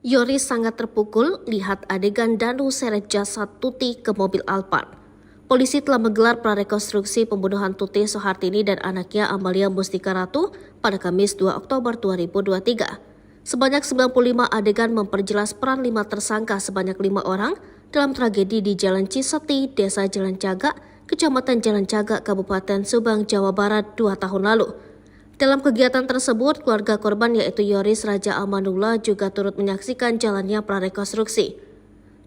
Yoris sangat terpukul lihat adegan Danu seret jasad Tuti ke mobil Alphard. Polisi telah menggelar prarekonstruksi pembunuhan Tuti Suhartini dan anaknya Amalia Mustika Ratu pada Kamis 2 Oktober 2023. Sebanyak 95 adegan memperjelas peran 5 tersangka sebanyak 5 orang dalam tragedi di Jalan Ciseti, Desa Jalan Cagak, Kecamatan Jalan Cagak, Kabupaten Subang, Jawa Barat 2 tahun lalu. Dalam kegiatan tersebut, keluarga korban yaitu Yoris Raja Amanullah juga turut menyaksikan jalannya prarekonstruksi.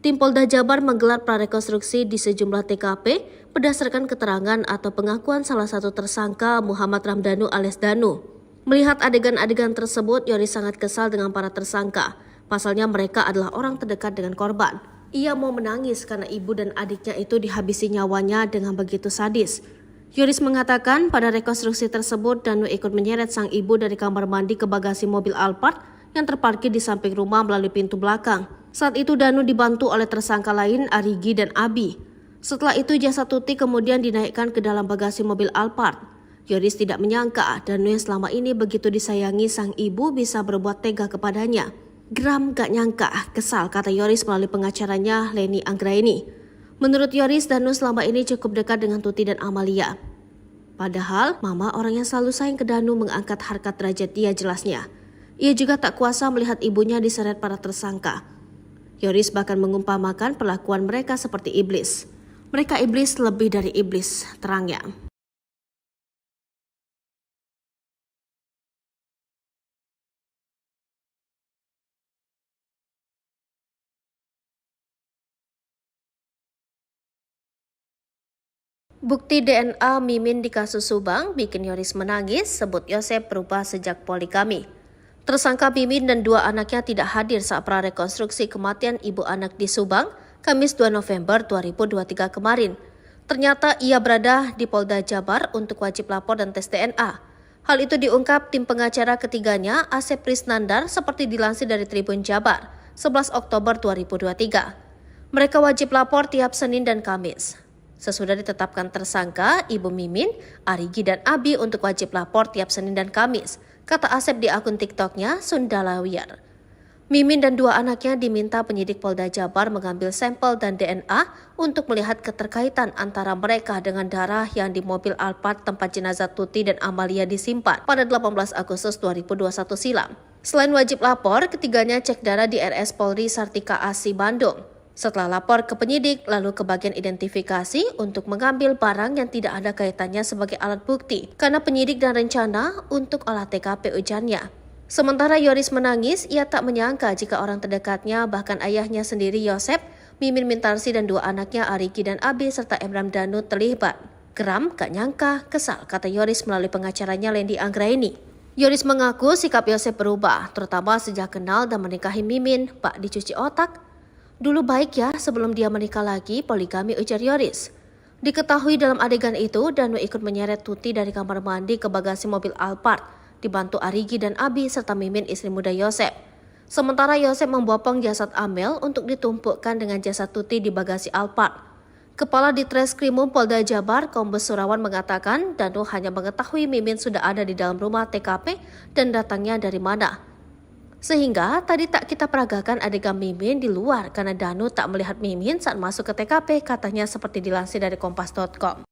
Tim Polda Jabar menggelar prarekonstruksi di sejumlah TKP berdasarkan keterangan atau pengakuan salah satu tersangka Muhammad Ramdhanu alias Danu. Melihat adegan-adegan tersebut, Yoris sangat kesal dengan para tersangka. Pasalnya mereka adalah orang terdekat dengan korban. Ia mau menangis karena ibu dan adiknya itu dihabisi nyawanya dengan begitu sadis. Yoris mengatakan pada rekonstruksi tersebut Danu ikut menyeret sang ibu dari kamar mandi ke bagasi mobil Alphard yang terparkir di samping rumah melalui pintu belakang. Saat itu Danu dibantu oleh tersangka lain Arigi dan Abi. Setelah itu jasad Tuti kemudian dinaikkan ke dalam bagasi mobil Alphard. Yoris tidak menyangka Danu yang selama ini begitu disayangi sang ibu bisa berbuat tega kepadanya. Geram gak nyangka, kesal, kata Yoris melalui pengacaranya Leni Anggraini. Menurut Yoris, Danu selama ini cukup dekat dengan Tuti dan Amalia. Padahal, mama orang yang selalu sayang ke Danu mengangkat harkat derajat dia jelasnya. Ia juga tak kuasa melihat ibunya diseret para tersangka. Yoris bahkan mengumpamakan perlakuan mereka seperti iblis. Mereka iblis lebih dari iblis, terangnya. Bukti DNA Mimin di kasus Subang bikin Yoris menangis, sebut Yosep berubah sejak poligami. Tersangka Mimin dan 2 anaknya tidak hadir saat prarekonstruksi kematian ibu anak di Subang, Kamis 2 November 2023 kemarin. Ternyata ia berada di Polda Jabar untuk wajib lapor dan tes DNA. Hal itu diungkap tim pengacara ketiganya, Asep Prisnandar, seperti dilansir dari Tribun Jabar, 11 Oktober 2023. Mereka wajib lapor tiap Senin dan Kamis. Sesudah ditetapkan tersangka, Ibu Mimin, Arigi dan Abi untuk wajib lapor tiap Senin dan Kamis, kata Asep di akun TikToknya Sundalawiyar. Mimin dan 2 anaknya diminta penyidik Polda Jabar mengambil sampel dan DNA untuk melihat keterkaitan antara mereka dengan darah yang di mobil Alphard tempat jenazah Tuti dan Amalia disimpan pada 18 Agustus 2021 silam. Selain wajib lapor, ketiganya cek darah di RS Polri Sartika Asi Bandung. Setelah lapor ke penyidik, lalu ke bagian identifikasi untuk mengambil barang yang tidak ada kaitannya sebagai alat bukti, karena penyidik dan rencana untuk olah TKP ujarnya. Sementara Yoris menangis, ia tak menyangka jika orang terdekatnya, bahkan ayahnya sendiri Yosep, Mimin Mintarsi dan 2 anaknya Arigi dan Abi serta Emram Danu terlibat. Geram, gak nyangka, kesal, kata Yoris melalui pengacaranya Leni Anggraini. Yoris mengaku sikap Yosep berubah, terutama sejak kenal dan menikahi Mimin, bak dicuci otak. Dulu baik ya sebelum dia menikah lagi, poligami, ujar Yoris. Diketahui dalam adegan itu, Danu ikut menyeret Tuti dari kamar mandi ke bagasi mobil Alphard, dibantu Arigi dan Abi serta Mimin istri muda Yosep. Sementara Yosep membopong jasad Amel untuk ditumpukkan dengan jasad Tuti di bagasi Alphard. Kepala Ditreskrimum Polda Jabar, Kombes Surawan mengatakan Danu hanya mengetahui Mimin sudah ada di dalam rumah TKP dan datangnya dari mana. Sehingga tadi tak kita peragakan adegan Mimin di luar karena Danu tak melihat Mimin saat masuk ke TKP, katanya seperti dilansir dari Kompas.com.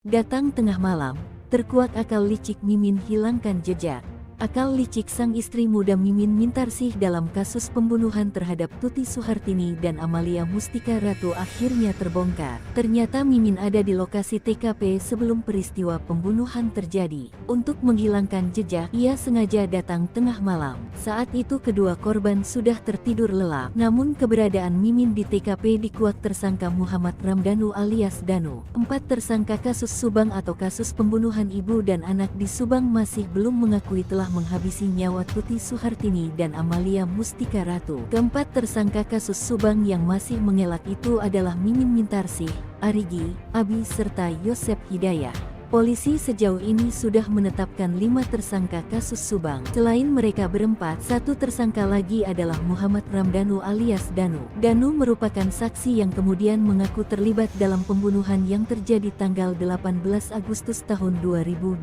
Datang tengah malam, terkuak akal licik Mimin hilangkan jejak. Akal licik sang istri muda Mimin Mintarsih dalam kasus pembunuhan terhadap Tuti Suhartini dan Amalia Mustika Ratu akhirnya terbongkar. Ternyata Mimin ada di lokasi TKP sebelum peristiwa pembunuhan terjadi. Untuk menghilangkan jejak, ia sengaja datang tengah malam. Saat itu kedua korban sudah tertidur lelap. Namun keberadaan Mimin di TKP dikuak tersangka Muhammad Ramdhanu alias Danu. 4 tersangka kasus Subang atau kasus pembunuhan ibu dan anak di Subang masih belum mengakui telah menghabisi nyawa Tuti Suhartini dan Amalia Mustika Ratu. Keempat tersangka kasus Subang yang masih mengelak itu adalah Mimin Mintarsih, Arigi, Abi serta Yosep Hidayah. Polisi sejauh ini sudah menetapkan 5 tersangka kasus Subang. Selain mereka berempat, satu tersangka lagi adalah Muhammad Ramdhanu alias Danu. Danu merupakan saksi yang kemudian mengaku terlibat dalam pembunuhan yang terjadi tanggal 18 Agustus tahun 2021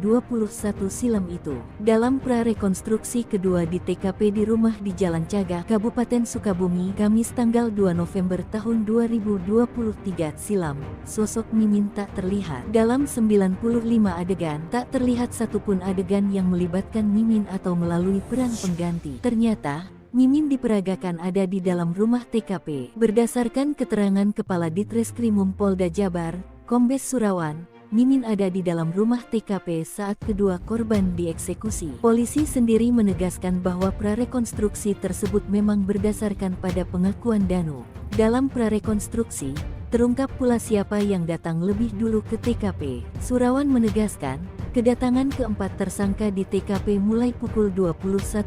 silam itu. Dalam prarekonstruksi kedua di TKP di rumah di Jalan Cagak, Kabupaten Sukabumi, Kamis tanggal 2 November tahun 2023 silam, sosok Mimin tak terlihat. Dalam 95 adegan, tak terlihat satupun adegan yang melibatkan Mimin atau melalui peran pengganti. Ternyata, Mimin diperagakan ada di dalam rumah TKP. Berdasarkan keterangan Kepala Ditreskrimum Polda Jabar, Kombes Surawan, Mimin ada di dalam rumah TKP saat kedua korban dieksekusi. Polisi sendiri menegaskan bahwa prarekonstruksi tersebut memang berdasarkan pada pengakuan Danu. Dalam prarekonstruksi, terungkap pula siapa yang datang lebih dulu ke TKP. Surawan menegaskan, kedatangan keempat tersangka di TKP mulai pukul 21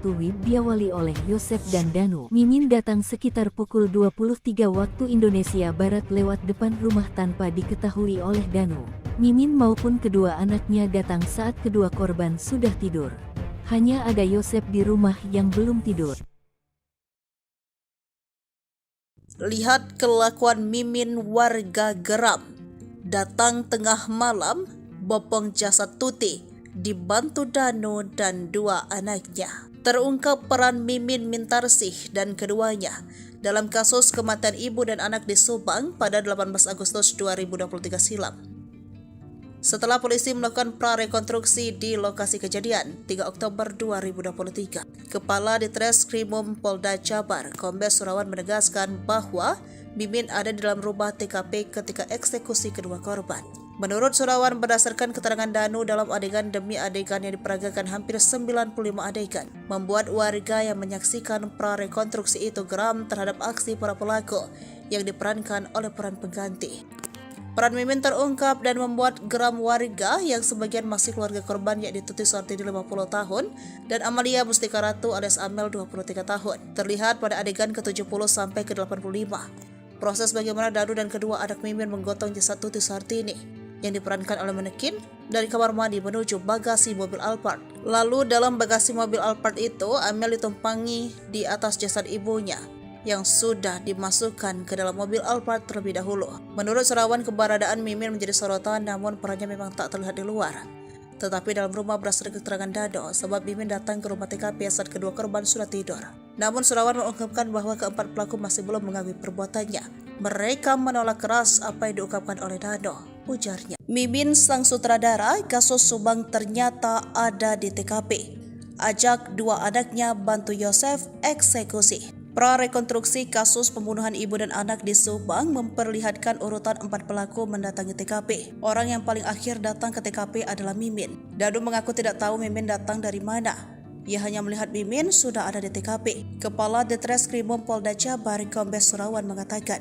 WIB diawali oleh Yosef dan Danu. Mimin datang sekitar pukul 23 waktu Indonesia Barat lewat depan rumah tanpa diketahui oleh Danu. Mimin maupun kedua anaknya datang saat kedua korban sudah tidur. Hanya ada Yosef di rumah yang belum tidur. Lihat kelakuan Mimin, warga geram. Datang tengah malam, bopong jasad Tuti, dibantu Danu dan dua anaknya. Terungkap peran Mimin Mintarsih dan keduanya dalam kasus kematian ibu dan anak di Subang pada 18 Agustus 2023 silam. Setelah polisi melakukan prarekonstruksi di lokasi kejadian 3 Oktober 2023, Kepala Ditreskrimum Polda Jabar, Kombes Surawan menegaskan bahwa Mimin ada di dalam rumah TKP ketika eksekusi kedua korban. Menurut Surawan, berdasarkan keterangan Danu dalam adegan demi adegan yang diperagakan hampir 95 adegan, membuat warga yang menyaksikan prarekonstruksi itu geram terhadap aksi para pelaku yang diperankan oleh peran pengganti. Peran Mimin terungkap dan membuat geram warga yang sebagian masih keluarga korban, yakni Tuti Suhartini 50 tahun dan Amalia Mustika Ratu alias Amel 23 tahun. Terlihat pada adegan ke-70 sampai ke-85. Proses bagaimana Danu dan kedua anak Mimin menggotong jasad Tuti Suhartini yang diperankan oleh manekin dari kamar mandi menuju bagasi mobil Alphard. Lalu dalam bagasi mobil Alphard itu, Amel ditumpangi di atas jasad ibunya yang sudah dimasukkan ke dalam mobil Alphard terlebih dahulu. Menurut Surawan, keberadaan Mimin menjadi sorotan, namun perannya memang tak terlihat di luar. Tetapi dalam rumah berdasarkan keterangan Danu, sebab Mimin datang ke rumah TKP saat kedua korban sudah tidur. Namun Surawan mengungkapkan bahwa keempat pelaku masih belum mengakui perbuatannya. Mereka menolak keras apa yang diungkapkan oleh Danu, ujarnya. Mimin sang sutradara kasus Subang ternyata ada di TKP. Ajak dua anaknya bantu Yosef eksekusi. Prarekonstruksi kasus pembunuhan ibu dan anak di Subang memperlihatkan urutan 4 pelaku mendatangi TKP. Orang yang paling akhir datang ke TKP adalah Mimin. Danu mengaku tidak tahu Mimin datang dari mana. Ia hanya melihat Mimin sudah ada di TKP. Kepala Ditreskrimum Polda Jabar, Kombes Surawan mengatakan,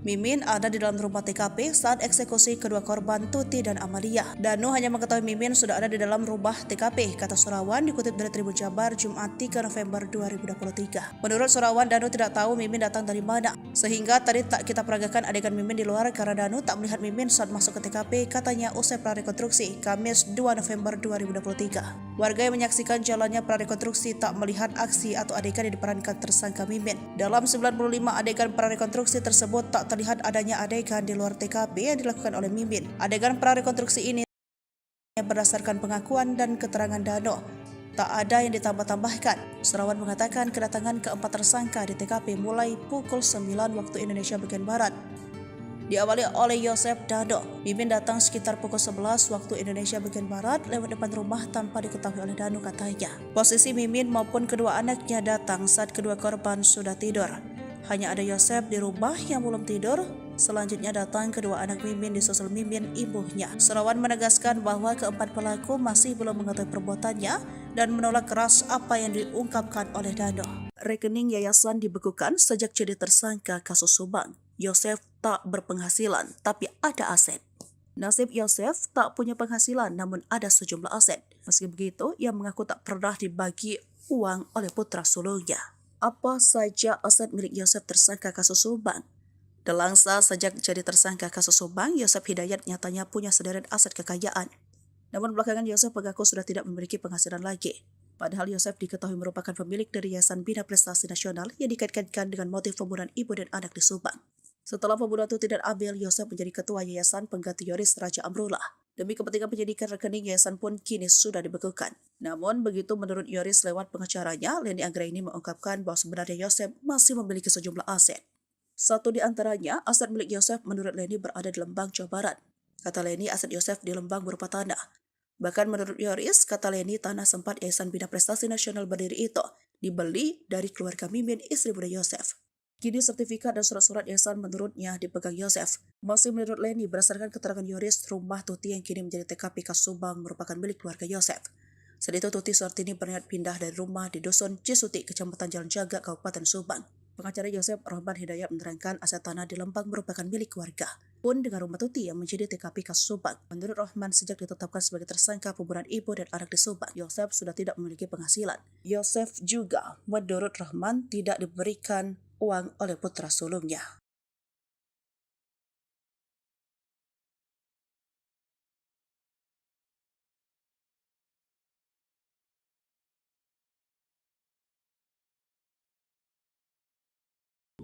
Mimin ada di dalam rumah TKP saat eksekusi kedua korban Tuti dan Amalia. Danu hanya mengetahui Mimin sudah ada di dalam rumah TKP, kata Surawan dikutip dari Tribun Jabar Jumat 3 November 2023. Menurut Surawan, Danu tidak tahu Mimin datang dari mana, sehingga tadi tak kita peragakan adegan Mimin di luar karena Danu tak melihat Mimin saat masuk ke TKP, katanya usai prarekonstruksi Kamis 2 November 2023. Warga yang menyaksikan jalannya prarekonstruksi tak melihat aksi atau adegan yang diperankan tersangka Mimin. Dalam 95 adegan prarekonstruksi tersebut tak terlihat adanya adegan di luar TKP yang dilakukan oleh Mimin. Adegan prarekonstruksi ini berdasarkan pengakuan dan keterangan Danu. Tak ada yang ditambah-tambahkan. Surawan mengatakan kedatangan keempat tersangka di TKP mulai pukul 9 waktu Indonesia bagian Barat. Diawali oleh Yosef Danu. Mimin datang sekitar pukul 11 waktu Indonesia bagian Barat lewat depan rumah tanpa diketahui oleh Danu, katanya. Posisi Mimin maupun kedua anaknya datang saat kedua korban sudah tidur. Hanya ada Yosef di rumah yang belum tidur. Selanjutnya datang kedua anak Mimin disusul Mimin ibunya. Surawan menegaskan bahwa keempat pelaku masih belum mengetahui perbuatannya dan menolak keras apa yang diungkapkan oleh Danu. Rekening yayasan dibekukan sejak jadi tersangka kasus Subang. Yosef tak berpenghasilan tapi ada aset. Nasib Yosef tak punya penghasilan namun ada sejumlah aset. Meski begitu, ia mengaku tak pernah dibagi uang oleh putra sulungnya. Apa saja aset milik Yosef tersangka kasus Subang? Delangsa sejak jadi tersangka kasus Subang, Yosef Hidayat nyatanya punya sederet aset kekayaan. Namun belakangan Yosef mengaku sudah tidak memiliki penghasilan lagi. Padahal Yosef diketahui merupakan pemilik dari Yayasan Bina Prestasi Nasional yang dikaitkan dengan motif pembunuhan ibu dan anak di Subang. Setelah pembunuhan Tuti dan Abel, Yosef menjadi ketua yayasan pengganti Yoris Raja Amrullah. Demi kepentingan penyidikan rekening yayasan pun kini sudah dibekukan. Namun begitu menurut Yoris lewat pengacaranya, Leni Anggraini mengungkapkan bahwa sebenarnya Yosef masih memiliki sejumlah aset. Satu di antaranya, aset milik Yosef menurut Leni berada di Lembang, Jawa Barat. Kata Leni, aset Yosef di Lembang berupa tanah. Bahkan menurut Yoris, kata Leni, tanah sempat Yayasan Bina Prestasi Nasional berdiri itu dibeli dari keluarga Mimin, istri muda Yosef. Kini sertifikat dan surat-surat yayasan menurutnya dipegang Yosef. Masih menurut Leni, berdasarkan keterangan Yoris, rumah Tuti yang kini menjadi TKP Kas Subang merupakan milik keluarga Yosef. Saat itu Tuti Suhartini berniat pindah dari rumah di Dusun Cisuti, Kecamatan Jalan Jaga, Kabupaten Subang. Pengacara Yosef Rahman Hidayat menerangkan aset tanah di Lembang merupakan milik keluarga. Pun dengan rumah Tuti yang menjadi TKP Kas Subang. Menurut Rahman, sejak ditetapkan sebagai tersangka pembunuhan ibu dan anak di Subang, Yosef sudah tidak memiliki penghasilan. Yosef juga, menurut Rahman, tidak diberikan uang oleh putra sulungnya.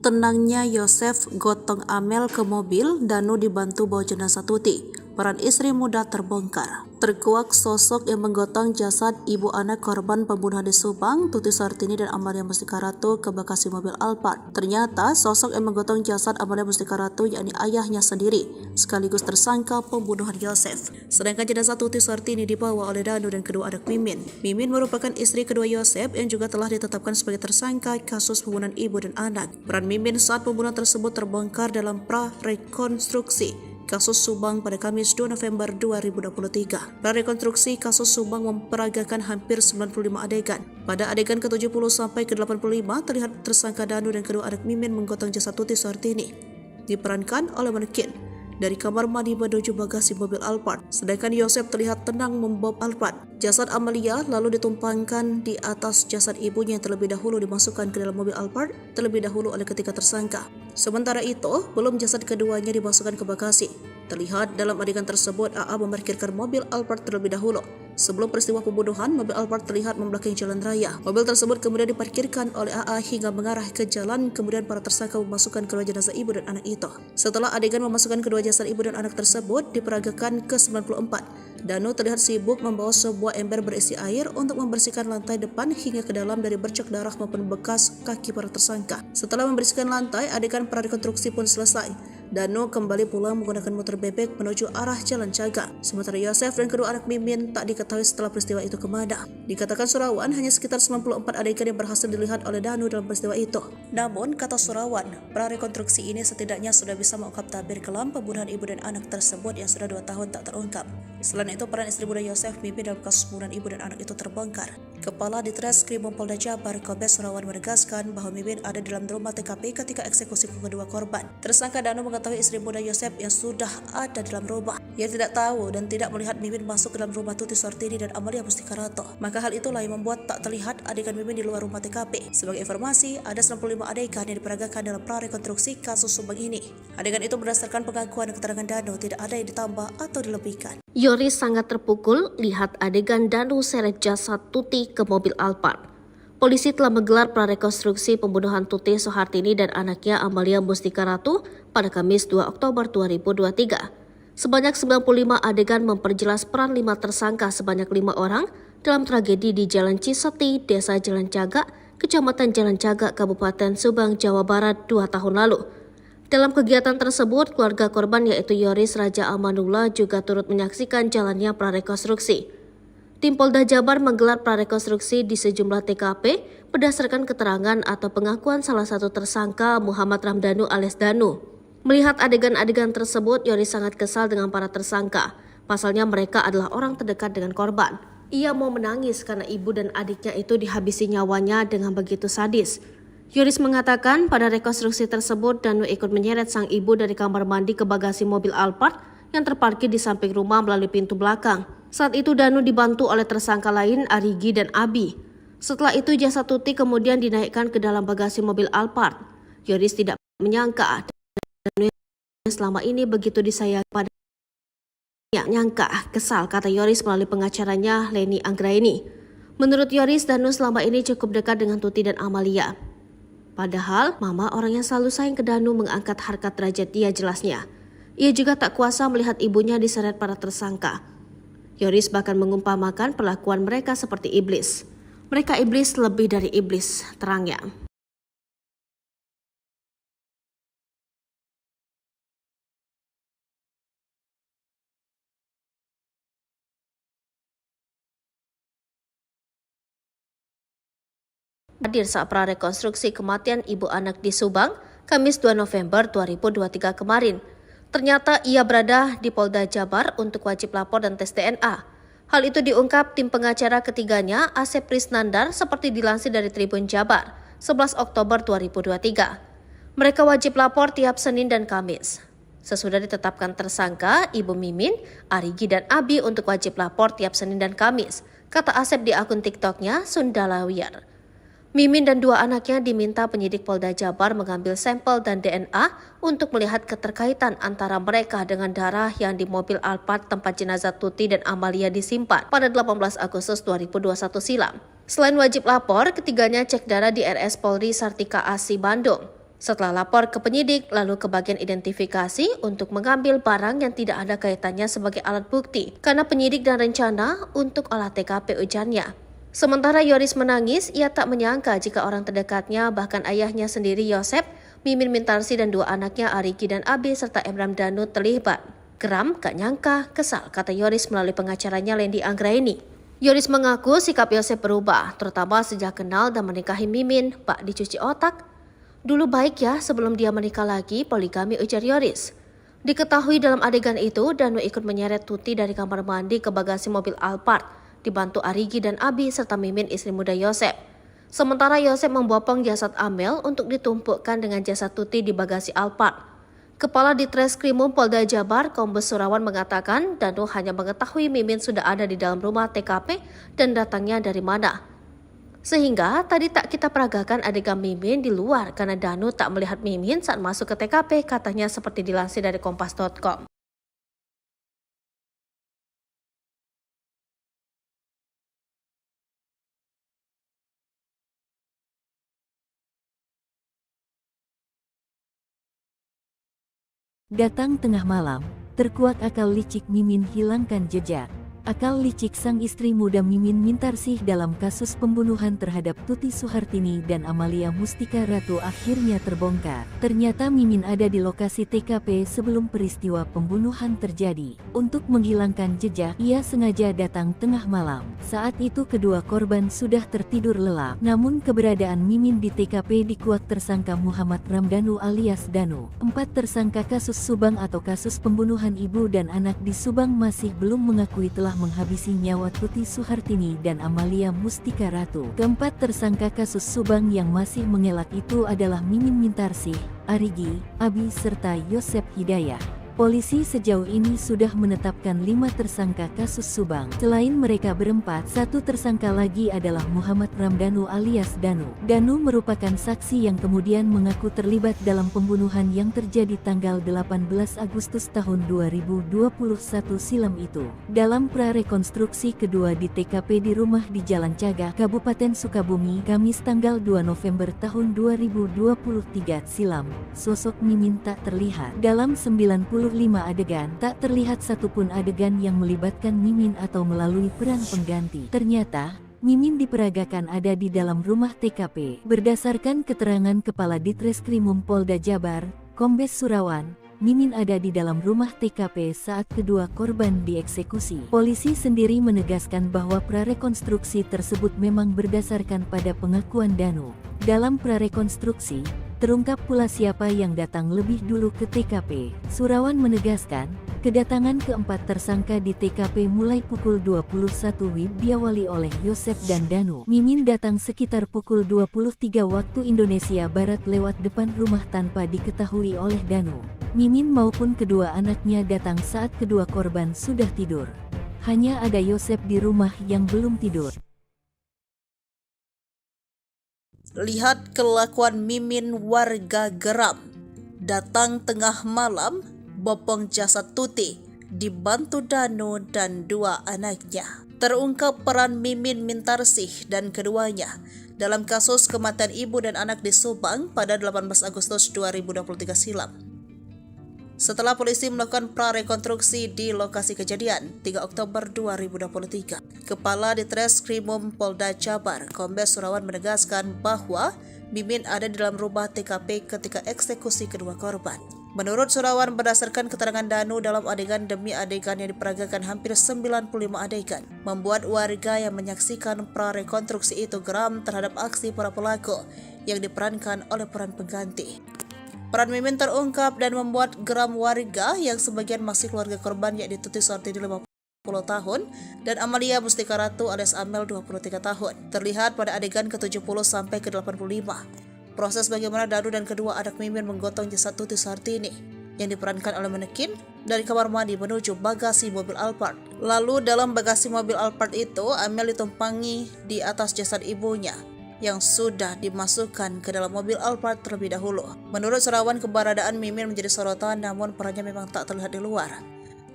Tenangnya Yosef gotong Amel ke mobil, Danu dibantu bawa jenazah Tuti. Peran istri muda terbongkar. Terkuak sosok yang menggotong jasad ibu anak korban pembunuhan di Subang, Tuti Suhartini dan Amalia Mustika Ratu ke bagasi mobil Alphard. Ternyata sosok yang menggotong jasad Amalia Mustika Ratu yakni ayahnya sendiri, sekaligus tersangka pembunuhan Yosef. Sedangkan jenazah Tuti Suhartini dibawa oleh Danu dan kedua anak Mimin. Mimin merupakan istri kedua Yosef yang juga telah ditetapkan sebagai tersangka kasus pembunuhan ibu dan anak. Peran Mimin saat pembunuhan tersebut terbongkar dalam pra-rekonstruksi kasus Subang pada Kamis 2 November 2023. Prarekonstruksi kasus Subang memperagakan hampir 95 adegan. Pada adegan ke-70 sampai ke-85 terlihat tersangka Danu dan kedua anak Mimin menggotong jasad Tuti Suhartini. Diperankan oleh manekin dari kamar mandi menuju bagasi mobil Alphard. Sedangkan Yosef terlihat tenang membawa Alphard. Jasad Amalia lalu ditumpangkan di atas jasad ibunya yang terlebih dahulu dimasukkan ke dalam mobil Alphard terlebih dahulu oleh ketiga tersangka. Sementara itu, belum jasad keduanya dimasukkan ke bagasi. Terlihat dalam adegan tersebut AA memarkirkan mobil Alphard terlebih dahulu. Sebelum peristiwa pembunuhan, mobil Alphard terlihat membelakangi jalan raya. Mobil tersebut kemudian diparkirkan oleh AA hingga mengarah ke jalan, kemudian para tersangka memasukkan kedua jenazah ibu dan anak itu. Setelah adegan memasukkan kedua jasad ibu dan anak tersebut diperagakan ke-94, Danu terlihat sibuk membawa sebuah ember berisi air untuk membersihkan lantai depan hingga ke dalam dari bercak darah maupun bekas kaki para tersangka. Setelah membersihkan lantai, adegan prarekonstruksi pun selesai. Danu kembali pulang menggunakan motor bebek menuju arah Jalan Jaga. Sementara Yosef dan kedua anak Mimin tak diketahui setelah peristiwa itu kemana. Dikatakan Surawan hanya sekitar 94 adegan yang berhasil dilihat oleh Danu dalam peristiwa itu. Namun, kata Surawan, prarekonstruksi ini setidaknya sudah bisa mengungkap tabir kelam pembunuhan ibu dan anak tersebut yang sudah 2 tahun tak terungkap. Selain itu, peran istri muda Yosef Mimin dalam kasus pembunuhan ibu dan anak itu terbongkar. Kepala Ditreskrim Polda Jabar, Kombes Surawan menegaskan bahwa Mimin ada dalam rumah TKP ketika eksekusi kedua korban. Tersangka Danu mengetahui istri muda Yosef yang sudah ada dalam rumah. Ia tidak tahu dan tidak melihat Mimin masuk ke dalam rumah Tuti Suhartini dan Amalia Mustika Ratu. Maka hal itulah yang membuat tak terlihat adegan Mimin di luar rumah TKP. Sebagai informasi, ada 95 adegan yang diperagakan dalam prarekonstruksi kasus Subang ini. Adegan itu berdasarkan pengakuan dan keterangan Danu, tidak ada yang ditambah atau dilebihkan. Yoris sangat terpukul lihat adegan Danu seret jasad Tuti ke mobil Alphard. Polisi telah menggelar prarekonstruksi pembunuhan Tuti Suhartini dan anaknya Amalia Mustika Ratu pada Kamis 2 Oktober 2023. Sebanyak 95 adegan memperjelas peran 5 tersangka sebanyak 5 orang dalam tragedi di Jalan Cisuti, Desa Jalan Jaga, Kecamatan Jalan Jaga, Kabupaten Subang, Jawa Barat 2 tahun lalu. Dalam kegiatan tersebut, keluarga korban yaitu Yoris Raja Amanullah juga turut menyaksikan jalannya prarekonstruksi. Tim Polda Jabar menggelar prarekonstruksi di sejumlah TKP berdasarkan keterangan atau pengakuan salah satu tersangka Muhammad Ramdhanu alias Danu. Melihat adegan-adegan tersebut, Yoris sangat kesal dengan para tersangka. Pasalnya mereka adalah orang terdekat dengan korban. Ia mau menangis karena ibu dan adiknya itu dihabisi nyawanya dengan begitu sadis. Yoris mengatakan pada rekonstruksi tersebut Danu ikut menyeret sang ibu dari kamar mandi ke bagasi mobil Alphard yang terparkir di samping rumah melalui pintu belakang. Saat itu Danu dibantu oleh tersangka lain Arigi dan Abi. Setelah itu jasad Tuti kemudian dinaikkan ke dalam bagasi mobil Alphard. Yoris tidak menyangka Danu selama ini begitu disayang pada Yang nyangka, kesal, kata Yoris melalui pengacaranya Leni Anggraini. Menurut Yoris, Danu selama ini cukup dekat dengan Tuti dan Amalia. Padahal, Mama orang yang selalu sayang ke Danu mengangkat harkat derajat dia jelasnya. Ia juga tak kuasa melihat ibunya diseret para tersangka. Yoris bahkan mengumpamakan perlakuan mereka seperti iblis. Mereka iblis lebih dari iblis, terangnya. Hadir saat prarekonstruksi kematian ibu anak di Subang, Kamis 2 November 2023 kemarin. Ternyata ia berada di Polda Jabar untuk wajib lapor dan tes DNA. Hal itu diungkap tim pengacara ketiganya, Asep Prisnandar, seperti dilansir dari Tribun Jabar, 11 Oktober 2023. Mereka wajib lapor tiap Senin dan Kamis. Sesudah ditetapkan tersangka, Ibu Mimin, Arigi dan Abi untuk wajib lapor tiap Senin dan Kamis, kata Asep di akun TikToknya Sundalawiyar. Mimin dan dua anaknya diminta penyidik Polda Jabar mengambil sampel dan DNA untuk melihat keterkaitan antara mereka dengan darah yang di mobil Alphard tempat jenazah Tuti dan Amalia disimpan pada 18 Agustus 2021 silam. Selain wajib lapor, ketiganya cek darah di RS Polri Sartika Asi Bandung. Setelah lapor ke penyidik, lalu ke bagian identifikasi untuk mengambil barang yang tidak ada kaitannya sebagai alat bukti, karena penyidik dan rencana untuk olah TKP ujarnya. Sementara Yoris menangis, ia tak menyangka jika orang terdekatnya, bahkan ayahnya sendiri Yosep, Mimin Mintarsi dan dua anaknya Arigi dan Abi serta Emram Danu terlibat. Geram, gak nyangka, kesal, kata Yoris melalui pengacaranya Leni Anggraini. Yoris mengaku sikap Yosep berubah, terutama sejak kenal dan menikahi Mimin, Pak dicuci otak. Dulu baik ya sebelum dia menikah lagi, poligami, ujar Yoris. Diketahui dalam adegan itu, Danu ikut menyeret Tuti dari kamar mandi ke bagasi mobil Alphard, dibantu Arigi dan Abi serta Mimin istri muda Yosep. Sementara Yosep membopong jasad Amel untuk ditumpukkan dengan jasad Tuti di bagasi Alphard. Kepala Ditreskrimum Polda Jabar, Kombes Surawan mengatakan Danu hanya mengetahui Mimin sudah ada di dalam rumah TKP dan datangnya dari mana. Sehingga tadi tak kita peragakan adegan Mimin di luar karena Danu tak melihat Mimin saat masuk ke TKP, katanya seperti dilansir dari kompas.com. Datang tengah malam, terkuak akal licik Mimin hilangkan jejak. Akal licik sang istri muda Mimin Mintarsih dalam kasus pembunuhan terhadap Tuti Suhartini dan Amalia Mustika Ratu akhirnya terbongkar. Ternyata Mimin ada di lokasi TKP sebelum peristiwa pembunuhan terjadi. Untuk menghilangkan jejak, ia sengaja datang tengah malam. Saat itu kedua korban sudah tertidur lelap. Namun keberadaan Mimin di TKP dikuak tersangka Muhammad Ramdanu alias Danu. 4 tersangka kasus Subang atau kasus pembunuhan ibu dan anak di Subang masih belum mengakui telah menghabisi nyawa Tuti Suhartini dan Amalia Mustika Ratu. Keempat tersangka kasus Subang yang masih mengelak itu adalah Mimin Mintarsih, Arigi, Abi serta Yosep Hidayah. Polisi sejauh ini sudah menetapkan 5 tersangka kasus Subang. Selain mereka berempat, 1 tersangka lagi adalah Muhammad Ramdanu alias Danu. Danu merupakan saksi yang kemudian mengaku terlibat dalam pembunuhan yang terjadi tanggal 18 Agustus tahun 2021 silam itu. Dalam prarekonstruksi kedua di TKP di rumah di Jalan Cagak, Kabupaten Sukabumi, Kamis tanggal 2 November tahun 2023 silam, sosok Mimin tak terlihat. Dalam 95 adegan, tak terlihat satupun adegan yang melibatkan Mimin atau melalui peran pengganti. Ternyata, Mimin diperagakan ada di dalam rumah TKP. Berdasarkan keterangan Kepala Ditreskrimum Polda Jabar, Kombes Surawan, Mimin ada di dalam rumah TKP saat kedua korban dieksekusi. Polisi sendiri menegaskan bahwa prarekonstruksi tersebut memang berdasarkan pada pengakuan Danu. Dalam prarekonstruksi, terungkap pula siapa yang datang lebih dulu ke TKP. Surawan menegaskan, kedatangan keempat tersangka di TKP mulai pukul 21 WIB diawali oleh Yosep dan Danu. Mimin datang sekitar pukul 23 waktu Indonesia Barat lewat depan rumah tanpa diketahui oleh Danu. Mimin maupun kedua anaknya datang saat kedua korban sudah tidur. Hanya ada Yosep di rumah yang belum tidur. Lihat kelakuan Mimin, warga geram. Datang tengah malam, bopong jasad Tuti dibantu Danu dan dua anaknya. Terungkap peran Mimin Mintarsih dan keduanya dalam kasus kematian ibu dan anak di Subang pada 18 Agustus 2023 silam. Setelah polisi melakukan prarekonstruksi di lokasi kejadian 3 Oktober 2023, Kepala Ditreskrimum Polda Jabar, Kombes Surawan menegaskan bahwa Mimin ada di dalam rumah TKP ketika eksekusi kedua korban. Menurut Surawan, berdasarkan keterangan Danu dalam adegan demi adegan yang diperagakan hampir 95 adegan, membuat warga yang menyaksikan prarekonstruksi itu geram terhadap aksi para pelaku yang diperankan oleh peran pengganti. Peran Mimin terungkap dan membuat geram warga yang sebagian masih keluarga korban, yakni Tuti Suhartini 50 tahun dan Amalia Mustika Ratu alias Amel 23 tahun. Terlihat pada adegan ke-70 sampai ke-85. Proses bagaimana Danu dan kedua anak Mimin menggotong jasad Tuti Suhartini yang diperankan oleh manekin dari kamar mandi menuju bagasi mobil Alphard. Lalu dalam bagasi mobil Alphard itu, Amel ditumpangi di atas jasad ibunya yang sudah dimasukkan ke dalam mobil Alphard terlebih dahulu. Menurut Surawan, keberadaan Mimin menjadi sorotan, namun perannya memang tak terlihat di luar.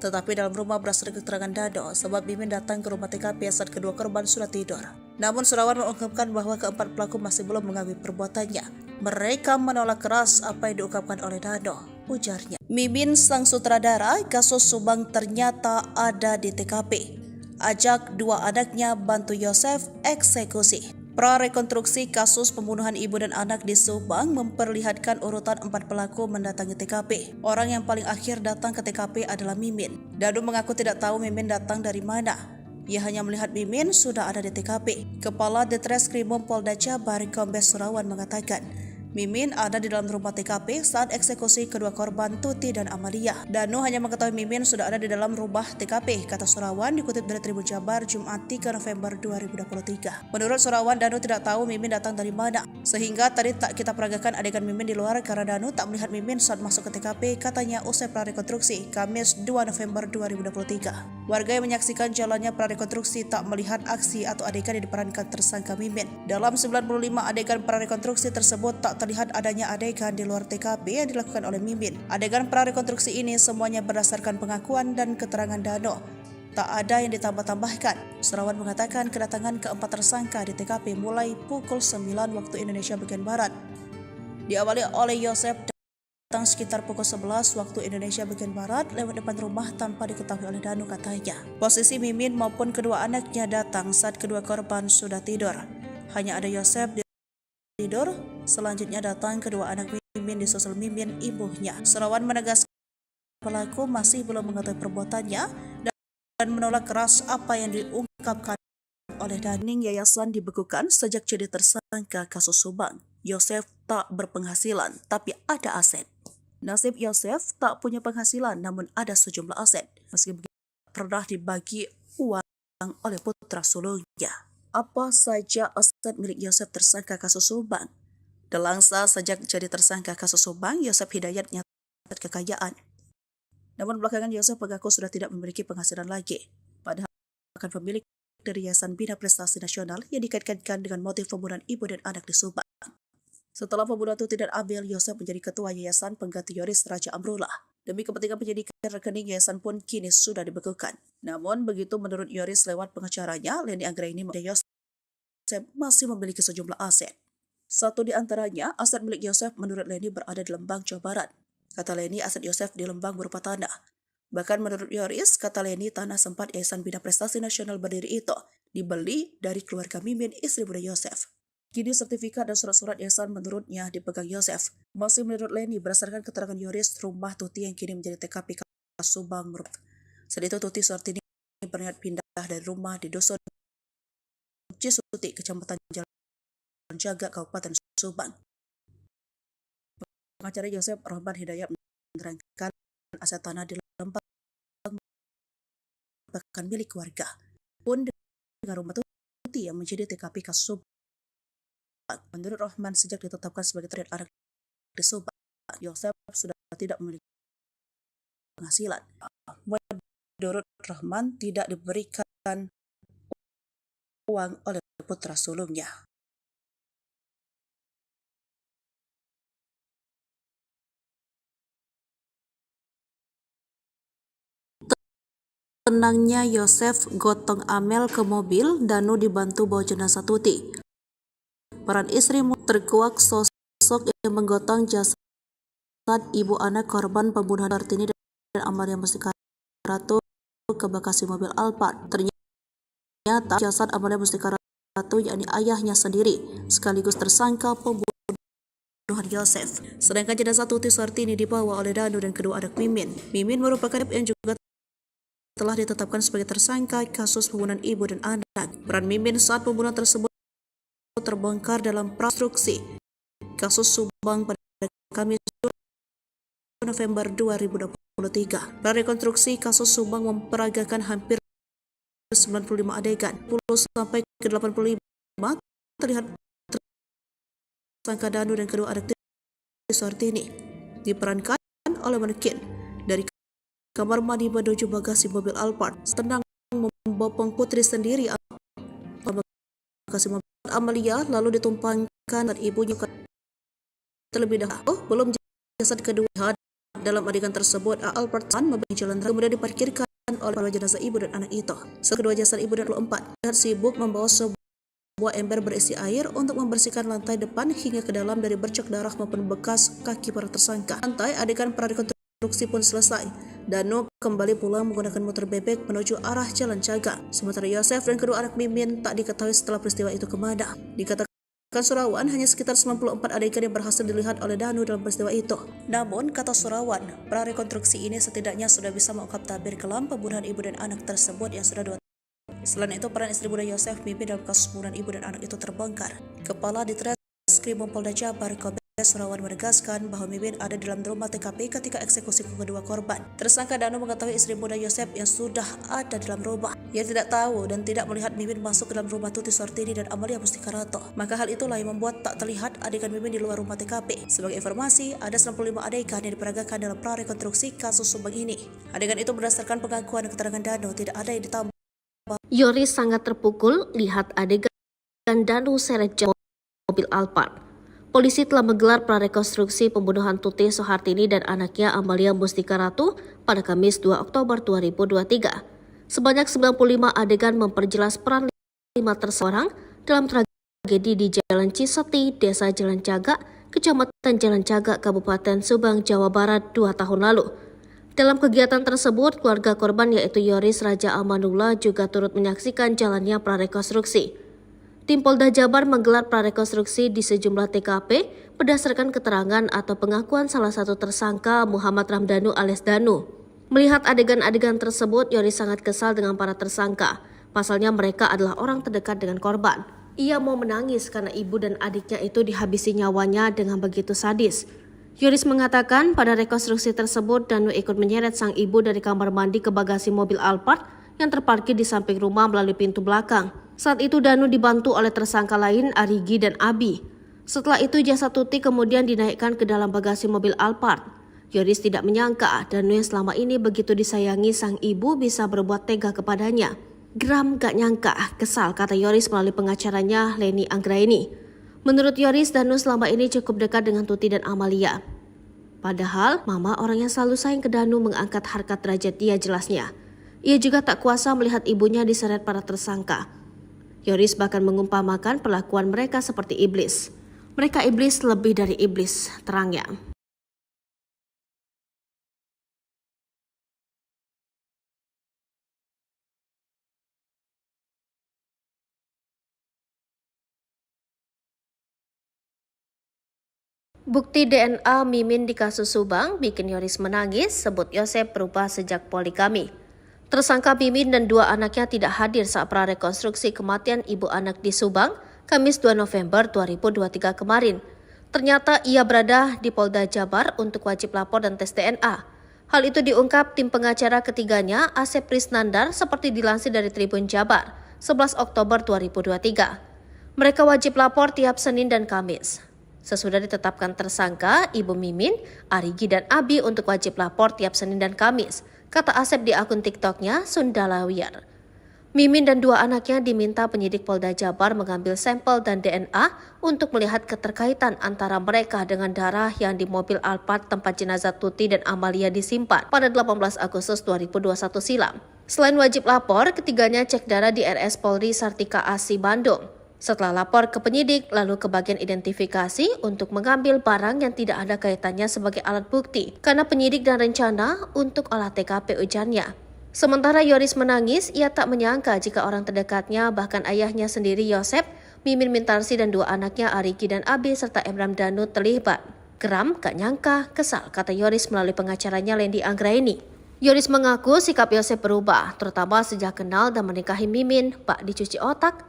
Tetapi dalam rumah berdasarkan keterangan Danu, sebab Mimin datang ke rumah TKP saat kedua korban sudah tidur. Namun Surawan mengungkapkan bahwa keempat pelaku masih belum mengakui perbuatannya. Mereka menolak keras apa yang diungkapkan oleh Danu, ujarnya. Mimin sang sutradara kasus Subang ternyata ada di TKP. Ajak dua anaknya bantu Yosef eksekusi. Prarekonstruksi kasus pembunuhan ibu dan anak di Subang memperlihatkan urutan 4 pelaku mendatangi TKP. Orang yang paling akhir datang ke TKP adalah Mimin. Danu mengaku tidak tahu Mimin datang dari mana. Ia hanya melihat Mimin sudah ada di TKP. Kepala Ditreskrimum Polda Jabar, Kombes Surawan mengatakan, Mimin ada di dalam rumah TKP saat eksekusi kedua korban Tuti dan Amalia. Danu hanya mengetahui Mimin sudah ada di dalam rumah TKP, kata Surawan dikutip dari Tribun Jabar Jumat 3 November 2023. Menurut Surawan, Danu tidak tahu Mimin datang dari mana, sehingga tadi tak kita peragakan adegan Mimin di luar karena Danu tak melihat Mimin saat masuk ke TKP, katanya usai prarekonstruksi Kamis 2 November 2023. Warga yang menyaksikan jalannya prarekonstruksi tak melihat aksi atau adegan yang diperankan tersangka Mimin. Dalam 95 adegan prarekonstruksi tersebut tak terlihat adanya adegan di luar TKP yang dilakukan oleh Mimin. Adegan prarekonstruksi ini semuanya berdasarkan pengakuan dan keterangan Danu. Tak ada yang ditambah-tambahkan. Surawan mengatakan kedatangan keempat tersangka di TKP mulai pukul 9 waktu Indonesia bagian Barat. Diawali oleh Yosef datang sekitar pukul 11 waktu Indonesia bagian Barat lewat depan rumah tanpa diketahui oleh Danu, katanya. Posisi Mimin maupun kedua anaknya datang saat kedua korban sudah tidur. Hanya ada Yosef di tidur. Selanjutnya datang kedua anak Mimin disusul Mimin ibunya. Surawan menegaskan pelaku masih belum mengetahui perbuatannya dan menolak keras apa yang diungkapkan oleh Daning. Yayasan dibekukan sejak jadi tersangka kasus Subang. Yosef tak berpenghasilan tapi ada aset. Nasib Yosef tak punya penghasilan namun ada sejumlah aset. Meski begitu pernah dibagi uang oleh putra sulungnya. Apa saja aset milik Yosef tersangka kasus Subang? Delangsa sejak jadi tersangka kasus Subang, Yosef Hidayat nyatat kekayaan. Namun belakangan Yosef mengaku sudah tidak memiliki penghasilan lagi. Padahal akan pemilik dari Yayasan Bina Prestasi Nasional yang dikaitkan dengan motif pembunuhan ibu dan anak di Subang. Setelah pembunuhan Tuti dan Amel, Yosef menjadi ketua yayasan pengganti Yoris Raja Amrullah. Demi kepentingan penyidikan, rekening yayasan pun kini sudah dibekukan. Namun begitu menurut Yoris lewat pengacaranya, Leni Anggraini, Yosef masih memiliki sejumlah aset. Satu di antaranya, aset milik Yosef menurut Leni berada di Lembang, Jawa Barat. Kata Leni, aset Yosef di Lembang berupa tanah. Bahkan menurut Yoris, kata Leni, tanah sempat Yayasan Bina Prestasi Nasional berdiri itu dibeli dari keluarga Mimin, istri muda Yosef. Kini sertifikat dan surat-surat yayasan menurutnya dipegang Yosef. Masih menurut Leni, berdasarkan keterangan Yoris, rumah Tuti yang kini menjadi TKP kasus Subang. Saat itu Tuti Suhartini berniat pindah dari rumah di Dusun Cisuti, Kecamatan Jalan Jaga, Kabupaten Subang. Pengacara Yosef Rahman Hidayat menerangkan aset tanah di Lembang merupakan milik warga. Pun dengan rumah Tuti yang menjadi TKP kasus Subang. Menurut Rahman, sejak ditetapkan sebagai terlihat anak di Subang, Yosef sudah tidak memiliki penghasilan. Menurut Rahman, tidak diberikan uang oleh putra sulungnya. tenangnya Yosef gotong Amel ke mobil, Danu dibantu bawa jenazah Tuti. Peran istri terkuak sosok yang menggotong jasad ibu anak korban pembunuhan Kartini dan Amalia Mustika Ratu ke bagasi mobil Alphard. Ternyata jasad Amalia Mustika Ratu yakni ayahnya sendiri sekaligus tersangka pembunuhan Yosef. Sedangkan jenazah Tuti Suhartini dibawa oleh Danu dan kedua anak Mimin. Mimin merupakan yang juga telah ditetapkan sebagai tersangka kasus pembunuhan ibu dan anak. Peran Mimin saat pembunuhan tersebut terbongkar dalam prakonstruksi kasus Subang pada Kamis 2 November 2023. Prarekonstruksi kasus Subang memperagakan hampir 95 adegan, 10 sampai ke 85 terlihat tersangka Danu dan kedua anak Suhartini diperankan oleh manekin dari kamar mandi menuju bagasi mobil Alphard, tenang membopong putri sendiri bagasi mobil Amalia, lalu ditumpangkan dan ibunya terlebih dahulu. Belum jasad kedua dalam adegan tersebut, Alphard membagi jalan kemudian diparkirkan oleh jenazah ibu dan anak itu. Kedua jasad ibu dan 24 terlihat sibuk membawa sebuah ember berisi air untuk membersihkan lantai depan hingga ke dalam dari bercak darah maupun bekas kaki para tersangka. Lantai adegan prarekonstruksi pun selesai. Danu kembali pulang menggunakan motor bebek menuju arah Jalan Cagak. Sementara Yosef dan kedua anak Mimin tak diketahui setelah peristiwa itu kemana. Dikatakan Surawan hanya sekitar 94 adegan yang berhasil dilihat oleh Danu dalam peristiwa itu. Namun, kata Surawan, prarekonstruksi ini setidaknya sudah bisa mengungkap tabir kelam pembunuhan ibu dan anak tersebut yang sudah 2 tahun. Selain itu, peran istri muda Yosef Mimin dalam kasus pembunuhan ibu dan anak itu terbongkar. Kepala Ditreskrim Polda Jabar Kombes Surawan menegaskan bahwa Mimin ada dalam rumah TKP ketika eksekusi kedua korban. Tersangka Danu mengetahui istri muda Yosef yang sudah ada dalam rumah. Ia tidak tahu dan tidak melihat Mimin masuk ke dalam rumah Tuti Suhartini dan Amalia Mustika Ratu. Maka hal itulah yang membuat tak terlihat adegan Mimin di luar rumah TKP. Sebagai informasi, ada 95 adegan yang diperagakan dalam prarekonstruksi kasus Subang ini. Adegan itu berdasarkan pengakuan dan keterangan Danu, tidak ada yang ditambah. Yoris sangat terpukul lihat adegan Danu seret mobil Alphard. Polisi telah menggelar prarekonstruksi pembunuhan Tuti Suhartini dan anaknya Amalia Mustika Ratu pada Kamis 2 Oktober 2023. Sebanyak 95 adegan memperjelas peran 5 terseorang dalam tragedi di Jalan Ciseti, Desa Jalan Cagak, Kecamatan Jalan Cagak, Kabupaten Subang, Jawa Barat 2 tahun lalu. Dalam kegiatan tersebut, keluarga korban yaitu Yoris Raja Amanullah juga turut menyaksikan jalannya prarekonstruksi. Tim Polda Jabar menggelar prarekonstruksi di sejumlah TKP berdasarkan keterangan atau pengakuan salah satu tersangka Muhammad Ramdhanu alias Danu. Melihat adegan-adegan tersebut, Yoris sangat kesal dengan para tersangka. Pasalnya mereka adalah orang terdekat dengan korban. Ia mau menangis karena ibu dan adiknya itu dihabisi nyawanya dengan begitu sadis. Yoris mengatakan pada rekonstruksi tersebut Danu ikut menyeret sang ibu dari kamar mandi ke bagasi mobil Alphard yang terparkir di samping rumah melalui pintu belakang. Saat itu Danu dibantu oleh tersangka lain Arigi dan Abi. Setelah itu jasad Tuti kemudian dinaikkan ke dalam bagasi mobil Alphard. Yoris tidak menyangka Danu yang selama ini begitu disayangi sang ibu bisa berbuat tega kepadanya. Geram gak nyangka, kesal, kata Yoris melalui pengacaranya Leni Anggraini. Menurut Yoris, Danu selama ini cukup dekat dengan Tuti dan Amalia. Padahal mama orang yang selalu sayang ke Danu mengangkat harkat derajat dia jelasnya. Ia juga tak kuasa melihat ibunya diseret para tersangka. Yoris bahkan mengumpamakan perlakuan mereka seperti iblis. Mereka iblis lebih dari iblis, terangnya. Bukti DNA Mimin di kasus Subang bikin Yoris menangis, sebut Yosef berubah sejak poligami. Tersangka Mimin dan 2 anaknya tidak hadir saat prarekonstruksi kematian ibu anak di Subang, Kamis 2 November 2023 kemarin. Ternyata ia berada di Polda Jabar untuk wajib lapor dan tes DNA. Hal itu diungkap tim pengacara ketiganya, Asep Prisnandar, seperti dilansir dari Tribun Jabar, 11 Oktober 2023. Mereka wajib lapor tiap Senin dan Kamis. Sesudah ditetapkan tersangka, Ibu Mimin, Arigi dan Abi untuk wajib lapor tiap Senin dan Kamis, kata Asep di akun TikToknya Sundalawiyar. Mimin dan 2 anaknya diminta penyidik Polda Jabar mengambil sampel dan DNA untuk melihat keterkaitan antara mereka dengan darah yang di mobil Alphard tempat jenazah Tuti dan Amalia disimpan pada 18 Agustus 2021 silam. Selain wajib lapor, ketiganya cek darah di RS Polri Sartika Asi Bandung. Setelah lapor ke penyidik, lalu ke bagian identifikasi untuk mengambil barang yang tidak ada kaitannya sebagai alat bukti, karena penyidik dan rencana untuk olah TKP ujarnya. Sementara Yoris menangis, ia tak menyangka jika orang terdekatnya, bahkan ayahnya sendiri Yosep, Mimin Mintarsi dan dua anaknya Arigi dan Abi serta Emram Danu terlibat. Geram, gak nyangka, kesal, kata Yoris melalui pengacaranya Lendi Anggraini. Yoris mengaku sikap Yosep berubah, terutama sejak kenal dan menikahi Mimin, Pak dicuci otak.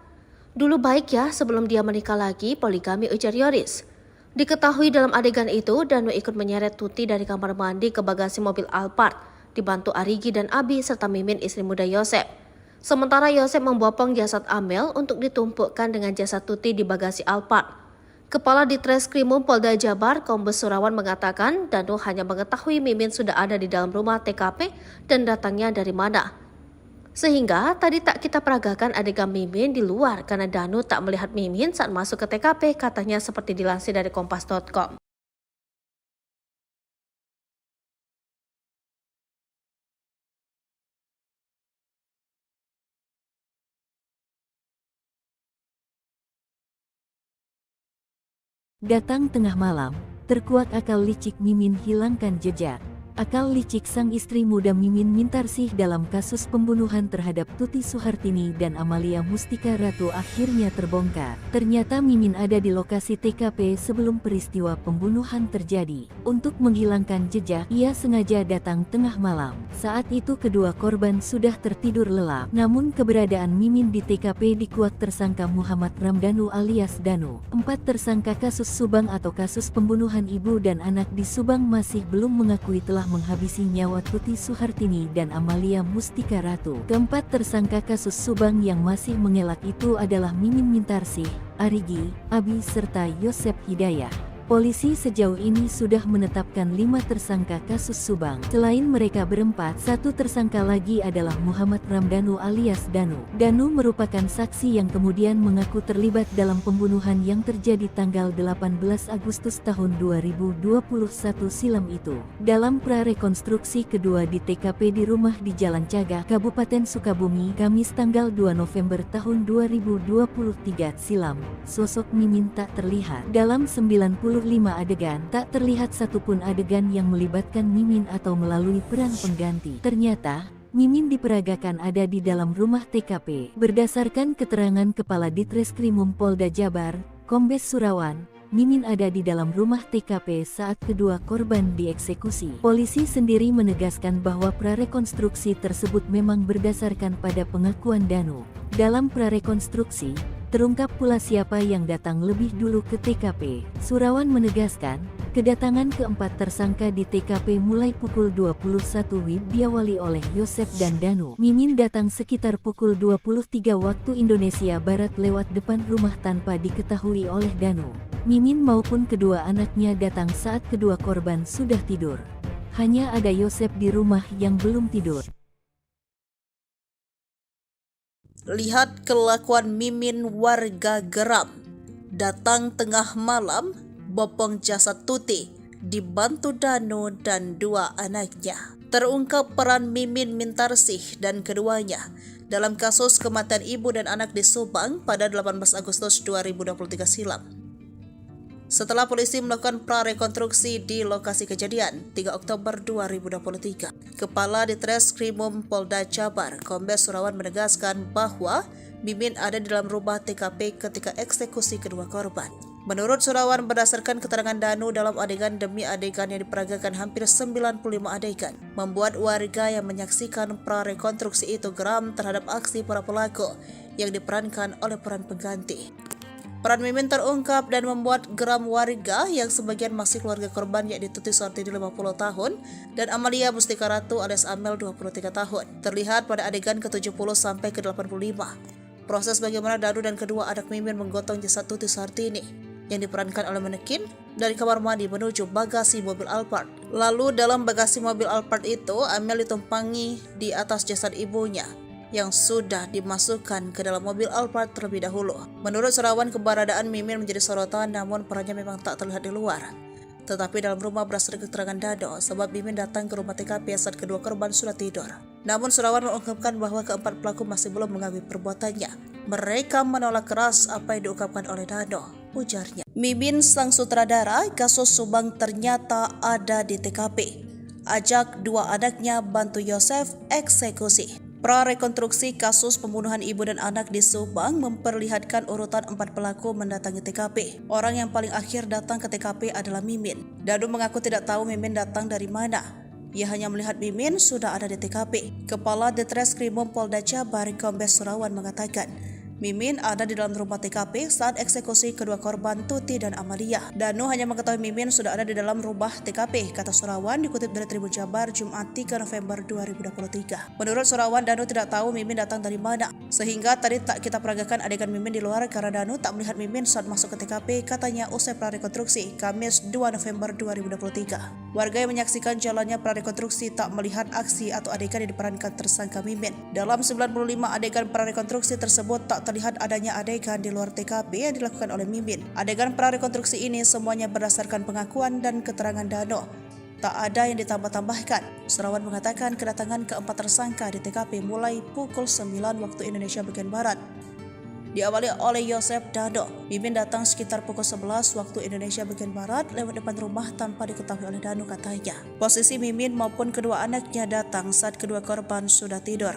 Dulu baik ya sebelum dia menikah lagi, poligami, ujar Yoris. Diketahui dalam adegan itu, Danu ikut menyeret Tuti dari kamar mandi ke bagasi mobil Alphard, dibantu Arigi dan Abi serta Mimin istri muda Yosep. Sementara Yosep membopong jasad Amel untuk ditumpukkan dengan jasad Tuti di bagasi Alphard. Kepala Ditreskrimum Polda Jabar, Kombes Surawan mengatakan Danu hanya mengetahui Mimin sudah ada di dalam rumah TKP dan datangnya dari mana. Sehingga tadi tak kita peragakan adegan Mimin di luar karena Danu tak melihat Mimin saat masuk ke TKP, katanya seperti dilansir dari kompas.com. Datang tengah malam, terkuak akal licik Mimin hilangkan jejak. Akal licik sang istri muda Mimin Mintarsih dalam kasus pembunuhan terhadap Tuti Suhartini dan Amalia Mustika Ratu akhirnya terbongkar. Ternyata Mimin ada di lokasi TKP sebelum peristiwa pembunuhan terjadi. Untuk menghilangkan jejak, ia sengaja datang tengah malam. Saat itu kedua korban sudah tertidur lelap. Namun keberadaan Mimin di TKP dikuak tersangka Muhammad Ramdanu alias Danu. 4 tersangka kasus Subang atau kasus pembunuhan ibu dan anak di Subang masih belum mengakui telah menghabisi nyawa Tuti Suhartini dan Amalia Mustika Ratu. Keempat tersangka kasus Subang yang masih mengelak itu adalah Mimin Mintarsih, Arigi, Abi serta Yosep Hidayah. Polisi sejauh ini sudah menetapkan 5 tersangka kasus Subang. Selain mereka berempat, 1 tersangka lagi adalah Muhammad Ramdanu alias Danu. Danu merupakan saksi yang kemudian mengaku terlibat dalam pembunuhan yang terjadi tanggal 18 Agustus tahun 2021 silam itu. Dalam prarekonstruksi kedua di TKP di rumah di Jalan Cagak, Kabupaten Sukabumi, Kamis tanggal 2 November tahun 2023 silam, sosok Mimin tak terlihat. Dalam 95 adegan, tak terlihat satupun adegan yang melibatkan Mimin atau melalui peran pengganti. Ternyata, Mimin diperagakan ada di dalam rumah TKP. Berdasarkan keterangan Kepala Ditreskrimum Polda Jabar, Kombes Surawan, Mimin ada di dalam rumah TKP saat kedua korban dieksekusi. Polisi sendiri menegaskan bahwa prarekonstruksi tersebut memang berdasarkan pada pengakuan Danu. Dalam prarekonstruksi, terungkap pula siapa yang datang lebih dulu ke TKP. Surawan menegaskan, kedatangan keempat tersangka di TKP mulai pukul 21 WIB diawali oleh Yosep dan Danu. Mimin datang sekitar pukul 23 waktu Indonesia Barat lewat depan rumah tanpa diketahui oleh Danu. Mimin maupun kedua anaknya datang saat kedua korban sudah tidur. Hanya ada Yosep di rumah yang belum tidur. Lihat kelakuan Mimin, warga geram. Datang tengah malam, bopong jasad Tuti, dibantu Danu dan 2 anaknya. Terungkap peran Mimin Mintarsih dan keduanya dalam kasus kematian ibu dan anak di Subang pada 18 Agustus 2023 silam. Setelah polisi melakukan prarekonstruksi di lokasi kejadian 3 Oktober 2023, Kepala Ditreskrimum Polda Jabar, Kombes Surawan menegaskan bahwa Mimin ada di dalam rumah TKP ketika eksekusi kedua korban. Menurut Surawan, berdasarkan keterangan Danu dalam adegan demi adegan yang diperagakan hampir 95 adegan, membuat warga yang menyaksikan prarekonstruksi itu geram terhadap aksi para pelaku yang diperankan oleh peran pengganti. Peran Mimin terungkap dan membuat geram warga yang sebagian masih keluarga korban, yakni Tuti Suhartini 50 tahun dan Amalia Mustika Ratu alias Amel 23 tahun. Terlihat pada adegan ke-70 sampai ke-85. Proses bagaimana Danu dan kedua anak Mimin menggotong jasad Tuti Suhartini yang diperankan oleh manekin dari kamar mandi menuju bagasi mobil Alphard. Lalu dalam bagasi mobil Alphard itu, Amel ditumpangi di atas jasad ibunya yang sudah dimasukkan ke dalam mobil Alphard terlebih dahulu. Menurut Surawan, keberadaan Mimin menjadi sorotan, namun perannya memang tak terlihat di luar. Tetapi dalam rumah berdasarkan keterangan Dado, sebab Mimin datang ke rumah TKP saat kedua korban sudah tidur. Namun Surawan mengungkapkan bahwa keempat pelaku masih belum mengakui perbuatannya. Mereka menolak keras apa yang diungkapkan oleh Dano, ujarnya. Mimin sang sutradara kasus Subang ternyata ada di TKP. Ajak dua anaknya bantu Yosef eksekusi. Prarekonstruksi kasus pembunuhan ibu dan anak di Subang memperlihatkan urutan 4 pelaku mendatangi TKP. Orang yang paling akhir datang ke TKP adalah Mimin. Danu mengaku tidak tahu Mimin datang dari mana. Ia hanya melihat Mimin sudah ada di TKP. Kepala Ditreskrimum Polda Jabar Kombes Surawan mengatakan, Mimin ada di dalam rumah TKP saat eksekusi kedua korban Tuti dan Amalia. Danu hanya mengetahui Mimin sudah ada di dalam rumah TKP, kata Surawan dikutip dari Tribun Jabar Jumat 3 November 2023. Menurut Surawan, Danu tidak tahu Mimin datang dari mana, sehingga tadi tak kita peragakan adegan Mimin di luar karena Danu tak melihat Mimin saat masuk ke TKP, katanya usai prarekonstruksi Kamis 2 November 2023. Warga yang menyaksikan jalannya prarekonstruksi tak melihat aksi atau adegan yang diperankan tersangka Mimin. Dalam 95 adegan prarekonstruksi tersebut tak terlihat adanya adegan di luar TKP yang dilakukan oleh Mimin. Adegan prarekonstruksi ini semuanya berdasarkan pengakuan dan keterangan Dano. Tak ada yang ditambah-tambahkan. Surawan mengatakan kedatangan keempat tersangka di TKP mulai pukul 9 waktu Indonesia bagian Barat. Diawali oleh Yosef Dano. Mimin datang sekitar pukul 11 waktu Indonesia bagian Barat lewat depan rumah tanpa diketahui oleh Dano, katanya. Posisi Mimin maupun kedua anaknya datang saat kedua korban sudah tidur.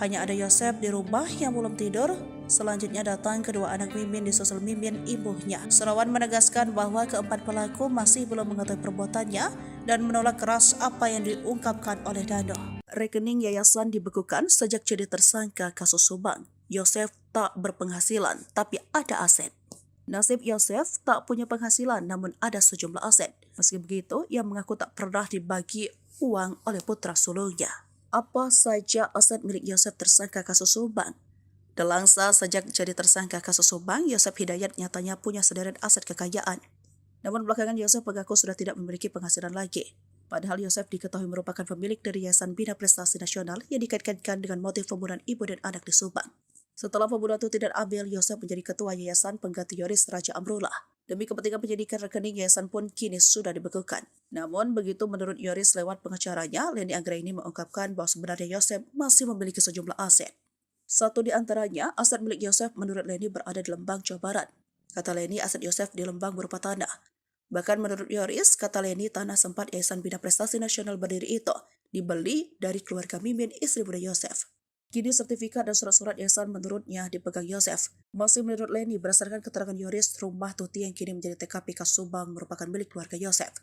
Hanya ada Yosef di rumah yang belum tidur. Selanjutnya datang kedua anak Mimin disusul Mimin ibunya. Surawan menegaskan bahwa keempat pelaku masih belum mengetahui perbuatannya dan menolak keras apa yang diungkapkan oleh Dano. Rekening yayasan dibekukan sejak jadi tersangka kasus Subang. Yosef tak berpenghasilan tapi ada aset. Nasib Yosef tak punya penghasilan namun ada sejumlah aset. Meski begitu, ia mengaku tak pernah dibagi uang oleh putra sulungnya. Apa saja aset milik Yosef tersangka kasus Subang? Delangsa sejak jadi tersangka kasus Subang, Yosef Hidayat nyatanya punya sederet aset kekayaan. Namun belakangan Yosef mengaku sudah tidak memiliki penghasilan lagi. Padahal Yosef diketahui merupakan pemilik dari Yayasan Bina Prestasi Nasional yang dikaitkan dengan motif pembunuhan ibu dan anak di Subang. Setelah pembunuhan Tuti dan Abel, Yosef menjadi ketua Yayasan pengganti Yoris Raja Amrullah. Demi kepentingan penyidikan rekening yayasan pun kini sudah dibekukan. Namun begitu menurut Yoris lewat pengacaranya, Leni Anggraini mengungkapkan bahwa sebenarnya Yosef masih memiliki sejumlah aset. Satu di antaranya, aset milik Yosef menurut Leni berada di Lembang, Jawa Barat. Kata Leni, aset Yosef di Lembang berupa tanah. Bahkan menurut Yoris, kata Leni, tanah sempat Yayasan Bina Prestasi Nasional berdiri itu dibeli dari keluarga Mimin, istri muda Yosef. Kini sertifikat dan surat-surat yayasan menurutnya dipegang Yosef. Masih menurut Leni, berdasarkan keterangan Yoris, rumah Tuti yang kini menjadi TKP kasus Subang merupakan milik keluarga Yosef.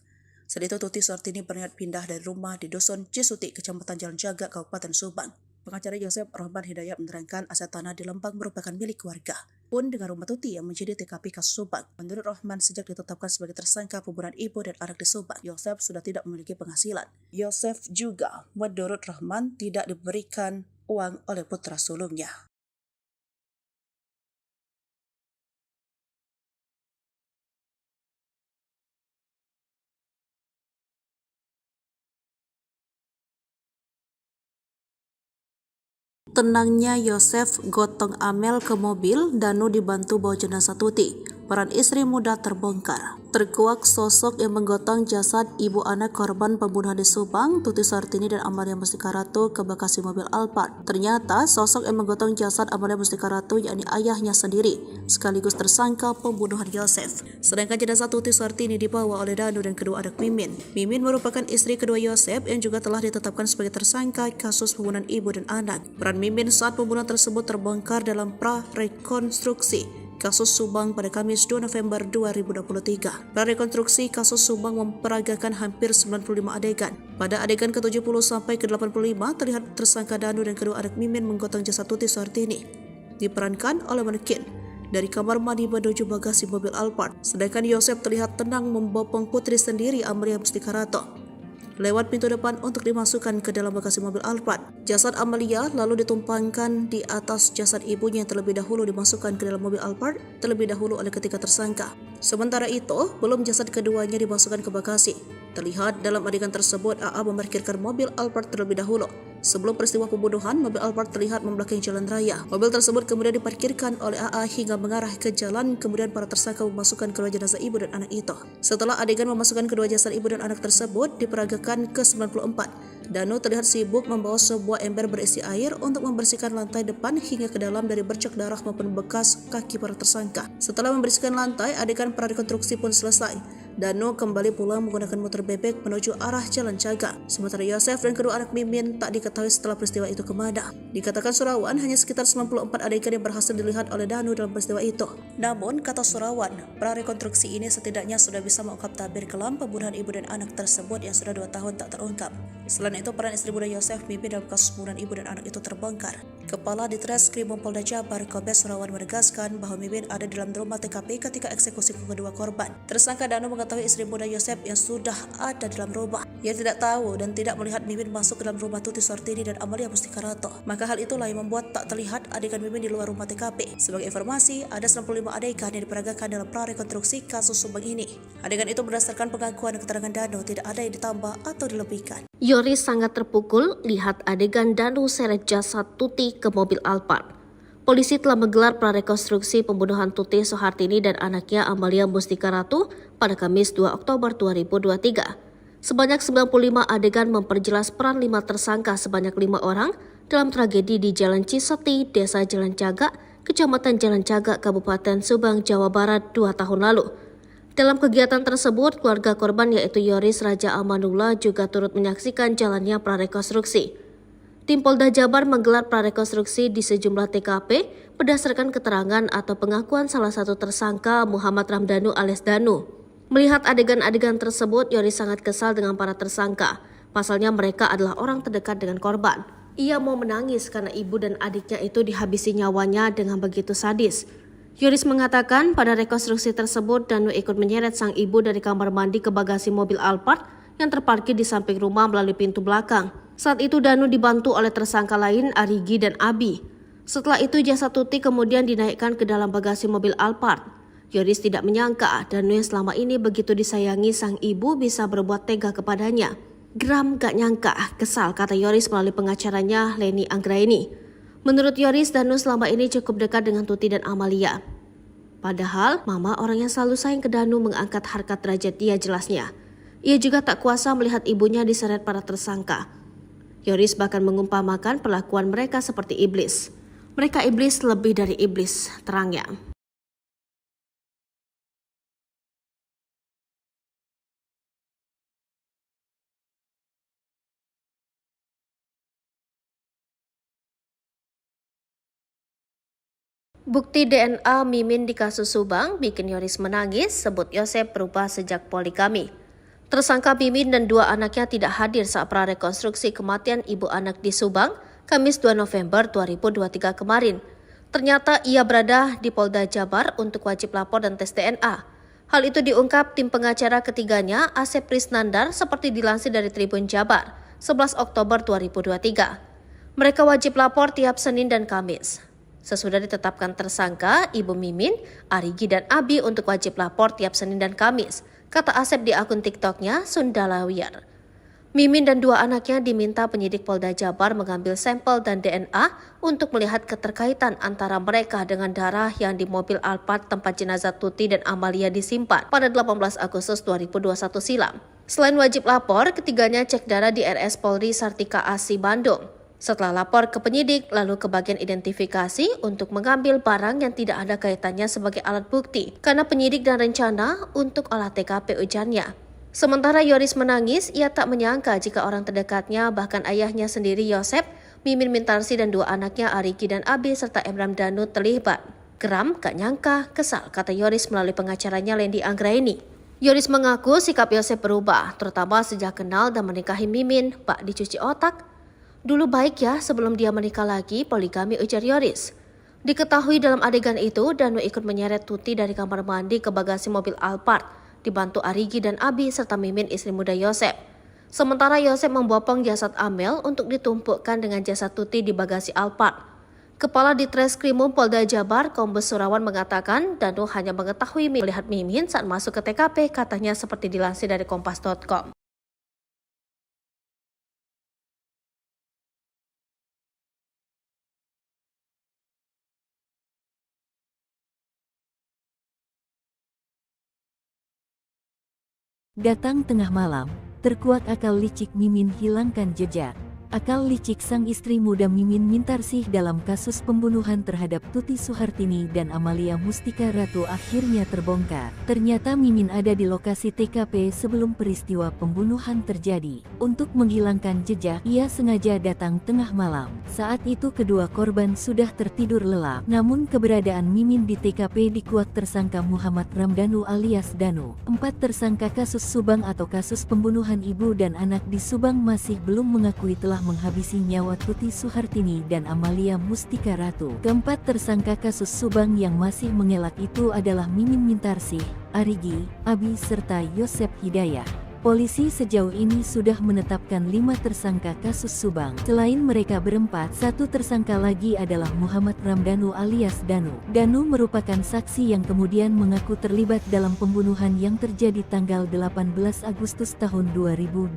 Saat itu Tuti Suhartini berniat pindah dari rumah di Dusun Cisuti, Kecamatan Jalan Jaga, Kabupaten Subang. Pengacara Yosef Rahman Hidayat menerangkan aset tanah di Lembang merupakan milik keluarga. Pun dengan rumah Tuti yang menjadi TKP kasus Subang. Menurut Rahman, sejak ditetapkan sebagai tersangka pembunuhan ibu dan anak di Subang, Yosef sudah tidak memiliki penghasilan. Yosef juga, menurut Rahman, tidak diberikan uang oleh putra sulungnya. Tenangnya Yosef gotong Amel ke mobil, Danu dibantu bawa jenazah Tuti. Peran istri muda terbongkar. Terkuak sosok yang menggotong jasad ibu anak korban pembunuhan di Subang, Tuti Suhartini dan Amalia Mustika Ratu ke Bekasi mobil Alphard. Ternyata sosok yang menggotong jasad Amalia Mustika Ratu yakni ayahnya sendiri, sekaligus tersangka pembunuhan Yosef. Sedangkan jenazah Tuti Suhartini dibawa oleh Danu dan kedua anak Mimin. Mimin merupakan istri kedua Yosef yang juga telah ditetapkan sebagai tersangka kasus pembunuhan ibu dan anak. Peran Mimin saat pembunuhan tersebut terbongkar dalam prarekonstruksi kasus Subang pada Kamis 2 November 2023. Prarekonstruksi kasus Subang memperagakan hampir 95 adegan. Pada adegan ke-70 sampai ke-85 terlihat tersangka Danu dan kedua anak Mimin menggotong jasad Tuti Suhartini. Diperankan oleh manekin dari kamar mandi menuju bagasi mobil Alphard. Sedangkan Yosef terlihat tenang membopong putri sendiri Amalia Mustika Ratu lewat pintu depan untuk dimasukkan ke dalam bagasi mobil Alphard. Jasad Amalia lalu ditumpangkan di atas jasad ibunya yang terlebih dahulu dimasukkan ke dalam mobil Alphard terlebih dahulu oleh ketiga tersangka. Sementara itu, belum jasad keduanya dimasukkan ke bagasi. Terlihat dalam adegan tersebut AA memarkirkan mobil Alphard terlebih dahulu. Sebelum peristiwa pembunuhan, mobil Alphard terlihat membelakangi jalan raya. Mobil tersebut kemudian diparkirkan oleh AA hingga mengarah ke jalan, kemudian para tersangka memasukkan kedua jenazah ibu dan anak itu. Setelah adegan memasukkan kedua jasad ibu dan anak tersebut diperagakan ke-94, Danu terlihat sibuk membawa sebuah ember berisi air untuk membersihkan lantai depan hingga ke dalam dari bercak darah maupun bekas kaki para tersangka. Setelah membersihkan lantai, adegan prarekonstruksi pun selesai. Danu kembali pulang menggunakan motor bebek menuju arah Jalan Cagak. Sementara Yosef dan kedua anak Mimin tak diketahui setelah peristiwa itu kemana. Dikatakan Surawan hanya sekitar 94 adegan yang berhasil dilihat oleh Danu dalam peristiwa itu. Namun, kata Surawan, prarekonstruksi ini setidaknya sudah bisa mengungkap tabir kelam pembunuhan ibu dan anak tersebut yang sudah 2 tahun tak terungkap. Selain itu, peran istri muda Yosef Mimin dalam kasus pembunuhan ibu dan anak itu terbongkar. Kepala Ditreskrim Polda Jabar Kombes Surawan menegaskan bahwa Mimin ada di dalam rumah TKP ketika eksekusi kedua korban. Tersangka Danu mengetahui istri muda Yosef yang sudah ada dalam rumah. Ia tidak tahu dan tidak melihat Mimin masuk ke dalam rumah Tuti Suhartini dan Amalia Mustikarato. Maka hal itulah yang membuat tak terlihat adegan Mimin di luar rumah TKP. Sebagai informasi, ada 95 adegan yang diperagakan dalam prarekonstruksi kasus Subang ini. Adegan itu berdasarkan pengakuan dan keterangan Danu, tidak ada yang ditambah atau dilebihkan. Yoris sangat terpukul lihat adegan Danu seret jasad Tuti ke mobil Alphard. Polisi telah menggelar prarekonstruksi pembunuhan Tuti Suhartini dan anaknya Amalia Mustikarato pada Kamis 2 Oktober 2023. Sebanyak 95 adegan memperjelas peran 5 tersangka sebanyak 5 orang dalam tragedi di Jalan Ciseti, Desa Jalan Cagak, Kecamatan Jalan Cagak, Kabupaten Subang, Jawa Barat 2 tahun lalu. Dalam kegiatan tersebut, keluarga korban yaitu Yoris Raja Amanullah juga turut menyaksikan jalannya prarekonstruksi. Tim Polda Jabar menggelar prarekonstruksi di sejumlah TKP berdasarkan keterangan atau pengakuan salah satu tersangka Muhammad Ramdhanu alias Danu. Melihat adegan-adegan tersebut, Yoris sangat kesal dengan para tersangka. Pasalnya mereka adalah orang terdekat dengan korban. Ia mau menangis karena ibu dan adiknya itu dihabisi nyawanya dengan begitu sadis. Yoris mengatakan pada rekonstruksi tersebut Danu ikut menyeret sang ibu dari kamar mandi ke bagasi mobil Alphard yang terparkir di samping rumah melalui pintu belakang. Saat itu Danu dibantu oleh tersangka lain Arigi dan Abi. Setelah itu jasad Tuti kemudian dinaikkan ke dalam bagasi mobil Alphard. Yoris tidak menyangka Danu yang selama ini begitu disayangi sang ibu bisa berbuat tega kepadanya. Geram gak nyangka, kesal, kata Yoris melalui pengacaranya Leni Anggraini. Menurut Yoris, Danu selama ini cukup dekat dengan Tuti dan Amalia. Padahal, mama orang yang selalu sayang ke Danu mengangkat harkat derajat dia jelasnya. Ia juga tak kuasa melihat ibunya diseret para tersangka. Yoris bahkan mengumpamakan perlakuan mereka seperti iblis. Mereka iblis lebih dari iblis, terangnya. Bukti DNA Mimin di kasus Subang bikin Yoris menangis, sebut Yosef berubah sejak poligami. Tersangka Mimin dan 2 anaknya tidak hadir saat prarekonstruksi kematian ibu anak di Subang, Kamis 2 November 2023 kemarin. Ternyata ia berada di Polda Jabar untuk wajib lapor dan tes DNA. Hal itu diungkap tim pengacara ketiganya, Asep Prisnandar, seperti dilansir dari Tribun Jabar, 11 Oktober 2023. Mereka wajib lapor tiap Senin dan Kamis. Sesudah ditetapkan tersangka, Ibu Mimin, Arigi dan Abi untuk wajib lapor tiap Senin dan Kamis, kata Asep di akun TikToknya Sundalawiyar. Mimin dan 2 anaknya diminta penyidik Polda Jabar mengambil sampel dan DNA untuk melihat keterkaitan antara mereka dengan darah yang di mobil Alphard tempat jenazah Tuti dan Amalia disimpan pada 18 Agustus 2021 silam. Selain wajib lapor, ketiganya cek darah di RS Polri Sartika Asi Bandung. Setelah lapor ke penyidik, lalu ke bagian identifikasi untuk mengambil barang yang tidak ada kaitannya sebagai alat bukti, karena penyidik dan rencana untuk olah TKP ujarnya. Sementara Yoris menangis, ia tak menyangka jika orang terdekatnya, bahkan ayahnya sendiri Yosef, Mimin Mintarsi dan 2 anaknya Arigi dan Abi serta Emram Danu terlibat. Geram, gak nyangka, kesal, kata Yoris melalui pengacaranya Leni Anggraini. Yoris mengaku sikap Yosef berubah, terutama sejak kenal dan menikahi Mimin, bak dicuci otak. Dulu baik ya sebelum dia menikah lagi, poligami, ujar Yoris. Diketahui dalam adegan itu, Danu ikut menyeret Tuti dari kamar mandi ke bagasi mobil Alphard, dibantu Arigi dan Abi serta Mimin istri muda Yosef. Sementara Yosef membopong jasad Amel untuk ditumpukkan dengan jasad Tuti di bagasi Alphard. Kepala Ditreskrim Polda Jabar Kombes Surawan mengatakan Danu hanya mengetahui melihat Mimin saat masuk ke TKP, katanya seperti dilansir dari kompas.com. Datang tengah malam, Terkuat akal licik Mimin hilangkan jejak. Akal licik sang istri muda Mimin Mintarsih dalam kasus pembunuhan terhadap Tuti Suhartini dan Amalia Mustika Ratu akhirnya terbongkar. Ternyata Mimin ada di lokasi TKP sebelum peristiwa pembunuhan terjadi. Untuk menghilangkan jejak, ia sengaja datang tengah malam. Saat itu kedua korban sudah tertidur lelap. Namun keberadaan Mimin di TKP dikuak tersangka Muhammad Ramdhanu alias Danu. 4 tersangka kasus Subang atau kasus pembunuhan ibu dan anak di Subang masih belum mengakui telah menghabisi nyawa Tuti Suhartini dan Amalia Mustika Ratu. Keempat tersangka kasus Subang yang masih mengelak itu adalah Mimin Mintarsih, Arigi, Abi serta Yosep Hidayah. Polisi sejauh ini sudah menetapkan 5 tersangka kasus Subang. Selain mereka berempat, 1 tersangka lagi adalah Muhammad Ramdhanu alias Danu. Danu merupakan saksi yang kemudian mengaku terlibat dalam pembunuhan yang terjadi tanggal 18 Agustus tahun 2021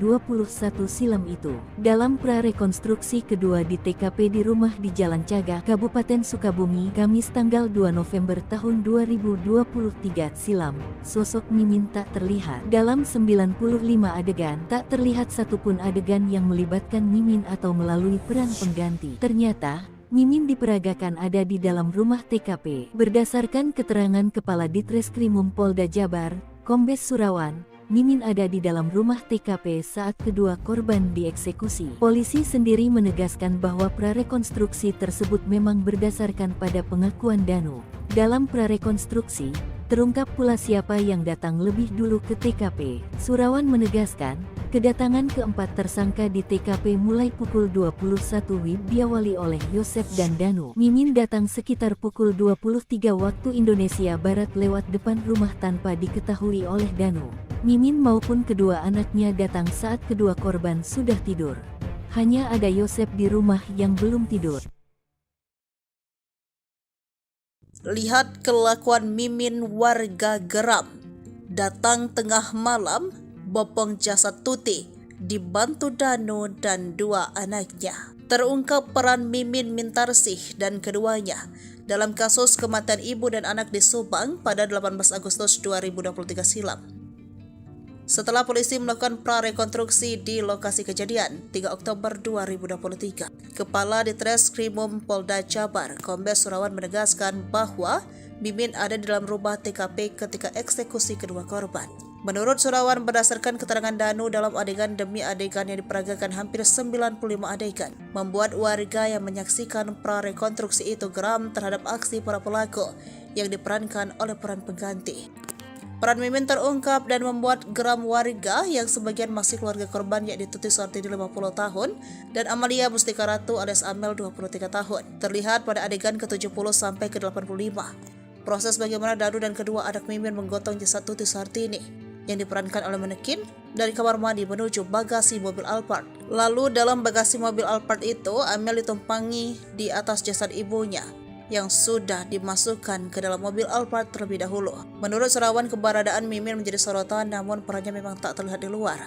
silam itu. Dalam prarekonstruksi kedua di TKP di rumah di Jalan Cagak, Kabupaten Sukabumi, Kamis tanggal 2 November tahun 2023 silam, sosok Mimin tak terlihat. Dalam 95 adegan, tak terlihat satupun adegan yang melibatkan Mimin atau melalui peran pengganti. Ternyata, Mimin diperagakan ada di dalam rumah TKP. Berdasarkan keterangan Kepala Ditreskrimum Polda Jabar, Kombes Surawan, Mimin ada di dalam rumah TKP saat kedua korban dieksekusi. Polisi sendiri menegaskan bahwa prarekonstruksi tersebut memang berdasarkan pada pengakuan Danu. Dalam prarekonstruksi, terungkap pula siapa yang datang lebih dulu ke TKP. Surawan menegaskan, kedatangan keempat tersangka di TKP mulai pukul 21 WIB diawali oleh Yosep dan Danu. Mimin datang sekitar pukul 23 waktu Indonesia Barat lewat depan rumah tanpa diketahui oleh Danu. Mimin maupun kedua anaknya datang saat kedua korban sudah tidur. Hanya ada Yosep di rumah yang belum tidur. Lihat kelakuan Mimin warga geram. Datang tengah malam, bopong jasad Tuti, dibantu Danu dan 2 anaknya. Terungkap peran Mimin Mintarsih dan keduanya dalam kasus kematian ibu dan anak di Subang pada 18 Agustus 2023 silam. Setelah polisi melakukan prarekonstruksi di lokasi kejadian 3 Oktober 2023, Kepala Ditreskrimum Polda Jabar, Kombes Surawan menegaskan bahwa Mimin ada di dalam rumah TKP ketika eksekusi kedua korban. Menurut Surawan, berdasarkan keterangan Danu dalam adegan demi adegan yang diperagakan hampir 95 adegan, membuat warga yang menyaksikan prarekonstruksi itu geram terhadap aksi para pelaku yang diperankan oleh peran pengganti. Peran Mimin terungkap dan membuat geram warga yang sebagian masih keluarga korban, yakni Tuti Suhartini 50 tahun dan Amalia Mustika Ratu alias Amel 23 tahun. Terlihat pada adegan ke-70 sampai ke-85. Proses bagaimana Danu dan kedua anak Mimin menggotong jasad Tuti Suhartini yang diperankan oleh manekin dari kamar mandi menuju bagasi mobil Alphard. Lalu dalam bagasi mobil Alphard itu, Amel ditumpangi di atas jasad ibunya yang sudah dimasukkan ke dalam mobil Alphard terlebih dahulu. Menurut Surawan, keberadaan Mimin menjadi sorotan, namun perannya memang tak terlihat di luar.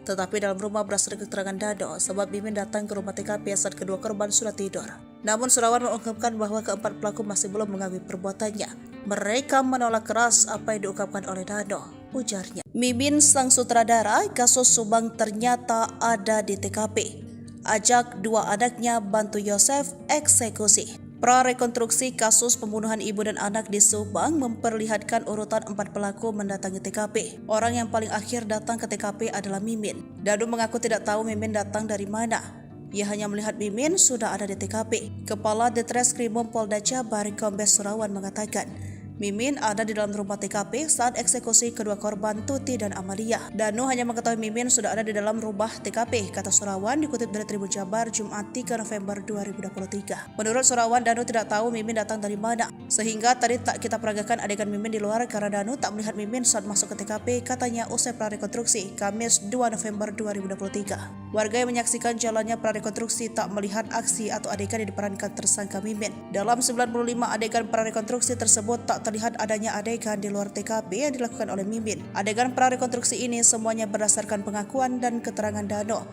Tetapi dalam rumah berdasarkan keterangan Dado, sebab Mimin datang ke rumah TKP saat kedua korban sudah tidur. Namun Surawan mengungkapkan bahwa keempat pelaku masih belum mengakui perbuatannya. Mereka menolak keras apa yang diungkapkan oleh Dado, ujarnya. Mimin sang sutradara kasus Subang ternyata ada di TKP. Ajak 2 anaknya bantu Yosef eksekusi. Prarekonstruksi kasus pembunuhan ibu dan anak di Subang memperlihatkan urutan 4 pelaku mendatangi TKP. Orang yang paling akhir datang ke TKP adalah Mimin. Danu mengaku tidak tahu Mimin datang dari mana. Ia hanya melihat Mimin sudah ada di TKP. Kepala Ditreskrimum Polda Jabar, Kombes Surawan mengatakan, Mimin ada di dalam rumah TKP saat eksekusi kedua korban Tuti dan Amalia. Danu hanya mengetahui Mimin sudah ada di dalam rumah TKP, kata Surawan dikutip dari Tribun Jabar Jumat 3 November 2023. Menurut Surawan, Danu tidak tahu Mimin datang dari mana, sehingga tadi tak kita peragakan adegan Mimin di luar karena Danu tak melihat Mimin saat masuk ke TKP, katanya usai prarekonstruksi Kamis 2 November 2023. Warga yang menyaksikan jalannya prarekonstruksi tak melihat aksi atau adegan yang diperankan tersangka Mimin. Dalam 95 adegan prarekonstruksi tersebut tak terlihat adanya adegan di luar TKP yang dilakukan oleh Mimin. Adegan prarekonstruksi ini semuanya berdasarkan pengakuan dan keterangan Dano.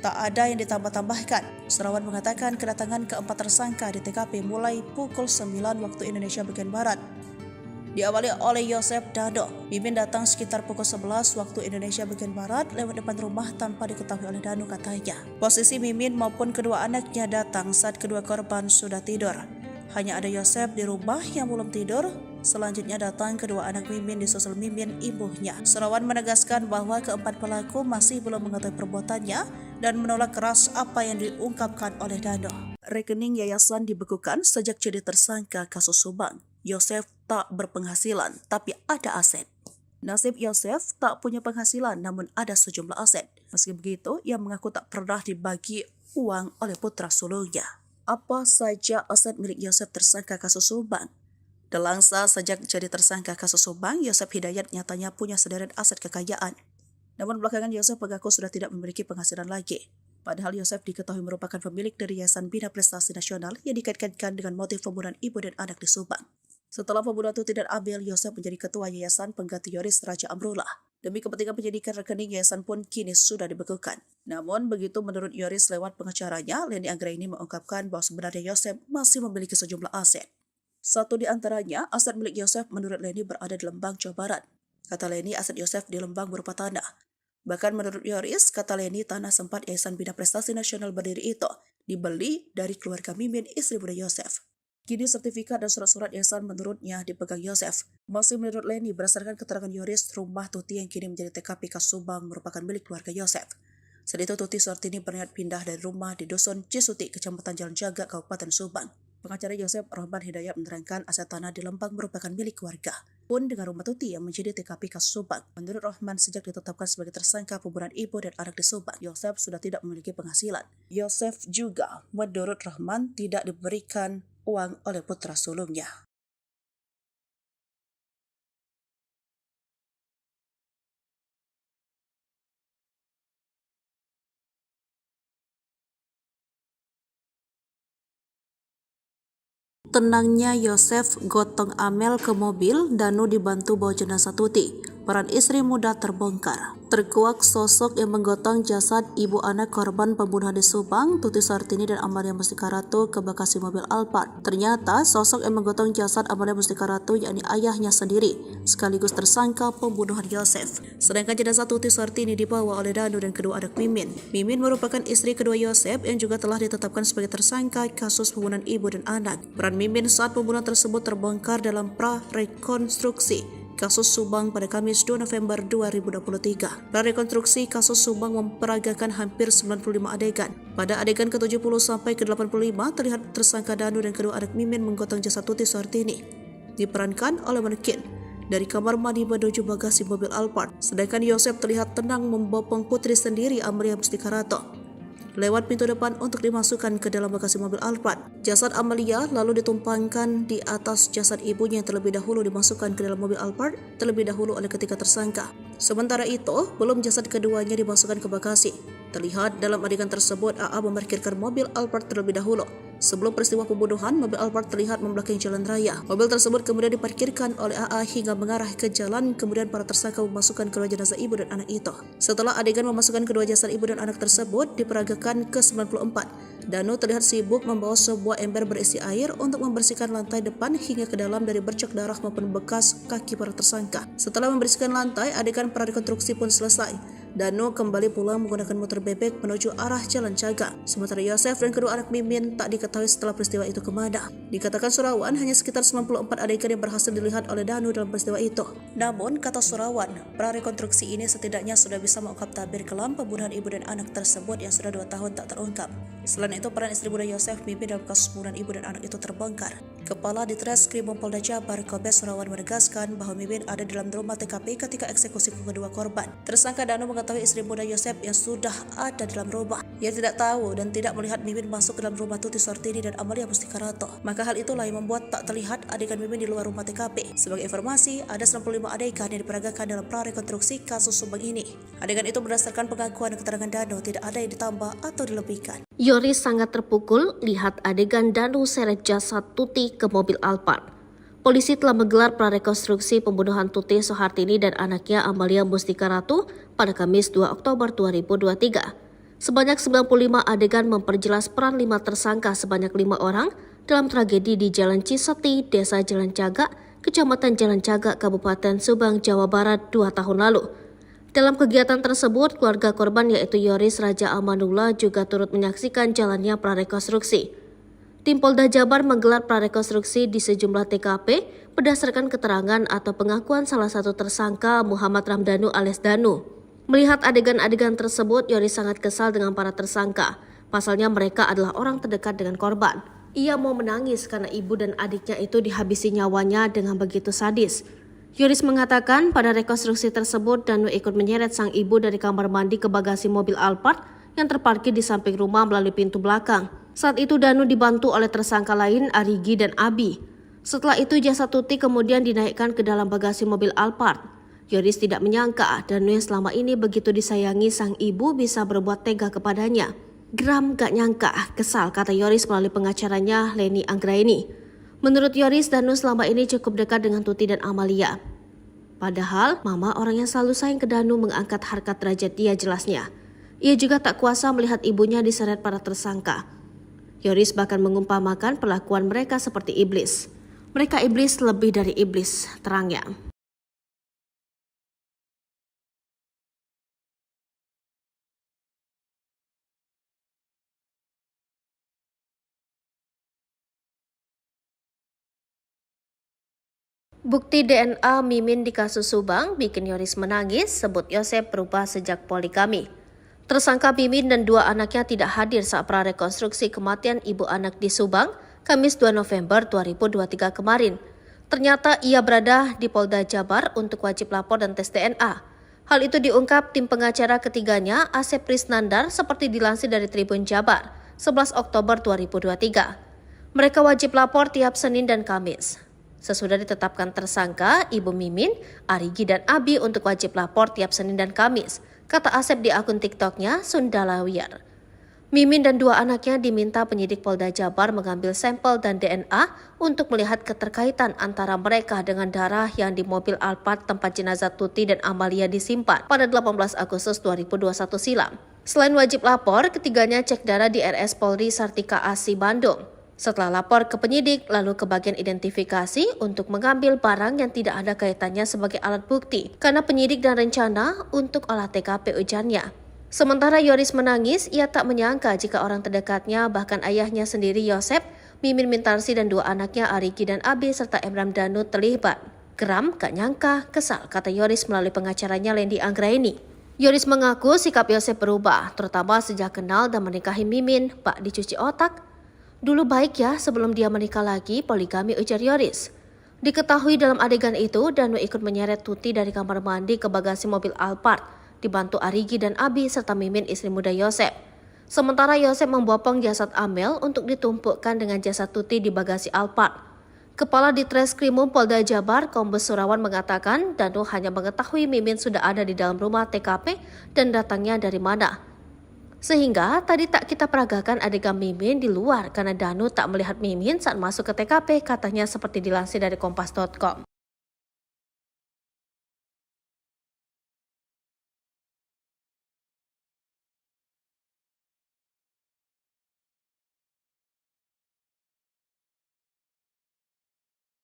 Tak ada yang ditambah-tambahkan. Surawan mengatakan kedatangan keempat tersangka di TKP mulai pukul 9 waktu Indonesia bagian Barat. diawali oleh Yosef Dano. Mimin datang sekitar pukul 11 waktu Indonesia bagian Barat lewat depan rumah tanpa diketahui oleh Dano katanya. Posisi Mimin maupun kedua anaknya datang saat kedua korban sudah tidur. Hanya ada Yosef di rumah yang belum tidur. Selanjutnya datang kedua anak Mimin disusul Mimin ibunya. Surawan menegaskan bahwa keempat pelaku masih belum mengetahui perbuatannya dan menolak keras apa yang diungkapkan oleh Dano. Rekening yayasan dibekukan sejak jadi tersangka kasus Subang. Yosef tak berpenghasilan tapi ada aset. Nasib Yosef tak punya penghasilan namun ada sejumlah aset. Meski begitu, ia mengaku tak pernah dibagi uang oleh putra sulungnya. Apa saja aset milik Yosef tersangka kasus Subang? Delangsa sejak jadi tersangka kasus Subang, Yosef Hidayat nyatanya punya sederet aset kekayaan. Namun belakangan Yosef mengaku sudah tidak memiliki penghasilan lagi. Padahal Yosef diketahui merupakan pemilik dari Yayasan Bina Prestasi Nasional yang dikaitkan dengan motif pembunuhan ibu dan anak di Subang. Setelah pembunuhan itu tidak adil, Yosef menjadi ketua yayasan pengganti Yoris Raja Amrullah. Demi kepentingan penyidikan, rekening yayasan pun kini sudah dibekukan. Namun begitu menurut Yoris lewat pengacaranya, Leni Anggraini mengungkapkan bahwa sebenarnya Yosef masih memiliki sejumlah aset. Satu di antaranya, aset milik Yosef menurut Leni berada di Lembang, Jawa Barat. Kata Leni, aset Yosef di Lembang berupa tanah. Bahkan menurut Yoris, kata Leni, tanah sempat Yayasan Bina Prestasi Nasional berdiri itu dibeli dari keluarga Mimin, istri muda Yosef. Kini sertifikat dan surat-surat yayasan menurutnya dipegang Yosef. Masih menurut Leni, berdasarkan keterangan Yoris, rumah Tuti yang kini menjadi TKP kasus Subang merupakan milik keluarga Yosef. Saat itu Tuti Suhartini berniat pindah dari rumah di Dusun Cisuti, Kecamatan Jalan Jaga, Kabupaten Subang. Pengacara Yosef Rahman Hidayat menerangkan aset tanah di Lembang merupakan milik keluarga. Pun dengan rumah Tuti yang menjadi TKP kasus Subang. Menurut Rahman, sejak ditetapkan sebagai tersangka pembunuhan ibu dan anak di Subang, Yosef sudah tidak memiliki penghasilan. Yosef juga, menurut Rahman, tidak diberikan uang oleh putra sulungnya. Tenangnya Yosef gotong Amel ke mobil, Danu dibantu bawa jenazah Tuti. Peran istri muda terbongkar. Terkuak sosok yang menggotong jasad ibu anak korban pembunuhan di Subang, Tuti Suhartini dan Amalia Mustika Ratu ke Bekasi mobil Alphard. Ternyata sosok yang menggotong jasad Amalia Mustika Ratu yakni ayahnya sendiri, sekaligus tersangka pembunuhan Yosef. Sedangkan jenazah Tuti Suhartini dibawa oleh Danu dan kedua anak Mimin. Mimin merupakan istri kedua Yosef yang juga telah ditetapkan sebagai tersangka kasus pembunuhan ibu dan anak. Peran Mimin saat pembunuhan tersebut terbongkar dalam pra-rekonstruksi kasus Subang pada Kamis 2 November 2023. Prarekonstruksi kasus Subang memperagakan hampir 95 adegan. Pada adegan ke-70 sampai ke-85 terlihat tersangka Danu dan kedua anak Mimin menggotong jasad Tuti Suhartini. Diperankan oleh manekin dari kamar mandi menuju bagasi mobil Alphard. Sedangkan Yosef terlihat tenang membopong putri sendiri Amalia Mustika Ratu lewat pintu depan untuk dimasukkan ke dalam bagasi mobil Alphard. Jasad Amalia lalu ditumpangkan di atas jasad ibunya yang terlebih dahulu dimasukkan ke dalam mobil Alphard terlebih dahulu oleh ketiga tersangka. Sementara itu, belum jasad keduanya dimasukkan ke bagasi. Terlihat dalam adegan tersebut AA memarkirkan mobil Alphard terlebih dahulu. Sebelum peristiwa pembunuhan, mobil Alphard terlihat membelakangi jalan raya. Mobil tersebut kemudian diparkirkan oleh AA hingga mengarah ke jalan, kemudian para tersangka memasukkan kedua jenazah ibu dan anak itu. Setelah adegan memasukkan kedua jasad ibu dan anak tersebut diperagakan ke-94, Danu terlihat sibuk membawa sebuah ember berisi air untuk membersihkan lantai depan hingga ke dalam dari bercak darah maupun bekas kaki para tersangka. Setelah membersihkan lantai, adegan prarekonstruksi pun selesai. Danu kembali pulang menggunakan motor bebek menuju arah Jalan Jaga. Sementara Yosef dan kedua anak Mimin tak diketahui setelah peristiwa itu kemana. Dikatakan Surawan hanya sekitar 94 adegan yang berhasil dilihat oleh Danu dalam peristiwa itu. Namun, kata Surawan, prarekonstruksi ini setidaknya sudah bisa mengungkap tabir kelam pembunuhan ibu dan anak tersebut yang sudah 2 tahun tak terungkap. Selain itu, peran istri muda Yosef Mimin dalam kasus pembunuhan ibu dan anak itu terbongkar. Kepala Ditreskrim Polda Jabar, Kombes Surawan menegaskan bahwa Mimin ada dalam rumah TKP ketika eksekusi kedua korban. Tersangka Danu mengetahui istri muda Yosef yang sudah ada dalam rumah. Ia tidak tahu dan tidak melihat Mimin masuk ke dalam rumah Tuti Suhartini dan Amalia Mustika Ratu. Maka hal itulah yang membuat tak terlihat adegan Mimin di luar rumah TKP. Sebagai informasi, ada 95 adegan yang diperagakan dalam prarekonstruksi kasus Subang ini. Adegan itu berdasarkan pengakuan dan keterangan Danu, tidak ada yang ditambah atau dilebihkan. Yoris sangat terpukul lihat adegan Danu seret jasad Tuti ke mobil Alphard. Polisi telah menggelar prarekonstruksi pembunuhan Tuti Suhartini dan anaknya Amalia Mustika Ratu pada Kamis 2 Oktober 2023. Sebanyak 95 adegan memperjelas peran 5 tersangka sebanyak 5 orang dalam tragedi di Jalan Ciseti, Desa Jalan Jaga, Kecamatan Jalan Cagak, Kabupaten Subang, Jawa Barat 2 tahun lalu. Dalam kegiatan tersebut, keluarga korban yaitu Yoris Raja Amanullah juga turut menyaksikan jalannya prarekonstruksi. Tim Polda Jabar menggelar prarekonstruksi di sejumlah TKP berdasarkan keterangan atau pengakuan salah satu tersangka Muhammad Ramdanu alias Danu. Melihat adegan-adegan tersebut, Yoris sangat kesal dengan para tersangka. Pasalnya mereka adalah orang terdekat dengan korban. Ia mau menangis karena ibu dan adiknya itu dihabisi nyawanya dengan begitu sadis. Yoris mengatakan pada rekonstruksi tersebut Danu ikut menyeret sang ibu dari kamar mandi ke bagasi mobil Alphard yang terparkir di samping rumah melalui pintu belakang. Saat itu Danu dibantu oleh tersangka lain Arigi dan Abi. Setelah itu jasad Tuti kemudian dinaikkan ke dalam bagasi mobil Alphard. Yoris tidak menyangka Danu yang selama ini begitu disayangi sang ibu bisa berbuat tega kepadanya. Geram gak nyangka, kesal, kata Yoris melalui pengacaranya Leni Anggraini. Menurut Yoris, Danu selama ini cukup dekat dengan Tuti dan Amalia. Padahal mama orang yang selalu sayang ke Danu mengangkat harkat derajat dia jelasnya. Ia juga tak kuasa melihat ibunya diseret para tersangka. Yoris bahkan mengumpamakan perlakuan mereka seperti iblis. Mereka iblis lebih dari iblis, terangnya. Bukti DNA Mimin di kasus Subang bikin Yoris menangis, sebut Yosep berubah sejak poligami. Tersangka Mimin dan dua anaknya tidak hadir saat prarekonstruksi kematian ibu anak di Subang, Kamis 2 November 2023 kemarin. Ternyata ia berada di Polda Jabar untuk wajib lapor dan tes DNA. Hal itu diungkap tim pengacara ketiganya, Asep Prisnandar, seperti dilansir dari Tribun Jabar, 11 Oktober 2023. Mereka wajib lapor tiap Senin dan Kamis. Sesudah ditetapkan tersangka, Ibu Mimin, Arigi dan Abi untuk wajib lapor tiap Senin dan Kamis, kata Asep di akun TikToknya Sundalawiyar. Mimin dan dua anaknya diminta penyidik Polda Jabar mengambil sampel dan DNA untuk melihat keterkaitan antara mereka dengan darah yang di mobil Alphard tempat jenazah Tuti dan Amalia disimpan pada 18 Agustus 2021 silam. Selain wajib lapor, ketiganya cek darah di RS Polri Sartika Asi Bandung. Setelah lapor ke penyidik, lalu ke bagian identifikasi untuk mengambil barang yang tidak ada kaitannya sebagai alat bukti, karena penyidik dan rencana untuk olah TKP ujarnya. Sementara Yoris menangis, ia tak menyangka jika orang terdekatnya, bahkan ayahnya sendiri Yosep, Mimin Mintarsi dan dua anaknya Arigi dan Abi serta Emram Danu terlibat. Geram, gak nyangka, kesal, kata Yoris melalui pengacaranya Leni Anggraini. Yoris mengaku sikap Yosep berubah, terutama sejak kenal dan menikahi Mimin, bak dicuci otak. Dulu baik ya sebelum dia menikah lagi, poligami, ujar Yoris. Diketahui dalam adegan itu, Danu ikut menyeret Tuti dari kamar mandi ke bagasi mobil Alphard, dibantu Arigi dan Abi serta Mimin istri muda Yosep. Sementara Yosep membopong jasad Amel untuk ditumpukkan dengan jasad Tuti di bagasi Alphard. Kepala Ditreskrimum Polda Jabar, Kombes Surawan mengatakan Danu hanya mengetahui Mimin sudah ada di dalam rumah TKP dan datangnya dari mana. Sehingga tadi tak kita peragakan adegan Mimin di luar karena Danu tak melihat Mimin saat masuk ke TKP, katanya seperti dilansir dari Kompas.com.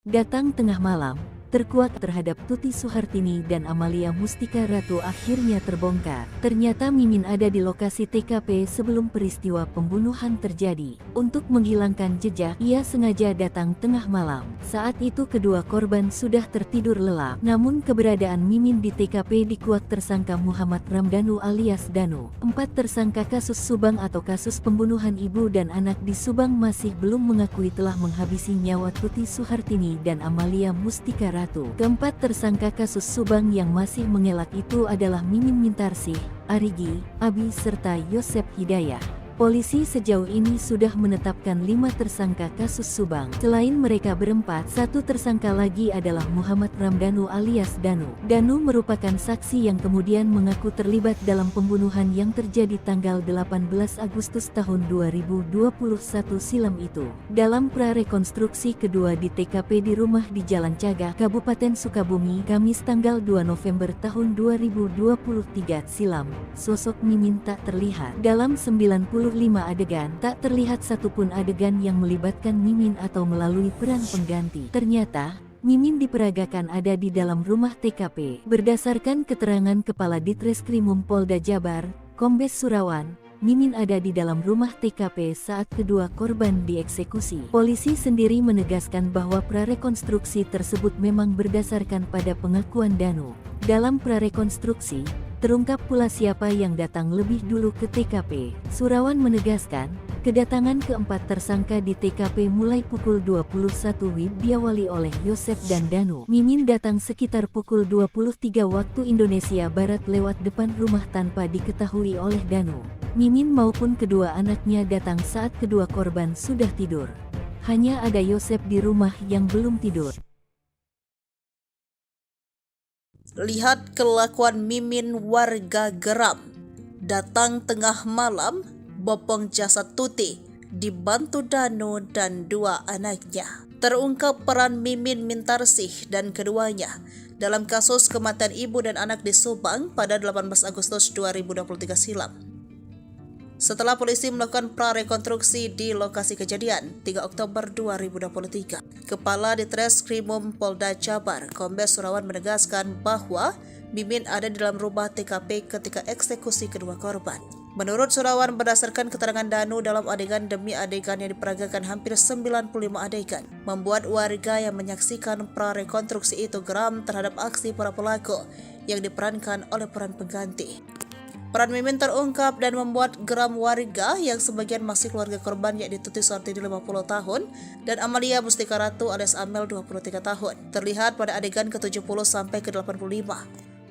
Datang tengah malam, terkuak terhadap Tuti Suhartini dan Amalia Mustika Ratu akhirnya terbongkar. Ternyata Mimin ada di lokasi TKP sebelum peristiwa pembunuhan terjadi. Untuk menghilangkan jejak, ia sengaja datang tengah malam. Saat itu kedua korban sudah tertidur lelap. Namun keberadaan Mimin di TKP dikuak tersangka Muhammad Ramdanu alias Danu. 4 tersangka kasus Subang atau kasus pembunuhan ibu dan anak di Subang masih belum mengakui telah menghabisi nyawa Tuti Suhartini dan Amalia Mustika Ratu. Keempat tersangka kasus Subang yang masih mengelak itu adalah Mimin Mintarsih, Arigi, Abi serta Yosep Hidayah. Polisi sejauh ini sudah menetapkan 5 tersangka kasus Subang. Selain mereka berempat, satu tersangka lagi adalah Muhammad Ramdanu alias Danu. Danu merupakan saksi yang kemudian mengaku terlibat dalam pembunuhan yang terjadi tanggal 18 Agustus tahun 2021 silam itu. Dalam prarekonstruksi kedua di TKP di rumah di Jalan Cagak, Kabupaten Sukabumi, Kamis tanggal 2 November tahun 2023 silam, sosok Mimin tak terlihat. Dalam 95 adegan, tak terlihat satupun adegan yang melibatkan Mimin atau melalui peran pengganti. Ternyata, Mimin diperagakan ada di dalam rumah TKP. Berdasarkan keterangan Kepala Ditreskrimum Polda Jabar, Kombes Surawan, Mimin ada di dalam rumah TKP saat kedua korban dieksekusi. Polisi sendiri menegaskan bahwa prarekonstruksi tersebut memang berdasarkan pada pengakuan Danu. Dalam prarekonstruksi, terungkap pula siapa yang datang lebih dulu ke TKP. Surawan menegaskan, kedatangan keempat tersangka di TKP mulai pukul 21 WIB diawali oleh Yosef dan Danu. Mimin datang sekitar pukul 23 waktu Indonesia Barat lewat depan rumah tanpa diketahui oleh Danu. Mimin maupun kedua anaknya datang saat kedua korban sudah tidur. Hanya ada Yosef di rumah yang belum tidur. Lihat kelakuan Mimin warga geram. Datang tengah malam, bopong jasad Tuti, dibantu Danu dan dua anaknya. Terungkap peran Mimin Mintarsih dan keduanya dalam kasus kematian ibu dan anak di Subang pada 18 Agustus 2023 silam. Setelah polisi melakukan prarekonstruksi di lokasi kejadian 3 Oktober 2023, Kepala Ditreskrimum Polda Jabar, Kombes Surawan menegaskan bahwa Mimin ada di dalam rumah TKP ketika eksekusi kedua korban. Menurut Surawan, berdasarkan keterangan Danu dalam adegan demi adegan yang diperagakan hampir 95 adegan, membuat warga yang menyaksikan prarekonstruksi itu geram terhadap aksi para pelaku yang diperankan oleh peran pengganti. Peran Mimin terungkap dan membuat geram warga yang sebagian masih keluarga korban, yakni Tuti Suhartini 50 tahun dan Amalia Mustika Ratu alias Amel 23 tahun. Terlihat pada adegan ke-70 sampai ke-85.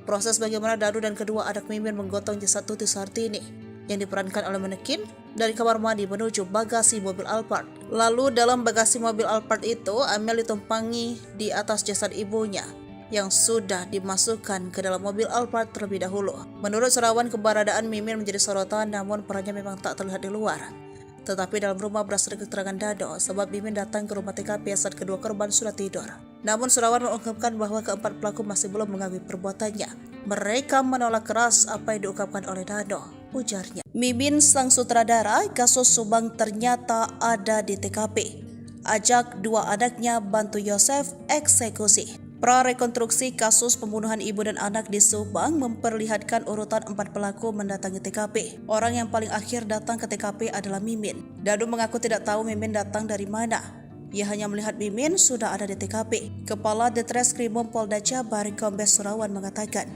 Proses bagaimana Danu dan kedua anak Mimin menggotong jasad Tuti Suhartini yang diperankan oleh manekin dari kamar mandi menuju bagasi mobil Alphard. Lalu dalam bagasi mobil Alphard itu, Amel ditumpangi di atas jasad ibunya yang sudah dimasukkan ke dalam mobil Alphard terlebih dahulu. Menurut Surawan, keberadaan Mimin menjadi sorotan, namun perannya memang tak terlihat di luar. Tetapi dalam rumah berdasarkan keterangan Dado, sebab Mimin datang ke rumah TKP saat kedua korban sudah tidur. Namun Surawan mengungkapkan bahwa keempat pelaku masih belum mengakui perbuatannya. Mereka menolak keras apa yang diungkapkan oleh Dado, ujarnya. Mimin sang sutradara kasus Subang ternyata ada di TKP. Ajak dua anaknya bantu Yosef eksekusi. Prarekonstruksi kasus pembunuhan ibu dan anak di Subang memperlihatkan urutan 4 pelaku mendatangi TKP. Orang yang paling akhir datang ke TKP adalah Mimin. Danu mengaku tidak tahu Mimin datang dari mana. Ia hanya melihat Mimin sudah ada di TKP. Kepala Ditreskrimum Polda Jabar, Kombes Surawan mengatakan,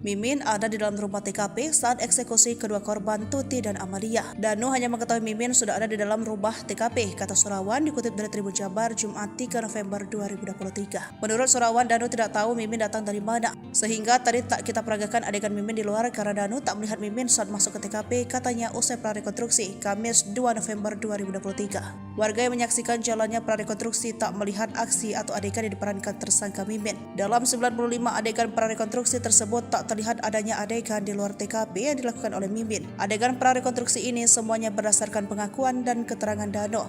Mimin ada di dalam rumah TKP saat eksekusi kedua korban Tuti dan Amalia. Danu hanya mengetahui Mimin sudah ada di dalam rumah TKP, kata Surawan dikutip dari Tribun Jabar Jumat 3 November 2023. Menurut Surawan, Danu tidak tahu Mimin datang dari mana, sehingga tadi tak kita peragakan adegan Mimin di luar karena Danu tak melihat Mimin saat masuk ke TKP, katanya usai prarekonstruksi Kamis 2 November 2023. Warga yang menyaksikan jalannya prarekonstruksi tak melihat aksi atau adegan yang diperankan tersangka Mimin. Dalam 95 adegan prarekonstruksi tersebut tak terlihat adanya adegan di luar TKP yang dilakukan oleh Mimin. Adegan prarekonstruksi ini semuanya berdasarkan pengakuan dan keterangan Dano.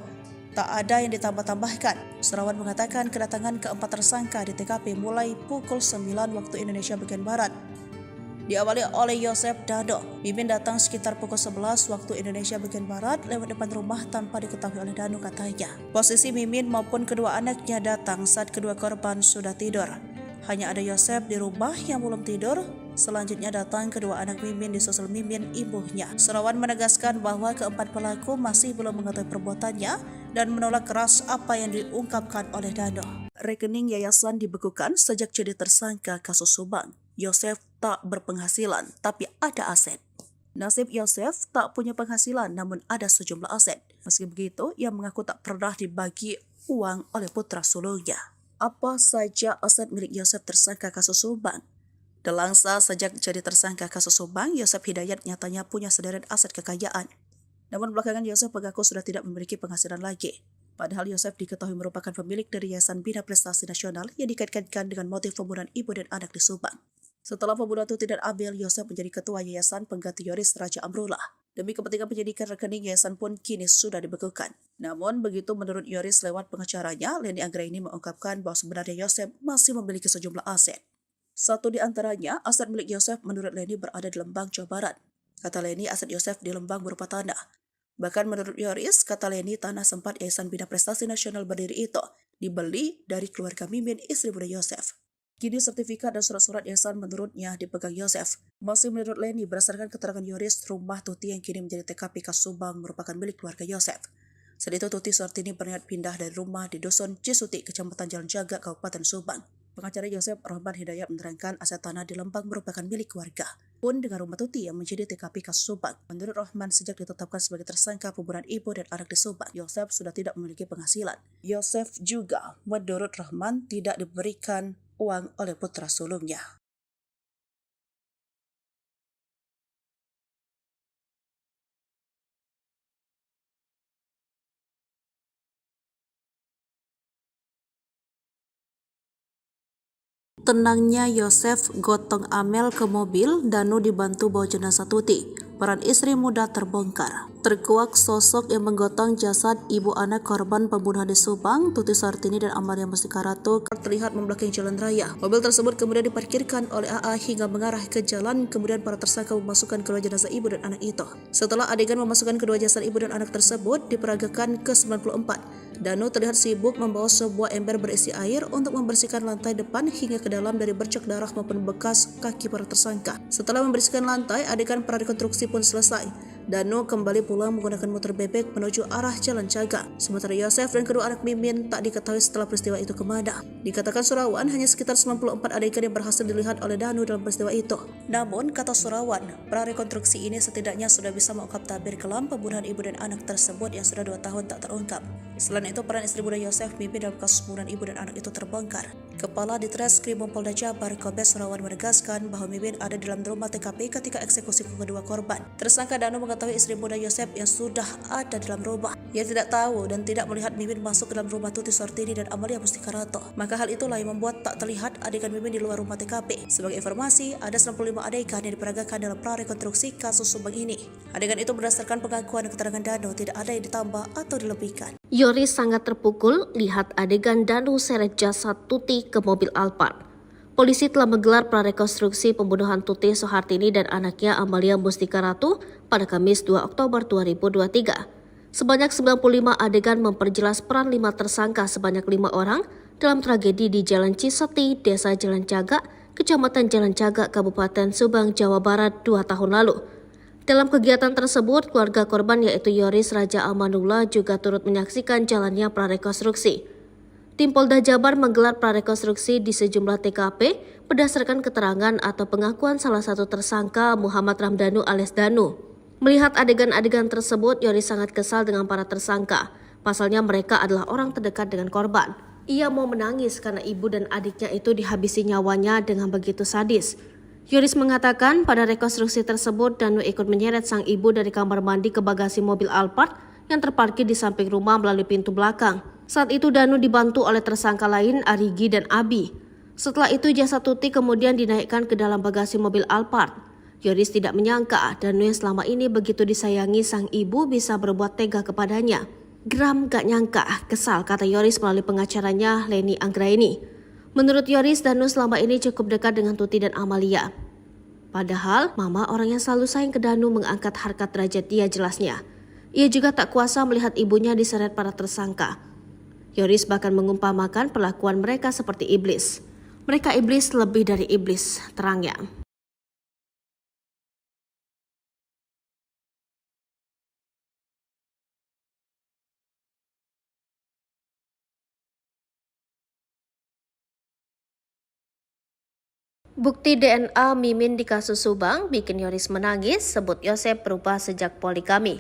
Tak ada yang ditambah-tambahkan. Surawan mengatakan kedatangan keempat tersangka di TKP mulai pukul 9 waktu Indonesia bagian Barat. Diawali oleh Yosef Dado. Mimin datang sekitar pukul 11 waktu Indonesia bagian Barat lewat depan rumah tanpa diketahui oleh Danu, katanya. Posisi Mimin maupun kedua anaknya datang saat kedua korban sudah tidur. Hanya ada Yosef di rumah yang belum tidur. Selanjutnya datang kedua anak Mimin disusul Mimin ibunya. Surawan menegaskan bahwa keempat pelaku masih belum mengetahui perbuatannya dan menolak keras apa yang diungkapkan oleh Dano. Rekening yayasan dibekukan sejak jadi tersangka kasus Subang. Yosef tak berpenghasilan, tapi ada aset. Nasib Yosef tak punya penghasilan, namun ada sejumlah aset. Meski begitu, ia mengaku tak pernah dibagi uang oleh putra sulungnya. Apa saja aset milik Yosef tersangka kasus Subang? Delangsa sejak jadi tersangka kasus Subang, Yosef Hidayat nyatanya punya sederet aset kekayaan. Namun belakangan Yosef mengaku sudah tidak memiliki penghasilan lagi. Padahal Yosef diketahui merupakan pemilik dari Yayasan Bina Prestasi Nasional yang dikaitkan dengan motif pembunuhan ibu dan anak di Subang. Setelah pembunuhan Tuti dan Amel, Yosef menjadi ketua Yayasan pengganti Yoris Raja Amrullah. Demi kepentingan penyidikan, rekening yayasan pun kini sudah dibekukan. Namun begitu menurut Yoris lewat pengacaranya, Leni Anggraini mengungkapkan bahwa sebenarnya Yosef masih memiliki sejumlah aset. Satu di antaranya, aset milik Yosef menurut Leni berada di Lembang, Jawa Barat. Kata Leni, aset Yosef di Lembang berupa tanah. Bahkan menurut Yoris, kata Leni, tanah sempat Yayasan Bina Prestasi Nasional Berdiri itu dibeli dari keluarga Mimin, istri muda Yosef. Kini sertifikat dan surat-surat yayasan menurutnya dipegang Yosef. Masih menurut Leni, berdasarkan keterangan Yoris, rumah Tuti yang kini menjadi TKP Kas Subang merupakan milik keluarga Yosef. Saat itu Tuti Suhartini berniat pindah dari rumah di Dusun Cisuti, Kecamatan Jalan Jaga, Kabupaten Subang. Pengacara Yosef Rahman Hidayat menerangkan aset tanah di Lembang merupakan milik keluarga. Pun dengan rumah Tuti yang menjadi TKP Kas Subang. Menurut Rahman, sejak ditetapkan sebagai tersangka pembunuhan ibu dan anak di Subang, Yosef sudah tidak memiliki penghasilan. Yosef juga, menurut Rahman, tidak diberikan uang oleh putra sulungnya. Tenangnya Yosef gotong Amel ke mobil, Danu dibantu bawa jenazah Tuti. Peran istri muda terbongkar. Terkuak sosok yang menggotong jasad ibu anak korban pembunuhan di Subang, Tuti Suhartini dan Amalia Mustika Ratu, terlihat membelakangi jalan raya. Mobil tersebut kemudian diparkirkan oleh AA hingga mengarah ke jalan, kemudian para tersangka memasukkan kedua jenazah ibu dan anak itu. Setelah adegan memasukkan kedua jasad ibu dan anak tersebut diperagakan ke 94. Danu terlihat sibuk membawa sebuah ember berisi air untuk membersihkan lantai depan hingga ke dalam dari bercak darah maupun bekas kaki para tersangka. Setelah membersihkan lantai, adegan prarekonstruksi pun selesai. Danu kembali pulang menggunakan motor bebek menuju arah Jalan Jaga. Sementara Yosef dan kedua anak Mimin tak diketahui setelah peristiwa itu kemana. Dikatakan Surawan, hanya sekitar 94 adegan yang berhasil dilihat oleh Danu dalam peristiwa itu. Namun, kata Surawan, prarekonstruksi ini setidaknya sudah bisa mengungkap tabir kelam pembunuhan ibu dan anak tersebut yang sudah 2 tahun tak terungkap. Selain itu, peran istri muda Yosef Mimin dalam kasus pembunuhan ibu dan anak itu terbongkar. Kepala Ditreskrim Polda Jabar, Kombes Surawan menegaskan bahwa Mimin ada dalam rumah TKP ketika eksekusi kedua korban. Tersangka Danu mengetahui istri muda Yosef yang sudah ada dalam rumah. Ia tidak tahu dan tidak melihat Mimin masuk ke dalam rumah Tuti Suhartini dan Amalia Mustika Ratu. Maka hal itulah yang membuat tak terlihat adegan Mimin di luar rumah TKP. Sebagai informasi, ada 95 adegan yang diperagakan dalam prarekonstruksi kasus Subang ini. Adegan itu berdasarkan pengakuan dan keterangan Danu, tidak ada yang ditambah atau dilebihkan. Yoris sangat terpukul lihat adegan Danu seret jasad Tuti ke mobil Alphard. Polisi telah menggelar prarekonstruksi pembunuhan Tuti Suhartini dan anaknya Amalia Mustika Ratu pada Kamis 2 Oktober 2023. Sebanyak 95 adegan memperjelas peran 5 tersangka sebanyak 5 orang dalam tragedi di Jalan Cisuti, Desa Jalan Jaga, Kecamatan Jalan Jaga, Kabupaten Subang, Jawa Barat 2 tahun lalu. Dalam kegiatan tersebut, keluarga korban yaitu Yoris Raja Amanullah juga turut menyaksikan jalannya prarekonstruksi. Tim Polda Jabar menggelar prarekonstruksi di sejumlah TKP berdasarkan keterangan atau pengakuan salah satu tersangka Muhammad Ramdhanu alias Danu. Melihat adegan-adegan tersebut, Yoris sangat kesal dengan para tersangka. Pasalnya mereka adalah orang terdekat dengan korban. Ia mau menangis karena ibu dan adiknya itu dihabisi nyawanya dengan begitu sadis. Yoris mengatakan pada rekonstruksi tersebut Danu ikut menyeret sang ibu dari kamar mandi ke bagasi mobil Alphard yang terparkir di samping rumah melalui pintu belakang. Saat itu Danu dibantu oleh tersangka lain Arigi dan Abi. Setelah itu jasad Tuti kemudian dinaikkan ke dalam bagasi mobil Alphard. Yoris tidak menyangka Danu yang selama ini begitu disayangi sang ibu bisa berbuat tega kepadanya. Geram gak nyangka, kesal, kata Yoris melalui pengacaranya Leni Anggraini. Menurut Yoris, Danu selama ini cukup dekat dengan Tuti dan Amalia. Padahal, mama orang yang selalu sayang ke Danu mengangkat harkat derajat dia jelasnya. Ia juga tak kuasa melihat ibunya diseret para tersangka. Yoris bahkan mengumpamakan perlakuan mereka seperti iblis. Mereka iblis lebih dari iblis, terangnya. Bukti DNA Mimin di kasus Subang bikin Yoris menangis, sebut Yosef berubah sejak poligami.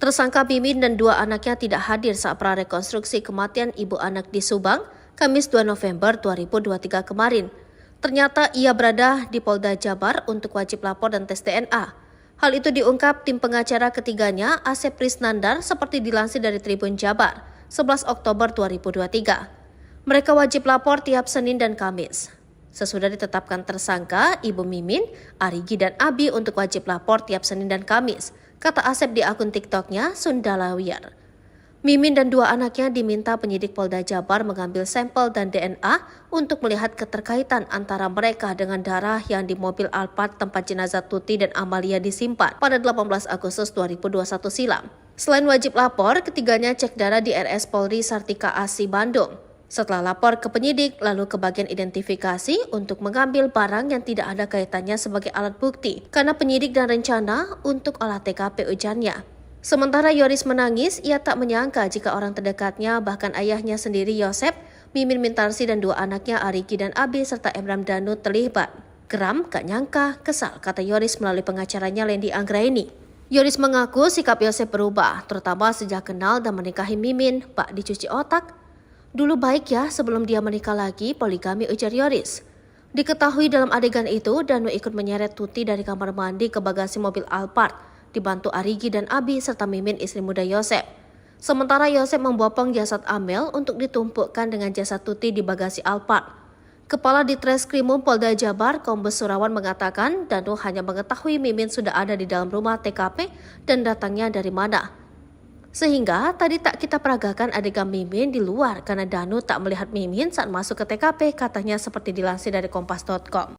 Tersangka Mimin dan 2 anaknya tidak hadir saat prarekonstruksi kematian ibu anak di Subang, Kamis 2 November 2023 kemarin. Ternyata ia berada di Polda Jabar untuk wajib lapor dan tes DNA. Hal itu diungkap tim pengacara ketiganya, Asep Prisnandar, seperti dilansir dari Tribun Jabar, 11 Oktober 2023. Mereka wajib lapor tiap Senin dan Kamis. Sesudah ditetapkan tersangka, Ibu Mimin, Arigi dan Abi untuk wajib lapor tiap Senin dan Kamis, kata Asep di akun TikToknya Sundalawiyar. Mimin dan 2 anaknya diminta penyidik Polda Jabar mengambil sampel dan DNA untuk melihat keterkaitan antara mereka dengan darah yang di mobil Alphard tempat jenazah Tuti dan Amalia disimpan pada 18 Agustus 2021 silam. Selain wajib lapor, ketiganya cek darah di RS Polri Sartika Asi Bandung. Setelah lapor ke penyidik, lalu ke bagian identifikasi untuk mengambil barang yang tidak ada kaitannya sebagai alat bukti, karena penyidik dan rencana untuk olah TKP ujarnya. Sementara Yoris menangis, ia tak menyangka jika orang terdekatnya, bahkan ayahnya sendiri Yosep, Mimin Mintarsi dan dua anaknya Arigi dan Abi serta Emram Danu terlibat. Geram, gak nyangka, kesal, kata Yoris melalui pengacaranya Lendi Anggraini. Yoris mengaku sikap Yosep berubah, terutama sejak kenal dan menikahi Mimin, Pak dicuci otak. Dulu baik ya sebelum dia menikah lagi, poligami, ujar Yoris. Diketahui dalam adegan itu, Danu ikut menyeret Tuti dari kamar mandi ke bagasi mobil Alphard, dibantu Arigi dan Abi serta Mimin istri muda Yosep. Sementara Yosep membopong jasad Amel untuk ditumpukkan dengan jasad Tuti di bagasi Alphard. Kepala Ditreskrimum Polda Jabar, Kombes Surawan mengatakan Danu hanya mengetahui Mimin sudah ada di dalam rumah TKP dan datangnya dari mana. Sehingga tadi tak kita peragakan adegan Mimin di luar karena Danu tak melihat Mimin saat masuk ke TKP, katanya seperti dilansir dari kompas.com.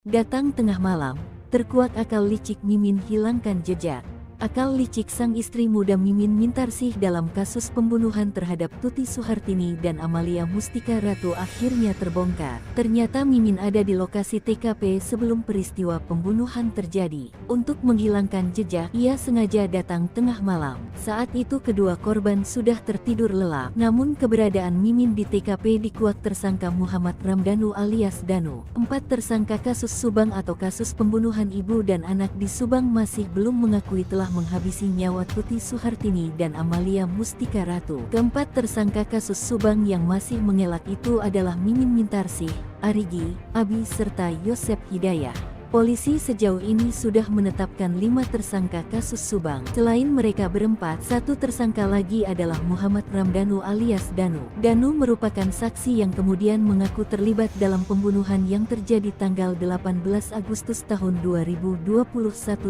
Datang tengah malam, terkuat akal licik Mimin hilangkan jejak. Akal licik sang istri muda Mimin Mintarsih dalam kasus pembunuhan terhadap Tuti Suhartini dan Amalia Mustika Ratu akhirnya terbongkar. Ternyata Mimin ada di lokasi TKP sebelum peristiwa pembunuhan terjadi. Untuk menghilangkan jejak, ia sengaja datang tengah malam. Saat itu kedua korban sudah tertidur lelap. Namun keberadaan Mimin di TKP dikuak tersangka Muhammad Ramdanu alias Danu. 4 tersangka kasus Subang atau kasus pembunuhan ibu dan anak di Subang masih belum mengakui telah menghabisi nyawa Tuti Suhartini dan Amalia Mustika Ratu. Keempat tersangka kasus Subang yang masih mengelak itu adalah Mimin Mintarsih, Arigi, Abi serta Yosep Hidayah. Polisi sejauh ini sudah menetapkan 5 tersangka kasus Subang. Selain mereka berempat, satu tersangka lagi adalah Muhammad Ramdanu alias Danu. Danu merupakan saksi yang kemudian mengaku terlibat dalam pembunuhan yang terjadi tanggal 18 Agustus tahun 2021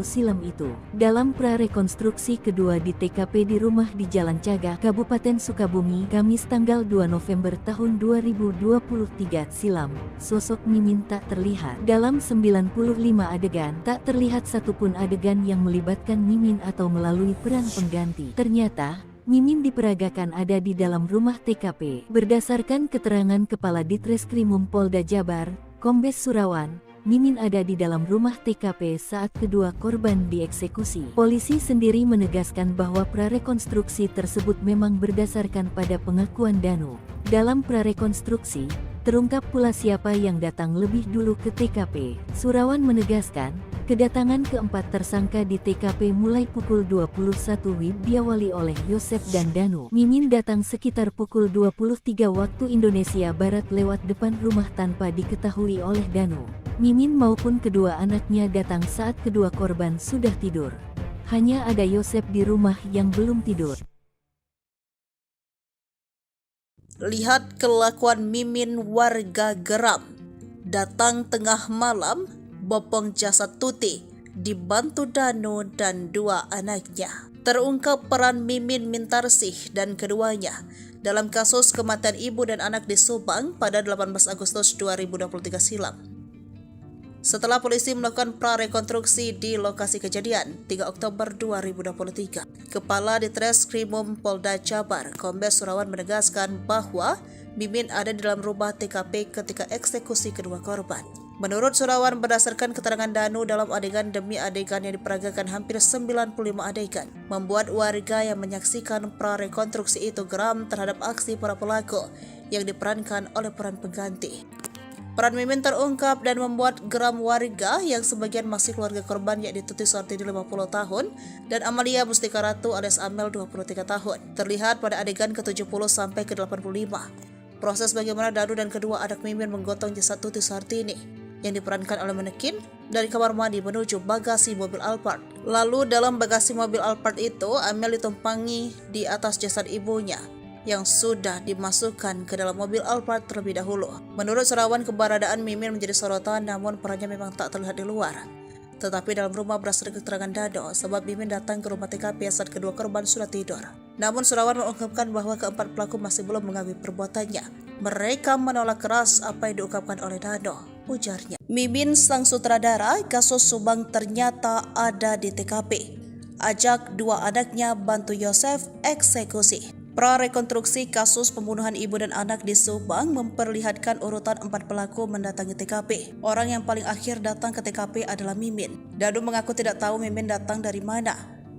silam itu. Dalam prarekonstruksi kedua di TKP di rumah di Jalan Cagak, Kabupaten Sukabumi, Kamis tanggal 2 November tahun 2023 silam, sosok Mimin tak terlihat. Dalam 95 adegan, tak terlihat satupun adegan yang melibatkan Mimin atau melalui peran pengganti. Ternyata, Mimin diperagakan ada di dalam rumah TKP. Berdasarkan keterangan Kepala Ditreskrimum Polda Jabar, Kombes Surawan, Mimin ada di dalam rumah TKP saat kedua korban dieksekusi. Polisi sendiri menegaskan bahwa prarekonstruksi tersebut memang berdasarkan pada pengakuan Danu. Dalam prarekonstruksi, terungkap pula siapa yang datang lebih dulu ke TKP. Surawan menegaskan, kedatangan keempat tersangka di TKP mulai pukul 21 WIB diawali oleh Yosep dan Danu. Mimin datang sekitar pukul 23 waktu Indonesia Barat lewat depan rumah tanpa diketahui oleh Danu. Mimin maupun kedua anaknya datang saat kedua korban sudah tidur. Hanya ada Yosep di rumah yang belum tidur. Lihat kelakuan Mimin, warga geram. Datang tengah malam, bopong jasad Tuti, dibantu Danu dan dua anaknya. Terungkap peran Mimin Mintarsih dan keduanya dalam kasus kematian ibu dan anak di Subang pada 18 Agustus 2023 silam. Setelah polisi melakukan prarekonstruksi di lokasi kejadian 3 Oktober 2023, Kepala Ditreskrimum Polda Jabar, Kombes Surawan menegaskan bahwa Mimin ada di dalam rumah TKP ketika eksekusi kedua korban. Menurut Surawan, berdasarkan keterangan Danu dalam adegan demi adegan yang diperagakan hampir 95 adegan, membuat warga yang menyaksikan prarekonstruksi itu geram terhadap aksi para pelaku yang diperankan oleh peran pengganti. Peran Mimin terungkap dan membuat geram warga yang sebagian masih keluarga korban, yakni Tuti Suhartini 50 tahun dan Amalia Mustika Ratu alias Amel 23 tahun. Terlihat pada adegan ke-70 sampai ke-85. Proses bagaimana Danu dan kedua anak Mimin menggotong jasad Tuti Suhartini yang diperankan oleh manekin dari kamar mandi menuju bagasi mobil Alphard. Lalu dalam bagasi mobil Alphard itu, Amel ditumpangi di atas jasad ibunya yang sudah dimasukkan ke dalam mobil Alphard terlebih dahulu. Menurut Surawan, keberadaan Mimin menjadi sorotan, namun perannya memang tak terlihat di luar. Tetapi dalam rumah berdasarkan keterangan Dado, sebab Mimin datang ke rumah TKP saat kedua korban sudah tidur. Namun Surawan mengungkapkan bahwa keempat pelaku masih belum mengakui perbuatannya. Mereka menolak keras apa yang diungkapkan oleh Dado, ujarnya. Mimin sang sutradara kasus Subang ternyata ada di TKP. Ajak dua anaknya bantu Yosef eksekusi. Prarekonstruksi kasus pembunuhan ibu dan anak di Subang memperlihatkan urutan 4 pelaku mendatangi TKP. Orang yang paling akhir datang ke TKP adalah Mimin. Dado mengaku tidak tahu Mimin datang dari mana.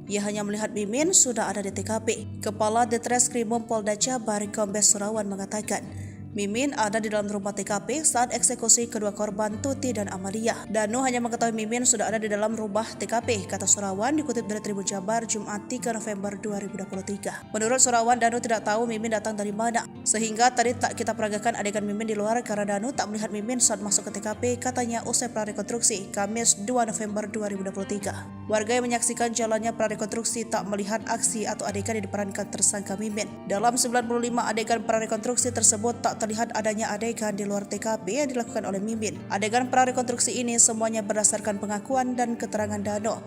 Ia hanya melihat Mimin sudah ada di TKP. Kepala Ditreskrimum Polda Jabar Kombes Surawan mengatakan, Mimin ada di dalam rumah TKP saat eksekusi kedua korban Tuti dan Amalia. Danu hanya mengetahui Mimin sudah ada di dalam rumah TKP, kata Surawan dikutip dari Tribun Jabar Jumat 3 November 2023. Menurut Surawan, Danu tidak tahu Mimin datang dari mana, sehingga tadi tak kita peragakan adegan Mimin di luar karena Danu tak melihat Mimin saat masuk ke TKP, katanya usai prarekonstruksi Kamis 2 November 2023. Warga yang menyaksikan jalannya prarekonstruksi tak melihat aksi atau adegan yang diperankan tersangka Mimin. Dalam 95 adegan prarekonstruksi tersebut tak terlihat adanya adegan di luar TKP yang dilakukan oleh Mimin. Adegan prarekonstruksi ini semuanya berdasarkan pengakuan dan keterangan Dano.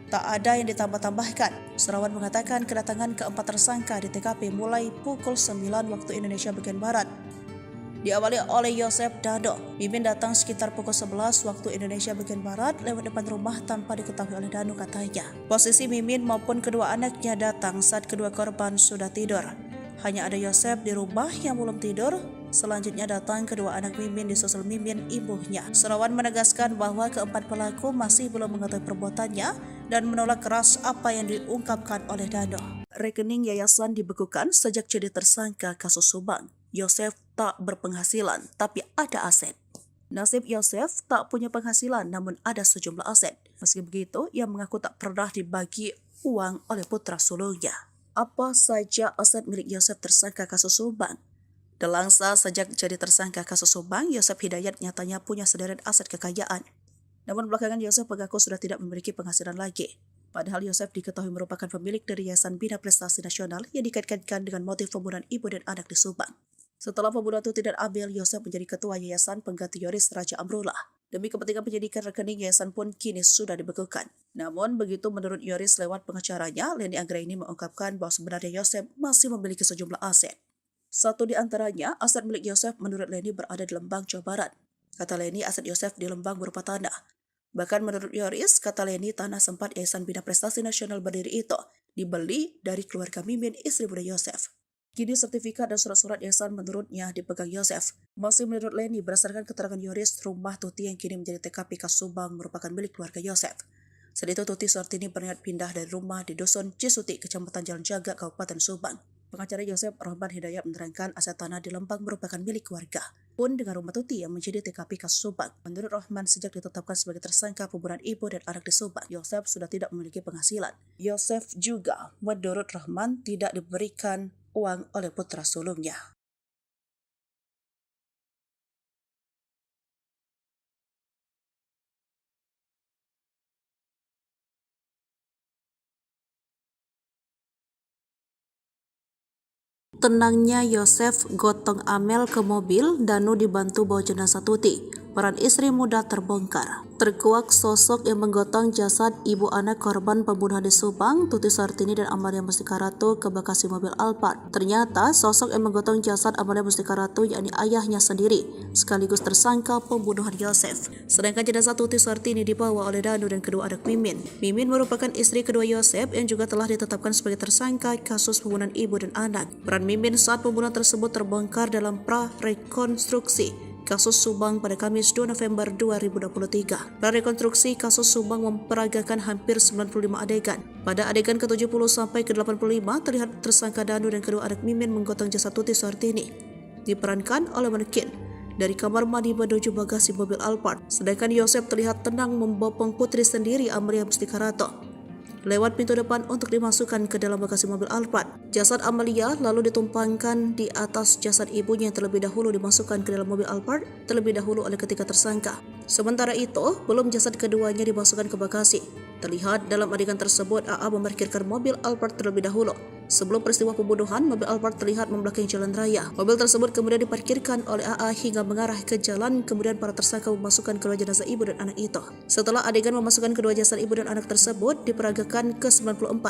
Tak ada yang ditambah-tambahkan. Surawan mengatakan kedatangan keempat tersangka di TKP mulai pukul 9 waktu Indonesia bagian Barat. Diawali oleh Yosef Dado. Mimin datang sekitar pukul 11 waktu Indonesia bagian Barat lewat depan rumah tanpa diketahui oleh Dano, katanya. Posisi Mimin maupun kedua anaknya datang saat kedua korban sudah tidur. Hanya ada Yosef di rumah yang belum tidur. Selanjutnya datang kedua anak Mimin disusul Mimin ibunya. Surawan menegaskan bahwa keempat pelaku masih belum mengetahui perbuatannya dan menolak keras apa yang diungkapkan oleh Dano. Rekening yayasan dibekukan sejak jadi tersangka kasus Subang. Yosef tak berpenghasilan tapi ada aset. Nasib Yosef tak punya penghasilan namun ada sejumlah aset. Meski begitu, ia mengaku tak pernah dibagi uang oleh putra sulungnya. Apa saja aset milik Yosef tersangka kasus Subang? Delangsa sejak jadi tersangka kasus Subang, Yosef Hidayat nyatanya punya sederet aset kekayaan. Namun belakangan Yosef mengaku sudah tidak memiliki penghasilan lagi. Padahal Yosef diketahui merupakan pemilik dari Yayasan Bina Prestasi Nasional yang dikaitkan dengan motif pembunuhan ibu dan anak di Subang. Setelah pembunuhan Tuti dan Abel, Yosef menjadi ketua Yayasan pengganti Yoris Raja Amrullah. Demi kepentingan penyidikan rekening yayasan pun kini sudah dibekukan. Namun begitu menurut Yoris lewat pengacaranya, Leni Anggraini mengungkapkan bahwa sebenarnya Yosef masih memiliki sejumlah aset. Satu di antaranya, aset milik Yosef menurut Leni berada di Lembang, Jawa Barat. Kata Leni, aset Yosef di Lembang berupa tanah. Bahkan menurut Yoris, kata Leni, tanah sempat Yayasan Bina Prestasi Nasional berdiri itu dibeli dari keluarga Mimin, istri muda Yosef. Kini sertifikat dan surat-surat yayasan menurutnya dipegang Yosef. Masih menurut Leni, berdasarkan keterangan Yoris, rumah Tuti yang kini menjadi TKP kasus Subang merupakan milik keluarga Yosef. Saat itu Tuti Suhartini berniat pindah dari rumah di Dusun Cisuti, Kecamatan Jalan Jaga, Kabupaten Subang. Pengacara Yosef Rahman Hidayat menerangkan aset tanah di Lembang merupakan milik keluarga. Pun dengan rumah Tuti yang menjadi TKP kasus Subang. Menurut Rahman, sejak ditetapkan sebagai tersangka pembunuhan ibu dan anak di Subang, Yosef sudah tidak memiliki penghasilan. Yosef juga, menurut Rahman, tidak diberikan uang oleh putra sulungnya. Tenangnya Yosef gotong Amel ke mobil, Danu dibantu bawa jenazah Tuti. Peran istri muda terbongkar. Terkuak sosok yang menggotong jasad ibu anak korban pembunuhan di Subang, Tuti Suhartini dan Amalia Mustika Ratu ke Bekasi mobil Alphard. Ternyata sosok yang menggotong jasad Amalia Mustika Ratu yakni ayahnya sendiri, sekaligus tersangka pembunuhan Yosef. Sedangkan jenazah Tuti Suhartini dibawa oleh Danu dan kedua anak Mimin. Mimin merupakan istri kedua Yosef yang juga telah ditetapkan sebagai tersangka kasus pembunuhan ibu dan anak. Peran Mimin saat pembunuhan tersebut terbongkar dalam prarekonstruksi kasus Subang pada Kamis 2 November 2023. Prarekonstruksi kasus Subang memperagakan hampir 95 adegan. Pada adegan ke-70 sampai ke-85 terlihat tersangka Danu dan kedua anak Mimin menggotong jasad Tuti Suhartini. Diperankan oleh manekin dari kamar mandi menuju bagasi mobil Alphard. Sedangkan Yosef terlihat tenang membopong putri sendiri Amalia Mustika Ratu lewat pintu depan untuk dimasukkan ke dalam bagasi mobil Alphard. Jasad Amalia lalu ditumpangkan di atas jasad ibunya yang terlebih dahulu dimasukkan ke dalam mobil Alphard terlebih dahulu oleh ketiga tersangka. Sementara itu, belum jasad keduanya dimasukkan ke Bekasi. Terlihat dalam adegan tersebut AA memarkirkan mobil Alphard terlebih dahulu. Sebelum peristiwa pembunuhan, mobil Alphard terlihat membelakangi jalan raya. Mobil tersebut kemudian diparkirkan oleh AA hingga mengarah ke jalan, kemudian para tersangka memasukkan kedua jenazah ibu dan anak itu. Setelah adegan memasukkan kedua jasad ibu dan anak tersebut diperagakan ke-94,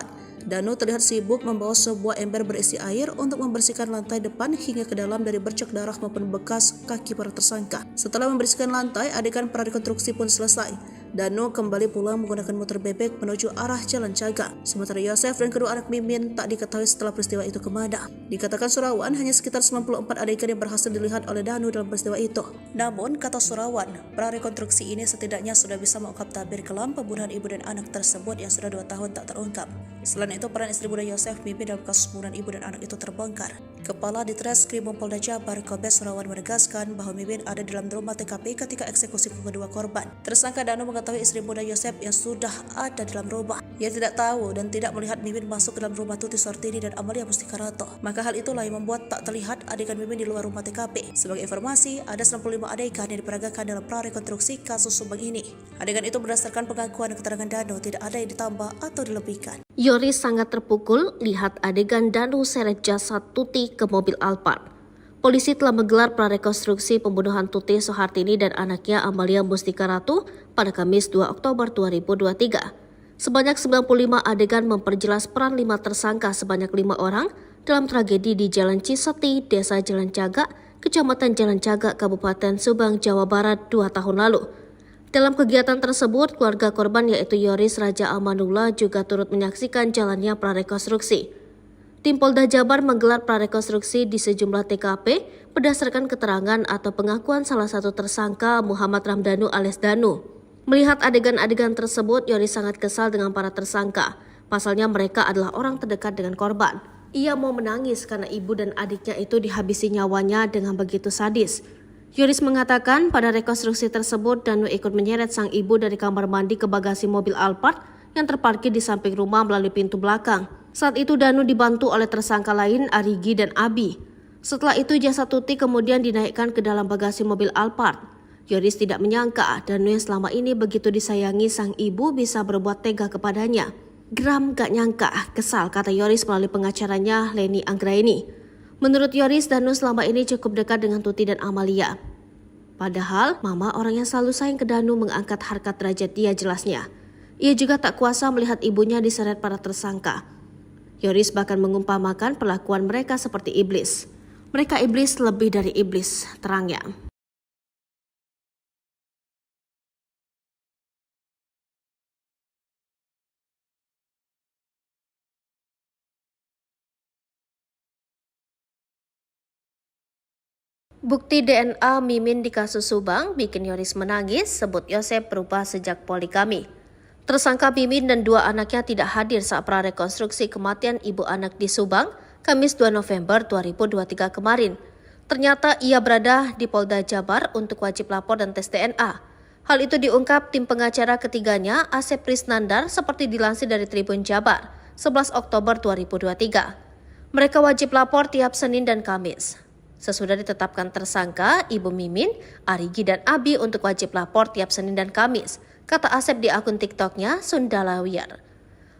Danu terlihat sibuk membawa sebuah ember berisi air untuk membersihkan lantai depan hingga ke dalam dari bercak darah maupun bekas kaki para tersangka. Setelah membersihkan lantai, adegan prarekonstruksi pun selesai. Danu kembali pulang menggunakan motor bebek menuju arah Jalan Caga. Sementara Yosef dan kedua anak Mimin tak diketahui setelah peristiwa itu kemana. Dikatakan Surawan hanya sekitar 94 adegan yang berhasil dilihat oleh Danu dalam peristiwa itu. Namun, kata Surawan, prarekonstruksi ini setidaknya sudah bisa mengungkap tabir kelam pembunuhan ibu dan anak tersebut yang sudah 2 tahun tak terungkap. Selain itu, peran istri muda Yosef Mimin dalam kasus pembunuhan ibu dan anak itu terbongkar. Kepala Ditreskrim Polda Jabar Kombes Surawan menegaskan bahwa Mimin ada di dalam rumah TKP ketika eksekusi kedua korban. Tersangka Danu mengetahui istri muda Yosef yang sudah ada dalam rumah. Ia tidak tahu dan tidak melihat Mimin masuk ke dalam rumah Tuti Suhartini dan Amalia Mustikarato. Maka hal itulah yang membuat tak terlihat adegan Mimin di luar rumah TKP. Sebagai informasi, ada 95 adegan yang diperagakan dalam prarekonstruksi kasus Subang ini. Adegan itu berdasarkan pengakuan dan keterangan Danu, tidak ada yang ditambah atau dilebihkan. Yoris sangat terpukul lihat adegan Danu seret jasad Tuti ke mobil Alphard. Polisi telah menggelar prarekonstruksi pembunuhan Tuti Suhartini dan anaknya Amalia Mustikarato pada Kamis 2 Oktober 2023. Sebanyak 95 adegan memperjelas peran 5 tersangka sebanyak 5 orang dalam tragedi di Jalan Ciseti, Desa Jalan Caga, Kecamatan Jalan Caga, Kabupaten Subang, Jawa Barat 2 tahun lalu. Dalam kegiatan tersebut, keluarga korban yaitu Yoris Raja Amanullah juga turut menyaksikan jalannya prarekonstruksi. Tim Polda Jabar menggelar prarekonstruksi di sejumlah TKP berdasarkan keterangan atau pengakuan salah satu tersangka Muhammad Ramdhanu alias Danu. Melihat adegan-adegan tersebut, Yoris sangat kesal dengan para tersangka. Pasalnya mereka adalah orang terdekat dengan korban. Ia mau menangis karena ibu dan adiknya itu dihabisi nyawanya dengan begitu sadis. Yoris mengatakan pada rekonstruksi tersebut Danu ikut menyeret sang ibu dari kamar mandi ke bagasi mobil Alphard yang terparkir di samping rumah melalui pintu belakang. Saat itu Danu dibantu oleh tersangka lain Arigi dan Abi. Setelah itu jasad Tuti kemudian dinaikkan ke dalam bagasi mobil Alphard. Yoris tidak menyangka Danu yang selama ini begitu disayangi sang ibu bisa berbuat tega kepadanya. Geram gak nyangka, kesal, kata Yoris melalui pengacaranya Leni Anggraini. Menurut Yoris, Danu selama ini cukup dekat dengan Tuti dan Amalia. Padahal, mama orang yang selalu sayang ke Danu mengangkat harkat derajat dia jelasnya. Ia juga tak kuasa melihat ibunya diseret para tersangka. Yoris bahkan mengumpamakan perlakuan mereka seperti iblis. Mereka iblis lebih dari iblis, terangnya. Bukti DNA Mimin di kasus Subang bikin Yoris menangis, sebut Yosef berubah sejak poligami. Tersangka Mimin dan 2 anaknya tidak hadir saat prarekonstruksi kematian ibu anak di Subang, Kamis 2 November 2023 kemarin. Ternyata ia berada di Polda Jabar untuk wajib lapor dan tes DNA. Hal itu diungkap tim pengacara ketiganya, Asep Prisnandar, seperti dilansir dari Tribun Jabar, 11 Oktober 2023. Mereka wajib lapor tiap Senin dan Kamis. Sesudah ditetapkan tersangka, Ibu Mimin, Arigi dan Abi untuk wajib lapor tiap Senin dan Kamis, kata Asep di akun TikToknya Sundalawiyar.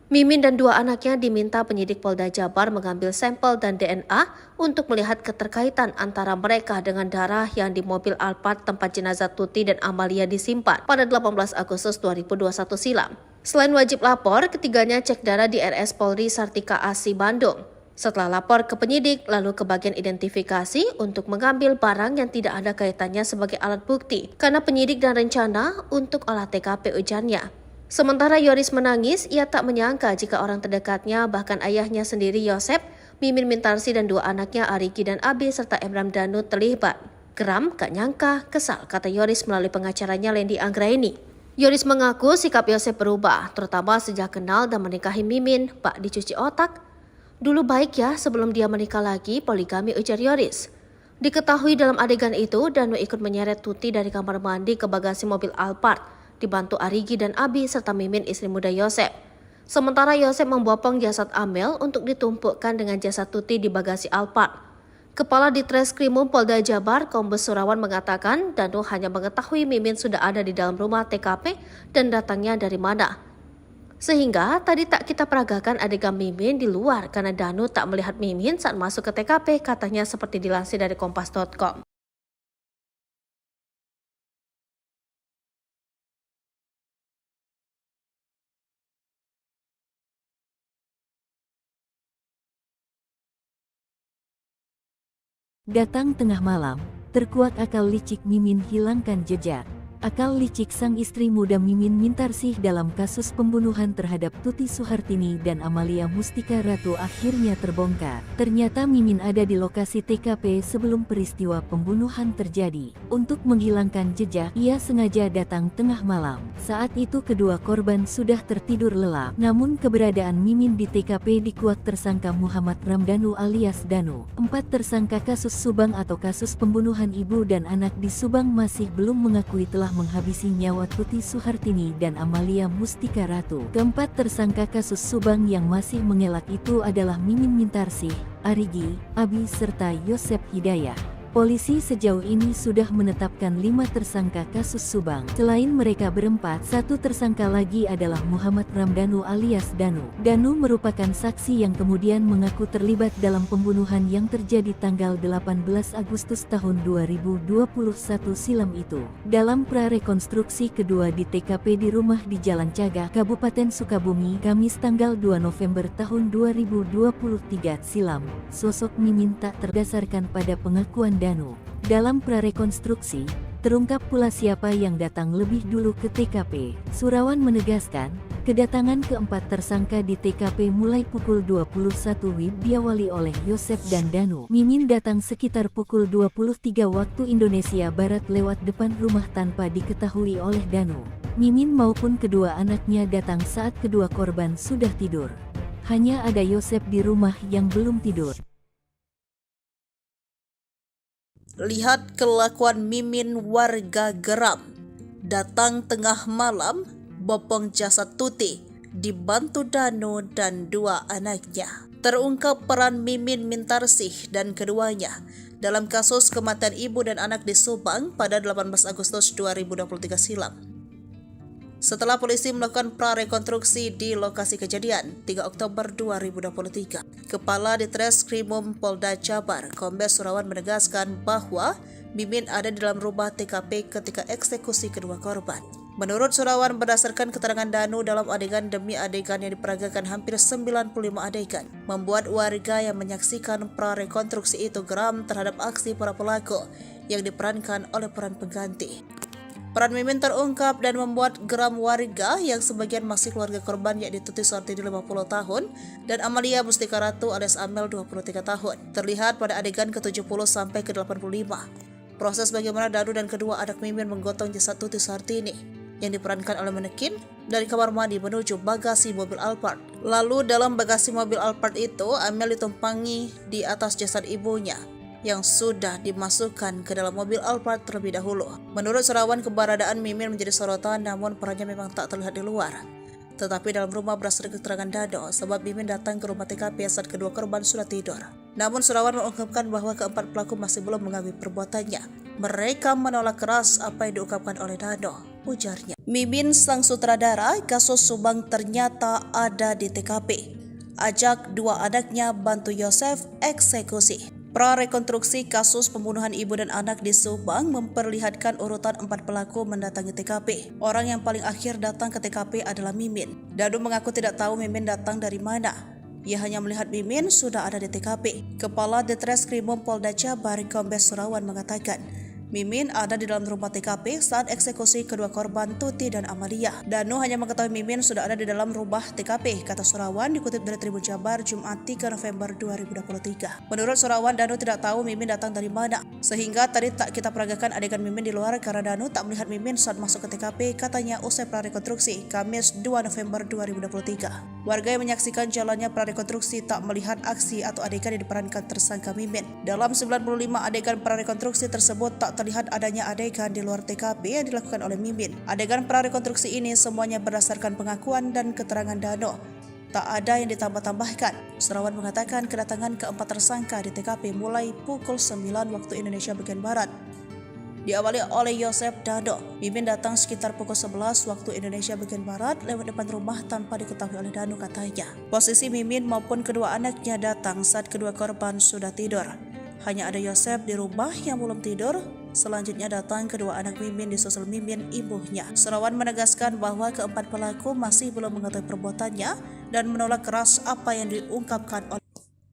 Mimin dan 2 anaknya diminta penyidik Polda Jabar mengambil sampel dan DNA untuk melihat keterkaitan antara mereka dengan darah yang di mobil Alphard tempat jenazah Tuti dan Amalia disimpan pada 18 Agustus 2021 silam. Selain wajib lapor, ketiganya cek darah di RS Polri Sartika Asi Bandung. Setelah lapor ke penyidik, lalu ke bagian identifikasi untuk mengambil barang yang tidak ada kaitannya sebagai alat bukti, karena penyidik dan rencana untuk olah TKP ujarnya. Sementara Yoris menangis, ia tak menyangka jika orang terdekatnya, bahkan ayahnya sendiri Yosef, Mimin Mintarsi dan 2 anaknya Arigi dan Abi serta Emram Danu terlibat. Geram, gak nyangka, kesal, kata Yoris melalui pengacaranya Leni Anggraini. Yoris mengaku sikap Yosef berubah, terutama sejak kenal dan menikahi Mimin, bak dicuci otak. Dulu baik ya sebelum dia menikah lagi, poligami, ujar Yoris. Diketahui dalam adegan itu, Danu ikut menyeret Tuti dari kamar mandi ke bagasi mobil Alphard, dibantu Arigi dan Abi serta Mimin istri muda Yosef. Sementara Yosef membopong jasad Amel untuk ditumpukkan dengan jasad Tuti di bagasi Alphard. Kepala Ditreskrimum Polda Jabar, Kombes Surawan mengatakan Danu hanya mengetahui Mimin sudah ada di dalam rumah TKP dan datangnya dari mana. Sehingga tadi tak kita peragakan adegan Mimin di luar karena Danu tak melihat Mimin saat masuk ke TKP, katanya seperti dilansir dari kompas.com. Datang tengah malam, terkuat akal licik Mimin hilangkan jejak. Akal licik sang istri muda Mimin Mintarsih dalam kasus pembunuhan terhadap Tuti Suhartini dan Amalia Mustika Ratu akhirnya terbongkar. Ternyata Mimin ada di lokasi TKP sebelum peristiwa pembunuhan terjadi. Untuk menghilangkan jejak, ia sengaja datang tengah malam. Saat itu kedua korban sudah tertidur lelap. Namun keberadaan Mimin di TKP dikuak tersangka Muhammad Ramdhanu alias Danu. 4 tersangka kasus Subang atau kasus pembunuhan ibu dan anak di Subang masih belum mengakui telah menghabisi nyawa Tuti Suhartini dan Amalia Mustika Ratu. Keempat tersangka kasus Subang yang masih mengelak itu adalah Mimin Mintarsih, Arigi, Abi serta Yosep Hidayah. Polisi sejauh ini sudah menetapkan 5 tersangka kasus Subang. Selain mereka berempat, 1 tersangka lagi adalah Muhammad Ramdhanu alias Danu. Danu merupakan saksi yang kemudian mengaku terlibat dalam pembunuhan yang terjadi tanggal 18 Agustus tahun 2021 silam itu. Dalam prarekonstruksi kedua di TKP di rumah di Jalan Cagak, Kabupaten Sukabumi, Kamis tanggal 2 November tahun 2023 silam, sosok Mimin tak terdasarkan pada pengakuan Danu. Dalam prarekonstruksi, terungkap pula siapa yang datang lebih dulu ke TKP. Surawan menegaskan, kedatangan keempat tersangka di TKP mulai pukul 21 WIB diawali oleh Yosep dan Danu. Mimin datang sekitar pukul 23 waktu Indonesia Barat lewat depan rumah tanpa diketahui oleh Danu. Mimin maupun kedua anaknya datang saat kedua korban sudah tidur. Hanya ada Yosep di rumah yang belum tidur. Lihat kelakuan Mimin warga geram. Datang tengah malam, bopong jasad Tuti, dibantu Danu dan 2 anaknya. Terungkap peran Mimin Mintarsih dan keduanya dalam kasus kematian ibu dan anak di Subang pada 18 Agustus 2023 silam. Setelah polisi melakukan prarekonstruksi di lokasi kejadian 3 Oktober 2023, Kepala Ditreskrimum Polda Jabar, Kombes Surawan menegaskan bahwa Mimin ada di dalam rumah TKP ketika eksekusi kedua korban. Menurut Surawan, berdasarkan keterangan Danu dalam adegan demi adegan yang diperagakan hampir 95 adegan, membuat warga yang menyaksikan prarekonstruksi itu geram terhadap aksi para pelaku yang diperankan oleh peran pengganti. Peran Mimin terungkap dan membuat geram warga yang sebagian masih keluarga korban, yakni Tuti Suhartini 50 tahun dan Amalia Mustika Ratu alias Amel 23 tahun. Terlihat pada adegan ke-70 sampai ke-85. Proses bagaimana Danu dan kedua anak Mimin menggotong jasad Tuti Suhartini yang diperankan oleh manekin dari kamar mandi menuju bagasi mobil Alphard. Lalu dalam bagasi mobil Alphard itu, Amel ditumpangi di atas jasad ibunya yang sudah dimasukkan ke dalam mobil Alphard terlebih dahulu. Menurut Surawan, keberadaan Mimin menjadi sorotan, namun perannya memang tak terlihat di luar. Tetapi dalam rumah berdasarkan keterangan Danu, sebab Mimin datang ke rumah TKP saat kedua korban sudah tidur. Namun Surawan mengungkapkan bahwa keempat pelaku masih belum mengakui perbuatannya. Mereka menolak keras apa yang diungkapkan oleh Danu, ujarnya. Mimin sang sutradara kasus Subang ternyata ada di TKP. Ajak 2 anaknya bantu Yosef eksekusi. Prarekonstruksi kasus pembunuhan ibu dan anak di Subang memperlihatkan urutan 4 pelaku mendatangi TKP. Orang yang paling akhir datang ke TKP adalah Mimin. Danu mengaku tidak tahu Mimin datang dari mana. Ia hanya melihat Mimin sudah ada di TKP. Kepala Ditreskrimum Polda Jabar, Kombes Surawan mengatakan, Mimin ada di dalam rumah TKP saat eksekusi kedua korban Tuti dan Amalia. Danu hanya mengetahui Mimin sudah ada di dalam rumah TKP, kata Surawan dikutip dari Tribun Jabar Jumat 3 November 2023. Menurut Surawan, Danu tidak tahu Mimin datang dari mana, sehingga tadi tak kita peragakan adegan Mimin di luar karena Danu tak melihat Mimin saat masuk ke TKP, katanya usai prarekonstruksi Kamis 2 November 2023. Warga yang menyaksikan jalannya prarekonstruksi tak melihat aksi atau adegan yang diperankan tersangka Mimin. Dalam 95 adegan prarekonstruksi tersebut tak terlihat adanya adegan di luar TKP yang dilakukan oleh Mimin. Adegan prarekonstruksi ini semuanya berdasarkan pengakuan dan keterangan Danu. Tak ada yang ditambah-tambahkan. Surawan mengatakan kedatangan keempat tersangka di TKP mulai pukul 9 waktu Indonesia bagian Barat. Diawali oleh Yosef Dado, Mimin datang sekitar pukul 11 waktu Indonesia bagian Barat lewat depan rumah tanpa diketahui oleh Danu katanya. Posisi Mimin maupun kedua anaknya datang saat kedua korban sudah tidur. Hanya ada Yosef di rumah yang belum tidur. Selanjutnya datang kedua anak Mimin disusul Mimin ibunya. Surawan menegaskan bahwa keempat pelaku masih belum mengetahui perbuatannya dan menolak keras apa yang diungkapkan oleh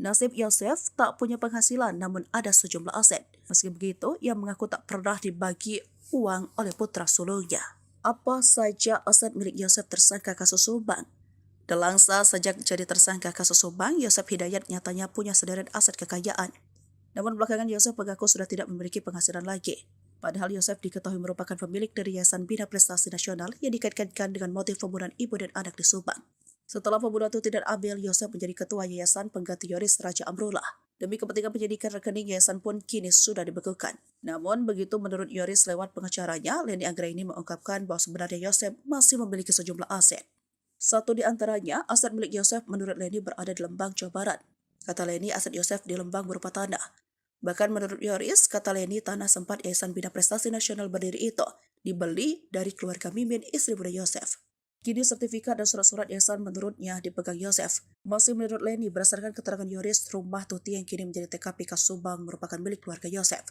nasib Yosef tak punya penghasilan namun ada sejumlah aset. Meski begitu, ia mengaku tak pernah dibagi uang oleh putra sulungnya. Apa saja aset milik Yosef tersangka kasus Subang? Delangsa sejak jadi tersangka kasus Subang, Yosef Hidayat nyatanya punya sederet aset kekayaan. Namun belakangan Yosef mengaku sudah tidak memiliki penghasilan lagi. Padahal Yosef diketahui merupakan pemilik dari Yayasan Bina Prestasi Nasional yang dikaitkan dengan motif pembunuhan ibu dan anak di Subang. Setelah pembunuhan itu tidak adil, Yosef menjadi ketua yayasan pengganti Yoris Raja Amrullah. Demi kepentingan penyidikan rekening yayasan pun kini sudah dibekukan. Namun begitu menurut Yoris lewat pengacaranya, Leni Anggraini mengungkapkan bahwa sebenarnya Yosef masih memiliki sejumlah aset. Satu di antaranya, aset milik Yosef menurut Leni berada di Lembang, Jawa Barat. Kata Leni, aset Yosef di Lembang berupa tanah. Bahkan menurut Yoris, kata Leni, tanah sempat Yayasan Bina Prestasi Nasional berdiri itu dibeli dari keluarga Mimin, istri muda Yosef. Kini sertifikat dan surat-surat yayasan menurutnya dipegang Yosef. Masih menurut Leni, berdasarkan keterangan Yoris, rumah Tuti yang kini menjadi TKP kasus Subang merupakan milik keluarga Yosef.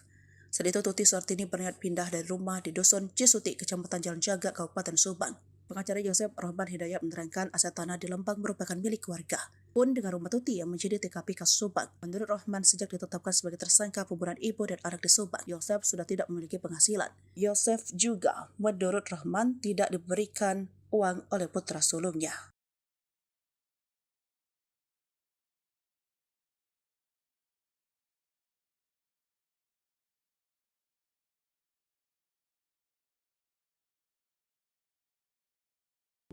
Saat itu Tuti Suhartini berniat pindah dari rumah di Dusun Cisuti, Kecamatan Jalan Jaga, Kabupaten Subang. Pengacara Yosef Rahman Hidayat menerangkan aset tanah di Lembang merupakan milik keluarga. Pun dengan rumah Tuti yang menjadi TKP kasus Subang. Menurut Rahman, sejak ditetapkan sebagai tersangka pembunuhan ibu dan anak di Subang, Yosef sudah tidak memiliki penghasilan. Yosef juga, menurut Rahman, tidak diberikan uang oleh putra sulungnya.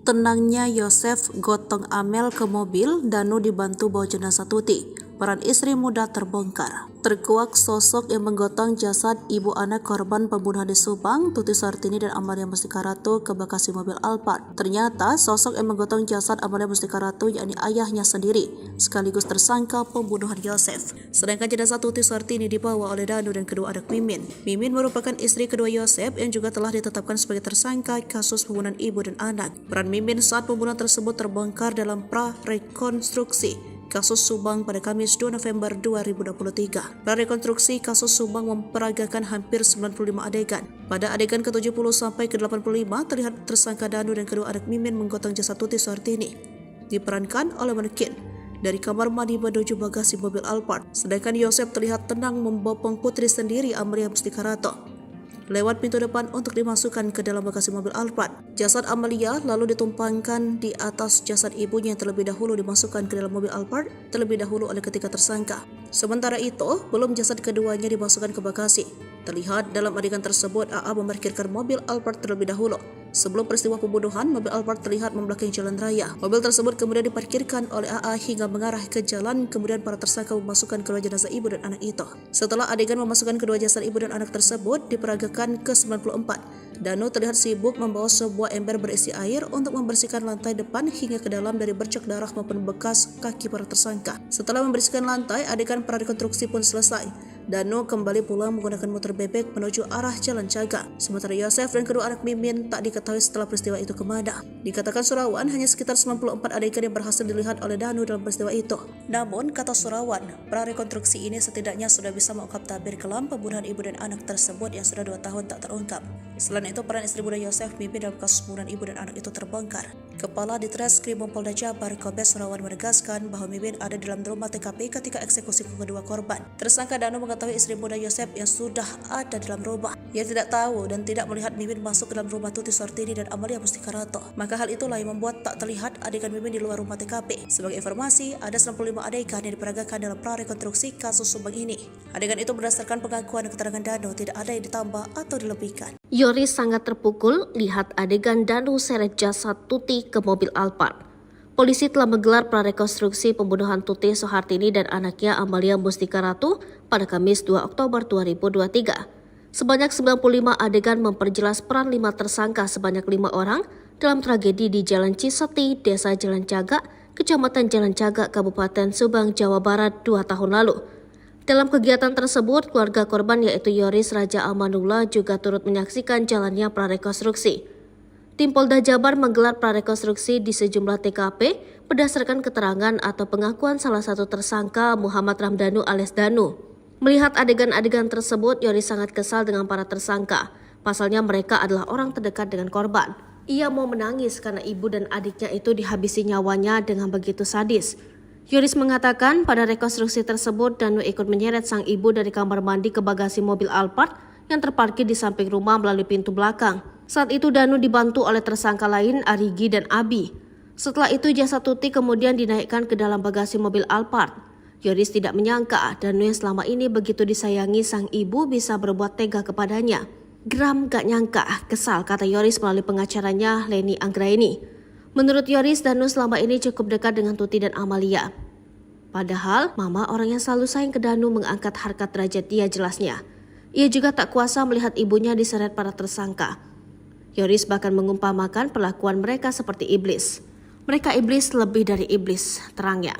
Tenangnya Yosef gotong Amel ke mobil, Danu dibantu bawa jenazah Tuti. Peran istri muda terbongkar. Terkuak sosok yang menggotong jasad ibu anak korban pembunuhan di Subang, Tuti Suhartini dan Amalia Mustika Ratu ke Bekasi mobil Alphard. Ternyata sosok yang menggotong jasad Amalia Mustika Ratu yakni ayahnya sendiri, sekaligus tersangka pembunuhan Yosef. Sedangkan jenazah Tuti Suhartini dibawa oleh Danu dan kedua anak Mimin. Mimin merupakan istri kedua Yosef yang juga telah ditetapkan sebagai tersangka kasus pembunuhan ibu dan anak. Peran Mimin saat pembunuhan tersebut terbongkar dalam pra-rekonstruksi kasus Subang pada Kamis 2 November 2023. Prarekonstruksi kasus Subang memperagakan hampir 95 adegan. Pada adegan ke-70 sampai ke-85 terlihat tersangka Danu dan kedua anak Mimin menggotong jasad Tuti Suhartini. Diperankan oleh manekin dari kamar mandi menuju bagasi mobil Alphard. Sedangkan Yosef terlihat tenang membopong putri sendiri Amalia Mustika Ratu lewat pintu depan untuk dimasukkan ke dalam bagasi mobil Alphard. Jasad Amalia lalu ditumpangkan di atas jasad ibunya yang terlebih dahulu dimasukkan ke dalam mobil Alphard terlebih dahulu oleh ketiga tersangka. Sementara itu, belum jasad keduanya dimasukkan ke bagasi. Terlihat dalam adegan tersebut AA memarkirkan mobil Alphard terlebih dahulu. Sebelum peristiwa pembunuhan, mobil Alphard terlihat membelakangi jalan raya. Mobil tersebut kemudian diparkirkan oleh AA hingga mengarah ke jalan, kemudian para tersangka memasukkan kedua jenazah ibu dan anak itu. Setelah adegan memasukkan kedua jasad ibu dan anak tersebut diperagakan ke-94, Danu terlihat sibuk membawa sebuah ember berisi air untuk membersihkan lantai depan hingga ke dalam dari bercak darah maupun bekas kaki para tersangka. Setelah membersihkan lantai, adegan prarekonstruksi pun selesai. Danu kembali pulang menggunakan motor bebek menuju arah Jalan Jaga. Sementara Yosef dan kedua anak Mimin tak diketahui setelah peristiwa itu kemana. Dikatakan Surawan hanya sekitar 94 adegan yang berhasil dilihat oleh Danu dalam peristiwa itu. Namun, kata Surawan, prarekonstruksi ini setidaknya sudah bisa mengungkap tabir kelam pembunuhan ibu dan anak tersebut yang sudah 2 tahun tak terungkap. Selain itu, peran istri muda Yosef Mimin dalam kasus pembunuhan ibu dan anak itu terbongkar. Kepala Ditreskrim Polda Jabar Kombes Surawan menegaskan bahwa Mimin ada dalam rumah TKP ketika eksekusi kedua korban. Tersangka Danu mengetahui istri muda Yosef yang sudah ada dalam rumah. Ia tidak tahu dan tidak melihat Mimin masuk ke dalam rumah Tuti Suhartini dan Amalia Mustika Ratu. Maka hal itulah yang membuat tak terlihat adegan Mimin di luar rumah TKP. Sebagai informasi, ada 95 adegan yang diperagakan dalam prarekonstruksi kasus Subang ini. Adegan itu berdasarkan pengakuan dan keterangan Danu, tidak ada yang ditambah atau dilebihkan. Yoris sangat terpukul lihat adegan Danu seret jasad Tuti ke mobil Alphard. Polisi telah menggelar prarekonstruksi pembunuhan Tuti Suhartini dan anaknya Amalia Mustika Ratu pada Kamis 2 Oktober 2023. Sebanyak 95 adegan memperjelas peran 5 tersangka sebanyak 5 orang dalam tragedi di Jalan Cisuti, Desa Jalan Jaga, Kecamatan Jalan Cagak, Kabupaten Subang, Jawa Barat 2 tahun lalu. Dalam kegiatan tersebut, keluarga korban yaitu Yoris Raja Amanullah juga turut menyaksikan jalannya prarekonstruksi. Tim Polda Jabar menggelar prarekonstruksi di sejumlah TKP berdasarkan keterangan atau pengakuan salah satu tersangka Muhammad Ramdanu alias Danu. Melihat adegan-adegan tersebut, Yoris sangat kesal dengan para tersangka. Pasalnya mereka adalah orang terdekat dengan korban. Ia mau menangis karena ibu dan adiknya itu dihabisi nyawanya dengan begitu sadis. Yoris mengatakan pada rekonstruksi tersebut Danu ikut menyeret sang ibu dari kamar mandi ke bagasi mobil Alphard yang terparkir di samping rumah melalui pintu belakang. Saat itu Danu dibantu oleh tersangka lain Arigi dan Abi. Setelah itu jasad Tuti kemudian dinaikkan ke dalam bagasi mobil Alphard. Yoris tidak menyangka Danu yang selama ini begitu disayangi sang ibu bisa berbuat tega kepadanya. Geram gak nyangka, kesal, kata Yoris melalui pengacaranya Leni Anggraini. Menurut Yoris, Danu selama ini cukup dekat dengan Tuti dan Amalia. Padahal, mama orang yang selalu sayang ke Danu mengangkat harkat derajat dia jelasnya. Ia juga tak kuasa melihat ibunya diseret para tersangka. Yoris bahkan mengumpamakan perlakuan mereka seperti iblis. Mereka iblis lebih dari iblis, terangnya.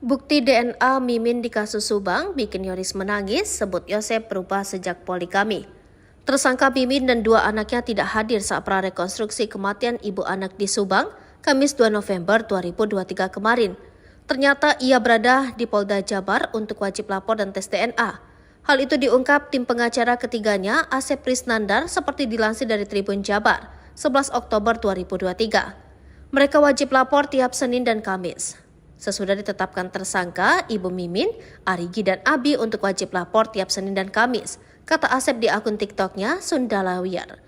Bukti DNA Mimin di kasus Subang bikin Yoris menangis, sebut Yosep berubah sejak poligami. Tersangka Mimin dan dua anaknya tidak hadir saat prarekonstruksi kematian ibu anak di Subang, Kamis 2 November 2023 kemarin. Ternyata ia berada di Polda Jabar untuk wajib lapor dan tes DNA. Hal itu diungkap tim pengacara ketiganya, Asep Prisnandar, seperti dilansir dari Tribun Jabar, 11 Oktober 2023. Mereka wajib lapor tiap Senin dan Kamis. Sesudah ditetapkan tersangka, Ibu Mimin, Arigi dan Abi untuk wajib lapor tiap Senin dan Kamis, kata Asep di akun TikToknya Sundalawiyar.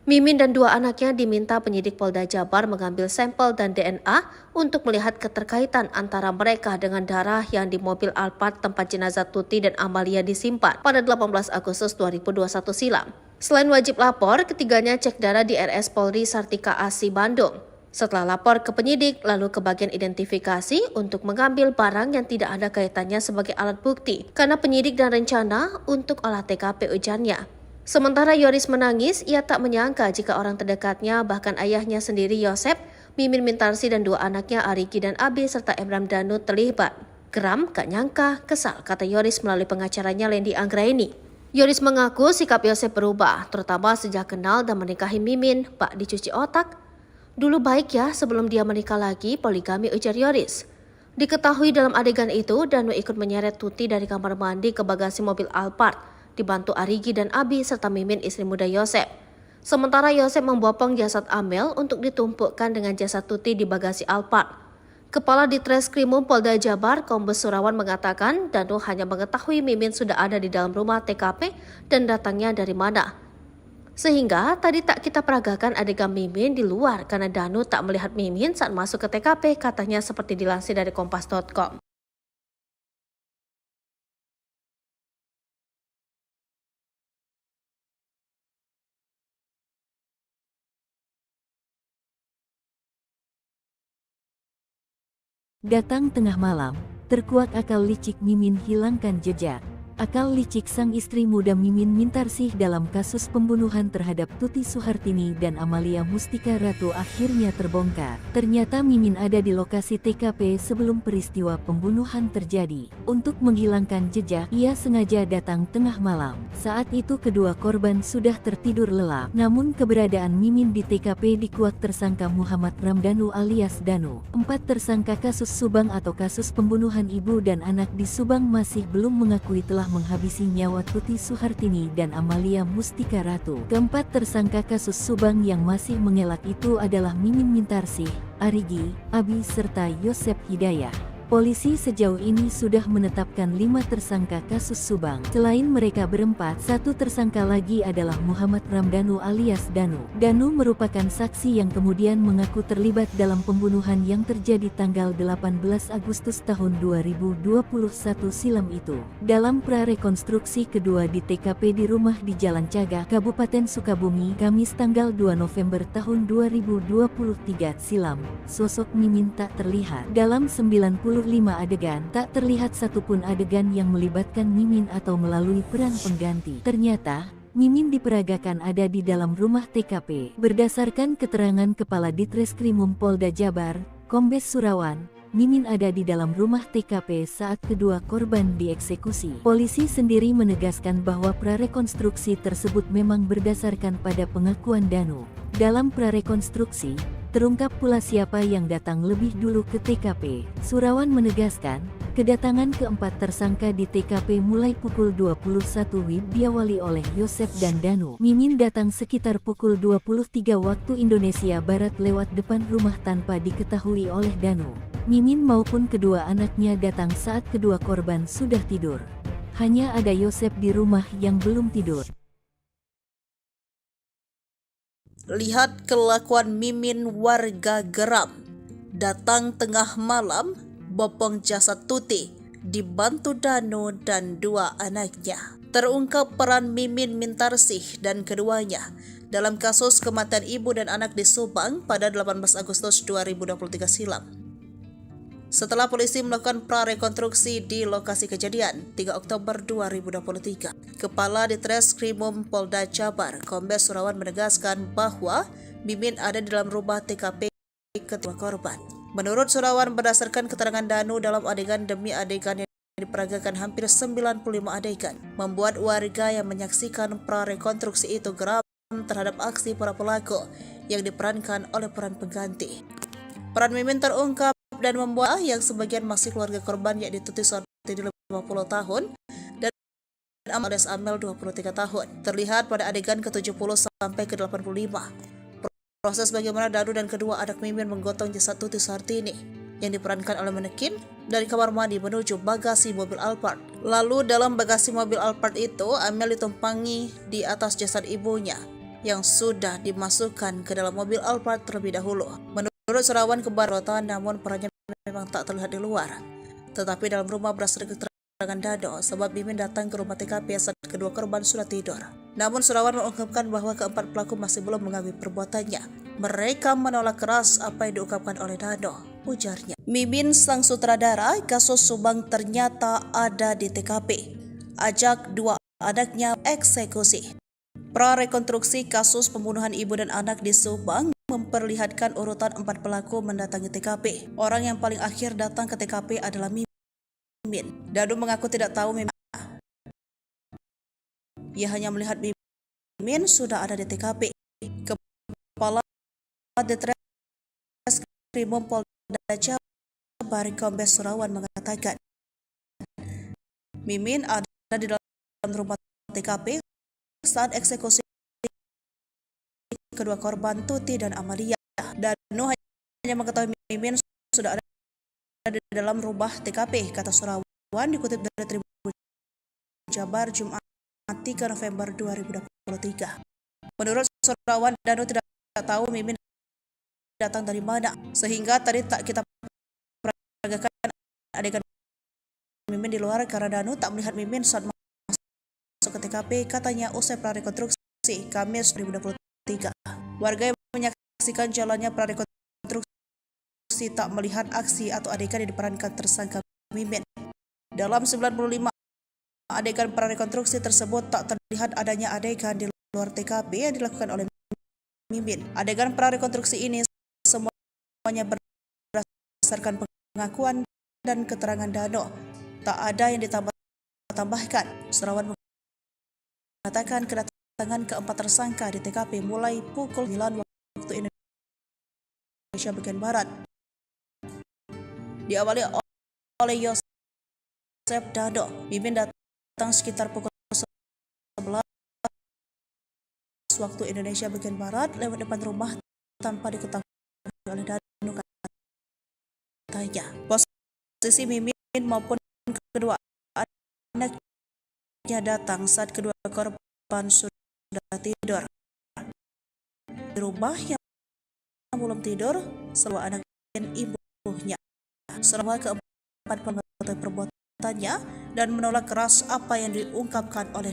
Mimin dan dua anaknya diminta penyidik Polda Jabar mengambil sampel dan DNA untuk melihat keterkaitan antara mereka dengan darah yang di mobil Alphard tempat jenazah Tuti dan Amalia disimpan pada 18 Agustus 2021 silam. Selain wajib lapor, ketiganya cek darah di RS Polri Sartika Asi Bandung. Setelah lapor ke penyidik, lalu ke bagian identifikasi untuk mengambil barang yang tidak ada kaitannya sebagai alat bukti, karena penyidik dan rencana untuk olah TKP ujarnya. Sementara Yoris menangis, ia tak menyangka jika orang terdekatnya, bahkan ayahnya sendiri Yosep, Mimin Mintarsi dan dua anaknya Arigi dan Abi serta Emram Danu terlibat. Geram, gak nyangka, kesal, kata Yoris melalui pengacaranya Leni Anggraini. Yoris mengaku sikap Yosep berubah, terutama sejak kenal dan menikahi Mimin, bak dicuci otak. Dulu baik ya sebelum dia menikah lagi, poligami, ujar Yoris. Diketahui dalam adegan itu, Danu ikut menyeret Tuti dari kamar mandi ke bagasi mobil Alphard, dibantu Arigi dan Abi serta Mimin istri muda Yosep. Sementara Yosep membopong jasad Amel untuk ditumpukkan dengan jasad Tuti di bagasi Alphard. Kepala Ditreskrimum Polda Jabar, Kombes Surawan mengatakan Danu hanya mengetahui Mimin sudah ada di dalam rumah TKP dan datangnya dari mana. Sehingga tadi tak kita peragakan adegan Mimin di luar karena Danu tak melihat Mimin saat masuk ke TKP, katanya seperti dilansir dari kompas.com. Datang tengah malam, terkuak akal licik Mimin hilangkan jejak. Akal licik sang istri muda Mimin Mintarsih dalam kasus pembunuhan terhadap Tuti Suhartini dan Amalia Mustika Ratu akhirnya terbongkar. Ternyata Mimin ada di lokasi TKP sebelum peristiwa pembunuhan terjadi. Untuk menghilangkan jejak, ia sengaja datang tengah malam. Saat itu kedua korban sudah tertidur lelap. Namun keberadaan Mimin di TKP dikuak tersangka Muhammad Ramdanu alias Danu. 4 tersangka kasus Subang atau kasus pembunuhan ibu dan anak di Subang masih belum mengakui telah menghabisi nyawa Tuti Suhartini dan Amalia Mustika Ratu. Keempat tersangka kasus Subang yang masih mengelak itu adalah Mimin Mintarsih, Arigi, Abi serta Yosep Hidayah. Polisi sejauh ini sudah menetapkan 5 tersangka kasus Subang. Selain mereka berempat, 1 tersangka lagi adalah Muhammad Ramdanu alias Danu. Danu merupakan saksi yang kemudian mengaku terlibat dalam pembunuhan yang terjadi tanggal 18 Agustus tahun 2021 silam itu. Dalam prarekonstruksi kedua di TKP di rumah di Jalan Cagak, Kabupaten Sukabumi, Kamis tanggal 2 November tahun 2023 silam, sosok Mimin tak terlihat. Dalam 90 adegan, tak terlihat satupun adegan yang melibatkan Mimin atau melalui peran pengganti. Ternyata, Mimin diperagakan ada di dalam rumah TKP. Berdasarkan keterangan Kepala Ditreskrimum Polda Jabar, Kombes Surawan, Mimin ada di dalam rumah TKP saat kedua korban dieksekusi. Polisi sendiri menegaskan bahwa prarekonstruksi tersebut memang berdasarkan pada pengakuan Danu. Dalam prarekonstruksi, terungkap pula siapa yang datang lebih dulu ke TKP. Surawan menegaskan, kedatangan keempat tersangka di TKP mulai pukul 21 WIB diawali oleh Yosep dan Danu. Mimin datang sekitar pukul 23 waktu Indonesia Barat lewat depan rumah tanpa diketahui oleh Danu. Mimin maupun kedua anaknya datang saat kedua korban sudah tidur. Hanya ada Yosep di rumah yang belum tidur. Lihat kelakuan Mimin, warga geram. Datang tengah malam, bopong jasad Tuti, dibantu Danu dan dua anaknya. Terungkap peran Mimin Mintarsih dan keduanya dalam kasus kematian ibu dan anak di Subang pada 18 Agustus 2023 silam. Setelah polisi melakukan prarekonstruksi di lokasi kejadian 3 Oktober 2023, Kepala Ditreskrimum Polda Jabar, Kombes Surawan menegaskan bahwa Mimin ada di dalam rumah TKP kedua korban. Menurut Surawan, berdasarkan keterangan Danu dalam adegan demi adegan yang diperagakan hampir 95 adegan, membuat warga yang menyaksikan prarekonstruksi itu geram terhadap aksi para pelaku yang diperankan oleh peran pengganti. Peran Mimin terungkap dan membuat yang sebagian masih keluarga korban yakni Tuti Suhartini 50 tahun dan Amades Amel 23 tahun. Terlihat pada adegan ke-70 sampai ke-85. Proses bagaimana Danu dan kedua anak Mimin menggotong jasad Tuti Suhartini yang diperankan oleh manekin dari kamar mandi menuju bagasi mobil Alphard. Lalu dalam bagasi mobil Alphard itu, Amel ditumpangi di atas jasad ibunya yang sudah dimasukkan ke dalam mobil Alphard terlebih dahulu. Menurut Surawan, kebarotan namun perannya memang tak terlihat di luar. Tetapi dalam rumah berdasarkan keterangan Danu, sebab Mimin datang ke rumah TKP saat kedua korban sudah tidur. Namun Surawan mengungkapkan bahwa keempat pelaku masih belum mengakui perbuatannya. Mereka menolak keras apa yang diungkapkan oleh Danu, ujarnya. Mimin sang sutradara kasus Subang ternyata ada di TKP. Ajak dua anaknya eksekusi. Prarekonstruksi kasus pembunuhan ibu dan anak di Subang memperlihatkan urutan 4 pelaku mendatangi TKP. Orang yang paling akhir datang ke TKP adalah Mimin. Danu mengaku tidak tahu Mimin. Ia hanya melihat Mimin sudah ada di TKP. Kepala Ditreskrimum Polda Jabar, Kombes Surawan mengatakan, Mimin ada di dalam rumah TKP saat eksekusi kedua korban Tuti dan Amalia. Danu hanya mengetahui Mimin sudah ada di dalam rumah TKP, kata Surawan dikutip dari Tribun Jabar Jumat 3 November 2023. Menurut Surawan, Danu tidak tahu Mimin datang dari mana, sehingga tadi tak kita peragakan adegan Mimin di luar karena Danu tak melihat Mimin saat masuk ke TKP, katanya usai prarekonstruksi Kamis 2023. Warga yang menyaksikan jalannya prarekonstruksi tak melihat aksi atau adegan yang diperankan tersangka Mimin. Dalam 95 adegan prarekonstruksi tersebut tak terlihat adanya adegan di luar TKP yang dilakukan oleh Mimin. Adegan prarekonstruksi ini semuanya berdasarkan pengakuan dan keterangan Danu. Tak ada yang ditambahkan. Surawan mengatakan kedatangan keempat tersangka di TKP mulai pukul 9 waktu Indonesia bagian Barat. Diawali oleh Yosep Danu. Mimin datang sekitar pukul 11 waktu Indonesia bagian Barat lewat depan rumah tanpa diketahui oleh Danu, katanya. Posisi Mimin maupun kedua anaknya datang saat kedua korban sudah tidur. Di rumah yang belum tidur, semua anak dan ibunya. Selama keempat mengetahui perbuatannya dan menolak keras apa yang diungkapkan oleh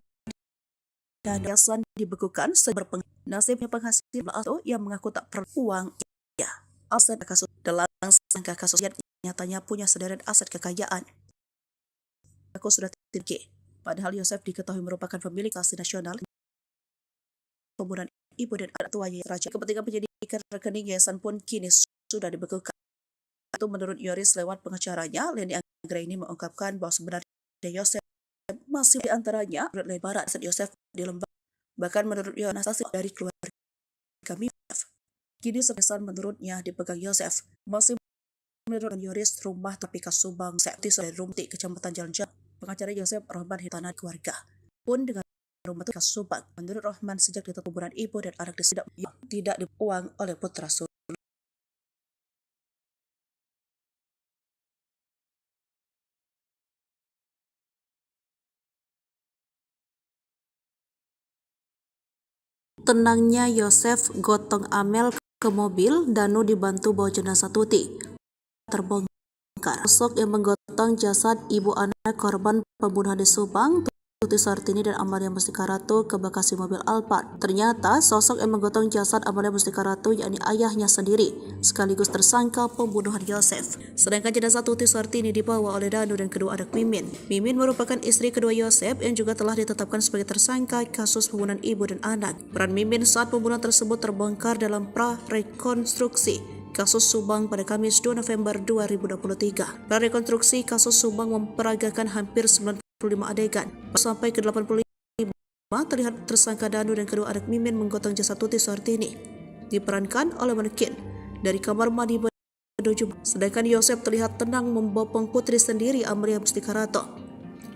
Danu. Yayasan dibekukan seberpengaruh. Nasibnya penghasil atau yang mengaku tak perlu uang. Ya, aset kasus dalam sangka kasus nyatanya punya sederet aset kekayaan. Aku sudah tinggi. Padahal Yosef diketahui merupakan pemilik aset nasional pembunuhan ibu dan anak tua Raja. Kepentingan penyidikan rekening yayasan pun kini sudah dibekukan. Itu menurut Yoris lewat pengacaranya, Leni Anggraini mengungkapkan bahwa sebenarnya Yosef masih di antaranya lebaran aset Yosef di Lembang. Bahkan menurut Yoris dari keluarga kami, kini sebesar menurutnya dipegang Yosef. Masih menurut Yoris rumah Tapika Subang, Sekti Sore Rumti, Kecamatan Jalan-Jalan. Pengacara Yosef Rohman Hitana keluarga pun dengan rumah Tapika Subang. Menurut Rohman sejak ditutup kuburan ibu dan anak tidak diuang oleh putra sulung. Tenangnya Yosef gotong Amel ke mobil, Danu dibantu bawa jenazah Tuti. Terbongkar. Sosok yang menggotong jasad ibu anak korban pembunuhan di Subang, Tuti Sartini dan Amalia Mustika Ratu ke Bekasi mobil Alphard. Ternyata sosok yang menggotong jasad Amalia Mustika Ratu yakni ayahnya sendiri, sekaligus tersangka pembunuhan Yosef. Sedangkan jenazah Tuti Sartini dibawa oleh Danu dan kedua anak Mimin. Mimin merupakan istri kedua Yosef yang juga telah ditetapkan sebagai tersangka kasus pembunuhan ibu dan anak. Peran Mimin saat pembunuhan tersebut terbongkar dalam pra-rekonstruksi kasus Subang pada Kamis 2 November 2023. Pra-rekonstruksi kasus Subang memperagakan hampir 95 adegan. Sampai ke 85 terlihat tersangka Danu dan kedua anak Mimin menggotong jasad Tuti Sartini. Diperankan oleh manekin dari kamar mandi menuju. Sedangkan Yosef terlihat tenang membopong putri sendiri Amalia Mustika Ratu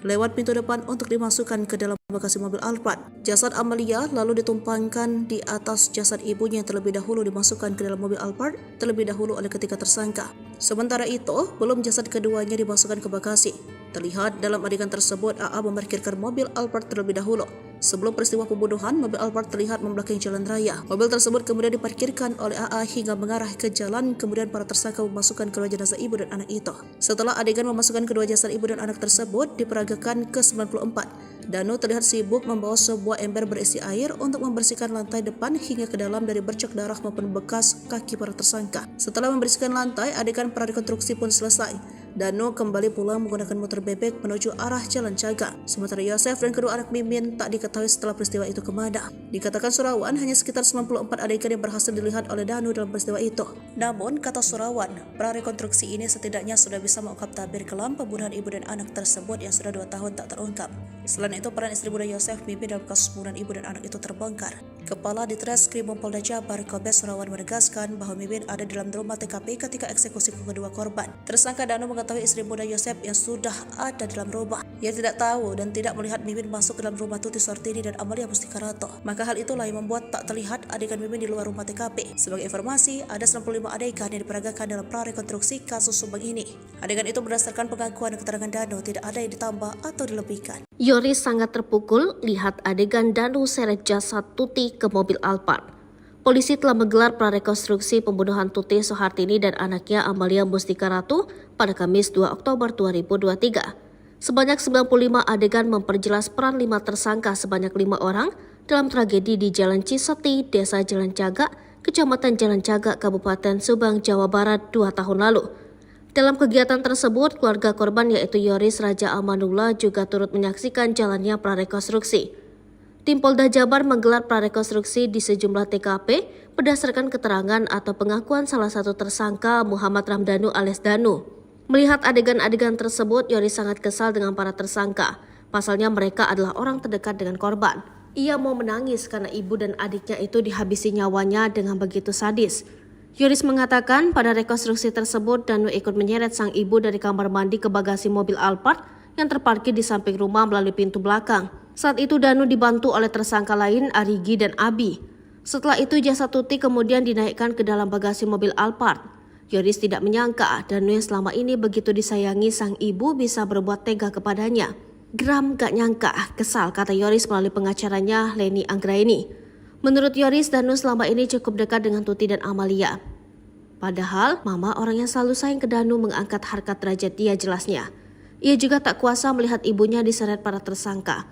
lewat pintu depan untuk dimasukkan ke dalam bagasi mobil Alphard. Jasad Amalia lalu ditumpangkan di atas jasad ibunya yang terlebih dahulu dimasukkan ke dalam mobil Alphard terlebih dahulu oleh ketiga tersangka. Sementara itu, belum jasad keduanya dimasukkan ke bagasi. Terlihat dalam adegan tersebut AA memarkirkan mobil Alphard terlebih dahulu. Sebelum peristiwa pembunuhan, mobil Alphard terlihat membelakangi jalan raya. Mobil tersebut kemudian diparkirkan oleh AA hingga mengarah ke jalan, kemudian para tersangka memasukkan kedua jenazah ibu dan anak itu. Setelah adegan memasukkan kedua jasad ibu dan anak tersebut diperagakan ke 94, Danu terlihat sibuk membawa sebuah ember berisi air untuk membersihkan lantai depan hingga ke dalam dari bercak darah maupun bekas kaki para tersangka. Setelah membersihkan lantai, adegan prarekonstruksi pun selesai. Danu kembali pulang menggunakan motor bebek menuju arah Jalan Caga. Sementara Yosef dan kedua anak Mimin tak diketahui setelah peristiwa itu kemana. Dikatakan Surawan hanya sekitar 94 adegan yang berhasil dilihat oleh Danu dalam peristiwa itu. Namun, kata Surawan, prarekonstruksi ini setidaknya sudah bisa mengungkap tabir kelam pembunuhan ibu dan anak tersebut yang sudah 2 tahun tak terungkap. Selain itu, peran istri muda Yosef Mimin dalam kasus pembunuhan ibu dan anak itu terbongkar. Kepala Ditreskrim Polda Jabar Kombes Surawan menegaskan bahwa Mimin ada dalam rumah TKP ketika eksekusi kedua korban. Tersangka Danu mengetahui istri muda Yosef yang sudah ada dalam rumah. Ia tidak tahu dan tidak melihat Mimin masuk ke dalam rumah Tuti Sartini dan Amalia Mustika Ratu. Maka hal itulah yang membuat tak terlihat adegan Mimin di luar rumah TKP. Sebagai informasi, ada 95 adegan yang diperagakan dalam prarekonstruksi kasus Subang ini. Adegan itu berdasarkan pengakuan dan keterangan Danu, tidak ada yang ditambah atau dilebihkan. Yoris sangat terpukul lihat adegan Danu seret jasad Tuti ke mobil Alphard. Polisi telah menggelar prarekonstruksi pembunuhan Tuti Soehartini dan anaknya Amalia Mustika Ratu pada Kamis 2 Oktober 2023. Sebanyak 95 adegan memperjelas peran 5 tersangka sebanyak 5 orang dalam tragedi di Jalan Ciseti, Desa Jalan Caga, Kecamatan Jalan Caga, Kabupaten Subang, Jawa Barat 2 tahun lalu. Dalam kegiatan tersebut, keluarga korban yaitu Yoris Raja Amanullah juga turut menyaksikan jalannya prarekonstruksi. Tim Polda Jabar menggelar prarekonstruksi di sejumlah TKP berdasarkan keterangan atau pengakuan salah satu tersangka Muhammad Ramdhanu alias Danu. Melihat adegan-adegan tersebut, Yoris sangat kesal dengan para tersangka. Pasalnya mereka adalah orang terdekat dengan korban. Ia mau menangis karena ibu dan adiknya itu dihabisi nyawanya dengan begitu sadis. Yoris mengatakan pada rekonstruksi tersebut Danu ikut menyeret sang ibu dari kamar mandi ke bagasi mobil Alphard yang terparkir di samping rumah melalui pintu belakang. Saat itu Danu dibantu oleh tersangka lain Arigi dan Abi. Setelah itu jasad Tuti kemudian dinaikkan ke dalam bagasi mobil Alphard. Yoris tidak menyangka Danu yang selama ini begitu disayangi sang ibu bisa berbuat tega kepadanya. Geram gak nyangka, kesal, kata Yoris melalui pengacaranya Leni Anggraini. Menurut Yoris, Danu selama ini cukup dekat dengan Tuti dan Amalia. Padahal mama orang yang selalu sayang ke Danu mengangkat harkat derajat dia jelasnya. Ia juga tak kuasa melihat ibunya diseret para tersangka.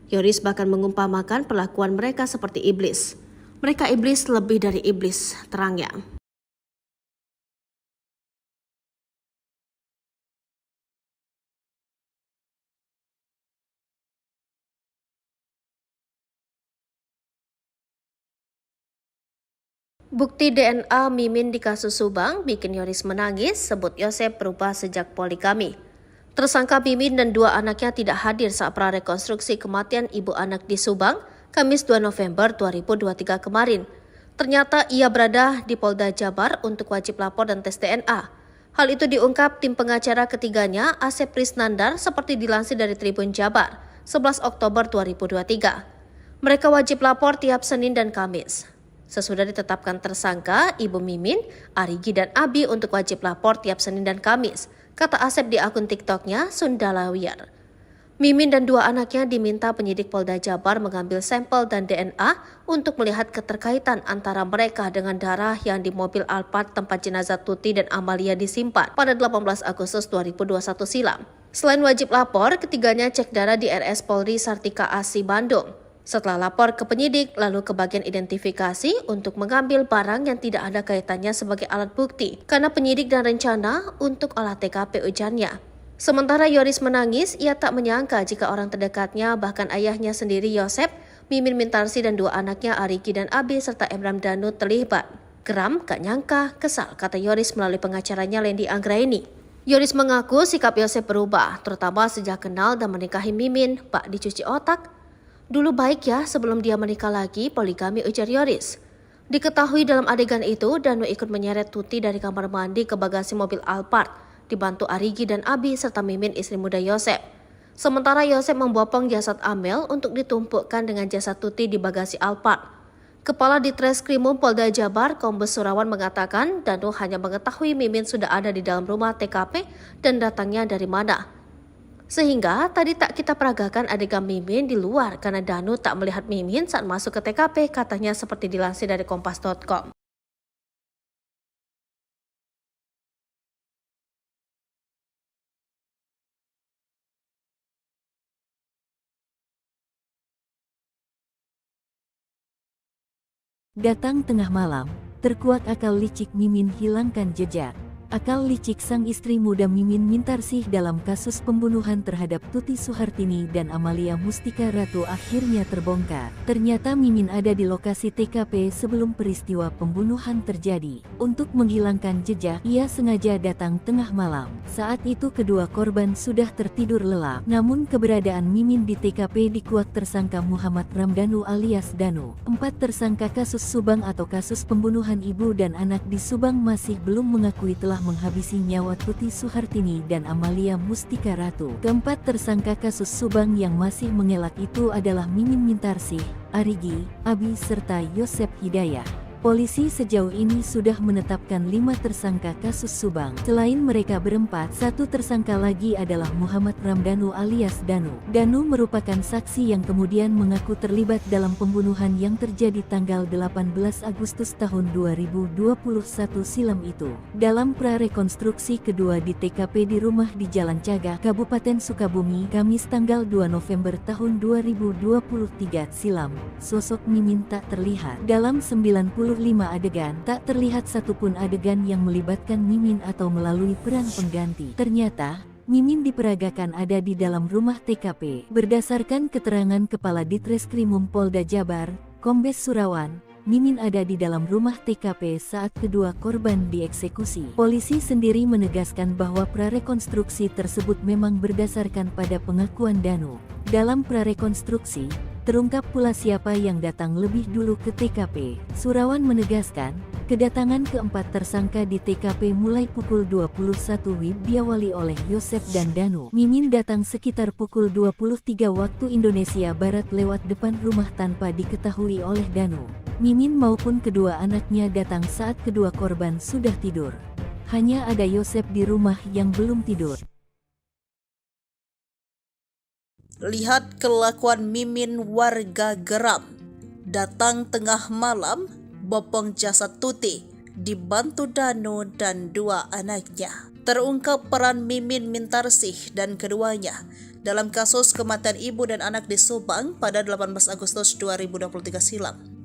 Yoris bahkan mengumpamakan perlakuan mereka seperti iblis. Mereka iblis lebih dari iblis, terangnya. Bukti DNA Mimin di kasus Subang bikin Yoris menangis, sebut Yosep berubah sejak poli kami. Tersangka Mimin dan dua anaknya tidak hadir saat prarekonstruksi kematian ibu anak di Subang, Kamis 2 November 2023 kemarin. Ternyata ia berada di Polda Jabar untuk wajib lapor dan tes DNA. Hal itu diungkap tim pengacara ketiganya, Asep Prisnandar, seperti dilansir dari Tribun Jabar, 11 Oktober 2023. Mereka wajib lapor tiap Senin dan Kamis. Sesudah ditetapkan tersangka, Ibu Mimin, Arigi dan Abi untuk wajib lapor tiap Senin dan Kamis, kata Asep di akun TikToknya Sundalawiyar. Mimin dan dua anaknya diminta penyidik Polda Jabar mengambil sampel dan DNA untuk melihat keterkaitan antara mereka dengan darah yang di mobil Alphard tempat jenazah Tuti dan Amalia disimpan pada 18 Agustus 2021 silam. Selain wajib lapor, ketiganya cek darah di RS Polri Sartika Asi Bandung. Setelah lapor ke penyidik, lalu ke bagian identifikasi untuk mengambil barang yang tidak ada kaitannya sebagai alat bukti, karena penyidik dan rencana untuk olah TKP ujarnya. Sementara Yoris menangis, ia tak menyangka jika orang terdekatnya, bahkan ayahnya sendiri Yosep, Mimin Mintarsi dan dua anaknya Arigi dan Abi serta Emram Danu terlibat. Geram, gak nyangka, kesal, kata Yoris melalui pengacaranya Lendi Anggraini. Yoris mengaku sikap Yosep berubah, terutama sejak kenal dan menikahi Mimin, bak dicuci otak. Dulu baik ya sebelum dia menikah lagi, poligami, ujar Yoris. Diketahui dalam adegan itu, Danu ikut menyeret Tuti dari kamar mandi ke bagasi mobil Alphard, dibantu Arigi dan Abi serta Mimin istri muda Yosep. Sementara Yosep membopong jasad Amel untuk ditumpukkan dengan jasad Tuti di bagasi Alphard. Kepala Ditreskrimum Polda Jabar, Kombes Surawan mengatakan Danu hanya mengetahui Mimin sudah ada di dalam rumah TKP dan datangnya dari mana. Sehingga tadi tak kita peragakan adegan Mimin di luar karena Danu tak melihat Mimin saat masuk ke TKP, katanya seperti dilansir dari kompas.com. Datang tengah malam, terkuak akal licik Mimin hilangkan jejak. Akal licik sang istri muda Mimin Mintarsih dalam kasus pembunuhan terhadap Tuti Suhartini dan Amalia Mustika Ratu akhirnya terbongkar. Ternyata Mimin ada di lokasi TKP sebelum peristiwa pembunuhan terjadi. Untuk menghilangkan jejak, ia sengaja datang tengah malam. Saat itu kedua korban sudah tertidur lelap. Namun keberadaan Mimin di TKP dikuak tersangka Muhammad Ramdanu alias Danu. 4 tersangka kasus Subang atau kasus pembunuhan ibu dan anak di Subang masih belum mengakui telah menghabisi nyawa Tuti Suhartini dan Amalia Mustika Ratu. Keempat tersangka kasus Subang yang masih mengelak itu adalah Mimin Mintarsih, Arigi, Abi serta Yosep Hidayah. Polisi sejauh ini sudah menetapkan 5 tersangka kasus Subang. Selain mereka berempat, satu tersangka lagi adalah Muhammad Ramdanu alias Danu. Danu merupakan saksi yang kemudian mengaku terlibat dalam pembunuhan yang terjadi tanggal 18 Agustus tahun 2021 silam itu. Dalam prarekonstruksi kedua di TKP di rumah di Jalan Cagak, Kabupaten Sukabumi, Kamis tanggal 2 November tahun 2023 silam, sosok Mimin tak terlihat. Dalam 95 adegan, tak terlihat satupun adegan yang melibatkan Mimin atau melalui peran pengganti. Ternyata, Mimin diperagakan ada di dalam rumah TKP. Berdasarkan keterangan Kepala Ditreskrimum Polda Jabar, Kombes Surawan, Mimin ada di dalam rumah TKP saat kedua korban dieksekusi. Polisi sendiri menegaskan bahwa prarekonstruksi tersebut memang berdasarkan pada pengakuan Danu. Dalam prarekonstruksi, terungkap pula siapa yang datang lebih dulu ke TKP. Surawan menegaskan, kedatangan keempat tersangka di TKP mulai pukul 21 WIB diawali oleh Yosep dan Danu. Mimin datang sekitar pukul 23 waktu Indonesia Barat lewat depan rumah tanpa diketahui oleh Danu. Mimin maupun kedua anaknya datang saat kedua korban sudah tidur. Hanya ada Yosep di rumah yang belum tidur. Lihat kelakuan Mimin, warga geram. Datang tengah malam, bopong jasad Tuti, dibantu Danu dan dua anaknya. Terungkap peran Mimin Mintarsih dan keduanya dalam kasus kematian ibu dan anak di Subang pada 18 Agustus 2023 silam.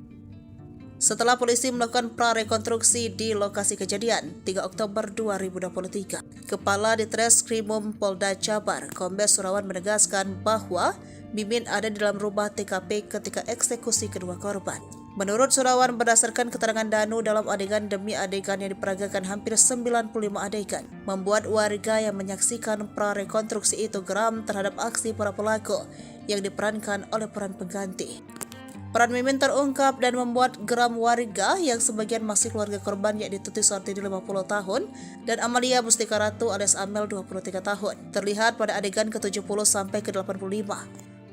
Setelah polisi melakukan prarekonstruksi di lokasi kejadian 3 Oktober 2023, Kepala Ditreskrimum Polda Jabar, Kombes Surawan menegaskan bahwa Mimin ada di dalam rumah TKP ketika eksekusi kedua korban. Menurut Surawan, berdasarkan keterangan Danu dalam adegan demi adegan yang diperagakan hampir 95 adegan, membuat warga yang menyaksikan prarekonstruksi itu geram terhadap aksi para pelaku yang diperankan oleh peran pengganti. Peran Mimin terungkap dan membuat geram warga yang sebagian masih keluarga korban, yakni Tuti Suhartini 50 tahun dan Amalia Mustika Ratu alias Amel 23 tahun. Terlihat pada adegan ke-70 sampai ke-85.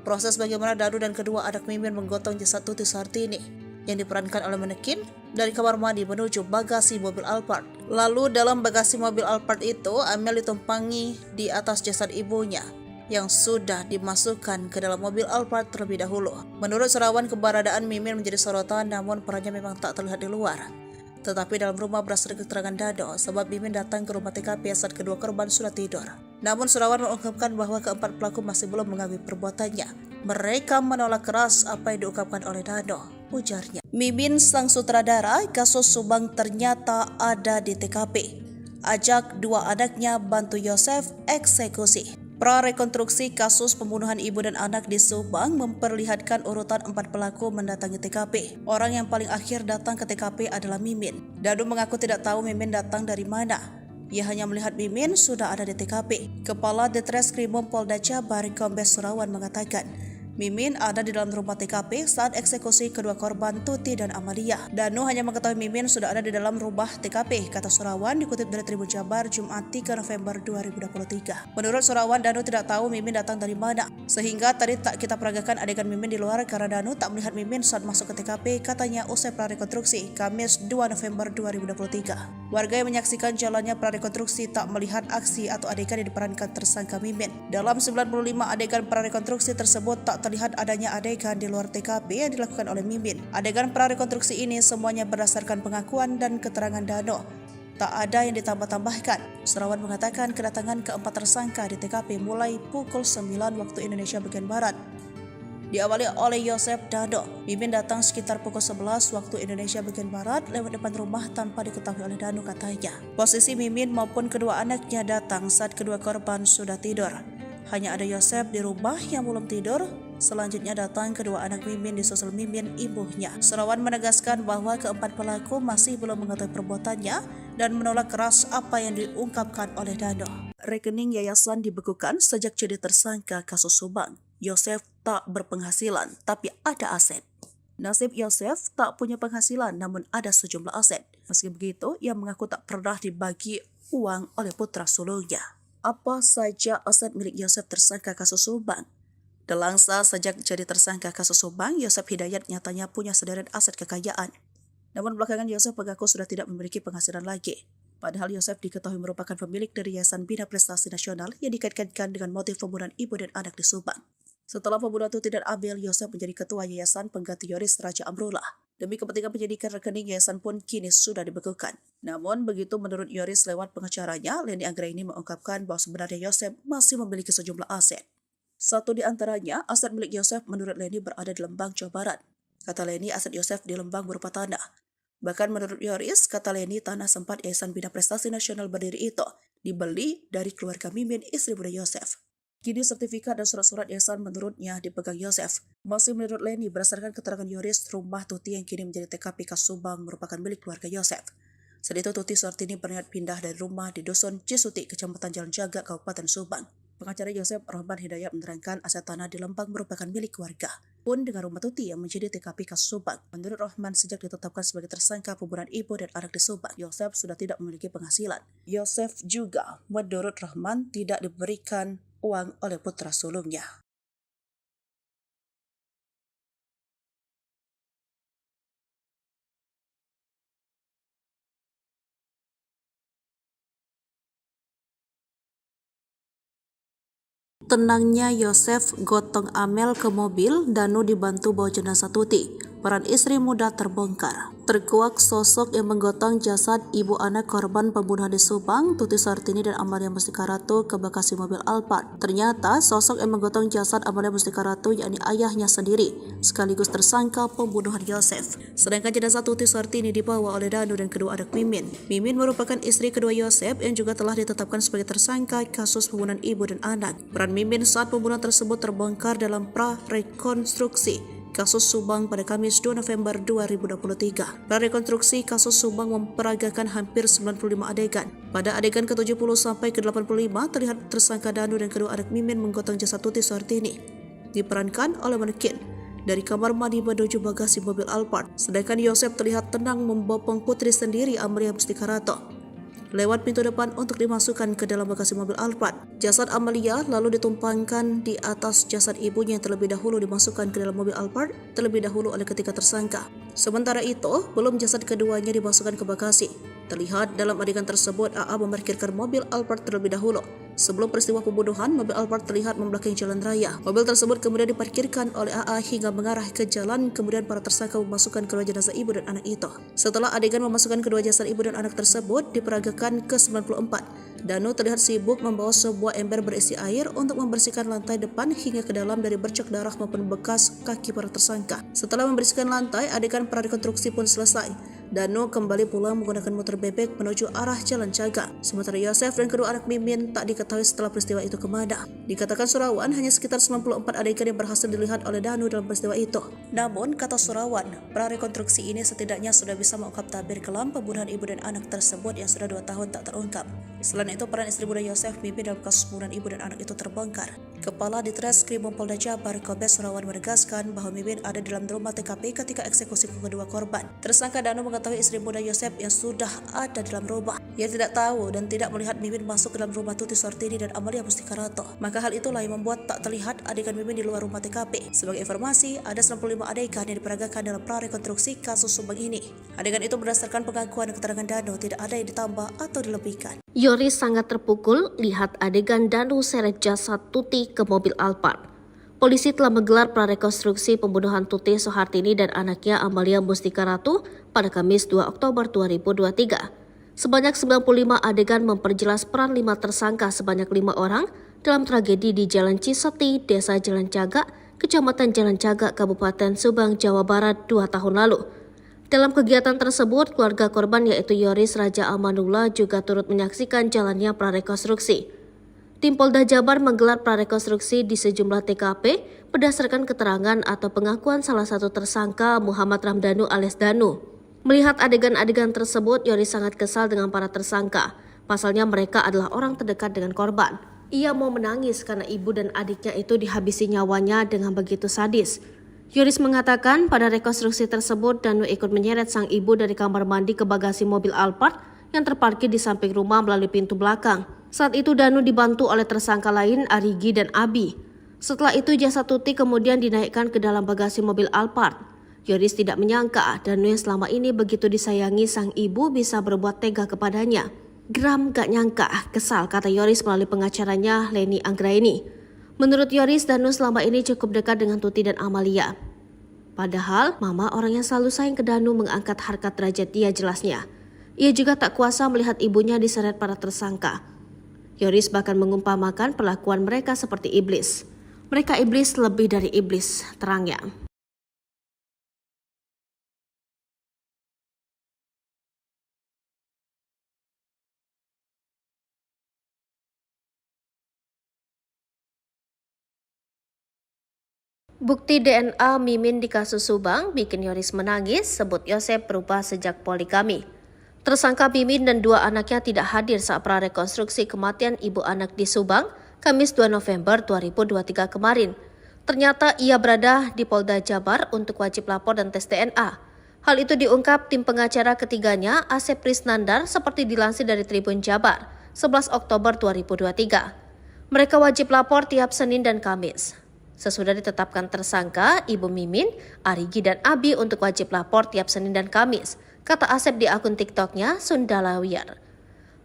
Proses bagaimana Danu dan kedua anak Mimin menggotong jasad Tuti Suhartini yang diperankan oleh manekin dari kamar mandi menuju bagasi mobil Alphard. Lalu dalam bagasi mobil Alphard itu, Amel ditumpangi di atas jasad ibunya yang sudah dimasukkan ke dalam mobil Alphard terlebih dahulu. Menurut Surawan, keberadaan Mimin menjadi sorotan, namun perannya memang tak terlihat di luar. Tetapi dalam rumah berdasarkan keterangan Dado, sebab Mimin datang ke rumah TKP saat kedua korban sudah tidur. Namun Surawan mengungkapkan bahwa keempat pelaku masih belum mengakui perbuatannya. Mereka menolak keras apa yang diungkapkan oleh Dado, ujarnya. Mimin sang sutradara kasus Subang ternyata ada di TKP. Ajak dua anaknya bantu Yosef eksekusi. Prarekonstruksi kasus pembunuhan ibu dan anak di Subang memperlihatkan urutan 4 pelaku mendatangi TKP. Orang yang paling akhir datang ke TKP adalah Mimin. Dadu mengaku tidak tahu Mimin datang dari mana. Ia hanya melihat Mimin sudah ada di TKP. Kepala Ditreskrimum Polda Jabar Kombes Surawan mengatakan, Mimin ada di dalam rumah TKP saat eksekusi kedua korban Tuti dan Amalia. Danu hanya mengetahui Mimin sudah ada di dalam rumah TKP, kata Surawan dikutip dari Tribun Jabar Jumat 3 November 2023. Menurut Surawan, Danu tidak tahu Mimin datang dari mana, sehingga tadi tak kita peragakan adegan Mimin di luar karena Danu tak melihat Mimin saat masuk ke TKP, katanya usai prarekonstruksi Kamis 2 November 2023. Warga yang menyaksikan jalannya prarekonstruksi tak melihat aksi atau adegan yang diperankan tersangka Mimin. Dalam 95 adegan prarekonstruksi tersebut tak terlihat adanya adegan di luar TKP yang dilakukan oleh Mimin. Adegan prarekonstruksi ini semuanya berdasarkan pengakuan dan keterangan Dano. Tak ada yang ditambah-tambahkan. Surawan mengatakan kedatangan keempat tersangka di TKP mulai pukul 9 waktu Indonesia bagian Barat. Diawali oleh Yosef Dado. Mimin datang sekitar pukul 11 waktu Indonesia bagian Barat lewat depan rumah tanpa diketahui oleh Danu, katanya. Posisi Mimin maupun kedua anaknya datang saat kedua korban sudah tidur. Hanya ada Yosef di rumah yang belum tidur. Selanjutnya datang kedua anak Mimin disusul Mimin ibunya. Surawan menegaskan bahwa keempat pelaku masih belum mengetahui perbuatannya dan menolak keras apa yang diungkapkan oleh Dano. Rekening yayasan dibekukan sejak jadi tersangka kasus Subang. Yosef tak berpenghasilan tapi ada aset. Nasib Yosef tak punya penghasilan namun ada sejumlah aset. Meski begitu, ia mengaku tak pernah dibagi uang oleh putra sulungnya. Apa saja aset milik Yosef tersangka kasus Subang? Delangsa sejak jadi tersangka kasus Subang, Yosef Hidayat nyatanya punya sederet aset kekayaan. Namun belakangan Yosef mengaku sudah tidak memiliki penghasilan lagi. Padahal Yosef diketahui merupakan pemilik dari Yayasan Bina Prestasi Nasional yang dikaitkan dengan motif pembunuhan ibu dan anak di Subang. Setelah pembunuhan Tuti dan Amel, Yosef menjadi ketua yayasan pengganti Yoris Raja Amrullah. Demi kepentingan penyidikan, rekening yayasan pun kini sudah dibekukan. Namun begitu menurut Yoris lewat pengacaranya, Leni Anggraini mengungkapkan bahwa sebenarnya Yosef masih memiliki sejumlah aset. Satu di antaranya, aset milik Yosef menurut Leni berada di Lembang, Jawa Barat. Kata Leni, aset Yosef di Lembang berupa tanah. Bahkan menurut Yoris, kata Leni, tanah sempat Yayasan Bina Prestasi Nasional berdiri itu dibeli dari keluarga Mimin, istri muda Yosef. Kini sertifikat dan surat-surat yayasan menurutnya dipegang Yosef. Masih menurut Leni, berdasarkan keterangan Yoris, rumah Tuti yang kini menjadi TKP kasus Subang merupakan milik keluarga Yosef. Saat itu Tuti Suhartini berniat pindah dari rumah di Dusun Cisuti, Kecamatan Jalan Jaga, Kabupaten Subang. Pengacara Yosef Rahman Hidayat menerangkan aset tanah di Lembang merupakan milik keluarga. Pun dengan rumah Tuti yang menjadi TKP kasus Subang. Menurut Rahman, sejak ditetapkan sebagai tersangka pembunuhan ibu dan anak di Subang, Yosef sudah tidak memiliki penghasilan. Yosef juga, menurut Rahman, tidak diberikan uang oleh putra sulungnya. Tenangnya Yosef gotong Amel ke mobil, Danu dibantu bawa jenazah Tuti. Peran istri muda terbongkar. Terkuak sosok yang menggotong jasad ibu anak korban pembunuhan di Subang, Tuti Suhartini dan Amalia Mustika Ratu ke bagasi mobil Alphard. Ternyata sosok yang menggotong jasad Amalia Mustika Ratu yakni ayahnya sendiri, sekaligus tersangka pembunuhan Yosef. Sedangkan jenazah Tuti Suhartini dibawa oleh Danu dan kedua anak Mimin. Mimin merupakan istri kedua Yosef yang juga telah ditetapkan sebagai tersangka kasus pembunuhan ibu dan anak. Peran Mimin saat pembunuhan tersebut terbongkar dalam prarekonstruksi kasus Subang pada Kamis 2 November 2023. Prarekonstruksi kasus Subang memperagakan hampir 95 adegan. Pada adegan ke-70 sampai ke-85 terlihat tersangka Danu dan kedua anak Mimin menggotong jasad Tuti Suhartini. Diperankan oleh manekin dari kamar mandi menuju bagasi mobil Alphard. Sedangkan Yosep terlihat tenang membopong putri sendiri Amalia Mustika Rato lewat pintu depan untuk dimasukkan ke dalam bagasi mobil Alphard. Jasad Amalia lalu ditumpangkan di atas jasad ibunya yang terlebih dahulu dimasukkan ke dalam mobil Alphard terlebih dahulu oleh ketiga tersangka. Sementara itu, belum jasad keduanya dimasukkan ke bagasi. Terlihat dalam adegan tersebut AA memarkirkan mobil Alphard terlebih dahulu. Sebelum peristiwa pembunuhan, mobil Alphard terlihat membelakangi jalan raya. Mobil tersebut kemudian diparkirkan oleh AA hingga mengarah ke jalan, kemudian para tersangka memasukkan kedua jenazah ibu dan anak itu. Setelah adegan memasukkan kedua jasad ibu dan anak tersebut diperagakan ke-94, Danu terlihat sibuk membawa sebuah ember berisi air untuk membersihkan lantai depan hingga ke dalam dari bercak darah maupun bekas kaki para tersangka. Setelah membersihkan lantai, adegan prarekonstruksi pun selesai. Danu kembali pulang menggunakan motor bebek menuju arah Jalan Caga. Sementara Yosef dan kedua anak Mimin tak diketahui setelah peristiwa itu kemana. Dikatakan Surawan hanya sekitar 94 adegan yang berhasil dilihat oleh Danu dalam peristiwa itu. Namun, kata Surawan, prarekonstruksi ini setidaknya sudah bisa mengungkap tabir kelam pembunuhan ibu dan anak tersebut yang sudah 2 tahun tak terungkap. Selain itu, peran istri muda Yosef Mimin dalam kasus pembunuhan ibu dan anak itu terbongkar. Kepala Ditreskrim Polda Jabar Kombes Surawan menegaskan bahwa Mimin ada dalam rumah TKP ketika eksekusi kedua korban. Tersangka Danu mengetahui istri muda Yosef yang sudah ada dalam rumah. Ia tidak tahu dan tidak melihat Mimin masuk ke dalam rumah Tuti Suhartini dan Amalia Mustika Rato. Maka hal itulah yang membuat tak terlihat adegan Mimin di luar rumah TKP. Sebagai informasi, ada 95 adegan yang diperagakan dalam prarekonstruksi kasus Subang ini. Adegan itu berdasarkan pengakuan dan keterangan Danu, tidak ada yang ditambah atau dilebihkan. Yoris sangat terpukul lihat adegan Danu seret jasad Tuti ke mobil Alphard. Polisi telah menggelar prarekonstruksi pembunuhan Tuti Suhartini dan anaknya Amalia Mustika Ratu pada Kamis 2 Oktober 2023. Sebanyak 95 adegan memperjelas peran 5 tersangka sebanyak 5 orang dalam tragedi di Jalan Ciseti, Desa Jalan Caga, Kecamatan Jalan Caga, Kabupaten Subang, Jawa Barat 2 tahun lalu. Dalam kegiatan tersebut, keluarga korban yaitu Yoris Raja Amanullah juga turut menyaksikan jalannya prarekonstruksi. Tim Polda Jabar menggelar prarekonstruksi di sejumlah TKP berdasarkan keterangan atau pengakuan salah satu tersangka Muhammad Ramdhanu alias Danu. Melihat adegan-adegan tersebut, Yoris sangat kesal dengan para tersangka. Pasalnya mereka adalah orang terdekat dengan korban. Ia mau menangis karena ibu dan adiknya itu dihabisi nyawanya dengan begitu sadis. Yoris mengatakan pada rekonstruksi tersebut Danu ikut menyeret sang ibu dari kamar mandi ke bagasi mobil Alphard yang terparkir di samping rumah melalui pintu belakang. Saat itu Danu dibantu oleh tersangka lain Arigi dan Abi. Setelah itu jasad Tuti kemudian dinaikkan ke dalam bagasi mobil Alphard. Yoris tidak menyangka Danu yang selama ini begitu disayangi sang ibu bisa berbuat tega kepadanya. Geram gak nyangka, kesal, kata Yoris melalui pengacaranya Leni Anggraini. Menurut Yoris, Danu selama ini cukup dekat dengan Tuti dan Amalia. Padahal, mama orang yang selalu sayang ke Danu mengangkat harkat derajat dia jelasnya. Ia juga tak kuasa melihat ibunya diseret para tersangka. Yoris bahkan mengumpamakan perlakuan mereka seperti iblis. Mereka iblis lebih dari iblis, terangnya. Bukti DNA Mimin di kasus Subang bikin Yoris menangis, sebut Yosep berubah sejak poligami. Tersangka Mimin dan 2 anaknya tidak hadir saat prarekonstruksi kematian ibu anak di Subang, Kamis 2 November 2023 kemarin. Ternyata ia berada di Polda Jabar untuk wajib lapor dan tes DNA. Hal itu diungkap tim pengacara ketiganya, Asep Prisnandar, seperti dilansir dari Tribun Jabar, 11 Oktober 2023. Mereka wajib lapor tiap Senin dan Kamis. Sesudah ditetapkan tersangka, Ibu Mimin, Arigi dan Abi untuk wajib lapor tiap Senin dan Kamis, kata Asep di akun TikToknya Sundalawiyar.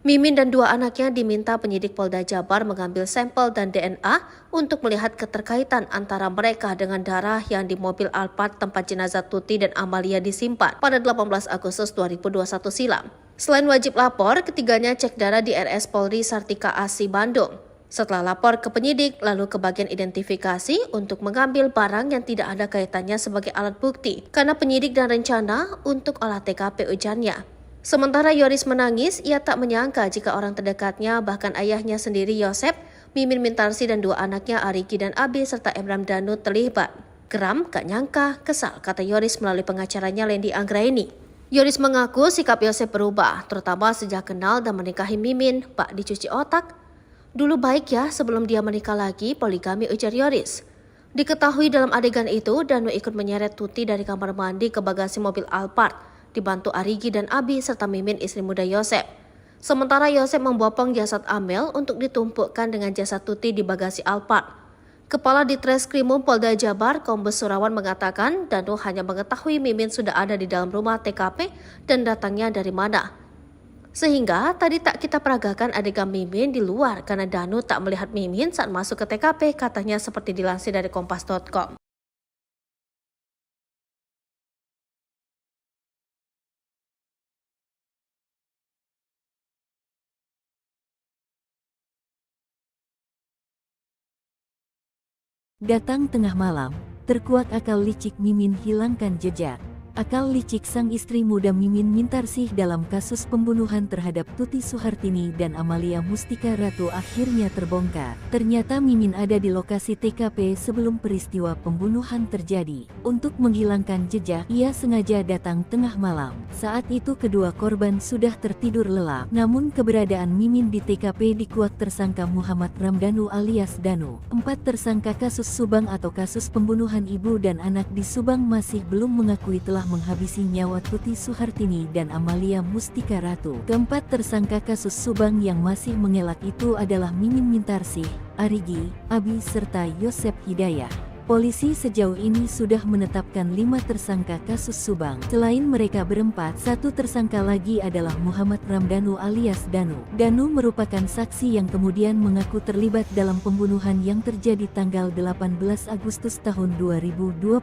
Mimin dan 2 anaknya diminta penyidik Polda Jabar mengambil sampel dan DNA untuk melihat keterkaitan antara mereka dengan darah yang di mobil Alphard tempat jenazah Tuti dan Amalia disimpan pada 18 Agustus 2021 silam. Selain wajib lapor, ketiganya cek darah di RS Polri Sartika Asi Bandung. Setelah lapor ke penyidik, lalu ke bagian identifikasi untuk mengambil barang yang tidak ada kaitannya sebagai alat bukti, karena penyidik dan rencana untuk olah TKP ujarnya. Sementara Yoris menangis, ia tak menyangka jika orang terdekatnya, bahkan ayahnya sendiri Yosep, Mimin Mintarsi dan 2 anaknya Arigi dan Abi serta Emram Danu terlibat. Geram, gak nyangka, kesal, kata Yoris melalui pengacaranya Lendi Anggraini. Yoris mengaku sikap Yosep berubah, terutama sejak kenal dan menikahi Mimin, bak dicuci otak. Dulu baik ya sebelum dia menikah lagi, poligami, ujar Yoris. Diketahui dalam adegan itu, Danu ikut menyeret Tuti dari kamar mandi ke bagasi mobil Alphard, dibantu Arigi dan Abi serta Mimin istri muda Yosep. Sementara Yosep membopong jasad Amel untuk ditumpukkan dengan jasad Tuti di bagasi Alphard. Kepala Ditreskrimum Polda Jabar, Kombes Surawan mengatakan Danu hanya mengetahui Mimin sudah ada di dalam rumah TKP dan datangnya dari mana. Sehingga tadi tak kita peragakan adegan Mimin di luar karena Danu tak melihat Mimin saat masuk ke TKP, katanya seperti dilansir dari kompas.com. Datang tengah malam, terkuak akal licik Mimin hilangkan jejak. Akal licik sang istri muda Mimin Mintarsih dalam kasus pembunuhan terhadap Tuti Suhartini dan Amalia Mustika Ratu akhirnya terbongkar. Ternyata Mimin ada di lokasi TKP sebelum peristiwa pembunuhan terjadi. Untuk menghilangkan jejak, ia sengaja datang tengah malam. Saat itu kedua korban sudah tertidur lelap. Namun keberadaan Mimin di TKP dikuak tersangka Muhammad Ramdhanu alias Danu. 4 tersangka kasus Subang atau kasus pembunuhan ibu dan anak di Subang masih belum mengakui telah menghabisi nyawa Tuti Suhartini dan Amalia Mustika Ratu. Keempat tersangka kasus Subang yang masih mengelak itu adalah Mimin Mintarsih, Arigi, Abi serta Yosep Hidayah. Polisi sejauh ini sudah menetapkan 5 tersangka kasus Subang. Selain mereka berempat, 1 tersangka lagi adalah Muhammad Ramdhanu alias Danu. Danu merupakan saksi yang kemudian mengaku terlibat dalam pembunuhan yang terjadi tanggal 18 Agustus tahun 2021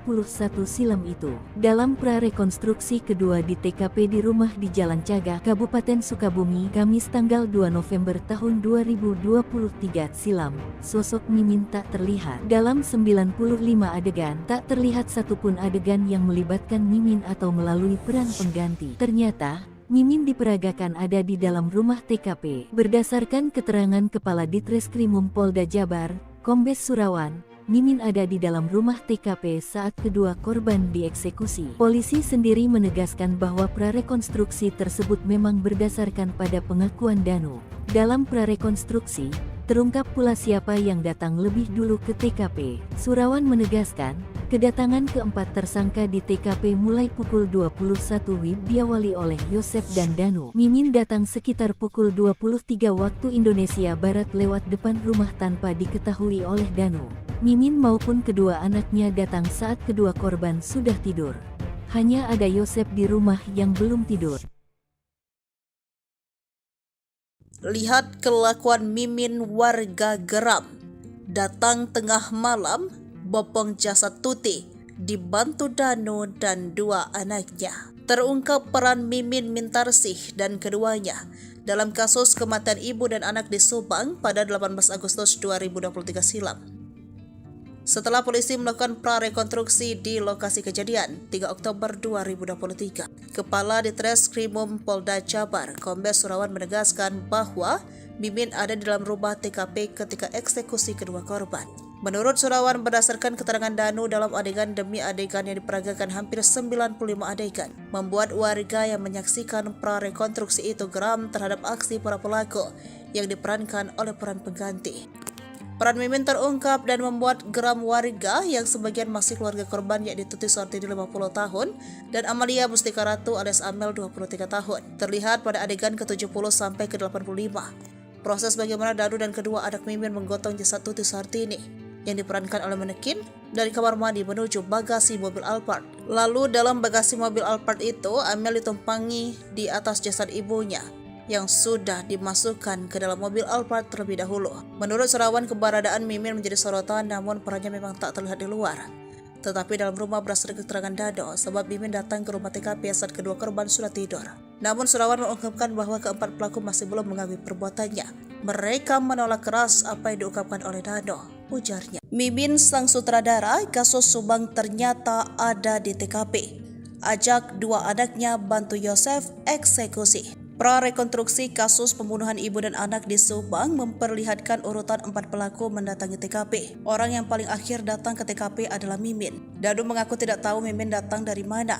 silam itu. Dalam prarekonstruksi kedua di TKP di rumah di Jalan Cagak, Kabupaten Sukabumi, Kamis tanggal 2 November tahun 2023 silam, sosok Mimin tak terlihat. Dalam 95 adegan, tak terlihat satupun adegan yang melibatkan Mimin atau melalui peran pengganti. Ternyata, Mimin diperagakan ada di dalam rumah TKP. Berdasarkan keterangan Kepala Ditreskrimum Polda Jabar, Kombes Surawan, Mimin ada di dalam rumah TKP saat kedua korban dieksekusi. Polisi sendiri menegaskan bahwa prarekonstruksi tersebut memang berdasarkan pada pengakuan Danu. Dalam prarekonstruksi, terungkap pula siapa yang datang lebih dulu ke TKP. Surawan menegaskan, kedatangan keempat tersangka di TKP mulai pukul 21 WIB diawali oleh Yosep dan Danu. Mimin datang sekitar pukul 23 waktu Indonesia Barat lewat depan rumah tanpa diketahui oleh Danu. Mimin maupun kedua anaknya datang saat kedua korban sudah tidur. Hanya ada Yosep di rumah yang belum tidur. Lihat kelakuan Mimin, warga geram. Datang tengah malam, bopong jasad Tuti, dibantu Danu dan 2 anaknya. Terungkap peran Mimin Mintarsih dan keduanya dalam kasus kematian ibu dan anak di Subang pada 18 Agustus 2023 silam. Setelah polisi melakukan prarekonstruksi di lokasi kejadian 3 Oktober 2023, Kepala Ditreskrimum Polda Jabar, Kombes Surawan menegaskan bahwa Mimin ada di dalam rumah TKP ketika eksekusi kedua korban. Menurut Surawan, berdasarkan keterangan Danu dalam adegan demi adegan yang diperagakan hampir 95 adegan, membuat warga yang menyaksikan prarekonstruksi itu geram terhadap aksi para pelaku yang diperankan oleh peran pengganti. Peran Mimin terungkap dan membuat geram warga yang sebagian masih keluarga korban, yakni Tuti Suhartini 50 tahun dan Amalia Mustika Ratu alias Amel 23 tahun. Terlihat pada adegan ke-70 sampai ke-85. Proses bagaimana Danu dan kedua anak Mimin menggotong jasad Tuti Suhartini yang diperankan oleh manekin dari kamar mandi menuju bagasi mobil Alphard. Lalu dalam bagasi mobil Alphard itu, Amel ditumpangi di atas jasad ibunya yang sudah dimasukkan ke dalam mobil Alphard terlebih dahulu. Menurut Surawan, keberadaan Mimin menjadi sorotan, namun perannya memang tak terlihat di luar. Tetapi dalam rumah berdasarkan keterangan Dado, sebab Mimin datang ke rumah TKP saat kedua korban sudah tidur. Namun Surawan mengungkapkan bahwa keempat pelaku masih belum mengakui perbuatannya. Mereka menolak keras apa yang diungkapkan oleh Dado, ujarnya. Mimin sang sutradara kasus Subang ternyata ada di TKP. Ajak 2 anaknya bantu Yosef eksekusi. Prarekonstruksi kasus pembunuhan ibu dan anak di Subang memperlihatkan urutan 4 pelaku mendatangi TKP. Orang yang paling akhir datang ke TKP adalah Mimin. Danu mengaku tidak tahu Mimin datang dari mana.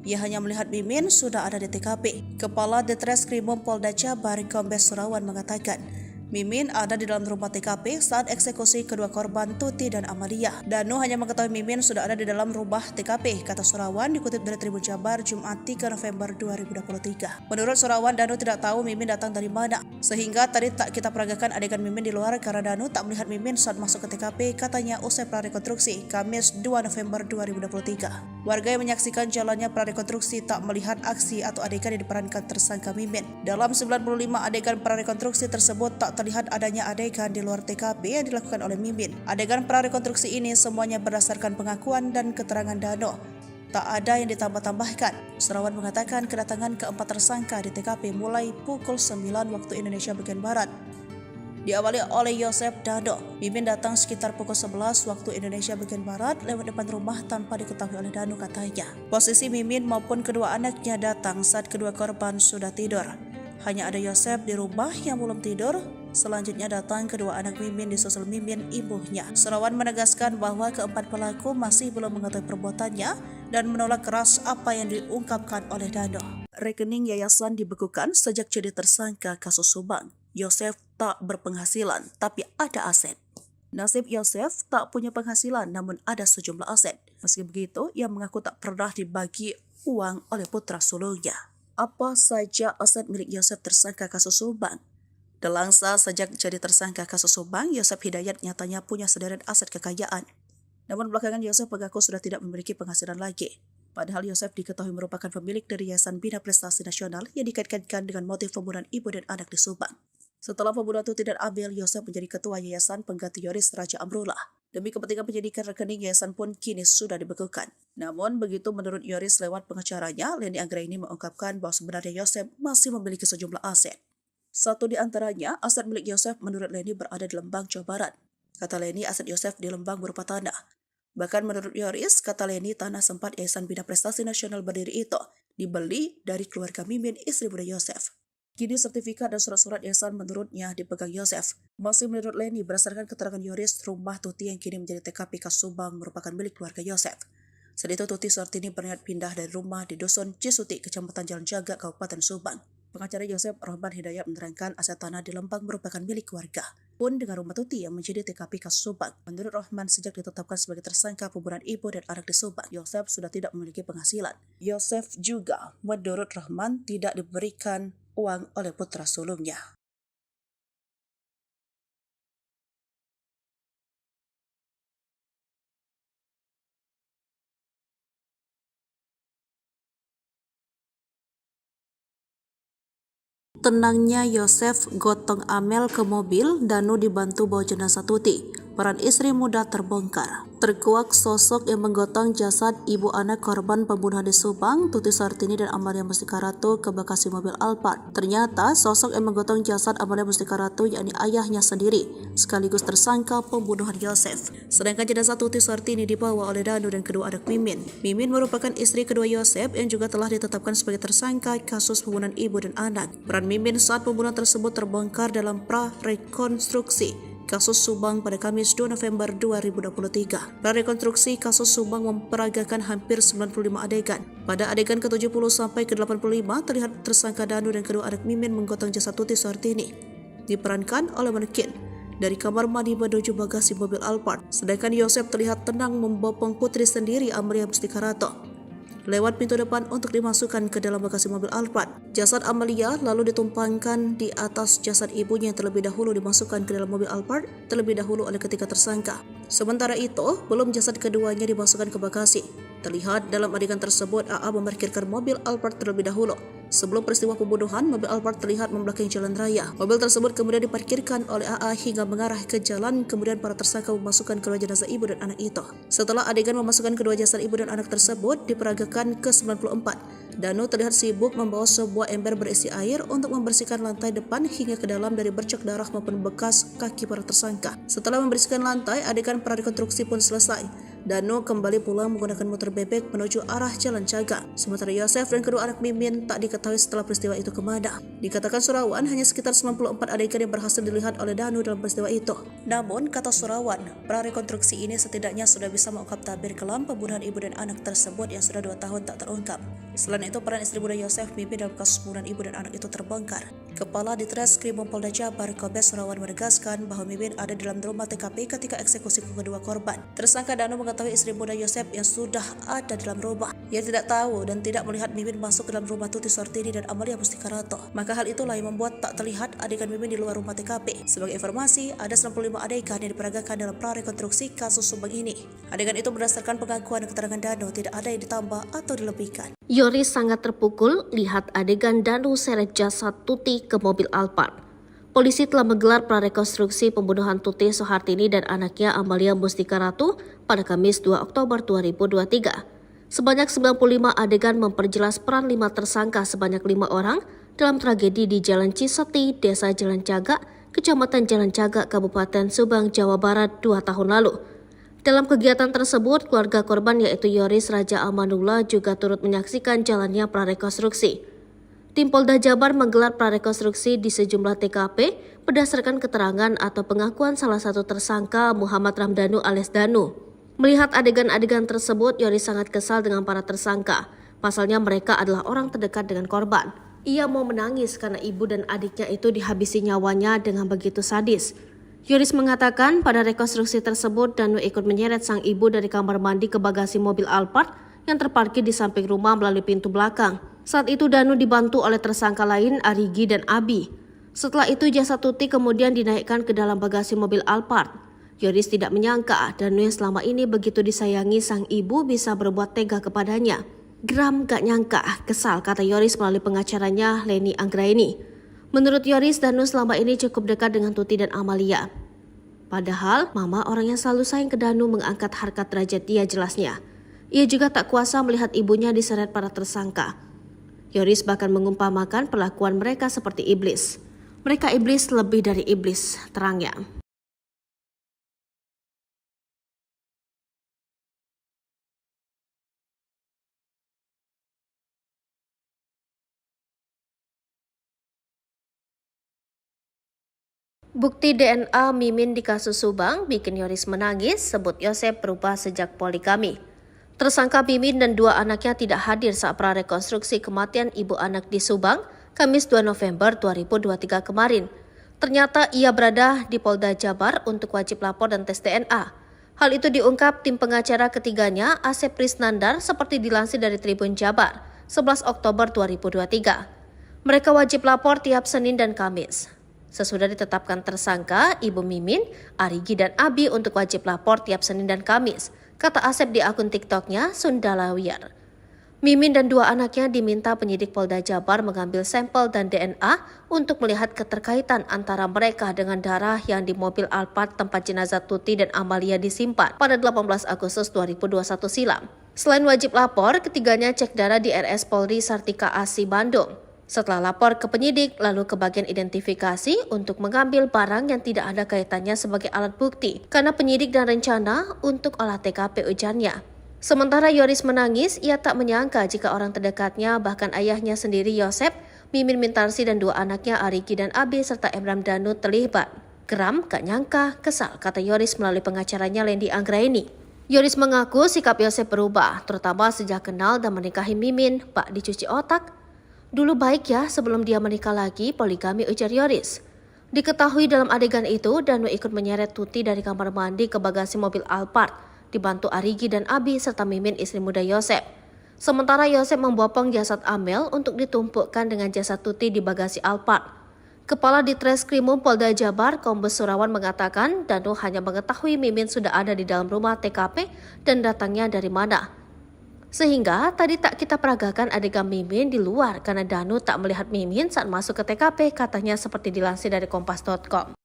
Ia hanya melihat Mimin sudah ada di TKP. Kepala Ditreskrimum Polda Jabar Kombes Surawan mengatakan, Mimin ada di dalam rumah TKP saat eksekusi kedua korban Tuti dan Amalia. Danu hanya mengetahui Mimin sudah ada di dalam rumah TKP, kata Surawan dikutip dari Tribun Jabar Jumat 3 November 2023. Menurut Surawan, Danu tidak tahu Mimin datang dari mana, sehingga tadi tak kita peragakan adegan Mimin di luar karena Danu tak melihat Mimin saat masuk ke TKP, katanya usai prarekonstruksi Kamis 2 November 2023. Warga yang menyaksikan jalannya prarekonstruksi tak melihat aksi atau adegan yang diperankan tersangka Mimin. Dalam 95 adegan prarekonstruksi tersebut tak terlihat adanya adegan di luar TKP yang dilakukan oleh Mimin. Adegan prarekonstruksi ini semuanya berdasarkan pengakuan dan keterangan Danu. Tak ada yang ditambah-tambahkan. Surawan mengatakan kedatangan keempat tersangka di TKP mulai pukul 9 waktu Indonesia bagian Barat. Diawali oleh Yosef Dano. Mimin datang sekitar pukul 11 waktu Indonesia bagian Barat lewat depan rumah tanpa diketahui oleh Danu, katanya. Posisi Mimin maupun kedua anaknya datang saat kedua korban sudah tidur. Hanya ada Yosef di rumah yang belum tidur. Selanjutnya datang kedua anak Mimin disusul Mimin ibunya. Surawan menegaskan bahwa keempat pelaku masih belum mengetahui perbuatannya dan menolak keras apa yang diungkapkan oleh Dano. Rekening yayasan dibekukan sejak jadi tersangka kasus Subang. Yosef tak berpenghasilan tapi ada aset. Nasib Yosef tak punya penghasilan namun ada sejumlah aset. Meski begitu, ia mengaku tak pernah dibagi uang oleh putra sulungnya. Apa saja aset milik Yosef tersangka kasus Subang? Delangsa sejak jadi tersangka kasus Subang, Yosef Hidayat nyatanya punya sederet aset kekayaan. Namun belakangan Yosef mengaku sudah tidak memiliki penghasilan lagi. Padahal Yosef diketahui merupakan pemilik dari Yayasan Bina Prestasi Nasional yang dikaitkan dengan motif pembunuhan ibu dan anak di Subang. Setelah pembunuhan Tuti dan Abel, Yosef menjadi ketua yayasan pengganti Yoris Raja Amrullah. Demi kepentingan penyidikan, rekening yayasan pun kini sudah dibekukan. Namun begitu menurut Yoris lewat pengacaranya, Leni Anggraini mengungkapkan bahwa sebenarnya Yosef masih memiliki sejumlah aset. Satu di antaranya, aset milik Yosef menurut Leni berada di Lembang, Jawa Barat. Kata Leni, aset Yosef di Lembang berupa tanah. Bahkan menurut Yoris, kata Leni, tanah sempat Yayasan Bina Prestasi Nasional berdiri itu dibeli dari keluarga Mimin, istri muda Yosef. Kini sertifikat dan surat-surat yayasan menurutnya dipegang Yosef. Masih menurut Leni, berdasarkan keterangan Yoris, rumah Tuti yang kini menjadi TKP kasus Subang merupakan milik keluarga Yosef. Saat itu Tuti Suhartini berniat pindah dari rumah di Dusun Cisuti, Kecamatan Jalan Jaga, Kabupaten Subang. Pengacara Yosef Rahman Hidayat menerangkan aset tanah di Lembang merupakan milik keluarga. Pun dengan rumah Tuti yang menjadi TKP kasus Subang. Menurut Rahman, sejak ditetapkan sebagai tersangka pembunuhan ibu dan anak di Subang, Yosef sudah tidak memiliki penghasilan. Yosef juga, menurut Rahman, tidak diberikan uang oleh putra sulungnya. Tenangnya Yosef gotong Amel ke mobil, Danu dibantu bawa jenazah Tuti. Peran istri muda terbongkar. Terkuak sosok yang menggotong jasad ibu anak korban pembunuhan di Subang, Tuti Suhartini dan Amalia Mustika Ratu ke Bekasi mobil Alphard. Ternyata sosok yang menggotong jasad Amalia Mustika Ratu yakni ayahnya sendiri, sekaligus tersangka pembunuhan Yosef. Sedangkan jenazah Tuti Suhartini dibawa oleh Danu dan kedua anak Mimin. Mimin merupakan istri kedua Yosef yang juga telah ditetapkan sebagai tersangka kasus pembunuhan ibu dan anak. Peran Mimin saat pembunuhan tersebut terbongkar dalam prarekonstruksi kasus Subang pada Kamis 2 November 2023. Prarekonstruksi kasus Subang memperagakan hampir 95 adegan. Pada adegan ke-70 sampai ke-85 terlihat tersangka Danu dan kedua anak Mimin menggotong jasad Tuti Suhartini. Diperankan oleh manekin dari kamar mandi menuju bagasi mobil Alphard. Sedangkan Yosef terlihat tenang membopong putri sendiri Amalia Mustika Ratu lewat pintu depan untuk dimasukkan ke dalam bagasi mobil Alphard. Jasad Amalia lalu ditumpangkan di atas jasad ibunya yang terlebih dahulu dimasukkan ke dalam mobil Alphard terlebih dahulu oleh ketiga tersangka. Sementara itu, belum jasad keduanya dimasukkan ke bagasi. Terlihat dalam adegan tersebut AA memarkirkan mobil Alphard terlebih dahulu. Sebelum peristiwa pembunuhan, mobil Alphard terlihat membelakangi jalan raya. Mobil tersebut kemudian diparkirkan oleh AA hingga mengarah ke jalan, kemudian para tersangka memasukkan kedua jenazah ibu dan anak itu. Setelah adegan memasukkan kedua jasad ibu dan anak tersebut diperagakan ke-94, Danu terlihat sibuk membawa sebuah ember berisi air untuk membersihkan lantai depan hingga ke dalam dari bercak darah maupun bekas kaki para tersangka. Setelah membersihkan lantai, adegan prarekonstruksi pun selesai. Danu kembali pulang menggunakan motor bebek menuju arah Jalan Cagak. Sementara Yosef dan kedua anak Mimin tak diketahui setelah peristiwa itu kemana. Dikatakan Surawan hanya sekitar 94 adegan yang berhasil dilihat oleh Danu dalam peristiwa itu. Namun, kata Surawan, prarekonstruksi ini setidaknya sudah bisa mengungkap tabir kelam pembunuhan ibu dan anak tersebut yang sudah 2 tahun tak terungkap. Selain itu, peran istri muda Yosef Mimin dalam kasus pembunuhan ibu dan anak itu terbongkar. Kepala Ditreskrim Polda Jabar, Kombes Surawan menegaskan bahwa Mimin ada di dalam rumah TKP ketika eksekusi kedua korban. Tersangka Danu mengetahui istri muda Yosef yang sudah ada dalam rumah. Ia tidak tahu dan tidak melihat Mimin masuk ke dalam rumah Tuti Suhartini dan Amalia Mustikarato. Maka hal itulah yang membuat tak terlihat adegan Mimin di luar rumah TKP. Sebagai informasi, ada 95 adegan yang diperagakan dalam prarekonstruksi kasus Subang ini. Adegan itu berdasarkan pengakuan dan keterangan Danu, tidak ada yang ditambah atau dilebihkan. Yoris sangat terpukul lihat adegan Danu seret jasad Tuti ke mobil Alphard. Polisi telah menggelar prarekonstruksi pembunuhan Tuti Suhartini dan anaknya Amalia Mustikarato pada Kamis 2 Oktober 2023. Sebanyak 95 adegan memperjelas peran 5 tersangka sebanyak 5 orang dalam tragedi di Jalan Ciseti, Desa Jalan Cagak, Kecamatan Jalan Cagak, Kabupaten Subang, Jawa Barat 2 tahun lalu. Dalam kegiatan tersebut, keluarga korban yaitu Yoris Raja Amanullah juga turut menyaksikan jalannya prarekonstruksi. Tim Polda Jabar menggelar prarekonstruksi di sejumlah TKP berdasarkan keterangan atau pengakuan salah satu tersangka Muhammad Ramdhanu alias Danu. Melihat adegan-adegan tersebut, Yoris sangat kesal dengan para tersangka. Pasalnya mereka adalah orang terdekat dengan korban. Ia mau menangis karena ibu dan adiknya itu dihabisi nyawanya dengan begitu sadis. Yoris mengatakan pada rekonstruksi tersebut Danu ikut menyeret sang ibu dari kamar mandi ke bagasi mobil Alphard yang terparkir di samping rumah melalui pintu belakang. Saat itu Danu dibantu oleh tersangka lain Arigi dan Abi. Setelah itu jasad Tuti kemudian dinaikkan ke dalam bagasi mobil Alphard. Yoris tidak menyangka Danu yang selama ini begitu disayangi sang ibu bisa berbuat tega kepadanya. Geram gak nyangka, kesal, kata Yoris melalui pengacaranya Leni Anggraini. Menurut Yoris, Danu selama ini cukup dekat dengan Tuti dan Amalia. Padahal mama orang yang selalu sayang ke Danu mengangkat harkat derajat dia jelasnya. Ia juga tak kuasa melihat ibunya diseret para tersangka. Yoris bahkan mengumpamakan perlakuan mereka seperti iblis. Mereka iblis lebih dari iblis, terangnya. Bukti DNA Mimin di kasus Subang bikin Yoris menangis, sebut Yosef berubah sejak poligami. Tersangka Mimin dan 2 anaknya tidak hadir saat prarekonstruksi kematian ibu anak di Subang, Kamis 2 November 2023 kemarin. Ternyata ia berada di Polda Jabar untuk wajib lapor dan tes DNA. Hal itu diungkap tim pengacara ketiganya, Asep Prisnandar, seperti dilansir dari Tribun Jabar, 11 Oktober 2023. Mereka wajib lapor tiap Senin dan Kamis. Sesudah ditetapkan tersangka, Ibu Mimin, Arigi dan Abi untuk wajib lapor tiap Senin dan Kamis, kata Asep di akun TikToknya Sundalawiyar. Mimin dan 2 anaknya diminta penyidik Polda Jabar mengambil sampel dan DNA untuk melihat keterkaitan antara mereka dengan darah yang di mobil Alphard tempat jenazah Tuti dan Amalia disimpan pada 18 Agustus 2021 silam. Selain wajib lapor, ketiganya cek darah di RS Polri Sartika Asi Bandung. Setelah lapor ke penyidik, lalu ke bagian identifikasi untuk mengambil barang yang tidak ada kaitannya sebagai alat bukti, karena penyidik dan rencana untuk olah TKP ujarnya. Sementara Yoris menangis, ia tak menyangka jika orang terdekatnya, bahkan ayahnya sendiri Yosef, Mimin Mintarsi dan 2 anaknya Arigi dan Abi serta Emram Danu terlibat. Geram, gak nyangka, kesal, kata Yoris melalui pengacaranya Leni Anggraini. Yoris mengaku sikap Yosef berubah, terutama sejak kenal dan menikahi Mimin, bak dicuci otak. Dulu baik ya sebelum dia menikah lagi, poligami, ujar Yoris. Diketahui dalam adegan itu, Danu ikut menyeret Tuti dari kamar mandi ke bagasi mobil Alphard, dibantu Arigi dan Abi serta Mimin istri muda Yosef. Sementara Yosef membopong jasad Amel untuk ditumpukkan dengan jasad Tuti di bagasi Alphard. Kepala Ditreskrimum Polda Jabar, Kombes Surawan mengatakan Danu hanya mengetahui Mimin sudah ada di dalam rumah TKP dan datangnya dari mana. Sehingga tadi tak kita peragakan adegan Mimin di luar karena Danu tak melihat Mimin saat masuk ke TKP, katanya seperti dilansir dari kompas.com.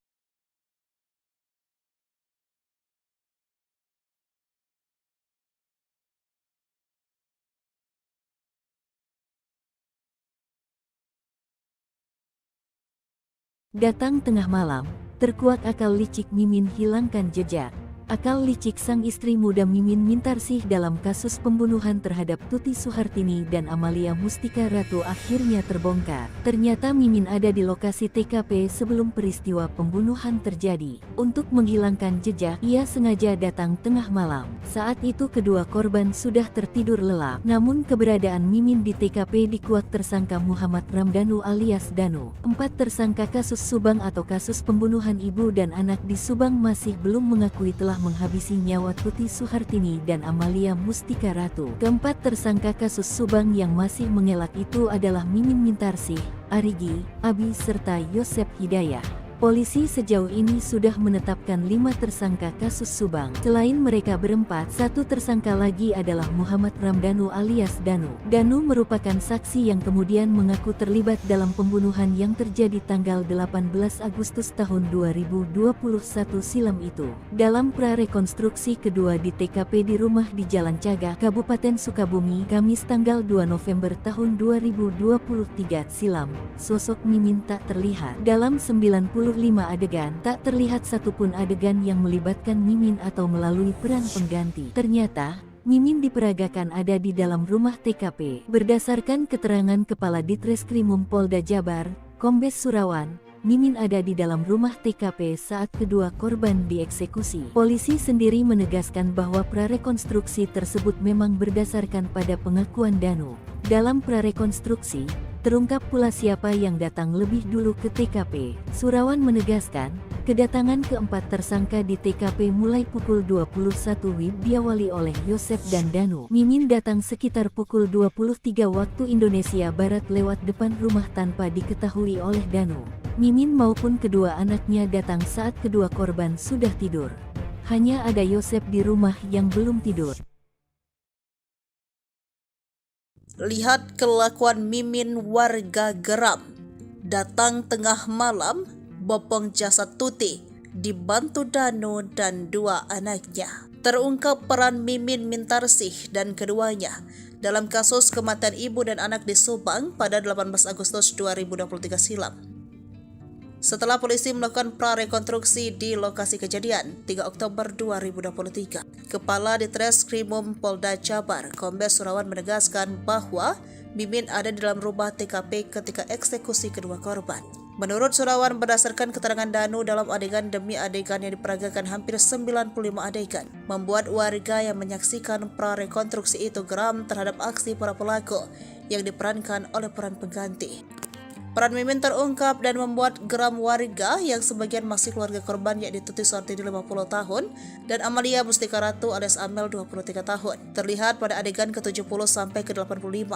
Datang tengah malam, terkuak akal licik Mimin hilangkan jejak. Akal licik sang istri muda Mimin Mintarsih dalam kasus pembunuhan terhadap Tuti Suhartini dan Amalia Mustika Ratu akhirnya terbongkar. Ternyata Mimin ada di lokasi TKP sebelum peristiwa pembunuhan terjadi. Untuk menghilangkan jejak, ia sengaja datang tengah malam. Saat itu kedua korban sudah tertidur lelap. Namun keberadaan Mimin di TKP dikuak tersangka Muhammad Ramdhanu alias Danu. 4 tersangka kasus Subang atau kasus pembunuhan ibu dan anak di Subang masih belum mengakui telah menghabisi nyawa Tuti Suhartini dan Amalia Mustika Ratu. Keempat tersangka kasus Subang yang masih mengelak itu adalah Mimin Mintarsih, Arigi, Abi serta Yosep Hidayah. Polisi sejauh ini sudah menetapkan 5 tersangka kasus Subang. Selain mereka berempat, 1 tersangka lagi adalah Muhammad Ramdhanu alias Danu. Danu merupakan saksi yang kemudian mengaku terlibat dalam pembunuhan yang terjadi tanggal 18 Agustus tahun 2021 silam itu. Dalam prarekonstruksi kedua di TKP di rumah di Jalan Cagak, Kabupaten Sukabumi, Kamis tanggal 2 November tahun 2023 silam, sosok Mimin tak terlihat. Dalam 95 adegan, tak terlihat satupun adegan yang melibatkan Mimin atau melalui peran pengganti. Ternyata, Mimin diperagakan ada di dalam rumah TKP. Berdasarkan keterangan Kepala Ditreskrimum Polda Jabar, Kombes Surawan, Mimin ada di dalam rumah TKP saat kedua korban dieksekusi. Polisi sendiri menegaskan bahwa prarekonstruksi tersebut memang berdasarkan pada pengakuan Danu. Dalam prarekonstruksi, terungkap pula siapa yang datang lebih dulu ke TKP. Surawan menegaskan, kedatangan keempat tersangka di TKP mulai pukul 21 WIB diawali oleh Yosep dan Danu. Mimin datang sekitar pukul 23 waktu Indonesia Barat lewat depan rumah tanpa diketahui oleh Danu. Mimin maupun kedua anaknya datang saat kedua korban sudah tidur. Hanya ada Yosep di rumah yang belum tidur. Lihat kelakuan Mimin warga geram. Datang tengah malam, bopong jasad Tuti, dibantu Danu dan 2 anaknya. Terungkap peran Mimin Mintarsih dan keduanya dalam kasus kematian ibu dan anak di Subang pada 18 Agustus 2023 silam. Setelah polisi melakukan prarekonstruksi di lokasi kejadian 3 Oktober 2023, Kepala Ditreskrimum Polda Jabar, Kombes Surawan menegaskan bahwa Mimin ada di dalam rumah TKP ketika eksekusi kedua korban. Menurut Surawan, berdasarkan keterangan Danu dalam adegan demi adegan yang diperagakan hampir 95 adegan, membuat warga yang menyaksikan prarekonstruksi itu geram terhadap aksi para pelaku yang diperankan oleh peran pengganti. Peran Mimin terungkap dan membuat geram warga yang sebagian masih keluarga korban yakni Tuti Suhartini 50 tahun dan Amalia Mustika Ratu alias Amel 23 tahun. Terlihat pada adegan ke-70 sampai ke-85.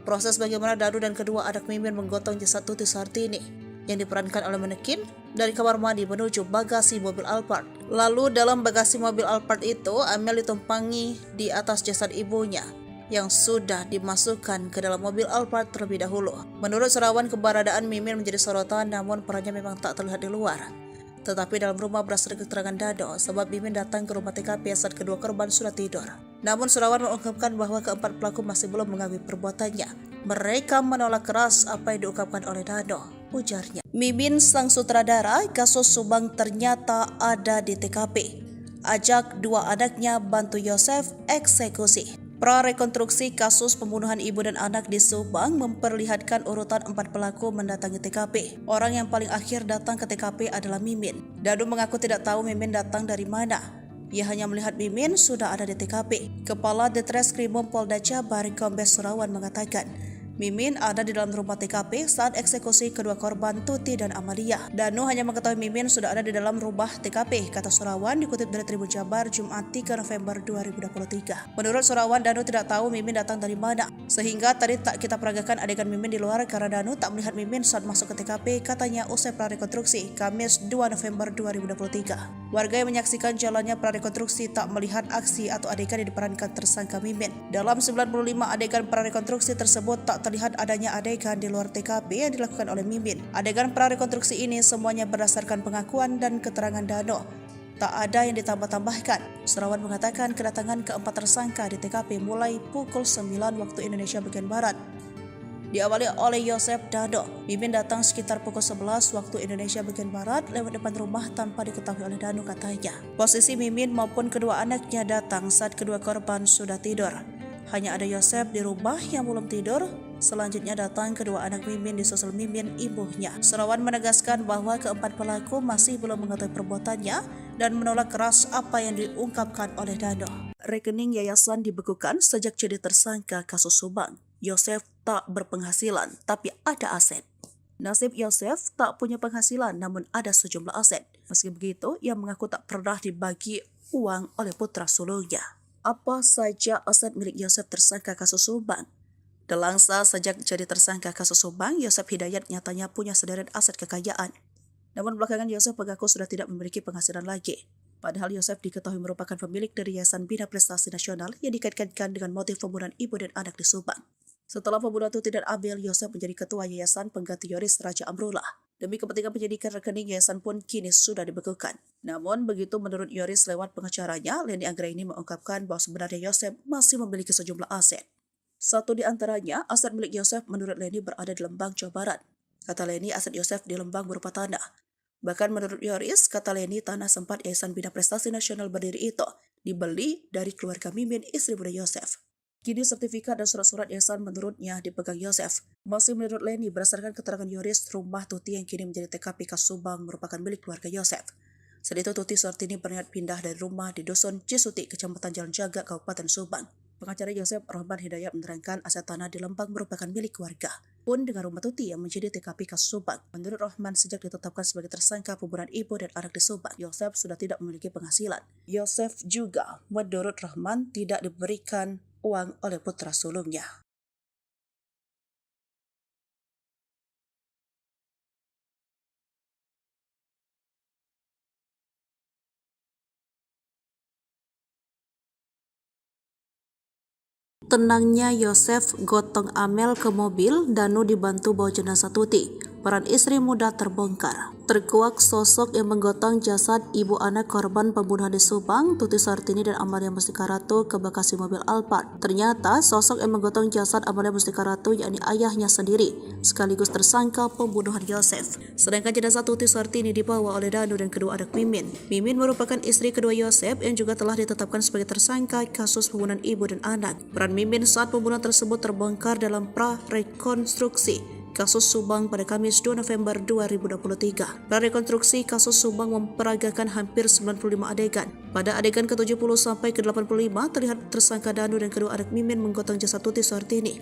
Proses bagaimana Danu dan kedua anak Mimin menggotong jasad Tuti Suhartini yang diperankan oleh manekin dari kamar mandi menuju bagasi mobil Alphard. Lalu dalam bagasi mobil Alphard itu, Amel ditumpangi di atas jasad ibunya yang sudah dimasukkan ke dalam mobil Alphard terlebih dahulu. Menurut Surawan, keberadaan Mimin menjadi sorotan namun perannya memang tak terlihat di luar. Tetapi dalam rumah berdasarkan keterangan Dado, sebab Mimin datang ke rumah TKP saat kedua korban sudah tidur. Namun Surawan mengungkapkan bahwa keempat pelaku masih belum mengakui perbuatannya. Mereka menolak keras apa yang diungkapkan oleh Dado, ujarnya. Mimin sang sutradara kasus Subang ternyata ada di TKP. Ajak 2 anaknya bantu Yosef eksekusi. Prarekonstruksi kasus pembunuhan ibu dan anak di Subang memperlihatkan urutan 4 pelaku mendatangi TKP. Orang yang paling akhir datang ke TKP adalah Mimin. Danu mengaku tidak tahu Mimin datang dari mana. Ia hanya melihat Mimin sudah ada di TKP. Kepala Ditreskrimum Polda Jabar, Kombes Surawan mengatakan, Mimin ada di dalam rumah TKP saat eksekusi kedua korban Tuti dan Amalia. Danu hanya mengetahui Mimin sudah ada di dalam rumah TKP, kata Surawan dikutip dari Tribun Jabar Jumat 3 November 2023. Menurut Surawan, Danu tidak tahu Mimin datang dari mana, sehingga tadi tak kita peragakan adegan Mimin di luar karena Danu tak melihat Mimin saat masuk ke TKP, katanya usai prarekonstruksi Kamis 2 November 2023. Warga yang menyaksikan jalannya prarekonstruksi tak melihat aksi atau adegan yang diperankan tersangka Mimin. Dalam 95 adegan prarekonstruksi tersebut tak terlihat adanya adegan di luar TKP yang dilakukan oleh Mimin. Adegan prarekonstruksi ini semuanya berdasarkan pengakuan dan keterangan Dano. Tak ada yang ditambah-tambahkan. Surawan mengatakan kedatangan keempat tersangka di TKP mulai pukul 9 waktu Indonesia bagian Barat. diawali oleh Yosef Dano. Mimin datang sekitar pukul 11 waktu Indonesia bagian Barat lewat depan rumah tanpa diketahui oleh Dano katanya. Posisi Mimin maupun kedua anaknya datang saat kedua korban sudah tidur. Hanya ada Yosef di rumah yang belum tidur. Selanjutnya datang kedua anak Mimin disusul Mimin ibunya. Surawan menegaskan bahwa keempat pelaku masih belum mengetahui perbuatannya dan menolak keras apa yang diungkapkan oleh Dano. Rekening yayasan dibekukan sejak jadi tersangka kasus Subang. Yosef tak berpenghasilan tapi ada aset. Nasib Yosef tak punya penghasilan namun ada sejumlah aset. Meski begitu, ia mengaku tak pernah dibagi uang oleh putra sulungnya. Apa saja aset milik Yosef tersangka kasus Subang? Delangsa sejak jadi tersangka kasus Subang, Yosef Hidayat nyatanya punya sederet aset kekayaan. Namun belakangan Yosef mengaku sudah tidak memiliki penghasilan lagi. Padahal Yosef diketahui merupakan pemilik dari Yayasan Bina Prestasi Nasional yang dikaitkan dengan motif pembunuhan ibu dan anak di Subang. Setelah pembunuhan itu tidak adil, Yosef menjadi ketua yayasan pengganti Yoris Raja Amrullah. Demi kepentingan penyidikan rekening yayasan pun kini sudah dibekukan. Namun begitu menurut Yoris lewat pengacaranya, Leni Anggraini mengungkapkan bahwa sebenarnya Yosef masih memiliki sejumlah aset. Satu di antaranya, aset milik Yosef menurut Leni berada di Lembang, Jawa Barat. Kata Leni, aset Yosef di Lembang berupa tanah. Bahkan menurut Yoris, kata Leni, tanah sempat Yayasan Bina Prestasi Nasional berdiri itu dibeli dari keluarga Mimin, istri muda Yosef. Kini sertifikat dan surat-surat yayasan menurutnya dipegang Yosef. Masih menurut Leni, berdasarkan keterangan Yoris, rumah Tuti yang kini menjadi TKP kasus Subang merupakan milik keluarga Yosef. Saat itu Tuti Suhartini berniat pindah dari rumah di Dusun Cisuti, Kecamatan Jalan Jaga, Kabupaten Subang. Pengacara Yosef Rahman Hidayat menerangkan aset tanah di Lembang merupakan milik keluarga. Pun dengan rumah Tuti yang menjadi TKP kasus Subang. Menurut Rahman, sejak ditetapkan sebagai tersangka pembunuhan ibu dan anak di Subang, Yosef sudah tidak memiliki penghasilan. Yosef juga, menurut Rahman, tidak diberikan uang oleh putra sulungnya. Tenangnya Yosef gotong Amel ke mobil, Danu dibantu bawa jenazah Tuti. Peran istri muda terbongkar. Terkuak sosok yang menggotong jasad ibu anak korban pembunuhan di Subang, Tuti Suhartini dan Amalia Mustika Ratu ke Bekasi mobil Alphard. Ternyata sosok yang menggotong jasad Amalia Mustika Ratu yakni ayahnya sendiri, sekaligus tersangka pembunuhan Yosef. Sedangkan jenazah Tuti Suhartini dibawa oleh Danu dan kedua anak Mimin. Mimin merupakan istri kedua Yosef yang juga telah ditetapkan sebagai tersangka kasus pembunuhan ibu dan anak. Peran Mimin saat pembunuhan tersebut terbongkar dalam pra-rekonstruksi kasus Subang pada Kamis 2 November 2023. Prarekonstruksi kasus Subang memperagakan hampir 95 adegan. Pada adegan ke-70 sampai ke-85 terlihat tersangka Danu dan kedua anak Mimin menggotong jasad Tuti Suhartini.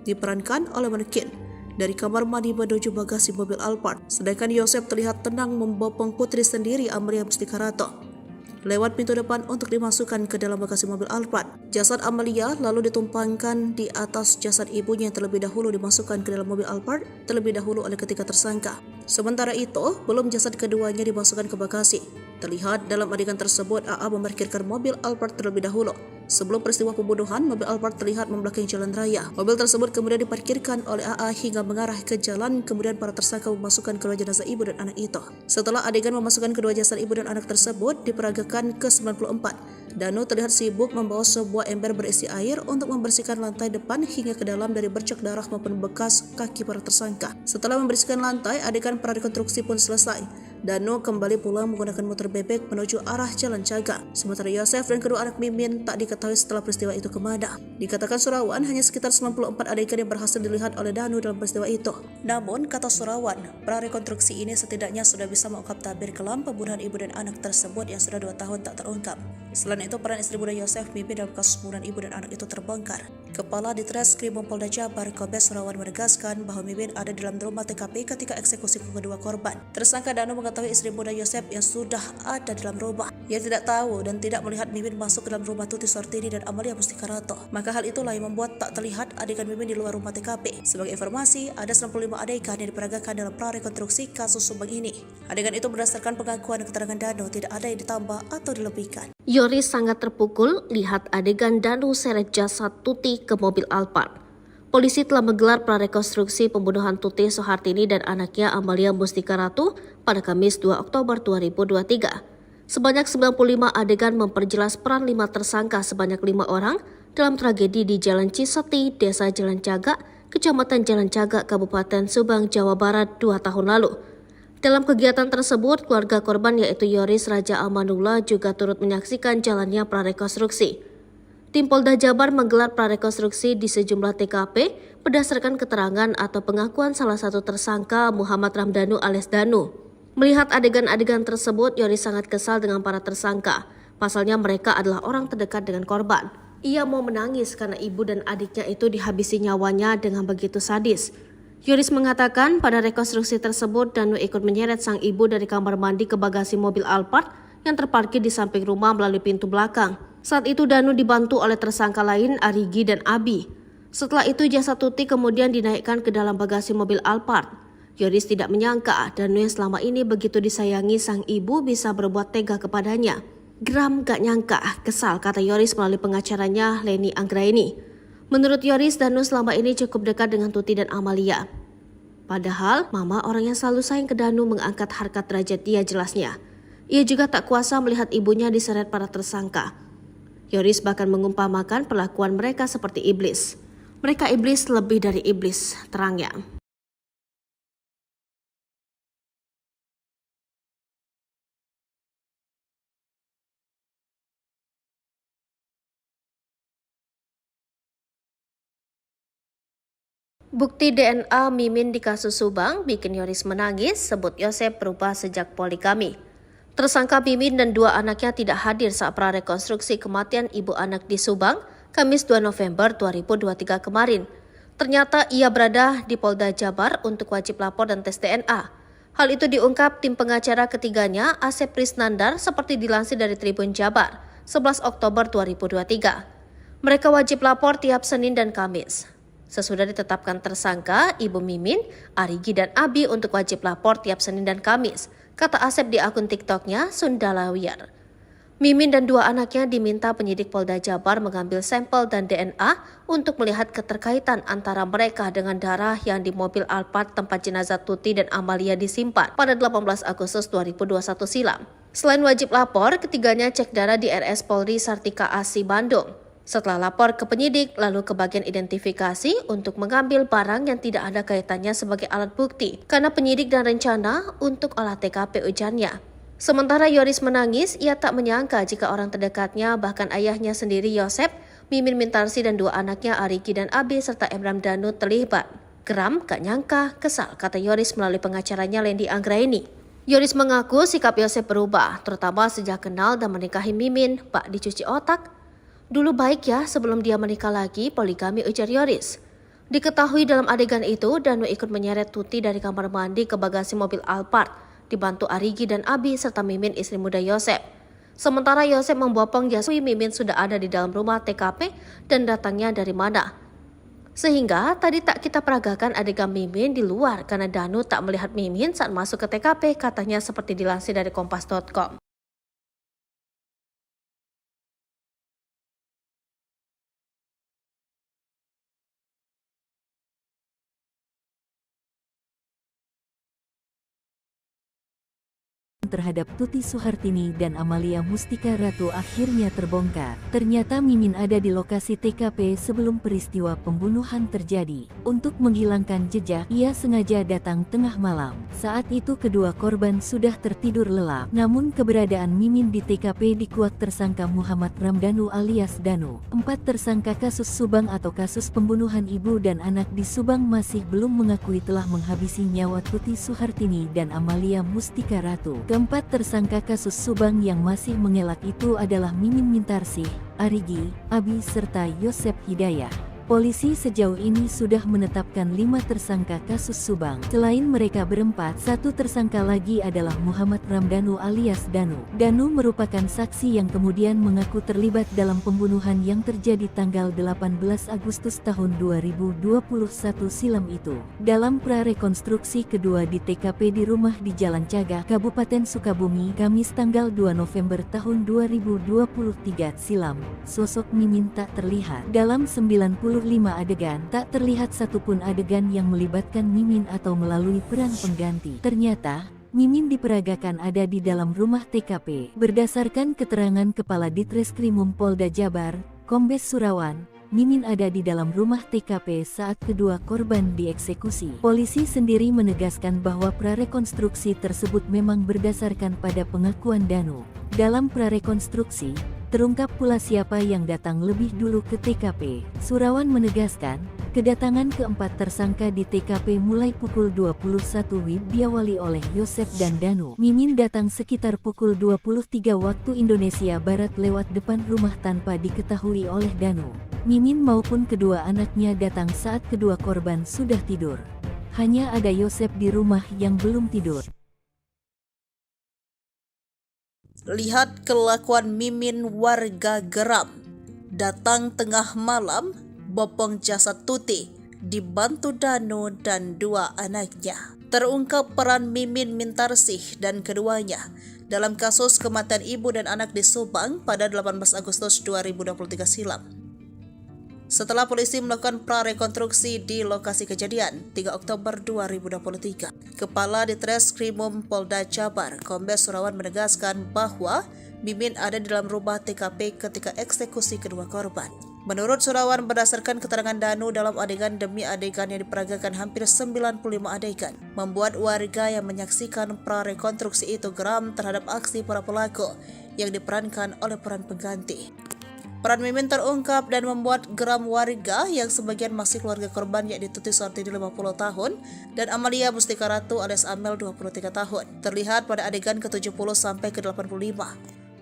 Diperankan oleh manekin dari kamar mandi menuju bagasi mobil Alphard. Sedangkan Yosef terlihat tenang membopong putri sendiri Amalia Mustika Ratu lewat pintu depan untuk dimasukkan ke dalam bagasi mobil Alphard. Jasad Amalia lalu ditumpangkan di atas jasad ibunya yang terlebih dahulu dimasukkan ke dalam mobil Alphard terlebih dahulu oleh ketiga tersangka. Sementara itu, belum jasad keduanya dimasukkan ke bagasi. Terlihat dalam adegan tersebut AA memarkirkan mobil Alphard terlebih dahulu. Sebelum peristiwa pembunuhan, mobil Alphard terlihat membelakangi jalan raya. Mobil tersebut kemudian diparkirkan oleh AA hingga mengarah ke jalan, kemudian para tersangka memasukkan kedua jenazah ibu dan anak itu. Setelah adegan memasukkan kedua jasad ibu dan anak tersebut diperagakan ke-94, Danu terlihat sibuk membawa sebuah ember berisi air untuk membersihkan lantai depan hingga ke dalam dari bercak darah maupun bekas kaki para tersangka. Setelah membersihkan lantai, adegan prarekonstruksi pun selesai. Danu kembali pulang menggunakan motor bebek menuju arah Jalan Jaga. Sementara Yosef dan kedua anak Mimin tak diketahui setelah peristiwa itu kemana. Dikatakan Surawan hanya sekitar 94 adegan yang berhasil dilihat oleh Danu dalam peristiwa itu. Namun, kata Surawan, prarekonstruksi ini setidaknya sudah bisa mengungkap tabir kelam pembunuhan ibu dan anak tersebut yang sudah 2 tahun tak terungkap. Selain itu, peran istri muda Yosef Mimin dalam kasus pembunuhan ibu dan anak itu terbongkar. Kepala Ditreskrim Polda Jabar, Kombes Surawan menegaskan bahwa Mimin ada dalam rumah TKP ketika eksekusi kedua korban. Tersangka Danu mengetahui istri muda Yosef yang sudah ada dalam rumah. Ia tidak tahu dan tidak melihat Mimin masuk ke dalam rumah Tuti Suhartini dan Amalia Mustika Ratu. Maka hal itulah yang membuat tak terlihat adegan Mimin di luar rumah TKP. Sebagai informasi, ada 95 adegan yang diperagakan dalam prarekonstruksi kasus Subang ini. Adegan itu berdasarkan pengakuan dan keterangan Danu, tidak ada yang ditambah atau dilebihkan. Yoris sangat terpukul lihat adegan Danu seret jasad Tuti ke mobil Alphard. Polisi telah menggelar prarekonstruksi pembunuhan Tuti Suhartini dan anaknya Amalia Mustika Ratu pada Kamis 2 Oktober 2023. Sebanyak 95 adegan memperjelas peran 5 tersangka sebanyak 5 orang dalam tragedi di Jalan Cisuti, Desa Jalan Jaga, Kecamatan Jalan Cagak, Kabupaten Subang, Jawa Barat 2 tahun lalu. Dalam kegiatan tersebut, keluarga korban yaitu Yoris Raja Amanullah juga turut menyaksikan jalannya prarekonstruksi. Tim Polda Jabar menggelar prarekonstruksi di sejumlah TKP berdasarkan keterangan atau pengakuan salah satu tersangka Muhammad Ramdanu alias Danu. Melihat adegan-adegan tersebut, Yoris sangat kesal dengan para tersangka. Pasalnya mereka adalah orang terdekat dengan korban. Ia mau menangis karena ibu dan adiknya itu dihabisi nyawanya dengan begitu sadis. Yoris mengatakan pada rekonstruksi tersebut Danu ikut menyeret sang ibu dari kamar mandi ke bagasi mobil Alphard yang terparkir di samping rumah melalui pintu belakang. Saat itu Danu dibantu oleh tersangka lain Arigi dan Abi. Setelah itu jasad Tuti kemudian dinaikkan ke dalam bagasi mobil Alphard. Yoris tidak menyangka Danu yang selama ini begitu disayangi sang ibu bisa berbuat tega kepadanya. Geram gak nyangka, kesal, kata Yoris melalui pengacaranya Leni Anggraini. Menurut Yoris, Danu selama ini cukup dekat dengan Tuti dan Amalia. Padahal, mama orang yang selalu sayang ke Danu mengangkat harkat derajat dia jelasnya. Ia juga tak kuasa melihat ibunya diseret para tersangka. Yoris bahkan mengumpamakan perlakuan mereka seperti iblis. Mereka iblis lebih dari iblis, terangnya. Bukti DNA Mimin di kasus Subang bikin Yoris menangis, sebut Yosep berubah sejak poligami. Tersangka Mimin dan dua anaknya tidak hadir saat prarekonstruksi kematian ibu anak di Subang, Kamis 2 November 2023 kemarin. Ternyata ia berada di Polda Jabar untuk wajib lapor dan tes DNA. Hal itu diungkap tim pengacara ketiganya, Asep Prisnandar, seperti dilansir dari Tribun Jabar, 11 Oktober 2023. Mereka wajib lapor tiap Senin dan Kamis. Sesudah ditetapkan tersangka, Ibu Mimin, Arigi dan Abi untuk wajib lapor tiap Senin dan Kamis, kata Asep di akun TikToknya Sundalawiyar. Mimin dan dua anaknya diminta penyidik Polda Jabar mengambil sampel dan DNA untuk melihat keterkaitan antara mereka dengan darah yang di mobil Alphard tempat jenazah Tuti dan Amalia disimpan pada 18 Agustus 2021 silam. Selain wajib lapor, ketiganya cek darah di RS Polri Sartika Asi Bandung. Setelah lapor ke penyidik, lalu ke bagian identifikasi untuk mengambil barang yang tidak ada kaitannya sebagai alat bukti, karena penyidik dan rencana untuk olah TKP ujarnya. Sementara Yoris menangis, ia tak menyangka jika orang terdekatnya, bahkan ayahnya sendiri Yosep, Mimin Mintarsi dan dua anaknya Arigi dan Abi serta Emram Danu terlibat. Geram, gak nyangka, kesal, kata Yoris melalui pengacaranya Leni Anggraini. Yoris mengaku sikap Yosep berubah, terutama sejak kenal dan menikahi Mimin, bak dicuci otak. Dulu baik ya sebelum dia menikah lagi, poligami, ujar Yoris. Diketahui dalam adegan itu, Danu ikut menyeret Tuti dari kamar mandi ke bagasi mobil Alphard, dibantu Arigi dan Abi serta Mimin istri muda Yosep. Sementara Yosep membopong jasad Mimin sudah ada di dalam rumah TKP dan datangnya dari mana. Sehingga tadi tak kita peragakan adegan Mimin di luar karena Danu tak melihat Mimin saat masuk ke TKP, katanya seperti dilansir dari kompas.com. terhadap Tuti Suhartini dan Amalia Mustika Ratu akhirnya terbongkar. Ternyata Mimin ada di lokasi TKP sebelum peristiwa pembunuhan terjadi. Untuk menghilangkan jejak, ia sengaja datang tengah malam. Saat itu kedua korban sudah tertidur lelap. Namun keberadaan Mimin di TKP dikuak tersangka Muhammad Ramdanu alias Danu. 4 tersangka kasus Subang atau kasus pembunuhan ibu dan anak di Subang masih belum mengakui telah menghabisi nyawa Tuti Suhartini dan Amalia Mustika Ratu. Keempat tersangka kasus Subang yang masih mengelak itu adalah Mimin Mintarsih, Arigi, Abi serta Yosep Hidayah. Polisi sejauh ini sudah menetapkan 5 tersangka kasus Subang. Selain mereka berempat, 1 tersangka lagi adalah Muhammad Ramdanu alias Danu. Danu merupakan saksi yang kemudian mengaku terlibat dalam pembunuhan yang terjadi tanggal 18 Agustus tahun 2021 silam itu. Dalam prarekonstruksi kedua di TKP di rumah di Jalan Cagak, Kabupaten Sukabumi, Kamis tanggal 2 November tahun 2023 silam, sosok Mimin tak terlihat. Dalam 95 adegan, tak terlihat satupun adegan yang melibatkan Mimin atau melalui peran pengganti. Ternyata, Mimin diperagakan ada di dalam rumah TKP. Berdasarkan keterangan Kepala Ditreskrimum Polda Jabar, Kombes Surawan, Mimin ada di dalam rumah TKP saat kedua korban dieksekusi. Polisi sendiri menegaskan bahwa prarekonstruksi tersebut memang berdasarkan pada pengakuan Danu. Dalam prarekonstruksi, terungkap pula siapa yang datang lebih dulu ke TKP. Surawan menegaskan, kedatangan keempat tersangka di TKP mulai pukul 21 WIB diawali oleh Yosef dan Danu. Mimin datang sekitar pukul 23 waktu Indonesia Barat lewat depan rumah tanpa diketahui oleh Danu. Mimin maupun kedua anaknya datang saat kedua korban sudah tidur. Hanya ada Yosef di rumah yang belum tidur. Lihat kelakuan Mimin, warga geram. Datang tengah malam, bopong jasad Tuti, dibantu Danu dan dua anaknya. Terungkap peran Mimin Mintarsih dan keduanya dalam kasus kematian ibu dan anak di Subang pada 18 Agustus 2023 silam. Setelah polisi melakukan prarekonstruksi di lokasi kejadian 3 Oktober 2023, Kepala Ditreskrimum Polda Jabar, Kombes Surawan menegaskan bahwa Mimin ada di dalam rumah TKP ketika eksekusi kedua korban. Menurut Surawan, berdasarkan keterangan Danu dalam adegan demi adegan yang diperagakan hampir 95 adegan, membuat warga yang menyaksikan prarekonstruksi itu geram terhadap aksi para pelaku yang diperankan oleh peran pengganti. Peran Mimin terungkap dan membuat geram warga yang sebagian masih keluarga korban, yakni Tuti Suhartini 50 tahun dan Amalia Mustika Ratu alias Amel 23 tahun. Terlihat pada adegan ke-70 sampai ke-85.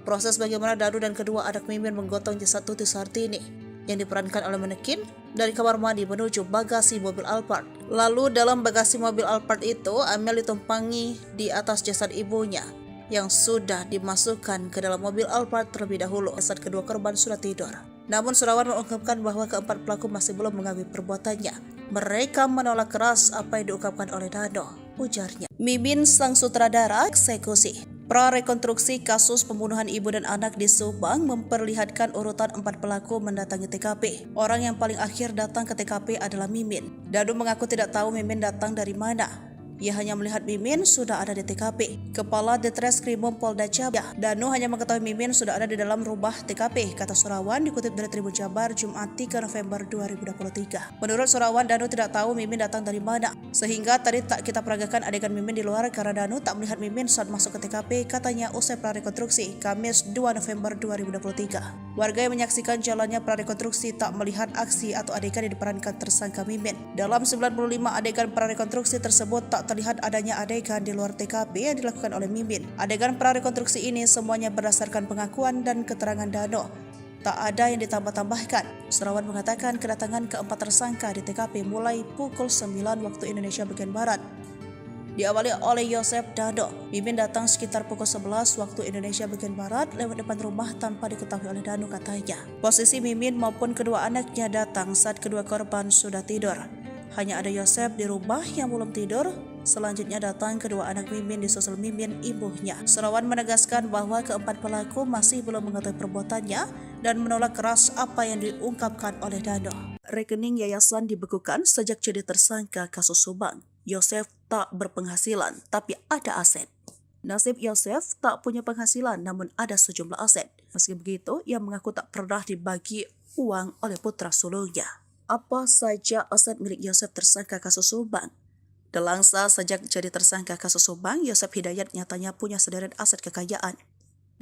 Proses bagaimana Danu dan kedua anak Mimin menggotong jasad Tuti Suhartini yang diperankan oleh manekin dari kamar mandi menuju bagasi mobil Alphard. Lalu dalam bagasi mobil Alphard itu, Amel ditumpangi di atas jasad ibunya yang sudah dimasukkan ke dalam mobil Alphard terlebih dahulu saat kedua korban sudah tidur. Namun Surawan mengungkapkan bahwa keempat pelaku masih belum mengakui perbuatannya. Mereka menolak keras apa yang diungkapkan oleh Danu, ujarnya. Mimin sang sutradara eksekusi. Prarekonstruksi kasus pembunuhan ibu dan anak di Subang memperlihatkan urutan 4 pelaku mendatangi TKP. Orang yang paling akhir datang ke TKP adalah Mimin. Danu mengaku tidak tahu Mimin datang dari mana. Ia hanya melihat Mimin sudah ada di TKP. Kepala Ditreskrimum Polda Jabar, Danu hanya mengetahui Mimin sudah ada di dalam rumah TKP, kata Surawan dikutip dari Tribun Jabar Jumat 3 November 2023. Menurut Surawan, Danu tidak tahu Mimin datang dari mana, sehingga tadi tak kita peragakan adegan Mimin di luar karena Danu tak melihat Mimin saat masuk ke TKP, katanya usai prarekonstruksi Kamis 2 November 2023. Warga yang menyaksikan jalannya prarekonstruksi tak melihat aksi atau adegan yang diperankan tersangka Mimin. Dalam 95 adegan prarekonstruksi tersebut tak terlihat adanya adegan di luar TKP yang dilakukan oleh Mimin. Adegan prarekonstruksi ini semuanya berdasarkan pengakuan dan keterangan Danu. Tak ada yang ditambah-tambahkan. Surawan mengatakan kedatangan keempat tersangka di TKP mulai pukul 9 waktu Indonesia bagian Barat. Diawali oleh Yosef Danu. Mimin datang sekitar pukul 11 waktu Indonesia bagian Barat lewat depan rumah tanpa diketahui oleh Danu, katanya. Posisi Mimin maupun kedua anaknya datang saat kedua korban sudah tidur. Hanya ada Yosef di rumah yang belum tidur. Selanjutnya datang kedua anak Mimin disusul Mimin ibunya. Surawan menegaskan bahwa keempat pelaku masih belum mengetahui perbuatannya dan menolak keras apa yang diungkapkan oleh Danu. Rekening yayasan dibekukan sejak jadi tersangka kasus Subang. Yosef tak berpenghasilan tapi ada aset. Nasib Yosef tak punya penghasilan namun ada sejumlah aset. Meski begitu, ia mengaku tak pernah dibagi uang oleh putra sulungnya. Apa saja aset milik Yosef tersangka kasus Subang? Delangsa sejak jadi tersangka kasus Subang, Yosef Hidayat nyatanya punya sederet aset kekayaan.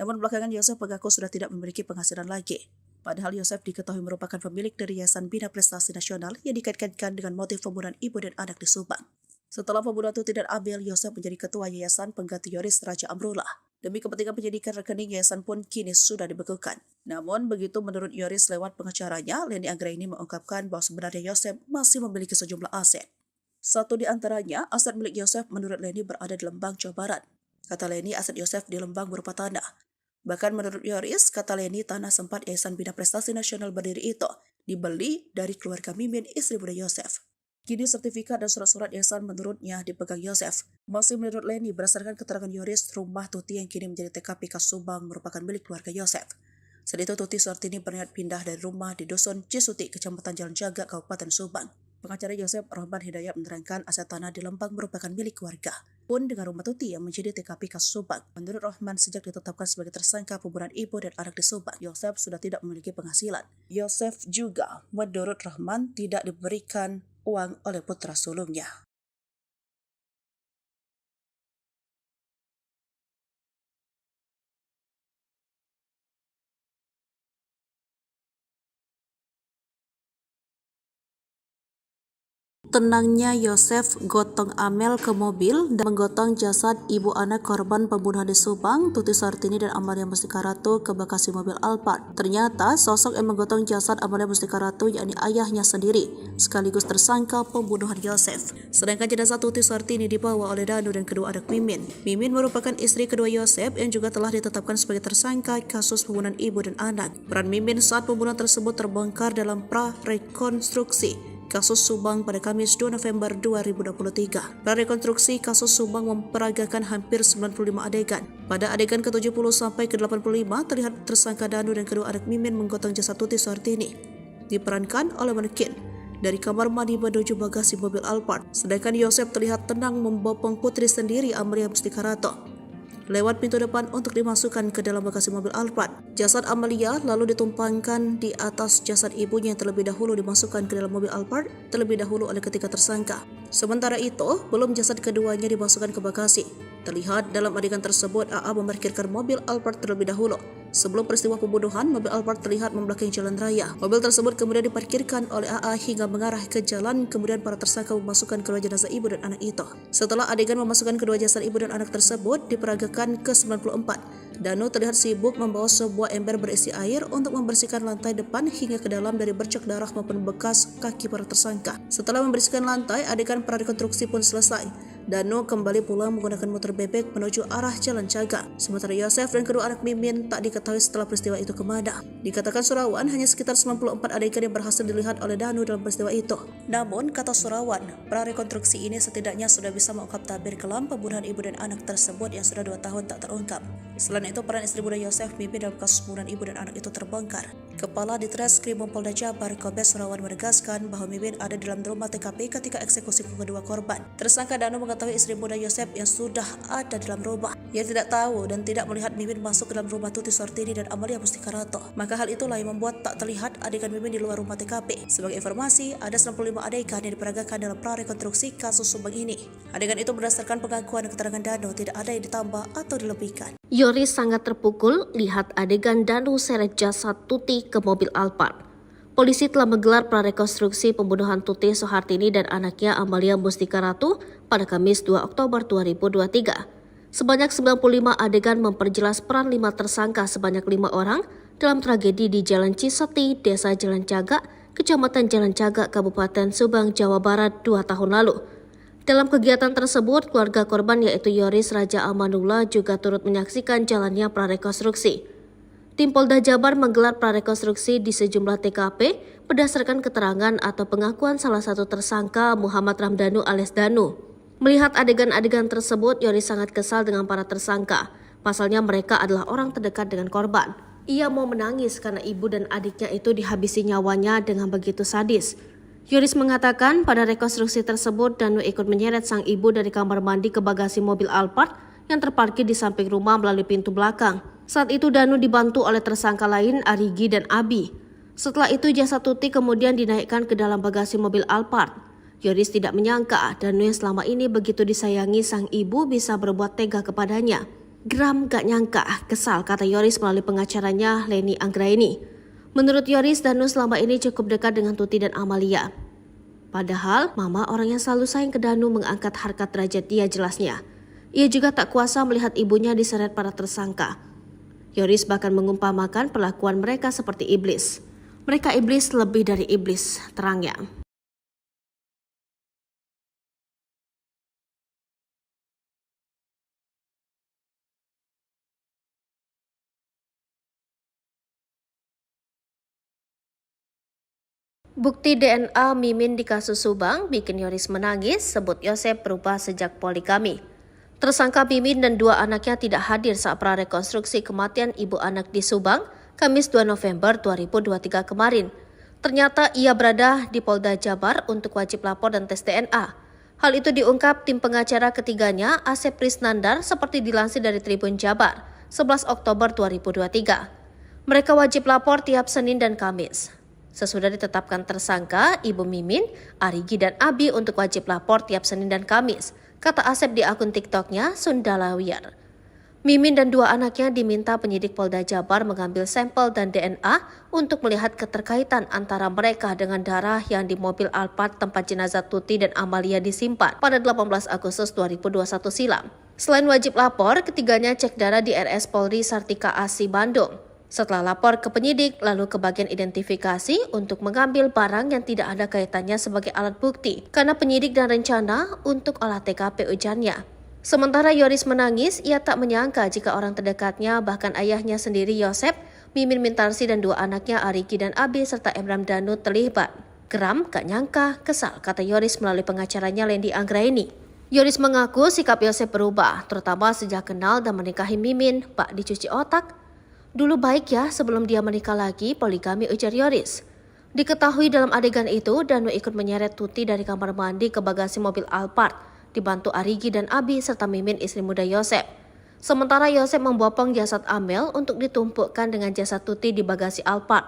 Namun belakangan Yosef mengaku sudah tidak memiliki penghasilan lagi. Padahal Yosef diketahui merupakan pemilik dari Yayasan Bina Prestasi Nasional yang dikaitkan dengan motif pembunuhan ibu dan anak di Subang. Setelah pembunuhan Tuti dan Abel, Yosef menjadi ketua Yayasan pengganti Yoris Raja Amrullah. Demi kepentingan penyidikan, rekening yayasan pun kini sudah dibekukan. Namun begitu menurut Yoris lewat pengacaranya, Leni Anggraini mengungkapkan bahwa sebenarnya Yosef masih memiliki sejumlah aset. Satu di antaranya, aset milik Yosef menurut Leni berada di Lembang, Jawa Barat. Kata Leni, aset Yosef di Lembang berupa tanah. Bahkan menurut Yoris, kata Leni, tanah sempat Yayasan Bina Prestasi Nasional berdiri itu dibeli dari keluarga Mimin, istri muda Yosef. Kini sertifikat dan surat-surat yayasan menurutnya dipegang Yosef. Masih menurut Leni, berdasarkan keterangan Yoris, rumah Tuti yang kini menjadi TKP kasus Subang merupakan milik keluarga Yosef. Saat itu Tuti Suhartini berniat pindah dari rumah di Dusun Cisuti, Kecamatan Jalan Jaga, Kabupaten Subang. Pengacara Yosef Rohman Hidayat menerangkan aset tanah di Lembang merupakan milik warga, pun dengan rumah Tuti yang menjadi TKP kasus Subang. Menurut Rohman, sejak ditetapkan sebagai tersangka pembunuhan ibu dan anak di Subang, Yosef sudah tidak memiliki penghasilan. Yosef juga, menurut Rohman, tidak diberikan uang oleh putra sulungnya. Tenangnya Yosef gotong Amel ke mobil dan menggotong jasad ibu anak korban pembunuhan di Subang, Tuti Suhartini dan Amalia Mustika Ratu ke bagasi mobil Alphard. Ternyata sosok yang menggotong jasad Amalia Mustika Ratu yakni ayahnya sendiri, sekaligus tersangka pembunuhan Yosef. Sedangkan jenazah Tuti Suhartini dibawa oleh Danu dan kedua anak Mimin. Mimin merupakan istri kedua Yosef yang juga telah ditetapkan sebagai tersangka kasus pembunuhan ibu dan anak. Peran Mimin saat pembunuhan tersebut terbongkar dalam pra-rekonstruksi kasus Subang pada Kamis 2 November 2023. Prarekonstruksi kasus Subang memperagakan hampir 95 adegan. Pada adegan ke-70 sampai ke-85 terlihat tersangka Danu dan kedua anak Mimin menggotong jasad Tuti Suhartini. Diperankan oleh manekin dari kamar mandi menuju bagasi mobil Alphard. Sedangkan Yosef terlihat tenang membopong putri sendiri Amalia Mustika Ratu lewat pintu depan untuk dimasukkan ke dalam bagasi mobil Alphard. Jasad Amalia lalu ditumpangkan di atas jasad ibunya yang terlebih dahulu dimasukkan ke dalam mobil Alphard terlebih dahulu oleh ketiga tersangka. Sementara itu, belum jasad keduanya dimasukkan ke bagasi. Terlihat dalam adegan tersebut AA memarkirkan mobil Alphard terlebih dahulu. Sebelum peristiwa pembunuhan, mobil Alphard terlihat membelakangi jalan raya. Mobil tersebut kemudian diparkirkan oleh AA hingga mengarah ke jalan, kemudian para tersangka memasukkan kedua jenazah ibu dan anak itu. Setelah adegan memasukkan kedua jasad ibu dan anak tersebut diperagakan ke-94, Danu terlihat sibuk membawa sebuah ember berisi air untuk membersihkan lantai depan hingga ke dalam dari bercak darah maupun bekas kaki para tersangka. Setelah membersihkan lantai, adegan prarekonstruksi pun selesai. Danu kembali pulang menggunakan motor bebek menuju arah Jalan Caga. Sementara Yosef dan kedua anak Mimin tak diketahui setelah peristiwa itu kemana. Dikatakan Surawan hanya sekitar 94 adegan yang berhasil dilihat oleh Danu dalam peristiwa itu. Namun, kata Surawan, prarekonstruksi ini setidaknya sudah bisa mengungkap tabir kelam pembunuhan ibu dan anak tersebut yang sudah 2 tahun tak terungkap. Selain itu, peran istri muda Yosef Mimin dalam kasus pembunuhan ibu dan anak itu terbongkar. Kepala Ditreskrim Polda Jabar Kombes Surawan menegaskan bahwa Mimin ada dalam rumah TKP ketika eksekusi kedua korban. Tersangka Danu mengetahui istri muda Yosef yang sudah ada dalam rumah. Ia tidak tahu dan tidak melihat Mimin masuk ke dalam rumah Tuti Suhartini dan Amalia Mustika Ratu. Maka hal itulah yang membuat tak terlihat adegan Mimin di luar rumah TKP. Sebagai informasi, ada 95 adegan yang diperagakan dalam prarekonstruksi kasus Subang ini. Adegan itu berdasarkan pengakuan dan keterangan Danu, tidak ada yang ditambah atau dilebihkan. Yoris sangat terpukul lihat adegan Danu seret jasad Tuti ke mobil Alphard. Polisi telah menggelar prarekonstruksi pembunuhan Tuti Suhartini dan anaknya Amalia Mustika Ratu pada Kamis 2 Oktober 2023. Sebanyak 95 adegan memperjelas peran 5 tersangka sebanyak 5 orang dalam tragedi di Jalan Ciseti, Desa Jalan Caga, Kecamatan Jalan Caga, Kabupaten Subang, Jawa Barat 2 tahun lalu. Dalam kegiatan tersebut, keluarga korban yaitu Yoris Raja Amanullah juga turut menyaksikan jalannya prarekonstruksi. Tim Polda Jabar menggelar prarekonstruksi di sejumlah TKP berdasarkan keterangan atau pengakuan salah satu tersangka Muhammad Ramdhanu alias Danu. Melihat adegan-adegan tersebut, Yoris sangat kesal dengan para tersangka. Pasalnya mereka adalah orang terdekat dengan korban. Ia mau menangis karena ibu dan adiknya itu dihabisi nyawanya dengan begitu sadis. Yoris mengatakan pada rekonstruksi tersebut Danu ikut menyeret sang ibu dari kamar mandi ke bagasi mobil Alphard yang terparkir di samping rumah melalui pintu belakang. Saat itu Danu dibantu oleh tersangka lain Arigi dan Abi. Setelah itu jasad Tuti kemudian dinaikkan ke dalam bagasi mobil Alphard. Yoris tidak menyangka Danu yang selama ini begitu disayangi sang ibu bisa berbuat tega kepadanya. Geram gak nyangka, kesal, kata Yoris melalui pengacaranya Leni Anggraini. Menurut Yoris, Danu selama ini cukup dekat dengan Tuti dan Amalia. Padahal, mama orang yang selalu sayang ke Danu mengangkat harkat derajat dia jelasnya. Ia juga tak kuasa melihat ibunya diseret para tersangka. Yoris bahkan mengumpamakan perlakuan mereka seperti iblis. Mereka iblis lebih dari iblis, terangnya. Bukti DNA Mimin di kasus Subang bikin Yoris menangis, sebut Yosef berubah sejak poligami. Tersangka Mimin dan 2 anaknya tidak hadir saat prarekonstruksi kematian ibu anak di Subang, Kamis 2 November 2023 kemarin. Ternyata ia berada di Polda Jabar untuk wajib lapor dan tes DNA. Hal itu diungkap tim pengacara ketiganya, Asep Prisnandar, seperti dilansir dari Tribun Jabar, 11 Oktober 2023. Mereka wajib lapor tiap Senin dan Kamis. Sesudah ditetapkan tersangka, Ibu Mimin, Arigi dan Abi untuk wajib lapor tiap Senin dan Kamis, kata Asep di akun TikToknya Sundalawiyar. Mimin dan dua anaknya diminta penyidik Polda Jabar mengambil sampel dan DNA untuk melihat keterkaitan antara mereka dengan darah yang di mobil Alphard tempat jenazah Tuti dan Amalia disimpan pada 18 Agustus 2021 silam. Selain wajib lapor, ketiganya cek darah di RS Polri Sartika Asi Bandung. Setelah lapor ke penyidik, lalu ke bagian identifikasi untuk mengambil barang yang tidak ada kaitannya sebagai alat bukti, karena penyidik dan rencana untuk olah TKP ujarnya. Sementara Yoris menangis, ia tak menyangka jika orang terdekatnya, bahkan ayahnya sendiri Yosep, Mimin Mintarsi dan dua anaknya Arigi dan Abi serta Emram Danu terlibat. Geram, gak nyangka, kesal, kata Yoris melalui pengacaranya Lendi Anggraini. Yoris mengaku sikap Yosep berubah, terutama sejak kenal dan menikahi Mimin, bak dicuci otak. Dulu baik ya sebelum dia menikah lagi, poligami, ujar Yoris. Diketahui dalam adegan itu, Danu ikut menyeret Tuti dari kamar mandi ke bagasi mobil Alphard, dibantu Arigi dan Abi serta Mimin istri muda Yosep. Sementara Yosep membopong jasad Amel untuk ditumpukkan dengan jasad Tuti di bagasi Alphard.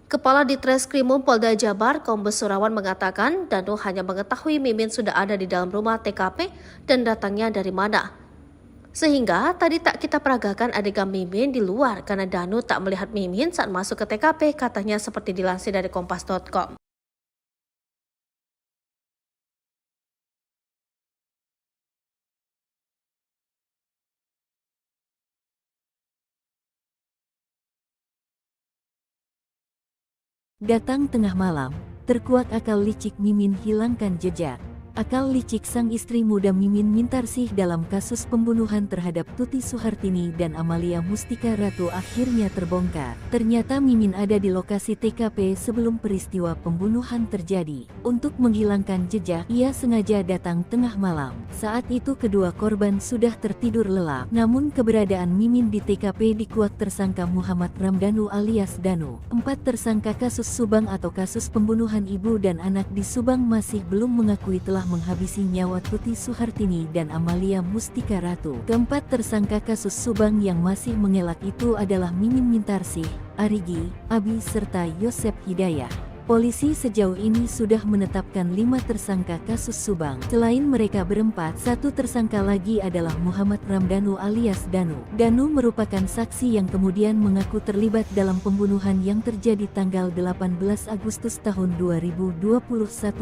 Kepala Ditreskrimum Polda Jabar, Kombes Surawan mengatakan Danu hanya mengetahui Mimin sudah ada di dalam rumah TKP dan datangnya dari mana. Sehingga tadi tak kita peragakan adegan Mimin di luar karena Danu tak melihat Mimin saat masuk ke TKP, katanya seperti dilansir dari kompas.com. Datang tengah malam, terkuak akal licik Mimin hilangkan jejak. Akal licik sang istri muda Mimin Mintarsih dalam kasus pembunuhan terhadap Tuti Suhartini dan Amalia Mustika Ratu akhirnya terbongkar. Ternyata Mimin ada di lokasi TKP sebelum peristiwa pembunuhan terjadi. Untuk menghilangkan jejak, ia sengaja datang tengah malam. Saat itu kedua korban sudah tertidur lelap. Namun keberadaan Mimin di TKP dikuak tersangka Muhammad Ramdanu alias Danu. 4 tersangka kasus Subang atau kasus pembunuhan ibu dan anak di Subang masih belum mengakui telah menghabisi nyawa Tuti Suhartini dan Amalia Mustika Ratu. Keempat tersangka kasus Subang yang masih mengelak itu adalah Mimin Mintarsih, Arigi, Abi serta Yosep Hidayah. Polisi sejauh ini sudah menetapkan 5 tersangka kasus Subang. Selain mereka berempat, 1 tersangka lagi adalah Muhammad Ramdanu alias Danu. Danu merupakan saksi yang kemudian mengaku terlibat dalam pembunuhan yang terjadi tanggal 18 Agustus tahun 2021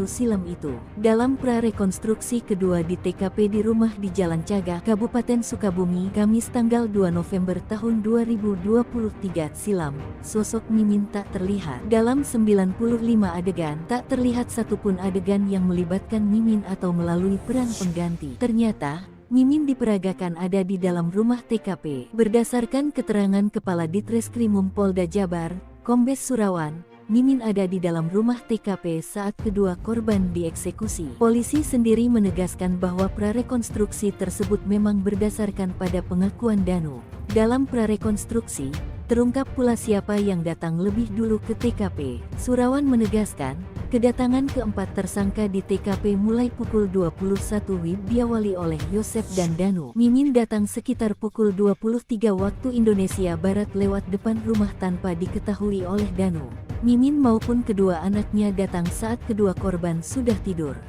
silam itu. Dalam prarekonstruksi kedua di TKP di rumah di Jalan Cagak, Kabupaten Sukabumi, Kamis tanggal 2 November tahun 2023 silam, sosok Mimin tak terlihat. Dalam 95 adegan, tak terlihat satupun adegan yang melibatkan Mimin atau melalui peran pengganti. Ternyata, Mimin diperagakan ada di dalam rumah TKP. Berdasarkan keterangan Kepala Ditreskrimum Polda Jabar, Kombes Surawan, Mimin ada di dalam rumah TKP saat kedua korban dieksekusi. Polisi sendiri menegaskan bahwa prarekonstruksi tersebut memang berdasarkan pada pengakuan Danu. Dalam prarekonstruksi, terungkap pula siapa yang datang lebih dulu ke TKP. Surawan menegaskan, kedatangan keempat tersangka di TKP mulai pukul 21 WIB diawali oleh Yosep dan Danu. Mimin datang sekitar pukul 23 waktu Indonesia Barat lewat depan rumah tanpa diketahui oleh Danu. Mimin maupun kedua anaknya datang saat kedua korban sudah tidur.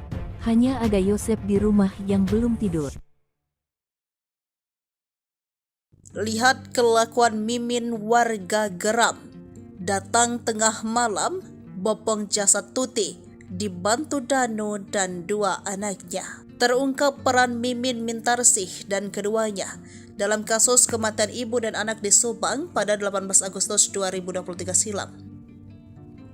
Hanya ada Yosep di rumah yang belum tidur. Lihat kelakuan Mimin, warga geram. Datang tengah malam, bopong jasad Tuti, dibantu Danu dan dua anaknya. Terungkap peran Mimin Mintarsih dan keduanya dalam kasus kematian ibu dan anak di Subang pada 18 Agustus 2023 silam.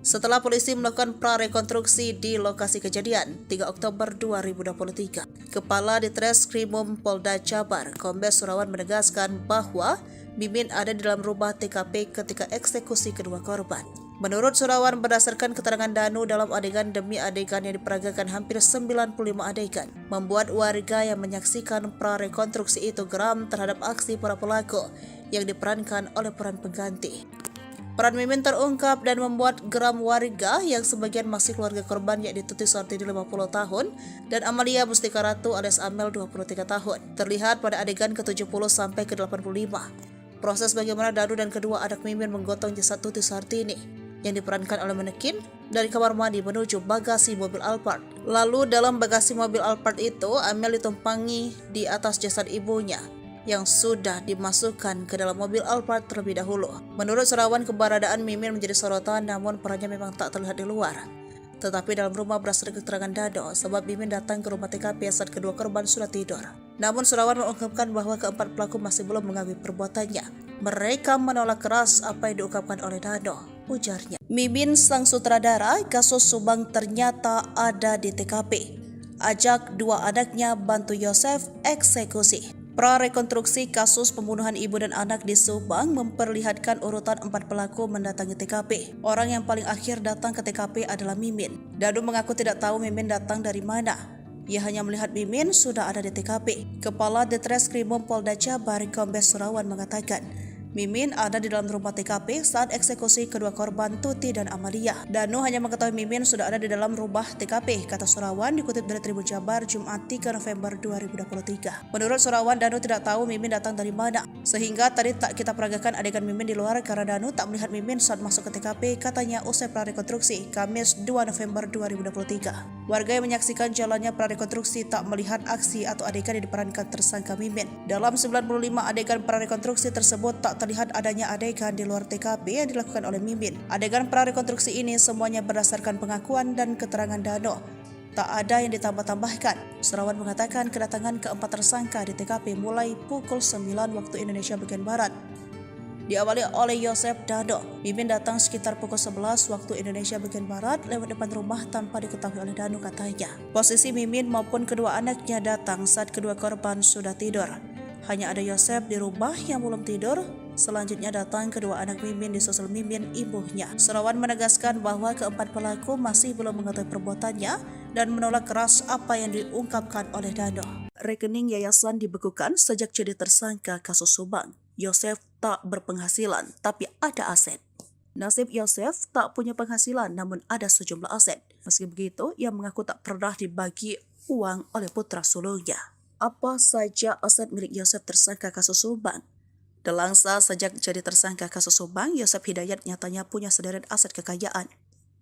Setelah polisi melakukan prarekonstruksi di lokasi kejadian 3 Oktober 2023, Kepala Ditreskrimum Polda Jabar, Kombes Surawan menegaskan bahwa Mimin ada di dalam rumah TKP ketika eksekusi kedua korban. Menurut Surawan, berdasarkan keterangan Danu dalam adegan demi adegan yang diperagakan hampir 95 adegan, membuat warga yang menyaksikan prarekonstruksi itu geram terhadap aksi para pelaku yang diperankan oleh peran pengganti. Peran Mimin terungkap dan membuat geram warga yang sebagian masih keluarga korban, yakni Tuti Suhartini 50 tahun dan Amalia Mustika Ratu alias Amel 23 tahun. Terlihat pada adegan ke-70 sampai ke-85. Proses bagaimana Danu dan kedua anak Mimin menggotong jasad Tuti Suhartini yang diperankan oleh manekin dari kamar mandi menuju bagasi mobil Alphard. Lalu dalam bagasi mobil Alphard itu, Amel ditumpangi di atas jasad ibunya yang sudah dimasukkan ke dalam mobil Alphard terlebih dahulu. Menurut Surawan, keberadaan Mimin menjadi sorotan, namun perannya memang tak terlihat di luar. Tetapi dalam rumah berdasarkan keterangan Dano, sebab Mimin datang ke rumah TKP saat kedua korban sudah tidur. Namun Surawan mengungkapkan bahwa keempat pelaku masih belum mengakui perbuatannya. Mereka menolak keras apa yang diungkapkan oleh Dano, ujarnya. Mimin sang sutradara kasus Subang ternyata ada di TKP. Ajak dua anaknya bantu Yosef eksekusi. Prarekonstruksi kasus pembunuhan ibu dan anak di Subang memperlihatkan urutan 4 pelaku mendatangi TKP. Orang yang paling akhir datang ke TKP adalah Mimin. Danu mengaku tidak tahu Mimin datang dari mana. Ia hanya melihat Mimin sudah ada di TKP. Kepala Ditreskrimum Polda Jabar Kombes Surawan mengatakan, Mimin ada di dalam rumah TKP saat eksekusi kedua korban Tuti dan Amalia. Danu hanya mengetahui Mimin sudah ada di dalam rumah TKP, kata Surawan dikutip dari Tribun Jabar Jumat 3 November 2023. Menurut Surawan, Danu tidak tahu Mimin datang dari mana, sehingga tadi tak kita peragakan adegan Mimin di luar karena Danu tak melihat Mimin saat masuk ke TKP, katanya usai prarekonstruksi Kamis 2 November 2023. Warga yang menyaksikan jalannya prarekonstruksi tak melihat aksi atau adegan yang diperankan tersangka Mimin. Dalam 95 adegan prarekonstruksi tersebut tak terlihat adanya adegan di luar TKP yang dilakukan oleh Mimin. Adegan prarekonstruksi ini semuanya berdasarkan pengakuan dan keterangan Dano. Tak ada yang ditambah-tambahkan. Surawan mengatakan kedatangan keempat tersangka di TKP mulai pukul 9 waktu Indonesia bagian Barat. Diawali oleh Yosef Dano. Mimin datang sekitar pukul 11 waktu Indonesia bagian Barat lewat depan rumah tanpa diketahui oleh Dano, katanya. Posisi Mimin maupun kedua anaknya datang saat kedua korban sudah tidur. Hanya ada Yosef di rumah yang belum tidur. Selanjutnya datang kedua anak Mimin disusul Mimin ibunya. Surawan menegaskan bahwa keempat pelaku masih belum mengetahui perbuatannya dan menolak keras apa yang diungkapkan oleh Dano. Rekening yayasan dibekukan sejak jadi tersangka kasus Subang. Yosef tak berpenghasilan tapi ada aset. Nasib Yosef tak punya penghasilan namun ada sejumlah aset. Meski begitu, ia mengaku tak pernah dibagi uang oleh putra sulungnya. Apa saja aset milik Yosef tersangka kasus Subang? Delangsa sejak jadi tersangka kasus Subang, Yosef Hidayat nyatanya punya sederet aset kekayaan.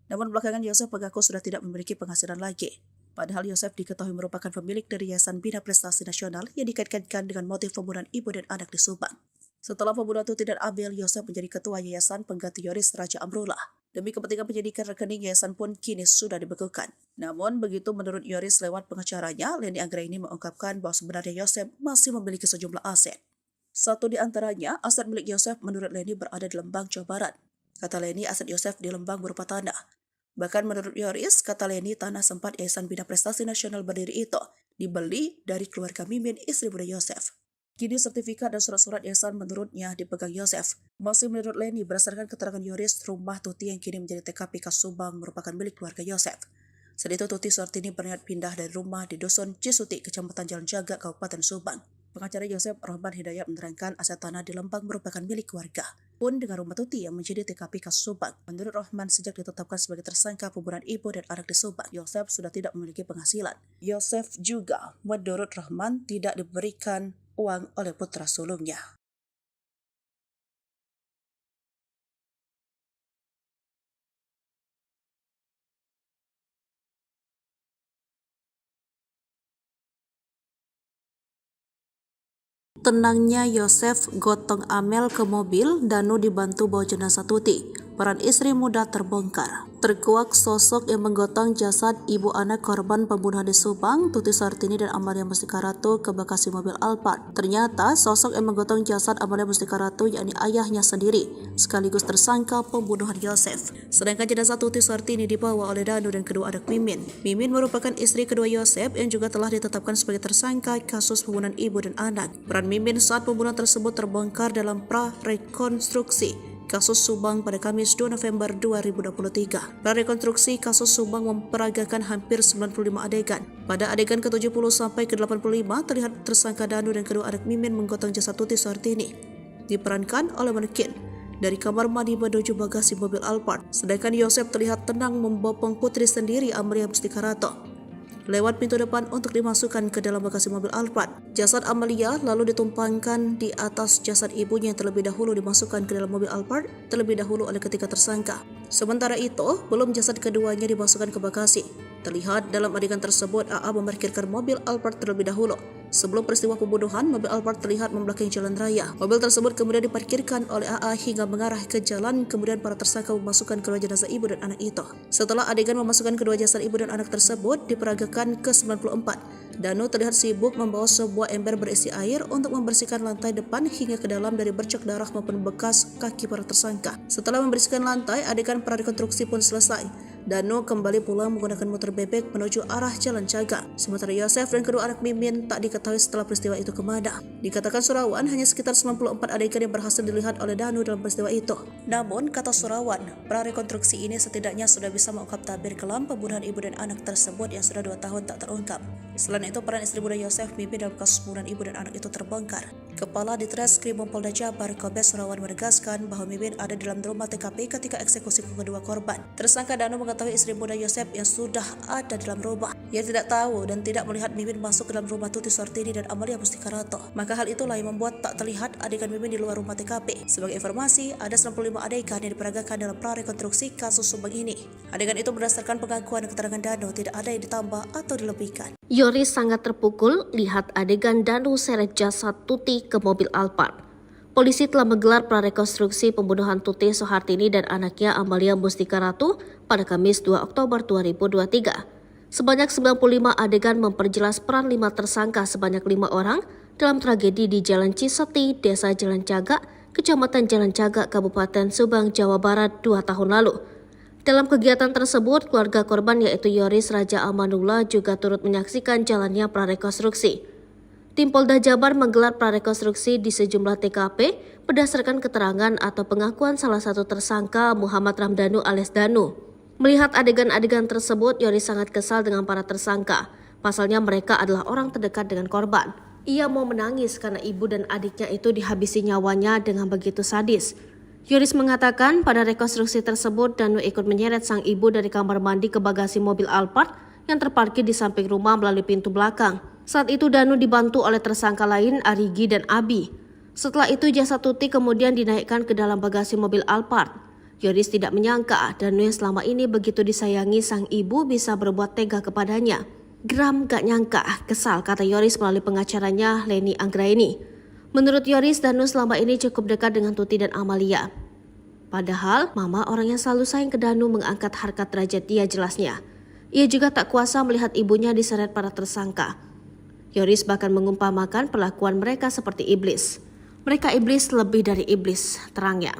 Namun belakangan Yosef mengaku sudah tidak memiliki penghasilan lagi. Padahal Yosef diketahui merupakan pemilik dari Yayasan Bina Prestasi Nasional yang dikaitkan dengan motif pembunuhan ibu dan anak di Subang. Setelah pembunuhan Tuti dan Abel, Yosef menjadi ketua yayasan pengganti Yoris Raja Amrullah. Demi kepentingan penyidikan, rekening yayasan pun kini sudah dibekukan. Namun begitu menurut Yoris lewat pengacaranya, Leni Anggraini mengungkapkan bahwa sebenarnya Yosef masih memiliki sejumlah aset. Satu di antaranya, aset milik Yosef menurut Leni berada di Lembang, Jawa Barat. Kata Leni, aset Yosef di Lembang berupa tanah. Bahkan menurut Yoris, kata Leni, tanah sempat Yayasan Bina Prestasi Nasional berdiri itu dibeli dari keluarga Mimin, istri muda Yosef. Kini sertifikat dan surat-surat yayasan menurutnya dipegang Yosef. Masih menurut Leni, berdasarkan keterangan Yoris, rumah Tuti yang kini menjadi TKP kasus Subang merupakan milik keluarga Yosef. Saat itu Tuti Suhartini berniat pindah dari rumah di Dusun Cisuti, Kecamatan Jalan Jaga, Kabupaten Subang. Pengacara Yosef Rahman Hidayat menerangkan aset tanah di Lembang merupakan milik keluarga. Pun dengan rumah Tuti yang menjadi TKP kasus Subang. Menurut Rahman, sejak ditetapkan sebagai tersangka pembunuhan ibu dan anak di Subang, Yosef sudah tidak memiliki penghasilan. Yosef juga, menurut Rahman, tidak diberikan uang oleh putra sulungnya. Tenangnya Yosef gotong Amel ke mobil, Danu dibantu bawa jenazah Tuti. Peran istri muda terbongkar. Terkuak sosok yang menggotong jasad ibu anak korban pembunuhan di Subang, Tuti Suhartini dan Amalia Mustika Ratu ke bagasi mobil Alphard. Ternyata sosok yang menggotong jasad Amalia Mustika Ratu yakni ayahnya sendiri, sekaligus tersangka pembunuhan Yosef. Sedangkan jenazah Tuti Suhartini dibawa oleh Danu dan kedua anak Mimin. Mimin merupakan istri kedua Yosef yang juga telah ditetapkan sebagai tersangka kasus pembunuhan ibu dan anak. Peran Mimin saat pembunuhan tersebut terbongkar dalam prarekonstruksi kasus Subang pada Kamis 2 November 2023. Prarekonstruksi kasus Subang memperagakan hampir 95 adegan. Pada adegan ke-70 sampai ke-85 terlihat tersangka Danu dan kedua anak Mimin menggotong jasad Tuti Suhartini. Diperankan oleh manekin. dari kamar mandi menuju bagasi mobil Alphard, sedangkan Yosef terlihat tenang membopong putri sendiri Amalia Mustika Ratu lewat pintu depan untuk dimasukkan ke dalam bagasi mobil Alphard. Jasad Amalia lalu ditumpangkan di atas jasad ibunya yang terlebih dahulu dimasukkan ke dalam mobil Alphard terlebih dahulu oleh ketiga tersangka. Sementara itu, belum jasad keduanya dimasukkan ke bagasi. Terlihat dalam adegan tersebut AA memarkirkan mobil Alphard terlebih dahulu. Sebelum peristiwa pembunuhan, mobil Alphard terlihat membelakangi jalan raya. Mobil tersebut kemudian diparkirkan oleh AA hingga mengarah ke jalan, kemudian para tersangka memasukkan kedua jenazah ibu dan anak itu. Setelah adegan memasukkan kedua jasad ibu dan anak tersebut diperagakan ke 94, Danu terlihat sibuk membawa sebuah ember berisi air untuk membersihkan lantai depan hingga ke dalam dari bercak darah maupun bekas kaki para tersangka. Setelah membersihkan lantai, adegan prarekonstruksi pun selesai. Danu kembali pulang menggunakan motor bebek menuju arah Jalan Cagak. Sementara Yosef dan kedua anak Mimin tak diketahui setelah peristiwa itu kemana. Dikatakan Surawan hanya sekitar 94 adegan yang berhasil dilihat oleh Danu dalam peristiwa itu. Namun, kata Surawan, prarekonstruksi ini setidaknya sudah bisa mengungkap tabir kelam pembunuhan ibu dan anak tersebut yang sudah 2 tahun tak terungkap. Selain itu, peran istri muda Yosef Mimin dalam kasus pembunuhan ibu dan anak itu terbongkar. Kepala Ditreskrim Polda Jabar, Kombes Surawan menegaskan bahwa Mimin ada di dalam rumah TKP ketika eksekusi kedua korban. Tersangka Danu mengetahui istri muda Yosef yang sudah ada dalam rumah. Ia tidak tahu dan tidak melihat Mimin masuk ke dalam rumah Tuti Suhartini dan Amalia Mustika Ratu. Maka hal itulah yang membuat tak terlihat adegan Mimin di luar rumah TKP. Sebagai informasi, ada 95 adegan yang diperagakan dalam prarekonstruksi kasus Subang ini. Adegan itu berdasarkan pengakuan dan keterangan Danu, tidak ada yang ditambah atau dilebihkan. Yoris sangat terpukul lihat adegan Danu seret jasad Tuti ke mobil Alphard. Polisi telah menggelar prarekonstruksi pembunuhan Tuti Suhartini dan anaknya Amalia Mustika Ratu pada Kamis 2 Oktober 2023. Sebanyak 95 adegan memperjelas peran 5 tersangka sebanyak 5 orang dalam tragedi di Jalan Ciseti, Desa Jalan Cagak, Kecamatan Jalan Cagak, Kabupaten Subang, Jawa Barat 2 tahun lalu. Dalam kegiatan tersebut, keluarga korban yaitu Yoris Raja Amanullah juga turut menyaksikan jalannya prarekonstruksi. Tim Polda Jabar menggelar prarekonstruksi di sejumlah TKP berdasarkan keterangan atau pengakuan salah satu tersangka Muhammad Ramdhanu alias Danu. Melihat adegan-adegan tersebut, Yoris sangat kesal dengan para tersangka. Pasalnya mereka adalah orang terdekat dengan korban. Ia mau menangis karena ibu dan adiknya itu dihabisi nyawanya dengan begitu sadis. Yoris mengatakan pada rekonstruksi tersebut Danu ikut menyeret sang ibu dari kamar mandi ke bagasi mobil Alphard yang terparkir di samping rumah melalui pintu belakang. Saat itu Danu dibantu oleh tersangka lain Arigi dan Abi. Setelah itu jasad Tuti kemudian dinaikkan ke dalam bagasi mobil Alphard. Yoris tidak menyangka Danu yang selama ini begitu disayangi sang ibu bisa berbuat tega kepadanya. Geram gak nyangka, kesal, kata Yoris melalui pengacaranya Leni Anggraini. Menurut Yoris, Danu selama ini cukup dekat dengan Tuti dan Amalia. Padahal, mama orang yang selalu sayang ke Danu mengangkat harkat derajat dia jelasnya. Ia juga tak kuasa melihat ibunya diseret para tersangka. Yoris bahkan mengumpamakan perlakuan mereka seperti iblis. Mereka iblis lebih dari iblis, terangnya.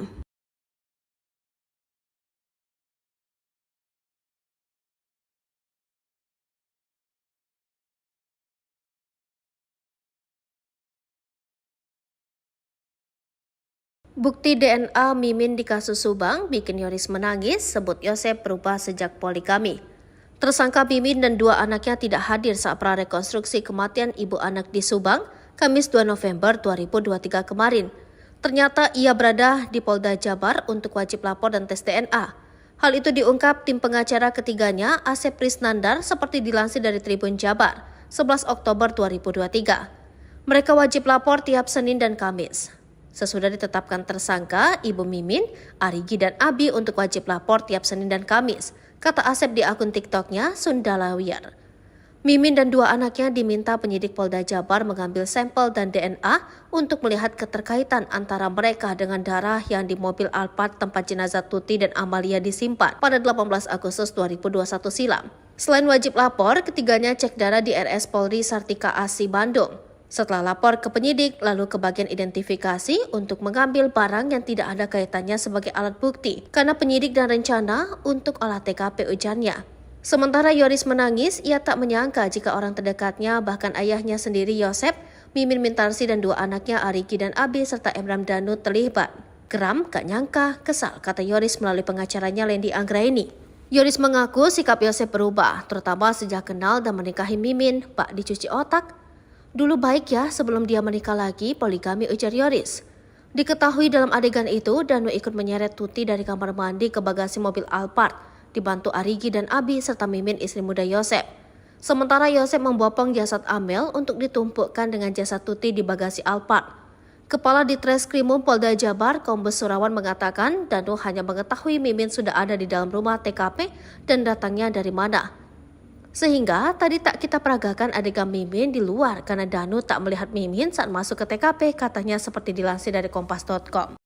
Bukti DNA Mimin di kasus Subang bikin Yoris menangis, sebut Yosef berubah sejak poligami. Tersangka Mimin dan 2 anaknya tidak hadir saat prarekonstruksi kematian ibu anak di Subang, Kamis 2 November 2023 kemarin. Ternyata ia berada di Polda Jabar untuk wajib lapor dan tes DNA. Hal itu diungkap tim pengacara ketiganya, Asep Prisnandar, seperti dilansir dari Tribun Jabar, 11 Oktober 2023. Mereka wajib lapor tiap Senin dan Kamis. Sesudah ditetapkan tersangka, Ibu Mimin, Arigi dan Abi untuk wajib lapor tiap Senin dan Kamis, kata Asep di akun TikToknya Sundalawiyar. Mimin dan 2 anaknya diminta penyidik Polda Jabar mengambil sampel dan DNA untuk melihat keterkaitan antara mereka dengan darah yang di mobil Alphard tempat jenazah Tuti dan Amalia disimpan pada 18 Agustus 2021 silam. Selain wajib lapor, ketiganya cek darah di RS Polri Sartika Asi Bandung. Setelah lapor ke penyidik, lalu ke bagian identifikasi untuk mengambil barang yang tidak ada kaitannya sebagai alat bukti, karena penyidik dan rencana untuk olah TKP ujarnya. Sementara Yoris menangis, ia tak menyangka jika orang terdekatnya, bahkan ayahnya sendiri Yosef, Mimin Mintarsi dan 2 anaknya Arigi dan Abi serta Emram Danu terlibat. Geram, gak nyangka, kesal, kata Yoris melalui pengacaranya Leni Anggraini. Yoris mengaku sikap Yosef berubah, terutama sejak kenal dan menikahi Mimin, bak dicuci otak. Dulu baik ya sebelum dia menikah lagi, poligami, ujar Yoris. Diketahui dalam adegan itu, Danu ikut menyeret Tuti dari kamar mandi ke bagasi mobil Alphard, dibantu Arigi dan Abi serta Mimin istri muda Yosep. Sementara Yosep membopong jasad Amel untuk ditumpukkan dengan jasad Tuti di bagasi Alphard. Kepala Ditreskrimum Polda Jabar, Kombes Surawan mengatakan Danu hanya mengetahui Mimin sudah ada di dalam rumah TKP dan datangnya dari mana. Sehingga tadi tak kita peragakan adegan Mimin di luar karena Danu tak melihat Mimin saat masuk ke TKP, katanya seperti dilansir dari kompas.com.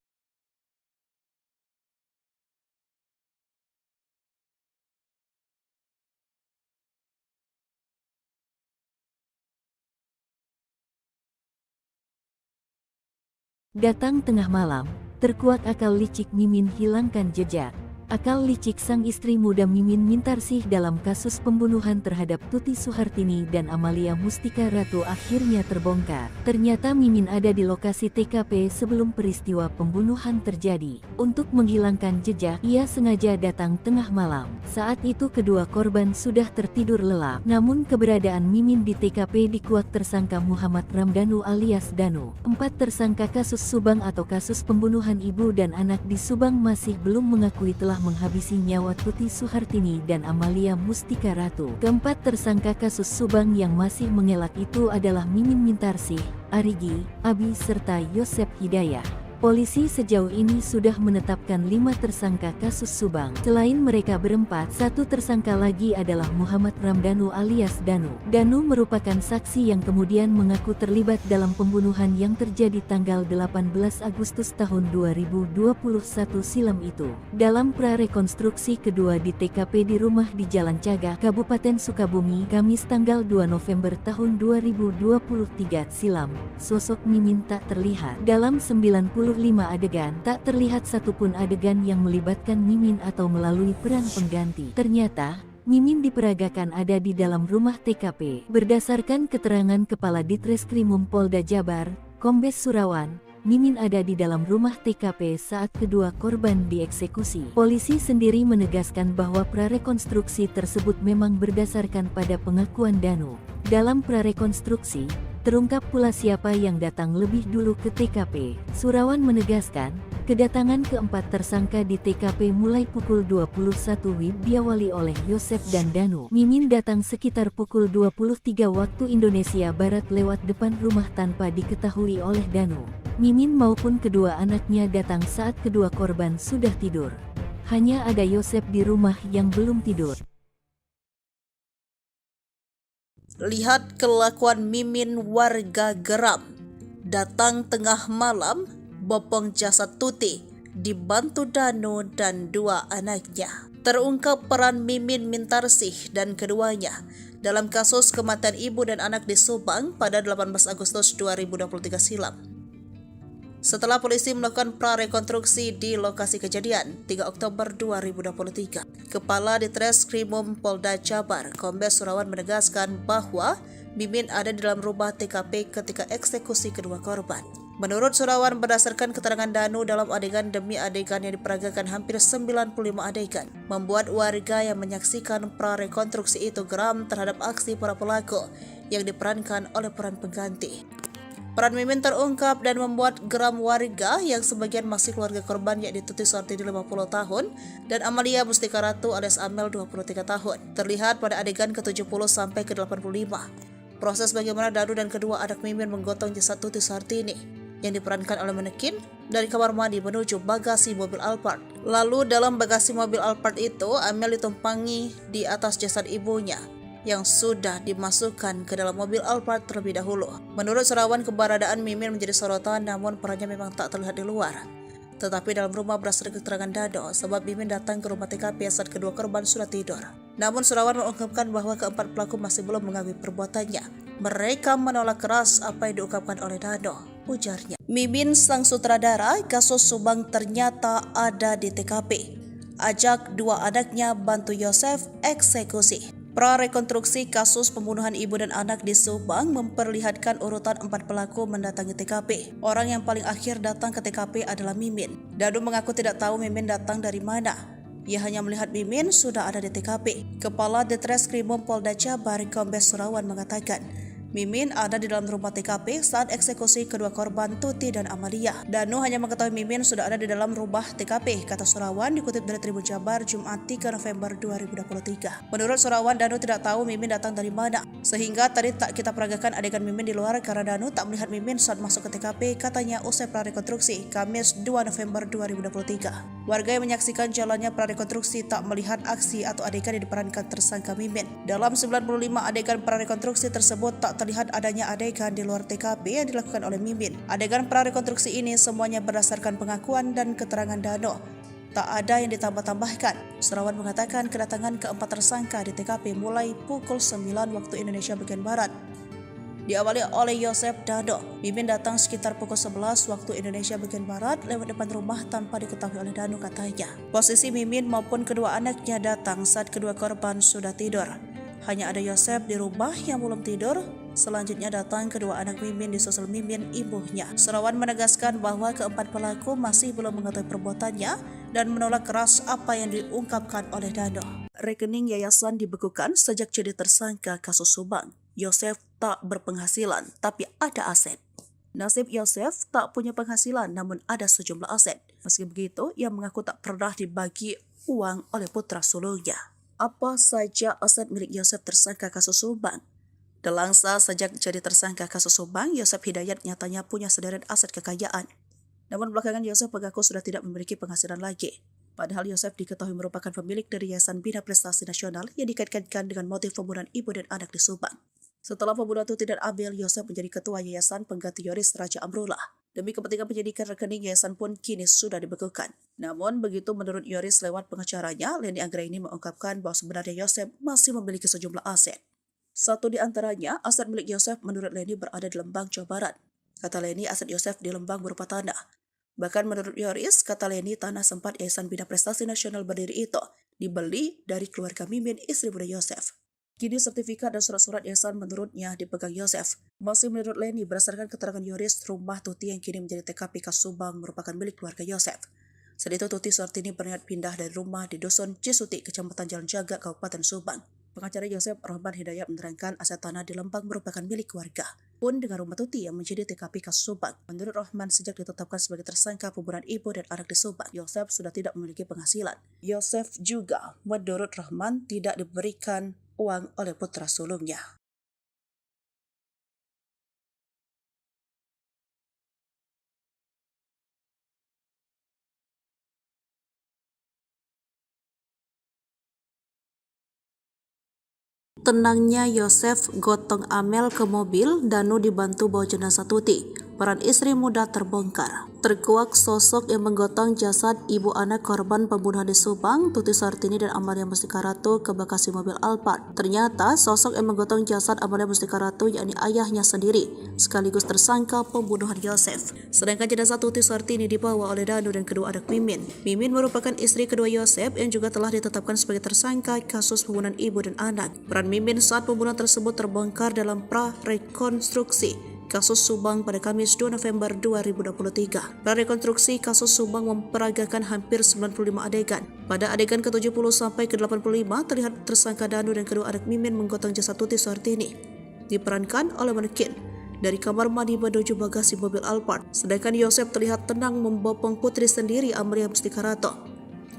Datang tengah malam, terkuat akal licik Mimin hilangkan jejak. Akal licik sang istri muda Mimin Mintarsih dalam kasus pembunuhan terhadap Tuti Suhartini dan Amalia Mustika Ratu akhirnya terbongkar. Ternyata Mimin ada di lokasi TKP sebelum peristiwa pembunuhan terjadi. Untuk menghilangkan jejak, ia sengaja datang tengah malam. Saat itu kedua korban sudah tertidur lelap. Namun keberadaan Mimin di TKP dikuak tersangka Muhammad Ramdhanu alias Danu. 4 tersangka kasus Subang atau kasus pembunuhan ibu dan anak di Subang masih belum mengakui telah menghabisi nyawa Tuti Suhartini dan Amalia Mustika Ratu. Keempat tersangka kasus Subang yang masih mengelak itu adalah Mimin Mintarsih, Arigi, Abi serta Yosep Hidayah. Polisi sejauh ini sudah menetapkan 5 tersangka kasus Subang. Selain mereka berempat, 1 tersangka lagi adalah Muhammad Ramdhanu alias Danu. Danu merupakan saksi yang kemudian mengaku terlibat dalam pembunuhan yang terjadi tanggal 18 Agustus tahun 2021 silam itu. Dalam prarekonstruksi kedua di TKP di rumah di Jalan Cagak, Kabupaten Sukabumi, Kamis tanggal 2 November tahun 2023 silam, sosok Mimin tak terlihat. Dalam 95 adegan, tak terlihat satupun adegan yang melibatkan Mimin atau melalui peran pengganti. Ternyata, Mimin diperagakan ada di dalam rumah TKP. Berdasarkan keterangan Kepala Ditreskrimum Polda Jabar, Kombes Surawan, Mimin ada di dalam rumah TKP saat kedua korban dieksekusi. Polisi sendiri menegaskan bahwa prarekonstruksi tersebut memang berdasarkan pada pengakuan Danu. Dalam prarekonstruksi, terungkap pula siapa yang datang lebih dulu ke TKP. Surawan menegaskan, kedatangan keempat tersangka di TKP mulai pukul 21 WIB diawali oleh Yosep dan Danu. Mimin datang sekitar pukul 23 waktu Indonesia Barat lewat depan rumah tanpa diketahui oleh Danu. Mimin maupun kedua anaknya datang saat kedua korban sudah tidur. Hanya ada Yosep di rumah yang belum tidur. Lihat kelakuan Mimin, warga geram. Datang tengah malam, bopong jasad Tuti, dibantu Danu dan 2 anaknya. Terungkap peran Mimin Mintarsih dan keduanya dalam kasus kematian ibu dan anak di Subang pada 18 Agustus 2023 silam. Setelah polisi melakukan prarekonstruksi di lokasi kejadian 3 Oktober 2023, Kepala Ditreskrimum Polda Jabar, Kombes Surawan menegaskan bahwa Mimin ada di dalam rumah TKP ketika eksekusi kedua korban. Menurut Surawan, berdasarkan keterangan Danu dalam adegan demi adegan yang diperagakan hampir 95 adegan, membuat warga yang menyaksikan prarekonstruksi itu geram terhadap aksi para pelaku yang diperankan oleh peran pengganti. Peran Mimin terungkap dan membuat geram warga yang sebagian masih keluarga korban, yakni Tuti Suhartini 50 tahun dan Amalia Mustika Ratu alias Amel 23 tahun. Terlihat pada adegan ke-70 sampai ke-85. Proses bagaimana Danu dan kedua anak Mimin menggotong jasad Tuti Suhartini yang diperankan oleh manekin dari kamar mandi menuju bagasi mobil Alphard. Lalu dalam bagasi mobil Alphard itu, Amel ditumpangi di atas jasad ibunya yang sudah dimasukkan ke dalam mobil Alphard terlebih dahulu. Menurut Surawan, keberadaan Mimin menjadi sorotan, namun perannya memang tak terlihat di luar. Tetapi dalam rumah berdasarkan keterangan Dado, sebab Mimin datang ke rumah TKP saat kedua korban sudah tidur. Namun Surawan mengungkapkan bahwa keempat pelaku masih belum mengakui perbuatannya. Mereka menolak keras apa yang diungkapkan oleh Dado, ujarnya. Mimin sang sutradara kasus Subang ternyata ada di TKP. Ajak 2 anaknya bantu Yosef eksekusi. Prarekonstruksi kasus pembunuhan ibu dan anak di Subang memperlihatkan urutan 4 pelaku mendatangi TKP. Orang yang paling akhir datang ke TKP adalah Mimin. Danu mengaku tidak tahu Mimin datang dari mana. Ia hanya melihat Mimin sudah ada di TKP. Kepala Ditreskrimum Polda Jabar, Kombes Surawan mengatakan, Mimin ada di dalam rumah TKP saat eksekusi kedua korban Tuti dan Amalia. Danu hanya mengetahui Mimin sudah ada di dalam rumah TKP, kata Surawan dikutip dari Tribun Jabar Jumat 3 November 2023. Menurut Surawan, Danu tidak tahu Mimin datang dari mana, sehingga tadi tak kita peragakan adegan Mimin di luar karena Danu tak melihat Mimin saat masuk ke TKP, katanya usai prarekonstruksi Kamis 2 November 2023. Warga yang menyaksikan jalannya prarekonstruksi tak melihat aksi atau adegan yang diperankan tersangka Mimin. Dalam 95 adegan prarekonstruksi tersebut tak terlihat adanya adegan di luar TKP yang dilakukan oleh Mimin. Adegan prarekonstruksi ini semuanya berdasarkan pengakuan dan keterangan Danu. Tak ada yang ditambah-tambahkan. Surawan mengatakan kedatangan keempat tersangka di TKP mulai pukul 9 waktu Indonesia bagian Barat. Diawali oleh Yosef Dano. Mimin datang sekitar pukul 11 waktu Indonesia bagian Barat lewat depan rumah tanpa diketahui oleh Danu, katanya. Posisi Mimin maupun kedua anaknya datang saat kedua korban sudah tidur. Hanya ada Yosef di rumah yang belum tidur. Selanjutnya datang kedua anak Mimin disusul Mimin ibunya. Surawan menegaskan bahwa keempat pelaku masih belum mengetahui perbuatannya dan menolak keras apa yang diungkapkan oleh Dano. Rekening yayasan dibekukan sejak jadi tersangka kasus Subang. Yosef tak berpenghasilan tapi ada aset. Nasib Yosef tak punya penghasilan namun ada sejumlah aset. Meski begitu, ia mengaku tak pernah dibagi uang oleh putra sulungnya. Apa saja aset milik Yosef tersangka kasus Subang? Delangsa sejak jadi tersangka kasus Subang, Yosef Hidayat nyatanya punya sederet aset kekayaan. Namun belakangan Yosef mengaku sudah tidak memiliki penghasilan lagi. Padahal Yosef diketahui merupakan pemilik dari Yayasan Bina Prestasi Nasional yang dikaitkan dengan motif pembunuhan ibu dan anak di Subang. Setelah pembunuhan Tuti dan Abel, Yosef menjadi ketua Yayasan pengganti Yoris Raja Amrullah. Demi kepentingan penyidikan, rekening yayasan pun kini sudah dibekukan. Namun begitu menurut Yoris lewat pengacaranya, Leni Anggraini mengungkapkan bahwa sebenarnya Yosef masih memiliki sejumlah aset. Satu di antaranya, aset milik Yosef menurut Leni berada di Lembang, Jawa Barat. Kata Leni, aset Yosef di Lembang berupa tanah. Bahkan menurut Yoris, kata Leni, tanah sempat Yayasan Bina Prestasi Nasional berdiri itu dibeli dari keluarga Mimin, istri muda Yosef. Kini sertifikat dan surat-surat yayasan menurutnya dipegang Yosef. Masih menurut Leni, berdasarkan keterangan Yoris, rumah Tuti yang kini menjadi TKP kasus Subang merupakan milik keluarga Yosef. Saat itu Tuti Suhartini berniat pindah dari rumah di Dusun Cisuti, Kecamatan Jalan Jaga, Kabupaten Subang. Pengacara Yosef Rahman Hidayat menerangkan aset tanah di Lembang merupakan milik keluarga. Pun dengan rumah Tuti yang menjadi TKP kasus Subang. Menurut Rahman, sejak ditetapkan sebagai tersangka pembunuhan ibu dan anak di Subang, Yosef sudah tidak memiliki penghasilan. Yosef juga, menurut Rahman, tidak diberikan uang oleh putra sulungnya. Tenangnya Yosef gotong Amel ke mobil, Danu dibantu bawa jenazah Tuti. Peran istri muda terbongkar. Terkuak sosok yang menggotong jasad ibu anak korban pembunuhan di Subang, Tuti Suhartini dan Amalia Mustika Ratu ke Bekasi mobil Alphard. Ternyata sosok yang menggotong jasad Amalia Mustika Ratu yakni ayahnya sendiri, sekaligus tersangka pembunuhan Yosef. Sedangkan jenazah Tuti Suhartini dibawa oleh Danu dan kedua anak Mimin. Mimin merupakan istri kedua Yosef yang juga telah ditetapkan sebagai tersangka kasus pembunuhan ibu dan anak. Peran Mimin saat pembunuhan tersebut terbongkar dalam prarekonstruksi kasus Subang pada Kamis 2 November 2023. Prarekonstruksi kasus Subang memperagakan hampir 95 adegan. Pada adegan ke-70 sampai ke-85 terlihat tersangka Danu dan kedua anak Mimin menggotong jasad Tuti Suhartini. Diperankan oleh manekin dari kamar mandi menuju bagasi mobil Alphard. Sedangkan Yosef terlihat tenang membopong putri sendiri Amalia Mustika Ratu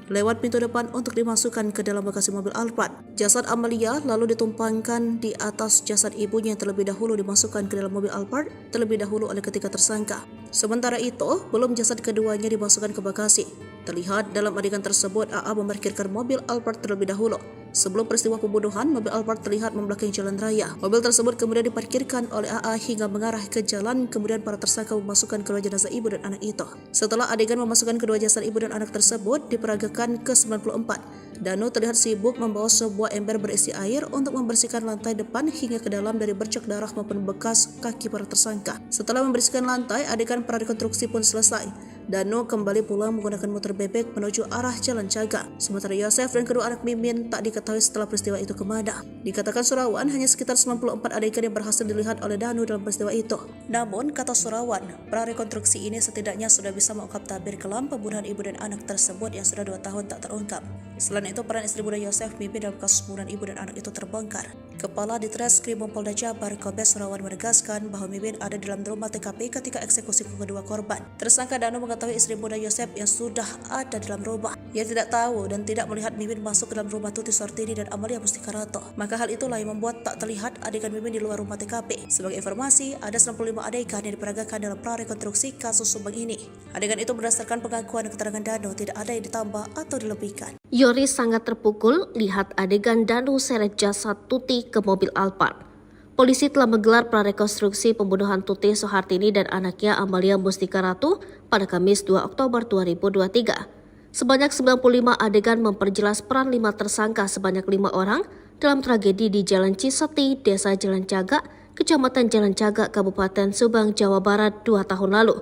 lewat pintu depan untuk dimasukkan ke dalam bagasi mobil Alphard. Jasad Amalia lalu ditumpangkan di atas jasad ibunya yang terlebih dahulu dimasukkan ke dalam mobil Alphard terlebih dahulu oleh ketiga tersangka. Sementara itu, belum jasad keduanya dimasukkan ke bagasi. Terlihat dalam adegan tersebut AA memarkirkan mobil Alphard terlebih dahulu. Sebelum peristiwa pembunuhan, mobil Alphard terlihat membelakangi jalan raya. Mobil tersebut kemudian diparkirkan oleh AA hingga mengarah ke jalan, kemudian para tersangka memasukkan kedua jenazah ibu dan anak itu. Setelah adegan memasukkan kedua jasad ibu dan anak tersebut diperagakan ke-94, Danu terlihat sibuk membawa sebuah ember berisi air untuk membersihkan lantai depan hingga ke dalam dari bercak darah maupun bekas kaki para tersangka. Setelah membersihkan lantai, adegan prarekonstruksi pun selesai. Danu kembali pulang menggunakan motor bebek menuju arah Jalan Jaga. Sementara Yosef dan kedua anak Mimin tak diketahui setelah peristiwa itu kemana. Dikatakan Surawan hanya sekitar 94 adegan yang berhasil dilihat oleh Danu dalam peristiwa itu. Namun, kata Surawan, prarekonstruksi ini setidaknya sudah bisa mengungkap tabir kelam pembunuhan ibu dan anak tersebut yang sudah 2 tahun tak terungkap. Selain itu, peran istri muda Yosef Mimin dalam kasus pembunuhan ibu dan anak itu terbongkar. Kepala Ditreskrimum Polda Jabar, Kombes Surawan menegaskan bahwa Mimin ada di dalam rumah TKP ketika eksekusi kedua korban. Tersangka Danu mengetahui istri muda Yosef yang sudah ada dalam rumah. Ia tidak tahu dan tidak melihat Mimin masuk ke dalam rumah Tuti Suhartini dan Amalia Mustika Rato. Maka hal itulah yang membuat tak terlihat adegan Mimin di luar rumah TKP. Sebagai informasi, ada 95 adegan yang diperagakan dalam prarekonstruksi kasus Subang ini. Adegan itu berdasarkan pengakuan dan keterangan Danu, tidak ada yang ditambah atau dilebihkan. Yoris sangat terpukul lihat adegan Danu seret jasad Tuti ke mobil Alphard. Polisi telah menggelar prarekonstruksi pembunuhan Tuti Suhartini dan anaknya Amalia Mustika Ratu pada Kamis 2 Oktober 2023. Sebanyak 95 adegan memperjelas peran 5 tersangka sebanyak 5 orang dalam tragedi di Jalan Ciseti, Desa Jalan Cagak, Kecamatan Jalan Cagak, Kabupaten Subang, Jawa Barat 2 tahun lalu.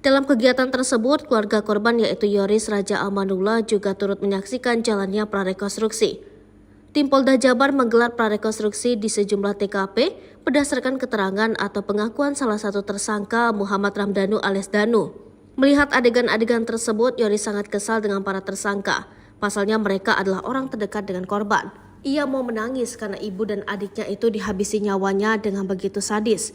Dalam kegiatan tersebut, keluarga korban yaitu Yoris Raja Amanullah juga turut menyaksikan jalannya prarekonstruksi. Tim Polda Jabar menggelar prarekonstruksi di sejumlah TKP berdasarkan keterangan atau pengakuan salah satu tersangka Muhammad Ramdhanu alias Danu. Melihat adegan-adegan tersebut, Yoris sangat kesal dengan para tersangka. Pasalnya mereka adalah orang terdekat dengan korban. Ia mau menangis karena ibu dan adiknya itu dihabisi nyawanya dengan begitu sadis.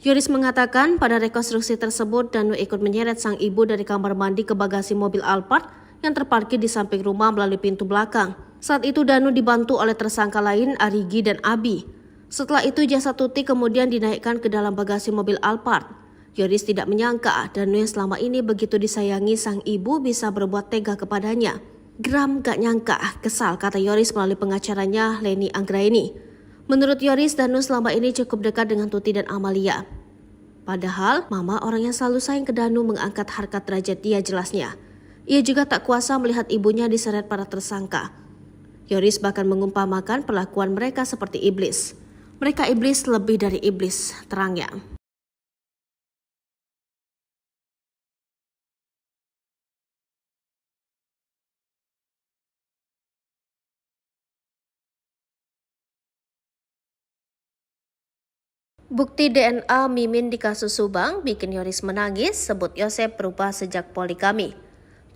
Yoris mengatakan pada rekonstruksi tersebut Danu ikut menyeret sang ibu dari kamar mandi ke bagasi mobil Alphard yang terparkir di samping rumah melalui pintu belakang. Saat itu Danu dibantu oleh tersangka lain Arigi dan Abi. Setelah itu jasad Tuti kemudian dinaikkan ke dalam bagasi mobil Alphard. Yoris tidak menyangka Danu yang selama ini begitu disayangi sang ibu bisa berbuat tega kepadanya. Geram gak nyangka, kesal, kata Yoris melalui pengacaranya Leni Anggraini. Menurut Yoris, Danu selama ini cukup dekat dengan Tuti dan Amalia. Padahal, mama orang yang selalu sayang ke Danu mengangkat harkat derajat dia jelasnya. Ia juga tak kuasa melihat ibunya diseret para tersangka. Yoris bahkan mengumpamakan perlakuan mereka seperti iblis. Mereka iblis lebih dari iblis, terangnya. Bukti DNA Mimin di kasus Subang bikin Yoris menangis, sebut Yosep berubah sejak poligami.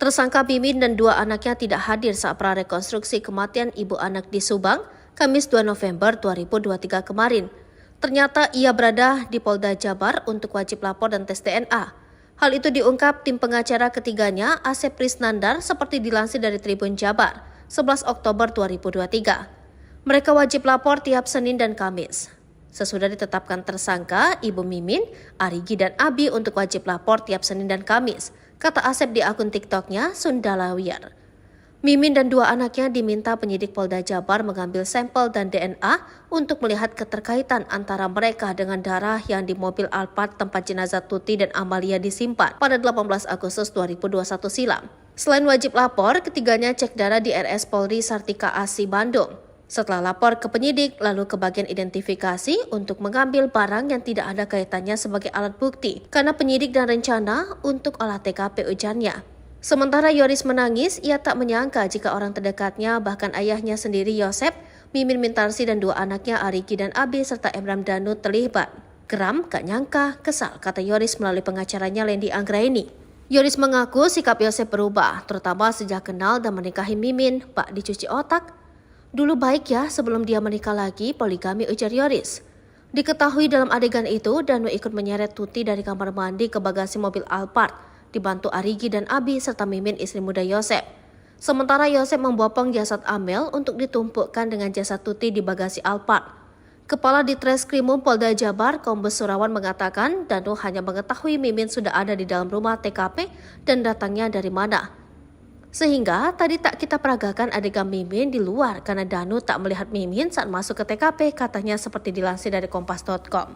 Tersangka Mimin dan 2 anaknya tidak hadir saat prarekonstruksi kematian ibu anak di Subang, Kamis 2 November 2023 kemarin. Ternyata ia berada di Polda Jabar untuk wajib lapor dan tes DNA. Hal itu diungkap tim pengacara ketiganya, Asep Prisnandar, seperti dilansir dari Tribun Jabar, 11 Oktober 2023. Mereka wajib lapor tiap Senin dan Kamis. Sesudah ditetapkan tersangka, Ibu Mimin, Arigi dan Abi untuk wajib lapor tiap Senin dan Kamis, kata Asep di akun TikToknya Sundalawiyar. Mimin dan 2 anaknya diminta penyidik Polda Jabar mengambil sampel dan DNA untuk melihat keterkaitan antara mereka dengan darah yang di mobil Alphard tempat jenazah Tuti dan Amalia disimpan pada 18 Agustus 2021 silam. Selain wajib lapor, ketiganya cek darah di RS Polri Sartika Asi Bandung. Setelah lapor ke penyidik, lalu ke bagian identifikasi untuk mengambil barang yang tidak ada kaitannya sebagai alat bukti, karena penyidik dan rencana untuk olah TKP ujarnya. Sementara Yoris menangis, ia tak menyangka jika orang terdekatnya, bahkan ayahnya sendiri Yosep, Mimin Mintarsi dan 2 anaknya Arigi dan Abi serta Emram Danu terlibat. Geram, gak nyangka, kesal, kata Yoris melalui pengacaranya Leni Anggraini. Yoris mengaku sikap Yosep berubah, terutama sejak kenal dan menikahi Mimin, bak dicuci otak. Dulu baik ya sebelum dia menikah lagi, poligami, ujar Yoris. Diketahui dalam adegan itu, Danu ikut menyeret Tuti dari kamar mandi ke bagasi mobil Alphard, dibantu Arigi dan Abi serta Mimin istri muda Yosep. Sementara Yosep membopong jasad Amel untuk ditumpukkan dengan jasad Tuti di bagasi Alphard. Kepala Ditreskrimum Polda Jabar, Kombes Surawan mengatakan Danu hanya mengetahui Mimin sudah ada di dalam rumah TKP dan datangnya dari mana. Sehingga tadi tak kita peragakan adegan Mimin di luar karena Danu tak melihat Mimin saat masuk ke TKP, katanya seperti dilansir dari kompas.com.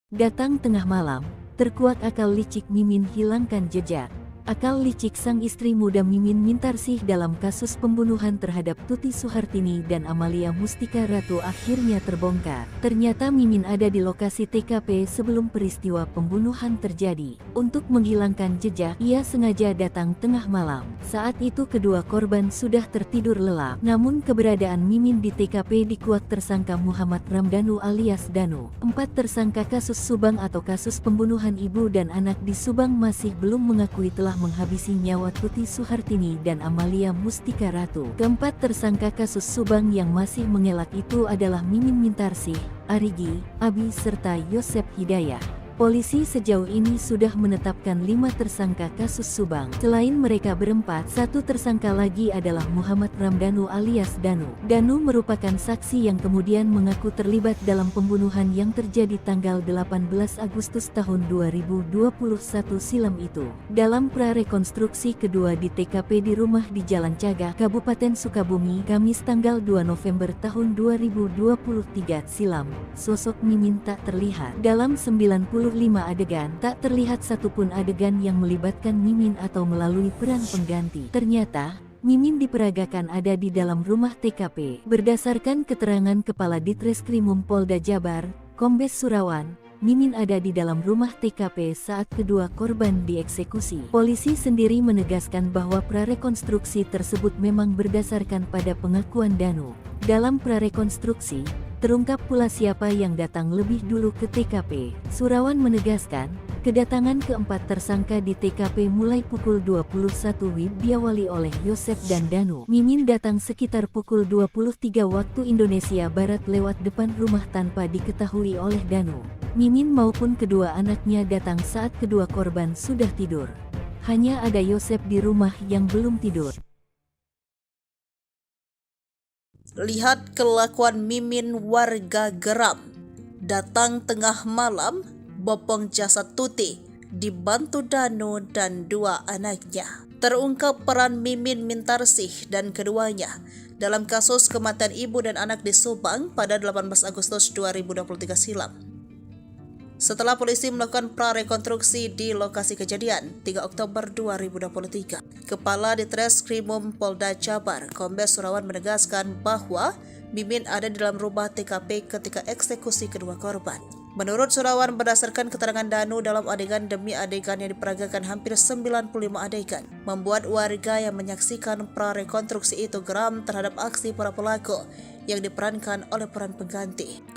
Datang tengah malam, terkuat akal licik Mimin hilangkan jejak. Akal licik sang istri muda Mimin Mintarsih dalam kasus pembunuhan terhadap Tuti Suhartini dan Amalia Mustika Ratu akhirnya terbongkar. Ternyata Mimin ada di lokasi TKP sebelum peristiwa pembunuhan terjadi. Untuk menghilangkan jejak, ia sengaja datang tengah malam. Saat itu kedua korban sudah tertidur lelap. Namun keberadaan Mimin di TKP dikuak tersangka Muhammad Ramdhanu alias Danu. 4 tersangka kasus Subang atau kasus pembunuhan ibu dan anak di Subang masih belum mengakui telah menghabisi nyawa Tuti Suhartini dan Amalia Mustika Ratu. Keempat tersangka kasus Subang yang masih mengelak itu adalah Mimin Mintarsih, Arigi, Abi serta Yosep Hidayah. Polisi sejauh ini sudah menetapkan 5 tersangka kasus Subang. Selain mereka berempat, satu tersangka lagi adalah Muhammad Ramdhanu alias Danu. Danu merupakan saksi yang kemudian mengaku terlibat dalam pembunuhan yang terjadi tanggal 18 Agustus tahun 2021 silam itu. Dalam prarekonstruksi kedua di TKP di rumah di Jalan Cagak, Kabupaten Sukabumi, Kamis tanggal 2 November tahun 2023 silam, sosok Mimin tak terlihat. Dalam 95 adegan, tak terlihat satupun adegan yang melibatkan Mimin atau melalui peran pengganti. Ternyata, Mimin diperagakan ada di dalam rumah TKP. Berdasarkan keterangan Kepala Ditreskrimum Polda Jabar, Kombes Surawan, Mimin ada di dalam rumah TKP saat kedua korban dieksekusi. Polisi sendiri menegaskan bahwa prarekonstruksi tersebut memang berdasarkan pada pengakuan Danu. Dalam prarekonstruksi, terungkap pula siapa yang datang lebih dulu ke TKP. Surawan menegaskan, kedatangan keempat tersangka di TKP mulai pukul 21 WIB diawali oleh Yosep dan Danu. Mimin datang sekitar pukul 23 waktu Indonesia Barat lewat depan rumah tanpa diketahui oleh Danu. Mimin maupun kedua anaknya datang saat kedua korban sudah tidur. Hanya ada Yosep di rumah yang belum tidur. Lihat kelakuan Mimin warga geram. Datang tengah malam, bopong jasad Tuti, dibantu Danu dan 2 anaknya. Terungkap peran Mimin Mintarsih dan keduanya dalam kasus kematian ibu dan anak di Subang pada 18 Agustus 2023 silam. Setelah polisi melakukan prarekonstruksi di lokasi kejadian 3 Oktober 2023, Kepala Ditreskrimum Polda Jabar, Kombes Surawan menegaskan bahwa Mimin ada di dalam rumah TKP ketika eksekusi kedua korban. Menurut Surawan, berdasarkan keterangan Danu dalam adegan demi adegan yang diperagakan hampir 95 adegan, membuat warga yang menyaksikan prarekonstruksi itu geram terhadap aksi para pelaku yang diperankan oleh peran pengganti.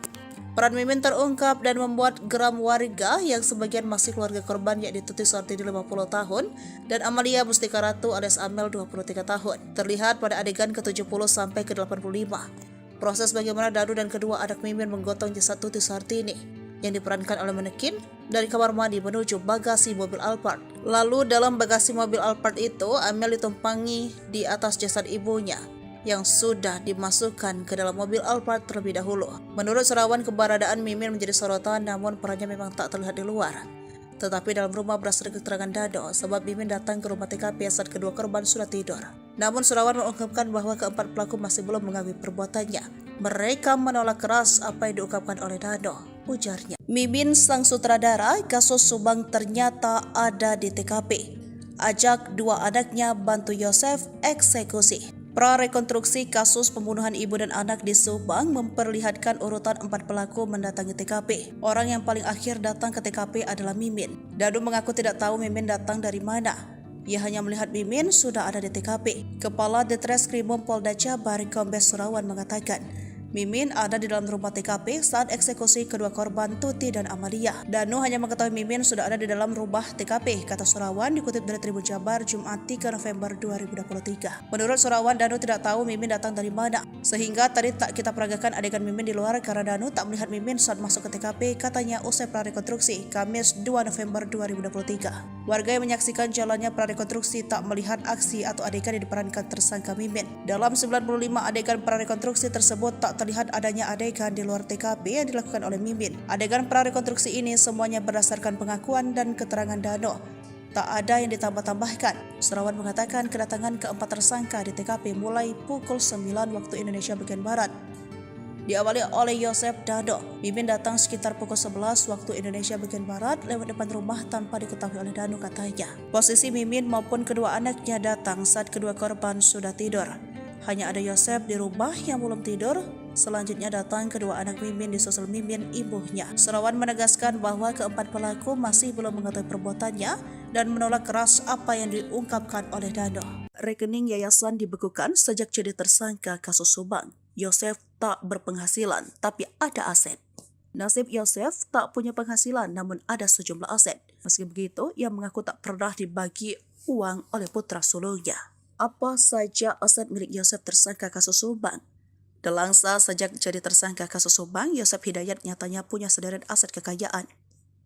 Peran Mimin terungkap dan membuat geram warga yang sebagian masih keluarga korban yakni Tuti Suhartini 50 tahun dan Amalia Mustika Ratu alias Amel 23 tahun. Terlihat pada adegan ke-70 sampai ke-85. Proses bagaimana Danu dan kedua anak Mimin menggotong jasad Tuti Suhartini yang diperankan oleh manekin dari kamar mandi menuju bagasi mobil Alphard. Lalu dalam bagasi mobil Alphard itu, Amel ditumpangi di atas jasad ibunya yang sudah dimasukkan ke dalam mobil Alphard terlebih dahulu. Menurut Surawan, keberadaan Mimin menjadi sorotan, namun perannya memang tak terlihat di luar. Tetapi dalam rumah berdasarkan keterangan Dado, sebab Mimin datang ke rumah TKP saat kedua korban sudah tidur. Namun Surawan mengungkapkan bahwa keempat pelaku masih belum mengakui perbuatannya. Mereka menolak keras apa yang diungkapkan oleh Dado, ujarnya. Mimin sang sutradara kasus Subang ternyata ada di TKP. Ajak 2 anaknya bantu Yosef eksekusi. Prarekonstruksi kasus pembunuhan ibu dan anak di Subang memperlihatkan urutan 4 pelaku mendatangi TKP. Orang yang paling akhir datang ke TKP adalah Mimin. Danu mengaku tidak tahu Mimin datang dari mana. Ia hanya melihat Mimin sudah ada di TKP. Kepala Ditreskrimum Polda Jabar, Kombes Surawan mengatakan, Mimin ada di dalam rumah TKP saat eksekusi kedua korban Tuti dan Amalia. Danu hanya mengetahui Mimin sudah ada di dalam rumah TKP, kata Surawan dikutip dari Tribun Jabar Jumat 3 November 2023. Menurut Surawan, Danu tidak tahu Mimin datang dari mana, sehingga tadi tak kita peragakan adegan Mimin di luar karena Danu tak melihat Mimin saat masuk ke TKP, katanya usai prarekonstruksi Kamis 2 November 2023. Warga yang menyaksikan jalannya prarekonstruksi tak melihat aksi atau adegan yang diperankan tersangka Mimin. Dalam 95 adegan prarekonstruksi tersebut tak terlihat adanya adegan di luar TKP yang dilakukan oleh Mimin. Adegan prarekonstruksi ini semuanya berdasarkan pengakuan dan keterangan Dano. Tak ada yang ditambah-tambahkan. Surawan mengatakan kedatangan keempat tersangka di TKP mulai pukul 9 waktu Indonesia bagian Barat. diawali oleh Yosef Dano. Mimin datang sekitar pukul 11 waktu Indonesia bagian Barat lewat depan rumah tanpa diketahui oleh Dano katanya. Posisi Mimin maupun kedua anaknya datang saat kedua korban sudah tidur. Hanya ada Yosef di rumah yang belum tidur. Selanjutnya datang kedua anak Mimin disusul Mimin ibunya. Surawan menegaskan bahwa keempat pelaku masih belum mengetahui perbuatannya dan menolak keras apa yang diungkapkan oleh Dano. Rekening yayasan dibekukan sejak jadi tersangka kasus Subang. Yosef tak berpenghasilan, tapi ada aset. Nasib Yosef tak punya penghasilan, namun ada sejumlah aset. Meski begitu, ia mengaku tak pernah dibagi uang oleh putra sulungnya. Apa saja aset milik Yosef tersangka kasus Subang? Delangsa sejak jadi tersangka kasus Subang, Yosef Hidayat nyatanya punya sederet aset kekayaan.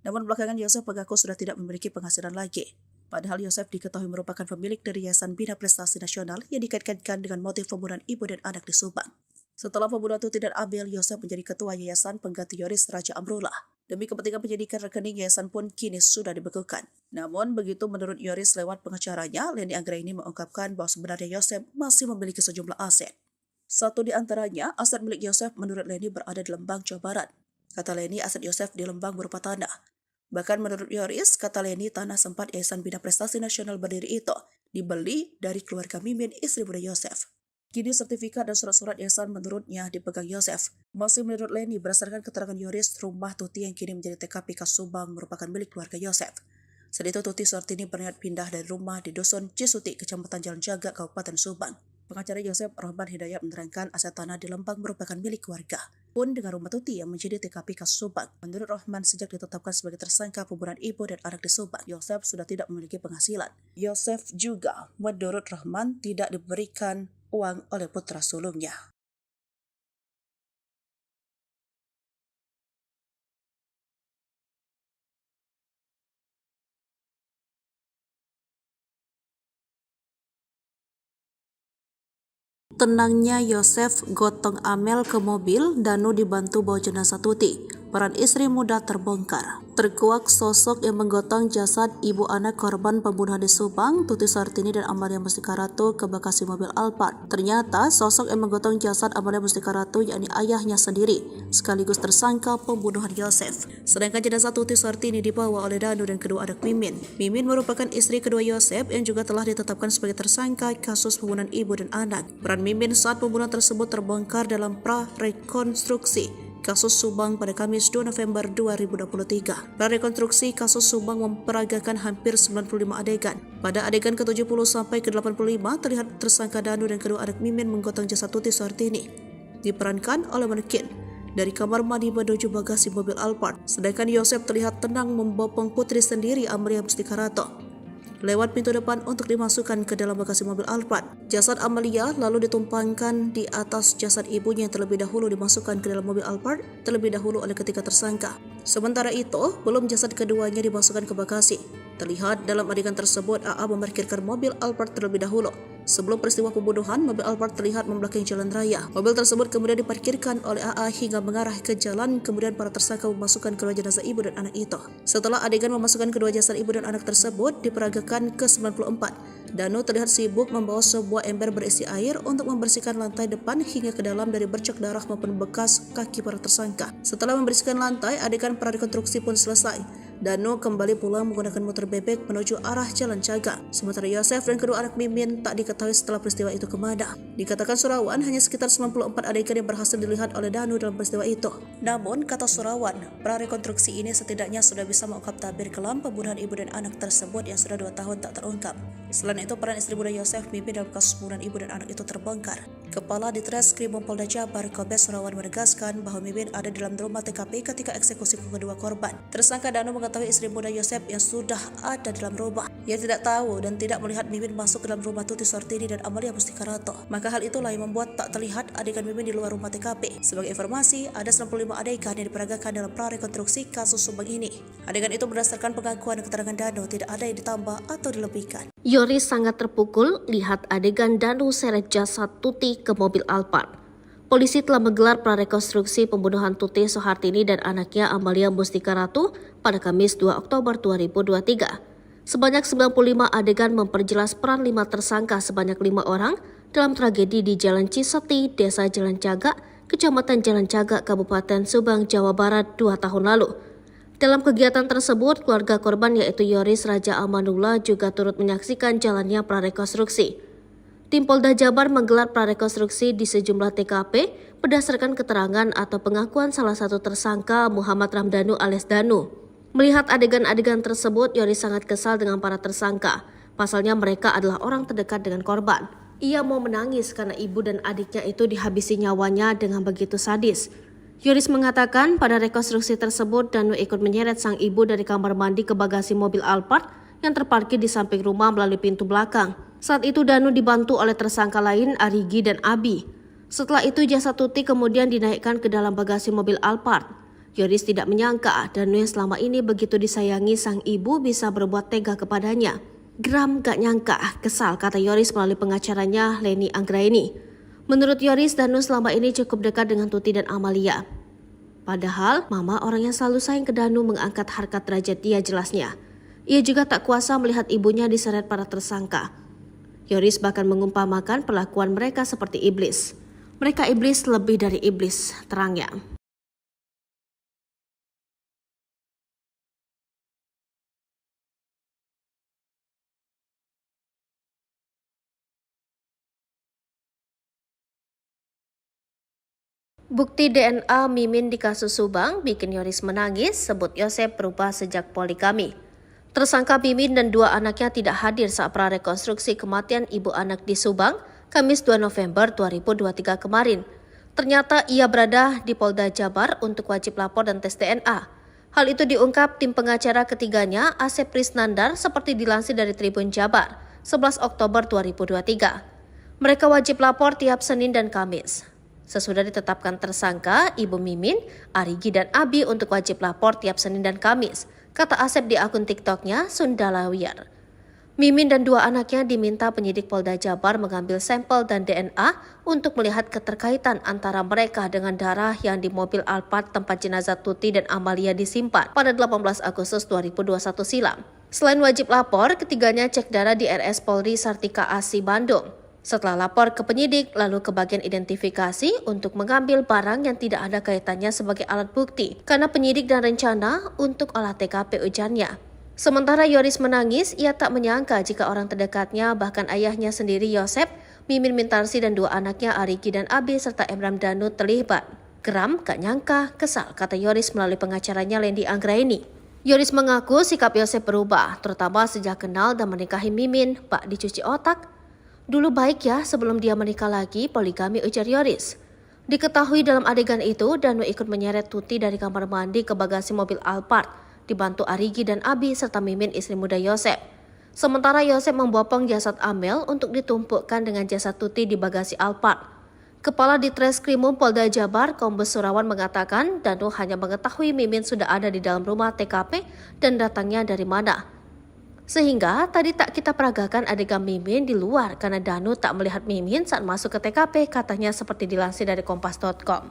Namun belakangan Yosef mengaku sudah tidak memiliki penghasilan lagi. Padahal Yosef diketahui merupakan pemilik dari Yayasan Bina Prestasi Nasional yang dikaitkan dengan motif pembunuhan ibu dan anak di Subang. Setelah pembunuhan Tuti dan Abel, Yosef menjadi ketua yayasan pengganti Yoris Raja Amrullah. Demi kepentingan penyidikan rekening yayasan pun kini sudah dibekukan. Namun begitu menurut Yoris lewat pengacaranya, Leni Anggraini mengungkapkan bahwa sebenarnya Yosef masih memiliki sejumlah aset. Satu di antaranya, aset milik Yosef menurut Leni berada di Lembang, Jawa Barat. Kata Leni, aset Yosef di Lembang berupa tanah. Bahkan menurut Yoris, kata Leni, tanah sempat Yayasan Bina Prestasi Nasional berdiri itu dibeli dari keluarga Mimin, istri muda Yosef. Kini sertifikat dan surat-surat yayasan menurutnya dipegang Yosef. Masih menurut Leni, berdasarkan keterangan Yoris, rumah Tuti yang kini menjadi TKP kasus Subang merupakan milik keluarga Yosef. Saat itu Tuti Suhartini berniat pindah dari rumah di Dusun Cisuti, Kecamatan Jalan Jaga, Kabupaten Subang. Pengacara Yosef Rahman Hidayat menerangkan aset tanah di Lembang merupakan milik keluarga. Pun dengan rumah Tuti yang menjadi TKP kasus Subang. Menurut Rahman, sejak ditetapkan sebagai tersangka pembunuhan ibu dan anak di Subang, Yosef sudah tidak memiliki penghasilan. Yosef juga, menurut Rahman, tidak diberikan uang oleh putra sulungnya. Tenangnya Yosef gotong Amel ke mobil, Danu dibantu bawa jenazah Tuti. Peran istri muda terbongkar. Terkuak sosok yang menggotong jasad ibu anak korban pembunuhan di Subang, Tuti Suhartini dan Amalia Mustika Ratu ke bagasi mobil Alphard. Ternyata sosok yang menggotong jasad Amalia Mustika Ratu yakni ayahnya sendiri, sekaligus tersangka pembunuhan Yosef. Sedangkan jenazah Tuti Suhartini dibawa oleh Danu dan kedua anak Mimin. Mimin merupakan istri kedua Yosef yang juga telah ditetapkan sebagai tersangka kasus pembunuhan ibu dan anak. Peran Mimin saat pembunuhan tersebut terbongkar dalam pra-rekonstruksi kasus Subang pada Kamis 2 November 2023. Prarekonstruksi kasus Subang memperagakan hampir 95 adegan. Pada adegan ke-70 sampai ke-85 terlihat tersangka Danu dan kedua anak Mimin menggotong jasad Tuti Suhartini. Diperankan oleh manekin dari kamar mandi menuju bagasi mobil Alphard. Sedangkan Yosef terlihat tenang membopong putri sendiri Amalia Mustika Ratu lewat pintu depan untuk dimasukkan ke dalam bagasi mobil Alphard. Jasad Amalia lalu ditumpangkan di atas jasad ibunya yang terlebih dahulu dimasukkan ke dalam mobil Alphard terlebih dahulu oleh ketiga tersangka. Sementara itu, belum jasad keduanya dimasukkan ke bagasi. Terlihat dalam adegan tersebut AA memarkirkan mobil Alphard terlebih dahulu. Sebelum peristiwa pembunuhan, mobil Alphard terlihat membelakangi jalan raya. Mobil tersebut kemudian diparkirkan oleh AA hingga mengarah ke jalan, kemudian para tersangka memasukkan kedua jenazah ibu dan anak itu. Setelah adegan memasukkan kedua jasad ibu dan anak tersebut diperagakan ke-94, Danu terlihat sibuk membawa sebuah ember berisi air untuk membersihkan lantai depan hingga ke dalam dari bercak darah maupun bekas kaki para tersangka. Setelah membersihkan lantai, adegan prarekonstruksi pun selesai. Danu kembali pulang menggunakan motor bebek menuju arah Jalan Jaga. Sementara Yosef dan kedua anak Mimin tak diketahui setelah peristiwa itu kemana. Dikatakan Surawan hanya sekitar 94 adegan yang berhasil dilihat oleh Danu dalam peristiwa itu. Namun, kata Surawan, prarekonstruksi ini setidaknya sudah bisa mengungkap tabir kelam pembunuhan ibu dan anak tersebut yang sudah 2 tahun tak terungkap. Selain itu, peran istri muda Yosef Mimin dalam kasus pembunuhan ibu dan anak itu terbongkar. Kepala Ditreskrim Polda Jabar Kombes Surawan menegaskan bahwa Mimin ada di dalam rumah TKP ketika eksekusi kedua korban. Tersangka Danu mengetahui istri muda Yosef yang sudah ada dalam rumah. Ia tidak tahu dan tidak melihat Mimin masuk ke dalam rumah Tuti Suhartini dan Amalia Mustika Ratu. Maka hal itulah yang membuat tak terlihat adegan Mimin di luar rumah TKP. Sebagai informasi, ada 95 adegan yang diperagakan dalam prarekonstruksi kasus Subang ini. Adegan itu berdasarkan pengakuan dan keterangan Danu, tidak ada yang ditambah atau dilebihkan. Yoris sangat terpukul lihat adegan Danu seret jasad Tuti ke mobil Alphard. Polisi telah menggelar prarekonstruksi pembunuhan Tuti Suhartini dan anaknya Amalia Mustika Ratu pada Kamis 2 Oktober 2023. Sebanyak 95 adegan memperjelas peran 5 tersangka sebanyak 5 orang dalam tragedi di Jalan Cisuti, Desa Jalan Jaga, Kecamatan Jalan Cagak, Kabupaten Subang, Jawa Barat 2 tahun lalu. Dalam kegiatan tersebut, keluarga korban yaitu Yoris Raja Amanullah juga turut menyaksikan jalannya prarekonstruksi. Tim Polda Jabar menggelar prarekonstruksi di sejumlah TKP berdasarkan keterangan atau pengakuan salah satu tersangka Muhammad Ramdhanu alias Danu. Melihat adegan-adegan tersebut, Yoris sangat kesal dengan para tersangka. Pasalnya mereka adalah orang terdekat dengan korban. Ia mau menangis karena ibu dan adiknya itu dihabisi nyawanya dengan begitu sadis. Yoris mengatakan pada rekonstruksi tersebut Danu ikut menyeret sang ibu dari kamar mandi ke bagasi mobil Alphard yang terparkir di samping rumah melalui pintu belakang. Saat itu Danu dibantu oleh tersangka lain Arigi dan Abi. Setelah itu jasad Tuti kemudian dinaikkan ke dalam bagasi mobil Alphard. Yoris tidak menyangka Danu yang selama ini begitu disayangi sang ibu bisa berbuat tega kepadanya. Geram gak nyangka, kesal, kata Yoris melalui pengacaranya Leni Anggraini. Menurut Yoris, Danu selama ini cukup dekat dengan Tuti dan Amalia. Padahal, mama orang yang selalu sayang ke Danu mengangkat harkat derajat dia jelasnya. Ia juga tak kuasa melihat ibunya diseret para tersangka. Yoris bahkan mengumpamakan perlakuan mereka seperti iblis. Mereka iblis lebih dari iblis, terangnya. Bukti DNA Mimin di kasus Subang bikin Yoris menangis, sebut Yosep berubah sejak poligami. Tersangka Mimin dan dua anaknya tidak hadir saat prarekonstruksi kematian ibu anak di Subang, Kamis 2 November 2023 kemarin. Ternyata ia berada di Polda Jabar untuk wajib lapor dan tes DNA. Hal itu diungkap tim pengacara ketiganya, Asep Prisnandar, seperti dilansir dari Tribun Jabar, 11 Oktober 2023. Mereka wajib lapor tiap Senin dan Kamis. Sesudah ditetapkan tersangka, Ibu Mimin, Arigi dan Abi untuk wajib lapor tiap Senin dan Kamis, kata Asep di akun TikToknya Sundalawiyar. Mimin dan dua anaknya diminta penyidik Polda Jabar mengambil sampel dan DNA untuk melihat keterkaitan antara mereka dengan darah yang di mobil Alphard tempat jenazah Tuti dan Amalia disimpan pada 18 Agustus 2021 silam. Selain wajib lapor, ketiganya cek darah di RS Polri Sartika Asi Bandung. Setelah lapor ke penyidik, lalu ke bagian identifikasi untuk mengambil barang yang tidak ada kaitannya sebagai alat bukti, karena penyidik dan rencana untuk olah TKP ujarnya. Sementara Yoris menangis, ia tak menyangka jika orang terdekatnya, bahkan ayahnya sendiri Yosep, Mimin Mintarsi dan dua anaknya Arigi dan Abi serta Emram Danu terlibat. Geram, gak nyangka, kesal, kata Yoris melalui pengacaranya Leni Anggraini. Yoris mengaku sikap Yosep berubah, terutama sejak kenal dan menikahi Mimin, bak dicuci otak. Dulu baik ya sebelum dia menikah lagi, poligami, ujar Yoris. Diketahui dalam adegan itu, Danu ikut menyeret Tuti dari kamar mandi ke bagasi mobil Alphard, dibantu Arigi dan Abi serta Mimin istri muda Yosep. Sementara Yosep membopong jasad Amel untuk ditumpukkan dengan jasad Tuti di bagasi Alphard. Kepala Ditreskrimum Polda Jabar, Kombes Surawan mengatakan Danu hanya mengetahui Mimin sudah ada di dalam rumah TKP dan datangnya dari mana. Sehingga tadi tak kita peragakan adegan Mimin di luar karena Danu tak melihat Mimin saat masuk ke TKP, katanya seperti dilansir dari Kompas.com.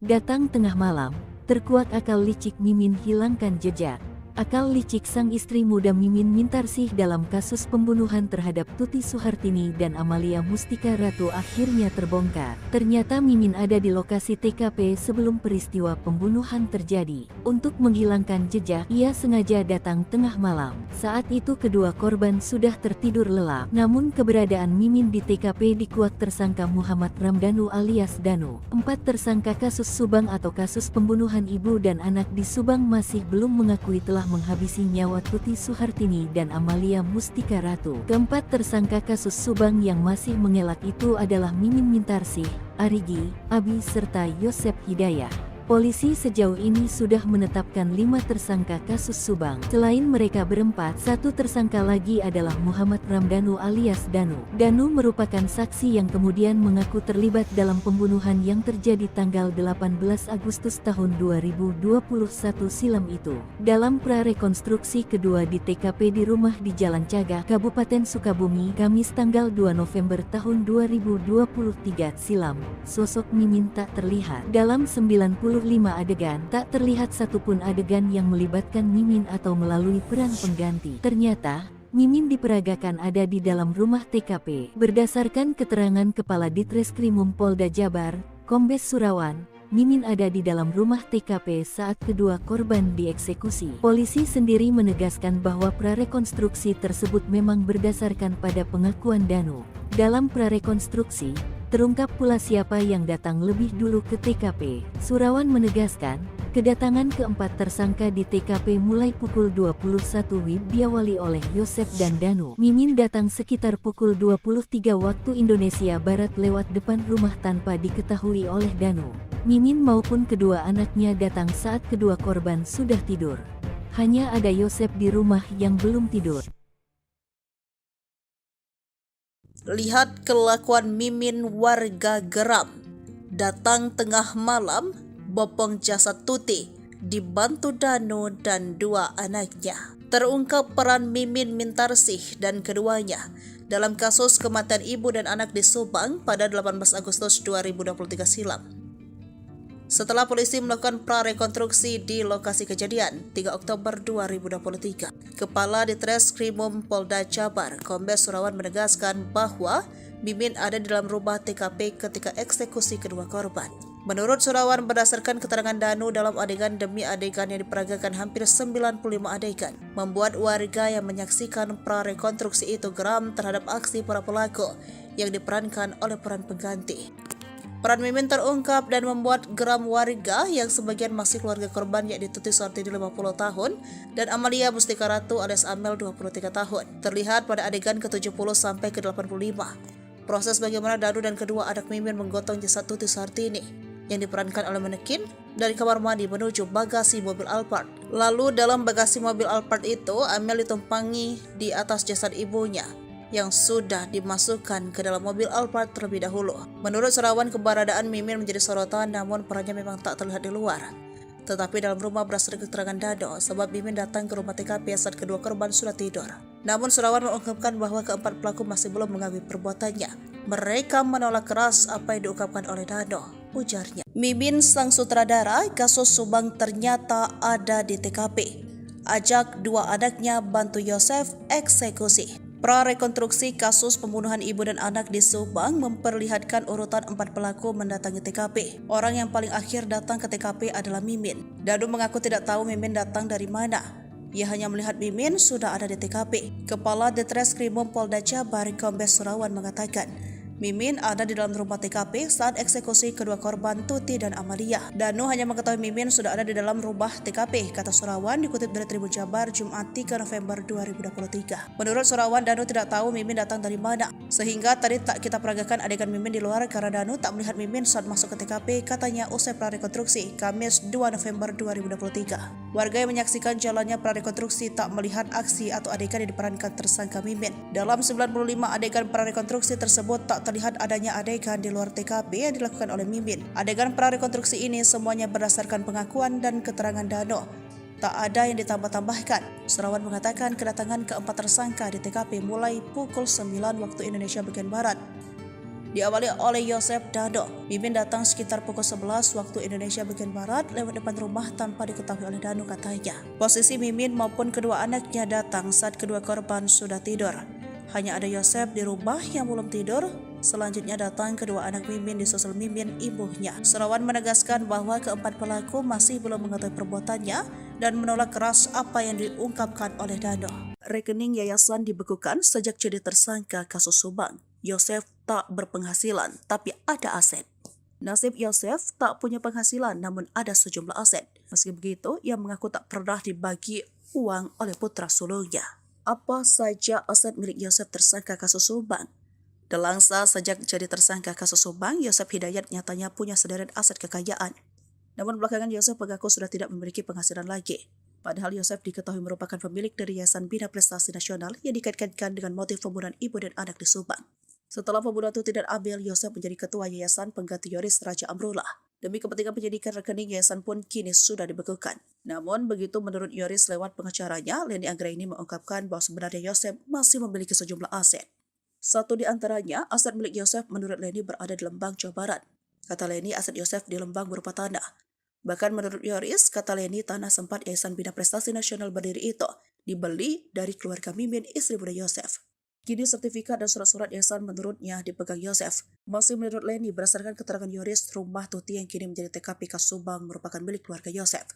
Datang tengah malam, terkuak akal licik Mimin hilangkan jejak. Akal licik sang istri muda Mimin Mintarsih dalam kasus pembunuhan terhadap Tuti Suhartini dan Amalia Mustika Ratu akhirnya terbongkar. Ternyata Mimin ada di lokasi TKP sebelum peristiwa pembunuhan terjadi. Untuk menghilangkan jejak, ia sengaja datang tengah malam. Saat itu kedua korban sudah tertidur lelap. Namun keberadaan Mimin di TKP dikuak tersangka Muhammad Ramdhanu alias Danu. 4 tersangka kasus Subang atau kasus pembunuhan ibu dan anak di Subang masih belum mengakui telah menghabisi nyawa Tuti Suhartini dan Amalia Mustika Ratu. Keempat tersangka kasus Subang yang masih mengelak itu adalah Mimin Mintarsih, Arigi, Abi serta Yosep Hidayah. Polisi sejauh ini sudah menetapkan 5 tersangka kasus Subang. Selain mereka berempat, 1 tersangka lagi adalah Muhammad Ramdhanu alias Danu. Danu merupakan saksi yang kemudian mengaku terlibat dalam pembunuhan yang terjadi tanggal 18 Agustus tahun 2021 silam itu. Dalam prarekonstruksi kedua di TKP di rumah di Jalan Cagak, Kabupaten Sukabumi, Kamis tanggal 2 November tahun 2023 silam, sosok Mimin tak terlihat. Dalam 90 adegan, tak terlihat satupun adegan yang melibatkan Mimin atau melalui peran pengganti. Ternyata, Mimin diperagakan ada di dalam rumah TKP. Berdasarkan keterangan Kepala Ditreskrimum Polda Jabar, Kombes Surawan, Mimin ada di dalam rumah TKP saat kedua korban dieksekusi. Polisi sendiri menegaskan bahwa prarekonstruksi tersebut memang berdasarkan pada pengakuan Danu. Dalam prarekonstruksi, terungkap pula siapa yang datang lebih dulu ke TKP. Surawan menegaskan, kedatangan keempat tersangka di TKP mulai pukul 21 WIB diawali oleh Yosef dan Danu. Mimin datang sekitar pukul 23 waktu Indonesia Barat lewat depan rumah tanpa diketahui oleh Danu. Mimin maupun kedua anaknya datang saat kedua korban sudah tidur. Hanya ada Yosef di rumah yang belum tidur. Lihat kelakuan Mimin, warga geram. Datang tengah malam, bopong jasad Tuti, dibantu Danu dan dua anaknya. Terungkap peran Mimin Mintarsih dan keduanya dalam kasus kematian ibu dan anak di Subang pada 18 Agustus 2023 silam. Setelah polisi melakukan prarekonstruksi di lokasi kejadian 3 Oktober 2023, Kepala Ditreskrimum Polda Jabar, Kombes Surawan menegaskan bahwa Mimin ada di dalam rumah TKP ketika eksekusi kedua korban. Menurut Surawan, berdasarkan keterangan Danu dalam adegan demi adegan yang diperagakan hampir 95 adegan, membuat warga yang menyaksikan prarekonstruksi itu geram terhadap aksi para pelaku yang diperankan oleh peran pengganti. Peran Mimin terungkap dan membuat geram warga yang sebagian masih keluarga korban, yakni Tuti Suhartini 50 tahun dan Amalia Mustika Ratu alias Amel 23 tahun. Terlihat pada adegan ke-70 sampai ke-85. Proses bagaimana Danu dan kedua anak Mimin menggotong jasad Tuti Suhartini yang diperankan oleh manekin dari kamar mandi menuju bagasi mobil Alphard. Lalu dalam bagasi mobil Alphard itu, Amel ditumpangi di atas jasad ibunya yang sudah dimasukkan ke dalam mobil Alphard terlebih dahulu. Menurut Surawan, keberadaan Mimin menjadi sorotan, namun perannya memang tak terlihat di luar. Tetapi dalam rumah berdasarkan keterangan Danu, sebab Mimin datang ke rumah TKP saat kedua korban sudah tidur. Namun Surawan mengungkapkan bahwa keempat pelaku masih belum mengakui perbuatannya. Mereka menolak keras apa yang diungkapkan oleh Danu, ujarnya. Mimin sang sutradara kasus Subang ternyata ada di TKP. Ajak dua anaknya bantu Yosef eksekusi. Prarekonstruksi kasus pembunuhan ibu dan anak di Subang memperlihatkan urutan 4 pelaku mendatangi TKP. Orang yang paling akhir datang ke TKP adalah Mimin. Danu mengaku tidak tahu Mimin datang dari mana. Ia hanya melihat Mimin sudah ada di TKP. Kepala Ditreskrimum Polda Jabar, Kombes Surawan mengatakan, Mimin ada di dalam rumah TKP saat eksekusi kedua korban Tuti dan Amalia. Danu hanya mengetahui Mimin sudah ada di dalam rumah TKP, kata Surawan dikutip dari Tribun Jabar Jumat 3 November 2023. Menurut Surawan, Danu tidak tahu Mimin datang dari mana, sehingga tadi tak kita peragakan adegan Mimin di luar karena Danu tak melihat Mimin saat masuk ke TKP, katanya usai prarekonstruksi Kamis 2 November 2023. Warga yang menyaksikan jalannya prarekonstruksi tak melihat aksi atau adegan yang diperankan tersangka Mimin. Dalam 95 adegan prarekonstruksi tersebut tak terlihat adanya adegan di luar TKP yang dilakukan oleh Mimin. Adegan prarekonstruksi ini semuanya berdasarkan pengakuan dan keterangan Danu. Tak ada yang ditambah-tambahkan. Surawan mengatakan kedatangan keempat tersangka di TKP mulai pukul 9 waktu Indonesia bagian Barat. Diawali oleh Yosef Danu. Mimin datang sekitar pukul 11 waktu Indonesia bagian Barat lewat depan rumah tanpa diketahui oleh Danu, katanya. Posisi Mimin maupun kedua anaknya datang saat kedua korban sudah tidur. Hanya ada Yosef di rumah yang belum tidur. Selanjutnya datang kedua anak Mimin disusul Mimin ibunya. Surawan menegaskan bahwa keempat pelaku masih belum mengetahui perbuatannya dan menolak keras apa yang diungkapkan oleh Danu. Rekening yayasan dibekukan sejak jadi tersangka kasus Subang. Yosef tak berpenghasilan, tapi ada aset. Nasib Yosef tak punya penghasilan, namun ada sejumlah aset. Meski begitu, ia mengaku tak pernah dibagi uang oleh putra sulungnya. Apa saja aset milik Yosef tersangka kasus Subang? Delangsa sejak jadi tersangka kasus Subang, Yosef Hidayat nyatanya punya sederet aset kekayaan. Namun belakangan Yosef mengaku sudah tidak memiliki penghasilan lagi. Padahal Yosef diketahui merupakan pemilik dari Yayasan Bina Prestasi Nasional yang dikaitkan dengan motif pembunuhan ibu dan anak di Subang. Setelah pembunuhan Tuti dan Amel, Yosef menjadi ketua Yayasan pengganti Yoris Raja Amrullah. Demi kepentingan penyidikan, rekening yayasan pun kini sudah dibekukan. Namun begitu menurut Yoris lewat pengacaranya, Leni Anggraini mengungkapkan bahwa sebenarnya Yosef masih memiliki sejumlah aset. Satu di antaranya, aset milik Yosef menurut Leni berada di Lembang, Jawa Barat. Kata Leni, aset Yosef di Lembang berupa tanah. Bahkan menurut Yoris, kata Leni, tanah sempat Yayasan Bina Prestasi Nasional Berdiri itu dibeli dari keluarga Mimin, istri muda Yosef. Kini sertifikat dan surat-surat yayasan menurutnya dipegang Yosef. Masih menurut Leni, berdasarkan keterangan Yoris, rumah Tuti yang kini menjadi TKP kasus Subang merupakan milik keluarga Yosef.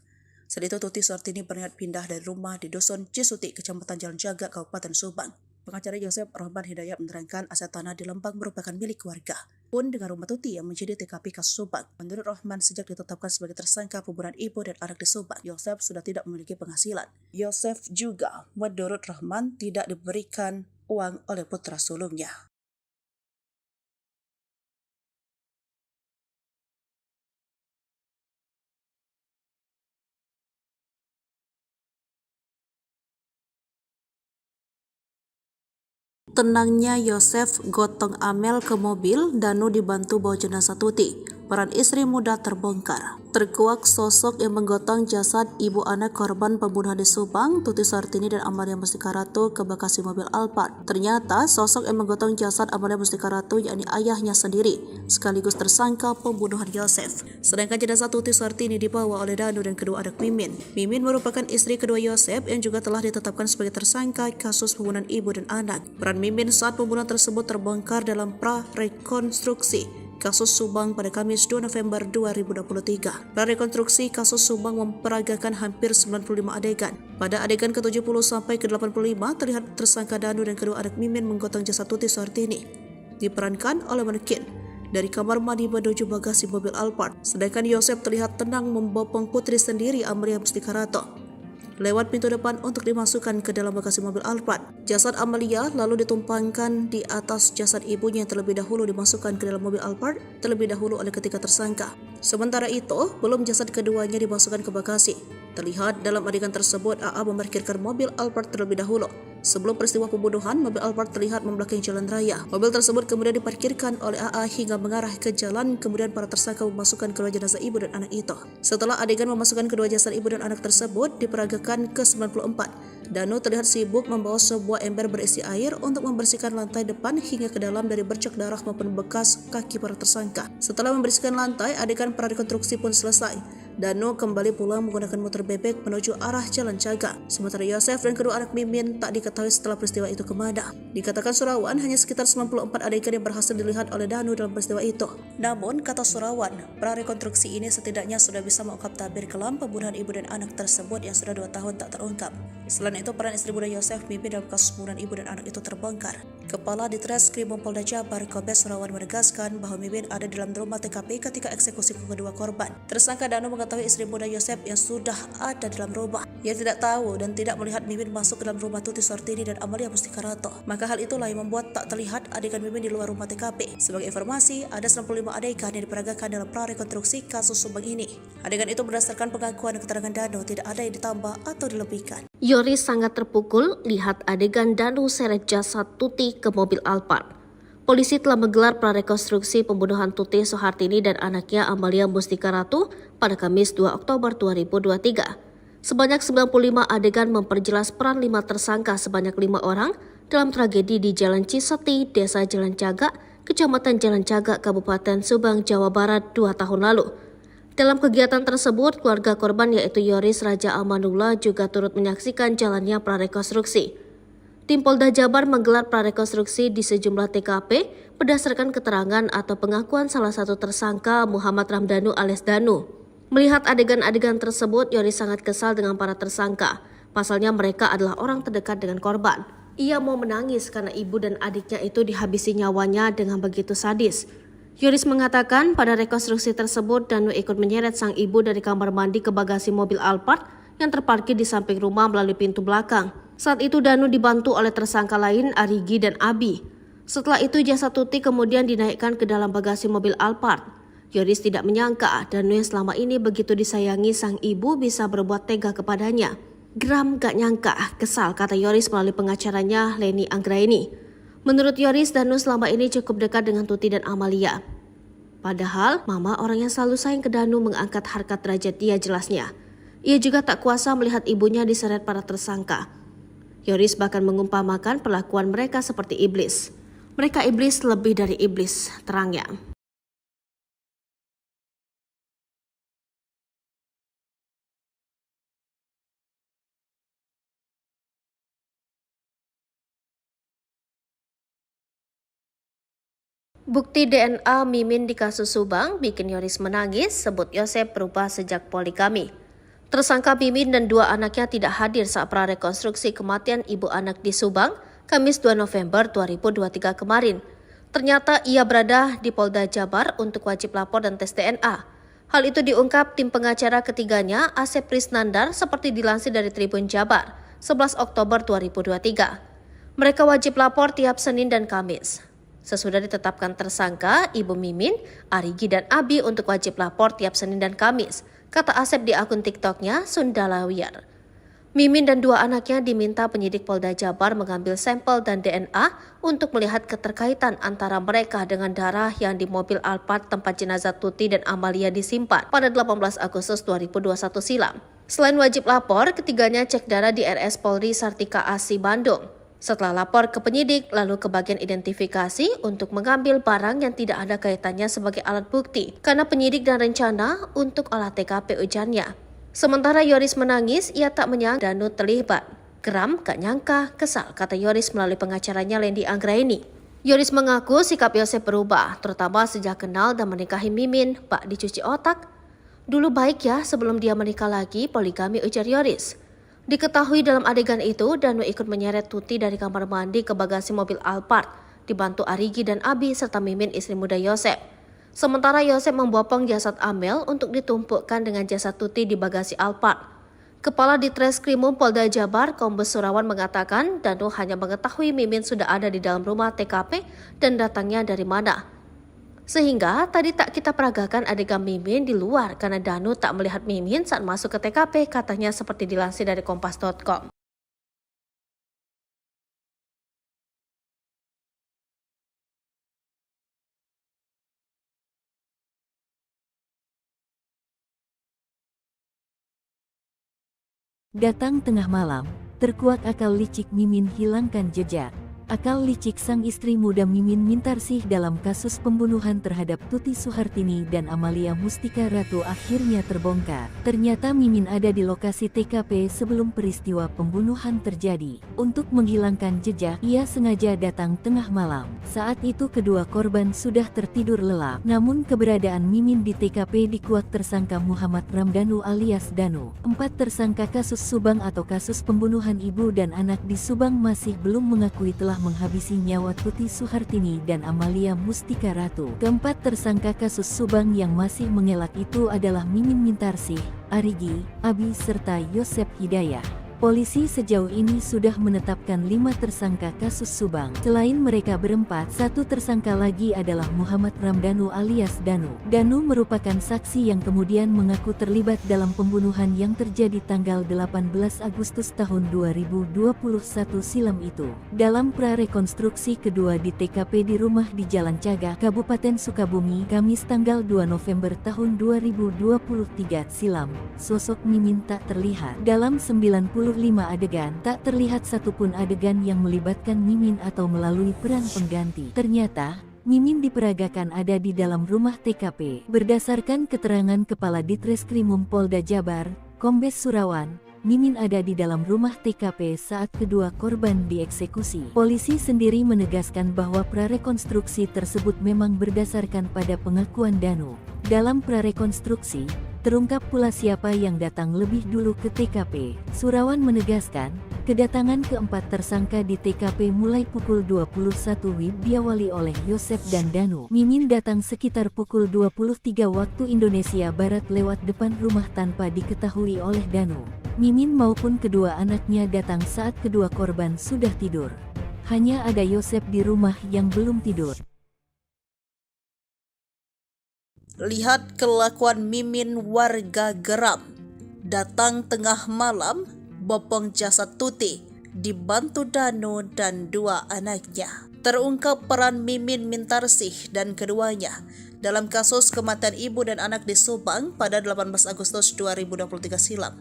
Saat itu Tuti Suhartini berniat pindah dari rumah di Dusun Cisuti, Kecamatan Jalan Jaga, Kabupaten Subang. Pengacara Yosef Rahman Hidayat menerangkan aset tanah di Lembang merupakan milik keluarga. Pun dengan rumah Tuti yang menjadi TKP kasus Subang. Menurut Rahman, sejak ditetapkan sebagai tersangka pembunuhan ibu dan anak di Subang, Yosef sudah tidak memiliki penghasilan. Yosef juga, menurut Rahman, tidak diberikan uang oleh putra sulungnya. Tenangnya Yosef gotong Amel ke mobil, Danu dibantu bawa jenazah Tuti. Peran istri muda terbongkar. Terkuak sosok yang menggotong jasad ibu anak korban pembunuhan di Subang, Tuti Suhartini dan Amalia Mustika Ratu ke Bekasi mobil Alphard. Ternyata sosok yang menggotong jasad Amalia Mustika Ratu yakni ayahnya sendiri, sekaligus tersangka pembunuhan Yosef. Sedangkan jenazah Tuti Suhartini dibawa oleh Danu dan kedua anak Mimin. Mimin merupakan istri kedua Yosef yang juga telah ditetapkan sebagai tersangka kasus pembunuhan ibu dan anak. Peran Mimin saat pembunuhan tersebut terbongkar dalam pra-rekonstruksi kasus Subang pada Kamis 2 November 2023. Prarekonstruksi kasus Subang memperagakan hampir 95 adegan. Pada adegan ke-70 sampai ke-85 terlihat tersangka Danu dan kedua anak Mimin menggotong jasad Tuti Suhartini. Diperankan oleh manekin dari kamar mandi menuju bagasi mobil Alphard. Sedangkan Yosef terlihat tenang membopong putri sendiri Amalia Mustika Ratu lewat pintu depan untuk dimasukkan ke dalam bagasi mobil Alphard. Jasad Amalia lalu ditumpangkan di atas jasad ibunya yang terlebih dahulu dimasukkan ke dalam mobil Alphard terlebih dahulu oleh ketiga tersangka. Sementara itu, belum jasad keduanya dimasukkan ke bagasi. Terlihat dalam adegan tersebut AA memarkirkan mobil Alphard terlebih dahulu. Sebelum peristiwa pembunuhan, mobil Alphard terlihat membelakangi jalan raya. Mobil tersebut kemudian diparkirkan oleh AA hingga mengarah ke jalan, kemudian para tersangka memasukkan kedua jenazah ibu dan anak itu. Setelah adegan memasukkan kedua jasad ibu dan anak tersebut diperagakan ke-94, Danu terlihat sibuk membawa sebuah ember berisi air untuk membersihkan lantai depan hingga ke dalam dari bercak darah maupun bekas kaki para tersangka. Setelah membersihkan lantai, adegan prarekonstruksi pun selesai. Danu kembali pulang menggunakan motor bebek menuju arah Jalan Jaga. Sementara Yosef dan kedua anak Mimin tak diketahui setelah peristiwa itu kemana. Dikatakan Surawan hanya sekitar 94 adegan yang berhasil dilihat oleh Danu dalam peristiwa itu. Namun, kata Surawan, prarekonstruksi ini setidaknya sudah bisa mengungkap tabir kelam pembunuhan ibu dan anak tersebut yang sudah 2 tahun tak terungkap. Selain itu, peran istri muda Yosef Mimin dalam kasus pembunuhan ibu dan anak itu terbongkar. Kepala Ditreskrim Polda Jabar Kombes Surawan menegaskan bahwa Mimin ada dalam rumah TKP ketika eksekusi kedua korban. Tersangka Danu mengetahui istri muda Yosef yang sudah ada dalam rumah. Ia tidak tahu dan tidak melihat Mimin masuk ke dalam rumah Tuti Suhartini dan Amalia Mustika Ratu. Maka hal itulah yang membuat tak terlihat adegan Mimin di luar rumah TKP. Sebagai informasi, ada 95 adegan yang diperagakan dalam prarekonstruksi kasus Subang ini. Adegan itu berdasarkan pengakuan dan keterangan Danu, tidak ada yang ditambah atau dilebihkan. Yoris sangat terpukul lihat adegan Danu seret jasad Tuti ke mobil Alphard. Polisi telah menggelar prarekonstruksi pembunuhan Tuti Suhartini dan anaknya Amalia Mustika Ratu pada Kamis 2 Oktober 2023. Sebanyak 95 adegan memperjelas peran 5 tersangka sebanyak 5 orang dalam tragedi di Jalan Cisuti, Desa Jalan Jaga, Kecamatan Jalan Jaga, Kabupaten Subang, Jawa Barat 2 tahun lalu. Dalam kegiatan tersebut, keluarga korban yaitu Yoris Raja Amanullah juga turut menyaksikan jalannya prarekonstruksi. Tim Polda Jabar menggelar prarekonstruksi di sejumlah TKP berdasarkan keterangan atau pengakuan salah satu tersangka Muhammad Ramdhanu alias Danu. Melihat adegan-adegan tersebut, Yoris sangat kesal dengan para tersangka. Pasalnya mereka adalah orang terdekat dengan korban. Ia mau menangis karena ibu dan adiknya itu dihabisi nyawanya dengan begitu sadis. Yoris mengatakan pada rekonstruksi tersebut Danu ikut menyeret sang ibu dari kamar mandi ke bagasi mobil Alphard yang terparkir di samping rumah melalui pintu belakang. Saat itu Danu dibantu oleh tersangka lain Arigi dan Abi. Setelah itu jasad Tuti kemudian dinaikkan ke dalam bagasi mobil Alphard. Yoris tidak menyangka Danu yang selama ini begitu disayangi sang ibu bisa berbuat tega kepadanya. Geram gak nyangka, kesal, kata Yoris melalui pengacaranya Leni Anggraini. Menurut Yoris, Danu selama ini cukup dekat dengan Tuti dan Amalia. Padahal, mama orang yang selalu sayang ke Danu mengangkat harkat derajat dia jelasnya. Ia juga tak kuasa melihat ibunya diseret para tersangka. Yoris bahkan mengumpamakan perlakuan mereka seperti iblis. Mereka iblis lebih dari iblis, terangnya. Bukti DNA Mimin di kasus Subang bikin Yoris menangis, sebut Yosep berubah sejak poli kami. Tersangka Mimin dan dua anaknya tidak hadir saat prarekonstruksi kematian ibu anak di Subang, Kamis 2 November 2023 kemarin. Ternyata ia berada di Polda Jabar untuk wajib lapor dan tes DNA. Hal itu diungkap tim pengacara ketiganya, Asep Prisnandar, seperti dilansir dari Tribun Jabar, 11 Oktober 2023. Mereka wajib lapor tiap Senin dan Kamis. Sesudah ditetapkan tersangka, Ibu Mimin, Arigi dan Abi untuk wajib lapor tiap Senin dan Kamis, kata Asep di akun TikToknya Sundalawiyar. Mimin dan dua anaknya diminta penyidik Polda Jabar mengambil sampel dan DNA untuk melihat keterkaitan antara mereka dengan darah yang di mobil Alphard tempat jenazah Tuti dan Amalia disimpan pada 18 Agustus 2021 silam. Selain wajib lapor, ketiganya cek darah di RS Polri Sartika Asi Bandung. Setelah lapor ke penyidik, lalu ke bagian identifikasi untuk mengambil barang yang tidak ada kaitannya sebagai alat bukti, karena penyidik dan rencana untuk olah TKP ujarnya. Sementara Yoris menangis, ia tak menyangka Danu terlibat. Geram, gak nyangka, kesal, kata Yoris melalui pengacaranya Lendi Anggraini. Yoris mengaku sikap Yosep berubah, terutama sejak kenal dan menikahi Mimin, bak dicuci otak. Dulu baik ya sebelum dia menikah lagi, poligami, ujar Yoris. Diketahui dalam adegan itu, Danu ikut menyeret Tuti dari kamar mandi ke bagasi mobil Alphard, dibantu Arigi dan Abi serta Mimin istri muda Yosep. Sementara Yosep membopong jasad Amel untuk ditumpukkan dengan jasad Tuti di bagasi Alphard. Kepala Ditreskrimum Polda Jabar, Kombes Surawan mengatakan Danu hanya mengetahui Mimin sudah ada di dalam rumah TKP dan datangnya dari mana. Sehingga tadi tak kita peragakan adegan Mimin di luar karena Danu tak melihat Mimin saat masuk ke TKP, katanya seperti dilansir dari kompas.com. Datang tengah malam, terkuak akal licik Mimin hilangkan jejak. Akal licik sang istri muda Mimin Mintarsih dalam kasus pembunuhan terhadap Tuti Suhartini dan Amalia Mustika Ratu akhirnya terbongkar. Ternyata Mimin ada di lokasi TKP sebelum peristiwa pembunuhan terjadi. Untuk menghilangkan jejak, ia sengaja datang tengah malam. Saat itu kedua korban sudah tertidur lelap. Namun keberadaan Mimin di TKP dikuak tersangka Muhammad Ramdhanu alias Danu. 4 tersangka kasus Subang atau kasus pembunuhan ibu dan anak di Subang masih belum mengakui telah menghabisi nyawa Tuti Suhartini dan Amalia Mustika Ratu. Keempat tersangka kasus Subang yang masih mengelak itu adalah Mimin Mintarsih, Arigi, Abi serta Yosep Hidayah. Polisi sejauh ini sudah menetapkan 5 tersangka kasus Subang. Selain mereka berempat, satu tersangka lagi adalah Muhammad Ramdhanu alias Danu. Danu merupakan saksi yang kemudian mengaku terlibat dalam pembunuhan yang terjadi tanggal 18 Agustus tahun 2021 silam itu. Dalam prarekonstruksi kedua di TKP di rumah di Jalan Cagak, Kabupaten Sukabumi, Kamis tanggal 2 November tahun 2023 silam, sosok Mimin tak terlihat. Dalam 95 adegan, tak terlihat satupun adegan yang melibatkan Mimin atau melalui peran pengganti. Ternyata, Mimin diperagakan ada di dalam rumah TKP. Berdasarkan keterangan Kepala Ditreskrimum Polda Jabar, Kombes Surawan, Mimin ada di dalam rumah TKP saat kedua korban dieksekusi. Polisi sendiri menegaskan bahwa prarekonstruksi tersebut memang berdasarkan pada pengakuan Danu. Dalam prarekonstruksi, terungkap pula siapa yang datang lebih dulu ke TKP. Surawan menegaskan, kedatangan keempat tersangka di TKP mulai pukul 21 WIB diawali oleh Yosep dan Danu. Mimin datang sekitar pukul 23 waktu Indonesia Barat lewat depan rumah tanpa diketahui oleh Danu. Mimin maupun kedua anaknya datang saat kedua korban sudah tidur. Hanya ada Yosep di rumah yang belum tidur. Lihat kelakuan Mimin, warga geram. Datang tengah malam, bopong jasad Tuti, dibantu Danu dan dua anaknya. Terungkap peran Mimin Mintarsih dan keduanya dalam kasus kematian ibu dan anak di Subang pada 18 Agustus 2023 silam.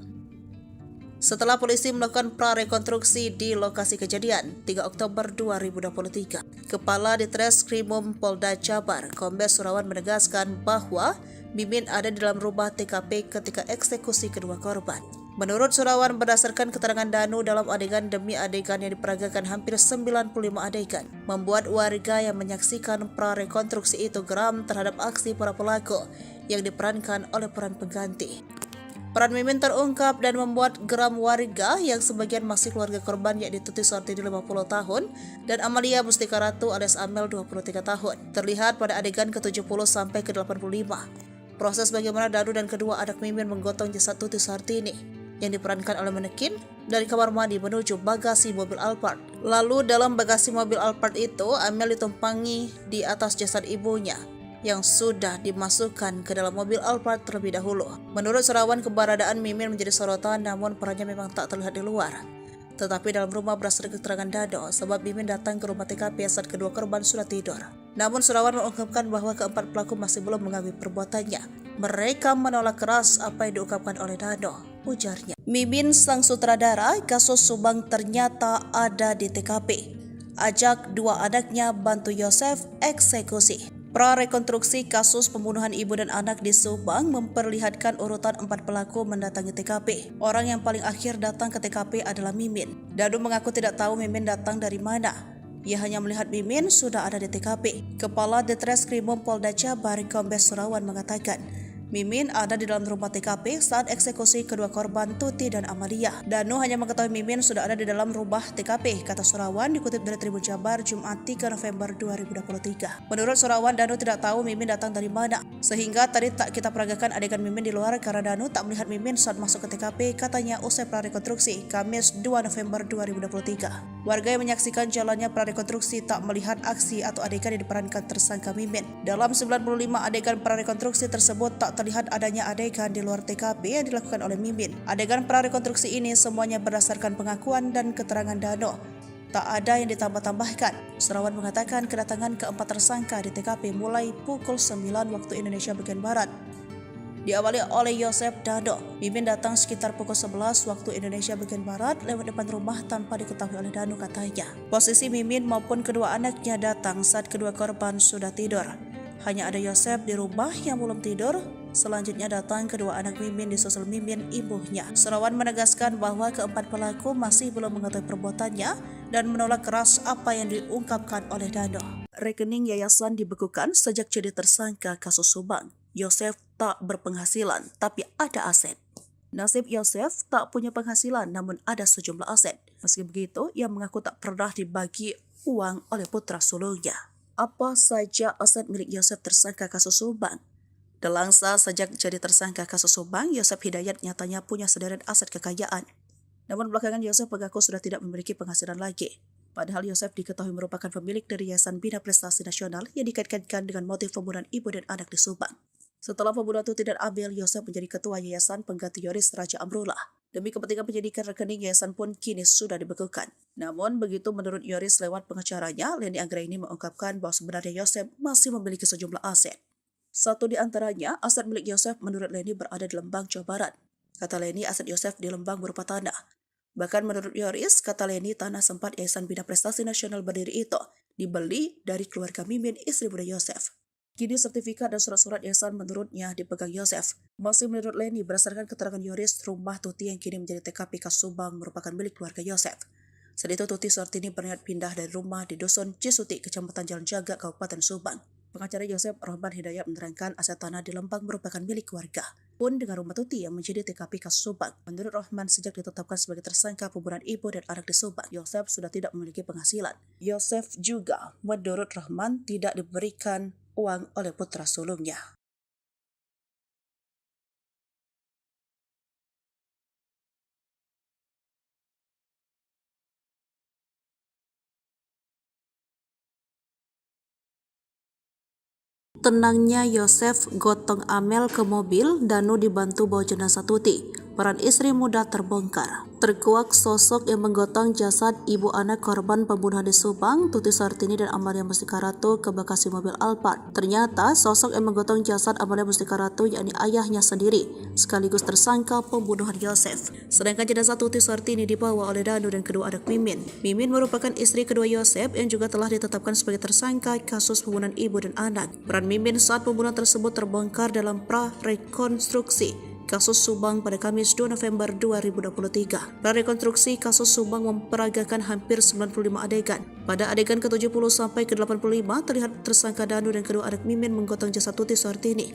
Setelah polisi melakukan prarekonstruksi di lokasi kejadian 3 Oktober 2023, Kepala Ditreskrimum Polda Jabar, Kombes Surawan menegaskan bahwa Mimin ada di dalam rumah TKP ketika eksekusi kedua korban. Menurut Surawan, berdasarkan keterangan Danu dalam adegan demi adegan yang diperagakan hampir 95 adegan, membuat warga yang menyaksikan prarekonstruksi itu geram terhadap aksi para pelaku yang diperankan oleh peran pengganti. Peran Mimin terungkap dan membuat geram warga yang sebagian masih keluarga korban, yakni Tuti Suhartini 50 tahun dan Amalia Mustika Ratu alias Amel 23 tahun. Terlihat pada adegan ke-70 sampai ke-85. Proses bagaimana Danu dan kedua anak Mimin menggotong jasad Tuti Suhartini yang diperankan oleh manekin dari kamar mandi menuju bagasi mobil Alphard. Lalu dalam bagasi mobil Alphard itu, Amel ditumpangi di atas jasad ibunya yang sudah dimasukkan ke dalam mobil Alphard terlebih dahulu. Menurut Surawan, keberadaan Mimin menjadi sorotan, namun perannya memang tak terlihat di luar. Tetapi dalam rumah berdasarkan keterangan Dado, sebab Mimin datang ke rumah TKP saat kedua korban sudah tidur. Namun Surawan mengungkapkan bahwa keempat pelaku masih belum mengakui perbuatannya. Mereka menolak keras apa yang diungkapkan oleh Dado, ujarnya. Mimin sang sutradara kasus Subang ternyata ada di TKP. Ajak dua anaknya bantu Yosef eksekusi. Prarekonstruksi kasus pembunuhan ibu dan anak di Subang memperlihatkan urutan 4 pelaku mendatangi TKP. Orang yang paling akhir datang ke TKP adalah Mimin. Dadu mengaku tidak tahu Mimin datang dari mana. Ia hanya melihat Mimin sudah ada di TKP. Kepala Ditreskrimum Polda Jabar Kombes Surawan mengatakan, Mimin ada di dalam rumah TKP saat eksekusi kedua korban Tuti dan Amalia. Danu hanya mengetahui Mimin sudah ada di dalam rumah TKP, kata Surawan dikutip dari Tribun Jabar Jumat 3 November 2023. Menurut Surawan, Danu tidak tahu Mimin datang dari mana, sehingga tadi tak kita peragakan adegan Mimin di luar karena Danu tak melihat Mimin saat masuk ke TKP, katanya usai prarekonstruksi Kamis 2 November 2023. Warga yang menyaksikan jalannya prarekonstruksi tak melihat aksi atau adegan yang diperankan tersangka Mimin. Dalam 95 adegan prarekonstruksi tersebut tak terlihat adanya adegan di luar TKP yang dilakukan oleh Mimin. Adegan prarekonstruksi ini semuanya berdasarkan pengakuan dan keterangan Dano. Tak ada yang ditambah-tambahkan. Surawan mengatakan kedatangan keempat tersangka di TKP mulai pukul 9 waktu Indonesia bagian Barat. Diawali oleh Yosef Dado. Mimin datang sekitar pukul 11 waktu Indonesia bagian Barat lewat depan rumah tanpa diketahui oleh Danu, katanya. Posisi Mimin maupun kedua anaknya datang saat kedua korban sudah tidur. Hanya ada Yosef di rumah yang belum tidur. Selanjutnya datang kedua anak Mimin disusul Mimin ibunya. Surawan menegaskan bahwa keempat pelaku masih belum mengetahui perbuatannya dan menolak keras apa yang diungkapkan oleh Dano. Rekening yayasan dibekukan sejak jadi tersangka kasus Subang. Yosef tak berpenghasilan, tapi ada aset. Nasib Yosef tak punya penghasilan, namun ada sejumlah aset. Meski begitu, ia mengaku tak pernah dibagi uang oleh putra sulungnya. Apa saja aset milik Yosef tersangka kasus Subang? Delangsa sejak jadi tersangka kasus Subang, Yosef Hidayat nyatanya punya sederet aset kekayaan. Namun belakangan Yosef mengaku sudah tidak memiliki penghasilan lagi. Padahal Yosef diketahui merupakan pemilik dari Yayasan Bina Prestasi Nasional yang dikaitkan dengan motif pembunuhan ibu dan anak di Subang. Setelah pembunuhan Tuti dan Amel, Yosef menjadi ketua Yayasan pengganti Yoris Raja Amrullah. Demi kepentingan penyidikan, rekening yayasan pun kini sudah dibekukan. Namun begitu menurut Yoris lewat pengacaranya, Leni Anggraini mengungkapkan bahwa sebenarnya Yosef masih memiliki sejumlah aset. Satu di antaranya, aset milik Yosef menurut Leni berada di Lembang, Jawa Barat. Kata Leni, aset Yosef di Lembang berupa tanah. Bahkan menurut Yoris, kata Leni, tanah sempat Yayasan Bina Prestasi Nasional berdiri itu dibeli dari keluarga Mimin, istri muda Yosef. Kini sertifikat dan surat-surat yayasan menurutnya dipegang Yosef. Masih menurut Leni, berdasarkan keterangan Yoris, rumah Tuti yang kini menjadi TKP kasus Subang merupakan milik keluarga Yosef. Saat itu Tuti Suhartini berniat pindah dari rumah di Dusun Cisuti, Kecamatan Jalan Jaga, Kabupaten Subang. Pengacara Yosef Rahman Hidayat menerangkan aset tanah di Lembang merupakan milik keluarga. Pun dengan rumah Tuti yang menjadi TKP kasus Subang. Menurut Rahman, sejak ditetapkan sebagai tersangka pembunuhan ibu dan anak di Subang, Yosef sudah tidak memiliki penghasilan. Yosef juga, menurut Rahman, tidak diberikan uang oleh putra sulungnya. Tenangnya Yosef gotong Amel ke mobil, Danu dibantu bawa jenazah Tuti. Peran istri muda terbongkar. Terkuak sosok yang menggotong jasad ibu anak korban pembunuhan di Subang, Tuti Suhartini dan Amalia Mustika Ratu ke bagasi mobil Alphard. Ternyata sosok yang menggotong jasad Amalia Mustika Ratu yakni ayahnya sendiri, sekaligus tersangka pembunuhan Yosef. Sedangkan jenazah Tuti Suhartini dibawa oleh Danu dan kedua anak Mimin. Mimin merupakan istri kedua Yosef yang juga telah ditetapkan sebagai tersangka kasus pembunuhan ibu dan anak. Peran Mimin saat pembunuhan tersebut terbongkar dalam prarekonstruksi kasus Subang pada Kamis 2 November 2023. Prarekonstruksi kasus Subang memperagakan hampir 95 adegan. Pada adegan ke-70 sampai ke-85 terlihat tersangka Danu dan kedua anak Mimin menggotong jasad Tuti Suhartini.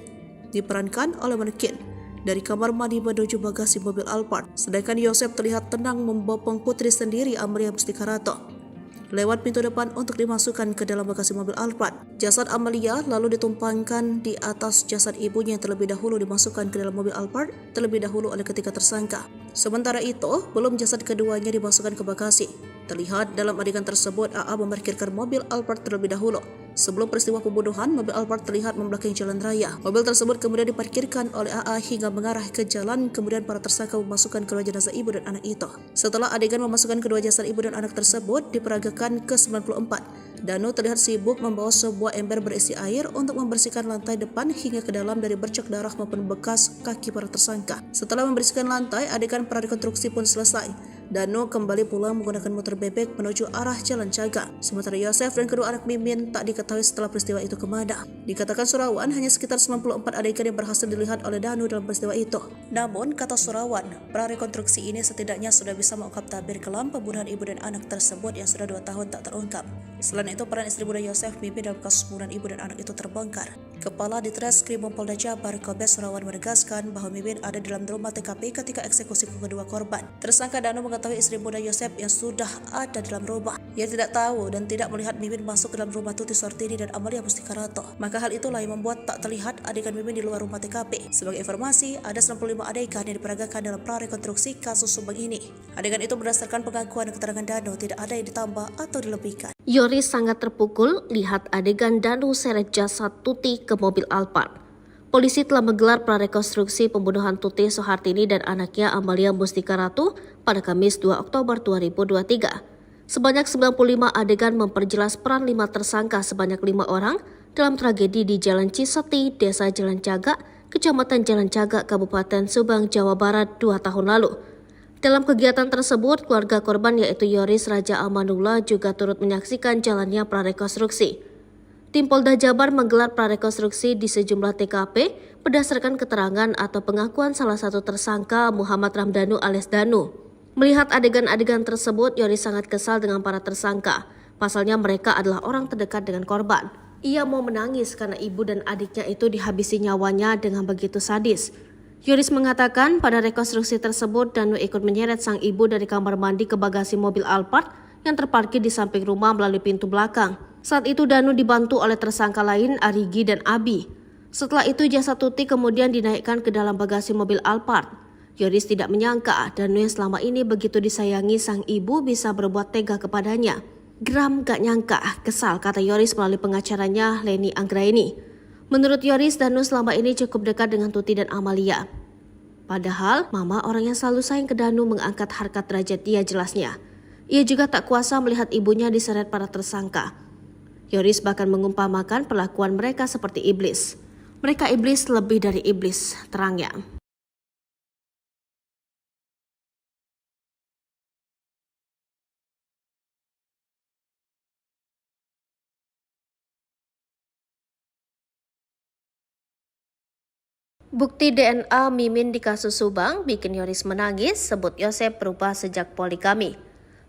Diperankan oleh manekin dari kamar mandi menuju bagasi mobil Alphard. Sedangkan Yosep terlihat tenang membopong putri sendiri Amalia Mustika Rato lewat pintu depan untuk dimasukkan ke dalam bagasi mobil Alphard. Jasad Amalia lalu ditumpangkan di atas jasad ibunya yang terlebih dahulu dimasukkan ke dalam mobil Alphard terlebih dahulu oleh ketiga tersangka. Sementara itu, belum jasad keduanya dimasukkan ke bagasi. Terlihat dalam adegan tersebut AA memarkirkan mobil Alphard terlebih dahulu. Sebelum peristiwa pembunuhan, mobil Alphard terlihat membelakangi jalan raya. Mobil tersebut kemudian diparkirkan oleh AA hingga mengarah ke jalan, kemudian para tersangka memasukkan kedua jenazah ibu dan anak itu. Setelah adegan memasukkan kedua jasad ibu dan anak tersebut diperagakan ke-94, Danu terlihat sibuk membawa sebuah ember berisi air untuk membersihkan lantai depan hingga ke dalam dari bercak darah maupun bekas kaki para tersangka. Setelah membersihkan lantai, adegan prarekonstruksi pun selesai. Danu kembali pulang menggunakan motor bebek menuju arah Jalan Caga. Sementara Yosef dan kedua anak Mimin tak diketahui setelah peristiwa itu kemana. Dikatakan Surawan hanya sekitar 94 adegan yang berhasil dilihat oleh Danu dalam peristiwa itu. Namun, kata Surawan, prarekonstruksi ini setidaknya sudah bisa mengungkap tabir kelam pembunuhan ibu dan anak tersebut yang sudah 2 tahun tak terungkap. Selain itu, peran istri muda Yosef Mimin dalam kasus pembunuhan ibu dan anak itu terbongkar. Kepala Ditreskrim Polda Jabar Kombes Surawan menegaskan bahwa Mimin ada dalam rumah TKP ketika eksekusi kedua korban. Tersangka Danu mengetahui istri muda Yosef yang sudah ada dalam rumah. Ia tidak tahu dan tidak melihat Mimin masuk ke dalam rumah Tuti Suhartini dan Amalia Mustika Rato. Maka hal itulah yang membuat tak terlihat adegan Mimin di luar rumah TKP. Sebagai informasi, ada 95 adegan yang diperagakan dalam prarekonstruksi kasus Subang ini. Adegan itu berdasarkan pengakuan dan keterangan Danu, tidak ada yang ditambah atau dilebihkan. Yoris sangat terpukul lihat adegan Danu seret jasad Tuti ke mobil Alphard. Polisi telah menggelar prarekonstruksi pembunuhan Tuti Suhartini dan anaknya Amalia Mustika Ratu pada Kamis 2 Oktober 2023. Sebanyak 95 adegan memperjelas peran 5 tersangka sebanyak 5 orang dalam tragedi di Jalan Ciseti, Desa Jalan Caga, Kecamatan Jalan Caga, Kabupaten Subang, Jawa Barat 2 tahun lalu. Dalam kegiatan tersebut, keluarga korban yaitu Yoris Raja Amanullah juga turut menyaksikan jalannya prarekonstruksi. Tim Polda Jabar menggelar prarekonstruksi di sejumlah TKP berdasarkan keterangan atau pengakuan salah satu tersangka Muhammad Ramdhanu alias Danu. Melihat adegan-adegan tersebut, Yoris sangat kesal dengan para tersangka. Pasalnya mereka adalah orang terdekat dengan korban. Ia mau menangis karena ibu dan adiknya itu dihabisi nyawanya dengan begitu sadis. Yoris mengatakan pada rekonstruksi tersebut Danu ikut menyeret sang ibu dari kamar mandi ke bagasi mobil Alphard yang terparkir di samping rumah melalui pintu belakang. Saat itu Danu dibantu oleh tersangka lain Arigi dan Abi. Setelah itu jasad Tuti kemudian dinaikkan ke dalam bagasi mobil Alphard. Yoris tidak menyangka Danu yang selama ini begitu disayangi sang ibu bisa berbuat tega kepadanya. Geram gak nyangka, kesal, kata Yoris melalui pengacaranya Leni Anggraini. Menurut Yoris, Danu selama ini cukup dekat dengan Tuti dan Amalia. Padahal, mama orang yang selalu sayang ke Danu mengangkat harkat derajat dia jelasnya. Ia juga tak kuasa melihat ibunya diseret para tersangka. Yoris bahkan mengumpamakan perlakuan mereka seperti iblis. Mereka iblis lebih dari iblis, terangnya. Bukti DNA Mimin di kasus Subang bikin Yoris menangis, sebut Yosep berubah sejak poli kami.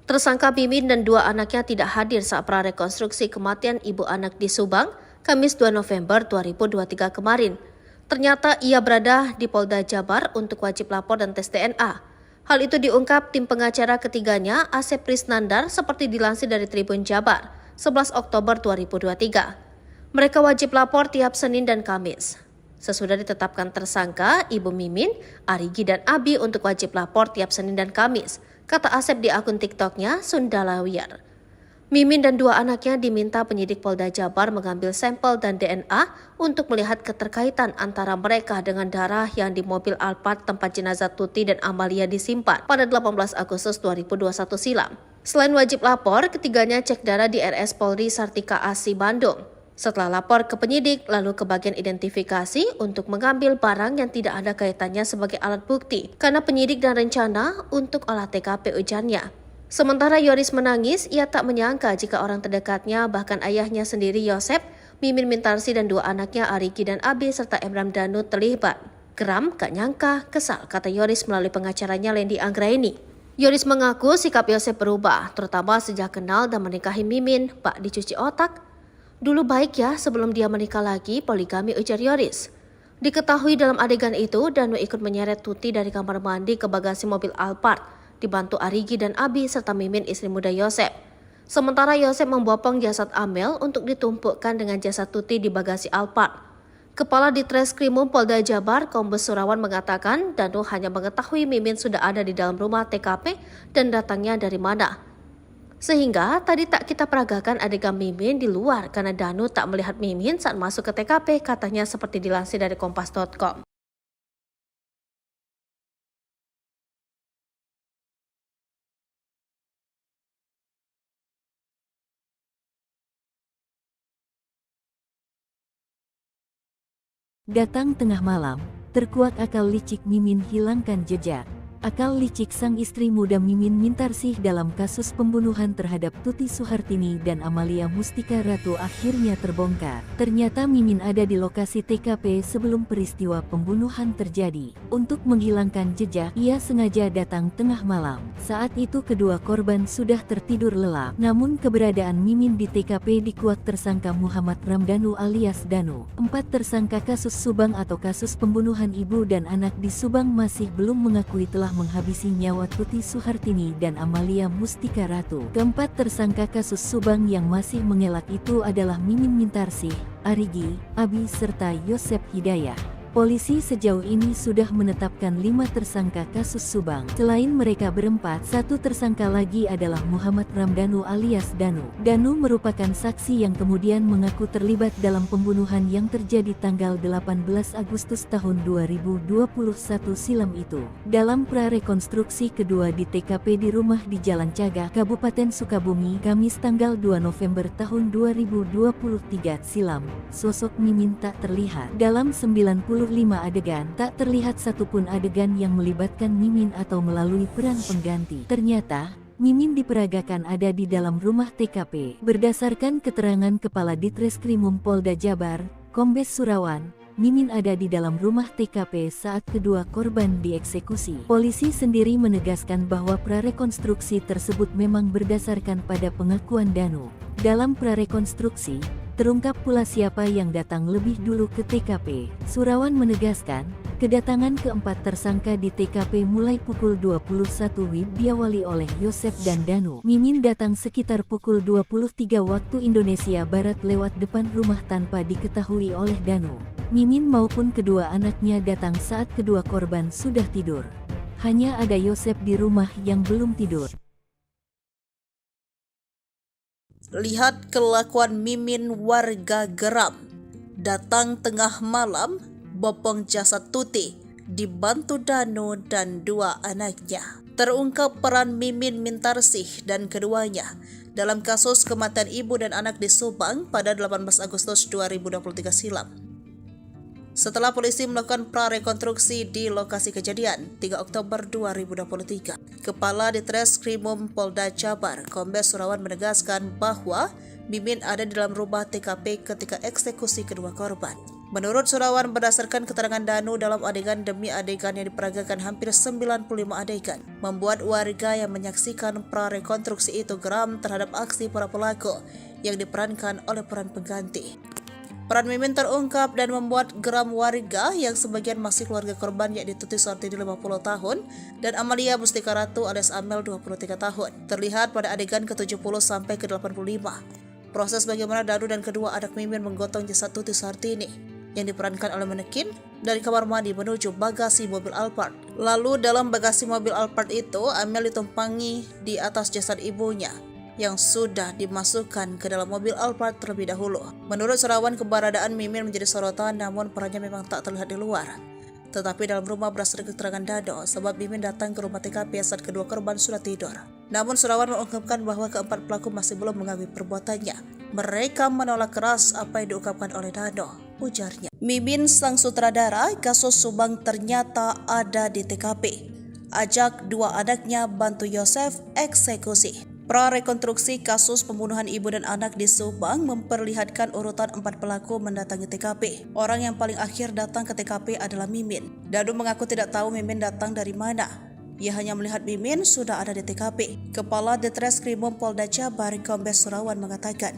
Tersangka Mimin dan 2 anaknya tidak hadir saat prarekonstruksi kematian ibu anak di Subang, Kamis 2 November 2023 kemarin. Ternyata ia berada di Polda Jabar untuk wajib lapor dan tes DNA. Hal itu diungkap tim pengacara ketiganya, Asep Prisnandar, seperti dilansir dari Tribun Jabar, 11 Oktober 2023. Mereka wajib lapor tiap Senin dan Kamis. Sesudah ditetapkan tersangka, Ibu Mimin, Arigi dan Abi untuk wajib lapor tiap Senin dan Kamis, kata Asep di akun TikToknya Sundalawiyar. Mimin dan 2 anaknya diminta penyidik Polda Jabar mengambil sampel dan DNA untuk melihat keterkaitan antara mereka dengan darah yang di mobil Alphard tempat jenazah Tuti dan Amalia disimpan pada 18 Agustus 2021 silam. Selain wajib lapor, ketiganya cek darah di RS Polri Sartika Asi Bandung. Setelah lapor ke penyidik, lalu ke bagian identifikasi untuk mengambil barang yang tidak ada kaitannya sebagai alat bukti, karena penyidik dan rencana untuk olah TKP ujarnya. Sementara Yoris menangis, ia tak menyangka jika orang terdekatnya, bahkan ayahnya sendiri Yosep, Mimin Mintarsi dan 2 anaknya Arigi dan Abi serta Emram Danu terlibat. Geram, gak nyangka, kesal, kata Yoris melalui pengacaranya Lendi Anggraini. Yoris mengaku sikap Yosep berubah, terutama sejak kenal dan menikahi Mimin, bak dicuci otak. Dulu baik ya sebelum dia menikah lagi, poligami, ujar Yoris. Diketahui dalam adegan itu, Danu ikut menyeret Tuti dari kamar mandi ke bagasi mobil Alphard, dibantu Arigi dan Abi serta Mimin istri muda Yosep. Sementara Yosep membopong jasad Amel untuk ditumpukkan dengan jasad Tuti di bagasi Alphard. Kepala Ditreskrimum Polda Jabar, Kombes Surawan mengatakan Danu hanya mengetahui Mimin sudah ada di dalam rumah TKP dan datangnya dari mana. Sehingga tadi tak kita peragakan adegan Mimin di luar karena Danu tak melihat Mimin saat masuk ke TKP, katanya seperti dilansir dari kompas.com. Datang tengah malam, terkuak akal licik Mimin hilangkan jejak. Akal licik sang istri muda Mimin Mintarsih dalam kasus pembunuhan terhadap Tuti Suhartini dan Amalia Mustika Ratu akhirnya terbongkar. Ternyata Mimin ada di lokasi TKP sebelum peristiwa pembunuhan terjadi. Untuk menghilangkan jejak, ia sengaja datang tengah malam. Saat itu kedua korban sudah tertidur lelap. Namun keberadaan Mimin di TKP dikuak tersangka Muhammad Ramdhanu alias Danu. 4 tersangka kasus Subang atau kasus pembunuhan ibu dan anak di Subang masih belum mengakui telah menghabisi nyawa Tuti Suhartini dan Amalia Mustika Ratu. Keempat tersangka kasus Subang yang masih mengelak itu adalah Mimin Mintarsih, Arigi, Abi serta Yosep Hidayah. Polisi sejauh ini sudah menetapkan 5 tersangka kasus Subang. Selain mereka berempat, 1 tersangka lagi adalah Muhammad Ramdhanu alias Danu. Danu merupakan saksi yang kemudian mengaku terlibat dalam pembunuhan yang terjadi tanggal 18 Agustus tahun 2021 silam itu. Dalam prarekonstruksi kedua di TKP di rumah di Jalan Cagak, Kabupaten Sukabumi, Kamis tanggal 2 November tahun 2023 silam, sosok Mimin tak terlihat. Dalam 95 adegan, tak terlihat satupun adegan yang melibatkan Mimin atau melalui peran pengganti. Ternyata, Mimin diperagakan ada di dalam rumah TKP. Berdasarkan keterangan Kepala Ditreskrimum Polda Jabar, Kombes Surawan, Mimin ada di dalam rumah TKP saat kedua korban dieksekusi. Polisi sendiri menegaskan bahwa prarekonstruksi tersebut memang berdasarkan pada pengakuan Danu. Dalam prarekonstruksi, terungkap pula siapa yang datang lebih dulu ke TKP. Surawan menegaskan, kedatangan keempat tersangka di TKP mulai pukul 21 WIB diawali oleh Yosep dan Danu. Mimin datang sekitar pukul 23 waktu Indonesia Barat lewat depan rumah tanpa diketahui oleh Danu. Mimin maupun kedua anaknya datang saat kedua korban sudah tidur. Hanya ada Yosep di rumah yang belum tidur. Lihat kelakuan Mimin, warga geram. Datang tengah malam, bopong jasad Tuti, dibantu Danu dan 2 anaknya. Terungkap peran Mimin Mintarsih dan keduanya dalam kasus kematian ibu dan anak di Subang pada 18 Agustus 2023 silam. Setelah polisi melakukan prarekonstruksi di lokasi kejadian 3 Oktober 2023, Kepala Ditreskrimum Polda Jabar, Kombes Surawan menegaskan bahwa Mimin ada di dalam rumah TKP ketika eksekusi kedua korban. Menurut Surawan, berdasarkan keterangan Danu dalam adegan demi adegan yang diperagakan hampir 95 adegan, membuat warga yang menyaksikan prarekonstruksi itu geram terhadap aksi para pelaku yang diperankan oleh peran pengganti. Peran Mimin terungkap dan membuat geram warga yang sebagian masih keluarga korban, yakni Tuti Suhartini 50 tahun dan Amalia Mustika Ratu alias Amel 23 tahun. Terlihat pada adegan ke-70 sampai ke-85. Proses bagaimana Danu dan kedua anak Mimin menggotong jasad Tuti Suhartini yang diperankan oleh manekin dari kamar mandi menuju bagasi mobil Alphard. Lalu dalam bagasi mobil Alphard itu, Amel ditumpangi di atas jasad ibunya yang sudah dimasukkan ke dalam mobil Alphard terlebih dahulu. Menurut Surawan, keberadaan Mimin menjadi sorotan, namun perannya memang tak terlihat di luar. Tetapi dalam rumah berdasarkan keterangan Dado, sebab Mimin datang ke rumah TKP saat kedua korban sudah tidur. Namun Surawan mengungkapkan bahwa keempat pelaku masih belum mengakui perbuatannya. Mereka menolak keras apa yang diungkapkan oleh Dado, ujarnya. Mimin sang sutradara kasus Subang ternyata ada di TKP. Ajak 2 anaknya bantu Yosef eksekusi. Prarekonstruksi kasus pembunuhan ibu dan anak di Subang memperlihatkan urutan 4 pelaku mendatangi TKP. Orang yang paling akhir datang ke TKP adalah Mimin. Danu mengaku tidak tahu Mimin datang dari mana. Ia hanya melihat Mimin sudah ada di TKP. Kepala Ditreskrimum Polda Jabar Kombes Surawan mengatakan,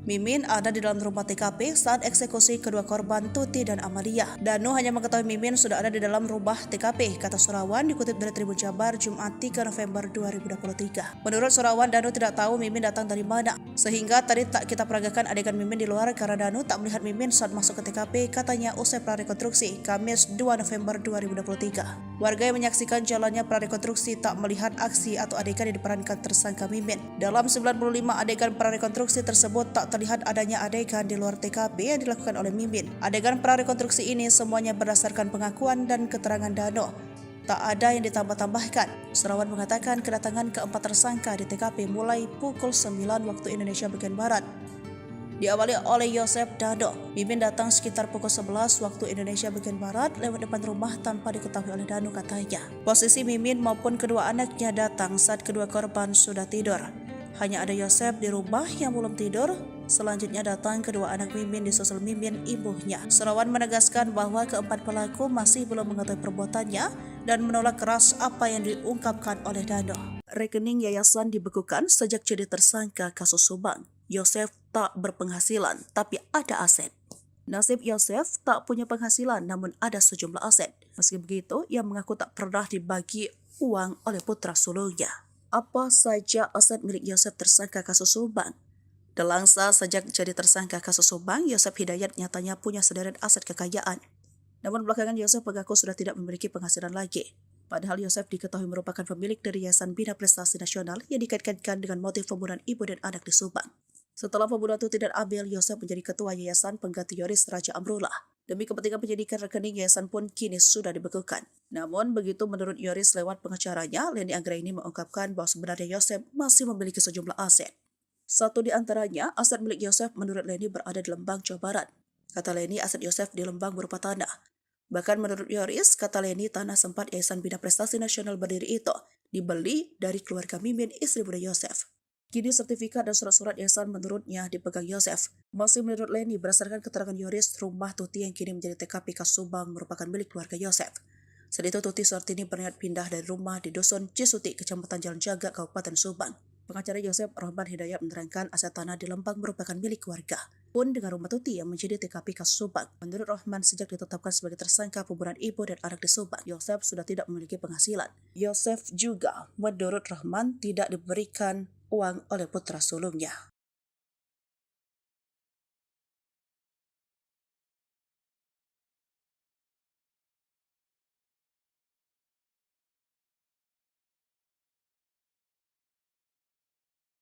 Mimin ada di dalam rumah TKP saat eksekusi kedua korban Tuti dan Amalia. Danu hanya mengetahui Mimin sudah ada di dalam rumah TKP, kata Surawan dikutip dari Tribun Jabar Jumat 3 November 2023. Menurut Surawan, Danu tidak tahu Mimin datang dari mana, sehingga tadi tak kita peragakan adegan Mimin di luar karena Danu tak melihat Mimin saat masuk ke TKP, katanya usai prarekonstruksi Kamis 2 November 2023. Warga yang menyaksikan jalannya prarekonstruksi tak melihat aksi atau adegan yang diperankan tersangka Mimin. Dalam 95 adegan prarekonstruksi tersebut tak terlihat adanya adegan di luar TKP yang dilakukan oleh Mimin. Adegan prarekonstruksi ini semuanya berdasarkan pengakuan dan keterangan Danu. Tak ada yang ditambah-tambahkan. Surawan mengatakan kedatangan keempat tersangka di TKP mulai pukul 9 waktu Indonesia bagian Barat. Diawali oleh Yosef Dano. Mimin datang sekitar pukul 11 waktu Indonesia bagian Barat lewat depan rumah tanpa diketahui oleh Danu, katanya. Posisi Mimin maupun kedua anaknya datang saat kedua korban sudah tidur. Hanya ada Yosef di rumah yang belum tidur. Selanjutnya datang kedua anak Mimin disusul Mimin ibunya. Surawan menegaskan bahwa keempat pelaku masih belum mengetahui perbuatannya dan menolak keras apa yang diungkapkan oleh Dano. Rekening yayasan dibekukan sejak jadi tersangka kasus Subang. Yosef tak berpenghasilan tapi ada aset. Nasib Yosef tak punya penghasilan namun ada sejumlah aset. Meski begitu, ia mengaku tak pernah dibagi uang oleh putra sulungnya. Apa saja aset milik Yosef tersangka kasus Subang? Delangsa sejak jadi tersangka kasus Subang, Yosef Hidayat nyatanya punya sederet aset kekayaan. Namun belakangan Yosef mengaku sudah tidak memiliki penghasilan lagi. Padahal Yosef diketahui merupakan pemilik dari Yayasan Bina Prestasi Nasional yang dikaitkan dengan motif pembunuhan ibu dan anak di Subang. Setelah pembunuhan Tuti dan Abel, Yosef menjadi ketua Yayasan pengganti Yoris Raja Amrullah. Demi kepentingan penyidikan, rekening yayasan pun kini sudah dibekukan. Namun begitu menurut Yoris lewat pengacaranya, Leni Anggraini mengungkapkan bahwa sebenarnya Yosef masih memiliki sejumlah aset. Satu di antaranya, aset milik Yosef menurut Leni berada di Lembang, Jawa Barat. Kata Leni, aset Yosef di Lembang berupa tanah. Bahkan menurut Yoris, kata Leni, tanah sempat Yayasan Bina Prestasi Nasional berdiri itu dibeli dari keluarga Mimin, istri muda Yosef. Kini sertifikat dan surat-surat yayasan menurutnya dipegang Yosef. Masih menurut Leni, berdasarkan keterangan Yoris, rumah Tuti yang kini menjadi TKP kasus Subang merupakan milik keluarga Yosef. Saat itu Tuti Suhartini berniat pindah dari rumah di Dusun Cisuti, Kecamatan Jalan Jaga, Kabupaten Subang. Pengacara Yosef Rahman Hidayat menerangkan aset tanah di Lembang merupakan milik keluarga. Pun dengan rumah Tuti yang menjadi TKP kasus Subang. Menurut Rahman, sejak ditetapkan sebagai tersangka pembunuhan ibu dan anak di Subang, Yosef sudah tidak memiliki penghasilan. Yosef juga, menurut Rahman, tidak diberikan uang oleh putra sulungnya.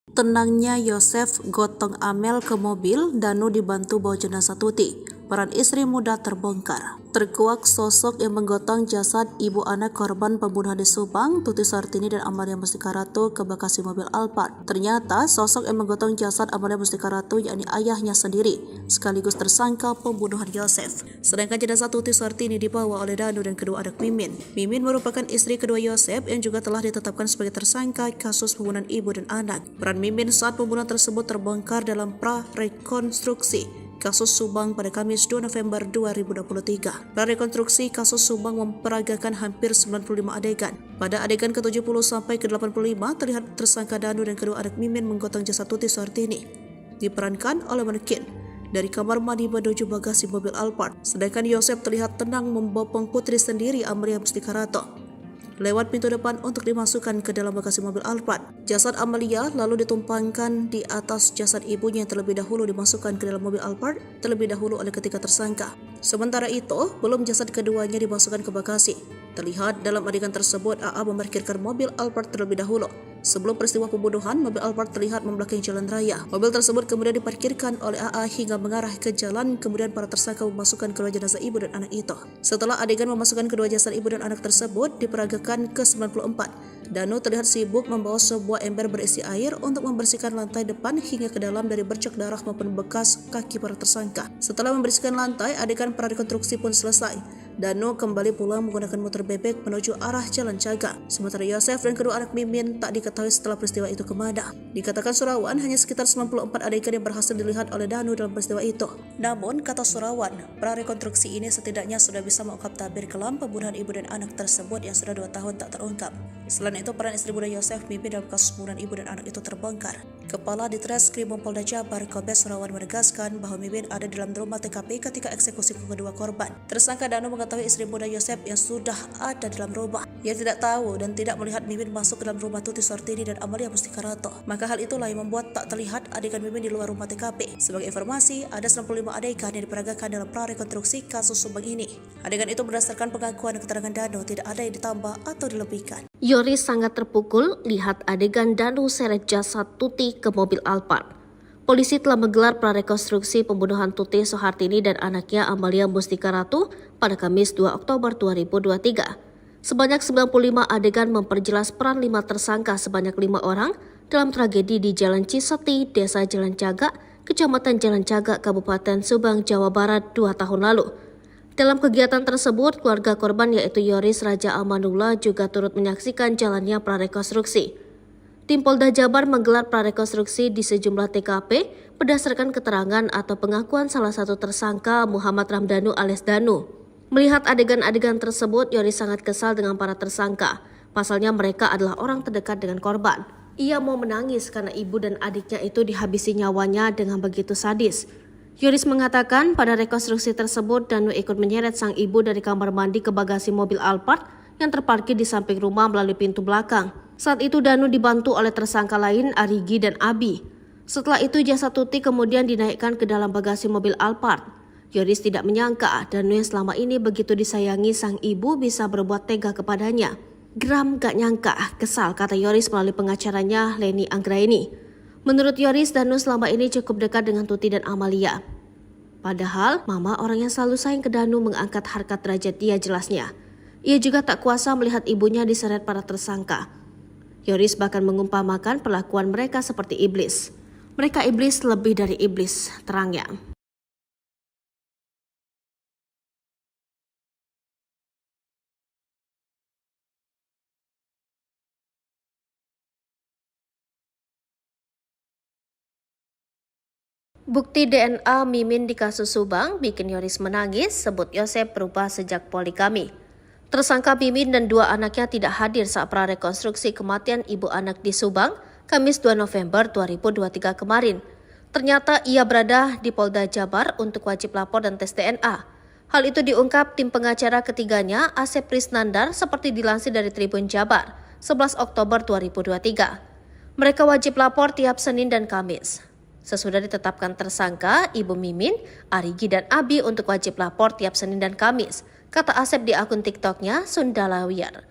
Tenangnya Yosef gotong Amel ke mobil, Danu dibantu bawa jenazah Tuti. Peran istri muda terbongkar. Terkuak sosok yang menggotong jasad ibu anak korban pembunuhan di Subang, Tuti Suhartini dan Amalia Mustika Ratu ke Bekasi mobil Alphard. Ternyata sosok yang menggotong jasad Amalia Mustika Ratu yakni ayahnya sendiri, sekaligus tersangka pembunuhan Yosef. Sedangkan jenazah Tuti Suhartini dibawa oleh Danu dan kedua anak Mimin. Mimin merupakan istri kedua Yosef yang juga telah ditetapkan sebagai tersangka kasus pembunuhan ibu dan anak. Peran Mimin saat pembunuhan tersebut terbongkar dalam prarekonstruksi kasus Subang pada Kamis 2 November 2023. Prarekonstruksi kasus Subang memperagakan hampir 95 adegan. Pada adegan ke-70 sampai ke-85 terlihat tersangka Danu dan kedua anak Mimin menggotong jasad Tuti Suhartini. Diperankan oleh manekin dari kamar mandi menuju bagasi mobil Alphard. Sedangkan Yosef terlihat tenang membopong putri sendiri Amalia Mustika Ratu lewat pintu depan untuk dimasukkan ke dalam bagasi mobil Alphard. Jasad Amalia lalu ditumpangkan di atas jasad ibunya yang terlebih dahulu dimasukkan ke dalam mobil Alphard terlebih dahulu oleh ketiga tersangka. Sementara itu, belum jasad keduanya dimasukkan ke bagasi. Terlihat dalam adegan tersebut AA memarkirkan mobil Alphard terlebih dahulu. Sebelum peristiwa pembunuhan, mobil Alphard terlihat membelakangi jalan raya. Mobil tersebut kemudian diparkirkan oleh AA hingga mengarah ke jalan, kemudian para tersangka memasukkan kedua jenazah ibu dan anak itu. Setelah adegan memasukkan kedua jasad ibu dan anak tersebut diperagakan ke-94, Danu terlihat sibuk membawa sebuah ember berisi air untuk membersihkan lantai depan hingga ke dalam dari bercak darah maupun bekas kaki para tersangka. Setelah membersihkan lantai, adegan prarekonstruksi pun selesai. Danu kembali pulang menggunakan motor bebek menuju arah Jalan Cagak. Sementara Yosef dan kedua anak Mimin tak diketahui setelah peristiwa itu kemana. Dikatakan Surawan hanya sekitar 94 adegan yang berhasil dilihat oleh Danu dalam peristiwa itu. Namun, kata Surawan, prarekonstruksi ini setidaknya sudah bisa mengungkap tabir kelam pembunuhan ibu dan anak tersebut yang sudah 2 tahun tak terungkap. Selain itu, peran istri muda Yosef Mimin dalam kasus pembunuhan ibu dan anak itu terbongkar. Kepala Ditreskrim Polda Jabar Kombes Surawan menegaskan bahwa Mimin ada di dalam rumah TKP ketika eksekusi kedua korban. Tersangka Danu mengetahui istri muda Yosef yang sudah ada dalam rumah. Ia tidak tahu dan tidak melihat Mimin masuk ke dalam rumah Tuti Suhartini dan Amalia Mustikarato. Maka hal itulah yang membuat tak terlihat adegan Mimin di luar rumah TKP. Sebagai informasi, ada 95 adegan yang diperagakan dalam prarekonstruksi kasus Subang ini. Adegan itu berdasarkan pengakuan dan keterangan Danu, tidak ada yang ditambah atau dilebihkan. Yoris sangat terpukul lihat adegan Danu seret jasad Tuti ke mobil Alphard. Polisi telah menggelar prarekonstruksi pembunuhan Tuti Suhartini dan anaknya Amalia Mustikarato pada Kamis 2 Oktober 2023. Sebanyak 95 adegan memperjelas peran 5 tersangka sebanyak 5 orang dalam tragedi di Jalan Ciseti, Desa Jalan Cagak, Kecamatan Jalan Cagak, Kabupaten Subang, Jawa Barat 2 tahun lalu. Dalam kegiatan tersebut, keluarga korban yaitu Yoris Raja Amanullah juga turut menyaksikan jalannya prarekonstruksi. Tim Polda Jabar menggelar prarekonstruksi di sejumlah TKP berdasarkan keterangan atau pengakuan salah satu tersangka Muhammad Ramdhanu alias Danu. Melihat adegan-adegan tersebut, Yoris sangat kesal dengan para tersangka. Pasalnya mereka adalah orang terdekat dengan korban. Ia mau menangis karena ibu dan adiknya itu dihabisi nyawanya dengan begitu sadis. Yoris mengatakan pada rekonstruksi tersebut Danu ikut menyeret sang ibu dari kamar mandi ke bagasi mobil Alphard yang terparkir di samping rumah melalui pintu belakang. Saat itu Danu dibantu oleh tersangka lain Arigi dan Abi. Setelah itu jasad Tuti kemudian dinaikkan ke dalam bagasi mobil Alphard. Yoris tidak menyangka Danu yang selama ini begitu disayangi sang ibu bisa berbuat tega kepadanya. Geram gak nyangka, kesal, kata Yoris melalui pengacaranya Leni Anggraini. Menurut Yoris, Danu selama ini cukup dekat dengan Tuti dan Amalia. Padahal, mama orang yang selalu sayang ke Danu mengangkat harkat derajat dia jelasnya. Ia juga tak kuasa melihat ibunya diseret para tersangka. Yoris bahkan mengumpamakan perlakuan mereka seperti iblis. Mereka iblis lebih dari iblis, terangnya. Bukti DNA Mimin di kasus Subang bikin Yoris menangis, sebut Yosef berubah sejak poligami. Tersangka Mimin dan 2 anaknya tidak hadir saat prarekonstruksi kematian ibu anak di Subang, Kamis 2 November 2023 kemarin. Ternyata ia berada di Polda Jabar untuk wajib lapor dan tes DNA. Hal itu diungkap tim pengacara ketiganya, Asep Prisnandar, seperti dilansir dari Tribun Jabar, 11 Oktober 2023. Mereka wajib lapor tiap Senin dan Kamis. Sesudah ditetapkan tersangka, Ibu Mimin, Arigi dan Abi untuk wajib lapor tiap Senin dan Kamis, kata Asep di akun TikToknya Sundalawiyar.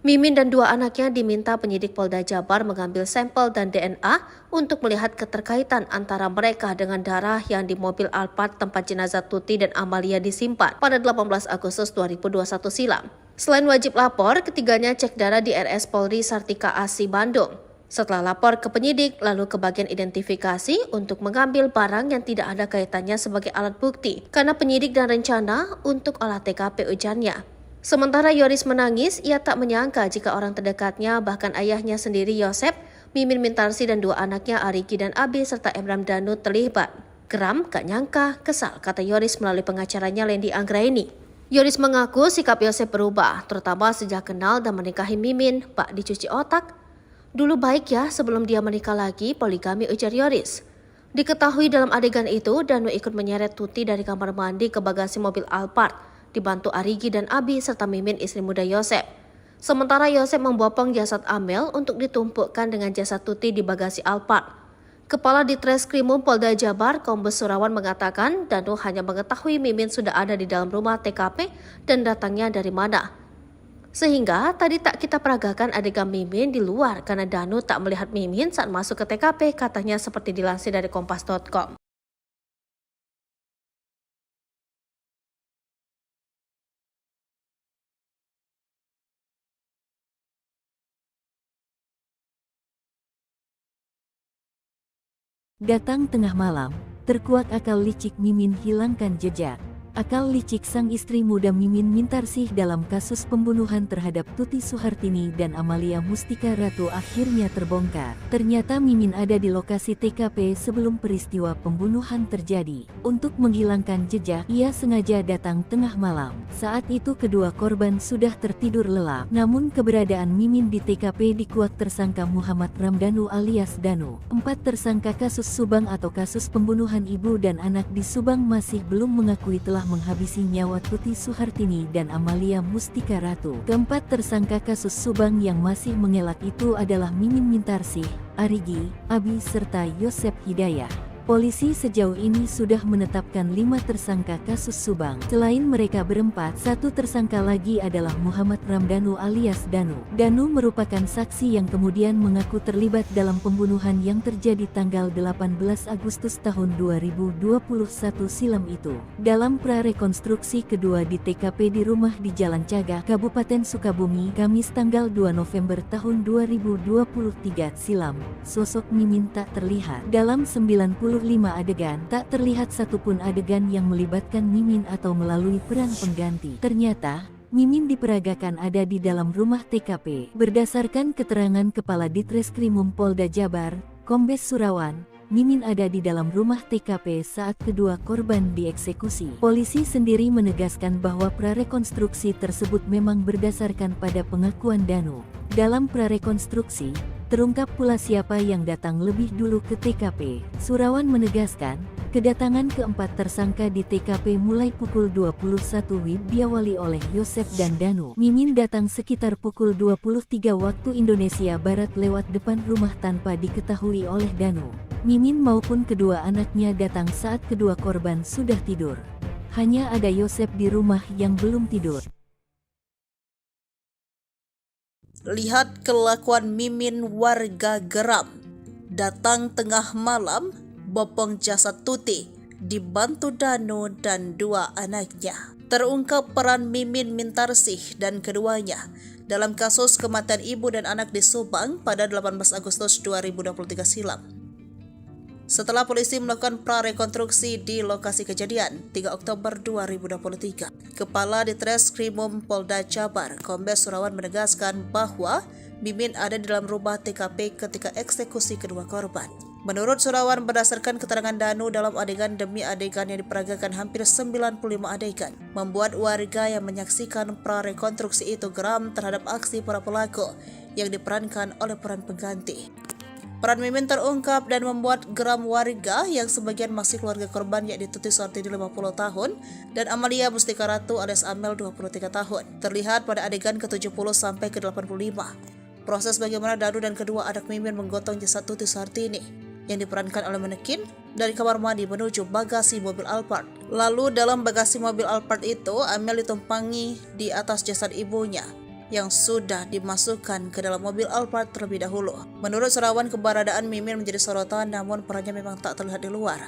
Mimin dan 2 anaknya diminta penyidik Polda Jabar mengambil sampel dan DNA untuk melihat keterkaitan antara mereka dengan darah yang di mobil Alphard tempat jenazah Tuti dan Amalia disimpan pada 18 Agustus 2021 silam. Selain wajib lapor, ketiganya cek darah di RS Polri Sartika Asi Bandung. Setelah lapor ke penyidik, lalu ke bagian identifikasi untuk mengambil barang yang tidak ada kaitannya sebagai alat bukti, karena penyidik dan rencana untuk olah TKP ujarnya. Sementara Yoris menangis, ia tak menyangka jika orang terdekatnya, bahkan ayahnya sendiri Yosef, Mimin Mintarsi dan 2 anaknya Arigi dan Abi serta Emram Danu terlibat. Geram, gak nyangka, kesal, kata Yoris melalui pengacaranya Leni Anggraini. Yoris mengaku sikap Yosef berubah, terutama sejak kenal dan menikahi Mimin, bak dicuci otak. Dulu baik ya sebelum dia menikah lagi, poligami, ujar Yoris. Diketahui dalam adegan itu, Danu ikut menyeret Tuti dari kamar mandi ke bagasi mobil Alphard, dibantu Arigi dan Abi serta Mimin istri muda Yosef. Sementara Yosef membopong jasad Amel untuk ditumpukkan dengan jasad Tuti di bagasi Alphard. Kepala Ditreskrim Polda Jabar Kombes Surawan mengatakan Danu hanya mengetahui Mimin sudah ada di dalam rumah TKP dan datangnya dari mana. Sehingga tadi tak kita peragakan adegan Mimin di luar karena Danu tak melihat Mimin saat masuk ke TKP, katanya seperti dilansir dari kompas.com. Datang tengah malam, terkuak akal licik Mimin hilangkan jejak. Akal licik sang istri muda Mimin Mintarsih dalam kasus pembunuhan terhadap Tuti Suhartini dan Amalia Mustika Ratu akhirnya terbongkar. Ternyata Mimin ada di lokasi TKP sebelum peristiwa pembunuhan terjadi. Untuk menghilangkan jejak, ia sengaja datang tengah malam. Saat itu kedua korban sudah tertidur lelap. Namun keberadaan Mimin di TKP dikuak tersangka Muhammad Ramdhanu alias Danu. 4 tersangka kasus Subang atau kasus pembunuhan ibu dan anak di Subang masih belum mengakui telah menghabisi nyawa Tuti Suhartini dan Amalia Mustika Ratu. Keempat tersangka kasus Subang yang masih mengelak itu adalah Mimin Mintarsih, Arigi, Abi serta Yosep Hidayah. Polisi sejauh ini sudah menetapkan 5 tersangka kasus Subang. Selain mereka berempat, 1 tersangka lagi adalah Muhammad Ramdhanu alias Danu. Danu merupakan saksi yang kemudian mengaku terlibat dalam pembunuhan yang terjadi tanggal 18 Agustus tahun 2021 silam itu. Dalam prarekonstruksi kedua di TKP di rumah di Jalan Cagak, Kabupaten Sukabumi, Kamis tanggal 2 November tahun 2023 silam, sosok Mimin tak terlihat. Dalam 95 adegan, tak terlihat satupun adegan yang melibatkan Mimin atau melalui peran pengganti. Ternyata, Mimin diperagakan ada di dalam rumah TKP. Berdasarkan keterangan Kepala Ditreskrimum Polda Jabar, Kombes Surawan, Mimin ada di dalam rumah TKP saat kedua korban dieksekusi. Polisi sendiri menegaskan bahwa prarekonstruksi tersebut memang berdasarkan pada pengakuan Danu. Dalam prarekonstruksi, terungkap pula siapa yang datang lebih dulu ke TKP. Surawan menegaskan, kedatangan keempat tersangka di TKP mulai pukul 21 WIB diawali oleh Yosep dan Danu. Mimin datang sekitar pukul 23 waktu Indonesia Barat lewat depan rumah tanpa diketahui oleh Danu. Mimin maupun kedua anaknya datang saat kedua korban sudah tidur. Hanya ada Yosep di rumah yang belum tidur. Lihat kelakuan Mimin, warga geram. Datang tengah malam, bopong jasad Tuti, dibantu Danu dan 2 anaknya. Terungkap peran Mimin Mintarsih dan keduanya dalam kasus kematian ibu dan anak di Subang pada 18 Agustus 2023 silam. Setelah polisi melakukan prarekonstruksi di lokasi kejadian 3 Oktober 2023, Kepala Ditreskrimum Polda Jabar, Kombes Surawan menegaskan bahwa Mimin ada di dalam rumah TKP ketika eksekusi kedua korban. Menurut Surawan, berdasarkan keterangan Danu dalam adegan demi adegan yang diperagakan hampir 95 adegan, membuat warga yang menyaksikan prarekonstruksi itu geram terhadap aksi para pelaku yang diperankan oleh peran pengganti. Peran Mimin terungkap dan membuat geram warga yang sebagian masih keluarga korban yakni Tuti Suhartini 50 tahun dan Amalia Mustika Ratu alias Amel 23 tahun. Terlihat pada adegan ke-70 sampai ke-85. Proses bagaimana Danu dan kedua anak Mimin menggotong jasad Tuti Suhartini yang diperankan oleh manekin dari kamar mandi menuju bagasi mobil Alphard. Lalu dalam bagasi mobil Alphard itu, Amel ditumpangi di atas jasad ibunya yang sudah dimasukkan ke dalam mobil Alphard terlebih dahulu. Menurut Surawan, keberadaan Mimin menjadi sorotan, namun perannya memang tak terlihat di luar.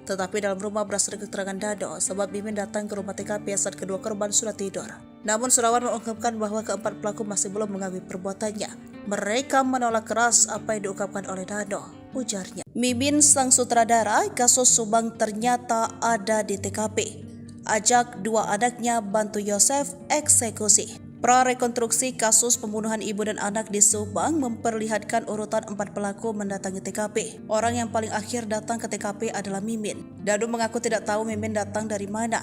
Tetapi dalam rumah berdasarkan keterangan Dado, sebab Mimin datang ke rumah TKP saat kedua korban sudah tidur. Namun Surawan mengungkapkan bahwa keempat pelaku masih belum mengakui perbuatannya. Mereka menolak keras apa yang diungkapkan oleh Dado, ujarnya. Mimin sang sutradara kasus Subang ternyata ada di TKP. Ajak 2 anaknya bantu Yosef eksekusi. Prarekonstruksi kasus pembunuhan ibu dan anak di Subang memperlihatkan urutan 4 pelaku mendatangi TKP. Orang yang paling akhir datang ke TKP adalah Mimin. Danu mengaku tidak tahu Mimin datang dari mana.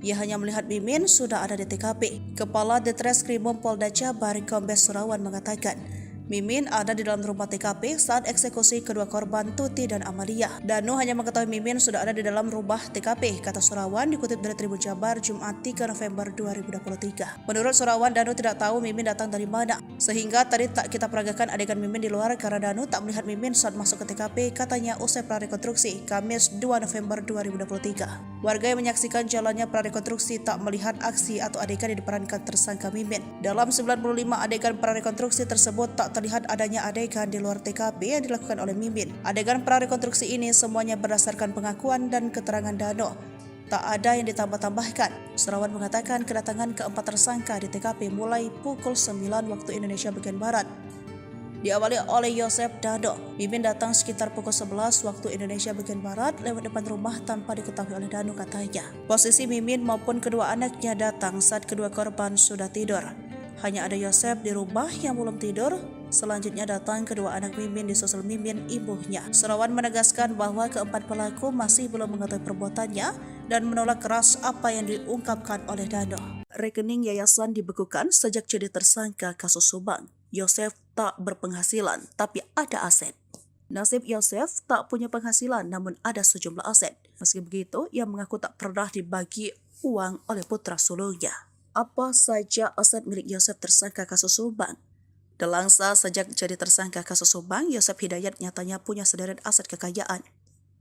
Ia hanya melihat Mimin sudah ada di TKP. Kepala Ditreskrimum Polda Jabar, Kombes Surawan mengatakan, Mimin ada di dalam rumah TKP saat eksekusi kedua korban Tuti dan Amalia. Danu hanya mengetahui Mimin sudah ada di dalam rumah TKP, kata Surawan dikutip dari Tribun Jabar Jumat 3 November 2023. Menurut Surawan, Danu tidak tahu Mimin datang dari mana, sehingga tadi tak kita peragakan adegan Mimin di luar karena Danu tak melihat Mimin saat masuk ke TKP, katanya usai prarekonstruksi Kamis 2 November 2023. Warga yang menyaksikan jalannya prarekonstruksi tak melihat aksi atau adegan yang diperankan tersangka Mimin. Dalam 95 adegan prarekonstruksi tersebut tak terlihat adanya adegan di luar TKP yang dilakukan oleh Mimin. Adegan prarekonstruksi ini semuanya berdasarkan pengakuan dan keterangan Dano. Tak ada yang ditambah-tambahkan. Surawan mengatakan kedatangan keempat tersangka di TKP mulai pukul 9 waktu Indonesia bagian Barat. Diawali oleh Yosef Dano, Mimin datang sekitar pukul 11 waktu Indonesia bagian Barat lewat depan rumah tanpa diketahui oleh Dano katanya. Posisi Mimin maupun kedua anaknya datang saat kedua korban sudah tidur. Hanya ada Yosef di rumah yang belum tidur. Selanjutnya datang kedua anak Mimin disusul Mimin ibunya. Surawan menegaskan bahwa keempat pelaku masih belum mengetahui perbuatannya dan menolak keras apa yang diungkapkan oleh Dano. Rekening yayasan dibekukan sejak jadi tersangka kasus Subang. Yosef tak berpenghasilan tapi ada aset. Nasib Yosef tak punya penghasilan namun ada sejumlah aset. Meski begitu, ia mengaku tak pernah dibagi uang oleh putra sulungnya. Apa saja aset milik Yosef tersangka kasus Subang? Delangsa sejak jadi tersangka kasus Subang, Yosef Hidayat nyatanya punya sederet aset kekayaan.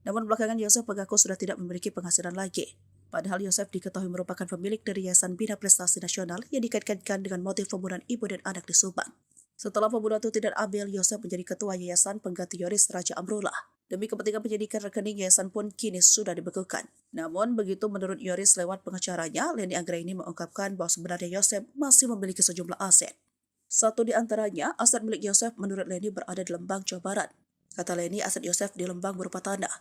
Namun belakangan Yosef mengaku sudah tidak memiliki penghasilan lagi. Padahal Yosef diketahui merupakan pemilik dari Yayasan Bina Prestasi Nasional yang dikaitkan dengan motif pembunuhan ibu dan anak di Subang. Setelah pembunuhan Tuti dan Abel, Yosef menjadi ketua yayasan pengganti Yoris Raja Amrullah. Demi kepentingan penyidikan, rekening yayasan pun kini sudah dibekukan. Namun begitu menurut Yoris lewat pengacaranya, Leni Anggraini mengungkapkan bahwa sebenarnya Yosef masih memiliki sejumlah aset. Satu di antaranya, aset milik Yosef menurut Leni berada di Lembang, Jawa Barat. Kata Leni, aset Yosef di Lembang berupa tanah.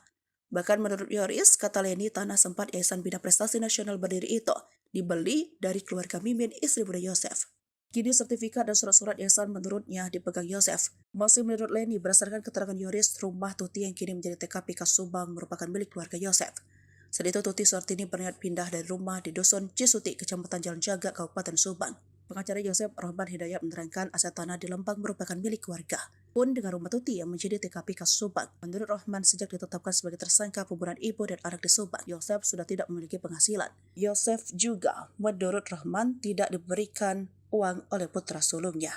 Bahkan menurut Yoris, kata Leni, tanah sempat Yayasan Bina Prestasi Nasional berdiri itu dibeli dari keluarga Mimin, istri muda Yosef. Kini sertifikat dan surat-surat yayasan menurutnya dipegang Yosef. Masih menurut Leni, berdasarkan keterangan Yoris, rumah Tuti yang kini menjadi TKP kasus Subang merupakan milik keluarga Yosef. Saat itu Tuti Suhartini berniat pindah dari rumah di Dusun Cisuti, Kecamatan Jalan Jaga, Kabupaten Subang. Pengacara Yosef Rahman Hidayat menerangkan aset tanah di Lembang merupakan milik keluarga. Pun dengan rumah Tuti yang menjadi TKP kasus Subang. Menurut Rahman, sejak ditetapkan sebagai tersangka pembunuhan ibu dan anak di Subang, Yosef sudah tidak memiliki penghasilan. Yosef juga, menurut Rahman, tidak diberikan uang oleh putra sulungnya.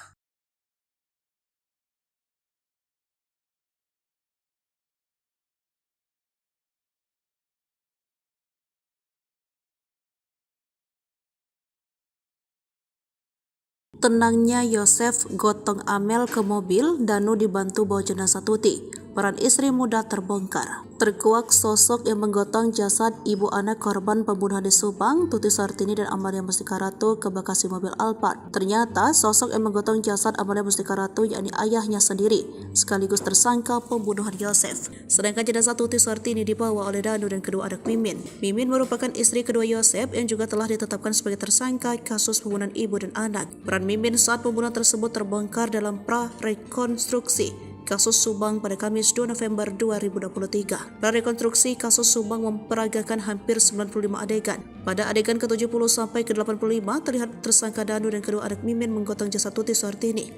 Tenangnya Yosef gotong Amel ke mobil, Danu dibantu bawa jenazah Tuti. Peran istri muda terbongkar. Terkuak sosok yang menggotong jasad ibu anak korban pembunuhan di Subang, Tuti Suhartini dan Amalia Mustika Ratu ke Bekasi mobil Alphard. Ternyata sosok yang menggotong jasad Amalia Mustika Ratu yakni ayahnya sendiri, sekaligus tersangka pembunuhan Yosef. Sedangkan jenazah Tuti Suhartini dibawa oleh Danu dan kedua anak Mimin. Mimin merupakan istri kedua Yosef yang juga telah ditetapkan sebagai tersangka kasus pembunuhan ibu dan anak. Peran Mimin saat pembunuhan tersebut terbongkar dalam pra-rekonstruksi kasus Subang pada Kamis 2 November 2023. Prarekonstruksi kasus Subang memperagakan hampir 95 adegan. Pada adegan ke-70 sampai ke-85 terlihat tersangka Danu dan kedua anak Mimin menggotong jasad Tuti Suhartini.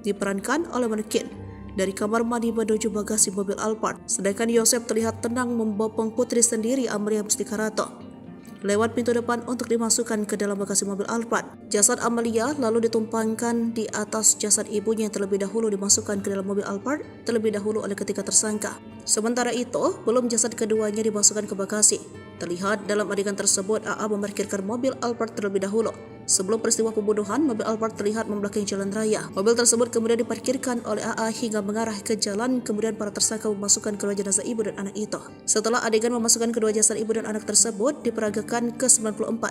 Diperankan oleh manekin dari kamar mandi menuju bagasi mobil Alphard. Sedangkan Yosef terlihat tenang membopong putri sendiri Amalia Mustika Ratu lewat pintu depan untuk dimasukkan ke dalam bagasi mobil Alphard. Jasad Amalia lalu ditumpangkan di atas jasad ibunya yang terlebih dahulu dimasukkan ke dalam mobil Alphard terlebih dahulu oleh ketiga tersangka. Sementara itu, belum jasad keduanya dimasukkan ke bagasi. Terlihat dalam adegan tersebut AA memarkirkan mobil Alphard terlebih dahulu. Sebelum peristiwa pembunuhan, mobil Alphard terlihat membelakangi jalan raya. Mobil tersebut kemudian diparkirkan oleh AA hingga mengarah ke jalan, kemudian para tersangka memasukkan kedua jenazah ibu dan anak itu. Setelah adegan memasukkan kedua jasad ibu dan anak tersebut diperagakan ke-94,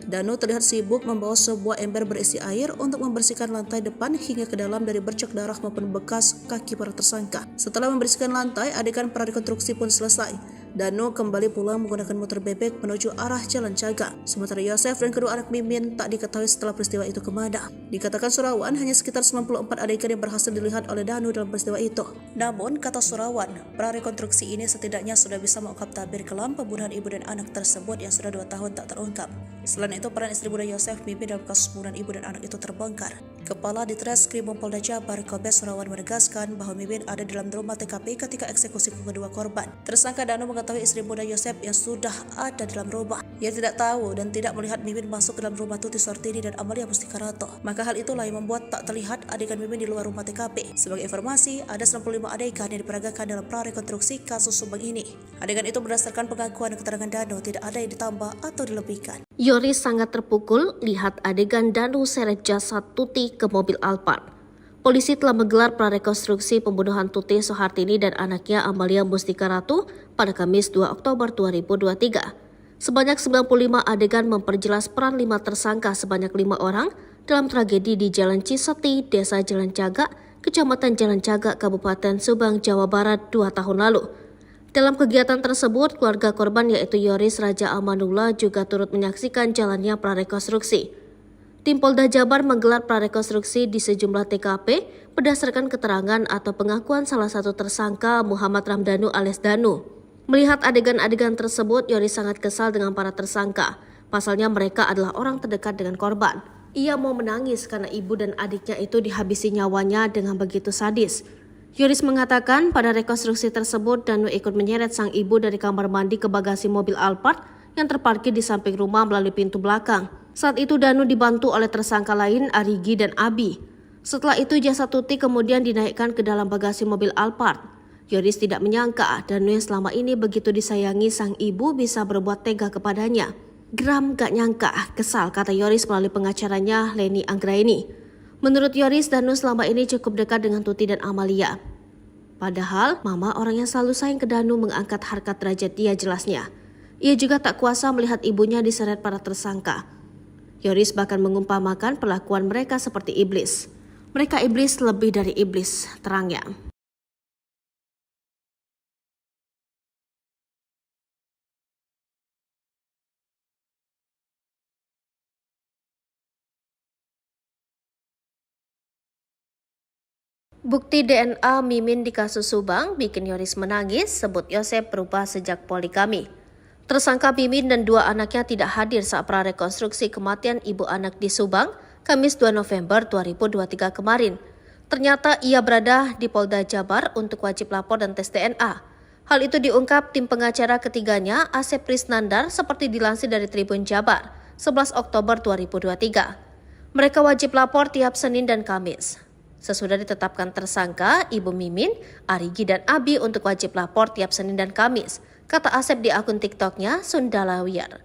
Danu terlihat sibuk membawa sebuah ember berisi air untuk membersihkan lantai depan hingga ke dalam dari bercak darah maupun bekas kaki para tersangka. Setelah membersihkan lantai, adegan prarekonstruksi pun selesai. Danu kembali pulang menggunakan motor bebek menuju arah Jalan Jaga. Sementara Yosef dan kedua anak Mimin tak diketahui setelah peristiwa itu kemana. Dikatakan Surawan hanya sekitar 94 adegan yang berhasil dilihat oleh Danu dalam peristiwa itu. Namun, kata Surawan, prarekonstruksi ini setidaknya sudah bisa mengungkap tabir kelam pembunuhan ibu dan anak tersebut yang sudah 2 tahun tak terungkap. Selain itu, peran istri muda Yosef Mimin dalam kasus pembunuhan ibu dan anak itu terbongkar. Kepala Ditreskrim Polda Jabar Kombes Surawan menegaskan bahwa Mimin ada dalam rumah TKP ketika eksekusi kedua korban. Tersangka Danu mengetahui istri muda Yosef yang sudah ada dalam rumah. Ia tidak tahu dan tidak melihat Mimin masuk ke dalam rumah Tuti Suhartini dan Amalia Mustika Ratu. Maka hal itulah yang membuat tak terlihat adegan Mimin di luar rumah TKP. Sebagai informasi, ada 95 adegan yang diperagakan dalam prarekonstruksi kasus Subang ini. Adegan itu berdasarkan pengakuan dan keterangan Danu, tidak ada yang ditambah atau dilebihkan. Yoris sangat terpukul lihat adegan Danu seret jasad Tuti ke mobil Alphard. Polisi telah menggelar prarekonstruksi pembunuhan Tuti Suhartini dan anaknya Amalia Mustika Ratu pada Kamis 2 Oktober 2023. Sebanyak 95 adegan memperjelas peran 5 tersangka sebanyak 5 orang dalam tragedi di Jalan Ciseti, Desa Jalan Jaga, Kecamatan Jalan Cagak, Kabupaten Subang, Jawa Barat 2 tahun lalu. Dalam kegiatan tersebut, keluarga korban yaitu Yoris Raja Amanullah juga turut menyaksikan jalannya prarekonstruksi. Tim Polda Jabar menggelar prarekonstruksi di sejumlah TKP berdasarkan keterangan atau pengakuan salah satu tersangka Muhammad Ramdanu alias Danu. Melihat adegan-adegan tersebut, Yoris sangat kesal dengan para tersangka. Pasalnya mereka adalah orang terdekat dengan korban. Ia mau menangis karena ibu dan adiknya itu dihabisi nyawanya dengan begitu sadis. Yoris mengatakan pada rekonstruksi tersebut Danu ikut menyeret sang ibu dari kamar mandi ke bagasi mobil Alphard yang terparkir di samping rumah melalui pintu belakang. Saat itu Danu dibantu oleh tersangka lain Arigi dan Abi. Setelah itu jasad Tuti kemudian dinaikkan ke dalam bagasi mobil Alphard. Yoris tidak menyangka Danu yang selama ini begitu disayangi sang ibu bisa berbuat tega kepadanya. Geram gak nyangka, kesal, kata Yoris melalui pengacaranya Leni Anggraini. Menurut Yoris, Danu selama ini cukup dekat dengan Tuti dan Amalia. Padahal, mama orang yang selalu sayang ke Danu mengangkat harkat derajat dia jelasnya. Ia juga tak kuasa melihat ibunya diseret para tersangka. Yoris bahkan mengumpamakan perlakuan mereka seperti iblis. Mereka iblis lebih dari iblis, terangnya. Bukti DNA Mimin di kasus Subang bikin Yoris menangis, sebut Yosep berubah sejak poligami. Tersangka Mimin dan dua anaknya tidak hadir saat prarekonstruksi kematian ibu anak di Subang, Kamis 2 November 2023 kemarin. Ternyata ia berada di Polda Jabar untuk wajib lapor dan tes DNA. Hal itu diungkap tim pengacara ketiganya, Asep Prisnandar, seperti dilansir dari Tribun Jabar, 11 Oktober 2023. Mereka wajib lapor tiap Senin dan Kamis. Sesudah ditetapkan tersangka, Ibu Mimin, Arigi dan Abi untuk wajib lapor tiap Senin dan Kamis, kata Asep di akun TikToknya Sundalawiyar.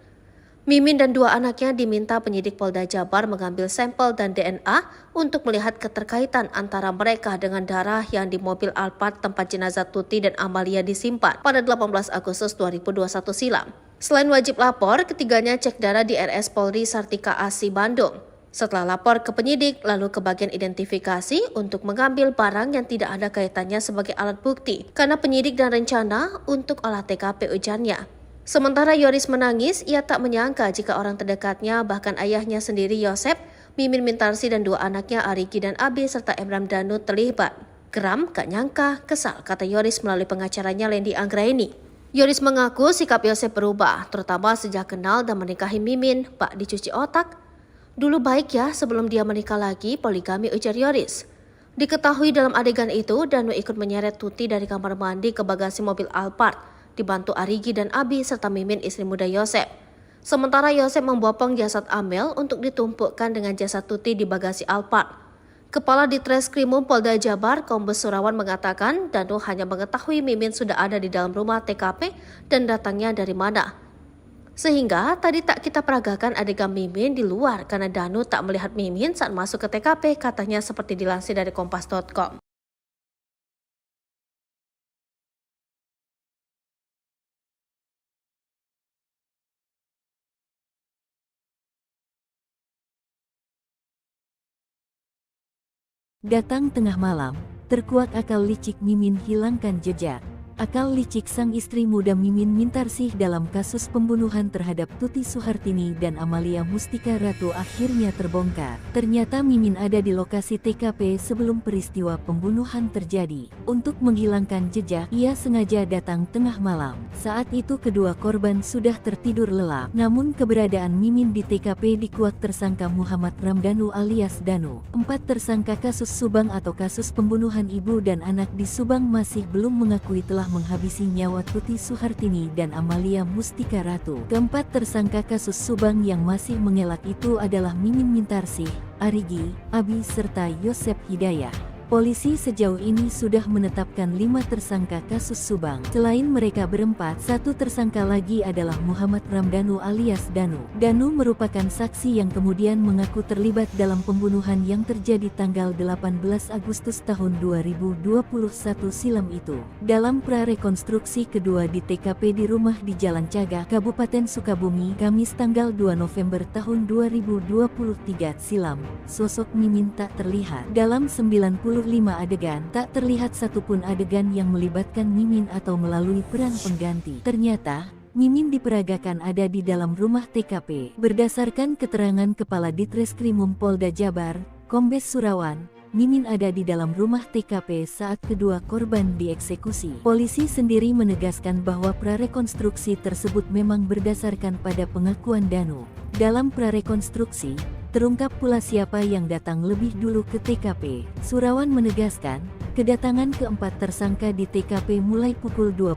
Mimin dan dua anaknya diminta penyidik Polda Jabar mengambil sampel dan DNA untuk melihat keterkaitan antara mereka dengan darah yang di mobil Alphard tempat jenazah Tuti dan Amalia disimpan pada 18 Agustus 2021 silam. Selain wajib lapor, ketiganya cek darah di RS Polri Sartika Asi Bandung. Setelah lapor ke penyidik, lalu ke bagian identifikasi untuk mengambil barang yang tidak ada kaitannya sebagai alat bukti, karena penyidik dan rencana untuk olah TKP ujarnya. Sementara Yoris menangis, ia tak menyangka jika orang terdekatnya, bahkan ayahnya sendiri Yosep, Mimin Mintarsi dan dua anaknya Arigi dan Abi serta Emram Danu terlibat. Geram, gak nyangka, kesal, kata Yoris melalui pengacaranya Leni Anggraini. Yoris mengaku sikap Yosep berubah, terutama sejak kenal dan menikahi Mimin, bak dicuci otak. Dulu baik ya sebelum dia menikah lagi, poligami, ujar Yoris. Diketahui dalam adegan itu, Danu ikut menyeret Tuti dari kamar mandi ke bagasi mobil Alphard, dibantu Arigi dan Abi serta Mimin istri muda Yosep. Sementara Yosep membopong jasad Amel untuk ditumpukkan dengan jasad Tuti di bagasi Alphard. Kepala Ditreskrimum Polda Jabar, Kombes Surawan mengatakan Danu hanya mengetahui Mimin sudah ada di dalam rumah TKP dan datangnya dari mana. Sehingga tadi tak kita peragakan adegan Mimin di luar karena Danu tak melihat Mimin saat masuk ke TKP, katanya seperti dilansir dari Kompas.com. Datang tengah malam, terkuak akal licik Mimin hilangkan jejak. Akal licik sang istri muda Mimin Mintarsih dalam kasus pembunuhan terhadap Tuti Suhartini dan Amalia Mustika Ratu akhirnya terbongkar. Ternyata Mimin ada di lokasi TKP sebelum peristiwa pembunuhan terjadi. Untuk menghilangkan jejak, ia sengaja datang tengah malam. Saat itu kedua korban sudah tertidur lelap. Namun keberadaan Mimin di TKP dikuak tersangka Muhammad Ramdanu alias Danu. 4 tersangka kasus Subang atau kasus pembunuhan ibu dan anak di Subang masih belum mengakui telah menghabisi nyawa Tuti Suhartini dan Amalia Mustika Ratu. Keempat tersangka kasus Subang yang masih mengelak itu adalah Mimin Mintarsih, Arigi, Abi serta Yosep Hidayah. Polisi sejauh ini sudah menetapkan 5 tersangka kasus Subang. Selain mereka berempat, satu tersangka lagi adalah Muhammad Ramdanu alias Danu. Danu merupakan saksi yang kemudian mengaku terlibat dalam pembunuhan yang terjadi tanggal 18 Agustus tahun 2021 silam itu. Dalam prarekonstruksi kedua di TKP di rumah di Jalan Cagak, Kabupaten Sukabumi, Kamis tanggal 2 November tahun 2023 silam, sosok Mimin tak terlihat. Dalam 90 adegan, tak terlihat satupun adegan yang melibatkan Mimin atau melalui peran pengganti. Ternyata, Mimin diperagakan ada di dalam rumah TKP. Berdasarkan keterangan Kepala Ditreskrimum Polda Jabar, Kombes Surawan, Mimin ada di dalam rumah TKP saat kedua korban dieksekusi. Polisi sendiri menegaskan bahwa prarekonstruksi tersebut memang berdasarkan pada pengakuan Danu. Dalam prarekonstruksi, terungkap pula siapa yang datang lebih dulu ke TKP. Surawan menegaskan, kedatangan keempat tersangka di TKP mulai pukul 21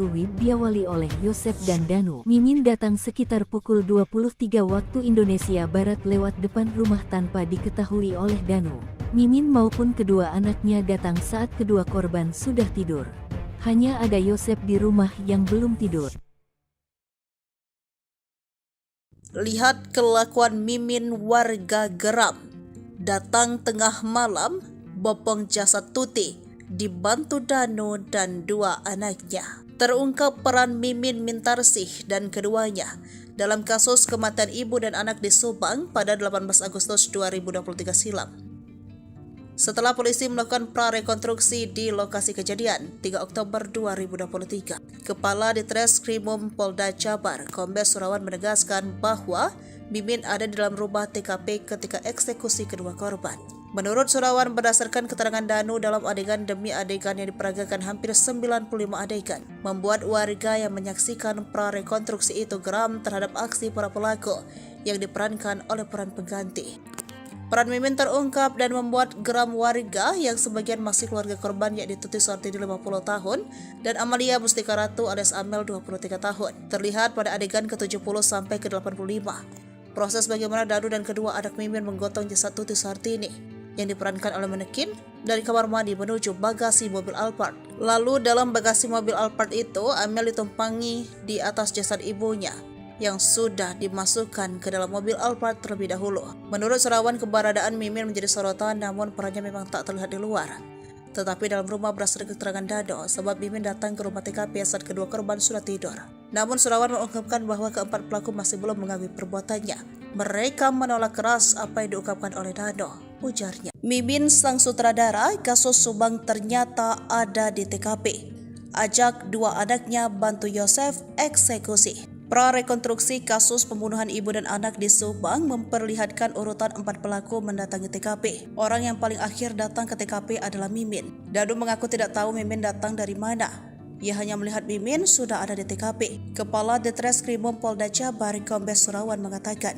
WIB diawali oleh Yosef dan Danu. Mimin datang sekitar pukul 23 waktu Indonesia Barat lewat depan rumah tanpa diketahui oleh Danu. Mimin maupun kedua anaknya datang saat kedua korban sudah tidur. Hanya ada Yosef di rumah yang belum tidur. Lihat kelakuan Mimin, warga geram. Datang tengah malam, bopong jasad Tuti, dibantu Danu dan dua anaknya. Terungkap peran Mimin Mintarsih dan keduanya dalam kasus kematian ibu dan anak di Subang pada 18 Agustus 2023 silam. Setelah polisi melakukan prarekonstruksi di lokasi kejadian 3 Oktober 2023, Kepala Ditreskrimum Polda Jabar, Kombes Surawan menegaskan bahwa Mimin ada di dalam rumah TKP ketika eksekusi kedua korban. Menurut Surawan, berdasarkan keterangan Danu dalam adegan demi adegan yang diperagakan hampir 95 adegan, membuat warga yang menyaksikan prarekonstruksi itu geram terhadap aksi para pelaku yang diperankan oleh peran pengganti. Peran Mimin terungkap dan membuat geram warga yang sebagian masih keluarga korban, yakni Tuti Suhartini 50 tahun dan Amalia Mustika Ratu alias Amel 23 tahun. Terlihat pada adegan ke-70 sampai ke-85. Proses bagaimana Danu dan kedua anak Mimin menggotong jasad Tuti Suhartini yang diperankan oleh manekin dari kamar mandi menuju bagasi mobil Alphard. Lalu dalam bagasi mobil Alphard itu, Amel ditumpangi di atas jasad ibunya yang sudah dimasukkan ke dalam mobil Alphard terlebih dahulu. Menurut Surawan, keberadaan Mimin menjadi sorotan, namun perannya memang tak terlihat di luar. Tetapi dalam rumah berdasarkan keterangan Dado, sebab Mimin datang ke rumah TKP saat kedua korban sudah tidur. Namun Surawan mengungkapkan bahwa keempat pelaku masih belum mengakui perbuatannya. Mereka menolak keras apa yang diungkapkan oleh Dado, ujarnya. Mimin sang sutradara kasus Subang ternyata ada di TKP. Ajak dua anaknya bantu Yosef eksekusi. Prarekonstruksi kasus pembunuhan ibu dan anak di Subang memperlihatkan urutan 4 pelaku mendatangi TKP. Orang yang paling akhir datang ke TKP adalah Mimin. Danu mengaku tidak tahu Mimin datang dari mana. Ia hanya melihat Mimin sudah ada di TKP. Kepala Ditreskrimum Polda Jabar, Kombes Surawan mengatakan,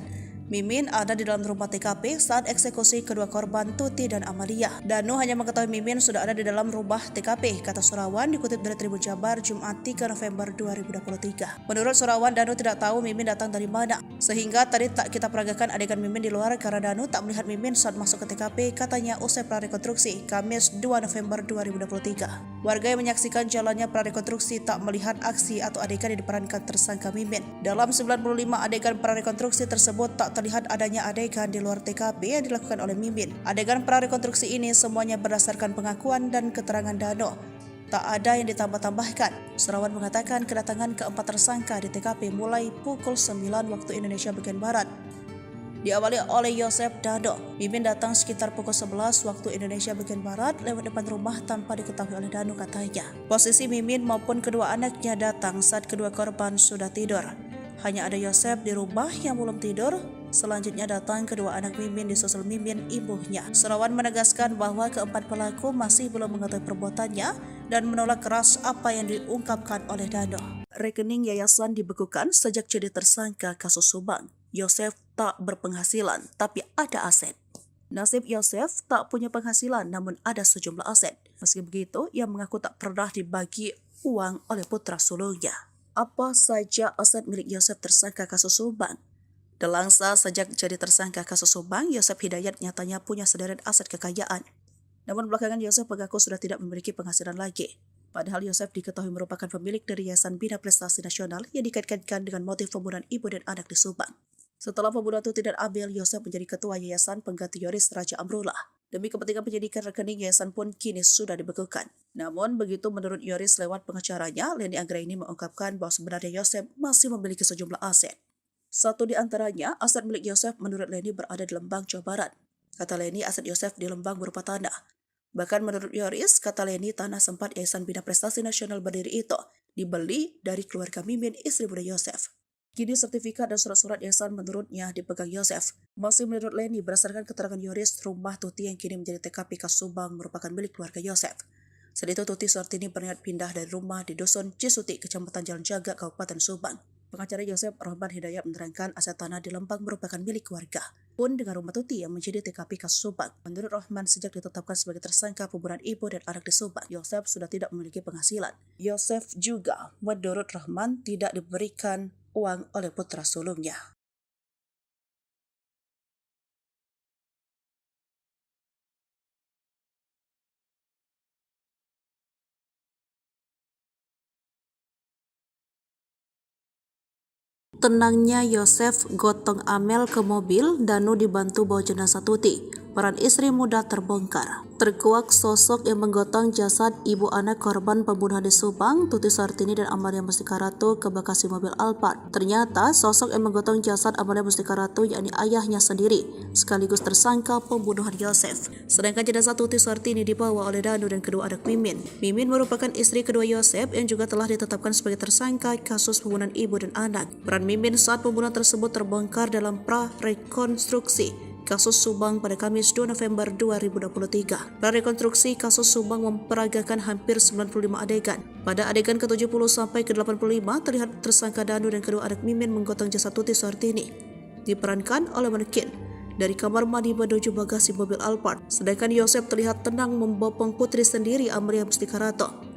Mimin ada di dalam rumah TKP saat eksekusi kedua korban Tuti dan Amalia. Danu hanya mengetahui Mimin sudah ada di dalam rumah TKP, kata Surawan dikutip dari Tribun Jabar Jumat 3 November 2023. Menurut Surawan, Danu tidak tahu Mimin datang dari mana, sehingga tadi tak kita peragakan adegan Mimin di luar karena Danu tak melihat Mimin saat masuk ke TKP, katanya usai prarekonstruksi Kamis 2 November 2023. Warga yang menyaksikan jalannya prarekonstruksi tak melihat aksi atau adegan yang diperankan tersangka Mimin. Dalam 95 adegan prarekonstruksi tersebut tak terlihat adanya adegan di luar TKP yang dilakukan oleh Mimin. Adegan prarekonstruksi ini semuanya berdasarkan pengakuan dan keterangan Dano. Tak ada yang ditambah-tambahkan. Surawan mengatakan kedatangan keempat tersangka di TKP mulai pukul 9 waktu Indonesia bagian Barat. Diawali oleh Yosef Dado. Mimin datang sekitar pukul 11 waktu Indonesia bagian Barat lewat depan rumah tanpa diketahui oleh Danu, katanya. Posisi Mimin maupun kedua anaknya datang saat kedua korban sudah tidur. Hanya ada Yosef di rumah yang belum tidur. Selanjutnya datang kedua anak Mimin disusul Mimin ibunya. Surawan menegaskan bahwa keempat pelaku masih belum mengetahui perbuatannya dan menolak keras apa yang diungkapkan oleh Dano. Rekening yayasan dibekukan sejak jadi tersangka kasus Subang. Yosef tak berpenghasilan, tapi ada aset. Nasib Yosef tak punya penghasilan, namun ada sejumlah aset. Meski begitu, ia mengaku tak pernah dibagi uang oleh putra sulungnya. Apa saja aset milik Yosef tersangka kasus Subang? Delangsa sejak jadi tersangka kasus Subang, Yosef Hidayat nyatanya punya sederet aset kekayaan. Namun belakangan Yosef mengaku sudah tidak memiliki penghasilan lagi. Padahal Yosef diketahui merupakan pemilik dari Yayasan Bina Prestasi Nasional yang dikaitkan dengan motif pembunuhan ibu dan anak di Subang. Setelah pembunuhan Tuti dan Amel, Yosef menjadi ketua Yayasan pengganti Yoris Raja Amrullah. Demi kepentingan penyidikan, rekening yayasan pun kini sudah dibekukan. Namun begitu menurut Yoris lewat pengacaranya, Leni Anggraini mengungkapkan bahwa sebenarnya Yosef masih memiliki sejumlah aset. Satu di antaranya, aset milik Yosef menurut Leni berada di Lembang, Jawa Barat. Kata Leni, aset Yosef di Lembang berupa tanah. Bahkan menurut Yoris, kata Leni, tanah sempat Yayasan Bina Prestasi Nasional Berdiri itu dibeli dari keluarga Mimin, istri muda Yosef. Kini sertifikat dan surat-surat yayasan menurutnya dipegang Yosef. Masih menurut Leni, berdasarkan keterangan Yoris, rumah Tuti yang kini menjadi TKP Kas Subang merupakan milik keluarga Yosef. Saat itu Tuti Suhartini berniat pindah dari rumah di Dusun Cisuti, Kecamatan Jalan Jaga, Kabupaten Subang. Pengacara Yosef Rahman Hidayat menerangkan aset tanah di Lembang merupakan milik keluarga. Pun dengan rumah Tuti yang menjadi TKP Kas Subang. Menurut Rahman, sejak ditetapkan sebagai tersangka pembunuhan ibu dan anak di Subang, Yosef sudah tidak memiliki penghasilan. Yosef juga, menurut Rahman, tidak diberikan uang oleh putra sulungnya. Tenangnya Yosef gotong Amel ke mobil, Danu dibantu bawa jenazah Tuti. Peran istri muda terbongkar. Terkuak sosok yang menggotong jasad ibu anak korban pembunuhan di Subang, Tuti Suhartini dan Amalia Mustika Ratu ke Bekasi mobil Alphard. Ternyata sosok yang menggotong jasad Amalia Mustika Ratu yakni ayahnya sendiri, sekaligus tersangka pembunuhan Yosef. Sedangkan jenazah Tuti Suhartini dibawa oleh Danu dan kedua anak Mimin. Mimin merupakan istri kedua Yosef yang juga telah ditetapkan sebagai tersangka kasus pembunuhan ibu dan anak. Peran Mimin saat pembunuhan tersebut terbongkar dalam pra-rekonstruksi kasus Subang pada Kamis 2 November 2023. Prarekonstruksi kasus Subang memperagakan hampir 95 adegan. Pada adegan ke-70 sampai ke-85 terlihat tersangka Danu dan kedua anak Mimin menggotong jasad Tuti Suhartini. Diperankan oleh manekin dari kamar mandi menuju bagasi mobil Alphard. Sedangkan Yosef terlihat tenang membopong putri sendiri Amalia Mustika Ratu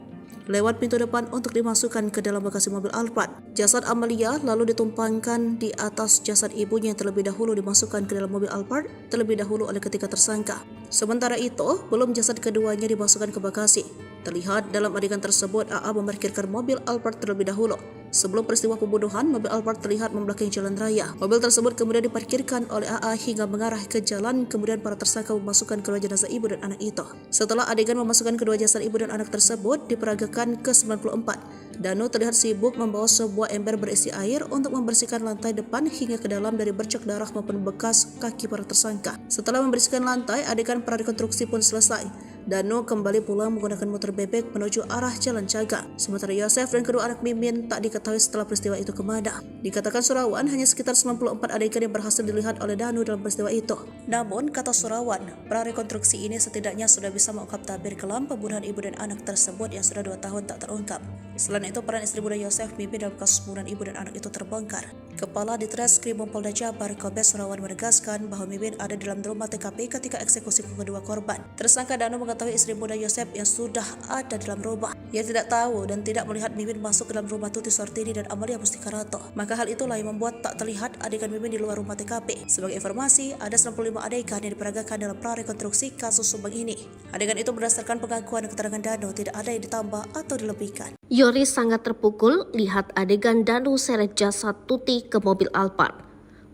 lewat pintu depan untuk dimasukkan ke dalam bagasi mobil Alphard. Jasad Amalia lalu ditumpangkan di atas jasad ibunya yang terlebih dahulu dimasukkan ke dalam mobil Alphard terlebih dahulu oleh ketiga tersangka. Sementara itu, belum jasad keduanya dimasukkan ke bagasi. Terlihat dalam adegan tersebut AA memarkirkan mobil Alphard terlebih dahulu. Sebelum peristiwa pembunuhan, mobil Alphard terlihat membelakangi jalan raya. Mobil tersebut kemudian diparkirkan oleh AA hingga mengarah ke jalan, kemudian para tersangka memasukkan kedua jenazah ibu dan anak itu. Setelah adegan memasukkan kedua jasad ibu dan anak tersebut diperagakan ke-94, Danu terlihat sibuk membawa sebuah ember berisi air untuk membersihkan lantai depan hingga ke dalam dari bercak darah maupun bekas kaki para tersangka. Setelah membersihkan lantai, adegan prarekonstruksi pun selesai. Danu kembali pulang menggunakan motor bebek menuju arah Jalan Jaga. Sementara Yosef dan kedua anak Mimin tak diketahui setelah peristiwa itu kemana. Dikatakan Surawan, hanya sekitar 94 adegan yang berhasil dilihat oleh Danu dalam peristiwa itu. Namun, kata Surawan, prarekonstruksi ini setidaknya sudah bisa mengungkap tabir kelam pembunuhan ibu dan anak tersebut yang sudah 2 tahun tak terungkap. Selain itu, peran istri muda Yosef Mimin dalam kasus pembunuhan ibu dan anak itu terbongkar. Kepala Ditreskrim Polda Jabar, Kombes Surawan menegaskan bahwa Mimin ada dalam rumah TKP ketika eksekusi kedua korban. Tersangka Danu mengetahui istri muda Yosef yang sudah ada dalam rumah. Ia tidak tahu dan tidak melihat Mimin masuk ke dalam rumah Tuti Suhartini dan Amalia Mustika Ratu. Maka hal itulah yang membuat tak terlihat adegan Mimin di luar rumah TKP. Sebagai informasi, ada 95 adegan yang diperagakan dalam prarekonstruksi kasus Subang ini. Adegan itu berdasarkan pengakuan dan keterangan Danu, tidak ada yang ditambah atau dilebihkan. Yoris sangat terpukul lihat adegan Danu seret jasad Tuti ke mobil Alphard.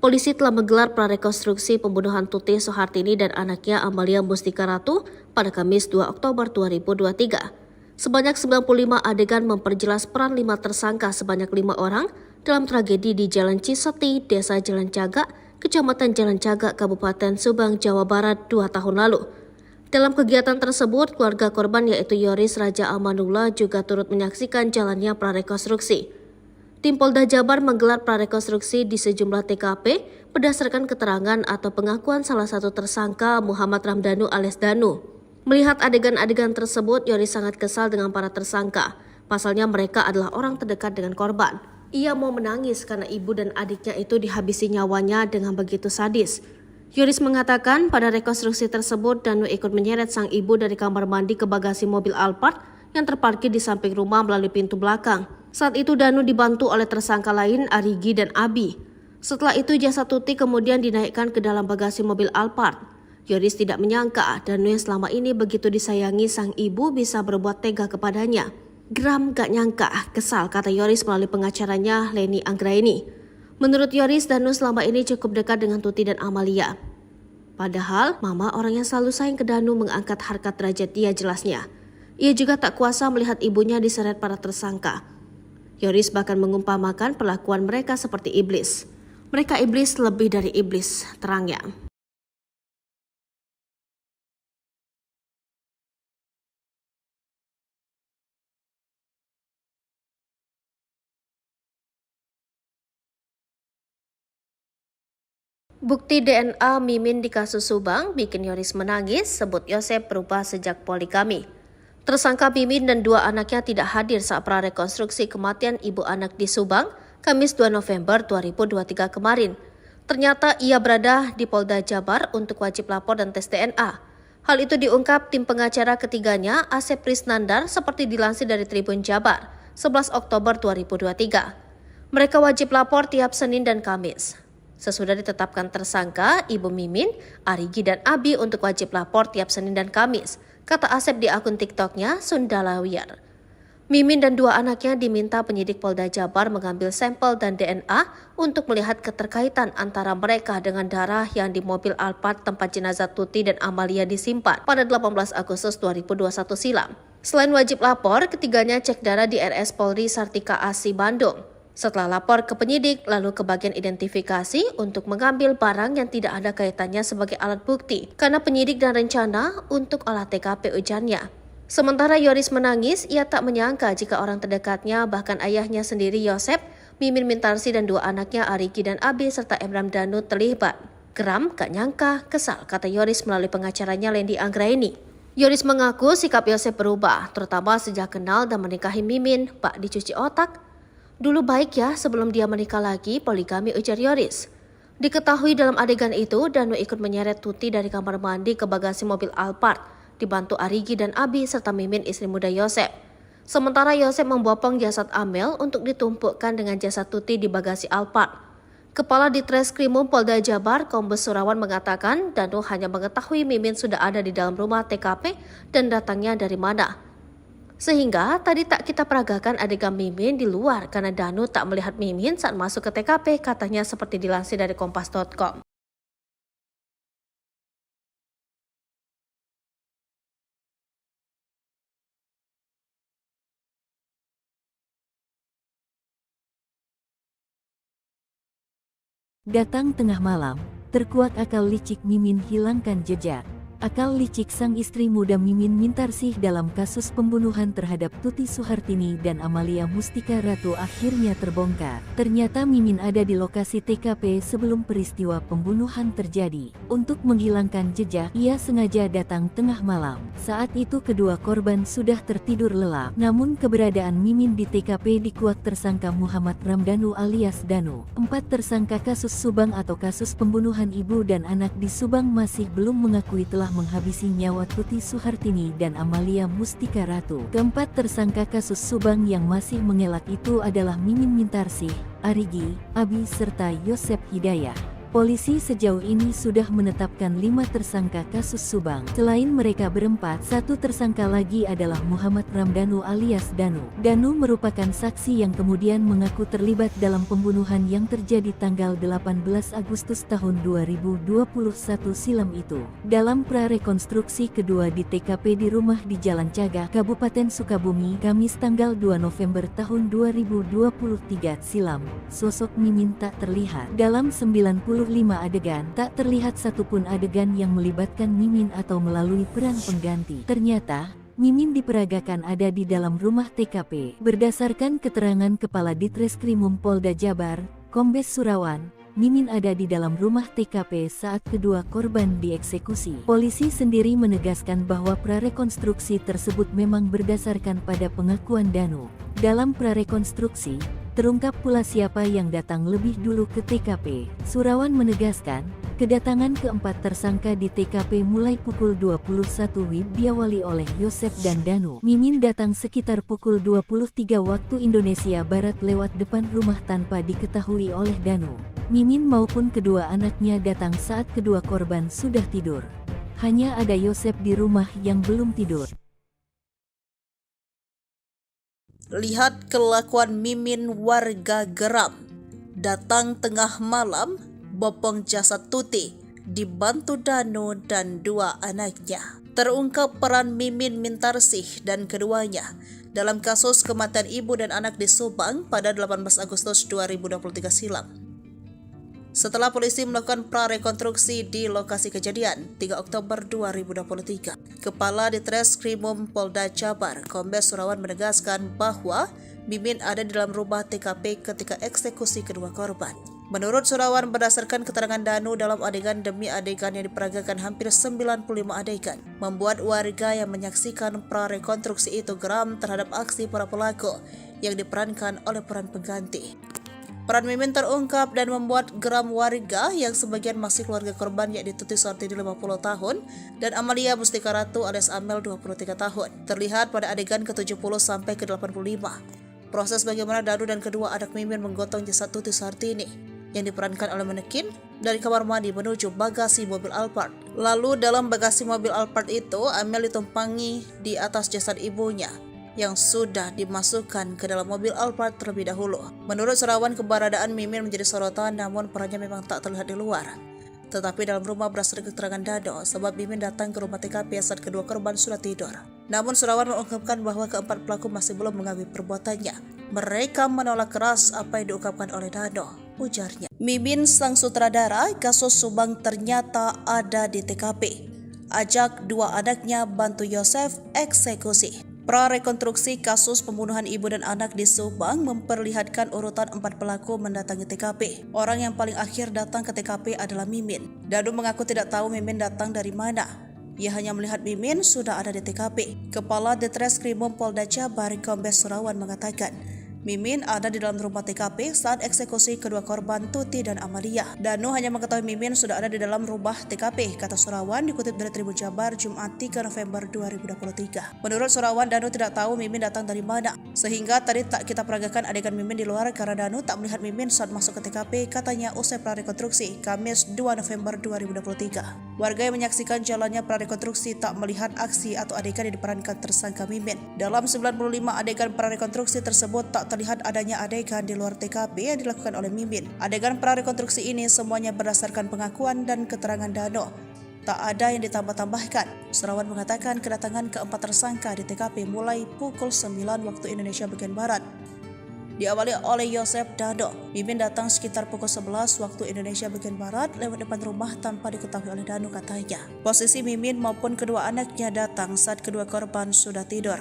Polisi telah menggelar prarekonstruksi pembunuhan Tuti Suhartini dan anaknya Amalia Mustika Ratu pada Kamis 2 Oktober 2023. Sebanyak 95 adegan memperjelas peran 5 tersangka sebanyak 5 orang dalam tragedi di Jalan Cisuti, Desa Jalan Jaga, Kecamatan Jalan Jaga, Kabupaten Subang, Jawa Barat 2 tahun lalu. Dalam kegiatan tersebut, keluarga korban yaitu Yoris Raja Amanullah juga turut menyaksikan jalannya prarekonstruksi. Tim Polda Jabar menggelar prarekonstruksi di sejumlah TKP berdasarkan keterangan atau pengakuan salah satu tersangka Muhammad Ramdhanu alias Danu. Melihat adegan-adegan tersebut, Yoris sangat kesal dengan para tersangka. Pasalnya mereka adalah orang terdekat dengan korban. Ia mau menangis karena ibu dan adiknya itu dihabisi nyawanya dengan begitu sadis. Yoris mengatakan pada rekonstruksi tersebut Danu ikut menyeret sang ibu dari kamar mandi ke bagasi mobil Alphard yang terparkir di samping rumah melalui pintu belakang. Saat itu Danu dibantu oleh tersangka lain Arigi dan Abi. Setelah itu jasad Tuti kemudian dinaikkan ke dalam bagasi mobil Alphard. Yoris tidak menyangka Danu yang selama ini begitu disayangi sang ibu bisa berbuat tega kepadanya. Geram gak nyangka, kesal, kata Yoris melalui pengacaranya Leni Anggraini. Menurut Yoris, Danu selama ini cukup dekat dengan Tuti dan Amalia. Padahal, mama orang yang selalu sayang ke Danu mengangkat harkat derajat dia jelasnya. Ia juga tak kuasa melihat ibunya diseret para tersangka. Yoris bahkan mengumpamakan perlakuan mereka seperti iblis. Mereka iblis lebih dari iblis, terangnya. Bukti DNA Mimin di kasus Subang bikin Yoris menangis, sebut Yosep berubah sejak poligami. Tersangka Mimin dan dua anaknya tidak hadir saat prarekonstruksi kematian ibu anak di Subang, Kamis 2 November 2023 kemarin. Ternyata ia berada di Polda Jabar untuk wajib lapor dan tes DNA. Hal itu diungkap tim pengacara ketiganya, Asep Prisnandar, seperti dilansir dari Tribun Jabar, 11 Oktober 2023. Mereka wajib lapor tiap Senin dan Kamis. Sesudah ditetapkan tersangka, Ibu Mimin, Arigi dan Abi untuk wajib lapor tiap Senin dan Kamis, kata Asep di akun TikToknya Sundalawiyar. Mimin dan dua anaknya diminta penyidik Polda Jabar mengambil sampel dan DNA untuk melihat keterkaitan antara mereka dengan darah yang di mobil Alphard tempat jenazah Tuti dan Amalia disimpan pada 18 Agustus 2021 silam. Selain wajib lapor, ketiganya cek darah di RS Polri Sartika Asi Bandung. Setelah lapor ke penyidik, lalu ke bagian identifikasi untuk mengambil barang yang tidak ada kaitannya sebagai alat bukti, karena penyidik dan rencana untuk olah TKP ujarnya. Sementara Yoris menangis, ia tak menyangka jika orang terdekatnya, bahkan ayahnya sendiri Yosep, Mimin Mintarsi dan dua anaknya Arigi dan Abi serta Emram Danu terlibat. Geram, gak nyangka, kesal, kata Yoris melalui pengacaranya Lendi Anggraini. Yoris mengaku sikap Yosep berubah, terutama sejak kenal dan menikahi Mimin, Pak dicuci otak. Dulu baik ya sebelum dia menikah lagi, poligami, ujar Yoris. Diketahui dalam adegan itu, Danu ikut menyeret Tuti dari kamar mandi ke bagasi mobil Alphard, dibantu Arigi dan Abi serta Mimin istri muda Yosep. Sementara Yosep membopong jasad Amel untuk ditumpukkan dengan jasad Tuti di bagasi Alphard. Kepala Ditreskrimum Polda Jabar, Kombes Surawan mengatakan Danu hanya mengetahui Mimin sudah ada di dalam rumah TKP dan datangnya dari mana. Sehingga tadi tak kita peragakan adegan Mimin di luar karena Danu tak melihat Mimin saat masuk ke TKP, katanya seperti dilansir dari Kompas.com. Datang tengah malam, terkuat akal licik Mimin hilangkan jejak. Akal licik sang istri muda Mimin Mintarsih dalam kasus pembunuhan terhadap Tuti Suhartini dan Amalia Mustika Ratu akhirnya terbongkar. Ternyata Mimin ada di lokasi TKP sebelum peristiwa pembunuhan terjadi. Untuk menghilangkan jejak, ia sengaja datang tengah malam. Saat itu kedua korban sudah tertidur lelap. Namun keberadaan Mimin di TKP dikuak tersangka Muhammad Ramdanu alias Danu. 4 tersangka kasus Subang atau kasus pembunuhan ibu dan anak di Subang masih belum mengakui telah menghabisi nyawa Tuti Suhartini dan Amalia Mustika Ratu. Keempat tersangka kasus Subang yang masih mengelak itu adalah Mimin Mintarsih, Arigi, Abi serta Yosep Hidayah. Polisi sejauh ini sudah menetapkan 5 tersangka kasus Subang. Selain mereka berempat, satu tersangka lagi adalah Muhammad Ramdanu alias Danu. Danu merupakan saksi yang kemudian mengaku terlibat dalam pembunuhan yang terjadi tanggal 18 Agustus tahun 2021 silam itu. Dalam prarekonstruksi kedua di TKP di rumah di Jalan Cagak, Kabupaten Sukabumi, Kamis tanggal 2 November tahun 2023 silam, sosok Mimin tak terlihat. Dalam 95 adegan, tak terlihat satupun adegan yang melibatkan Mimin atau melalui peran pengganti. Ternyata, Mimin diperagakan ada di dalam rumah TKP. Berdasarkan keterangan Kepala Ditreskrimum Polda Jabar, Kombes Surawan, Mimin ada di dalam rumah TKP saat kedua korban dieksekusi. Polisi sendiri menegaskan bahwa prarekonstruksi tersebut memang berdasarkan pada pengakuan Danu. Dalam prarekonstruksi, terungkap pula siapa yang datang lebih dulu ke TKP. Surawan menegaskan, kedatangan keempat tersangka di TKP mulai pukul 21 WIB diawali oleh Yosep dan Danu. Mimin datang sekitar pukul 23 waktu Indonesia Barat lewat depan rumah tanpa diketahui oleh Danu. Mimin maupun kedua anaknya datang saat kedua korban sudah tidur. Hanya ada Yosep di rumah yang belum tidur. Lihat kelakuan Mimin, warga geram. Datang tengah malam, bopong jasad Tuti, dibantu Danu dan dua anaknya. Terungkap peran Mimin Mintarsih dan keduanya dalam kasus kematian ibu dan anak di Subang pada 18 Agustus 2023 silam. Setelah polisi melakukan prarekonstruksi di lokasi kejadian 3 Oktober 2023, Kepala Ditreskrimum Polda Jabar, Kombes Surawan menegaskan bahwa Mimin ada di dalam rumah TKP ketika eksekusi kedua korban. Menurut Surawan, berdasarkan keterangan Danu dalam adegan demi adegan yang diperagakan hampir 95 adegan, membuat warga yang menyaksikan prarekonstruksi itu geram terhadap aksi para pelaku yang diperankan oleh peran pengganti. Peran Mimin terungkap dan membuat geram warga yang sebagian masih keluarga korban, yakni Tuti Suhartini 50 tahun dan Amalia Mustika Ratu alias Amel 23 tahun. Terlihat pada adegan ke-70 sampai ke-85. Proses bagaimana Danu dan kedua anak Mimin menggotong jasad Tuti Suhartini yang diperankan oleh manekin dari kamar mandi menuju bagasi mobil Alphard. Lalu dalam bagasi mobil Alphard itu, Amel ditumpangi di atas jasad ibunya yang sudah dimasukkan ke dalam mobil Alphard terlebih dahulu. Menurut Surawan, keberadaan Mimin menjadi sorotan, namun perannya memang tak terlihat di luar. Tetapi dalam rumah berdasarkan keterangan Dado, sebab Mimin datang ke rumah TKP saat kedua korban sudah tidur. Namun Surawan mengungkapkan bahwa keempat pelaku masih belum mengakui perbuatannya. Mereka menolak keras apa yang diungkapkan oleh Dado, ujarnya. Mimin sang sutradara kasus Subang ternyata ada di TKP. Ajak dua anaknya bantu Yosef eksekusi. Prarekonstruksi kasus pembunuhan ibu dan anak di Subang memperlihatkan urutan 4 pelaku mendatangi TKP. Orang yang paling akhir datang ke TKP adalah Mimin. Danu mengaku tidak tahu Mimin datang dari mana. Ia hanya melihat Mimin sudah ada di TKP. Kepala Ditreskrimum Polda Jabar Kombes Surawan mengatakan, Mimin ada di dalam rumah TKP saat eksekusi kedua korban Tuti dan Amalia. Danu hanya mengetahui Mimin sudah ada di dalam rumah TKP, kata Surawan dikutip dari Tribun Jabar Jumat 3 November 2023. Menurut Surawan, Danu tidak tahu Mimin datang dari mana, sehingga tadi tak kita peragakan adegan Mimin di luar karena Danu tak melihat Mimin saat masuk ke TKP, katanya usai prarekonstruksi Kamis 2 November 2023. Warga yang menyaksikan jalannya prarekonstruksi tak melihat aksi atau adegan yang diperankan tersangka Mimin. Dalam 95 adegan prarekonstruksi tersebut tak terlihat adanya adegan di luar TKP yang dilakukan oleh Mimin. Adegan prarekonstruksi ini semuanya berdasarkan pengakuan dan keterangan Dano. Tak ada yang ditambah-tambahkan. Surawan mengatakan kedatangan keempat tersangka di TKP mulai pukul 9 waktu Indonesia bagian Barat. Diawali oleh Yosef Dano. Mimin datang sekitar pukul 11 waktu Indonesia bagian Barat lewat depan rumah tanpa diketahui oleh Dano, katanya. Posisi Mimin maupun kedua anaknya datang saat kedua korban sudah tidur.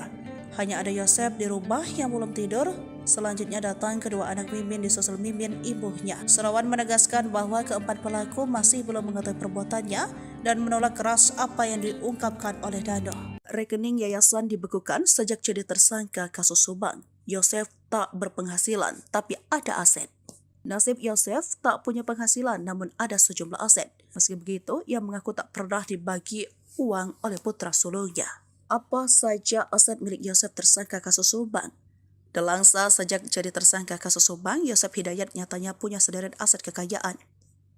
Hanya ada Yosef di rumah yang belum tidur. Selanjutnya datang kedua anak Mimin disusul Mimin ibunya. Surawan menegaskan bahwa keempat pelaku masih belum mengetahui perbuatannya dan menolak keras apa yang diungkapkan oleh Dano. Rekening yayasan dibekukan sejak jadi tersangka kasus Subang. Yosef tak berpenghasilan tapi ada aset. Nasib Yosef tak punya penghasilan namun ada sejumlah aset. Meski begitu, ia mengaku tak pernah dibagi uang oleh putra sulungnya. Apa saja aset milik Yosef tersangka kasus Subang? Delangsa sejak jadi tersangka kasus Subang, Yosef Hidayat nyatanya punya sederet aset kekayaan.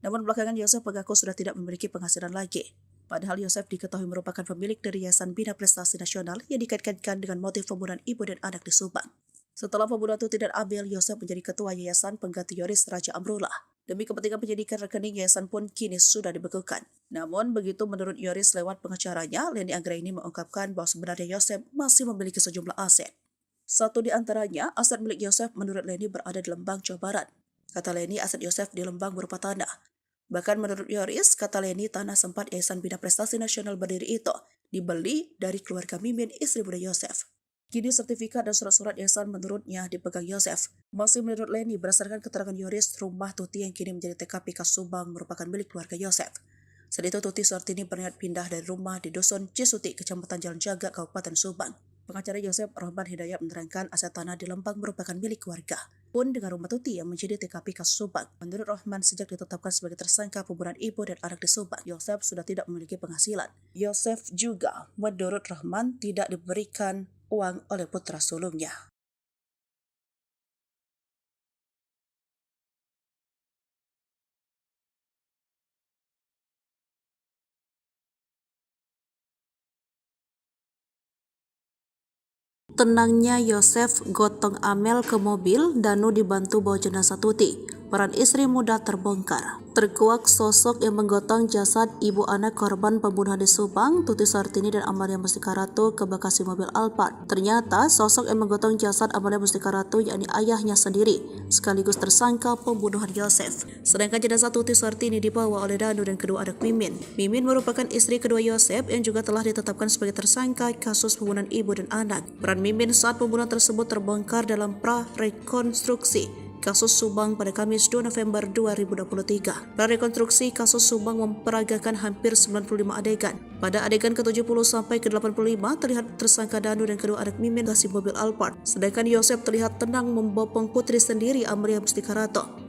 Namun belakangan Yosef mengaku sudah tidak memiliki penghasilan lagi. Padahal Yosef diketahui merupakan pemilik dari Yayasan Bina Prestasi Nasional yang dikaitkan dengan motif pembunuhan ibu dan anak di Subang. Setelah pembunuhan Tuti dan Abel, Yosef menjadi ketua Yayasan pengganti Yoris Raja Amrullah. Demi kepentingan penyidikan, rekening yayasan pun kini sudah dibekukan. Namun begitu menurut Yoris lewat pengacaranya, Leni Anggraini mengungkapkan bahwa sebenarnya Yosef masih memiliki sejumlah aset. Satu di antaranya, aset milik Yosef menurut Leni berada di Lembang, Jawa Barat. Kata Leni, aset Yosef di Lembang berupa tanah. Bahkan menurut Yoris, kata Leni, tanah sempat Yayasan Bina Prestasi Nasional berdiri itu dibeli dari keluarga Mimin, istri muda Yosef. Kini sertifikat dan surat-surat yayasan menurutnya dipegang Yosef. Masih menurut Leni, berdasarkan keterangan Yoris, rumah Tuti yang kini menjadi TKP kasus Subang merupakan milik keluarga Yosef. Saat itu Tuti Suhartini berniat pindah dari rumah di Dusun Cisuti, Kecamatan Jalan Jaga, Kabupaten Subang. Pengacara Yosef Rahman Hidayat menerangkan aset tanah di Lembang merupakan milik keluarga. Pun dengan rumah Tuti yang menjadi TKP kasus Subang. Menurut Rahman, sejak ditetapkan sebagai tersangka pembunuhan ibu dan anak di Subang, Yosef sudah tidak memiliki penghasilan. Yosef juga, menurut Rahman, tidak diberikan uang oleh putra sulungnya. Tenangnya Yosef gotong Amel ke mobil, Danu dibantu bawa jenazah Tuti. Peran istri muda terbongkar. Terkuak sosok yang menggotong jasad ibu anak korban pembunuhan di Subang, Tuti Suhartini dan Amalia Mustika Ratu ke bagasi mobil Alphard. Ternyata sosok yang menggotong jasad Amalia Mustika Ratu yakni ayahnya sendiri, sekaligus tersangka pembunuhan Yosef. Sedangkan jenazah Tuti Suhartini dibawa oleh Danu dan kedua anak Mimin. Mimin merupakan istri kedua Yosef yang juga telah ditetapkan sebagai tersangka kasus pembunuhan ibu dan anak. Peran Mimin saat pembunuhan tersebut terbongkar dalam prarekonstruksi kasus Subang pada Kamis 2 November 2023. Prarekonstruksi kasus Subang memperagakan hampir 95 adegan. Pada adegan ke-70 sampai ke-85 terlihat tersangka Danu dan kedua anak Mimin kasih mobil Alphard, sedangkan Yosef terlihat tenang membopong putri sendiri Amalia Mustika Rato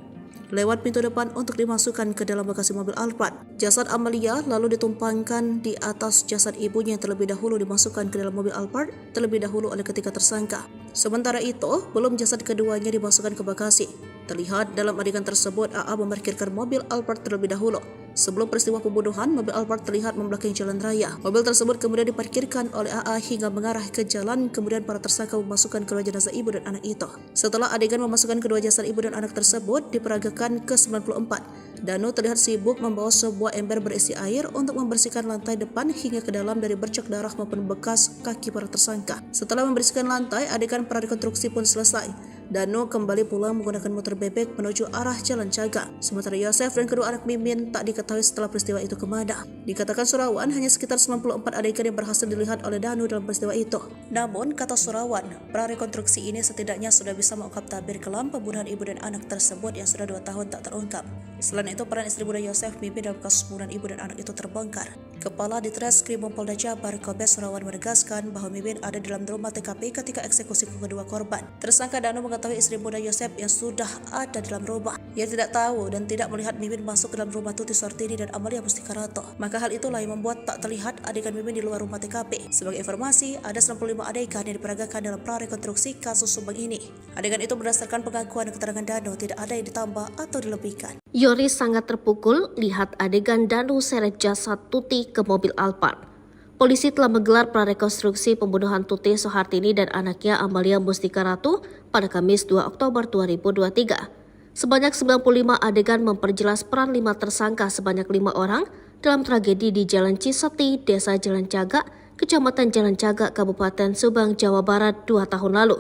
lewat pintu depan untuk dimasukkan ke dalam bagasi mobil Alphard. Jasad Amalia lalu ditumpangkan di atas jasad ibunya yang terlebih dahulu dimasukkan ke dalam mobil Alphard terlebih dahulu oleh ketiga tersangka. Sementara itu, belum jasad keduanya dimasukkan ke bagasi. Terlihat dalam adegan tersebut AA memarkirkan mobil Alphard terlebih dahulu. Sebelum peristiwa pembunuhan, mobil Alphard terlihat membelakangi jalan raya. Mobil tersebut kemudian diparkirkan oleh AA hingga mengarah ke jalan, kemudian para tersangka memasukkan kedua jenazah ibu dan anak itu. Setelah adegan memasukkan kedua jasad ibu dan anak tersebut diperagakan ke-94, Danu terlihat sibuk membawa sebuah ember berisi air untuk membersihkan lantai depan hingga ke dalam dari bercak darah maupun bekas kaki para tersangka. Setelah membersihkan lantai, adegan prarekonstruksi pun selesai. Danu kembali pulang menggunakan motor bebek menuju arah Jalan Caga. Sementara Yosef dan kedua anak Mimin tak diketahui setelah peristiwa itu kemana. Dikatakan Surawan hanya sekitar 94 adegan yang berhasil dilihat oleh Danu dalam peristiwa itu. Namun, kata Surawan, prarekonstruksi ini setidaknya sudah bisa mengungkap tabir kelam pembunuhan ibu dan anak tersebut yang sudah 2 tahun tak terungkap. Selain itu, peran istri muda Yosef Mimin dalam kasus pembunuhan ibu dan anak itu terbongkar. Kepala Ditreskrim Polda Jabar Kombes Surawan menegaskan bahwa Mimin ada di dalam rumah TKP ketika eksekusi kedua korban. Tersangka Danu mengetahui istri muda Yosef yang sudah ada dalam rumah. Ia tidak tahu dan tidak melihat Mimin masuk ke dalam rumah Tuti Suhartini dan Amalia Mustika Rato. Maka hal itulah yang membuat tak terlihat adegan Mimin di luar rumah TKP. Sebagai informasi, ada 95 adegan yang diperagakan dalam prarekonstruksi kasus Subang ini. Adegan itu berdasarkan pengakuan dan keterangan Danu, tidak ada yang ditambah atau dilebihkan. Yoris sangat terpukul lihat adegan Danu seret jasad Tuti ke mobil Alphard. Polisi telah menggelar prarekonstruksi pembunuhan Tuti Suhartini dan anaknya Amalia Mustika Ratu pada Kamis 2 Oktober 2023. Sebanyak 95 adegan memperjelas peran 5 tersangka sebanyak 5 orang dalam tragedi di Jalan Ciseti, Desa Jalan Caga, Kecamatan Jalan Caga, Kabupaten Subang, Jawa Barat 2 tahun lalu.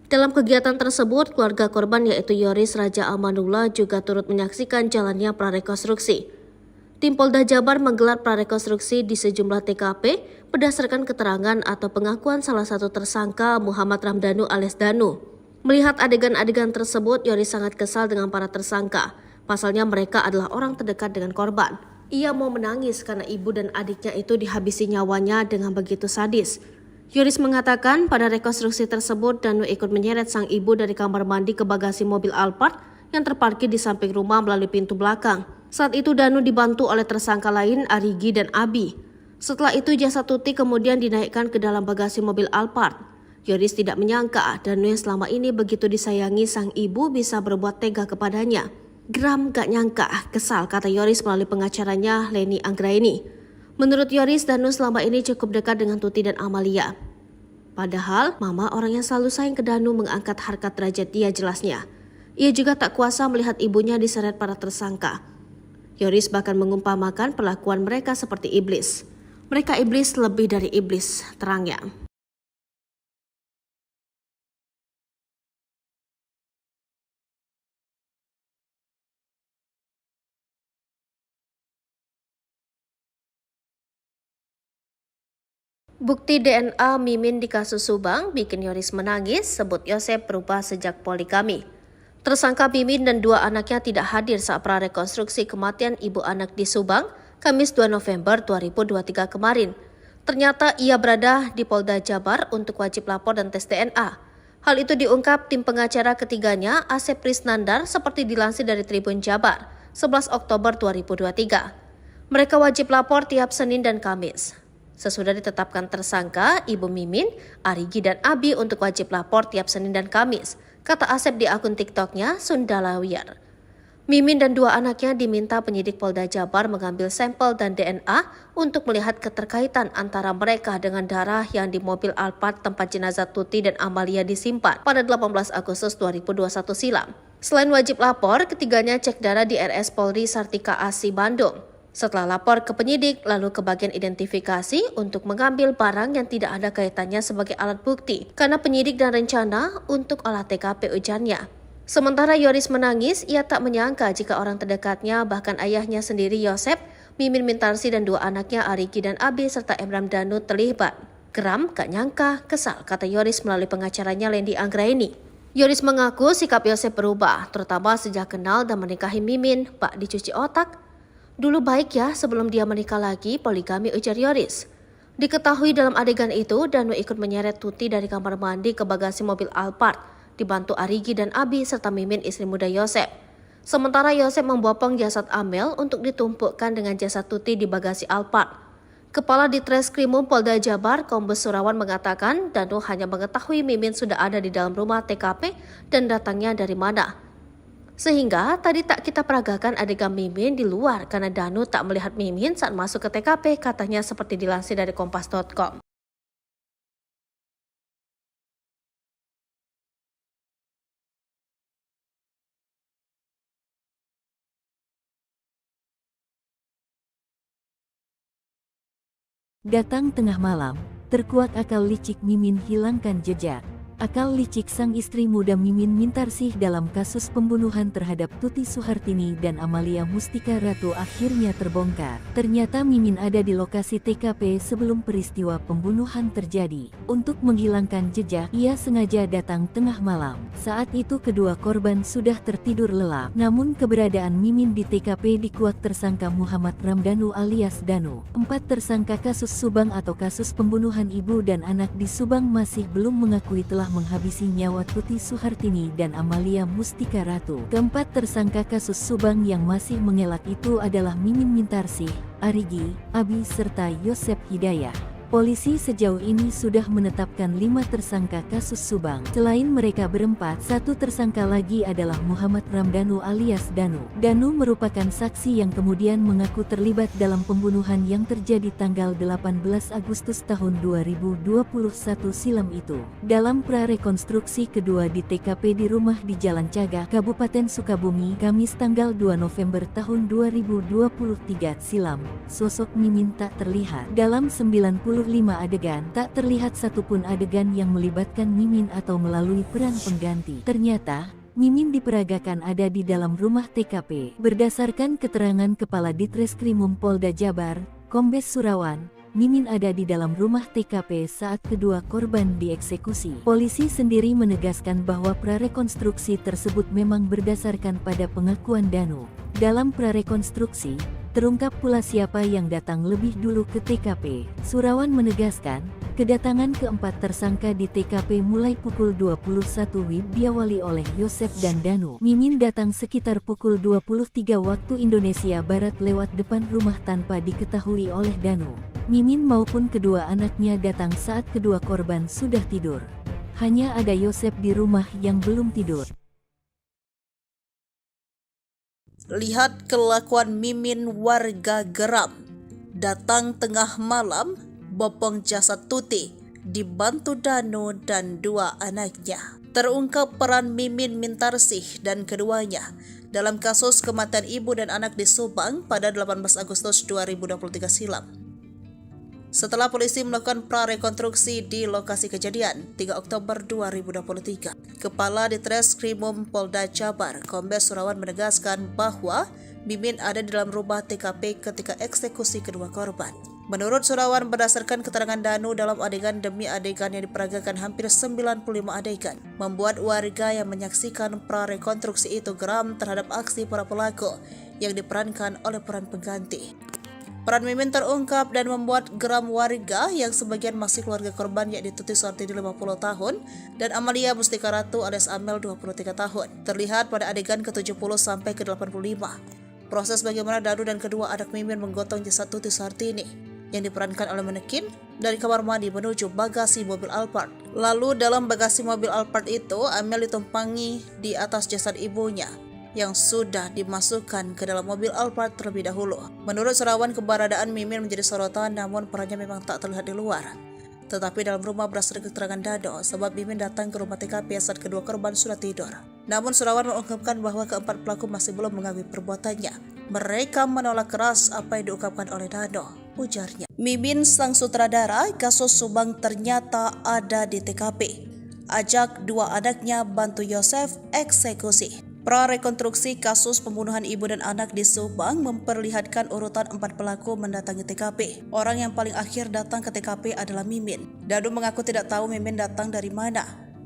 Dalam kegiatan tersebut, keluarga korban yaitu Yoris Raja Amanullah juga turut menyaksikan jalannya prarekonstruksi. Tim Polda Jabar menggelar prarekonstruksi di sejumlah TKP berdasarkan keterangan atau pengakuan salah satu tersangka Muhammad Ramdhanu alias Danu. Melihat adegan-adegan tersebut, Yoris sangat kesal dengan para tersangka. Pasalnya mereka adalah orang terdekat dengan korban. Ia mau menangis karena ibu dan adiknya itu dihabisi nyawanya dengan begitu sadis. Yoris mengatakan pada rekonstruksi tersebut Danu ikut menyeret sang ibu dari kamar mandi ke bagasi mobil Alphard yang terparkir di samping rumah melalui pintu belakang. Saat itu Danu dibantu oleh tersangka lain Arigi dan Abi. Setelah itu jasad Tuti kemudian dinaikkan ke dalam bagasi mobil Alphard. Yoris tidak menyangka Danu yang selama ini begitu disayangi sang ibu bisa berbuat tega kepadanya. Geram gak nyangka, kesal, kata Yoris melalui pengacaranya Leni Anggraini. Menurut Yoris, Danu selama ini cukup dekat dengan Tuti dan Amalia. Padahal, mama orang yang selalu sayang ke Danu mengangkat harkat derajat dia jelasnya. Ia juga tak kuasa melihat ibunya diseret para tersangka. Yoris bahkan mengumpamakan perlakuan mereka seperti iblis. Mereka iblis lebih dari iblis, terangnya. Bukti DNA Mimin di kasus Subang bikin Yoris menangis, sebut Yosef berubah sejak poligami. Tersangka Mimin dan 2 anaknya tidak hadir saat prarekonstruksi kematian ibu anak di Subang, Kamis 2 November 2023 kemarin. Ternyata ia berada di Polda Jabar untuk wajib lapor dan tes DNA. Hal itu diungkap tim pengacara ketiganya, Asep Prisnandar, seperti dilansir dari Tribun Jabar, 11 Oktober 2023. Mereka wajib lapor tiap Senin dan Kamis. Sesudah ditetapkan tersangka, Ibu Mimin, Arigi dan Abi untuk wajib lapor tiap Senin dan Kamis, kata Asep di akun TikToknya Sundalawiyar. Mimin dan 2 anaknya diminta penyidik Polda Jabar mengambil sampel dan DNA untuk melihat keterkaitan antara mereka dengan darah yang di mobil Alphard tempat jenazah Tuti dan Amalia disimpan pada 18 Agustus 2021 silam. Selain wajib lapor, ketiganya cek darah di RS Polri Sartika Asi Bandung. Setelah lapor ke penyidik, lalu ke bagian identifikasi untuk mengambil barang yang tidak ada kaitannya sebagai alat bukti, karena penyidik dan rencana untuk olah TKP ujarnya. Sementara Yoris menangis, ia tak menyangka jika orang terdekatnya, bahkan ayahnya sendiri Yosef, Mimin Mintarsi dan 2 anaknya Arigi dan Abi serta Emram Danu terlibat. Geram, gak nyangka, kesal, kata Yoris melalui pengacaranya Lendi Anggraini. Yoris mengaku sikap Yosep berubah, terutama sejak kenal dan menikahi Mimin, bak dicuci otak. Dulu baik ya sebelum dia menikah lagi, poligami, ujar Yoris. Diketahui dalam adegan itu, Danu ikut menyeret Tuti dari kamar mandi ke bagasi mobil Alphard, dibantu Arigi dan Abi serta Mimin istri muda Yosep. Sementara Yosep membopong jasad Amel untuk ditumpukkan dengan jasad Tuti di bagasi Alphard. Kepala Ditreskrimum Polda Jabar, Kombes Surawan mengatakan Danu hanya mengetahui Mimin sudah ada di dalam rumah TKP dan datangnya dari mana. Sehingga tadi tak kita peragakan adegan Mimin di luar karena Danu tak melihat Mimin saat masuk ke TKP, katanya seperti dilansir dari kompas.com. Datang tengah malam, terkuat akal licik Mimin hilangkan jejak. Akal licik sang istri muda Mimin Mintarsih dalam kasus pembunuhan terhadap Tuti Suhartini dan Amalia Mustika Ratu akhirnya terbongkar. Ternyata Mimin ada di lokasi TKP sebelum peristiwa pembunuhan terjadi. Untuk menghilangkan jejak, ia sengaja datang tengah malam. Saat itu kedua korban sudah tertidur lelap. Namun keberadaan Mimin di TKP dikuak tersangka Muhammad Ramdhanu alias Danu. 4 tersangka kasus Subang atau kasus pembunuhan ibu dan anak di Subang masih belum mengakui telah menghabisi nyawa Tuti Suhartini dan Amalia Mustika Ratu. Keempat tersangka kasus Subang yang masih mengelak itu adalah Mimin Mintarsih, Arigi, Abi serta Yosep Hidayah. Polisi sejauh ini sudah menetapkan 5 tersangka kasus Subang. Selain mereka berempat, 1 tersangka lagi adalah Muhammad Ramdhanu alias Danu. Danu merupakan saksi yang kemudian mengaku terlibat dalam pembunuhan yang terjadi tanggal 18 Agustus tahun 2021 silam itu. Dalam prarekonstruksi kedua di TKP di rumah di Jalan Cagak, Kabupaten Sukabumi, Kamis tanggal 2 November tahun 2023 silam, sosok Mimin tak terlihat. Dalam 95 adegan, tak terlihat satupun adegan yang melibatkan Mimin atau melalui peran pengganti. Ternyata, Mimin diperagakan ada di dalam rumah TKP. Berdasarkan keterangan Kepala Ditreskrimum Polda Jabar, Kombes Surawan, Mimin ada di dalam rumah TKP saat kedua korban dieksekusi. Polisi sendiri menegaskan bahwa prarekonstruksi tersebut memang berdasarkan pada pengakuan Danu. Dalam prarekonstruksi, terungkap pula siapa yang datang lebih dulu ke TKP. Surawan menegaskan, kedatangan keempat tersangka di TKP mulai pukul 21 WIB diawali oleh Yosep dan Danu. Mimin datang sekitar pukul 23 waktu Indonesia Barat lewat depan rumah tanpa diketahui oleh Danu. Mimin maupun kedua anaknya datang saat kedua korban sudah tidur. Hanya ada Yosep di rumah yang belum tidur. Lihat kelakuan Mimin, warga geram. Datang tengah malam, bopong jasad Tuti, dibantu Danu dan 2 anaknya. Terungkap peran Mimin Mintarsih dan keduanya dalam kasus kematian ibu dan anak di Subang pada 18 Agustus 2023 silam. Setelah polisi melakukan prarekonstruksi di lokasi kejadian 3 Oktober 2023, Kepala Ditreskrimum Polda Jabar, Kombes Surawan menegaskan bahwa Mimin ada di dalam rumah TKP ketika eksekusi kedua korban. Menurut Surawan, berdasarkan keterangan Danu dalam adegan demi adegan yang diperagakan hampir 95 adegan, membuat warga yang menyaksikan prarekonstruksi itu geram terhadap aksi para pelaku yang diperankan oleh peran pengganti. Peran Mimin terungkap dan membuat geram warga yang sebagian masih keluarga korban, yakni Tuti Suhartini 50 tahun dan Amalia Mustika Ratu alias Amel 23 tahun. Terlihat pada adegan ke-70 sampai ke-85. Proses bagaimana Danu dan kedua anak Mimin menggotong jasad Tuti Suhartini yang diperankan oleh manekin dari kamar mandi menuju bagasi mobil Alphard. Lalu dalam bagasi mobil Alphard itu, Amel ditumpangi di atas jasad ibunya yang sudah dimasukkan ke dalam mobil Alphard terlebih dahulu. Menurut Surawan, keberadaan Mimin menjadi sorotan, namun perannya memang tak terlihat di luar. Tetapi dalam rumah berdasarkan keterangan Danu, sebab Mimin datang ke rumah TKP saat kedua korban sudah tidur. Namun Surawan mengungkapkan bahwa keempat pelaku masih belum mengakui perbuatannya. Mereka menolak keras apa yang diungkapkan oleh Danu, ujarnya. Mimin sang sutradara kasus Subang ternyata ada di TKP. Ajak 2 anaknya bantu Yosef eksekusi. Prarekonstruksi kasus pembunuhan ibu dan anak di Subang memperlihatkan urutan 4 pelaku mendatangi TKP. Orang yang paling akhir datang ke TKP adalah Mimin. Danu mengaku tidak tahu Mimin datang dari mana.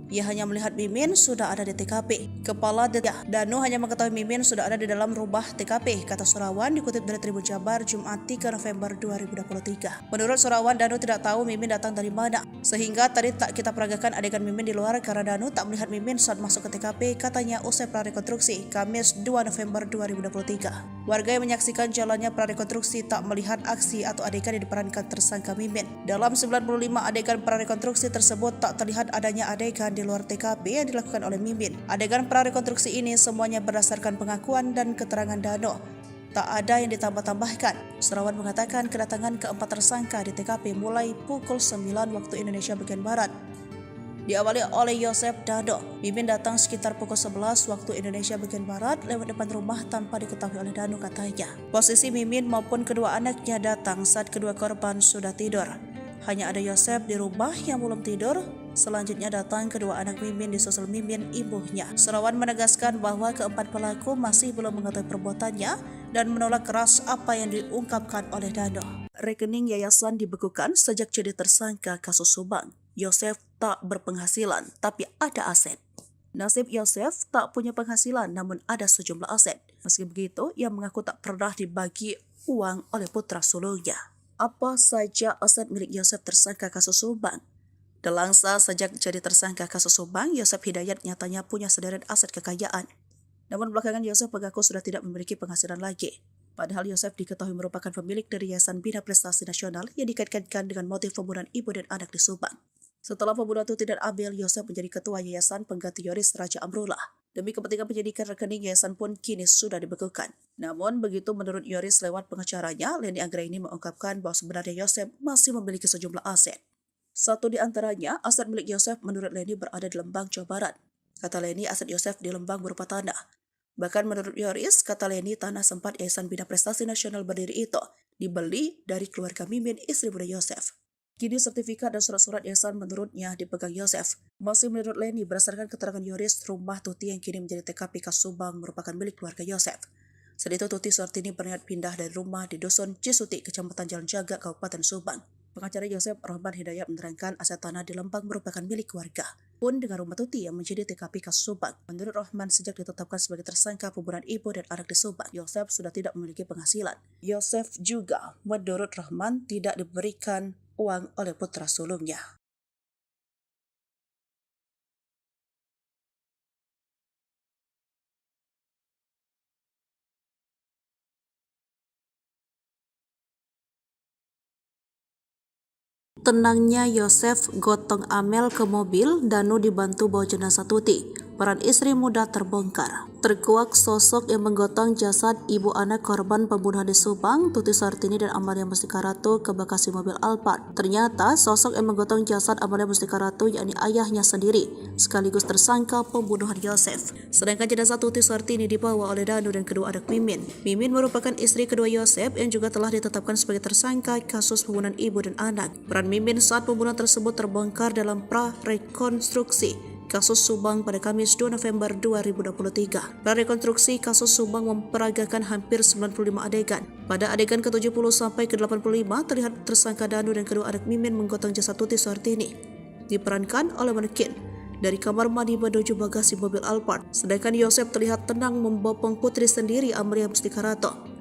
Ia hanya melihat Mimin sudah ada di TKP. Kepala Danu hanya mengetahui Mimin sudah ada di dalam rumah TKP, kata Surawan dikutip dari Tribun Jabar Jumat 3 November 2023. Menurut Surawan, Danu tidak tahu Mimin datang dari mana, sehingga tadi tak kita peragakan adegan Mimin di luar karena Danu tak melihat Mimin saat masuk ke TKP, katanya usai prarekonstruksi Kamis 2 November 2023. Warga yang menyaksikan jalannya prarekonstruksi tak melihat aksi atau adegan yang diperankan tersangka Mimin. Dalam 95 adegan prarekonstruksi tersebut tak terlihat adanya adegan di luar TKP yang dilakukan oleh Mimin. Adegan prarekonstruksi ini semuanya berdasarkan pengakuan dan keterangan Danu. Tak ada yang ditambah-tambahkan. Surawan mengatakan kedatangan keempat tersangka di TKP mulai pukul 9 waktu Indonesia bagian Barat. Diawali oleh Yosef Danu. Mimin datang sekitar pukul 11 waktu Indonesia bagian Barat lewat depan rumah tanpa diketahui oleh Danu, katanya. Posisi Mimin maupun kedua anaknya datang saat kedua korban sudah tidur. Hanya ada Yosef di rumah yang belum tidur. Selanjutnya datang kedua anak Mimin disusul Mimin ibunya. Surawan menegaskan bahwa keempat pelaku masih belum mengetahui perbuatannya dan menolak keras apa yang diungkapkan oleh Danu. Rekening yayasan dibekukan sejak jadi tersangka kasus Subang. Yosef tak berpenghasilan tapi ada aset. Nasib Yosef tak punya penghasilan namun ada sejumlah aset. Meski begitu, ia mengaku tak pernah dibagi uang oleh putra sulungnya. Apa saja aset milik Yosef tersangka kasus Subang? Delangsa sejak jadi tersangka kasus Subang, Yosef Hidayat nyatanya punya sederet aset kekayaan. Namun belakangan Yosef mengaku sudah tidak memiliki penghasilan lagi. Padahal Yosef diketahui merupakan pemilik dari Yayasan Bina Prestasi Nasional yang dikaitkan dengan motif pembunuhan ibu dan anak di Subang. Setelah pembunuhan itu tidak adil, Yosef menjadi ketua yayasan pengganti Yoris Raja Amrullah. Demi kepentingan penyidikan, rekening yayasan pun kini sudah dibekukan. Namun begitu menurut Yoris lewat pengacaranya, Leni Anggraini mengungkapkan bahwa sebenarnya Yosef masih memiliki sejumlah aset. Satu di antaranya, aset milik Yosef menurut Leni berada di Lembang, Jawa Barat. Kata Leni, aset Yosef di Lembang berupa tanah. Bahkan menurut Yoris, kata Leni, tanah sempat Yayasan Bina Prestasi Nasional berdiri itu dibeli dari keluarga Mimin, istri muda Yosef. Kini sertifikat dan surat-surat yayasan menurutnya dipegang Yosef. Masih menurut Leni, berdasarkan keterangan Yoris, rumah Tuti yang kini menjadi TKP kasus Subang merupakan milik keluarga Yosef. Saat itu Tuti Suhartini berniat pindah dari rumah di Dusun Cisuti, Kecamatan Jalan Jaga, Kabupaten Subang. Pengacara Yosef Rahman Hidayat menerangkan aset tanah di Lembang merupakan milik keluarga. Pun dengan rumah Tuti yang menjadi TKP kasus Subang. Menurut Rahman, sejak ditetapkan sebagai tersangka pembunuhan ibu dan anak di Subang, Yosef sudah tidak memiliki penghasilan. Yosef juga, menurut Rahman, tidak diberikan uang oleh putra sulungnya. Tenangnya Yosef gotong Amel ke mobil, Danu dibantu bawa jenazah Tuti. Peran istri muda terbongkar. Terkuak sosok yang menggotong jasad ibu anak korban pembunuhan di Subang, Tuti Suhartini dan Amalia Mustika Ratu ke Bekasi mobil Alphard. Ternyata sosok yang menggotong jasad Amalia Mustika Ratu yakni ayahnya sendiri, sekaligus tersangka pembunuhan Yosef. Sedangkan jenazah Tuti Suhartini dibawa oleh Danu dan kedua anak Mimin. Mimin merupakan istri kedua Yosef yang juga telah ditetapkan sebagai tersangka kasus pembunuhan ibu dan anak. Peran Mimin saat pembunuhan tersebut terbongkar dalam pra-rekonstruksi kasus Subang pada Kamis 2 November 2023. Prarekonstruksi kasus Subang memperagakan hampir 95 adegan. Pada adegan ke-70 sampai ke-85 terlihat tersangka Danu dan kedua anak Mimin menggotong jasad Tuti Suhartini. Diperankan oleh manekin dari kamar mandi menuju bagasi mobil Alphard. Sedangkan Yosef terlihat tenang membopong putri sendiri Amalia Mustika Ratu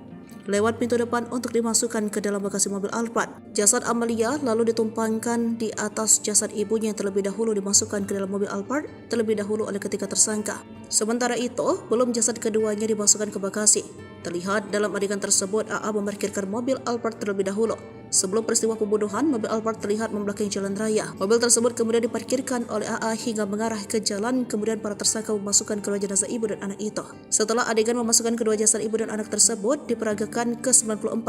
lewat pintu depan untuk dimasukkan ke dalam bagasi mobil Alphard. Jasad Amalia lalu ditumpangkan di atas jasad ibunya yang terlebih dahulu dimasukkan ke dalam mobil Alphard terlebih dahulu oleh ketiga tersangka. Sementara itu, belum jasad keduanya dimasukkan ke bagasi. Terlihat dalam adegan tersebut AA memarkirkan mobil Alphard terlebih dahulu. Sebelum peristiwa pembunuhan, mobil Alphard terlihat membelakangi jalan raya. Mobil tersebut kemudian diparkirkan oleh AA hingga mengarah ke jalan, kemudian para tersangka memasukkan kedua jenazah ibu dan anak itu. Setelah adegan memasukkan kedua jasad ibu dan anak tersebut diperagakan ke-94,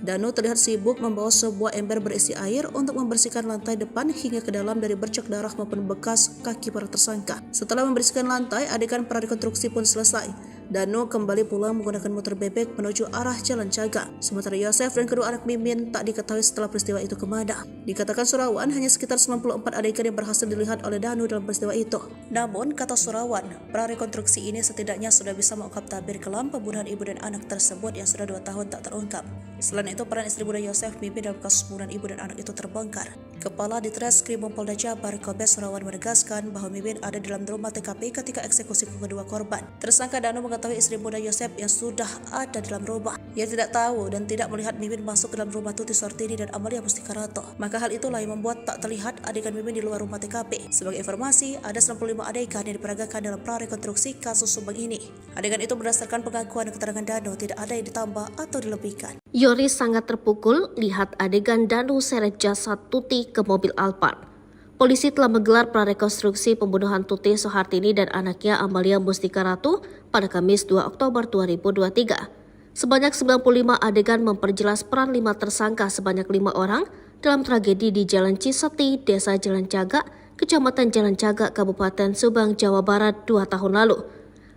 Danu terlihat sibuk membawa sebuah ember berisi air untuk membersihkan lantai depan hingga ke dalam dari bercak darah maupun bekas kaki para tersangka. Setelah membersihkan lantai, adegan prarekonstruksi pun selesai. Danu kembali pulang menggunakan motor bebek menuju arah Jalan Cagak. Sementara Yosef dan kedua anak Mimin tak diketahui setelah peristiwa itu kemana. Dikatakan Surawan hanya sekitar 94 adegan yang berhasil dilihat oleh Danu dalam peristiwa itu. Namun, kata Surawan, prarekonstruksi ini setidaknya sudah bisa mengungkap tabir kelam pembunuhan ibu dan anak tersebut yang sudah 2 tahun tak terungkap. Selain itu, peran istri muda Yosef Mimin dalam kasus pembunuhan ibu dan anak itu terbongkar. Kepala Ditreskrimum Polda Jabar, Kombes Surawan menegaskan bahwa Mimin ada dalam rumah TKP ketika eksekusi kedua korban. Tersangka Danu mengetahui istri muda Yosef yang sudah ada dalam rumah. Ia tidak tahu dan tidak melihat Mimin masuk ke dalam rumah Tuti Suhartini dan Amalia Mustikarato. Maka hal itulah yang membuat tak terlihat adegan Mimin di luar rumah TKP. Sebagai informasi, ada 95 adegan yang diperagakan dalam prarekonstruksi kasus Subang ini. Adegan itu berdasarkan pengakuan dan keterangan Danu, tidak ada yang ditambah atau dilebihkan. Yoris sangat terpukul lihat adegan Danu seret jasad Tuti ke mobil Alphard. Polisi telah menggelar prarekonstruksi pembunuhan Tuti Suhartini dan anaknya Amalia Mustikarato pada Kamis 2 Oktober 2023. Sebanyak 95 adegan memperjelas peran 5 tersangka sebanyak 5 orang dalam tragedi di Jalan Ciseti, Desa Jalan Cagak, Kecamatan Jalan Cagak, Kabupaten Subang, Jawa Barat 2 tahun lalu.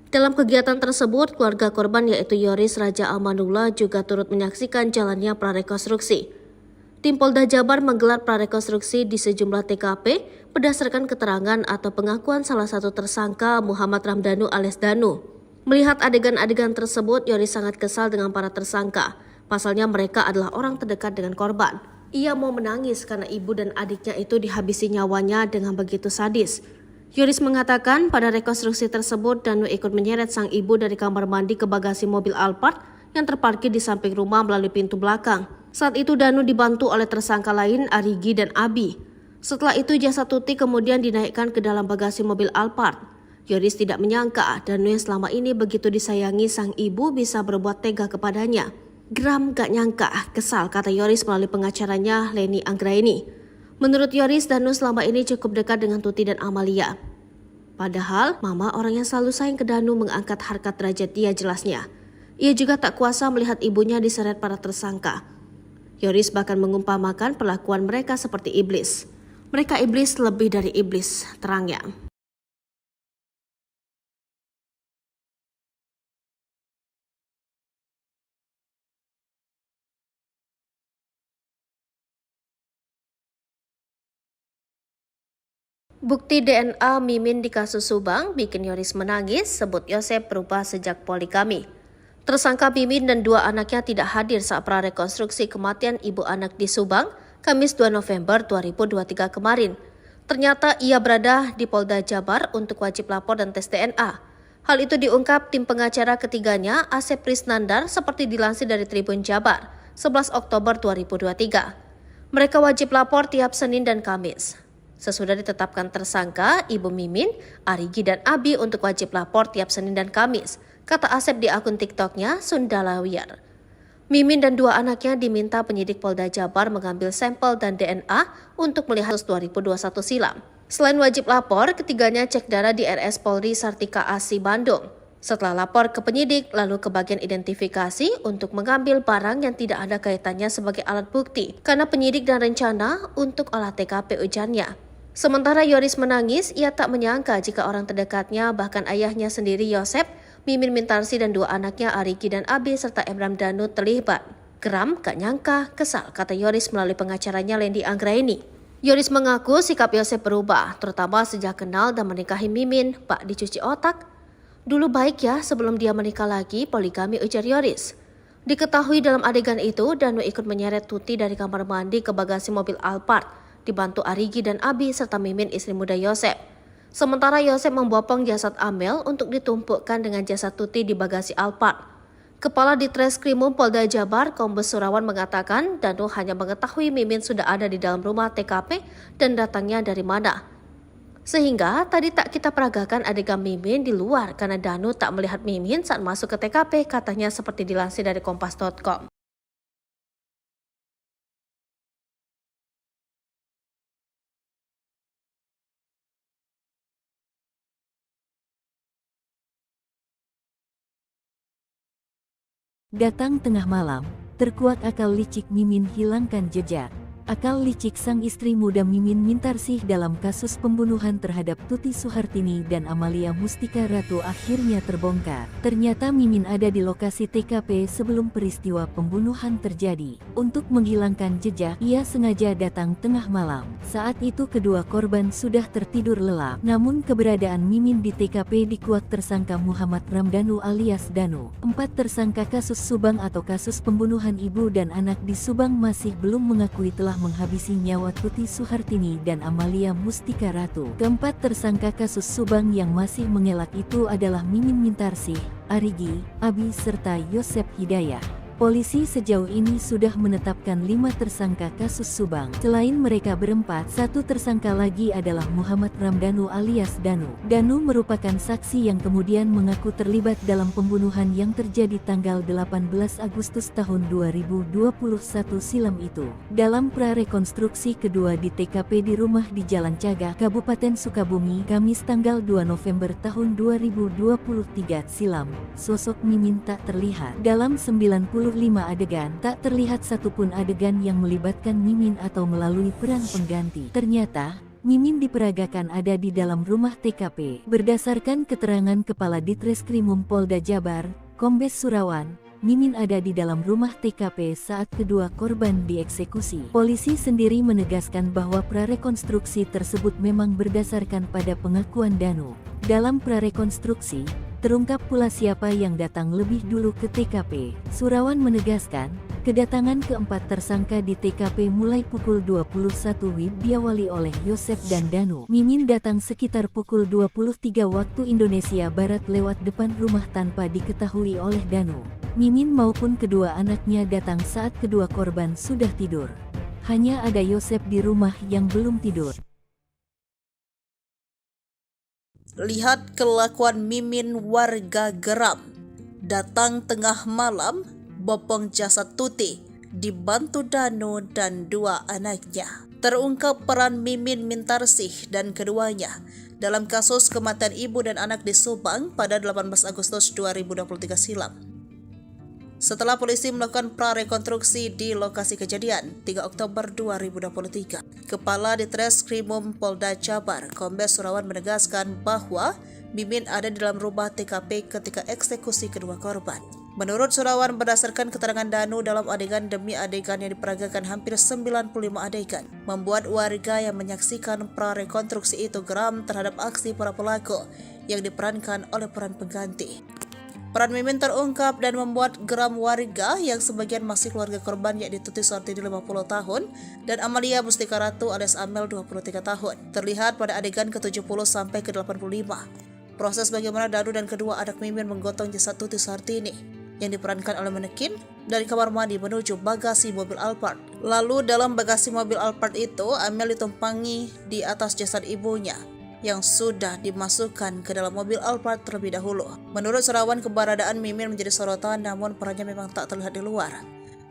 Dalam kegiatan tersebut, keluarga korban yaitu Yoris Raja Amanullah juga turut menyaksikan jalannya prarekonstruksi. Tim Polda Jabar menggelar prarekonstruksi di sejumlah TKP berdasarkan keterangan atau pengakuan salah satu tersangka Muhammad Ramdhanu alias Danu. Melihat adegan-adegan tersebut, Yoris sangat kesal dengan para tersangka. Pasalnya mereka adalah orang terdekat dengan korban. Ia mau menangis karena ibu dan adiknya itu dihabisi nyawanya dengan begitu sadis. Yoris mengatakan pada rekonstruksi tersebut Danu ikut menyeret sang ibu dari kamar mandi ke bagasi mobil Alphard yang terparkir di samping rumah melalui pintu belakang. Saat itu Danu dibantu oleh tersangka lain Arigi dan Abi. Setelah itu jasad Tuti kemudian dinaikkan ke dalam bagasi mobil Alphard. Yoris tidak menyangka Danu yang selama ini begitu disayangi sang ibu bisa berbuat tega kepadanya. Geram gak nyangka, kesal, kata Yoris melalui pengacaranya Leni Anggraini. Menurut Yoris, Danu selama ini cukup dekat dengan Tuti dan Amalia. Padahal mama orang yang selalu sayang ke Danu mengangkat harkat derajat dia jelasnya. Ia juga tak kuasa melihat ibunya diseret para tersangka. Yoris bahkan mengumpamakan perlakuan mereka seperti iblis. Mereka iblis lebih dari iblis, terangnya. Bukti DNA Mimin di kasus Subang bikin Yoris menangis, sebut Yosef berubah sejak poligami. Tersangka Mimin dan 2 anaknya tidak hadir saat prarekonstruksi kematian ibu anak di Subang, Kamis 2 November 2023 kemarin. Ternyata ia berada di Polda Jabar untuk wajib lapor dan tes DNA. Hal itu diungkap tim pengacara ketiganya, Asep Prisnandar, seperti dilansir dari Tribun Jabar, 11 Oktober 2023. Mereka wajib lapor tiap Senin dan Kamis. Sesudah ditetapkan tersangka, Ibu Mimin, Arigi dan Abi untuk wajib lapor tiap Senin dan Kamis, kata Asep di akun TikToknya Sundalawiyar. Mimin dan 2 anaknya diminta penyidik Polda Jabar mengambil sampel dan DNA untuk melihat 2021 silam. Selain wajib lapor, ketiganya cek darah di RS Polri Sartika Asi Bandung. Setelah lapor ke penyidik, lalu ke bagian identifikasi untuk mengambil barang yang tidak ada kaitannya sebagai alat bukti, karena penyidik dan rencana untuk olah TKP ujarnya. Sementara Yoris menangis, ia tak menyangka jika orang terdekatnya, bahkan ayahnya sendiri Yosef, Mimin Mintarsi dan 2 anaknya Arigi dan Abi serta Emram Danu terlibat. Geram, gak nyangka, kesal, kata Yoris melalui pengacaranya Lendi Anggraini. Yoris mengaku sikap Yosef berubah, terutama sejak kenal dan menikahi Mimin, bak dicuci otak. Dulu baik ya sebelum dia menikah lagi, poligami, ujar Yoris. Diketahui dalam adegan itu, Danu ikut menyeret Tuti dari kamar mandi ke bagasi mobil Alphard, dibantu Arigi dan Abi serta Mimin istri muda Yosef. Sementara Yosef membopong jasad Amel untuk ditumpukkan dengan jasad Tuti di bagasi Alphard. Kepala Ditreskrimum Polda Jabar, Kombes Surawan mengatakan Danu hanya mengetahui Mimin sudah ada di dalam rumah TKP dan datangnya dari mana. Sehingga tadi tak kita peragakan adegan Mimin di luar karena Danu tak melihat Mimin saat masuk ke TKP, katanya seperti dilansir dari Kompas.com. Datang tengah malam, terkuat akal licik Mimin hilangkan jejak. Akal licik sang istri muda Mimin Mintarsih dalam kasus pembunuhan terhadap Tuti Suhartini dan Amalia Mustika Ratu akhirnya terbongkar. Ternyata Mimin ada di lokasi TKP sebelum peristiwa pembunuhan terjadi. Untuk menghilangkan jejak, ia sengaja datang tengah malam. Saat itu kedua korban sudah tertidur lelap. Namun keberadaan Mimin di TKP dikuak tersangka Muhammad Ramdhanu alias Danu. 4 tersangka kasus Subang atau kasus pembunuhan ibu dan anak di Subang masih belum mengakui telah menghabisi nyawa Tuti Suhartini dan Amalia Mustika Ratu. Keempat tersangka kasus Subang yang masih mengelak itu adalah Mimin Mintarsih, Arigi, Abi serta Yosep Hidayah. Polisi sejauh ini sudah menetapkan 5 tersangka kasus Subang. Selain mereka berempat, 1 tersangka lagi adalah Muhammad Ramdhanu alias Danu. Danu merupakan saksi yang kemudian mengaku terlibat dalam pembunuhan yang terjadi tanggal 18 Agustus tahun 2021 silam itu. Dalam prarekonstruksi kedua di TKP di rumah di Jalan Cagak, Kabupaten Sukabumi, Kamis tanggal 2 November tahun 2023 silam, sosok Mimin tak terlihat. Dalam 95 adegan, tak terlihat satupun adegan yang melibatkan Mimin atau melalui peran pengganti. Ternyata, Mimin diperagakan ada di dalam rumah TKP. Berdasarkan keterangan Kepala Ditreskrimum Polda Jabar, Kombes Surawan, Mimin ada di dalam rumah TKP saat kedua korban dieksekusi. Polisi sendiri menegaskan bahwa prarekonstruksi tersebut memang berdasarkan pada pengakuan Danu. Dalam prarekonstruksi, terungkap pula siapa yang datang lebih dulu ke TKP. Surawan menegaskan, kedatangan keempat tersangka di TKP mulai pukul 21 WIB diawali oleh Yosep dan Danu. Mimin datang sekitar pukul 23 waktu Indonesia Barat lewat depan rumah tanpa diketahui oleh Danu. Mimin maupun kedua anaknya datang saat kedua korban sudah tidur. Hanya ada Yosep di rumah yang belum tidur. Lihat kelakuan Mimin warga geram. Datang tengah malam, bopong jasad Tuti, dibantu Danu dan 2 anaknya. Terungkap peran Mimin Mintarsih dan keduanya dalam kasus kematian ibu dan anak di Subang pada 18 Agustus 2023 silam. Setelah polisi melakukan prarekonstruksi di lokasi kejadian 3 Oktober 2023, Kepala Ditreskrimum Polda Jabar, Kombes Surawan menegaskan bahwa Mimin ada di dalam rumah TKP ketika eksekusi kedua korban. Menurut Surawan, berdasarkan keterangan Danu dalam adegan demi adegan yang diperagakan hampir 95 adegan, membuat warga yang menyaksikan prarekonstruksi itu geram terhadap aksi para pelaku yang diperankan oleh peran pengganti. Peran Mimin terungkap dan membuat geram warga yang sebagian masih keluarga korban yakni Tuti Suhartini 50 tahun dan Amalia Mustika Ratu alias Amel 23 tahun. Terlihat pada adegan ke-70 sampai ke-85. Proses bagaimana Danu dan kedua anak Mimin menggotong jasad Tuti Suhartini yang diperankan oleh manekin dari kamar mandi menuju bagasi mobil Alphard. Lalu dalam bagasi mobil Alphard itu, Amel ditumpangi di atas jasad ibunya yang sudah dimasukkan ke dalam mobil Alphard terlebih dahulu. Menurut Surawan, keberadaan Mimin menjadi sorotan namun perannya memang tak terlihat di luar.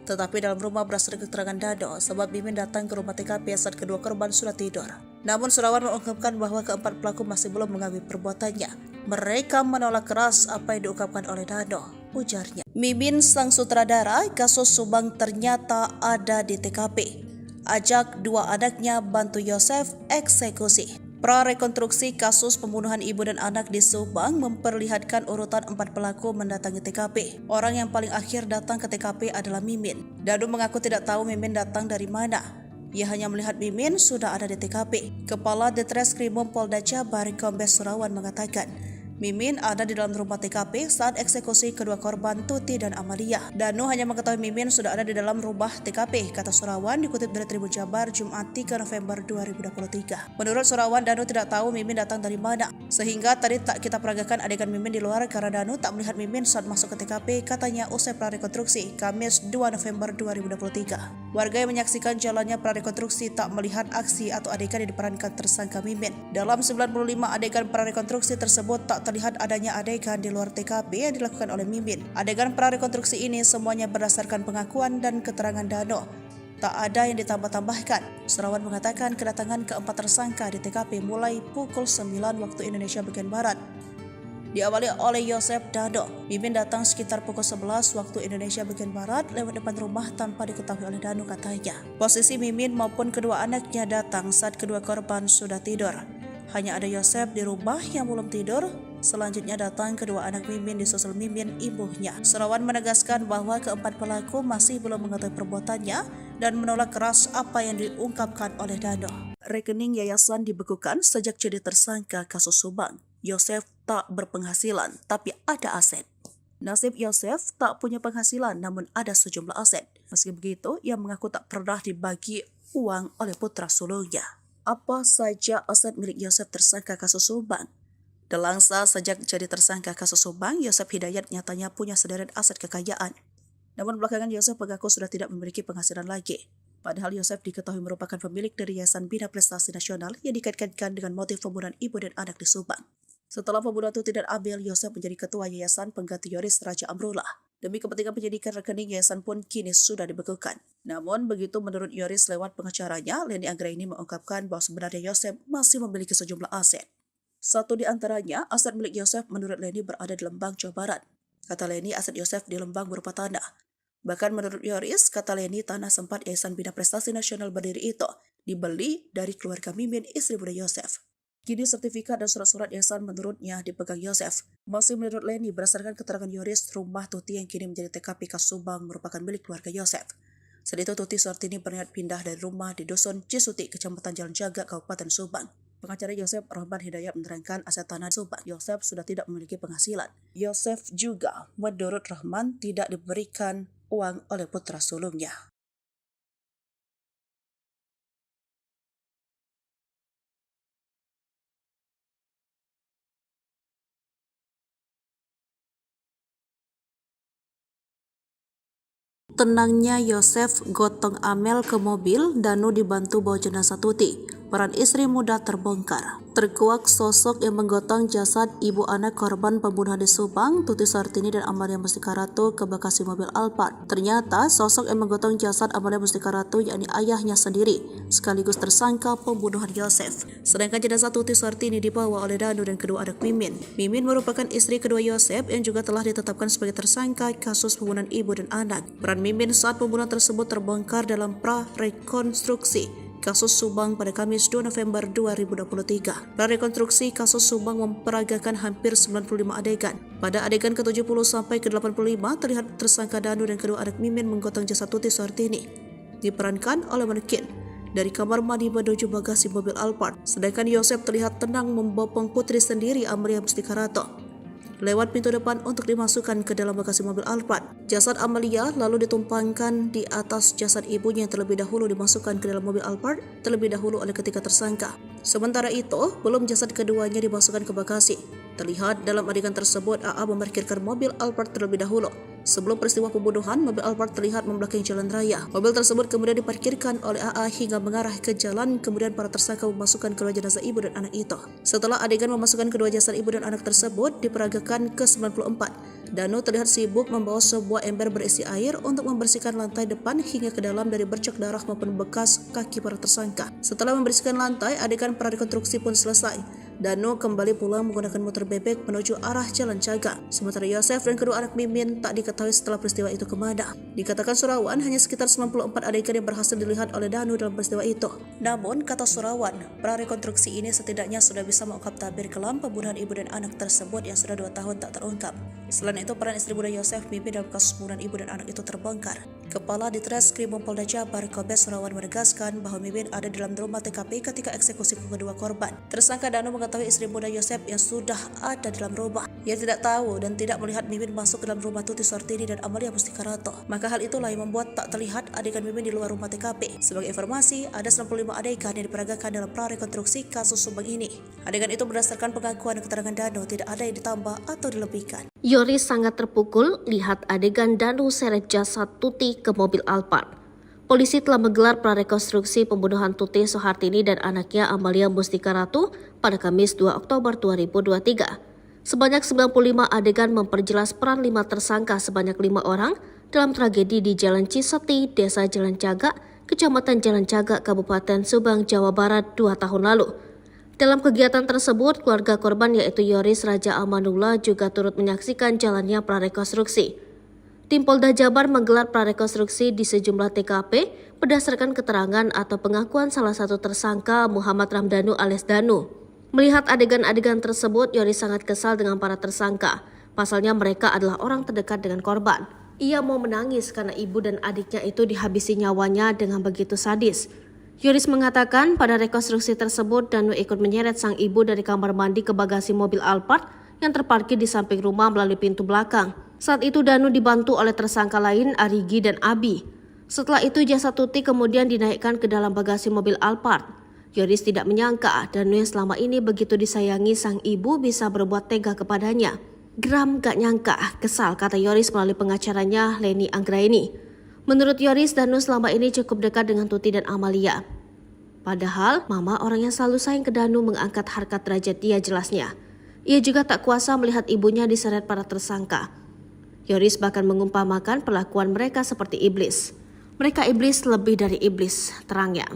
Tetapi dalam rumah berdasarkan keterangan Dado, sebab Mimin datang ke rumah TKP saat kedua korban sudah tidur. Namun Surawan mengungkapkan bahwa keempat pelaku masih belum mengakui perbuatannya. Mereka menolak keras apa yang diungkapkan oleh Dado, ujarnya. Mimin sang sutradara kasus Subang ternyata ada di TKP. Ajak 2 anaknya bantu Yosef eksekusi. Prarekonstruksi kasus pembunuhan ibu dan anak di Subang memperlihatkan urutan 4 pelaku mendatangi TKP. Orang yang paling akhir datang ke TKP adalah Mimin. Danu mengaku tidak tahu Mimin datang dari mana. Ia hanya melihat Mimin sudah ada di TKP. Kepala Ditreskrimum Polda Jabar, Kombes Surawan mengatakan, Mimin ada di dalam rumah TKP saat eksekusi kedua korban Tuti dan Amalia. Danu hanya mengetahui Mimin sudah ada di dalam rumah TKP, kata Surawan dikutip dari Tribun Jabar Jumat 3 November 2023. Menurut Surawan, Danu tidak tahu Mimin datang dari mana, sehingga tadi tak kita peragakan adegan Mimin di luar karena Danu tak melihat Mimin saat masuk ke TKP, katanya usai prarekonstruksi Kamis 2 November 2023. Warga yang menyaksikan jalannya prarekonstruksi tak melihat aksi atau adegan yang diperankan tersangka Mimin. Dalam 95 adegan prarekonstruksi tersebut tak terlihat adanya adegan di luar TKP yang dilakukan oleh Mimin. Adegan prarekonstruksi ini semuanya berdasarkan pengakuan dan keterangan Dano. Tak ada yang ditambah-tambahkan. Surawan mengatakan kedatangan keempat tersangka di TKP mulai pukul 9 waktu Indonesia bagian Barat. diawali oleh Yosef Dano. Mimin datang sekitar pukul 11 waktu Indonesia bagian Barat lewat depan rumah tanpa diketahui oleh Dano katanya. Posisi Mimin maupun kedua anaknya datang saat kedua korban sudah tidur. Hanya ada Yosef di rumah yang belum tidur. Selanjutnya datang kedua anak Mimin disusul Mimin ibunya. Surawan menegaskan bahwa keempat pelaku masih belum mengetahui perbuatannya dan menolak keras apa yang diungkapkan oleh Dano. Rekening yayasan dibekukan sejak jadi tersangka kasus Subang. Yosef tak berpenghasilan tapi ada aset. Nasib Yosef tak punya penghasilan namun ada sejumlah aset. Meski begitu, ia mengaku tak pernah dibagi uang oleh putra sulungnya. Apa saja aset milik Yosef tersangka kasus Subang? Delangsa sejak jadi tersangka kasus Subang, Yosef Hidayat nyatanya punya sederet aset kekayaan. Namun belakangan Yosef mengaku sudah tidak memiliki penghasilan lagi. Padahal Yosef diketahui merupakan pemilik dari Yayasan Bina Prestasi Nasional yang dikaitkan dengan motif pembunuhan ibu dan anak di Subang. Setelah pembunuhan itu tidak adil, Yosef menjadi ketua yayasan pengganti Yoris Raja Amrullah. Demi kepentingan penyidikan rekening yayasan pun kini sudah dibekukan. Namun begitu menurut Yoris lewat pengacaranya, Leni Anggraini mengungkapkan bahwa sebenarnya Yosef masih memiliki sejumlah aset. Satu di antaranya, aset milik Yosef menurut Leni berada di Lembang, Jawa Barat. Kata Leni, aset Yosef di Lembang berupa tanah. Bahkan menurut Yoris, kata Leni, tanah sempat Yayasan Bina Prestasi Nasional berdiri itu dibeli dari keluarga Mimin, istri muda Yosef. Kini sertifikat dan surat-surat yayasan menurutnya dipegang Yosef. Masih menurut Leni, berdasarkan keterangan Yoris, rumah Tuti yang kini menjadi TKP kasus Subang merupakan milik keluarga Yosef. Saat itu Tuti Suhartini berniat pindah dari rumah di Dusun Cisuti, Kecamatan Jalan Jaga, Kabupaten Subang. Pengacara Yosef Rahman Hidayat menerangkan aset tanah Subang. Yosef sudah tidak memiliki penghasilan. Yosef juga menurut Rahman tidak diberikan uang oleh putra sulungnya. Tenangnya Yosef gotong Amel ke mobil, Danu dibantu bawa jenazah Tuti. Peran istri muda terbongkar. Terkuak sosok yang menggotong jasad ibu anak korban pembunuhan di Subang, Tuti Suhartini dan Amalia Mustika Ratu ke bagasi mobil Alphard. Ternyata sosok yang menggotong jasad Amalia Mustika Ratu yakni ayahnya sendiri, sekaligus tersangka pembunuhan Yosef. Sedangkan jenazah Tuti Suhartini dibawa oleh Danu dan kedua anak Mimin. Mimin merupakan istri kedua Yosef yang juga telah ditetapkan sebagai tersangka kasus pembunuhan ibu dan anak. Peran Mimin saat pembunuhan tersebut terbongkar dalam pra-rekonstruksi kasus Subang pada Kamis 2 November 2023. Prarekonstruksi kasus Subang memperagakan hampir 95 adegan. Pada adegan ke-70 sampai ke-85 terlihat tersangka Danu dan kedua anak Mimin menggotong jasad Tuti Suhartini. Diperankan oleh manekin dari kamar mandi menuju bagasi mobil Alphard. Sedangkan Yosef terlihat tenang membopong putri sendiri Amalia Mustika Ratu lewat pintu depan untuk dimasukkan ke dalam bagasi mobil Alphard. Jasad Amalia lalu ditumpangkan di atas jasad ibunya yang terlebih dahulu dimasukkan ke dalam mobil Alphard terlebih dahulu oleh ketiga tersangka. Sementara itu, belum jasad keduanya dimasukkan ke bagasi. Terlihat dalam adegan tersebut AA memarkirkan mobil Alphard terlebih dahulu. Sebelum peristiwa pembunuhan, mobil Alphard terlihat membelakangi jalan raya. Mobil tersebut kemudian diparkirkan oleh AA hingga mengarah ke jalan, kemudian para tersangka memasukkan kedua jenazah ibu dan anak itu. Setelah adegan memasukkan kedua jasad ibu dan anak tersebut diperagakan ke-94, Danu terlihat sibuk membawa sebuah ember berisi air untuk membersihkan lantai depan hingga ke dalam dari bercak darah maupun bekas kaki para tersangka. Setelah membersihkan lantai, adegan prarekonstruksi pun selesai. Danu kembali pulang menggunakan motor bebek menuju arah Jalan Jaga. Sementara Yosef dan kedua anak Mimin tak diketahui setelah peristiwa itu kemana. Dikatakan Surawan hanya sekitar 94 adegan yang berhasil dilihat oleh Danu dalam peristiwa itu. Namun, kata Surawan, prarekonstruksi ini setidaknya sudah bisa mengungkap tabir kelam pembunuhan ibu dan anak tersebut yang sudah 2 tahun tak terungkap. Selain itu, peran istri muda Yosef Mimin dalam kasus pembunuhan ibu dan anak itu terbongkar. Kepala Ditreskrim Polda Jabar Kombes Surawan menegaskan bahwa Mimin ada dalam rumah TKP ketika eksekusi kedua korban. Tersangka Danu mengetahui istri muda Yosef yang sudah ada dalam rumah. Ia tidak tahu dan tidak melihat Mimin masuk ke dalam rumah Tuti Suhartini dan Amalia Mustika Ratu. Maka hal itulah yang membuat tak terlihat adegan Mimin di luar rumah TKP. Sebagai informasi, ada 95 adegan yang diperagakan dalam prarekonstruksi kasus Subang ini. Adegan itu berdasarkan pengakuan dan keterangan Danu, tidak ada yang ditambah atau dilebihkan. Yoris sangat terpukul lihat adegan Danu seret jasad Tuti ke mobil Alphard. Polisi telah menggelar prarekonstruksi pembunuhan Tuti Suhartini dan anaknya Amalia Mustika Ratu pada Kamis 2 Oktober 2023. Sebanyak 95 adegan memperjelas peran 5 tersangka sebanyak 5 orang dalam tragedi di Jalan Cisuti, Desa Jalan Jaga, Kecamatan Jalan Jaga, Kabupaten Subang, Jawa Barat 2 tahun lalu. Dalam kegiatan tersebut, keluarga korban yaitu Yoris Raja Amanullah juga turut menyaksikan jalannya prarekonstruksi. Tim Polda Jabar menggelar prarekonstruksi di sejumlah TKP berdasarkan keterangan atau pengakuan salah satu tersangka Muhammad Ramdanu alias Danu. Melihat adegan-adegan tersebut, Yoris sangat kesal dengan para tersangka. Pasalnya mereka adalah orang terdekat dengan korban. Ia mau menangis karena ibu dan adiknya itu dihabisi nyawanya dengan begitu sadis. Yoris mengatakan pada rekonstruksi tersebut Danu ikut menyeret sang ibu dari kamar mandi ke bagasi mobil Alphard yang terparkir di samping rumah melalui pintu belakang. Saat itu Danu dibantu oleh tersangka lain Arigi dan Abi. Setelah itu jasad Tuti kemudian dinaikkan ke dalam bagasi mobil Alphard. Yoris tidak menyangka Danu yang selama ini begitu disayangi sang ibu bisa berbuat tega kepadanya. Geram gak nyangka, kesal, kata Yoris melalui pengacaranya Leni Anggraini. Menurut Yoris, Danu selama ini cukup dekat dengan Tuti dan Amalia. Padahal, mama orang yang selalu sayang ke Danu mengangkat harkat derajat dia jelasnya. Ia juga tak kuasa melihat ibunya diseret para tersangka. Yoris bahkan mengumpamakan perlakuan mereka seperti iblis. Mereka iblis lebih dari iblis, terangnya.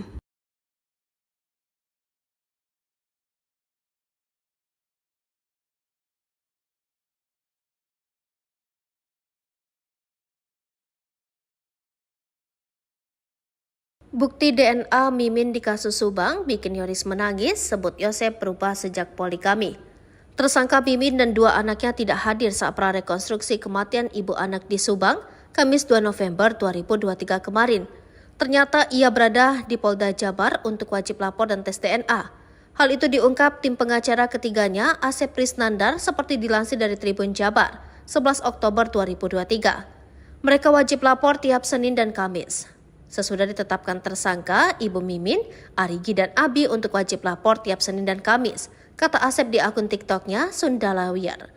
Bukti DNA Mimin di kasus Subang bikin Yoris menangis, sebut Yosep berubah sejak poligami. Tersangka Mimin dan dua anaknya tidak hadir saat prarekonstruksi kematian ibu anak di Subang, Kamis 2 November 2023 kemarin. Ternyata ia berada di Polda Jabar untuk wajib lapor dan tes DNA. Hal itu diungkap tim pengacara ketiganya, Asep Prisnandar, seperti dilansir dari Tribun Jabar, 11 Oktober 2023. Mereka wajib lapor tiap Senin dan Kamis. Sesudah ditetapkan tersangka, Ibu Mimin, Arigi dan Abi untuk wajib lapor tiap Senin dan Kamis, kata Asep di akun TikToknya Sundalawiyar.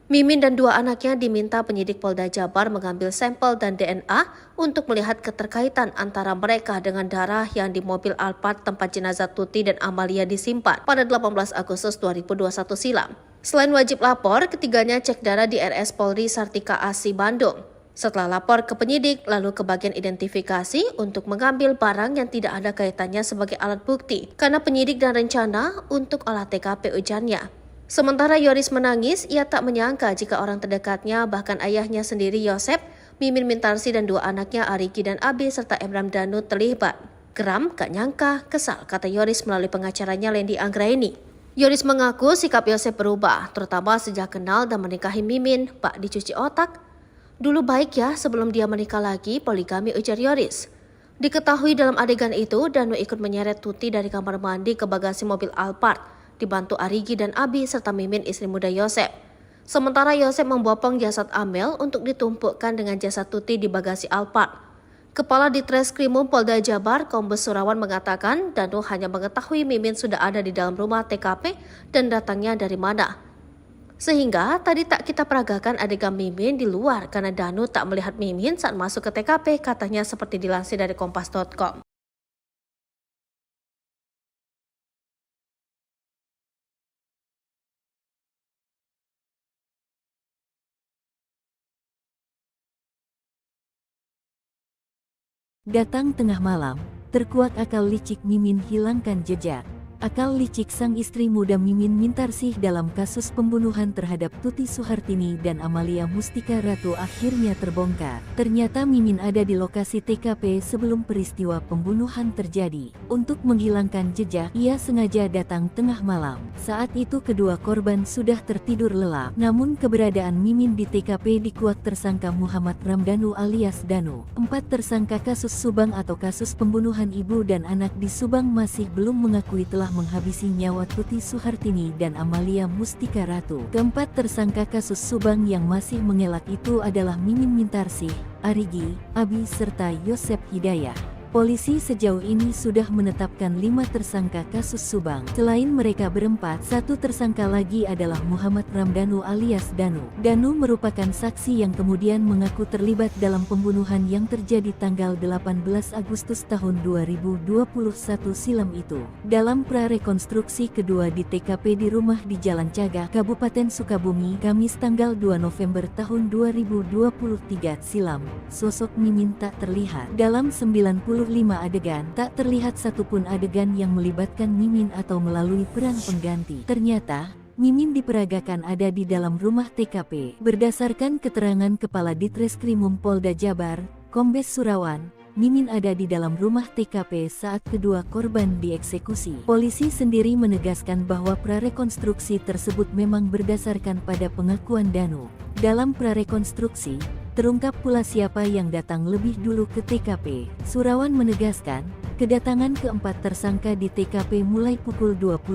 Mimin dan dua anaknya diminta penyidik Polda Jabar mengambil sampel dan DNA untuk melihat keterkaitan antara mereka dengan darah yang di mobil Alphard tempat jenazah Tuti dan Amalia disimpan pada 18 Agustus 2021 silam. Selain wajib lapor, ketiganya cek darah di RS Polri Sartika Asi Bandung. Setelah lapor ke penyidik, lalu ke bagian identifikasi untuk mengambil barang yang tidak ada kaitannya sebagai alat bukti, karena penyidik dan rencana untuk olah TKP ujarnya. Sementara Yoris menangis, ia tak menyangka jika orang terdekatnya, bahkan ayahnya sendiri Yosep, Mimin Mintarsi dan dua anaknya Arigi dan Abi serta Emram Danu terlibat. Geram, gak nyangka, kesal, kata Yoris melalui pengacaranya Leni Anggraini. Yoris mengaku sikap Yosep berubah, terutama sejak kenal dan menikahi Mimin, Pak dicuci otak. Dulu baik ya sebelum dia menikah lagi, poligami, ujar Yoris. Diketahui dalam adegan itu, Danu ikut menyeret Tuti dari kamar mandi ke bagasi mobil Alphard, dibantu Arigi dan Abi serta Mimin istri muda Yosep. Sementara Yosep membopong jasad Amel untuk ditumpukkan dengan jasad Tuti di bagasi Alphard. Kepala Ditreskrimum Polda Jabar, Kombes Surawan mengatakan Danu hanya mengetahui Mimin sudah ada di dalam rumah TKP dan datangnya dari mana. Sehingga tadi tak kita peragakan adegan Mimin di luar karena Danu tak melihat Mimin saat masuk ke TKP, katanya seperti dilansir dari Kompas.com. Datang tengah malam, terkuak akal licik Mimin hilangkan jejak. Akal licik sang istri muda Mimin Mintarsih dalam kasus pembunuhan terhadap Tuti Suhartini dan Amalia Mustika Ratu akhirnya terbongkar. Ternyata Mimin ada di lokasi TKP sebelum peristiwa pembunuhan terjadi. Untuk menghilangkan jejak, ia sengaja datang tengah malam. Saat itu kedua korban sudah tertidur lelap. Namun keberadaan Mimin di TKP dikuak tersangka Muhammad Ramdanu alias Danu. 4 tersangka kasus Subang atau kasus pembunuhan ibu dan anak di Subang masih belum mengakui telah menghabisi nyawa Tuti Suhartini dan Amalia Mustika Ratu. Keempat tersangka kasus Subang yang masih mengelak itu adalah Mimin Mintarsih, Arigi, Abi serta Yosep Hidayah. Polisi sejauh ini sudah menetapkan 5 tersangka kasus Subang. Selain mereka berempat, 1 tersangka lagi adalah Muhammad Ramdanu alias Danu. Danu merupakan saksi yang kemudian mengaku terlibat dalam pembunuhan yang terjadi tanggal 18 Agustus tahun 2021 silam itu. Dalam prarekonstruksi kedua di TKP di rumah di Jalan Cagak, Kabupaten Sukabumi, Kamis tanggal 2 November tahun 2023 silam, sosok Mimin tak terlihat. Dalam 90 adegan, tak terlihat satupun adegan yang melibatkan Mimin atau melalui peran pengganti. Ternyata, Mimin diperagakan ada di dalam rumah TKP. Berdasarkan keterangan Kepala Ditreskrimum Polda Jabar, Kombes Surawan, Mimin ada di dalam rumah TKP saat kedua korban dieksekusi. Polisi sendiri menegaskan bahwa prarekonstruksi tersebut memang berdasarkan pada pengakuan Danu. Dalam prarekonstruksi, terungkap pula siapa yang datang lebih dulu ke TKP. Surawan menegaskan, kedatangan keempat tersangka di TKP mulai pukul 21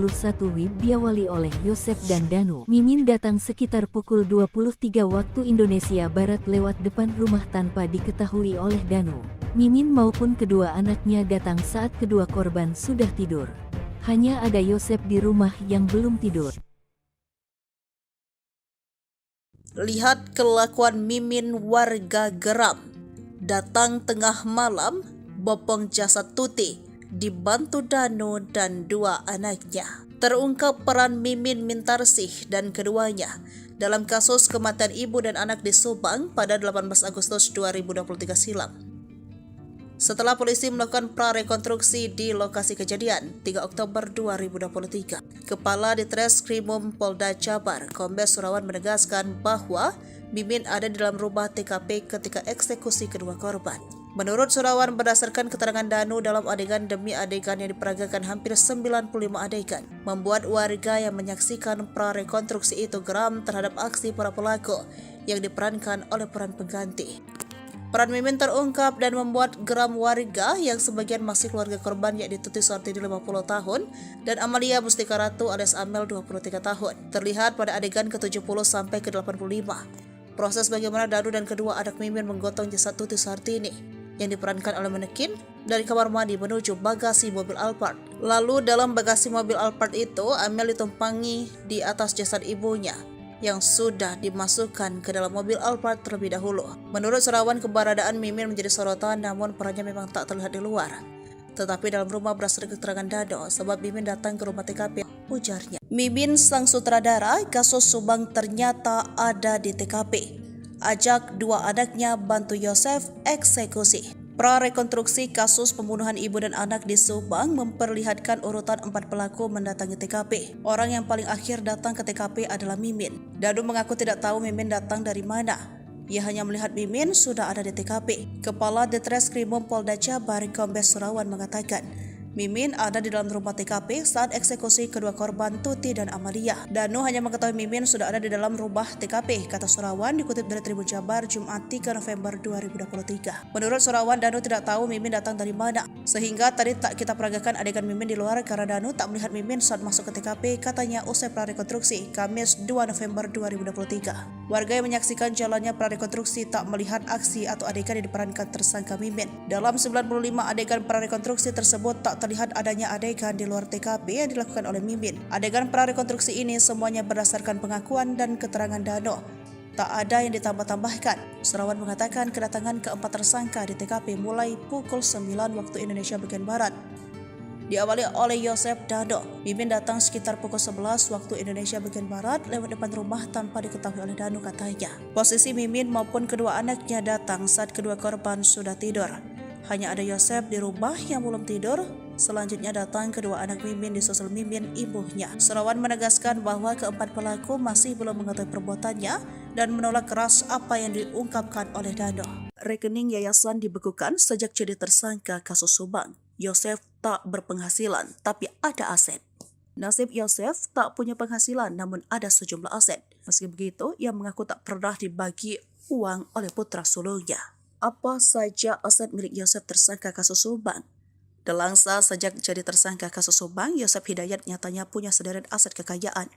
WIB diawali oleh Yosef dan Danu. Mimin datang sekitar pukul 23 waktu Indonesia Barat lewat depan rumah tanpa diketahui oleh Danu. Mimin maupun kedua anaknya datang saat kedua korban sudah tidur. Hanya ada Yosef di rumah yang belum tidur. Lihat kelakuan Mimin, warga geram. Datang tengah malam, bopong jasad Tuti, dibantu Danu dan dua anaknya. Terungkap peran Mimin Mintarsih dan keduanya dalam kasus kematian ibu dan anak di Subang pada 18 Agustus 2023 silam. Setelah polisi melakukan prarekonstruksi di lokasi kejadian 3 Oktober 2023, Kepala Ditreskrimum Polda Jabar, Kombes Surawan menegaskan bahwa Mimin ada di dalam rumah TKP ketika eksekusi kedua korban. Menurut Surawan, berdasarkan keterangan Danu dalam adegan demi adegan yang diperagakan hampir 95 adegan, membuat warga yang menyaksikan prarekonstruksi itu geram terhadap aksi para pelaku yang diperankan oleh peran pengganti. Peran Mimin terungkap dan membuat geram warga yang sebagian masih keluarga korban, yakni Tuti Suhartini 50 tahun dan Amalia Mustika Ratu alias Amel 23 tahun. Terlihat pada adegan ke-70 sampai ke-85. Proses bagaimana Danu dan kedua anak Mimin menggotong jasad Tuti Suhartini yang diperankan oleh manekin dari kamar mandi menuju bagasi mobil Alphard. Lalu dalam bagasi mobil Alphard itu, Amel ditumpangi di atas jasad ibunya yang sudah dimasukkan ke dalam mobil Alphard terlebih dahulu. Menurut Surawan, keberadaan Mimin menjadi sorotan, namun perannya memang tak terlihat di luar. Tetapi dalam rumah berdasarkan keterangan Dado, sebab Mimin datang ke rumah TKP, ujarnya. Mimin sang sutradara kasus Subang ternyata ada di TKP. Ajak dua anaknya bantu Yosef eksekusi. Prarekonstruksi kasus pembunuhan ibu dan anak di Subang memperlihatkan urutan 4 pelaku mendatangi TKP. Orang yang paling akhir datang ke TKP adalah Mimin. Dadu mengaku tidak tahu Mimin datang dari mana. Ia hanya melihat Mimin sudah ada di TKP. Kepala Ditreskrimum Polda Jabar, Kombes Surawan mengatakan, Mimin ada di dalam rumah TKP saat eksekusi kedua korban Tuti dan Amalia. Danu hanya mengetahui Mimin sudah ada di dalam rumah TKP, kata Surawan dikutip dari Tribun Jabar Jumat 3 November 2023. Menurut Surawan, Danu tidak tahu Mimin datang dari mana, sehingga tadi tak kita peragakan adegan Mimin di luar karena Danu tak melihat Mimin saat masuk ke TKP, katanya usai prarekonstruksi Kamis 2 November 2023. Warga yang menyaksikan jalannya prarekonstruksi tak melihat aksi atau adegan yang diperankan tersangka Mimin. Dalam 95 adegan prarekonstruksi tersebut tak terlihat adanya adegan di luar TKP yang dilakukan oleh Mimin. Adegan prarekonstruksi ini semuanya berdasarkan pengakuan dan keterangan Dano. Tak ada yang ditambah-tambahkan. Surawan mengatakan kedatangan keempat tersangka di TKP mulai pukul 9 waktu Indonesia bagian Barat. Diawali oleh Yosef Dado. Mimin datang sekitar pukul 11 waktu Indonesia bagian Barat lewat depan rumah tanpa diketahui oleh Danu, katanya. Posisi Mimin maupun kedua anaknya datang saat kedua korban sudah tidur. Hanya ada Yosef di rumah yang belum tidur. Selanjutnya datang kedua anak Mimin disusul Mimin ibunya. Surawan menegaskan bahwa keempat pelaku masih belum mengetahui perbuatannya dan menolak keras apa yang diungkapkan oleh Dano. Rekening yayasan dibekukan sejak jadi tersangka kasus Subang. Yosef tak berpenghasilan tapi ada aset. Nasib Yosef tak punya penghasilan namun ada sejumlah aset. Meski begitu, ia mengaku tak pernah dibagi uang oleh putra sulungnya. Apa saja aset milik Yosef tersangka kasus Subang? Delangsa sejak jadi tersangka kasus Subang, Yosef Hidayat nyatanya punya sederet aset kekayaan.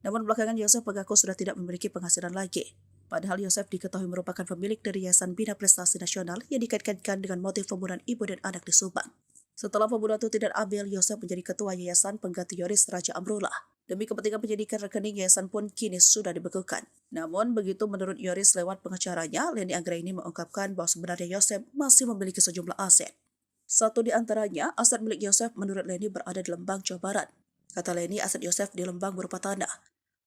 Namun belakangan Yosef mengaku sudah tidak memiliki penghasilan lagi. Padahal Yosef diketahui merupakan pemilik dari Yayasan Bina Prestasi Nasional yang dikaitkan dengan motif pembunuhan ibu dan anak di Subang. Setelah pembunuhan Tuti dan Amel, Yosef menjadi ketua Yayasan pengganti Yoris Raja Amrullah. Demi kepentingan penyidikan, rekening yayasan pun kini sudah dibekukan. Namun begitu menurut Yoris lewat pengacaranya, Leni Anggraini mengungkapkan bahwa sebenarnya Yosef masih memiliki sejumlah aset. Satu di antaranya, aset milik Yosef menurut Leni berada di Lembang, Jawa Barat. Kata Leni, aset Yosef di Lembang berupa tanah.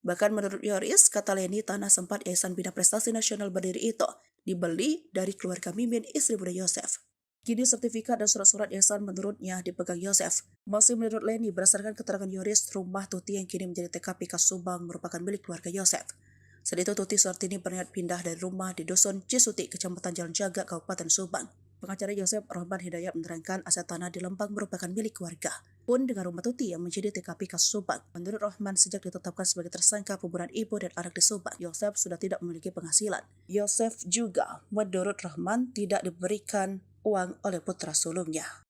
Bahkan menurut Yoris, kata Leni, tanah sempat Yayasan Bina Prestasi Nasional berdiri itu dibeli dari keluarga Mimin, istri muda Yosef. Kini sertifikat dan surat-surat ihsan menurutnya dipegang Yosef. Masih menurut Leni, berdasarkan keterangan Yoris, rumah Tuti yang kini menjadi TKP kasus Subang merupakan milik keluarga Yosef. Saat itu Tuti Suhartini berniat pindah dari rumah di Dusun Cisuti, Kecamatan Jalan Jaga, Kabupaten Subang. Pengacara Yosef Rahman Hidayat menerangkan aset tanah di Lembang merupakan milik keluarga. Pun dengan rumah Tuti yang menjadi TKP kasus Subang. Menurut Rahman, sejak ditetapkan sebagai tersangka pembunuhan ibu dan anak di Subang, Yosef sudah tidak memiliki penghasilan. Yosef juga, menurut Rahman, tidak diberikan uang oleh putra sulungnya.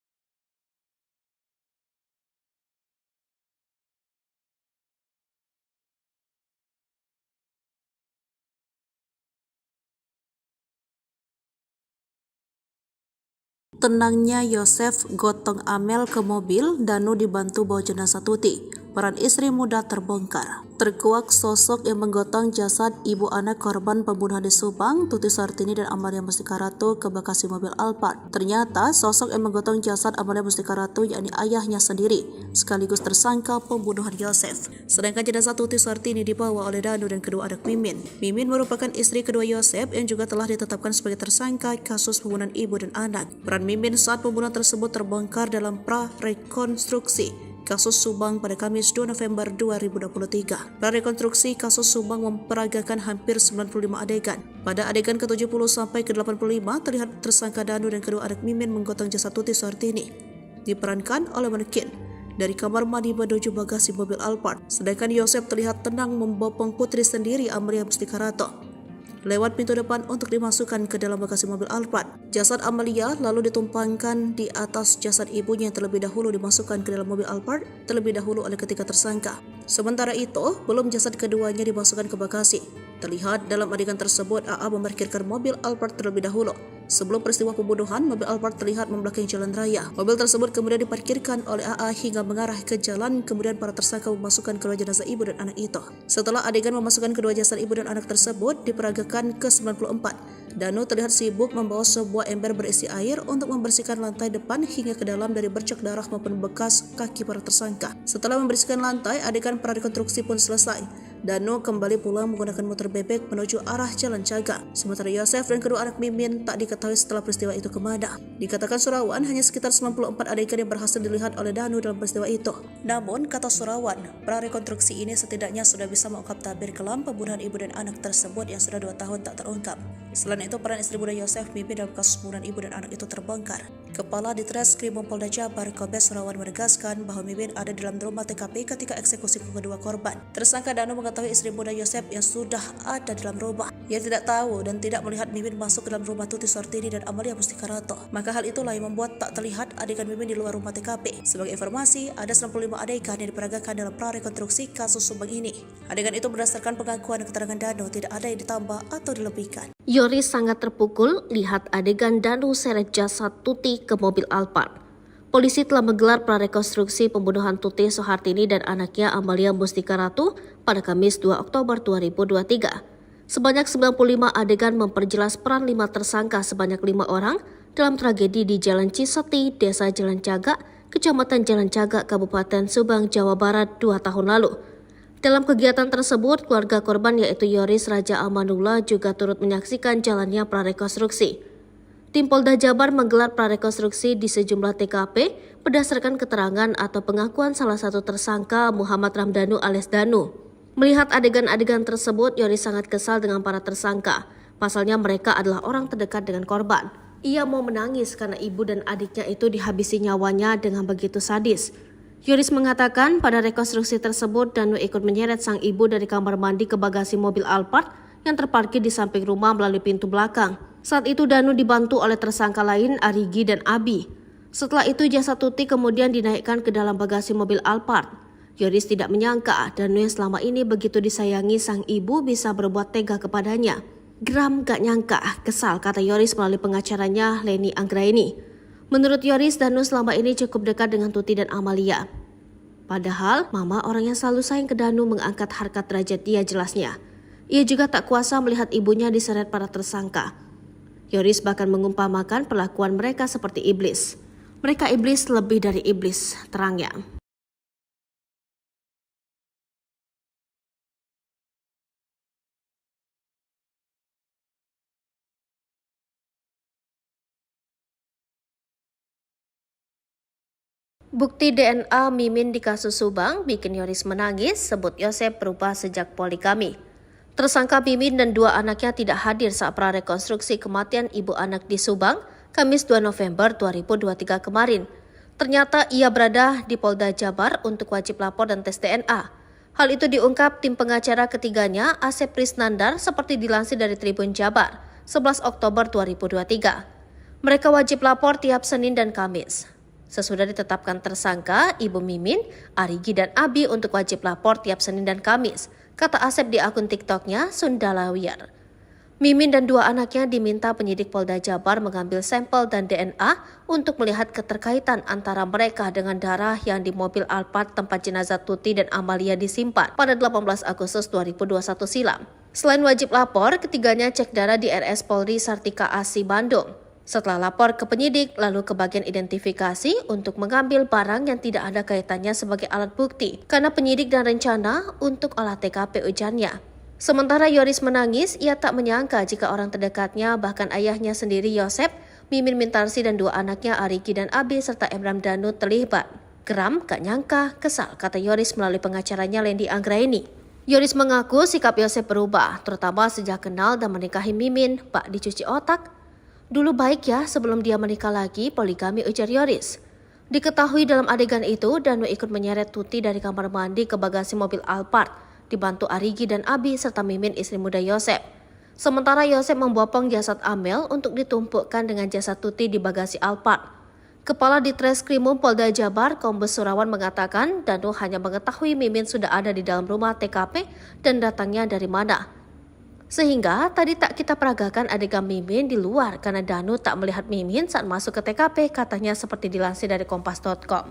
Tenangnya Yosef gotong Amel ke mobil, Danu dibantu bawa jenazah Tuti. Peran istri muda terbongkar. Terkuak sosok yang menggotong jasad ibu anak korban pembunuhan di Subang, Tuti Suhartini dan Amalia Mustika Ratu ke Bekasi mobil Alphard. Ternyata sosok yang menggotong jasad Amalia Mustika Ratu yakni ayahnya sendiri, sekaligus tersangka pembunuhan Yosef. Sedangkan jenazah Tuti Suhartini dibawa oleh Danu dan kedua anak Mimin. Mimin merupakan istri kedua Yosef yang juga telah ditetapkan sebagai tersangka kasus pembunuhan ibu dan anak. Peran Mimin saat pembunuhan tersebut terbongkar dalam pra-rekonstruksi kasus Subang pada Kamis 2 November 2023. Prarekonstruksi kasus Subang memperagakan hampir 95 adegan. Pada adegan ke-70 sampai ke-85 terlihat tersangka Danu dan kedua anak Mimin menggotong jasad Tuti Suhartini. Diperankan oleh manekin dari kamar mandi menuju bagasi mobil Alphard. Sedangkan Yosef terlihat tenang membopong putri sendiri Amalia Mustika Ratu lewat pintu depan untuk dimasukkan ke dalam bagasi mobil Alphard. Jasad Amalia lalu ditumpangkan di atas jasad ibunya yang terlebih dahulu dimasukkan ke dalam mobil Alphard terlebih dahulu oleh ketiga tersangka. Sementara itu, belum jasad keduanya dimasukkan ke bagasi. Terlihat dalam adegan tersebut AA memarkirkan mobil Alphard terlebih dahulu. Sebelum peristiwa pembunuhan, mobil Alphard terlihat membelakangi jalan raya. Mobil tersebut kemudian diparkirkan oleh AA hingga mengarah ke jalan, kemudian para tersangka memasukkan kedua jenazah ibu dan anak itu. Setelah adegan memasukkan kedua jasad ibu dan anak tersebut diperagakan ke-94, Danu terlihat sibuk membawa sebuah ember berisi air untuk membersihkan lantai depan hingga ke dalam dari bercak darah maupun bekas kaki para tersangka. Setelah membersihkan lantai, adegan prarekonstruksi pun selesai. Danu kembali pulang menggunakan motor bebek menuju arah Jalan Jaga. Sementara Yosef dan kedua anak Mimin tak diketahui setelah peristiwa itu kemana. Dikatakan Surawan hanya sekitar 94 adegan yang berhasil dilihat oleh Danu dalam peristiwa itu. Namun, kata Surawan, prarekonstruksi ini setidaknya sudah bisa mengungkap tabir kelam pembunuhan ibu dan anak tersebut yang sudah 2 tahun tak terungkap. Selain itu, peran istri muda Yosef Mimin dalam kasus pembunuhan ibu dan anak itu terbongkar. Kepala Ditreskrim Polda Jabar Kombes Surawan menegaskan bahwa Mimin ada dalam rumah TKP ketika eksekusi kedua korban. Tersangka Danu mengetahui istri muda Yosef yang sudah ada dalam rumah. Ia tidak tahu dan tidak melihat Mimin masuk ke dalam rumah Tuti Suhartini dan Amalia Mustika Ratu. Maka hal itulah yang membuat tak terlihat adegan Mimin di luar rumah TKP. Sebagai informasi, ada 95 adegan yang diperagakan dalam prarekonstruksi kasus Subang ini. Adegan itu berdasarkan pengakuan dan keterangan Danu, tidak ada yang ditambah atau dilebihkan. Yoris sangat terpukul lihat adegan Danu seret jasad Tuti ke mobil Alphard. Polisi telah menggelar prarekonstruksi pembunuhan Tuti Suhartini dan anaknya Amalia Mustika Ratu pada Kamis 2 Oktober 2023. Sebanyak 95 adegan memperjelas peran 5 tersangka sebanyak 5 orang dalam tragedi di Jalan Cisuti, Desa Jalan Jaga, Kecamatan Jalan Jaga, Kabupaten Subang, Jawa Barat 2 tahun lalu. Dalam kegiatan tersebut, keluarga korban yaitu Yoris Raja Amanullah juga turut menyaksikan jalannya prarekonstruksi. Tim Polda Jabar menggelar prarekonstruksi di sejumlah TKP berdasarkan keterangan atau pengakuan salah satu tersangka Muhammad Ramdhanu alias Danu. Melihat adegan-adegan tersebut, Yoris sangat kesal dengan para tersangka. Pasalnya mereka adalah orang terdekat dengan korban. Ia mau menangis karena ibu dan adiknya itu dihabisi nyawanya dengan begitu sadis. Yoris mengatakan pada rekonstruksi tersebut Danu ikut menyeret sang ibu dari kamar mandi ke bagasi mobil Alphard yang terparkir di samping rumah melalui pintu belakang. Saat itu Danu dibantu oleh tersangka lain Arigi dan Abi. Setelah itu jasad Tuti kemudian dinaikkan ke dalam bagasi mobil Alphard. Yoris tidak menyangka Danu yang selama ini begitu disayangi sang ibu bisa berbuat tega kepadanya. Geram gak nyangka, kesal, kata Yoris melalui pengacaranya Leni Anggraini. Menurut Yoris, Danu selama ini cukup dekat dengan Tuti dan Amalia. Padahal, mama orang yang selalu sayang ke Danu mengangkat harkat derajat dia jelasnya. Ia juga tak kuasa melihat ibunya diseret para tersangka. Yoris bahkan mengumpamakan perlakuan mereka seperti iblis. Mereka iblis lebih dari iblis, terangnya. Bukti DNA Mimin di kasus Subang bikin Yoris menangis, sebut Yosep berubah sejak poligami. Tersangka Mimin dan dua anaknya tidak hadir saat prarekonstruksi kematian ibu anak di Subang, Kamis 2 November 2023 kemarin. Ternyata ia berada di Polda Jabar untuk wajib lapor dan tes DNA. Hal itu diungkap tim pengacara ketiganya, Asep Prisnandar, seperti dilansir dari Tribun Jabar, 11 Oktober 2023. Mereka wajib lapor tiap Senin dan Kamis. Sesudah ditetapkan tersangka, Ibu Mimin, Arigi dan Abi untuk wajib lapor tiap Senin dan Kamis, kata Asep di akun TikToknya Sundalawiyar. Mimin dan dua anaknya diminta penyidik Polda Jabar mengambil sampel dan DNA untuk melihat keterkaitan antara mereka dengan darah yang di mobil Alphard tempat jenazah Tuti dan Amalia disimpan pada 18 Agustus 2021 silam. Selain wajib lapor, ketiganya cek darah di RS Polri Sartika Asi Bandung. Setelah lapor ke penyidik, lalu ke bagian identifikasi untuk mengambil barang yang tidak ada kaitannya sebagai alat bukti, karena penyidik dan rencana untuk olah TKP ujarnya. Sementara Yoris menangis, ia tak menyangka jika orang terdekatnya, bahkan ayahnya sendiri Yosep, Mimin Mintarsi dan dua anaknya Arigi dan Abi serta Emram Danu terlibat. Geram, gak nyangka, kesal, kata Yoris melalui pengacaranya Lendi Anggraini. Yoris mengaku sikap Yosep berubah, terutama sejak kenal dan menikahi Mimin, Pak dicuci otak. Dulu baik ya sebelum dia menikah lagi, poligami, ujar Yoris. Diketahui dalam adegan itu, Danu ikut menyeret Tuti dari kamar mandi ke bagasi mobil Alphard, dibantu Arigi dan Abi serta Mimin istri muda Yosep. Sementara Yosep membopong jasad Amel untuk ditumpukkan dengan jasad Tuti di bagasi Alphard. Kepala Ditreskrimum Polda Jabar, Kombes Surawan mengatakan Danu hanya mengetahui Mimin sudah ada di dalam rumah TKP dan datangnya dari mana. Sehingga tadi tak kita peragakan adegan Mimin di luar karena Danu tak melihat Mimin saat masuk ke TKP, katanya seperti dilansir dari Kompas.com.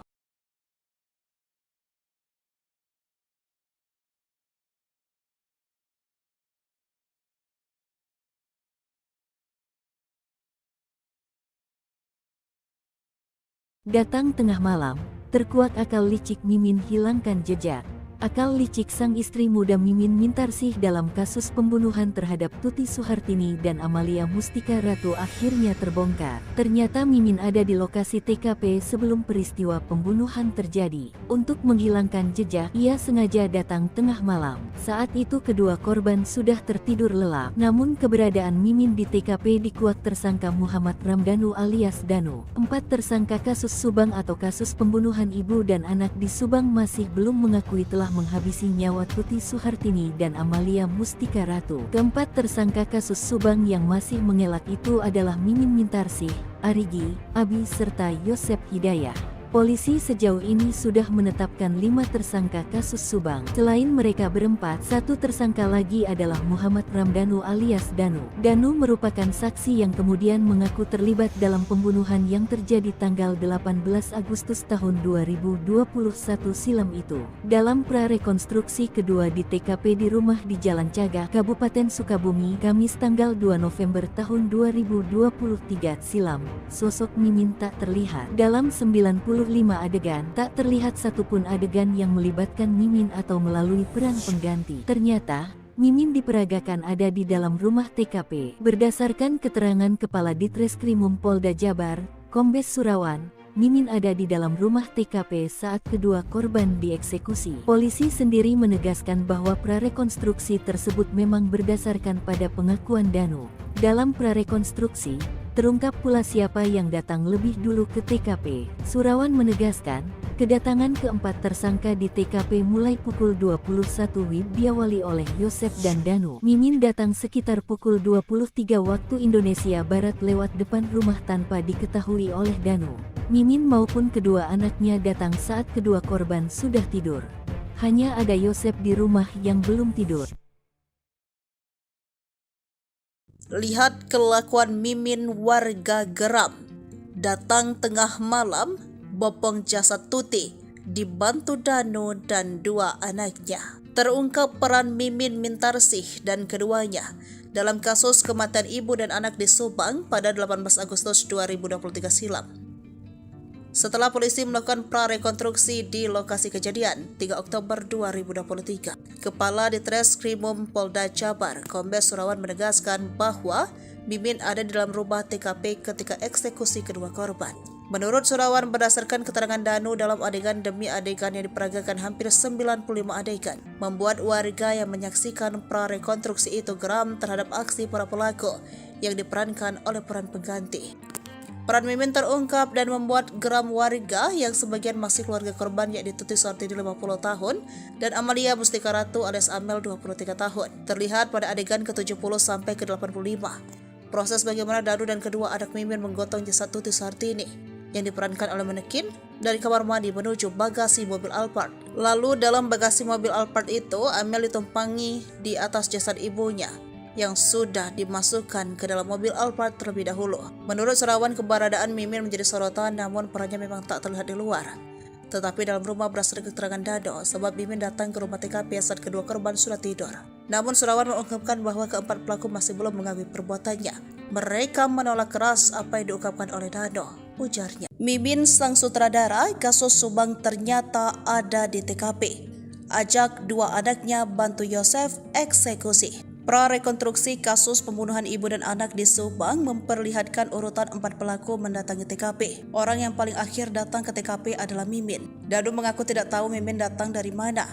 Datang tengah malam, terkuak akal licik Mimin hilangkan jejak. Akal licik sang istri muda Mimin Mintarsih dalam kasus pembunuhan terhadap Tuti Suhartini dan Amalia Mustika Ratu akhirnya terbongkar. Ternyata Mimin ada di lokasi TKP sebelum peristiwa pembunuhan terjadi. Untuk menghilangkan jejak, ia sengaja datang tengah malam. Saat itu kedua korban sudah tertidur lelap. Namun keberadaan Mimin di TKP dikuak tersangka Muhammad Ramdanu alias Danu. 4 tersangka kasus Subang atau kasus pembunuhan ibu dan anak di Subang masih belum mengakui telah menghabisi nyawa Tuti Suhartini dan Amalia Mustika Ratu. Keempat tersangka kasus Subang yang masih mengelak itu adalah Mimin Mintarsih, Arigi, Abi serta Yosep Hidayah. Polisi sejauh ini sudah menetapkan 5 tersangka kasus Subang. Selain mereka berempat, 1 tersangka lagi adalah Muhammad Ramdanu alias Danu. Danu merupakan saksi yang kemudian mengaku terlibat dalam pembunuhan yang terjadi tanggal 18 Agustus tahun 2021 silam itu. Dalam prarekonstruksi kedua di TKP di rumah di Jalan Cagak, Kabupaten Sukabumi, Kamis tanggal 2 November tahun 2023 silam, sosok Mimin tak terlihat. Dalam 95 adegan, tak terlihat satupun adegan yang melibatkan Mimin atau melalui peran pengganti. Ternyata, Mimin diperagakan ada di dalam rumah TKP. Berdasarkan keterangan Kepala Ditreskrimum Polda Jabar, Kombes Surawan, Mimin ada di dalam rumah TKP saat kedua korban dieksekusi. Polisi sendiri menegaskan bahwa prarekonstruksi tersebut memang berdasarkan pada pengakuan Danu. Dalam prarekonstruksi, terungkap pula siapa yang datang lebih dulu ke TKP. Surawan menegaskan, kedatangan keempat tersangka di TKP mulai pukul 21 WIB diawali oleh Yosep dan Danu. Mimin datang sekitar pukul 23 waktu Indonesia Barat lewat depan rumah tanpa diketahui oleh Danu. Mimin maupun kedua anaknya datang saat kedua korban sudah tidur. Hanya ada Yosep di rumah yang belum tidur. Lihat kelakuan Mimin, warga geram. Datang tengah malam, bopong jasad Tuti, dibantu Danu dan dua anaknya. Terungkap peran Mimin Mintarsih dan keduanya dalam kasus kematian ibu dan anak di Subang pada 18 Agustus 2023 silam. Setelah polisi melakukan prarekonstruksi di lokasi kejadian 3 Oktober 2023, Kepala Ditreskrimum Polda Jabar, Kombes Surawan menegaskan bahwa Mimin ada di dalam rumah TKP ketika eksekusi kedua korban. Menurut Surawan, berdasarkan keterangan Danu dalam adegan demi adegan yang diperagakan hampir 95 adegan, membuat warga yang menyaksikan prarekonstruksi itu geram terhadap aksi para pelaku yang diperankan oleh peran pengganti. Peran Mimin terungkap dan membuat geram warga yang sebagian masih keluarga korban, yakni Tuti Suhartini 50 tahun dan Amalia Mustika Ratu alias Amel 23 tahun. Terlihat pada adegan ke-70 sampai ke-85. Proses bagaimana Danu dan kedua anak Mimin menggotong jasad Tuti Suhartini yang diperankan oleh manekin dari kamar mandi menuju bagasi mobil Alphard. Lalu dalam bagasi mobil Alphard itu, Amel ditumpangi di atas jasad ibunya yang sudah dimasukkan ke dalam mobil Alphard terlebih dahulu. Menurut Surawan, keberadaan Mimin menjadi sorotan, namun perannya memang tak terlihat di luar. Tetapi dalam rumah berdasarkan keterangan Dado, sebab Mimin datang ke rumah TKP saat kedua korban sudah tidur. Namun Surawan mengungkapkan bahwa keempat pelaku masih belum mengakui perbuatannya. Mereka menolak keras apa yang diungkapkan oleh Dado, ujarnya. Mimin sang sutradara kasus Subang ternyata ada di TKP. Ajak dua anaknya bantu Yosef eksekusi. Prarekonstruksi kasus pembunuhan ibu dan anak di Subang memperlihatkan urutan 4 pelaku mendatangi TKP. Orang yang paling akhir datang ke TKP adalah Mimin. Dado mengaku tidak tahu Mimin datang dari mana.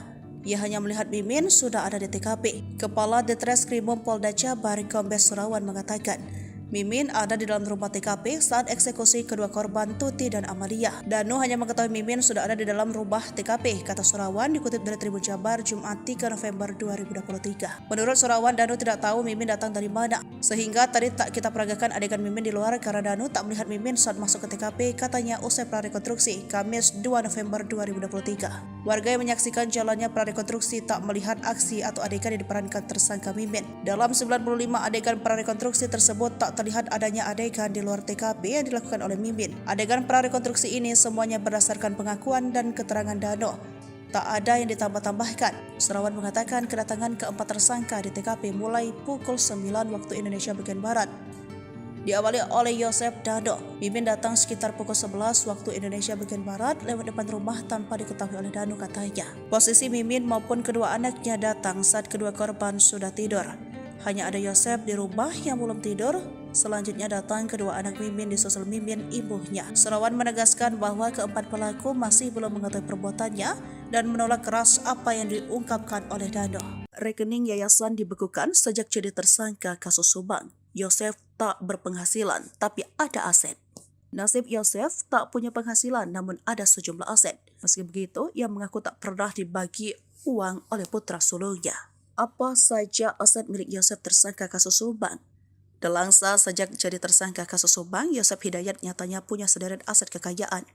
Ia hanya melihat Mimin sudah ada di TKP. Kepala Ditreskrimum Polda Jabar Kombes Surawan mengatakan, Mimin ada di dalam rumah TKP saat eksekusi kedua korban Tuti dan Amalia. Danu hanya mengetahui Mimin sudah ada di dalam rumah TKP, kata Surawan dikutip dari Tribun Jabar Jumat 3 November 2023. Menurut Surawan, Danu tidak tahu Mimin datang dari mana, sehingga tadi tak kita peragakan adegan Mimin di luar karena Danu tak melihat Mimin saat masuk ke TKP, katanya usai prarekonstruksi Kamis 2 November 2023. Warga yang menyaksikan jalannya prarekonstruksi tak melihat aksi atau adegan yang diperankan tersangka Mimin. Dalam 95 adegan prarekonstruksi tersebut tak terlihat adanya adegan di luar TKP yang dilakukan oleh Mimin. Adegan prarekonstruksi ini semuanya berdasarkan pengakuan dan keterangan Dano. Tak ada yang ditambah-tambahkan. Surawan mengatakan kedatangan keempat tersangka di TKP mulai pukul 9 waktu Indonesia bagian Barat. Diawali oleh Yosef Dado. Mimin datang sekitar pukul 11 waktu Indonesia bagian Barat lewat depan rumah tanpa diketahui oleh Danu, katanya. Posisi Mimin maupun kedua anaknya datang saat kedua korban sudah tidur. Hanya ada Yosef di rumah yang belum tidur. Selanjutnya datang kedua anak Mimin disusul Mimin ibunya. Surawan menegaskan bahwa keempat pelaku masih belum mengetahui perbuatannya dan menolak keras apa yang diungkapkan oleh Dano. Rekening yayasan dibekukan sejak jadi tersangka kasus Subang. Yosef tak berpenghasilan tapi ada aset. Nasib Yosef tak punya penghasilan namun ada sejumlah aset. Meski begitu, ia mengaku tak pernah dibagi uang oleh putra sulungnya. Apa saja aset milik Yosef tersangka kasus Subang? Delangsa sejak jadi tersangka kasus Subang, Yosef Hidayat nyatanya punya sederet aset kekayaan.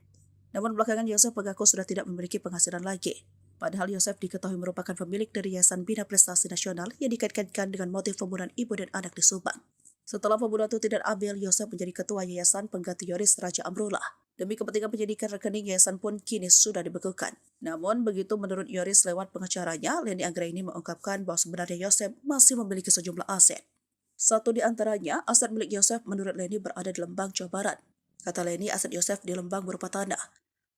Namun belakangan Yosef mengaku sudah tidak memiliki penghasilan lagi. Padahal Yosef diketahui merupakan pemilik dari Yayasan Bina Prestasi Nasional yang dikaitkan dengan motif pembunuhan ibu dan anak di Subang. Setelah pembunuhan Tuti dan Abel, Yosef menjadi ketua yayasan pengganti Yoris Raja Amrullah. Demi kepentingan penyidikan, rekening yayasan pun kini sudah dibekukan. Namun begitu menurut Yoris lewat pengacaranya, Leni Anggraini mengungkapkan bahwa sebenarnya Yosef masih memiliki sejumlah aset. Satu di antaranya, aset milik Yosef menurut Leni berada di Lembang, Jawa Barat. Kata Leni, aset Yosef di Lembang berupa tanah.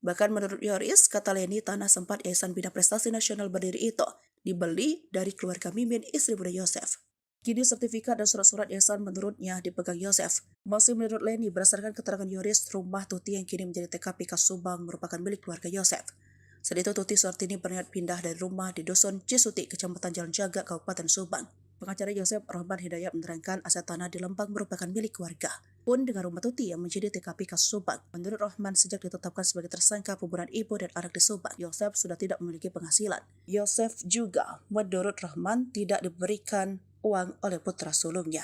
Bahkan menurut Yoris, kata Leni, tanah sempat Yayasan Bina Prestasi Nasional berdiri itu dibeli dari keluarga Mimin, istri muda Yosef. Kini sertifikat dan surat-surat yayasan menurutnya dipegang Yosef. Masih menurut Leni, berdasarkan keterangan Yoris, rumah Tuti yang kini menjadi TKP kasus Subang merupakan milik keluarga Yosef. Saat itu Tuti Suhartini berniat pindah dari rumah di Dusun Cisuti, Kecamatan Jalan Jaga, Kabupaten Subang. Pengacara Yosef Rahman Hidayat menerangkan aset tanah di Lembang merupakan milik keluarga. Pun dengan rumah Tuti yang menjadi TKP kasus Subang. Menurut Rahman, sejak ditetapkan sebagai tersangka pembunuhan ibu dan anak di Subang, Yosef sudah tidak memiliki penghasilan. Yosef juga, menurut Rahman, tidak diberikan uang oleh putra sulungnya.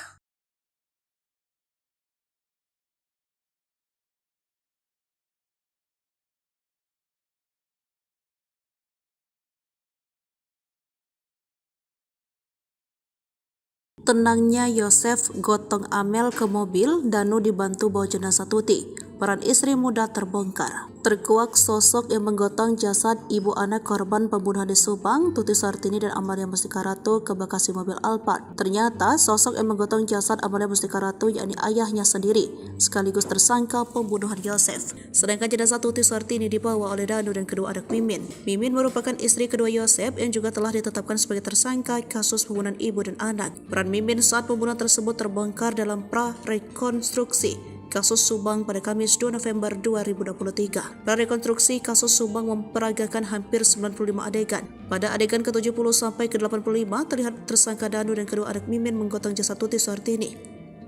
Tenangnya Yosef gotong Amel ke mobil, Danu dibantu bawa jenazah Tuti. Peran istri muda terbongkar. Terkuak sosok yang menggotong jasad ibu anak korban pembunuhan di Subang, Tuti Suhartini dan Amalia Mustika Ratu ke bagasi mobil Alphard. Ternyata sosok yang menggotong jasad Amalia Mustika Ratu yakni ayahnya sendiri, sekaligus tersangka pembunuhan Yosef. Sedangkan jenazah Tuti Suhartini dibawa oleh Danu dan kedua anak Mimin. Mimin merupakan istri kedua Yosef yang juga telah ditetapkan sebagai tersangka kasus pembunuhan ibu dan anak. Peran Mimin saat pembunuhan tersebut terbongkar dalam prarekonstruksi kasus Subang pada Kamis 2 November 2023. Prarekonstruksi kasus Subang memperagakan hampir 95 adegan. Pada adegan ke-70 sampai ke-85 terlihat tersangka Danu dan kedua anak Mimin menggotong jasad Tuti Suhartini.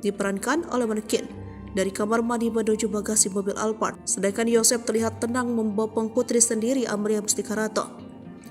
Diperankan oleh manekin dari kamar mandi menuju bagasi mobil Alphard, sedangkan Yosef terlihat tenang membopong putri sendiri Amalia Mustika Rato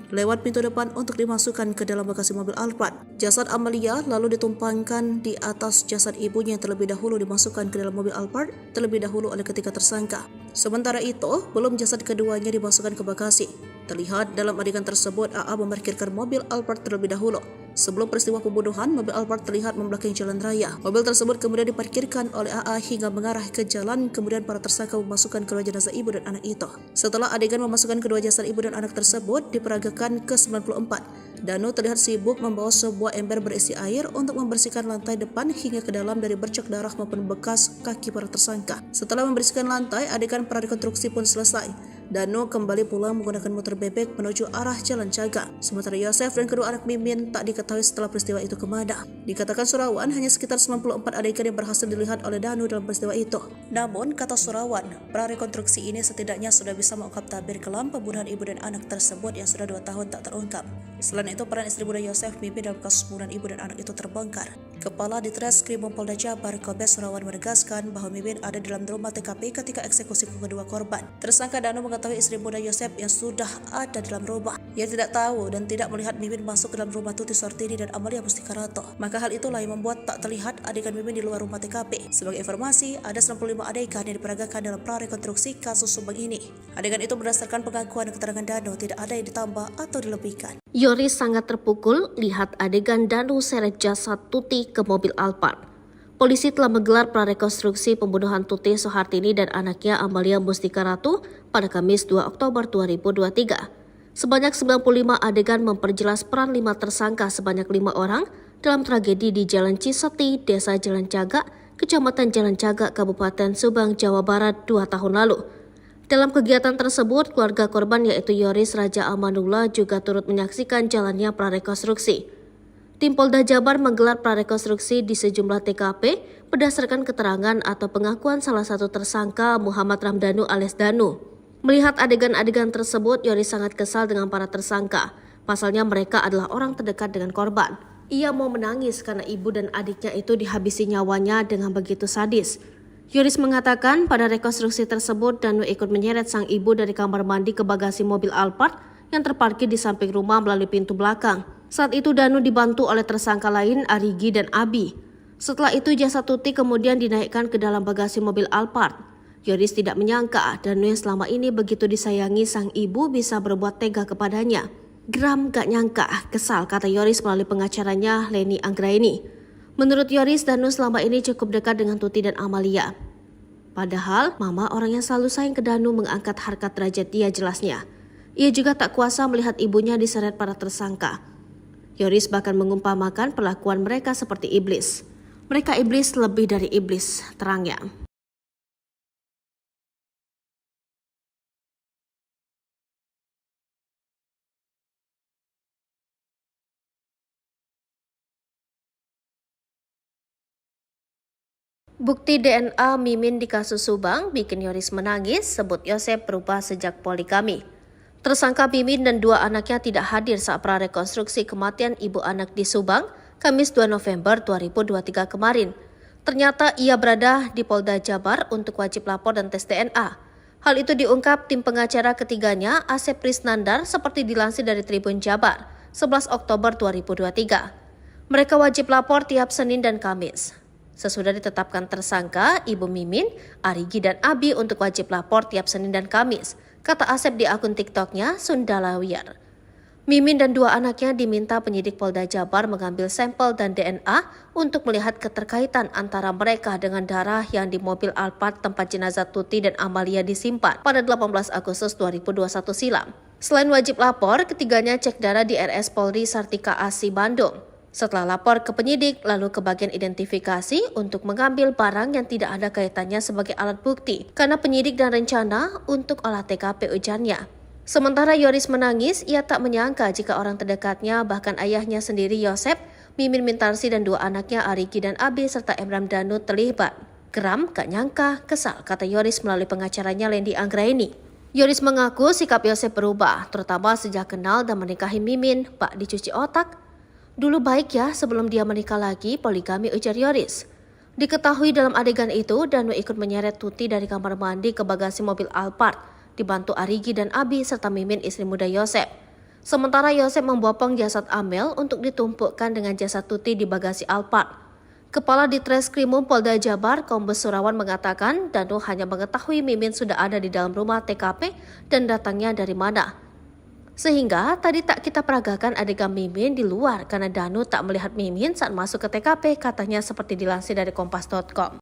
lewat pintu depan untuk dimasukkan ke dalam bagasi mobil Alphard. Jasad Amalia lalu ditumpangkan di atas jasad ibunya yang terlebih dahulu dimasukkan ke dalam mobil Alphard terlebih dahulu oleh ketiga tersangka. Sementara itu, belum jasad keduanya dimasukkan ke bagasi. Terlihat dalam adegan tersebut AA memarkirkan mobil Alphard terlebih dahulu. Sebelum peristiwa pembunuhan, mobil Alphard terlihat membelakangi jalan raya. Mobil tersebut kemudian diparkirkan oleh AA hingga mengarah ke jalan, kemudian para tersangka memasukkan kedua jenazah ibu dan anak itu. Setelah adegan memasukkan kedua jasad ibu dan anak tersebut diperagakan ke-94, Danu terlihat sibuk membawa sebuah ember berisi air untuk membersihkan lantai depan hingga ke dalam dari bercak darah maupun bekas kaki para tersangka. Setelah membersihkan lantai, adegan prarekonstruksi pun selesai. Danu kembali pulang menggunakan motor bebek menuju arah Jalan Caga. Sementara Yosef dan kedua anak Mimin tak diketahui setelah peristiwa itu kemana. Dikatakan Surawan hanya sekitar 94 adegan yang berhasil dilihat oleh Danu dalam peristiwa itu. Namun, kata Surawan, prarekonstruksi ini setidaknya sudah bisa mengungkap tabir kelam pembunuhan ibu dan anak tersebut yang sudah 2 tahun tak terungkap. Selain itu, peran istri muda Yosef Mimin dalam kasus pembunuhan ibu dan anak itu terbongkar. Kepala Ditreskrim Polda Jabar Kombes Surawan menegaskan bahwa Mimin ada dalam rumah TKP ketika eksekusi kedua korban. Tersangka Danu mengetahui istri muda Yosef yang sudah ada dalam rumah. Ia tidak tahu dan tidak melihat Mimin masuk ke dalam rumah Tuti Suhartini dan Amalia Mustika Rato. Maka hal itulah yang membuat tak terlihat adegan Mimin di luar rumah TKP. Sebagai informasi, ada 95 adegan yang diperagakan dalam prarekonstruksi kasus Subang ini. Adegan itu berdasarkan pengakuan dan keterangan Danu, tidak ada yang ditambah atau dilebihkan. Yoris sangat terpukul lihat adegan Danu seret jasad Tuti ke mobil Alphard. Polisi telah menggelar prarekonstruksi pembunuhan Tuti Suhartini dan anaknya Amalia Mustika Ratu pada Kamis 2 Oktober 2023. Sebanyak 95 adegan memperjelas peran 5 tersangka sebanyak 5 orang dalam tragedi di Jalan Ciseti, Desa Jalan Caga, Kecamatan Jalan Caga, Kabupaten Subang, Jawa Barat 2 tahun lalu. Dalam kegiatan tersebut, keluarga korban yaitu Yoris Raja Amanullah juga turut menyaksikan jalannya prarekonstruksi. Tim Polda Jabar menggelar prarekonstruksi di sejumlah TKP berdasarkan keterangan atau pengakuan salah satu tersangka Muhammad Ramdhanu alias Danu. Melihat adegan-adegan tersebut, Yoris sangat kesal dengan para tersangka. Pasalnya mereka adalah orang terdekat dengan korban. Ia mau menangis karena ibu dan adiknya itu dihabisi nyawanya dengan begitu sadis. Yoris mengatakan pada rekonstruksi tersebut Danu ikut menyeret sang ibu dari kamar mandi ke bagasi mobil Alphard yang terparkir di samping rumah melalui pintu belakang. Saat itu Danu dibantu oleh tersangka lain Arigi dan Abi. Setelah itu jasad Tuti kemudian dinaikkan ke dalam bagasi mobil Alphard. Yoris tidak menyangka Danu yang selama ini begitu disayangi sang ibu bisa berbuat tega kepadanya. Geram gak nyangka, kesal, kata Yoris melalui pengacaranya Leni Anggraini. Menurut Yoris, Danu selama ini cukup dekat dengan Tuti dan Amalia. Padahal mama orang yang selalu sayang ke Danu mengangkat harkat derajat dia jelasnya. Ia juga tak kuasa melihat ibunya diseret para tersangka. Yoris bahkan mengumpamakan perlakuan mereka seperti iblis. Mereka iblis lebih dari iblis, terangnya. Bukti DNA Mimin di kasus Subang bikin Yoris menangis, sebut Yosef berubah sejak poli kami. Tersangka Mimin dan 2 anaknya tidak hadir saat prarekonstruksi kematian ibu anak di Subang, Kamis 2 November 2023 kemarin. Ternyata ia berada di Polda Jabar untuk wajib lapor dan tes DNA. Hal itu diungkap tim pengacara ketiganya, Asep Prisnandar, seperti dilansir dari Tribun Jabar, 11 Oktober 2023. Mereka wajib lapor tiap Senin dan Kamis. Sesudah ditetapkan tersangka, Ibu Mimin, Arigi dan Abi untuk wajib lapor tiap Senin dan Kamis, kata Asep di akun TikToknya Sundalawiyar. Mimin dan 2 anaknya diminta penyidik Polda Jabar mengambil sampel dan DNA untuk melihat keterkaitan antara mereka dengan darah yang di mobil Alphard tempat jenazah Tuti dan Amalia disimpan pada 18 Agustus 2021 silam. Selain wajib lapor, ketiganya cek darah di RS Polri Sartika Asi Bandung. Setelah lapor ke penyidik, lalu ke bagian identifikasi untuk mengambil barang yang tidak ada kaitannya sebagai alat bukti, karena penyidik dan rencana untuk olah TKP ujarnya. Sementara Yoris menangis, ia tak menyangka jika orang terdekatnya, bahkan ayahnya sendiri Yosef, Mimin Mintarsi dan 2 anaknya Arigi dan Abi serta Emram Danu terlibat. Geram, gak nyangka, kesal, kata Yoris melalui pengacaranya Lendi Anggraini. Yoris mengaku sikap Yosep berubah, terutama sejak kenal dan menikahi Mimin, bak dicuci otak. Dulu baik ya sebelum dia menikah lagi, poligami, ujar Yoris. Diketahui dalam adegan itu, Danu ikut menyeret Tuti dari kamar mandi ke bagasi mobil Alphard, dibantu Arigi dan Abi serta Mimin istri muda Yosep. Sementara Yosep membopong jasad Amel untuk ditumpukkan dengan jasad Tuti di bagasi Alphard. Kepala Ditreskrimum Polda Jabar, Kombes Surawan mengatakan Danu hanya mengetahui Mimin sudah ada di dalam rumah TKP dan datangnya dari mana. Sehingga tadi tak kita peragakan adegan Mimin di luar karena Danu tak melihat Mimin saat masuk ke TKP, katanya seperti dilansir dari kompas.com.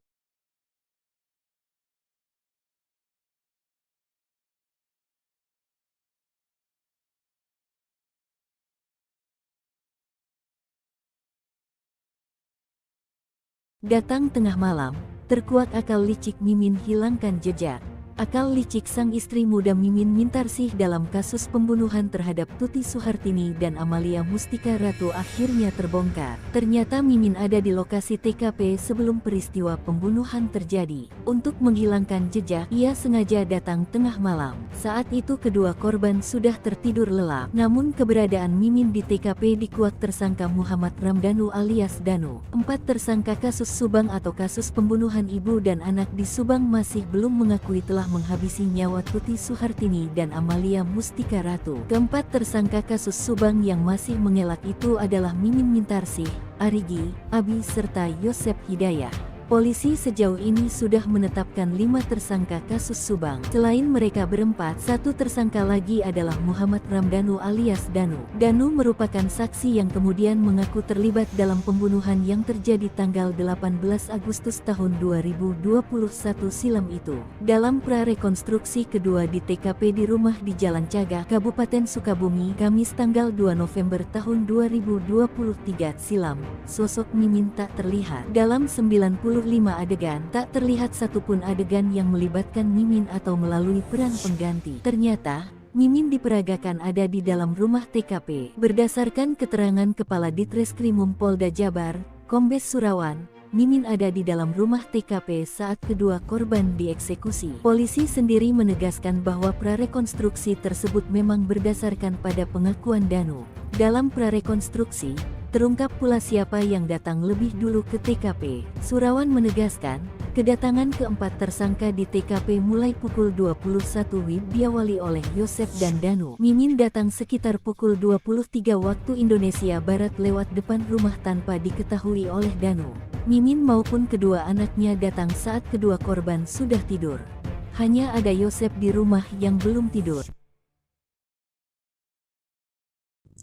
Datang tengah malam, terkuak akal licik Mimin hilangkan jejak. Akal licik sang istri muda Mimin Mintarsih dalam kasus pembunuhan terhadap Tuti Suhartini dan Amalia Mustika Ratu akhirnya terbongkar. Ternyata Mimin ada di lokasi TKP sebelum peristiwa pembunuhan terjadi. Untuk menghilangkan jejak, ia sengaja datang tengah malam. Saat itu kedua korban sudah tertidur lelap. Namun keberadaan Mimin di TKP dikuak tersangka Muhammad Ramdhanu alias Danu. 4 tersangka kasus Subang atau kasus pembunuhan ibu dan anak di Subang masih belum mengakui telah menghabisi nyawa Tuti Suhartini dan Amalia Mustika Ratu. Keempat tersangka kasus Subang yang masih mengelak itu adalah Mimin Mintarsih, Arigi, Abi serta Yosep Hidayah. Polisi sejauh ini sudah menetapkan 5 tersangka kasus Subang. Selain mereka berempat, 1 tersangka lagi adalah Muhammad Ramdhanu alias Danu. Danu merupakan saksi yang kemudian mengaku terlibat dalam pembunuhan yang terjadi tanggal 18 Agustus tahun 2021 silam itu. Dalam prarekonstruksi kedua di TKP di rumah di Jalan Cagak, Kabupaten Sukabumi, Kamis tanggal 2 November tahun 2023 silam, sosok Mimin tak terlihat. Dalam 95 adegan, tak terlihat satupun adegan yang melibatkan Mimin atau melalui peran pengganti. Ternyata, Mimin diperagakan ada di dalam rumah TKP. Berdasarkan keterangan Kepala Ditreskrimum Polda Jabar, Kombes Surawan, Mimin ada di dalam rumah TKP saat kedua korban dieksekusi. Polisi sendiri menegaskan bahwa prarekonstruksi tersebut memang berdasarkan pada pengakuan Danu. Dalam prarekonstruksi, terungkap pula siapa yang datang lebih dulu ke TKP. Surawan menegaskan, kedatangan keempat tersangka di TKP mulai pukul 21 WIB diawali oleh Yosep dan Danu. Mimin datang sekitar pukul 23 waktu Indonesia Barat lewat depan rumah tanpa diketahui oleh Danu. Mimin maupun kedua anaknya datang saat kedua korban sudah tidur. Hanya ada Yosep di rumah yang belum tidur.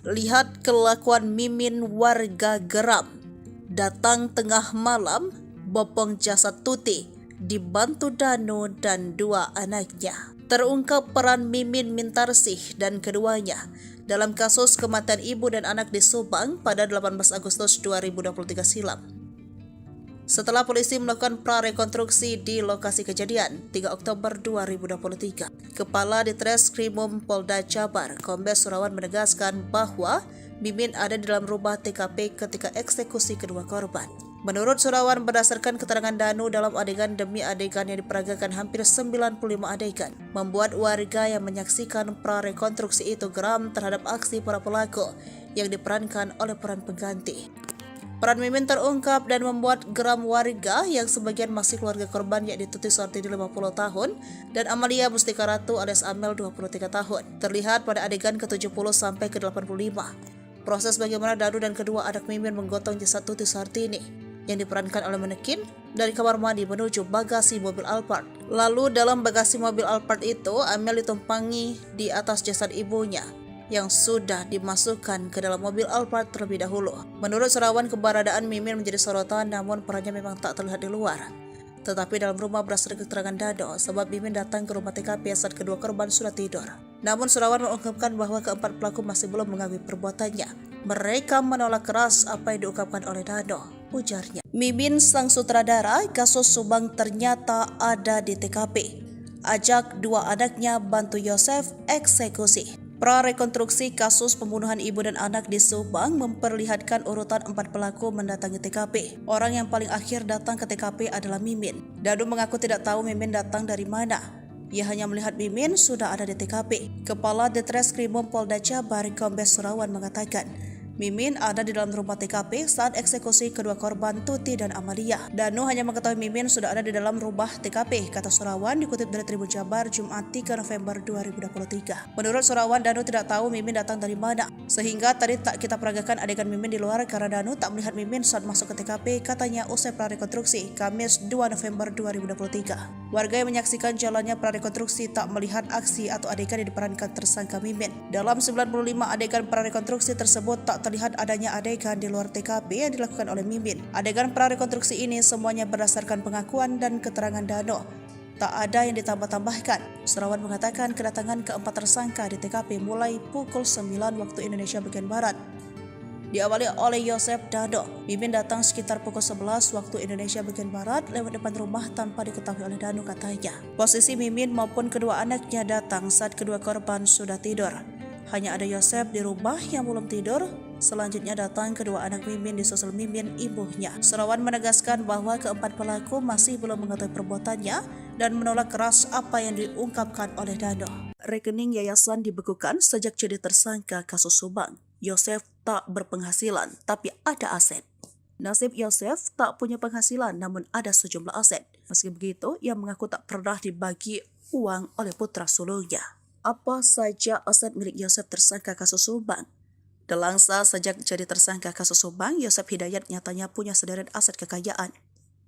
Lihat kelakuan Mimin, warga geram. Datang tengah malam, bopong jasad Tuti, dibantu Danu dan 2 anaknya. Terungkap peran Mimin Mintarsih dan keduanya dalam kasus kematian ibu dan anak di Subang pada 18 Agustus 2023 silam. Setelah polisi melakukan prarekonstruksi di lokasi kejadian 3 Oktober 2023, Kepala Ditreskrimum Polda Jabar, Kombes Surawan menegaskan bahwa Mimin ada di dalam rumah TKP ketika eksekusi kedua korban. Menurut Surawan, berdasarkan keterangan Danu dalam adegan demi adegan yang diperagakan hampir 95 adegan, membuat warga yang menyaksikan prarekonstruksi itu geram terhadap aksi para pelaku yang diperankan oleh peran pengganti. Peran Mimin terungkap dan membuat geram warga yang sebagian masih keluarga korban, yakni Tuti Suhartini 50 tahun dan Amalia Mustika Ratu alias Amel 23 tahun. Terlihat pada adegan ke-70 sampai ke-85. Proses bagaimana Danu dan kedua anak Mimin menggotong jasad Tuti Suhartini yang diperankan oleh manekin dari kamar mandi menuju bagasi mobil Alphard. Lalu dalam bagasi mobil Alphard itu, Amel ditumpangi di atas jasad ibunya yang sudah dimasukkan ke dalam mobil Alphard terlebih dahulu. Menurut Surawan, keberadaan Mimin menjadi sorotan, namun perannya memang tak terlihat di luar. Tetapi dalam rumah berdasarkan keterangan Dado, sebab Mimin datang ke rumah TKP saat kedua korban sudah tidur. Namun Surawan mengungkapkan bahwa keempat pelaku masih belum mengakui perbuatannya. Mereka menolak keras apa yang diungkapkan oleh Dado, ujarnya. Mimin sang sutradara kasus Subang ternyata ada di TKP. Ajak 2 anaknya bantu Yosef eksekusi. Prarekonstruksi kasus pembunuhan ibu dan anak di Subang memperlihatkan urutan 4 pelaku mendatangi TKP. Orang yang paling akhir datang ke TKP adalah Mimin. Danu mengaku tidak tahu Mimin datang dari mana. Ia hanya melihat Mimin sudah ada di TKP. Kepala Ditreskrimum Polda Jabar Kombes Surawan mengatakan, Mimin ada di dalam rumah TKP saat eksekusi kedua korban Tuti dan Amalia. Danu hanya mengetahui Mimin sudah ada di dalam rumah TKP, kata Surawan dikutip dari Tribun Jabar Jumat 3 November 2023. Menurut Surawan, Danu tidak tahu Mimin datang dari mana, sehingga tadi tak kita peragakan adegan Mimin di luar karena Danu tak melihat Mimin saat masuk ke TKP, katanya usai prarekonstruksi Kamis 2 November 2023. Warga yang menyaksikan jalannya prarekonstruksi tak melihat aksi atau adegan yang diperankan tersangka Mimin. Dalam 95 adegan prarekonstruksi tersebut tak terlihat adanya adegan di luar TKP yang dilakukan oleh Mimin. Adegan prarekonstruksi ini semuanya berdasarkan pengakuan dan keterangan Danu. Tak ada yang ditambah-tambahkan. Surawan mengatakan kedatangan keempat tersangka di TKP mulai pukul 9 waktu Indonesia bagian Barat. Diawali oleh Yosef Dano. Mimin datang sekitar pukul 11 waktu Indonesia bagian Barat lewat depan rumah tanpa diketahui oleh Danu, katanya. Posisi Mimin maupun kedua anaknya datang saat kedua korban sudah tidur. Hanya ada Yosef di rumah yang belum tidur. Selanjutnya datang kedua anak Mimin disusul Mimin ibunya. Surawan menegaskan bahwa keempat pelaku masih belum mengetahui perbuatannya dan menolak keras apa yang diungkapkan oleh Dano. Rekening yayasan dibekukan sejak jadi tersangka kasus Subang. Yosef tak berpenghasilan tapi ada aset. Nasib Yosef tak punya penghasilan namun ada sejumlah aset. Meski begitu, ia mengaku tak pernah dibagi uang oleh putra sulungnya. Apa saja aset milik Yosef tersangka kasus Subang? Delangsa sejak jadi tersangka kasus Subang, Yosef Hidayat nyatanya punya sederet aset kekayaan.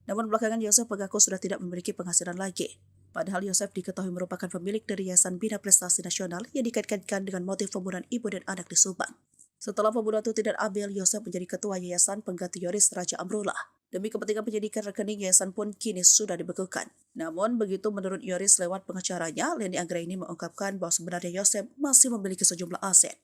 Namun belakangan Yosef mengaku sudah tidak memiliki penghasilan lagi. Padahal Yosef diketahui merupakan pemilik dari Yayasan Bina Prestasi Nasional yang dikaitkan dengan motif pembunuhan ibu dan anak di Subang. Setelah pembunuhan Tuti dan Abel, Yosef menjadi ketua Yayasan pengganti Yoris Raja Amrullah. Demi kepentingan penyidikan, rekening yayasan pun kini sudah dibekukan. Namun begitu menurut Yoris lewat pengacaranya, Leni Anggraini mengungkapkan bahwa sebenarnya Yosef masih memiliki sejumlah aset.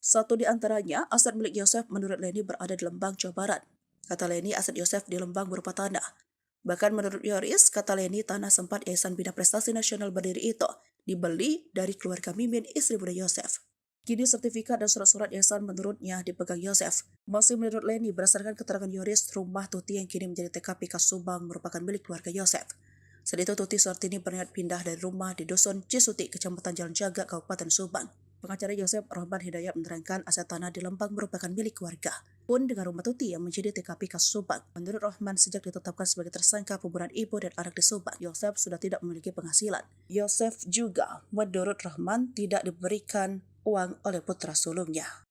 Satu di antaranya, aset milik Yosef menurut Leni berada di Lembang, Jawa Barat. Kata Leni, aset Yosef di Lembang berupa tanah. Bahkan menurut Yoris, kata Leni, tanah sempat Yayasan Bina Prestasi Nasional berdiri itu dibeli dari keluarga Mimin, istri muda Yosef. Kini sertifikat dan surat-surat yayasan menurutnya dipegang Yosef. Masih menurut Leni, berdasarkan keterangan Yoris, rumah Tuti yang kini menjadi TKP kasus Subang merupakan milik keluarga Yosef. Saat itu Tuti Suhartini berniat pindah dari rumah di Dusun Cisuti, Kecamatan Jalan Jaga, Kabupaten Subang. Pengacara Yosef Rahman Hidayat menerangkan aset tanah di Lembang merupakan milik keluarga. Pun dengan rumah Tuti yang menjadi TKP kasus Subang. Menurut Rahman, sejak ditetapkan sebagai tersangka pembunuhan ibu dan anak di Subang, Yosef sudah tidak memiliki penghasilan. Yosef juga, menurut Rahman, tidak diberikan uang oleh putra sulungnya.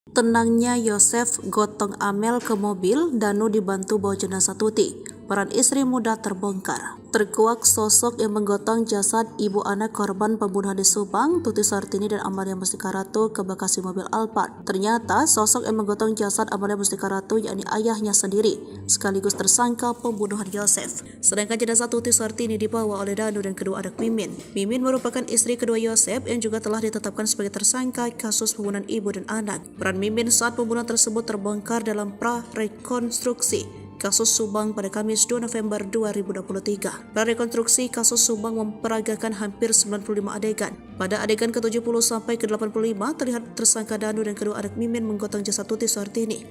Tenangnya Yosef gotong Amel ke mobil, Danu dibantu bawa jenazah Tuti. Peran istri muda terbongkar. Terkuak sosok yang menggotong jasad ibu anak korban pembunuhan di Subang, Tuti Suhartini dan Amalia Mustika Ratu ke Bekasi mobil Alphard. Ternyata sosok yang menggotong jasad Amalia Mustika Ratu yakni ayahnya sendiri, sekaligus tersangka pembunuhan Yosef. Sedangkan jenazah Tuti Suhartini dibawa oleh Danu dan kedua anak Mimin. Mimin merupakan istri kedua Yosef yang juga telah ditetapkan sebagai tersangka kasus pembunuhan ibu dan anak. Peran Mimin saat pembunuhan tersebut terbongkar dalam prarekonstruksi kasus Subang pada Kamis 2 November 2023. Prarekonstruksi kasus Subang memperagakan hampir 95 adegan. Pada adegan ke-70 sampai ke-85 terlihat tersangka Danu dan kedua anak Mimin menggotong jasad Tuti Suhartini.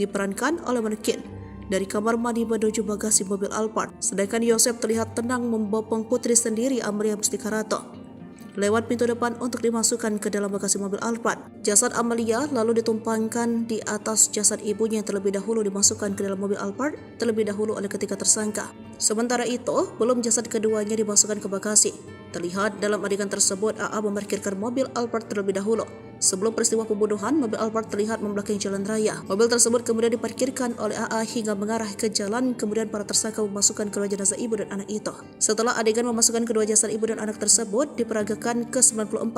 Diperankan oleh manekin dari kamar mandi menuju bagasi mobil Alphard. Sedangkan Yosef terlihat tenang membopong putri sendiri Amalia Mustika Ratu lewat pintu depan untuk dimasukkan ke dalam bagasi mobil Alphard. Jasad Amalia lalu ditumpangkan di atas jasad ibunya yang terlebih dahulu dimasukkan ke dalam mobil Alphard terlebih dahulu oleh ketiga tersangka. Sementara itu, belum jasad keduanya dimasukkan ke bagasi. Terlihat dalam adegan tersebut AA memarkirkan mobil Alphard terlebih dahulu. Sebelum peristiwa pembunuhan, mobil Alphard terlihat membelakangi jalan raya. Mobil tersebut kemudian diparkirkan oleh AA hingga mengarah ke jalan, kemudian para tersangka memasukkan kedua jenazah ibu dan anak itu. Setelah adegan memasukkan kedua jasad ibu dan anak tersebut diperagakan ke-94,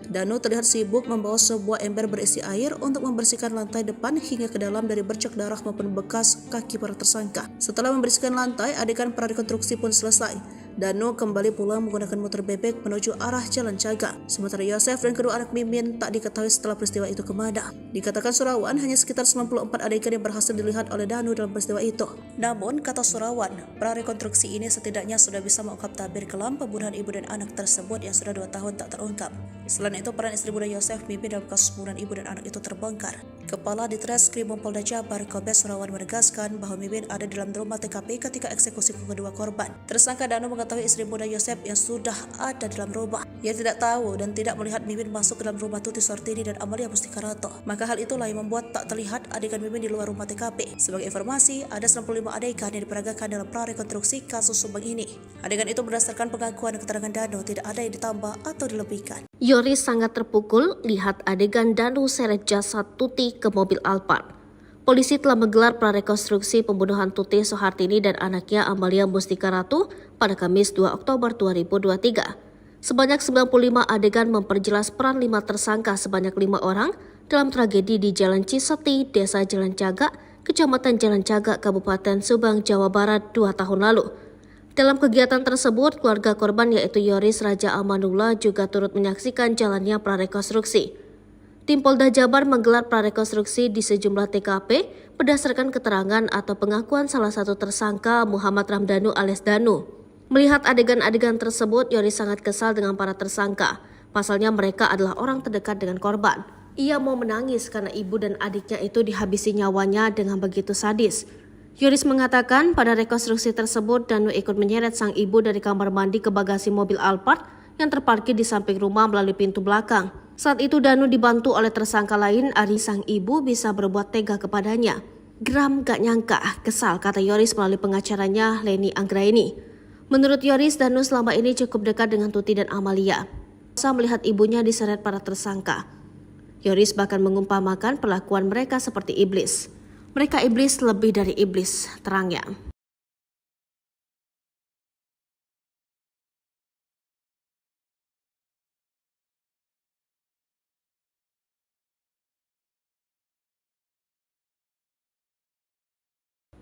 Danu terlihat sibuk membawa sebuah ember berisi air untuk membersihkan lantai depan hingga ke dalam dari bercak darah maupun bekas kaki para tersangka. Setelah membersihkan lantai, adegan prarekonstruksi pun selesai. Danu kembali pulang menggunakan motor bebek menuju arah Jalan Cagak. Sementara Yosef dan kedua anak Mimin tak diketahui setelah peristiwa itu kemana. Dikatakan Surawan hanya sekitar 94 adegan yang berhasil dilihat oleh Danu dalam peristiwa itu. Namun, kata Surawan, prarekonstruksi ini setidaknya sudah bisa mengungkap tabir kelam pembunuhan ibu dan anak tersebut yang sudah 2 tahun tak terungkap. Selain itu, peran istri muda Yosef Mimin dalam kasus pembunuhan ibu dan anak itu terbongkar. Kepala Ditreskrim Polda Jabar Kombes Surawan menegaskan bahwa Mimin ada di dalam rumah TKP ketika eksekusi kedua korban. Tersangka Danu mengetahui istri muda Yosef yang sudah ada dalam rumah. Ia tidak tahu dan tidak melihat Mimin masuk ke dalam rumah Tuti Suhartini dan Amalia Mustikarato. Maka hal itulah yang membuat tak terlihat adegan Mimin di luar rumah TKP. Sebagai informasi, ada 95 adegan yang diperagakan dalam prarekonstruksi kasus Subang ini. Adegan itu berdasarkan pengakuan dan keterangan Danu, tidak ada yang ditambah atau dilebihkan. Yoris sangat terpukul lihat adegan Danu seret jasad Tuti ke mobil Alphard. Polisi telah menggelar prarekonstruksi pembunuhan Tuti Suhartini dan anaknya Amalia Mustika Ratu pada Kamis 2 Oktober 2023. Sebanyak 95 adegan memperjelas peran 5 tersangka sebanyak 5 orang dalam tragedi di Jalan Ciseti, Desa Jalan Cagak, Kecamatan Jalan Cagak, Kabupaten Subang, Jawa Barat 2 tahun lalu. Dalam kegiatan tersebut, keluarga korban yaitu Yoris Raja Amanullah juga turut menyaksikan jalannya prarekonstruksi. Tim Polda Jabar menggelar prarekonstruksi di sejumlah TKP berdasarkan keterangan atau pengakuan salah satu tersangka Muhammad Ramdhanu alias Danu. Melihat adegan-adegan tersebut, Yoris sangat kesal dengan para tersangka. Pasalnya mereka adalah orang terdekat dengan korban. Ia mau menangis karena ibu dan adiknya itu dihabisi nyawanya dengan begitu sadis. Yoris mengatakan pada rekonstruksi tersebut Danu ikut menyeret sang ibu dari kamar mandi ke bagasi mobil Alphard yang terparkir di samping rumah melalui pintu belakang. Saat itu Danu dibantu oleh tersangka lain, Ari sang ibu bisa berbuat tega kepadanya. Geram gak nyangka, kesal, kata Yoris melalui pengacaranya Leni Anggraini. Menurut Yoris, Danu selama ini cukup dekat dengan Tuti dan Amalia. Masa melihat ibunya diseret para tersangka. Yoris bahkan mengumpamakan perlakuan mereka seperti iblis. Mereka iblis lebih dari iblis, terangnya.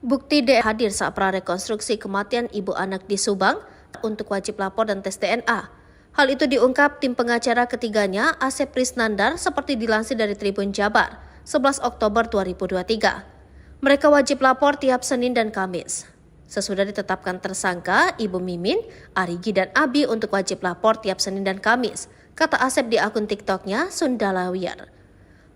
Bukti DNA hadir saat prarekonstruksi kematian ibu anak di Subang untuk wajib lapor dan tes DNA. Hal itu diungkap tim pengacara ketiganya, Asep Prisnandar, seperti dilansir dari Tribun Jabar, 11 Oktober 2023. Mereka wajib lapor tiap Senin dan Kamis. Sesudah ditetapkan tersangka, Ibu Mimin, Arigi dan Abi untuk wajib lapor tiap Senin dan Kamis, kata Asep di akun TikToknya Sundalawiyar.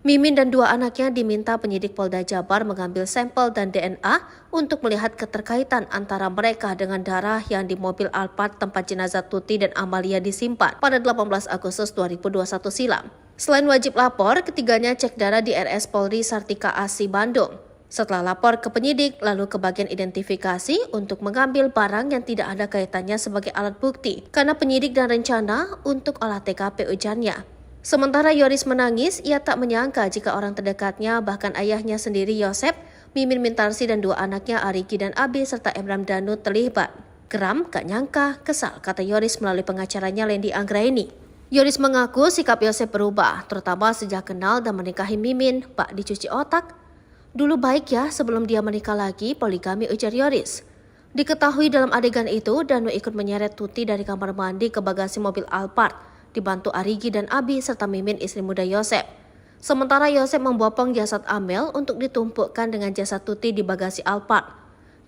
Mimin dan 2 anaknya diminta penyidik Polda Jabar mengambil sampel dan DNA untuk melihat keterkaitan antara mereka dengan darah yang di mobil Alphard tempat jenazah Tuti dan Amalia disimpan pada 18 Agustus 2021 silam. Selain wajib lapor, ketiganya cek darah di RS Polri Sartika Asi Bandung. Setelah lapor ke penyidik, lalu ke bagian identifikasi untuk mengambil barang yang tidak ada kaitannya sebagai alat bukti, karena penyidik dan rencana untuk olah TKP ujarnya. Sementara Yoris menangis, ia tak menyangka jika orang terdekatnya, bahkan ayahnya sendiri Yosef, Mimin Mintarsi dan 2 anaknya Arigi dan Abi serta Emram Danu terlibat. Geram, gak nyangka, kesal, kata Yoris melalui pengacaranya Lendi Anggraini. Yoris mengaku sikap Yosef berubah, terutama sejak kenal dan menikahi Mimin, bak dicuci otak. Dulu baik ya sebelum dia menikah lagi, poligami, ujar Yoris. Diketahui dalam adegan itu, Danu ikut menyeret Tuti dari kamar mandi ke bagasi mobil Alphard, dibantu Arigi dan Abi serta Mimin istri muda Yosef. Sementara Yosef membopong jasad Amel untuk ditumpukkan dengan jasad Tuti di bagasi Alphard.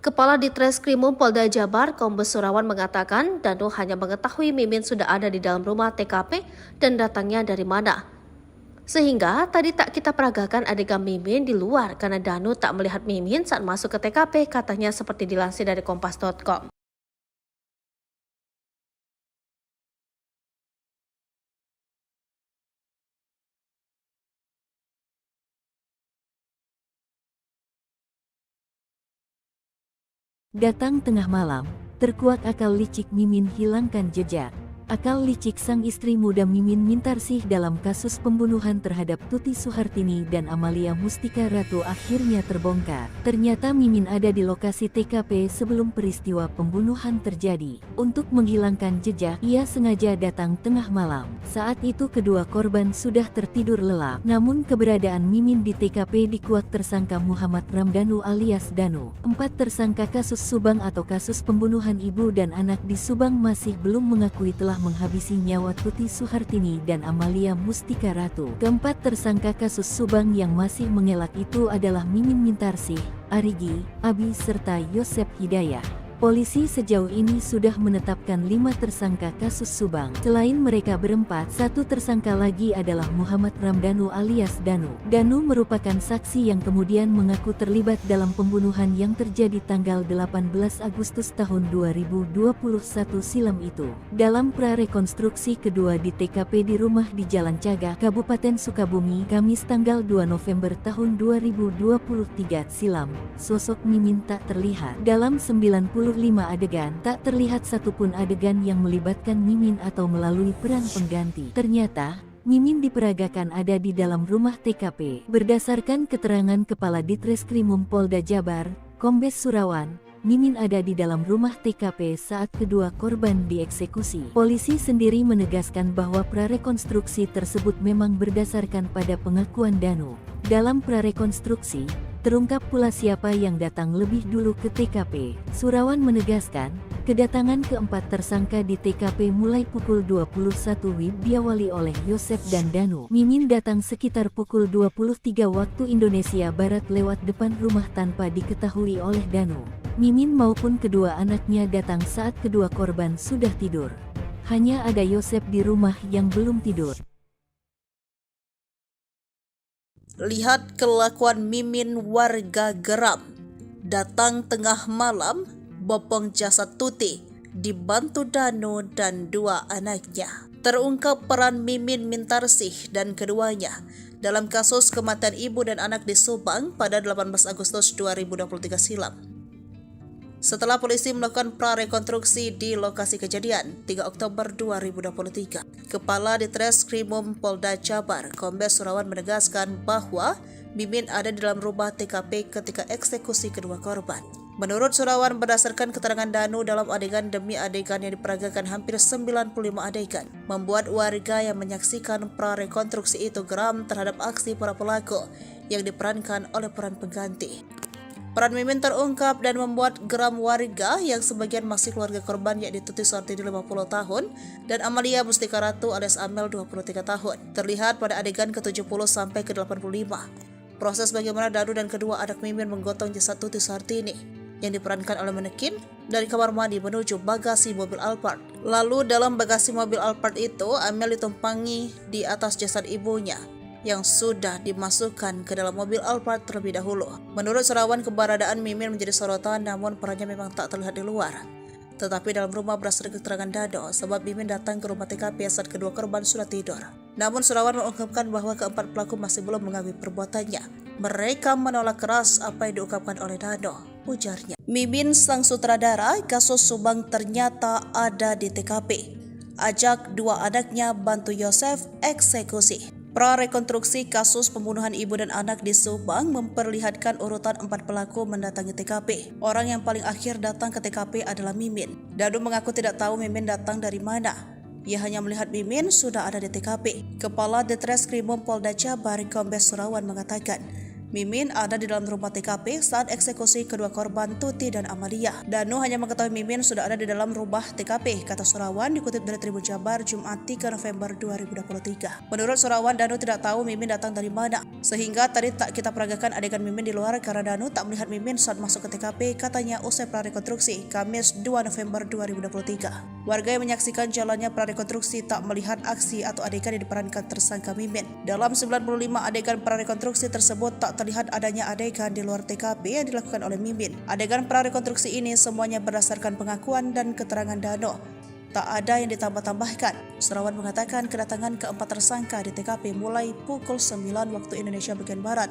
Kepala Ditreskrim Polda Jabar, Kombes Surawan mengatakan Danu hanya mengetahui Mimin sudah ada di dalam rumah TKP dan datangnya dari mana. Sehingga tadi tak kita peragakan adegan Mimin di luar karena Danu tak melihat Mimin saat masuk ke TKP, katanya seperti dilansir dari Kompas.com. Datang tengah malam, terkuak akal licik Mimin hilangkan jejak. Akal licik sang istri muda Mimin Mintarsih dalam kasus pembunuhan terhadap Tuti Suhartini dan Amalia Mustika Ratu akhirnya terbongkar. Ternyata Mimin ada di lokasi TKP sebelum peristiwa pembunuhan terjadi. Untuk menghilangkan jejak, ia sengaja datang tengah malam. Saat itu kedua korban sudah tertidur lelap. Namun keberadaan Mimin di TKP dikuak tersangka Muhammad Ramdhanu alias Danu. 4 tersangka kasus Subang atau kasus pembunuhan ibu dan anak di Subang masih belum mengakui telah menghabisi nyawa Tuti Suhartini dan Amalia Mustika Ratu. Keempat tersangka kasus Subang yang masih mengelak itu adalah Mimin Mintarsih, Arigi, Abi serta Yosep Hidayah. Polisi sejauh ini sudah menetapkan 5 tersangka kasus Subang. Selain mereka berempat, 1 tersangka lagi adalah Muhammad Ramdhanu alias Danu. Danu merupakan saksi yang kemudian mengaku terlibat dalam pembunuhan yang terjadi tanggal 18 Agustus tahun 2021 silam itu. Dalam prarekonstruksi kedua di TKP di rumah di Jalan Cagak, Kabupaten Sukabumi, Kamis tanggal 2 November tahun 2023 silam, sosok Mimin tak terlihat. Dalam 95 adegan, tak terlihat satupun adegan yang melibatkan Mimin atau melalui peran pengganti. Ternyata, Mimin diperagakan ada di dalam rumah TKP. Berdasarkan keterangan Kepala Ditreskrimum Polda Jabar, Kombes Surawan, Mimin ada di dalam rumah TKP saat kedua korban dieksekusi. Polisi sendiri menegaskan bahwa prarekonstruksi tersebut memang berdasarkan pada pengakuan Danu. Dalam prarekonstruksi, terungkap pula siapa yang datang lebih dulu ke TKP. Surawan menegaskan, kedatangan keempat tersangka di TKP mulai pukul 21 WIB diawali oleh Yosep dan Danu. Mimin datang sekitar pukul 23 waktu Indonesia Barat lewat depan rumah tanpa diketahui oleh Danu. Mimin maupun kedua anaknya datang saat kedua korban sudah tidur. Hanya ada Yosep di rumah yang belum tidur. Lihat kelakuan Mimin, warga geram. Datang tengah malam, bopong jasad Tuti, dibantu Danu dan 2 anaknya. Terungkap peran Mimin Mintarsih dan keduanya dalam kasus kematian ibu dan anak di Subang pada 18 Agustus 2023 silam. Setelah polisi melakukan prarekonstruksi di lokasi kejadian 3 Oktober 2023, Kepala Ditreskrimum Polda Jabar, Kombes Surawan menegaskan bahwa Mimin ada di dalam rumah TKP ketika eksekusi kedua korban. Menurut Surawan, berdasarkan keterangan Danu dalam adegan demi adegan yang diperagakan hampir 95 adegan, membuat warga yang menyaksikan prarekonstruksi itu geram terhadap aksi para pelaku yang diperankan oleh peran pengganti. Peran Mimin terungkap dan membuat geram warga yang sebagian masih keluarga korban, yakni Tuti Suhartini 50 tahun dan Amalia Mustika Ratu alias Amel 23 tahun. Terlihat pada adegan ke-70 sampai ke-85. Proses bagaimana Danu dan kedua anak Mimin menggotong jasad Tuti Suhartini yang diperankan oleh manekin dari kamar mandi menuju bagasi mobil Alphard. Lalu dalam bagasi mobil Alphard itu, Amel ditumpangi di atas jasad ibunya yang sudah dimasukkan ke dalam mobil Alphard terlebih dahulu. Menurut Surawan, keberadaan Mimin menjadi sorotan, namun perannya memang tak terlihat di luar. Tetapi dalam rumah berdasarkan keterangan Danu, sebab Mimin datang ke rumah TKP saat kedua korban sudah tidur. Namun Surawan mengungkapkan bahwa keempat pelaku masih belum mengakui perbuatannya. Mereka menolak keras apa yang diungkapkan oleh Danu, ujarnya. Mimin sang sutradara kasus Subang ternyata ada di TKP. Ajak 2 anaknya bantu Yosef eksekusi. Prarekonstruksi kasus pembunuhan ibu dan anak di Subang memperlihatkan urutan 4 pelaku mendatangi TKP. Orang yang paling akhir datang ke TKP adalah Mimin. Danu mengaku tidak tahu Mimin datang dari mana. Ia hanya melihat Mimin sudah ada di TKP. Kepala Ditreskrimum Polda Jabar, Kombes Surawan mengatakan, Mimin ada di dalam rumah TKP saat eksekusi kedua korban Tuti dan Amalia. Danu hanya mengetahui Mimin sudah ada di dalam rumah TKP, kata Surawan dikutip dari Tribun Jabar Jumat 3 November 2023. Menurut Surawan, Danu tidak tahu Mimin datang dari mana, sehingga tadi tak kita peragakan adegan Mimin di luar karena Danu tak melihat Mimin saat masuk ke TKP, katanya usai prarekonstruksi Kamis 2 November 2023. Warga yang menyaksikan jalannya prarekonstruksi tak melihat aksi atau adegan yang diperankan tersangka Mimin. Dalam 95 adegan prarekonstruksi tersebut tak terlihat adanya adegan di luar TKP yang dilakukan oleh Mimin. Adegan prarekonstruksi ini semuanya berdasarkan pengakuan dan keterangan Danu. Tak ada yang ditambah-tambahkan. Surawan mengatakan kedatangan keempat tersangka di TKP mulai pukul 9 waktu Indonesia bagian Barat.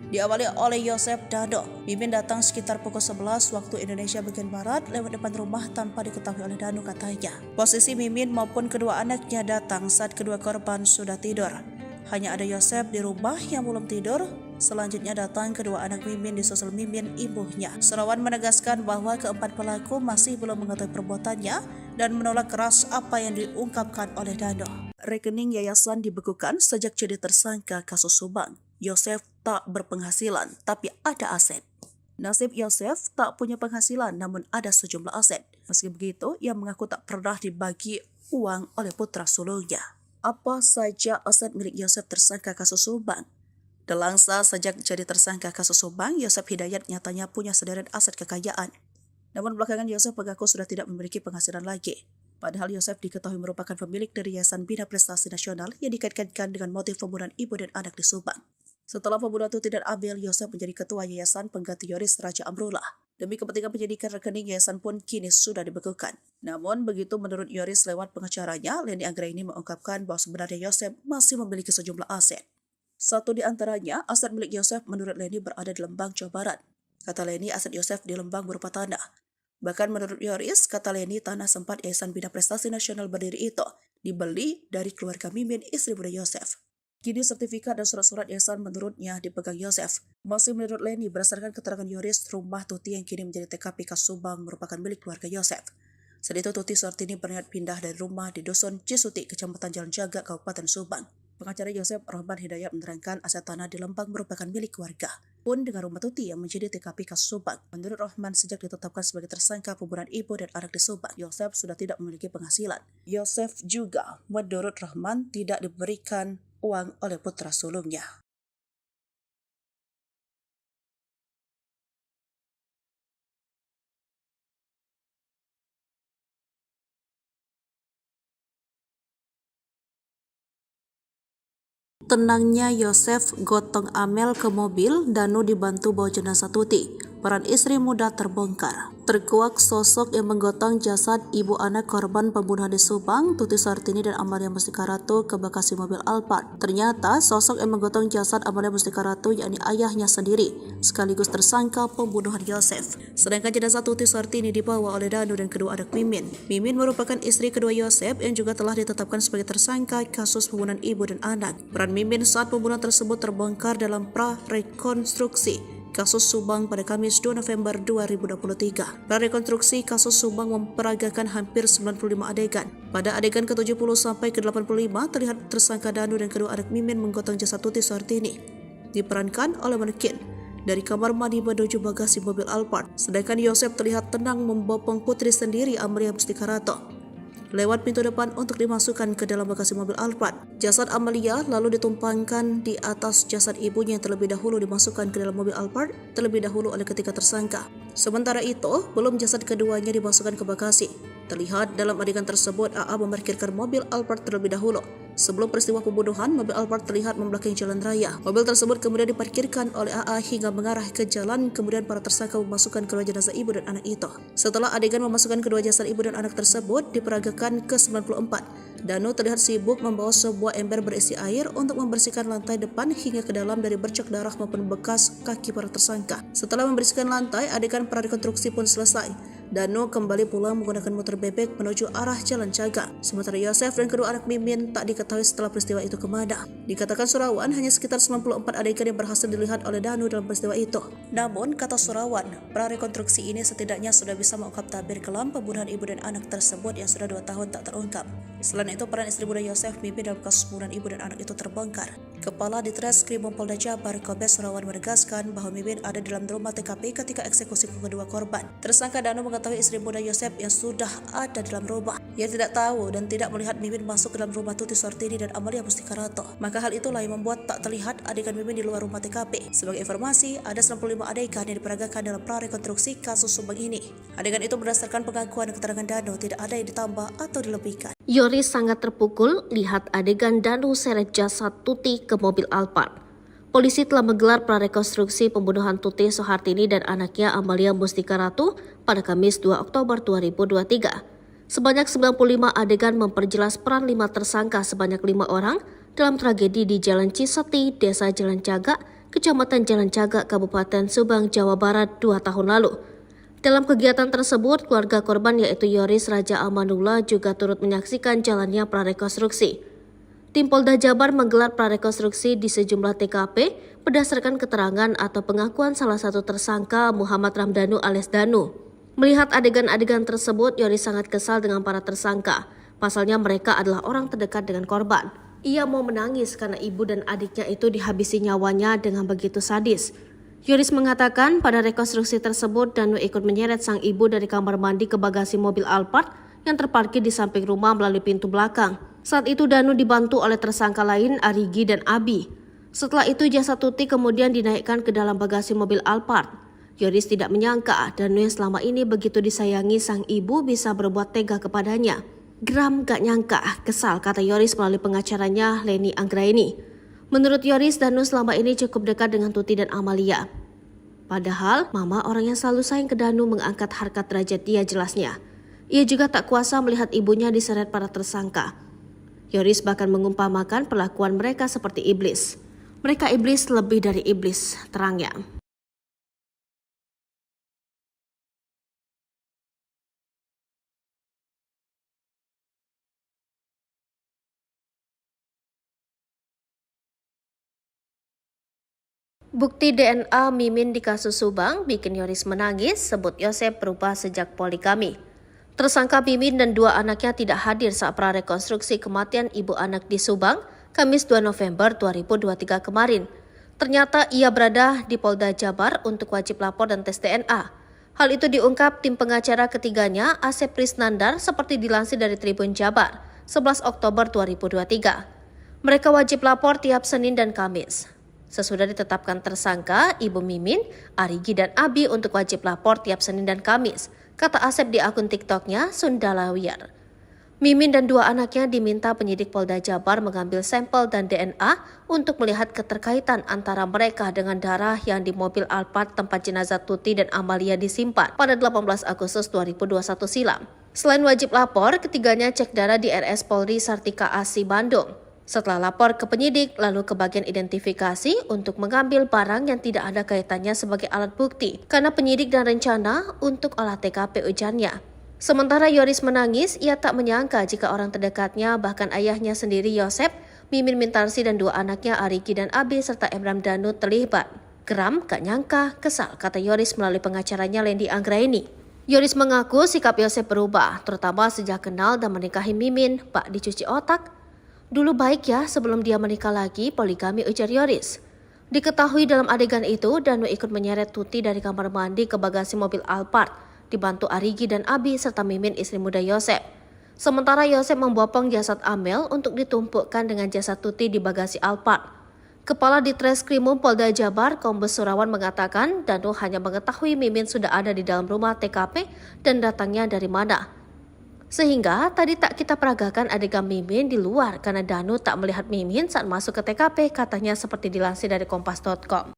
diawali oleh Yosef Dano. Mimin datang sekitar pukul 11 waktu Indonesia bagian Barat lewat depan rumah tanpa diketahui oleh Dano katanya. Posisi Mimin maupun kedua anaknya datang saat kedua korban sudah tidur. Hanya ada Yosef di rumah yang belum tidur. Selanjutnya datang kedua anak Mimin disusul Mimin ibunya. Surawan menegaskan bahwa keempat pelaku masih belum mengetahui perbuatannya dan menolak keras apa yang diungkapkan oleh Dano. Rekening yayasan dibekukan sejak jadi tersangka kasus Subang. Yosef tak berpenghasilan tapi ada aset. Nasib Yosef tak punya penghasilan namun ada sejumlah aset. Meski begitu, ia mengaku tak pernah dibagi uang oleh putra sulungnya. Apa saja aset milik Yosef tersangka kasus Subang? Delangsa sejak jadi tersangka kasus Subang, Yosef Hidayat nyatanya punya sederet aset kekayaan. Namun belakangan Yosef mengaku sudah tidak memiliki penghasilan lagi. Padahal Yosef diketahui merupakan pemilik dari Yayasan Bina Prestasi Nasional yang dikaitkan dengan motif pembunuhan ibu dan anak di Subang. Setelah pembunuhan itu tidak adil, Yosef menjadi ketua yayasan pengganti Yoris Raja Amrullah. Demi kepentingan penyidikan, rekening yayasan pun kini sudah dibekukan. Namun begitu menurut Yoris lewat pengacaranya, Leni Anggraini mengungkapkan bahwa sebenarnya Yosef masih memiliki sejumlah aset. Satu di antaranya, aset milik Yosef menurut Leni berada di Lembang, Jawa Barat. Kata Leni, aset Yosef di Lembang berupa tanah. Bahkan menurut Yoris, kata Leni, tanah sempat Yayasan Bina Prestasi Nasional berdiri itu dibeli dari keluarga Mimin, istri muda Yosef. Kini sertifikat dan surat-surat yayasan menurutnya dipegang Yosef. Masih menurut Leni, berdasarkan keterangan Yoris, rumah Tuti yang kini menjadi TKP kasus Subang merupakan milik keluarga Yosef. Saat itu Tuti Suhartini berniat pindah dari rumah di Dusun Cisuti, Kecamatan Jalan Jaga, Kabupaten Subang. Pengacara Yosef Rahman Hidayat menerangkan aset tanah di Lembang merupakan milik keluarga. Pun dengan rumah Tuti yang menjadi TKP kasus Subang. Menurut Rahman, sejak ditetapkan sebagai tersangka pembunuhan ibu dan anak di Subang, Yosef sudah tidak memiliki penghasilan. Yosef juga, menurut Rahman, tidak diberikan uang oleh putra sulungnya. Tenangnya Yosef gotong Amel ke mobil, Danu dibantu bawa jenazah Tuti. Peran istri muda terbongkar. Terkuak sosok yang menggotong jasad ibu anak korban pembunuhan di Subang, Tuti Suhartini dan Amalia Mustika Ratu ke Bekasi mobil Alphard. Ternyata sosok yang menggotong jasad Amalia Mustika Ratu yakni ayahnya sendiri, sekaligus tersangka pembunuhan Yosef. Sedangkan jenazah Tuti Suhartini dibawa oleh Danu dan kedua anak Mimin. Mimin merupakan istri kedua Yosef yang juga telah ditetapkan sebagai tersangka kasus pembunuhan ibu dan anak. Peran Mimin saat pembunuhan tersebut terbongkar dalam pra-rekonstruksi kasus Subang pada Kamis 2 November 2023. Prarekonstruksi kasus Subang memperagakan hampir 95 adegan. Pada adegan ke-70 sampai ke-85 terlihat tersangka Danu dan kedua anak Mimin menggotong jasad Tuti Suhartini. Diperankan oleh manekin dari kamar mandi menuju bagasi mobil Alphard. Sedangkan Yosef terlihat tenang membopong putri sendiri Amalia Mustika Ratu lewat pintu depan untuk dimasukkan ke dalam bagasi mobil Alphard. Jasad Amalia lalu ditumpangkan di atas jasad ibunya yang terlebih dahulu dimasukkan ke dalam mobil Alphard terlebih dahulu oleh ketiga tersangka. Sementara itu, belum jasad keduanya dimasukkan ke bagasi. Terlihat dalam adegan tersebut AA memarkirkan mobil Alphard terlebih dahulu. Sebelum peristiwa pembunuhan, mobil Alphard terlihat membelakangi jalan raya. Mobil tersebut kemudian diparkirkan oleh AA hingga mengarah ke jalan, kemudian para tersangka memasukkan kedua jenazah ibu dan anak itu. Setelah adegan memasukkan kedua jasad ibu dan anak tersebut diperagakan ke-94, Danu terlihat sibuk membawa sebuah ember berisi air untuk membersihkan lantai depan hingga ke dalam dari bercak darah maupun bekas kaki para tersangka. Setelah membersihkan lantai, adegan prarekonstruksi pun selesai. Danu kembali pulang menggunakan motor bebek menuju arah Jalan Jaga. Sementara Yosef dan kedua anak Mimin tak diketahui setelah peristiwa itu kemana. Dikatakan Surawan hanya sekitar 94 adegan yang berhasil dilihat oleh Danu dalam peristiwa itu. Namun, kata Surawan, prarekonstruksi ini setidaknya sudah bisa mengungkap tabir kelam pembunuhan ibu dan anak tersebut yang sudah 2 tahun tak terungkap. Selain itu, peran istri muda Yosef Mimin dalam kasus pembunuhan ibu dan anak itu terbongkar. Kepala Ditreskrim Polda Jabar Kombes Surawan menegaskan bahwa Mimin ada dalam rumah TKP ketika eksekusi kedua korban. Tersangka Danu mengetahui istri muda Yosef yang sudah ada dalam rumah. Ia tidak tahu dan tidak melihat Mimin masuk ke dalam rumah Tuti Suhartini dan Amalia Mustika Ratu. Maka hal itulah yang membuat tak terlihat adegan Mimin di luar rumah TKP. Sebagai informasi, ada 95 adegan yang diperagakan dalam prarekonstruksi kasus Subang ini. Adegan itu berdasarkan pengakuan dan keterangan Danu, tidak ada yang ditambah atau dilebihkan. Yoris sangat terpukul lihat adegan Danu seret jasad Tuti ke mobil Alphard. Polisi telah menggelar prarekonstruksi pembunuhan Tuti Suhartini dan anaknya Amalia Mustika Ratu pada Kamis 2 Oktober 2023. Sebanyak 95 adegan memperjelas peran 5 tersangka sebanyak 5 orang dalam tragedi di Jalan Ciseti, Desa Jalan Jaga, Kecamatan Jalan Cagak, Kabupaten Subang, Jawa Barat 2 tahun lalu. Dalam kegiatan tersebut, keluarga korban yaitu Yoris Raja Amanullah juga turut menyaksikan jalannya prarekonstruksi. Tim Polda Jabar menggelar prarekonstruksi di sejumlah TKP berdasarkan keterangan atau pengakuan salah satu tersangka Muhammad Ramdanu alias Danu. Melihat adegan-adegan tersebut, Yoris sangat kesal dengan para tersangka. Pasalnya mereka adalah orang terdekat dengan korban. Ia mau menangis karena ibu dan adiknya itu dihabisi nyawanya dengan begitu sadis. Yoris mengatakan pada rekonstruksi tersebut Danu ikut menyeret sang ibu dari kamar mandi ke bagasi mobil Alphard yang terparkir di samping rumah melalui pintu belakang. Saat itu Danu dibantu oleh tersangka lain Arigi dan Abi. Setelah itu jasad Tuti kemudian dinaikkan ke dalam bagasi mobil Alphard. Yoris tidak menyangka Danu yang selama ini begitu disayangi sang ibu bisa berbuat tega kepadanya. Geram gak nyangka, kesal, kata Yoris melalui pengacaranya Leni Anggraini. Menurut Yoris, Danu selama ini cukup dekat dengan Tuti dan Amalia. Padahal, mama orang yang selalu sayang ke Danu mengangkat harkat derajat dia jelasnya. Ia juga tak kuasa melihat ibunya diseret para tersangka. Yoris bahkan mengumpamakan perlakuan mereka seperti iblis. Mereka iblis lebih dari iblis, terangnya. Bukti DNA Mimin di kasus Subang bikin Yoris menangis, sebut Yosep berubah sejak poligami. Tersangka Mimin dan dua anaknya tidak hadir saat prarekonstruksi kematian ibu anak di Subang, Kamis 2 November 2023 kemarin. Ternyata ia berada di Polda Jabar untuk wajib lapor dan tes DNA. Hal itu diungkap tim pengacara ketiganya, Asep Prisnandar, seperti dilansir dari Tribun Jabar, 11 Oktober 2023. Mereka wajib lapor tiap Senin dan Kamis. Sesudah ditetapkan tersangka, Ibu Mimin, Arigi dan Abi untuk wajib lapor tiap Senin dan Kamis, kata Asep di akun TikToknya Sundalawiyar. Mimin dan dua anaknya diminta penyidik Polda Jabar mengambil sampel dan DNA untuk melihat keterkaitan antara mereka dengan darah yang di mobil Alphard tempat jenazah Tuti dan Amalia disimpan pada 18 Agustus 2021 silam. Selain wajib lapor, ketiganya cek darah di RS Polri Sartika Asi Bandung. Setelah lapor ke penyidik, lalu ke bagian identifikasi untuk mengambil barang yang tidak ada kaitannya sebagai alat bukti, karena penyidik dan rencana untuk olah TKP ujarnya. Sementara Yoris menangis, ia tak menyangka jika orang terdekatnya, bahkan ayahnya sendiri Yosep, Mimin Mintarsi dan dua anaknya Arigi dan Abi serta Emram Danu terlibat. Geram, gak nyangka, kesal, kata Yoris melalui pengacaranya Leni Anggraini. Yoris mengaku sikap Yosep berubah, terutama sejak kenal dan menikahi Mimin, bak dicuci otak. Dulu baik ya sebelum dia menikah lagi, poligami, ujar Yoris. Diketahui dalam adegan itu, Danu ikut menyeret Tuti dari kamar mandi ke bagasi mobil Alphard, dibantu Arigi dan Abi serta Mimin istri muda Yosep. Sementara Yosep membopong jasad Amel untuk ditumpukkan dengan jasad Tuti di bagasi Alphard. Kepala Ditreskrimum Polda Jabar, Kombes Surawan mengatakan Danu hanya mengetahui Mimin sudah ada di dalam rumah TKP dan datangnya dari mana. Sehingga tadi tak kita peragakan adegan Mimin di luar karena Danu tak melihat Mimin saat masuk ke TKP, katanya seperti dilansir dari Kompas.com.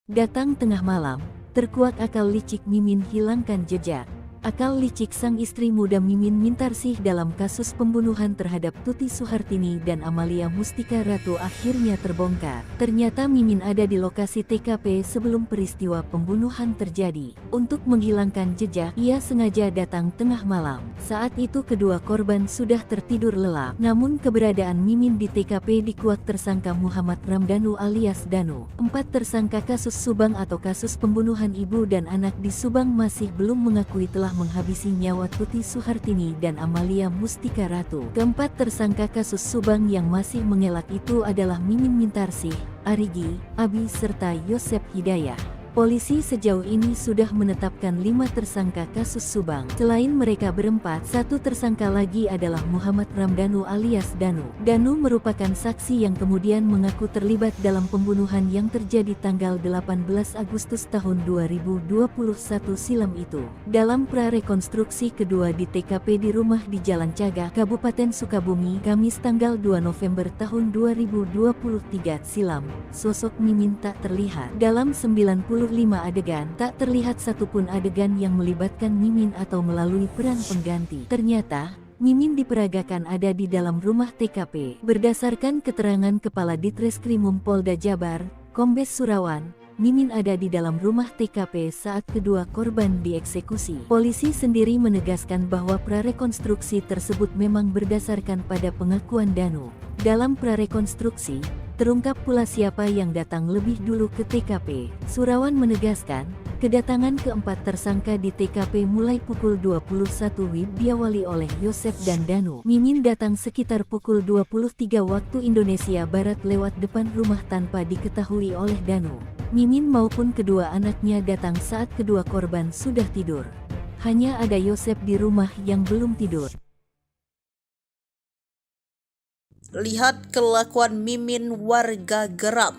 Datang tengah malam, terkuak akal licik Mimin hilangkan jejak. Akal licik sang istri muda Mimin Mintarsih dalam kasus pembunuhan terhadap Tuti Suhartini dan Amalia Mustika Ratu akhirnya terbongkar. Ternyata Mimin ada di lokasi TKP sebelum peristiwa pembunuhan terjadi. Untuk menghilangkan jejak, ia sengaja datang tengah malam. Saat itu kedua korban sudah tertidur lelap. Namun keberadaan Mimin di TKP dikuak tersangka Muhammad Ramdanu alias Danu. 4 tersangka kasus Subang atau kasus pembunuhan ibu dan anak di Subang masih belum mengakui telah menghabisi nyawa Tuti Suhartini dan Amalia Mustika Ratu. Keempat tersangka kasus Subang yang masih mengelak itu adalah Mimin Mintarsih, Arigi, Abi serta Yosep Hidayah. Polisi sejauh ini sudah menetapkan 5 tersangka kasus Subang. Selain mereka berempat, satu tersangka lagi adalah Muhammad Ramdanu alias Danu. Danu merupakan saksi yang kemudian mengaku terlibat dalam pembunuhan yang terjadi tanggal 18 Agustus tahun 2021 silam itu. Dalam prarekonstruksi kedua di TKP di rumah di Jalan Cagak, Kabupaten Sukabumi, Kamis tanggal 2 November tahun 2023 silam, sosok Mimin tak terlihat. Dalam 90 adegan, tak terlihat satupun adegan yang melibatkan Mimin atau melalui peran pengganti. Ternyata, Mimin diperagakan ada di dalam rumah TKP. Berdasarkan keterangan Kepala Ditreskrimum Polda Jabar, Kombes Surawan, Mimin ada di dalam rumah TKP saat kedua korban dieksekusi. Polisi sendiri menegaskan bahwa prarekonstruksi tersebut memang berdasarkan pada pengakuan Danu. Dalam prarekonstruksi, terungkap pula siapa yang datang lebih dulu ke TKP. Surawan menegaskan, kedatangan keempat tersangka di TKP mulai pukul 21 WIB diawali oleh Yosef dan Danu. Mimin datang sekitar pukul 23 waktu Indonesia Barat lewat depan rumah tanpa diketahui oleh Danu. Mimin maupun kedua anaknya datang saat kedua korban sudah tidur. Hanya ada Yosef di rumah yang belum tidur. Lihat kelakuan Mimin, warga geram.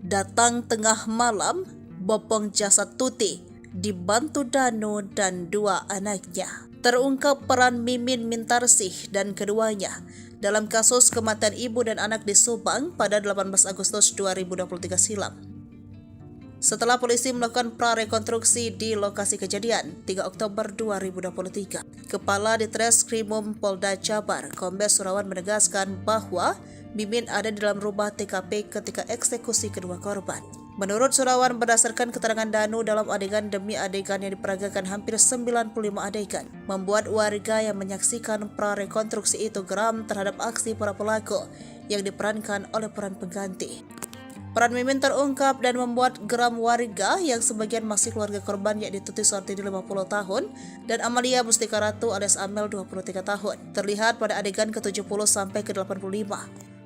Datang tengah malam, bopong jasad Tuti, dibantu Danu dan dua anaknya. Terungkap peran Mimin Mintarsih dan keduanya dalam kasus kematian ibu dan anak di Subang pada 18 Agustus 2023 silam. Setelah polisi melakukan prarekonstruksi di lokasi kejadian 3 Oktober 2023, Kepala Ditreskrimum Polda Jabar, Kombes Surawan menegaskan bahwa Mimin ada di dalam rumah TKP ketika eksekusi kedua korban. Menurut Surawan, berdasarkan keterangan Danu dalam adegan demi adegan yang diperagakan hampir 95 adegan, membuat warga yang menyaksikan prarekonstruksi itu geram terhadap aksi para pelaku yang diperankan oleh peran pengganti. Peran Mimin terungkap dan membuat geram warga yang sebagian masih keluarga korban, yakni Tuti Suhartini 50 tahun dan Amalia Mustika Ratu alias Amel 23 tahun. Terlihat pada adegan ke-70 sampai ke-85.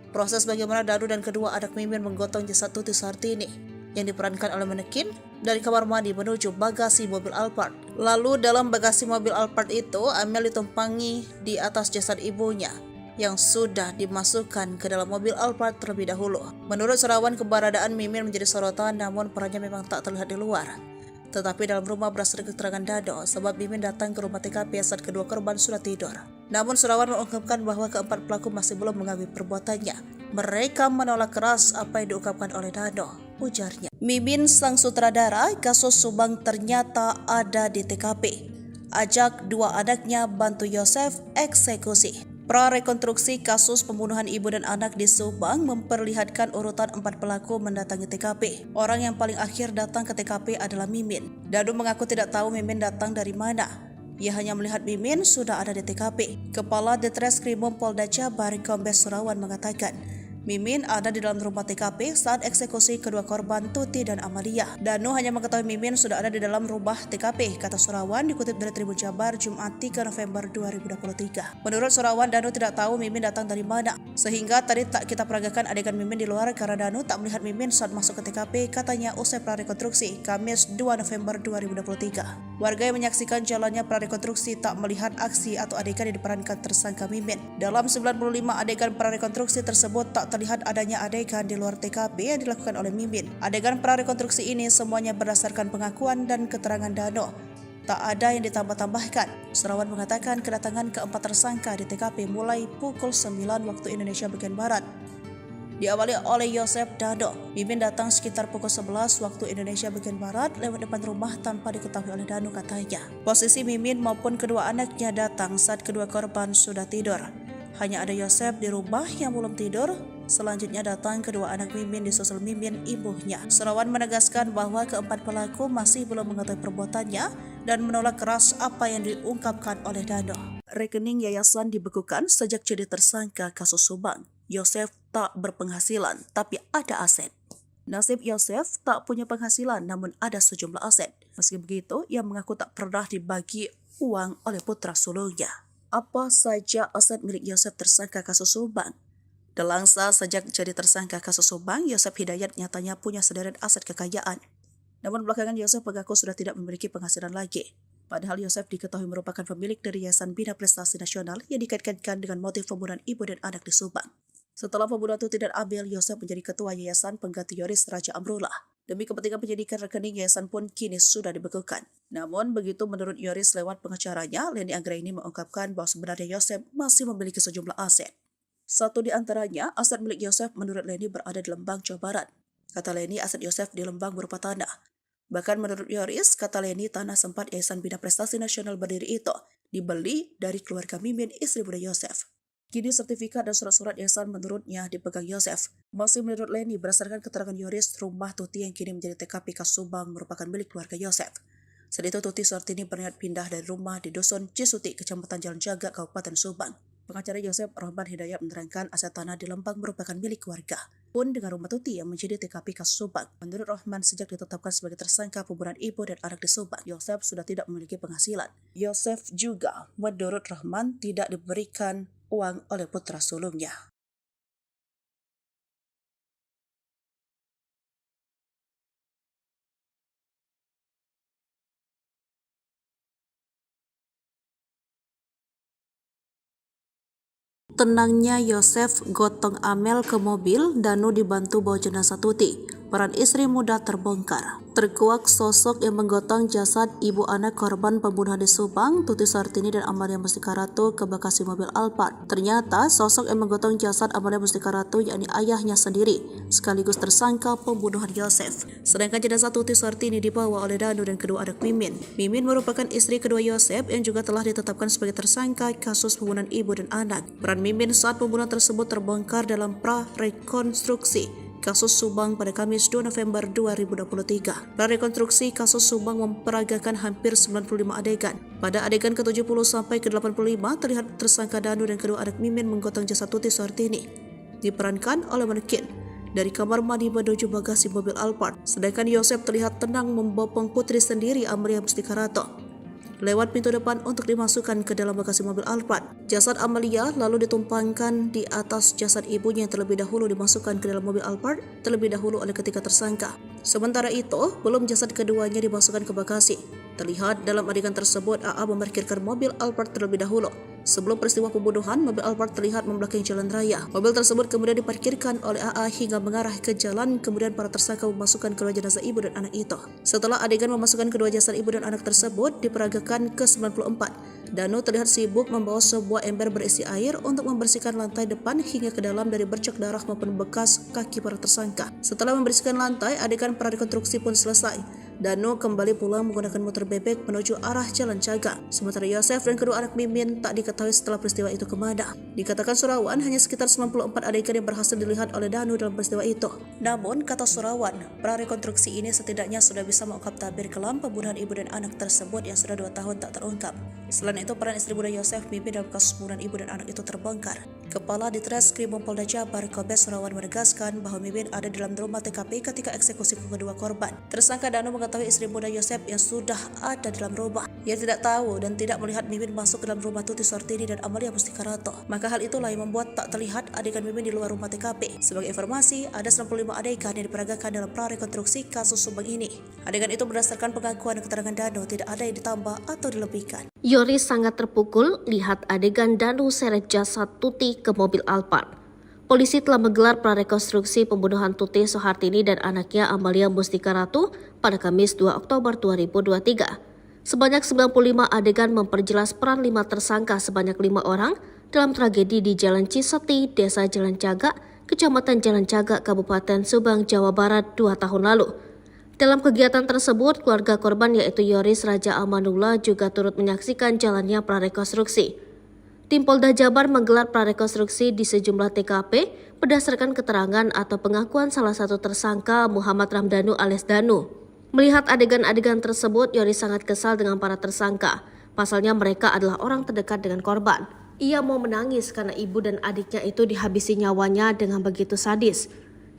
Proses bagaimana Danu dan kedua anak Mimin menggotong jasad Tuti Suhartini yang diperankan oleh manekin dari kamar mandi menuju bagasi mobil Alphard. Lalu dalam bagasi mobil Alphard itu, Amel ditumpangi di atas jasad ibunya yang sudah dimasukkan ke dalam mobil Alphard terlebih dahulu. Menurut Surawan, keberadaan Mimin menjadi sorotan, namun perannya memang tak terlihat di luar. Tetapi dalam rumah berdasarkan keterangan Dado, sebab Mimin datang ke rumah TKP saat kedua korban sudah tidur. Namun Surawan mengungkapkan bahwa keempat pelaku masih belum mengakui perbuatannya. Mereka menolak keras apa yang diungkapkan oleh Dado, ujarnya. Mimin sang sutradara kasus Subang ternyata ada di TKP. Ajak dua anaknya bantu Yosef eksekusi. Prarekonstruksi kasus pembunuhan ibu dan anak di Subang memperlihatkan urutan 4 pelaku mendatangi TKP. Orang yang paling akhir datang ke TKP adalah Mimin. Danu mengaku tidak tahu Mimin datang dari mana. Ia hanya melihat Mimin sudah ada di TKP. Kepala Ditreskrimum Polda Jabar, Kombes Surawan mengatakan, Mimin ada di dalam rumah TKP saat eksekusi kedua korban Tuti dan Amalia. Danu hanya mengetahui Mimin sudah ada di dalam rumah TKP, kata Surawan dikutip dari Tribun Jabar Jumat 3 November 2023. Menurut Surawan, Danu tidak tahu Mimin datang dari mana, sehingga tadi tak kita peragakan adegan Mimin di luar karena Danu tak melihat Mimin saat masuk ke TKP, katanya usai prarekonstruksi Kamis 2 November 2023. Warga yang menyaksikan jalannya prarekonstruksi tak melihat aksi atau adegan yang diperankan tersangka Mimin. Dalam 95 adegan prarekonstruksi tersebut tak terlihat adanya adegan di luar TKP yang dilakukan oleh Mimin. Adegan prarekonstruksi ini semuanya berdasarkan pengakuan dan keterangan Dano. Tak ada yang ditambah-tambahkan. Surawan mengatakan kedatangan keempat tersangka di TKP mulai pukul 9 waktu Indonesia bagian Barat. Diawali oleh Yosef Dado. Mimin datang sekitar pukul 11 waktu Indonesia bagian Barat lewat depan rumah tanpa diketahui oleh Danu, katanya. Posisi Mimin maupun kedua anaknya datang saat kedua korban sudah tidur. Hanya ada Yosef di rumah yang belum tidur. Selanjutnya datang kedua anak Mimin disusul Mimin ibunya. Surawan menegaskan bahwa keempat pelaku masih belum mengetahui perbuatannya dan menolak keras apa yang diungkapkan oleh Dano. Rekening yayasan dibekukan sejak jadi tersangka kasus Subang. Yosef tak berpenghasilan, tapi ada aset. Nasib Yosef tak punya penghasilan, namun ada sejumlah aset. Meski begitu, ia mengaku tak pernah dibagi uang oleh putra sulungnya. Apa saja aset milik Yosef tersangka kasus Subang? Delangsa sejak jadi tersangka kasus Subang, Yosef Hidayat nyatanya punya sederet aset kekayaan. Namun belakangan Yosef mengaku sudah tidak memiliki penghasilan lagi. Padahal Yosef diketahui merupakan pemilik dari Yayasan Bina Prestasi Nasional yang dikaitkan dengan motif pembunuhan ibu dan anak di Subang. Setelah pembunuhan Tuti dan Amel, Yosef menjadi ketua Yayasan pengganti Yoris Raja Amrullah. Demi kepentingan penyidikan, rekening yayasan pun kini sudah dibekukan. Namun begitu menurut Yoris lewat pengacaranya, Leni Anggraini mengungkapkan bahwa sebenarnya Yosef masih memiliki sejumlah aset. Satu di antaranya, aset milik Yosef menurut Leni berada di Lembang, Jawa Barat. Kata Leni, aset Yosef di Lembang berupa tanah. Bahkan menurut Yoris, kata Leni, tanah sempat Yayasan Bina Prestasi Nasional berdiri itu dibeli dari keluarga Mimin, istri muda Yosef. Kini sertifikat dan surat-surat yayasan menurutnya dipegang Yosef. Masih menurut Leni, berdasarkan keterangan Yoris, rumah Tuti yang kini menjadi TKP Kas Subang merupakan milik keluarga Yosef. Saat itu Tuti Suhartini berniat pindah dari rumah di Dusun Cisuti, Kecamatan Jalan Jaga, Kabupaten Subang. Pengacara Yosef Rahman Hidayat menerangkan aset tanah di Lembang merupakan milik keluarga. Pun dengan rumah Tuti yang menjadi TKP Kas Subang. Menurut Rahman, sejak ditetapkan sebagai tersangka pembunuhan ibu dan anak di Subang, Yosef sudah tidak memiliki penghasilan. Yosef juga, menurut Rahman, tidak diberikan uang oleh putra sulungnya. Tenangnya Yosef gotong Amel ke mobil, Danu dibantu bawa jenazah Tuti. Peran istri muda terbongkar. Terkuak sosok yang menggotong jasad ibu anak korban pembunuhan di Subang, Tuti Suhartini dan Amalia Mustika Ratu ke Bekasi mobil Alphard. Ternyata sosok yang menggotong jasad Amalia Mustika Ratu yakni ayahnya sendiri, sekaligus tersangka pembunuhan Yosef. Sedangkan jenazah Tuti Suhartini dibawa oleh Danu dan kedua anak Mimin. Mimin merupakan istri kedua Yosef yang juga telah ditetapkan sebagai tersangka kasus pembunuhan ibu dan anak. Peran Mimin saat pembunuhan tersebut terbongkar dalam pra-rekonstruksi kasus Subang pada Kamis 2 November 2023. Prarekonstruksi kasus Subang memperagakan hampir 95 adegan. Pada adegan ke-70 sampai ke-85 terlihat tersangka Danu dan kedua anak Mimin menggotong jasad Tuti Suhartini. Diperankan oleh manekin dari kamar mandi menuju bagasi mobil Alphard. Sedangkan Yosef terlihat tenang membopong putri sendiri Amalia Mustika Ratu lewat pintu depan untuk dimasukkan ke dalam bagasi mobil Alphard. Jasad Amalia lalu ditumpangkan di atas jasad ibunya yang terlebih dahulu dimasukkan ke dalam mobil Alphard terlebih dahulu oleh ketiga tersangka. Sementara itu, belum jasad keduanya dimasukkan ke bagasi. Terlihat dalam adegan tersebut AA memarkirkan mobil Alphard terlebih dahulu. Sebelum peristiwa pembunuhan, mobil Alphard terlihat membelakangi jalan raya. Mobil tersebut kemudian diparkirkan oleh AA hingga mengarah ke jalan, kemudian para tersangka memasukkan kedua jenazah ibu dan anak itu. Setelah adegan memasukkan kedua jasad ibu dan anak tersebut diperagakan ke-94, Danu terlihat sibuk membawa sebuah ember berisi air untuk membersihkan lantai depan hingga ke dalam dari bercak darah maupun bekas kaki para tersangka. Setelah membersihkan lantai, adegan prarekonstruksi pun selesai. Danu kembali pulang menggunakan motor bebek menuju arah Jalan Jaga. Sementara Yosef dan kedua anak Mimin tak diketahui setelah peristiwa itu kemana. Dikatakan Surawan, hanya sekitar 94 adegan yang berhasil dilihat oleh Danu dalam peristiwa itu. Namun, kata Surawan, prarekonstruksi ini setidaknya sudah bisa mengungkap tabir kelam pembunuhan ibu dan anak tersebut yang sudah 2 tahun tak terungkap. Selain itu, peran istri muda Yosef Mimin dalam kasus pembunuhan ibu dan anak itu terbongkar. Kepala Ditreskrim Polda Jabar, Kombes Surawan menegaskan bahwa Mimin ada dalam rumah TKP ketika eksekusi kedua korban. Tersangka Danu mengetahui istri muda Yosef yang sudah ada dalam rumah. Ia tidak tahu dan tidak melihat Mimin masuk ke dalam rumah Tuti Suhartini dan Amalia Mustika Ratu. Maka hal itulah yang membuat tak terlihat adegan Mimin di luar rumah TKP. Sebagai informasi, ada 95 adegan yang diperagakan dalam prarekonstruksi kasus Subang ini. Adegan itu berdasarkan pengakuan dan keterangan Danu, tidak ada yang ditambah atau dilebihkan. Yoris sangat terpukul lihat adegan Danu seret jasad Tuti ke mobil Alphard. Polisi telah menggelar prarekonstruksi pembunuhan Tuti Suhartini dan anaknya Amalia Mustika Ratu pada Kamis 2 Oktober 2023. Sebanyak 95 adegan memperjelas peran 5 tersangka sebanyak 5 orang dalam tragedi di Jalan Cisuti, Desa Jalan Jaga, Kecamatan Jalan Jaga, Kabupaten Subang, Jawa Barat 2 tahun lalu. Dalam kegiatan tersebut, keluarga korban yaitu Yoris Raja Amanullah juga turut menyaksikan jalannya prarekonstruksi. Tim Polda Jabar menggelar prarekonstruksi di sejumlah TKP berdasarkan keterangan atau pengakuan salah satu tersangka Muhammad Ramdhanu alias Danu. Melihat adegan-adegan tersebut, Yoris sangat kesal dengan para tersangka. Pasalnya mereka adalah orang terdekat dengan korban. Ia mau menangis karena ibu dan adiknya itu dihabisi nyawanya dengan begitu sadis.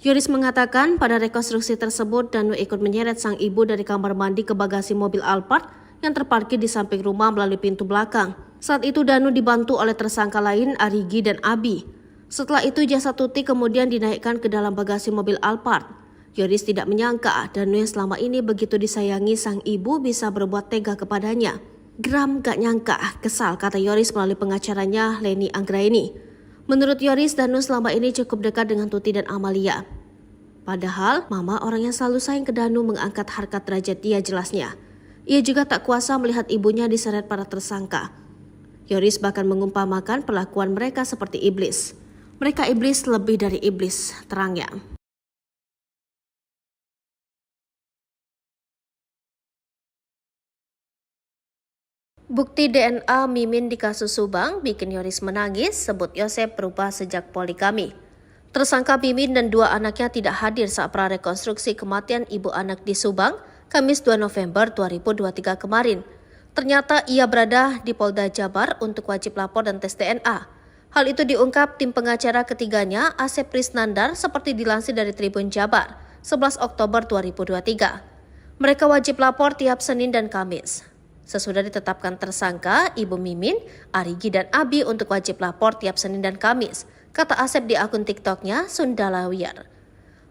Yoris mengatakan pada rekonstruksi tersebut Danu ikut menyeret sang ibu dari kamar mandi ke bagasi mobil Alphard yang terparkir di samping rumah melalui pintu belakang. Saat itu Danu dibantu oleh tersangka lain Arigi dan Abi. Setelah itu jasad Tuti kemudian dinaikkan ke dalam bagasi mobil Alphard. Yoris tidak menyangka Danu yang selama ini begitu disayangi sang ibu bisa berbuat tega kepadanya. Geram gak nyangka, kesal, kata Yoris melalui pengacaranya Leni Anggraini. Menurut Yoris, Danu selama ini cukup dekat dengan Tuti dan Amalia. Padahal, mama orang yang selalu sayang ke Danu mengangkat harkat derajat dia jelasnya. Ia juga tak kuasa melihat ibunya diseret para tersangka. Yoris bahkan mengumpamakan perlakuan mereka seperti iblis. Mereka iblis lebih dari iblis, terangnya. Bukti DNA Mimin di kasus Subang bikin Yoris menangis, sebut Yosep berubah sejak poligami. Tersangka Mimin dan dua anaknya tidak hadir saat prarekonstruksi kematian ibu anak di Subang, Kamis 2 November 2023 kemarin. Ternyata ia berada di Polda Jabar untuk wajib lapor dan tes DNA. Hal itu diungkap tim pengacara ketiganya, Asep Prisnandar, seperti dilansir dari Tribun Jabar, 11 Oktober 2023. Mereka wajib lapor tiap Senin dan Kamis. Sesudah ditetapkan tersangka, Ibu Mimin, Arigi dan Abi untuk wajib lapor tiap Senin dan Kamis, kata Asep di akun TikToknya Sundalawiyar.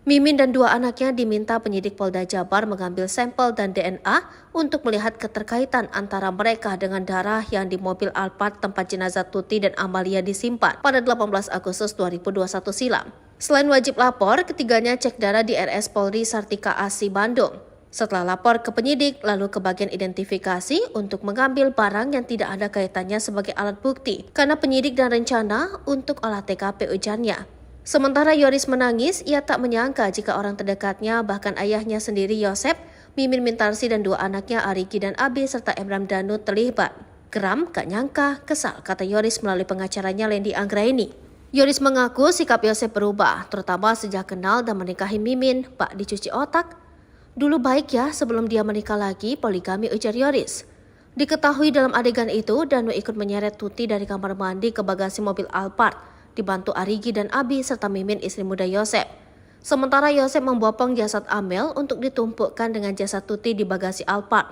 Mimin dan dua anaknya diminta penyidik Polda Jabar mengambil sampel dan DNA untuk melihat keterkaitan antara mereka dengan darah yang di mobil Alphard tempat jenazah Tuti dan Amalia disimpan pada 18 Agustus 2021 silam. Selain wajib lapor, ketiganya cek darah di RS Polri Sartika Asi Bandung. Setelah lapor ke penyidik, lalu ke bagian identifikasi untuk mengambil barang yang tidak ada kaitannya sebagai alat bukti, karena penyidik dan rencana untuk olah TKP ujarnya. Sementara Yoris menangis, ia tak menyangka jika orang terdekatnya, bahkan ayahnya sendiri Yosep, Mimin Mintarsi dan dua anaknya Arigi dan Abi serta Emram Danu terlibat. Geram, gak nyangka, kesal, kata Yoris melalui pengacaranya Lendi Anggraini. Yoris mengaku sikap Yosep berubah, terutama sejak kenal dan menikahi Mimin, bak dicuci otak. Dulu baik ya sebelum dia menikah lagi, poligami, ujar Yoris. Diketahui dalam adegan itu, Danu ikut menyeret Tuti dari kamar mandi ke bagasi mobil Alphard, dibantu Arigi dan Abi serta Mimin istri muda Yosep. Sementara Yosep membopong jasad Amel untuk ditumpukkan dengan jasad Tuti di bagasi Alphard.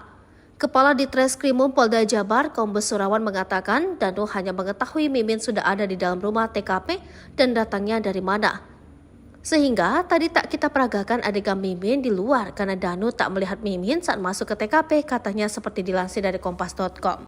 Kepala Ditreskrimum Polda Jabar, Kombes Surawan mengatakan Danu hanya mengetahui Mimin sudah ada di dalam rumah TKP dan datangnya dari mana. Sehingga tadi tak kita peragakan adegan Mimin di luar karena Danu tak melihat Mimin saat masuk ke TKP, katanya seperti dilansir dari Kompas.com.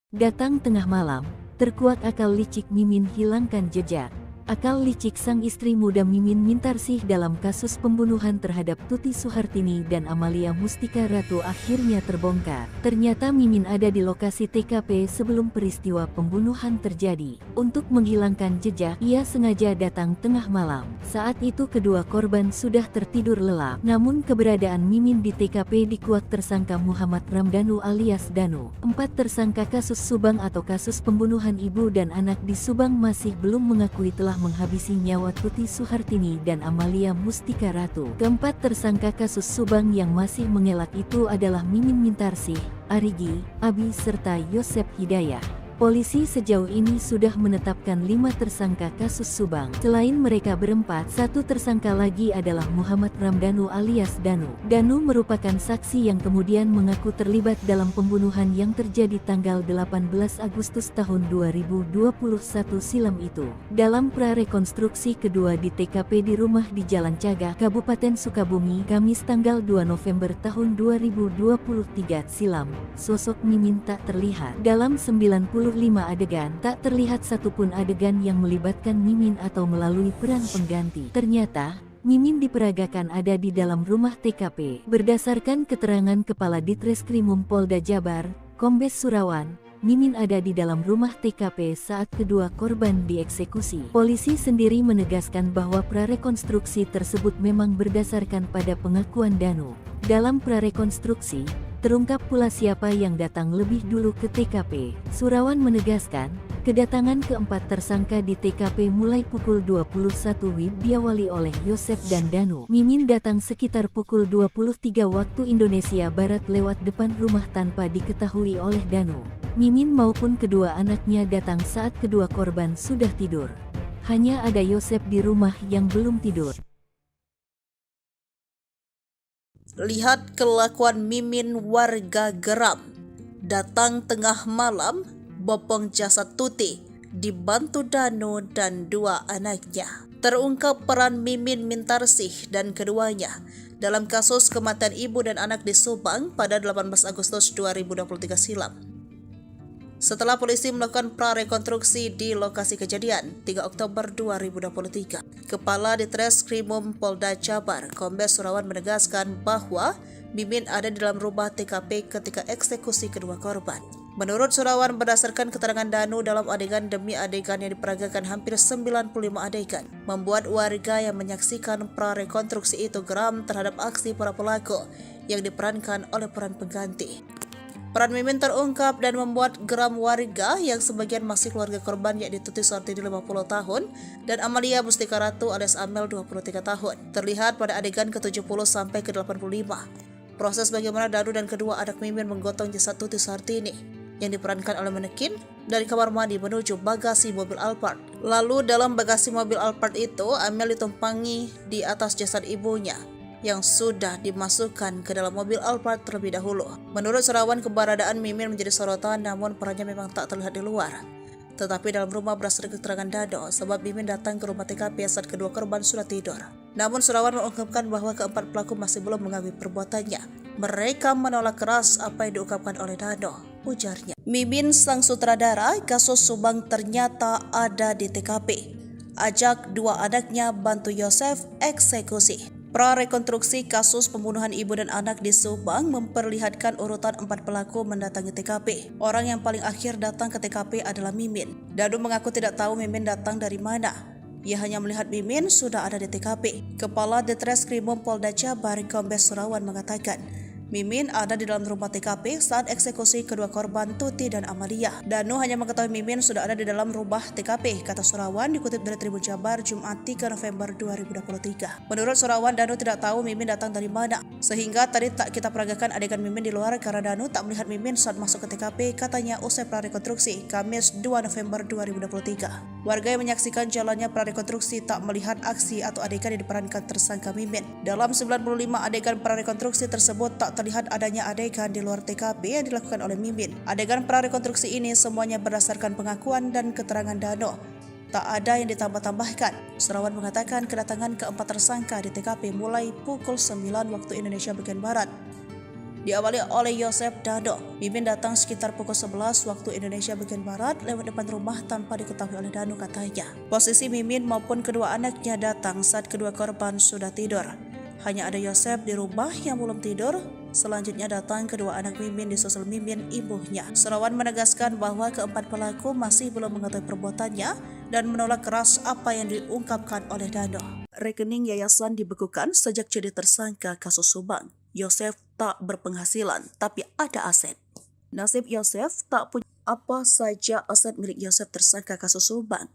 Datang tengah malam, terkuat akal licik Mimin hilangkan jejak. Akal licik sang istri muda Mimin Mintarsih dalam kasus pembunuhan terhadap Tuti Suhartini dan Amalia Mustika Ratu akhirnya terbongkar. Ternyata Mimin ada di lokasi TKP sebelum peristiwa pembunuhan terjadi. Untuk menghilangkan jejak, ia sengaja datang tengah malam. Saat itu kedua korban sudah tertidur lelap. Namun keberadaan Mimin di TKP dikuak tersangka Muhammad Ramdanu alias Danu. 4 tersangka kasus Subang atau kasus pembunuhan ibu dan anak di Subang masih belum mengakui telah menghabisi nyawa Tuti Suhartini dan Amalia Mustika Ratu. Keempat tersangka kasus Subang yang masih mengelak itu adalah Mimin Mintarsih, Arigi, Abi serta Yosep Hidayah. Polisi sejauh ini sudah menetapkan 5 tersangka kasus Subang. Selain mereka berempat, satu tersangka lagi adalah Muhammad Ramdanu alias Danu. Danu merupakan saksi yang kemudian mengaku terlibat dalam pembunuhan yang terjadi tanggal 18 Agustus tahun 2021 silam itu. Dalam prarekonstruksi kedua di TKP di rumah di Jalan Cagak, Kabupaten Sukabumi, Kamis tanggal 2 November tahun 2023 silam, sosok Mimin tak terlihat. Dalam 95 adegan, tak terlihat satupun adegan yang melibatkan Mimin atau melalui peran pengganti. Ternyata, Mimin diperagakan ada di dalam rumah TKP. Berdasarkan keterangan Kepala Ditreskrimum Polda Jabar, Kombes Surawan, Mimin ada di dalam rumah TKP saat kedua korban dieksekusi. Polisi sendiri menegaskan bahwa prarekonstruksi tersebut memang berdasarkan pada pengakuan Danu. Dalam prarekonstruksi, terungkap pula siapa yang datang lebih dulu ke TKP. Surawan menegaskan, kedatangan keempat tersangka di TKP mulai pukul 21 WIB diawali oleh Yosep dan Danu. Mimin datang sekitar pukul 23 waktu Indonesia Barat lewat depan rumah tanpa diketahui oleh Danu. Mimin maupun kedua anaknya datang saat kedua korban sudah tidur. Hanya ada Yosep di rumah yang belum tidur. Lihat kelakuan Mimin, warga geram. Datang tengah malam, bopong jasad Tuti, dibantu Danu dan dua anaknya. Terungkap peran Mimin Mintarsih dan keduanya dalam kasus kematian ibu dan anak di Subang pada 18 Agustus 2023 silam. Setelah polisi melakukan prarekonstruksi di lokasi kejadian 3 Oktober 2023, Kepala Ditreskrimum Polda Jabar, Kombes Surawan menegaskan bahwa Mimin ada di dalam rumah TKP ketika eksekusi kedua korban. Menurut Surawan, berdasarkan keterangan Danu dalam adegan demi adegan yang diperagakan hampir 95 adegan, membuat warga yang menyaksikan prarekonstruksi itu geram terhadap aksi para pelaku yang diperankan oleh peran pengganti. Peran Mimin terungkap dan membuat geram warga yang sebagian masih keluarga korban, yakni Tuti Suhartini 50 tahun dan Amalia Mustika Ratu alias Amel 23 tahun. Terlihat pada adegan ke-70 sampai ke-85. Proses bagaimana Danu dan kedua anak Mimin menggotong jasad Tuti Suhartini yang diperankan oleh manekin dari kamar mandi menuju bagasi mobil Alphard. Lalu dalam bagasi mobil Alphard itu, Amel ditumpangi di atas jasad ibunya yang sudah dimasukkan ke dalam mobil Alphard terlebih dahulu. Menurut Surawan, keberadaan Mimin menjadi sorotan, namun perannya memang tak terlihat di luar. Tetapi dalam rumah berdasarkan keterangan Dado, sebab Mimin datang ke rumah TKP saat kedua korban sudah tidur. Namun Surawan mengungkapkan bahwa keempat pelaku masih belum mengakui perbuatannya. Mereka menolak keras apa yang diungkapkan oleh Dado, ujarnya. Mimin sang sutradara kasus Subang ternyata ada di TKP. Ajak dua anaknya bantu Yosef eksekusi. Prarekonstruksi kasus pembunuhan ibu dan anak di Subang memperlihatkan urutan 4 pelaku mendatangi TKP. Orang yang paling akhir datang ke TKP adalah Mimin. Danu mengaku tidak tahu Mimin datang dari mana. Ia hanya melihat Mimin sudah ada di TKP. Kepala Ditreskrimum Polda Jabar Kombes Surawan mengatakan, Mimin ada di dalam rumah TKP saat eksekusi kedua korban Tuti dan Amalia. Danu hanya mengetahui Mimin sudah ada di dalam rumah TKP, kata Surawan dikutip dari Tribun Jabar Jumat 3 November 2023. Menurut Surawan, Danu tidak tahu Mimin datang dari mana, sehingga tadi tak kita peragakan adegan Mimin di luar karena Danu tak melihat Mimin saat masuk ke TKP, katanya usai prarekonstruksi Kamis 2 November 2023. Warga yang menyaksikan jalannya prarekonstruksi tak melihat aksi atau adegan yang diperankan tersangka Mimin. Dalam 95 adegan prarekonstruksi tersebut tak terlihat adanya adegan di luar TKP yang dilakukan oleh Mimin. Adegan prarekonstruksi ini semuanya berdasarkan pengakuan dan keterangan Dano. Tak ada yang ditambah-tambahkan. Surawan mengatakan kedatangan keempat tersangka di TKP mulai pukul 9 waktu Indonesia bagian Barat. Diawali oleh Yosef Dado. Mimin datang sekitar pukul 11 waktu Indonesia bagian Barat lewat depan rumah tanpa diketahui oleh Danu, katanya. Posisi Mimin maupun kedua anaknya datang saat kedua korban sudah tidur. Hanya ada Yosef di rumah yang belum tidur. Selanjutnya datang kedua anak Mimin disusul Mimin ibunya. Surawan menegaskan bahwa keempat pelaku masih belum mengetahui perbuatannya dan menolak keras apa yang diungkapkan oleh Dano. Rekening yayasan dibekukan sejak jadi tersangka kasus Subang. Yosef tak berpenghasilan tapi ada aset. Nasib Yosef tak punya apa saja aset milik Yosef tersangka kasus Subang.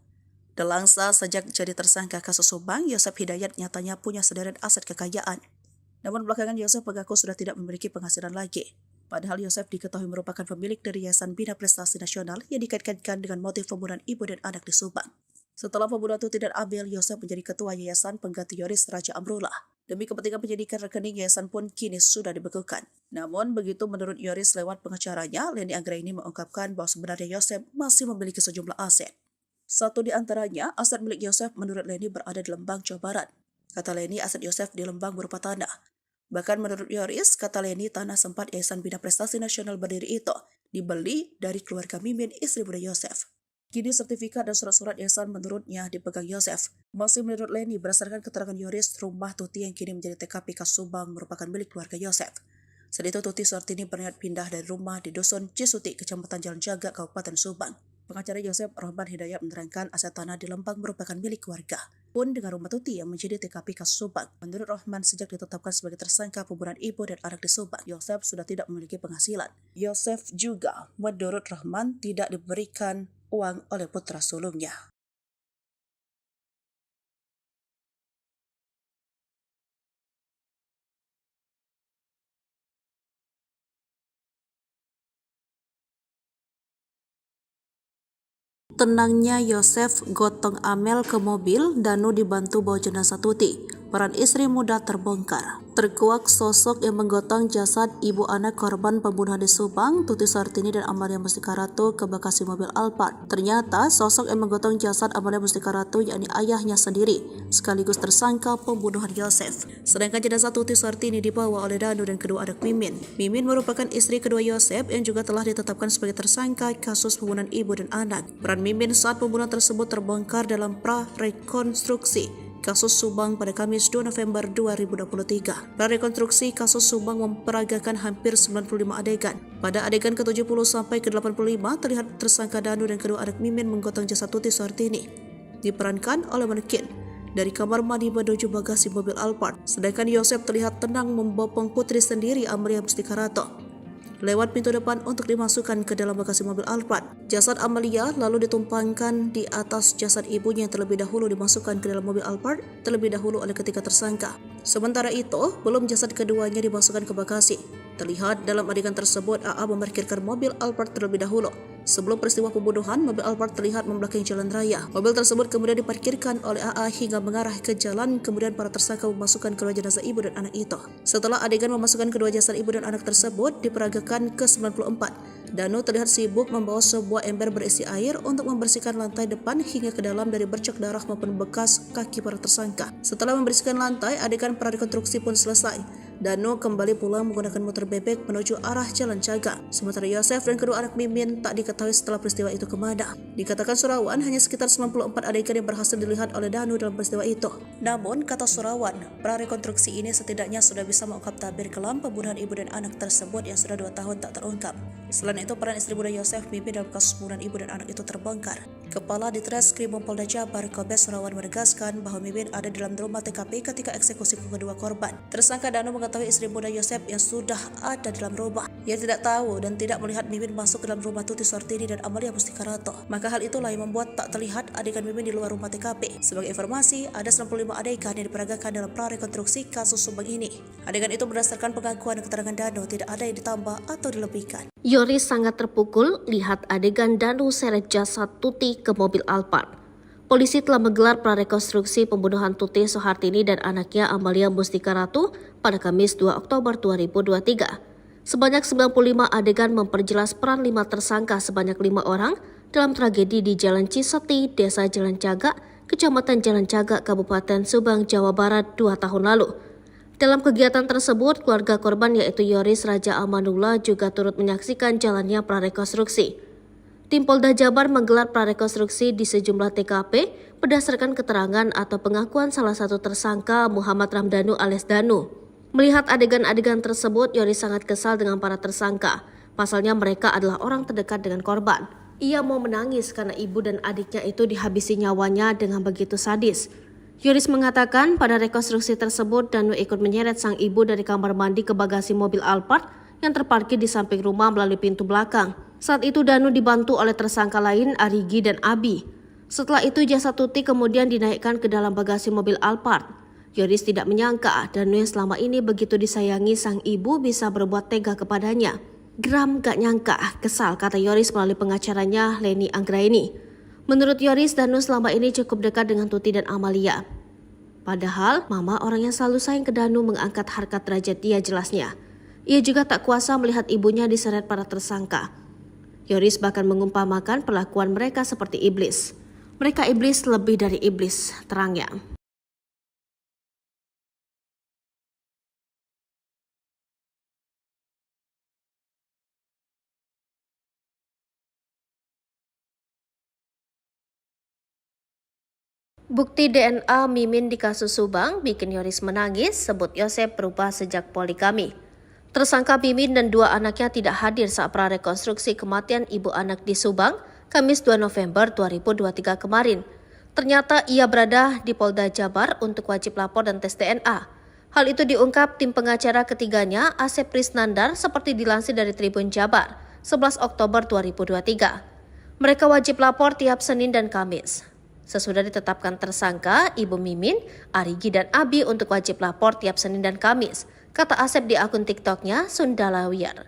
Delangsa sejak jadi tersangka kasus Subang, Yosef Hidayat nyatanya punya sederet aset kekayaan. Namun belakangan Yosef mengaku sudah tidak memiliki penghasilan lagi. Padahal Yosef diketahui merupakan pemilik dari Yayasan Bina Prestasi Nasional yang dikaitkan dengan motif pembunuhan ibu dan anak di Subang. Setelah pembunuhan Tuti dan Abel, Yosef menjadi ketua Yayasan pengganti Yoris Raja Amrullah. Demi kepentingan penyidikan, rekening yayasan pun kini sudah dibekukan. Namun begitu menurut Yoris lewat pengacaranya, Leni Anggraini mengungkapkan bahwa sebenarnya Yosef masih memiliki sejumlah aset. Satu di antaranya, aset milik Yosef menurut Leni berada di Lembang, Jawa Barat. Kata Leni, aset Yosef di Lembang berupa tanah. Bahkan menurut Yoris, kata Leni, tanah sempat Yayasan Bina Prestasi Nasional berdiri itu dibeli dari keluarga Mimin, istri muda Yosef. Kini sertifikat dan surat-surat yayasan menurutnya dipegang Yosef. Masih menurut Leni, berdasarkan keterangan Yoris, rumah Tuti yang kini menjadi TKP kasus Subang merupakan milik keluarga Yosef. Saat itu Tuti Suhartini berniat pindah dari rumah di Dusun Cisuti, Kecamatan Jalan Jaga, Kabupaten Subang. Pengacara Yosef Rahman Hidayat menerangkan aset tanah di Lembang merupakan milik keluarga. Pun dengan rumah Tuti yang menjadi TKP kasus Subang. Menurut Rahman, sejak ditetapkan sebagai tersangka pembunuhan ibu dan anak di Subang, Yosef sudah tidak memiliki penghasilan. Yosef juga, menurut Rahman, tidak diberikan uang oleh putra sulungnya. Tenangnya Yosef gotong Amel ke mobil, Danu dibantu bawa jenazah Tuti. Peran istri muda terbongkar. Terkuak sosok yang menggotong jasad ibu anak korban pembunuhan di Subang, Tuti Suhartini dan Amalia Mustika Ratu ke bagasi mobil Alphard. Ternyata sosok yang menggotong jasad Amalia Mustika Ratu yakni ayahnya sendiri, sekaligus tersangka pembunuhan Yosef. Sedangkan jenazah Tuti Suhartini dibawa oleh Danu dan kedua anak Mimin. Mimin merupakan istri kedua Yosef yang juga telah ditetapkan sebagai tersangka kasus pembunuhan ibu dan anak. Peran Mimin saat pembunuhan tersebut terbongkar dalam prarekonstruksi kasus Subang pada Kamis 2 November 2023. Prarekonstruksi kasus Subang memperagakan hampir 95 adegan. Pada adegan ke-70 sampai ke-85 terlihat tersangka Danu dan kedua anak Mimin menggotong jasad Tuti Suhartini. Diperankan oleh manekin dari kamar mandi menuju bagasi mobil Alphard, sedangkan Yosef terlihat tenang membopong putri sendiri Amalia Mustika Rato lewat pintu depan untuk dimasukkan ke dalam bagasi mobil Alphard. Jasad Amalia lalu ditumpangkan di atas jasad ibunya yang terlebih dahulu dimasukkan ke dalam mobil Alphard terlebih dahulu oleh ketiga tersangka. Sementara itu, belum jasad keduanya dimasukkan ke bagasi. Terlihat dalam adegan tersebut AA memarkirkan mobil Alphard terlebih dahulu. Sebelum peristiwa pembunuhan, mobil Alphard terlihat membelakangi jalan raya. Mobil tersebut kemudian diparkirkan oleh AA hingga mengarah ke jalan, kemudian para tersangka memasukkan kedua jenazah ibu dan anak itu. Setelah adegan memasukkan kedua jasad ibu dan anak tersebut diperagakan ke-94, Danu terlihat sibuk membawa sebuah ember berisi air untuk membersihkan lantai depan hingga ke dalam dari bercak darah maupun bekas kaki para tersangka. Setelah membersihkan lantai, adegan prarekonstruksi pun selesai. Danu kembali pulang menggunakan motor bebek menuju arah Jalan Caga. Sementara Yosef dan kedua anak Mimin tak diketahui setelah peristiwa itu kemana. Dikatakan Surawan hanya sekitar 94 adegan yang berhasil dilihat oleh Danu dalam peristiwa itu. Namun, kata Surawan, prarekonstruksi ini setidaknya sudah bisa mengungkap tabir kelam pembunuhan ibu dan anak tersebut yang sudah 2 tahun tak terungkap. Selain itu, peran istri muda Yosef Mimin dalam kasus pembunuhan ibu dan anak itu terbongkar. Kepala Ditreskrim Polda Jabar Kombes Surawan menegaskan bahwa Mimin ada dalam rumah TKP ketika eksekusi kedua korban. Tersangka Danu mengetahui istri muda Yosef yang sudah ada dalam rumah. Ia tidak tahu dan tidak melihat Mimin masuk ke dalam rumah Tuti Suhartini dan Amalia Mustika Rato. Maka hal itulah yang membuat tak terlihat adegan Mimin di luar rumah TKP. Sebagai informasi, ada 95 adegan yang diperagakan dalam prarekonstruksi kasus Subang ini. Adegan itu berdasarkan pengakuan dan keterangan Danu, tidak ada yang ditambah atau dilebihkan. Yoris sangat terpukul lihat adegan Danu seret jasad Tuti ke mobil Alphard. Polisi telah menggelar prarekonstruksi pembunuhan Tuti Suhartini dan anaknya Amalia Mustika Ratu pada Kamis 2 Oktober 2023. Sebanyak 95 adegan memperjelas peran 5 tersangka sebanyak 5 orang dalam tragedi di Jalan Ciseti, Desa Jalan Caga, Kecamatan Jalan Caga, Kabupaten Subang, Jawa Barat 2 tahun lalu. Dalam kegiatan tersebut, keluarga korban yaitu Yoris Raja Amanullah juga turut menyaksikan jalannya prarekonstruksi. Tim Polda Jabar menggelar prarekonstruksi di sejumlah TKP berdasarkan keterangan atau pengakuan salah satu tersangka Muhammad Ramdhanu alias Danu. Melihat adegan-adegan tersebut, Yoris sangat kesal dengan para tersangka. Pasalnya mereka adalah orang terdekat dengan korban. Ia mau menangis karena ibu dan adiknya itu dihabisi nyawanya dengan begitu sadis. Yoris mengatakan pada rekonstruksi tersebut Danu ikut menyeret sang ibu dari kamar mandi ke bagasi mobil Alphard yang terparkir di samping rumah melalui pintu belakang. Saat itu Danu dibantu oleh tersangka lain Arigi dan Abi. Setelah itu jasad Tuti kemudian dinaikkan ke dalam bagasi mobil Alphard. Yoris tidak menyangka Danu yang selama ini begitu disayangi sang ibu bisa berbuat tega kepadanya. Geram gak nyangka, kesal, kata Yoris melalui pengacaranya Leni Anggraini. Menurut Yoris, Danu selama ini cukup dekat dengan Tuti dan Amalia. Padahal, mama orang yang selalu sayang ke Danu mengangkat harkat derajat dia jelasnya. Ia juga tak kuasa melihat ibunya diseret para tersangka. Yoris bahkan mengumpamakan perlakuan mereka seperti iblis. Mereka iblis lebih dari iblis, terangnya. Bukti DNA Mimin di kasus Subang bikin Yoris menangis, sebut Yosef berubah sejak poligami. Tersangka Mimin dan 2 anaknya tidak hadir saat prarekonstruksi kematian ibu anak di Subang, Kamis 2 November 2023 kemarin. Ternyata ia berada di Polda Jabar untuk wajib lapor dan tes DNA. Hal itu diungkap tim pengacara ketiganya, Asep Prisnandar, seperti dilansir dari Tribun Jabar, 11 Oktober 2023. Mereka wajib lapor tiap Senin dan Kamis. Sesudah ditetapkan tersangka, Ibu Mimin, Arigi dan Abi untuk wajib lapor tiap Senin dan Kamis, kata Asep di akun TikToknya Sundalawiyar.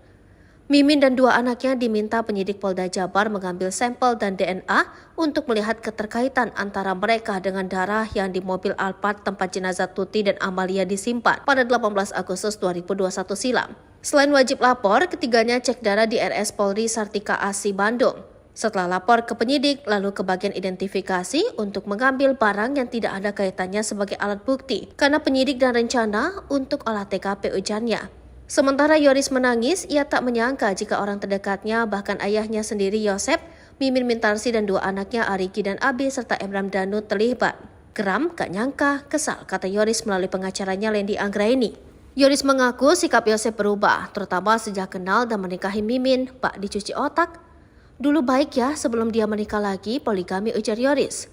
Mimin dan 2 anaknya diminta penyidik Polda Jabar mengambil sampel dan DNA untuk melihat keterkaitan antara mereka dengan darah yang di mobil Alphard tempat jenazah Tuti dan Amalia disimpan pada 18 Agustus 2021 silam. Selain wajib lapor, ketiganya cek darah di RS Polri Sartika Asi Bandung. Setelah lapor ke penyidik, lalu ke bagian identifikasi untuk mengambil barang yang tidak ada kaitannya sebagai alat bukti, karena penyidik dan rencana untuk olah TKP ujarnya. Sementara Yoris menangis, ia tak menyangka jika orang terdekatnya, bahkan ayahnya sendiri Yosef, Mimin Mintarsi dan 2 anaknya Arigi dan Abi serta Emram Danu terlibat. Geram, gak nyangka, kesal, kata Yoris melalui pengacaranya Lendi Anggraini. Yoris mengaku sikap Yosep berubah, terutama sejak kenal dan menikahi Mimin, bak dicuci otak. Dulu baik ya sebelum dia menikah lagi, poligami, ujar Yoris.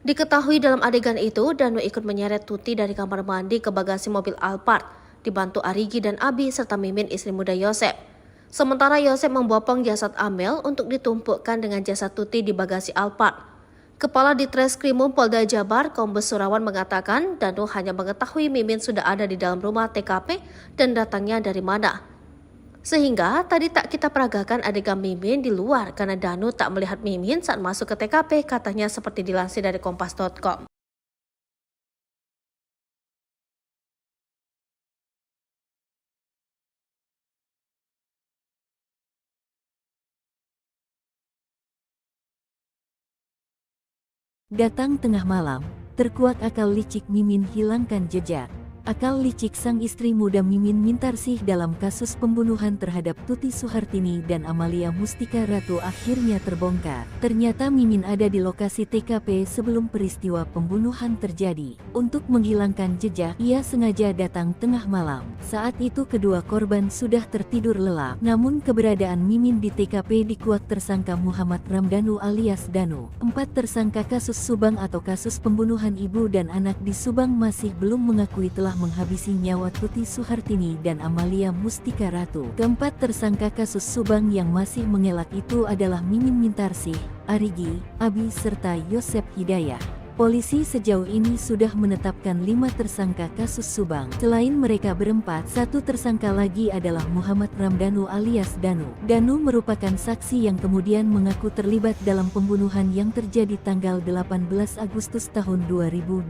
Diketahui dalam adegan itu, Danu ikut menyeret Tuti dari kamar mandi ke bagasi mobil Alphard, dibantu Arigi dan Abi serta Mimin istri muda Yosep. Sementara Yosep membopong jasad Amel untuk ditumpukkan dengan jasad Tuti di bagasi Alphard. Kepala Ditreskrimum Polda Jabar, Kombes Surawan mengatakan Danu hanya mengetahui Mimin sudah ada di dalam rumah TKP dan datangnya dari mana. Sehingga tadi tak kita peragakan adegan Mimin di luar karena Danu tak melihat Mimin saat masuk ke TKP, katanya seperti dilansir dari kompas.com. Datang tengah malam, terkuak akal licik Mimin hilangkan jejak. Akal licik sang istri muda Mimin Mintarsih dalam kasus pembunuhan terhadap Tuti Suhartini dan Amalia Mustika Ratu akhirnya terbongkar. Ternyata Mimin ada di lokasi TKP sebelum peristiwa pembunuhan terjadi. Untuk menghilangkan jejak, ia sengaja datang tengah malam. Saat itu kedua korban sudah tertidur lelap. Namun keberadaan Mimin di TKP dikuak tersangka Muhammad Ramdhanu alias Danu. 4 tersangka kasus Subang atau kasus pembunuhan ibu dan anak di Subang masih belum mengakui telah menghabisi nyawa Tuti Suhartini dan Amalia Mustika Ratu. Keempat tersangka kasus Subang yang masih mengelak itu adalah Mimin Mintarsih, Arigi, Abi serta Yosep Hidayah. Polisi sejauh ini sudah menetapkan 5 tersangka kasus Subang. Selain mereka berempat, 1 tersangka lagi adalah Muhammad Ramdhanu alias Danu. Danu merupakan saksi yang kemudian mengaku terlibat dalam pembunuhan yang terjadi tanggal 18 Agustus tahun 2021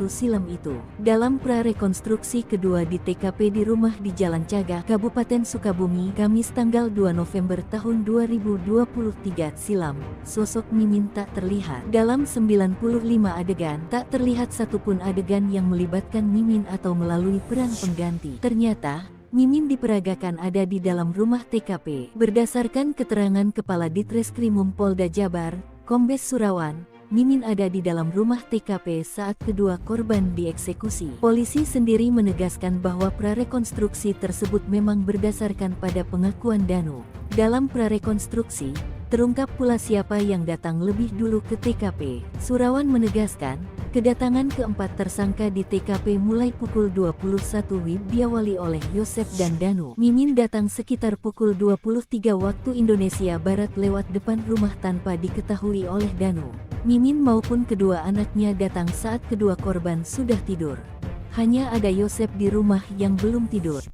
silam itu. Dalam prarekonstruksi kedua di TKP di rumah di Jalan Cagak, Kabupaten Sukabumi, Kamis tanggal 2 November tahun 2023 silam, sosok Mimin tak terlihat. Dalam 95 adegan, tak terlihat satupun adegan yang melibatkan Mimin atau melalui peran pengganti. Ternyata, Mimin diperagakan ada di dalam rumah TKP. Berdasarkan keterangan Kepala Ditreskrimum Polda Jabar, Kombes Surawan, Mimin ada di dalam rumah TKP saat kedua korban dieksekusi. Polisi sendiri menegaskan bahwa prarekonstruksi tersebut memang berdasarkan pada pengakuan Danu. Dalam prarekonstruksi, terungkap pula siapa yang datang lebih dulu ke TKP. Surawan menegaskan, kedatangan keempat tersangka di TKP mulai pukul 21 WIB diawali oleh Yosep dan Danu. Mimin datang sekitar pukul 23 waktu Indonesia Barat lewat depan rumah tanpa diketahui oleh Danu. Mimin maupun kedua anaknya datang saat kedua korban sudah tidur. Hanya ada Yosep di rumah yang belum tidur.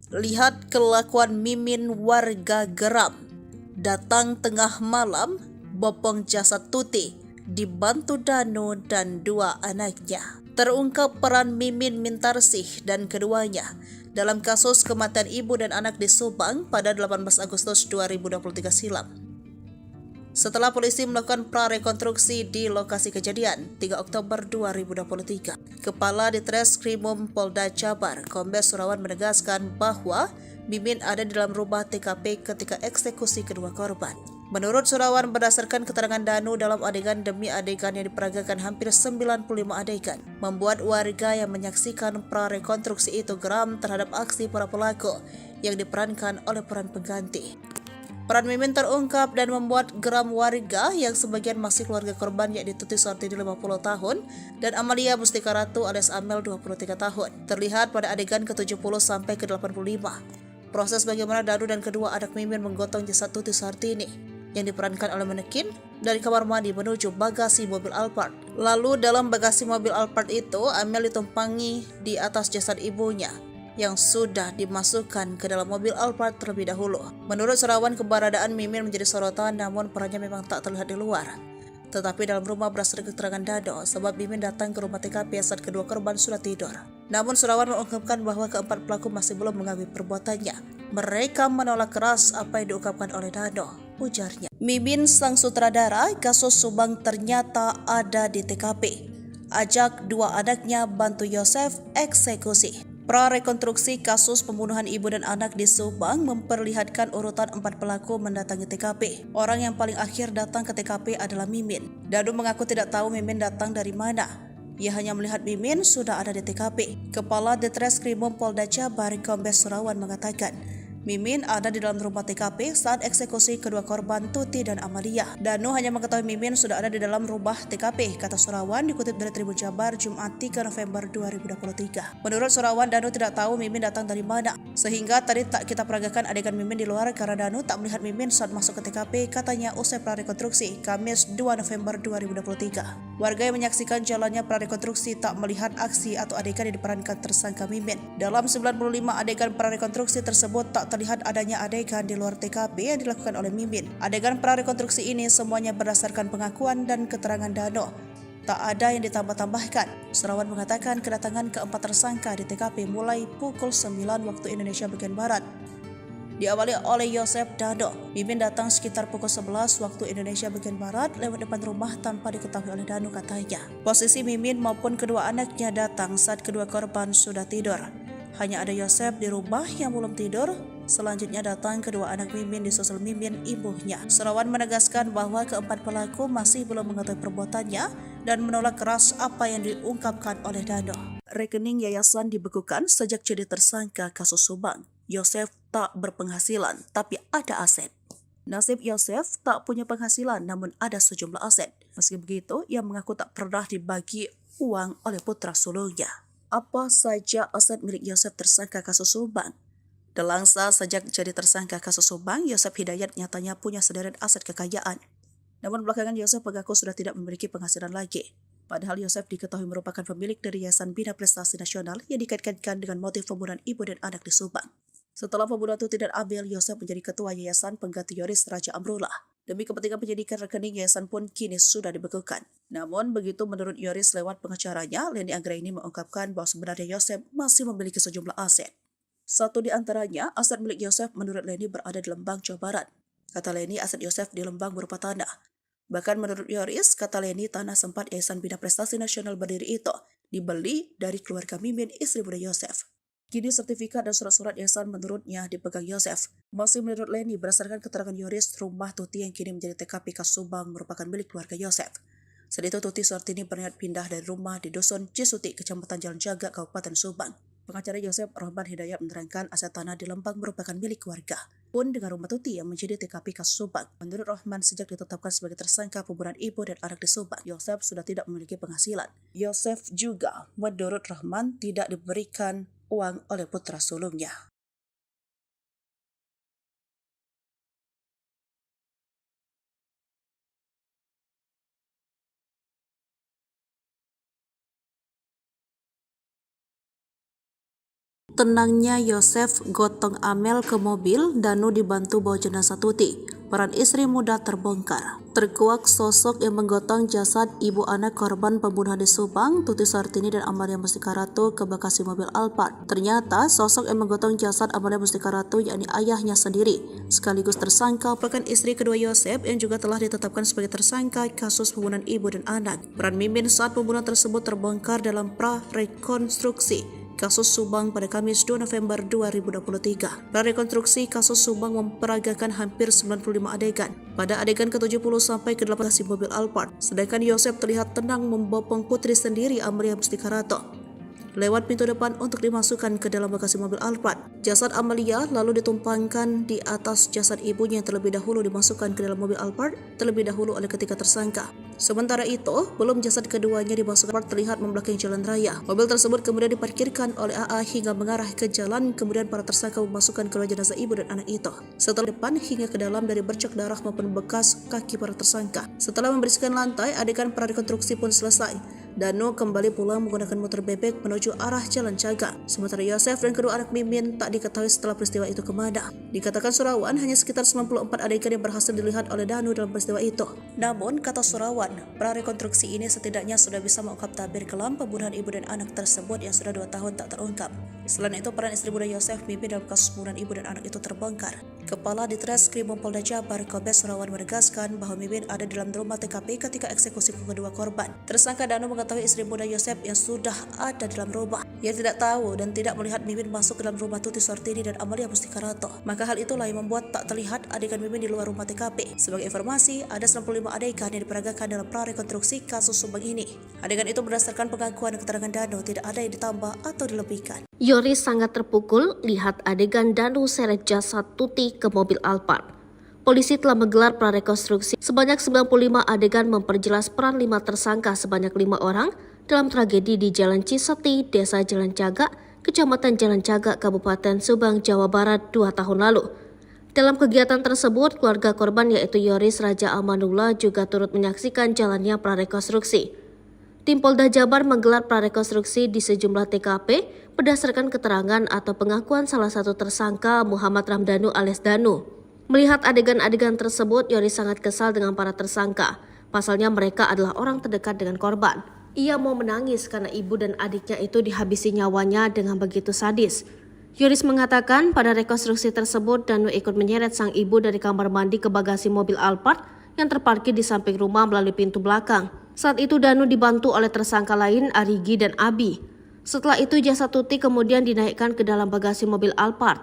Lihat kelakuan Mimin, warga geram. Datang tengah malam, bopong jasad Tuti, dibantu Danu dan 2 anaknya. Terungkap peran Mimin Mintarsih dan keduanya dalam kasus kematian ibu dan anak di Subang pada 18 Agustus 2023 silam. Setelah polisi melakukan prarekonstruksi di lokasi kejadian 3 Oktober 2023, Kepala Ditreskrimum Polda Jabar, Kombes Surawan menegaskan bahwa Mimin ada di dalam rumah TKP ketika eksekusi kedua korban. Menurut Surawan, berdasarkan keterangan Danu dalam adegan demi adegan yang diperagakan hampir 95 adegan, membuat warga yang menyaksikan prarekonstruksi itu geram terhadap aksi para pelaku yang diperankan oleh peran pengganti. Peran Mimin terungkap dan membuat geram warga yang sebagian masih keluarga korban, yakni Tuti Suhartini 50 tahun dan Amalia Mustika Ratu alias Amel 23 tahun. Terlihat pada adegan ke-70 sampai ke-85. Proses bagaimana Danu dan kedua anak Mimin menggotong jasad Tuti Suhartini yang diperankan oleh manekin dari kamar mandi menuju bagasi mobil Alphard. Lalu dalam bagasi mobil Alphard itu, Amel ditumpangi di atas jasad ibunya yang sudah dimasukkan ke dalam mobil Alphard terlebih dahulu. Menurut Surawan, keberadaan Mimin menjadi sorotan, namun perannya memang tak terlihat di luar. Tetapi dalam rumah berdasarkan keterangan Dado, sebab Mimin datang ke rumah TKP saat kedua korban sudah tidur. Namun Surawan mengungkapkan bahwa keempat pelaku masih belum mengakui perbuatannya. Mereka menolak keras apa yang diungkapkan oleh Dado, ujarnya. Mimin sang sutradara kasus Subang ternyata ada di TKP. Ajak 2 anaknya bantu Yosef eksekusi. Prarekonstruksi kasus pembunuhan ibu dan anak di Subang memperlihatkan urutan 4 pelaku mendatangi TKP. Orang yang paling akhir datang ke TKP adalah Mimin. Danu mengaku tidak tahu Mimin datang dari mana. Ia hanya melihat Mimin sudah ada di TKP. Kepala Ditreskrimum Polda Jabar Kombes Surawan mengatakan, Mimin ada di dalam rumah TKP saat eksekusi kedua korban Tuti dan Amalia. Danu hanya mengetahui Mimin sudah ada di dalam rumah TKP, kata Surawan dikutip dari Tribun Jabar Jumat 3 November 2023. Menurut Surawan, Danu tidak tahu Mimin datang dari mana, sehingga tadi tak kita peragakan adegan Mimin di luar karena Danu tak melihat Mimin saat masuk ke TKP, katanya usai prarekonstruksi Kamis 2 November 2023. Warga yang menyaksikan jalannya prarekonstruksi tak melihat aksi atau adegan yang diperankan tersangka Mimin. Dalam 95 adegan prarekonstruksi tersebut tak terlihat adanya adegan di luar TKP yang dilakukan oleh Mimin. Adegan prarekonstruksi ini semuanya berdasarkan pengakuan dan keterangan Danu. Tak ada yang ditambah-tambahkan. Surawan mengatakan kedatangan keempat tersangka di TKP mulai pukul 9 waktu Indonesia bagian Barat. Diawali oleh Yosef Dano. Mimin datang sekitar pukul 11 waktu Indonesia bagian Barat lewat depan rumah tanpa diketahui oleh Danu, katanya. Posisi Mimin maupun kedua anaknya datang saat kedua korban sudah tidur. Hanya ada Yosef di rumah yang belum tidur. Selanjutnya datang kedua anak Mimin disusul Mimin ibunya. Surawan menegaskan bahwa keempat pelaku masih belum mengetahui perbuatannya dan menolak keras apa yang diungkapkan oleh Dano. Rekening yayasan dibekukan sejak jadi tersangka kasus Subang. Yosef tak berpenghasilan, tapi ada aset. Nasib Yosef tak punya penghasilan, namun ada sejumlah aset. Meski begitu, ia mengaku tak pernah dibagi uang oleh putra sulungnya. Apa saja aset milik Yosef tersangka kasus Subang? Delangsa sejak jadi tersangka kasus Subang, Yosef Hidayat nyatanya punya sederet aset kekayaan. Namun belakangan Yosef mengaku sudah tidak memiliki penghasilan lagi. Padahal Yosef diketahui merupakan pemilik dari Yayasan Bina Prestasi Nasional yang dikaitkan dengan motif pembunuhan ibu dan anak di Subang. Setelah pembunuhan Tuti dan Abil, Yosef menjadi ketua Yayasan pengganti Yoris Raja Amrullah. Demi kepentingan penyidikan, rekening yayasan pun kini sudah dibekukan. Namun begitu menurut Yoris lewat pengacaranya, Leni Anggraini mengungkapkan bahwa sebenarnya Yosef masih memiliki sejumlah aset. Satu di antaranya, aset milik Yosef menurut Leni berada di Lembang, Jawa Barat. Kata Leni, aset Yosef di Lembang berupa tanah. Bahkan menurut Yoris, kata Leni, tanah sempat Yayasan Bina Prestasi Nasional berdiri itu dibeli dari keluarga Mimin, istri muda Yosef. Kini sertifikat dan surat-surat yayasan menurutnya dipegang Yosef. Masih menurut Leni, berdasarkan keterangan Yoris, rumah Tuti yang kini menjadi TKP kasus Subang merupakan milik keluarga Yosef. Saat itu Tuti Suhartini berniat pindah dari rumah di Dusun Cisuti, Kecamatan Jalan Jaga, Kabupaten Subang. Pengacara Yosef Rahman Hidayat menerangkan aset tanah di Lembang merupakan milik keluarga. Pun dengan rumah Tuti yang menjadi TKP kasus Subang. Menurut Rahman, sejak ditetapkan sebagai tersangka pembunuhan ibu dan anak di Subang, Yosef sudah tidak memiliki penghasilan. Yosef juga, menurut Rahman, tidak diberikan uang oleh putra sulungnya. Tenangnya Yosef gotong Amel ke mobil, Danu dibantu bawa jenazah Tuti. Peran istri muda terbongkar. Terkuak sosok yang menggotong jasad ibu anak korban pembunuhan di Subang, Tuti Suhartini dan Amalia Mustika Ratu ke Bekasi mobil Alphard. Ternyata sosok yang menggotong jasad Amalia Mustika Ratu yakni ayahnya sendiri, sekaligus tersangka pekan istri kedua Yosef yang juga telah ditetapkan sebagai tersangka kasus pembunuhan ibu dan anak. Peran Mimin saat pembunuhan tersebut terbongkar dalam prarekonstruksi kasus Subang pada Kamis 2 November 2023. Prarekonstruksi kasus Subang memperagakan hampir 95 adegan. Pada adegan ke-70 sampai ke-8 si mobil Alphard, sedangkan Yosef terlihat tenang membopong putri sendiri Amalia Mustika Ratu lewat pintu depan untuk dimasukkan ke dalam bagasi mobil Alphard. Jasad Amalia lalu ditumpangkan di atas jasad ibunya yang terlebih dahulu dimasukkan ke dalam mobil Alphard terlebih dahulu oleh ketiga tersangka. Sementara itu, belum jasad keduanya dimasukkan terlihat membelakangi jalan raya. Mobil tersebut kemudian diparkirkan oleh AA hingga mengarah ke jalan, kemudian para tersangka memasukkan kedua jenazah ibu dan anak itu. Setelah depan hingga ke dalam dari bercak darah maupun bekas kaki para tersangka. Setelah membersihkan lantai, adegan prarekonstruksi pun selesai. Danu kembali pulang menggunakan motor bebek menuju arah Jalan Jaga. Sementara Yosef dan kedua anak Mimin tak diketahui setelah peristiwa itu kemana. Dikatakan Surawan hanya sekitar 94 adegan yang berhasil dilihat oleh Danu dalam peristiwa itu. Namun, kata Surawan, prarekonstruksi ini setidaknya sudah bisa mengungkap tabir kelam pembunuhan ibu dan anak tersebut yang sudah 2 tahun tak terungkap. Selain itu, peran istri muda Yosef Mimin dalam kasus pembunuhan ibu dan anak itu terbongkar. Kepala Ditreskrim Polda Jabar, Kombes Surawan menegaskan bahwa Mimin ada dalam rumah TKP ketika eksekusi kedua korban. Tersangka Danu mengetahui istri muda Yosef yang sudah ada dalam rumah. Ia tidak tahu dan tidak melihat Mimin masuk ke dalam rumah Tuti Suhartini dan Amalia Mustika Rato. Maka hal itulah yang membuat tak terlihat adegan Mimin di luar rumah TKP. Sebagai informasi, ada 95 adegan yang diperagakan dalam prarekonstruksi kasus Subang ini. Adegan itu berdasarkan pengakuan dan keterangan Danu, tidak ada yang ditambah atau dilebihkan. Yoris sangat terpukul lihat adegan Danu seret jasad Tuti ke mobil Alphard. Polisi telah menggelar prarekonstruksi sebanyak 95 adegan memperjelas peran 5 tersangka sebanyak 5 orang dalam tragedi di Jalan Ciseti, Desa Jalan Cagak, Kecamatan Jalan Cagak, Kabupaten Subang, Jawa Barat 2 tahun lalu. Dalam kegiatan tersebut, keluarga korban yaitu Yoris Raja Amanullah juga turut menyaksikan jalannya prarekonstruksi. Tim Polda Jabar menggelar prarekonstruksi di sejumlah TKP berdasarkan keterangan atau pengakuan salah satu tersangka Muhammad Ramdhanu alias Danu. Melihat adegan-adegan tersebut, Yoris sangat kesal dengan para tersangka. Pasalnya mereka adalah orang terdekat dengan korban. Ia mau menangis karena ibu dan adiknya itu dihabisi nyawanya dengan begitu sadis. Yoris mengatakan pada rekonstruksi tersebut Danu ikut menyeret sang ibu dari kamar mandi ke bagasi mobil Alphard yang terparkir di samping rumah melalui pintu belakang. Saat itu Danu dibantu oleh tersangka lain Arigi dan Abi. Setelah itu jasad Tuti kemudian dinaikkan ke dalam bagasi mobil Alphard.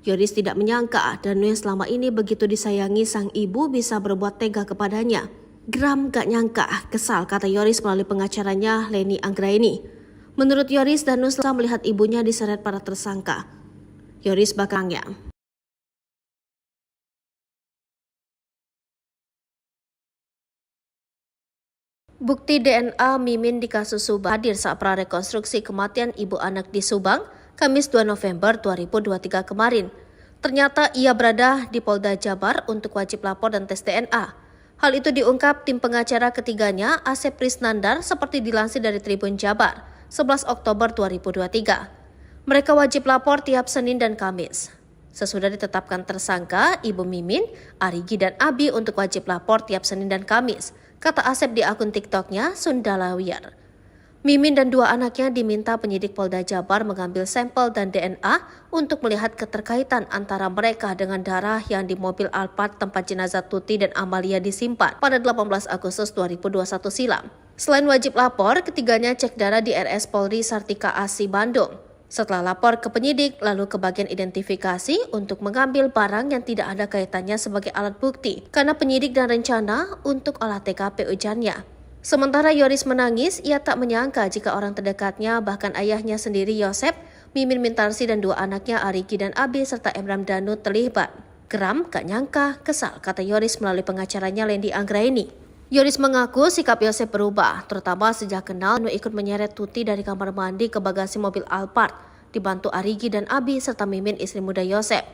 Yoris tidak menyangka Danu yang selama ini begitu disayangi sang ibu bisa berbuat tega kepadanya. Geram gak nyangka, kesal, kata Yoris melalui pengacaranya Leni Anggraini. Menurut Yoris, Danu setelah melihat ibunya diseret para tersangka. Yoris bakangnya. Bukti DNA Mimin di kasus Subang hadir saat prarekonstruksi kematian ibu anak di Subang, Kamis 2 November 2023 kemarin. Ternyata ia berada di Polda Jabar untuk wajib lapor dan tes DNA. Hal itu diungkap tim pengacara ketiganya, Asep Prisnandar, seperti dilansir dari Tribun Jabar, 11 Oktober 2023. Mereka wajib lapor tiap Senin dan Kamis. Sesudah ditetapkan tersangka, Ibu Mimin, Arigi dan Abi untuk wajib lapor tiap Senin dan Kamis, kata Asep di akun TikToknya Sundalawiyar. Mimin dan 2 anaknya diminta penyidik Polda Jabar mengambil sampel dan DNA untuk melihat keterkaitan antara mereka dengan darah yang di mobil Alphard tempat jenazah Tuti dan Amalia disimpan pada 18 Agustus 2021 silam. Selain wajib lapor, ketiganya cek darah di RS Polri Sartika Asi Bandung. Setelah lapor ke penyidik, lalu ke bagian identifikasi untuk mengambil barang yang tidak ada kaitannya sebagai alat bukti, karena penyidik dan rencana untuk olah TKP ujarnya. Sementara Yoris menangis, ia tak menyangka jika orang terdekatnya, bahkan ayahnya sendiri Yosef, Mimin Mintarsi dan 2 anaknya Arigi dan Abi serta Emram Danu terlibat. Geram, gak nyangka, kesal, kata Yoris melalui pengacaranya Lendi Anggraini. Yoris mengaku sikap Yosef berubah, terutama sejak kenal Danu ikut menyeret Tuti dari kamar mandi ke bagasi mobil Alphard, dibantu Arigi dan Abi serta Mimin istri muda Yosef.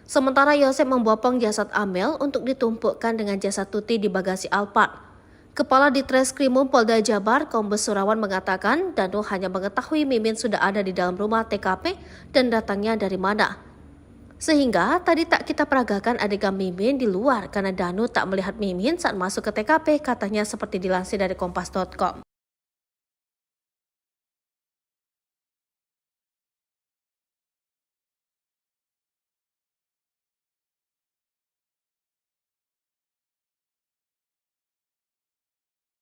Sementara Yosef membopong jasad Amel untuk ditumpukkan dengan jasad Tuti di bagasi Alphard. Kepala Ditreskrim Polda Jabar, Kombes Surawan mengatakan Danu hanya mengetahui Mimin sudah ada di dalam rumah TKP dan datangnya dari mana. Sehingga tadi tak kita peragakan adegan Mimin di luar karena Danu tak melihat Mimin saat masuk ke TKP, katanya seperti dilansir dari kompas.com.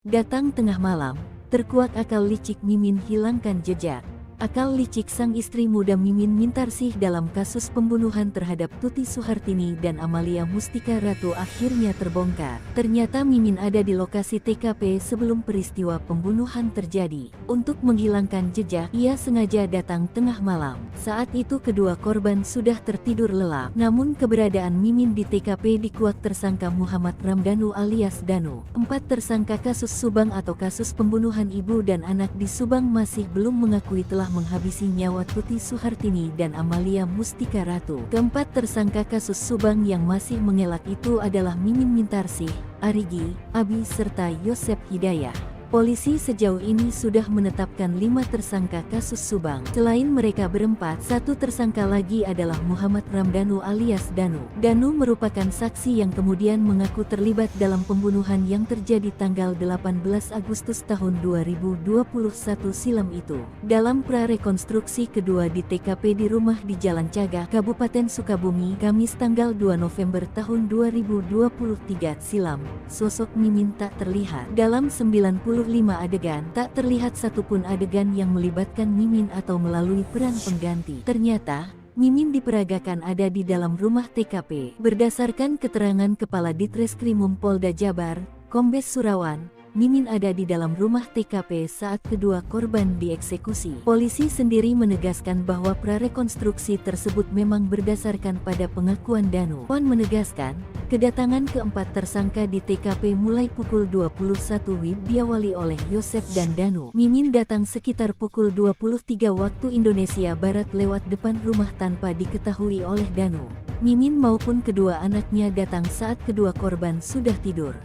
Datang tengah malam, terkuak akal licik Mimin hilangkan jejak. Akal licik sang istri muda Mimin Mintarsih dalam kasus pembunuhan terhadap Tuti Suhartini dan Amalia Mustika Ratu akhirnya terbongkar. Ternyata Mimin ada di lokasi TKP sebelum peristiwa pembunuhan terjadi. Untuk menghilangkan jejak, ia sengaja datang tengah malam. Saat itu kedua korban sudah tertidur lelap. Namun keberadaan Mimin di TKP dikuak tersangka Muhammad Ramdhanu alias Danu. 4 tersangka kasus Subang atau kasus pembunuhan ibu dan anak di Subang masih belum mengakui telah menghabisi nyawa Tuti Suhartini dan Amalia Mustika Ratu. Keempat tersangka kasus Subang yang masih mengelak itu adalah Mimin Mintarsih, Arigi, Abi serta Yosef Hidayah. Polisi sejauh ini sudah menetapkan 5 tersangka kasus Subang. Selain mereka berempat, satu tersangka lagi adalah Muhammad Ramdhanu alias Danu. Danu merupakan saksi yang kemudian mengaku terlibat dalam pembunuhan yang terjadi tanggal 18 Agustus tahun 2021 silam itu. Dalam prarekonstruksi kedua di TKP di rumah di Jalan Cagak, Kabupaten Sukabumi, Kamis tanggal 2 November tahun 2023 silam, sosok Mimin tak terlihat. Dalam 95 adegan, tak terlihat satupun adegan yang melibatkan Mimin atau melalui peran pengganti. Ternyata, Mimin diperagakan ada di dalam rumah TKP. Berdasarkan keterangan Kepala Ditreskrimum Polda Jabar, Kombes Surawan, Mimin ada di dalam rumah TKP saat kedua korban dieksekusi. Polisi sendiri menegaskan bahwa prarekonstruksi tersebut memang berdasarkan pada pengakuan Danu. Puan menegaskan, kedatangan keempat tersangka di TKP mulai pukul 21 WIB diawali oleh Yosef dan Danu. Mimin datang sekitar pukul 23 waktu Indonesia Barat lewat depan rumah tanpa diketahui oleh Danu. Mimin maupun kedua anaknya datang saat kedua korban sudah tidur.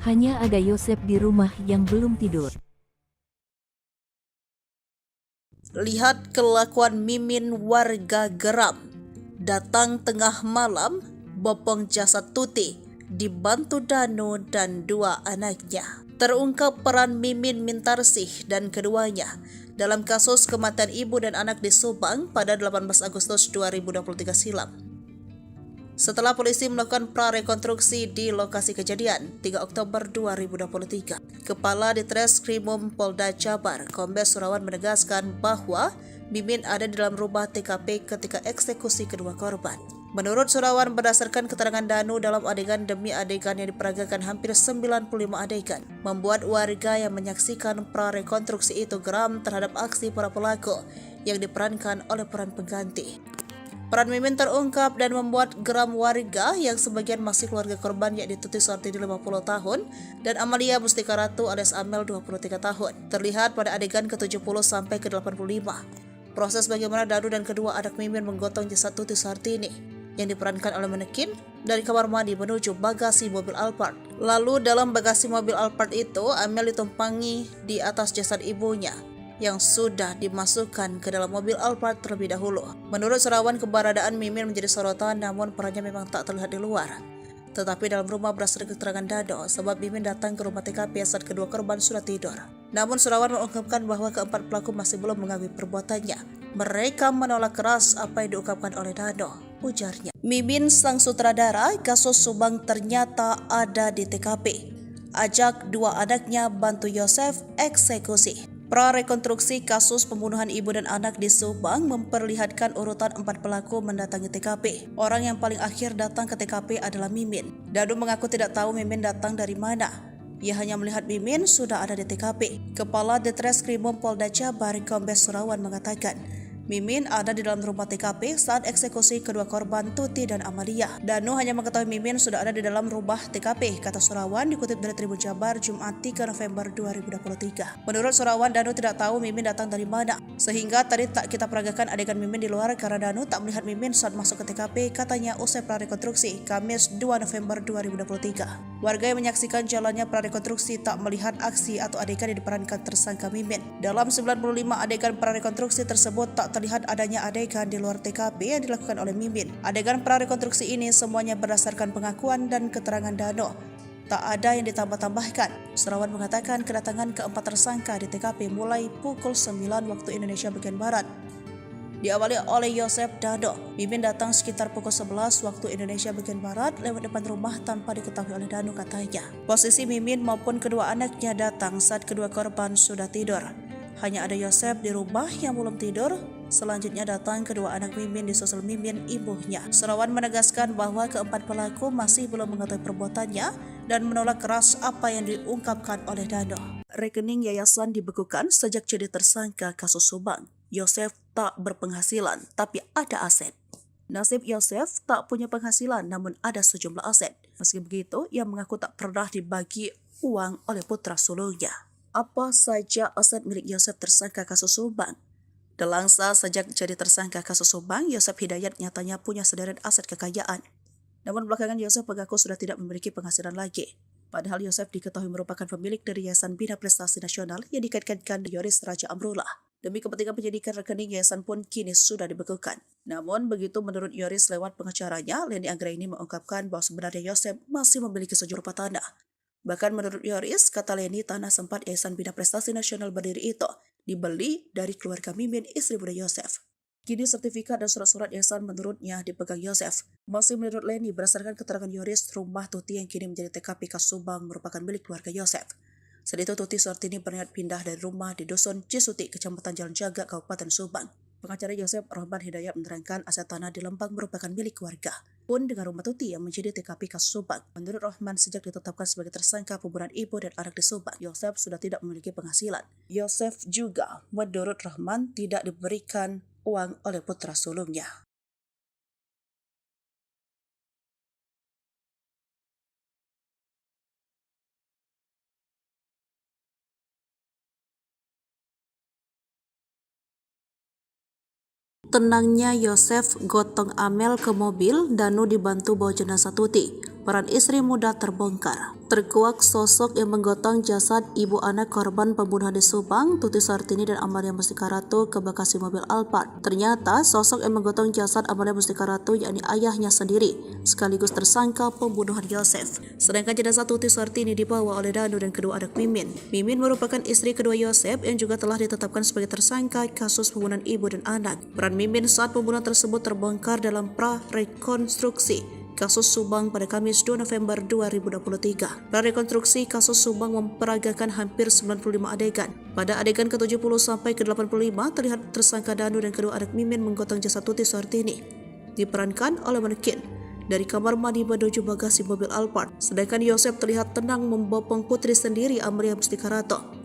Hanya ada Yosef di rumah yang belum tidur. Lihat kelakuan Mimin, warga geram. Datang tengah malam, bopong jasad Tuti, dibantu Danu dan dua anaknya. Terungkap peran Mimin Mintarsih dan keduanya dalam kasus kematian ibu dan anak di Subang pada 18 Agustus 2023 silam. Setelah polisi melakukan prarekonstruksi di lokasi kejadian 3 Oktober 2023, Kepala Ditreskrimum Polda Jabar, Kombes Surawan menegaskan bahwa Mimin ada di dalam rumah TKP ketika eksekusi kedua korban. Menurut Surawan, berdasarkan keterangan Danu dalam adegan demi adegan yang diperagakan hampir 95 adegan, membuat warga yang menyaksikan prarekonstruksi itu geram terhadap aksi para pelaku yang diperankan oleh peran pengganti. Peran Mimin terungkap dan membuat geram warga yang sebagian masih keluarga korban, yakni Tuti Suhartini 50 tahun dan Amalia Mustika Ratu alias Amel 23 tahun. Terlihat pada adegan ke-70 sampai ke-85. Proses bagaimana Danu dan kedua anak Mimin menggotong jasad Tuti Suhartini yang diperankan oleh manekin dari kamar mandi menuju bagasi mobil Alphard. Lalu dalam bagasi mobil Alphard itu, Amel ditumpangi di atas jasad ibunya yang sudah dimasukkan ke dalam mobil Alphard terlebih dahulu. Menurut Surawan, keberadaan Mimin menjadi sorotan, namun perannya memang tak terlihat di luar. Tetapi dalam rumah berdasarkan keterangan Danu, sebab Mimin datang ke rumah TKP saat kedua korban sudah tidur. Namun Surawan mengungkapkan bahwa keempat pelaku masih belum mengakui perbuatannya. Mereka menolak keras apa yang diungkapkan oleh Danu, ujarnya. Mimin sang sutradara kasus Subang ternyata ada di TKP. Ajak dua anaknya bantu Yosef eksekusi. Prarekonstruksi kasus pembunuhan ibu dan anak di Subang memperlihatkan urutan 4 pelaku mendatangi TKP. Orang yang paling akhir datang ke TKP adalah Mimin. Danu mengaku tidak tahu Mimin datang dari mana. Ia hanya melihat Mimin sudah ada di TKP. Kepala Ditreskrimum Polda Jabar, Kombes Surawan mengatakan, Mimin ada di dalam rumah TKP saat eksekusi kedua korban Tuti dan Amalia. Danu hanya mengetahui Mimin sudah ada di dalam rumah TKP, kata Surawan dikutip dari Tribun Jabar Jumat 3 November 2023. Menurut Surawan, Danu tidak tahu Mimin datang dari mana, sehingga tadi tak kita peragakan adegan Mimin di luar karena Danu tak melihat Mimin saat masuk ke TKP, katanya usai prarekonstruksi Kamis 2 November 2023. Warga yang menyaksikan jalannya prarekonstruksi tak melihat aksi atau adegan yang diperankan tersangka Mimin. Dalam 95 adegan prarekonstruksi tersebut tak terlihat adanya adegan di luar TKP yang dilakukan oleh Mimin. Adegan prarekonstruksi ini semuanya berdasarkan pengakuan dan keterangan Danu. Tak ada yang ditambah-tambahkan. Surawan mengatakan kedatangan keempat tersangka di TKP mulai pukul 9 waktu Indonesia bagian Barat. Diawali oleh Yosef Danu. Mimin datang sekitar pukul 11 waktu Indonesia bagian Barat lewat depan rumah tanpa diketahui oleh Danu, katanya. Posisi Mimin maupun kedua anaknya datang saat kedua korban sudah tidur. Hanya ada Yosef di rumah yang belum tidur. Selanjutnya datang kedua anak Mimin disusul Mimin ibunya. Surawan menegaskan bahwa keempat pelaku masih belum mengetahui perbuatannya dan menolak keras apa yang diungkapkan oleh Danu. Rekening yayasan dibekukan sejak jadi tersangka kasus Subang. Yosef tak berpenghasilan, tapi ada aset. Nasib Yosef tak punya penghasilan, namun ada sejumlah aset. Meski begitu, ia mengaku tak pernah dibagi uang oleh putra sulungnya. Apa saja aset milik Yosef tersangka kasus Subang? Delangsa sejak jadi tersangka kasus Subang, Yosef Hidayat nyatanya punya sederet aset kekayaan. Namun belakangan Yosef mengaku sudah tidak memiliki penghasilan lagi. Padahal Yosef diketahui merupakan pemilik dari Yayasan Bina Prestasi Nasional yang dikaitkan dengan Yoris Raja Amrullah. Demi kepentingan penyidikan, rekening yayasan pun kini sudah dibekukan. Namun begitu menurut Yoris lewat pengacaranya, Leni Anggraini mengungkapkan bahwa sebenarnya Yosef masih memiliki sejumlah tanah. Bahkan menurut Yoris, kata Leni, tanah sempat Yayasan Bina Prestasi Nasional berdiri itu dibeli dari keluarga Mimin, istri muda Yosef. Kini sertifikat dan surat-surat yayasan menurutnya dipegang Yosef. Masih menurut Leni, berdasarkan keterangan Yoris, rumah Tuti yang kini menjadi TKP Kasus Subang merupakan milik keluarga Yosef. Saat itu Tuti Suhartini berniat pindah dari rumah di Dusun Cisuti, Kecamatan Jalan Jaga, Kabupaten Subang. Pengacara Yosef Rahman Hidayat menerangkan aset tanah di Lembang merupakan milik keluarga. Pun dengan rumah Tuti yang menjadi TKP Kasus Subang. Menurut Rahman, sejak ditetapkan sebagai tersangka pembunuhan ibu dan anak di Subang, Yosef sudah tidak memiliki penghasilan. Yosef juga, menurut Rahman, tidak diberikan uang oleh putra sulungnya. Tenangnya Yosef gotong Amel ke mobil, Danu dibantu bawa jenazah Tuti. Peran istri muda terbongkar. Terkuak sosok yang menggotong jasad ibu anak korban pembunuhan di Subang, Tuti Suhartini dan Amalia Mustika Ratu ke bagasi mobil Alphard. Ternyata sosok yang menggotong jasad Amalia Mustika Ratu yakni ayahnya sendiri, sekaligus tersangka pembunuhan Yosef. Sedangkan jenazah Tuti Suhartini dibawa oleh Danu dan kedua anak Mimin. Mimin merupakan istri kedua Yosef yang juga telah ditetapkan sebagai tersangka kasus pembunuhan ibu dan anak. Peran Mimin saat pembunuhan tersebut terbongkar dalam pra-rekonstruksi kasus Subang pada Kamis 2 November 2023. Prarekonstruksi kasus Subang memperagakan hampir 95 adegan. Pada adegan ke-70 sampai ke-85 terlihat tersangka Danu dan kedua anak Mimin menggotong jasad Tuti Suhartini. Diperankan oleh manekin dari kamar mandi menuju bagasi mobil Alphard. Sedangkan Yosef terlihat tenang membopong putri sendiri Amalia Mustika Ratu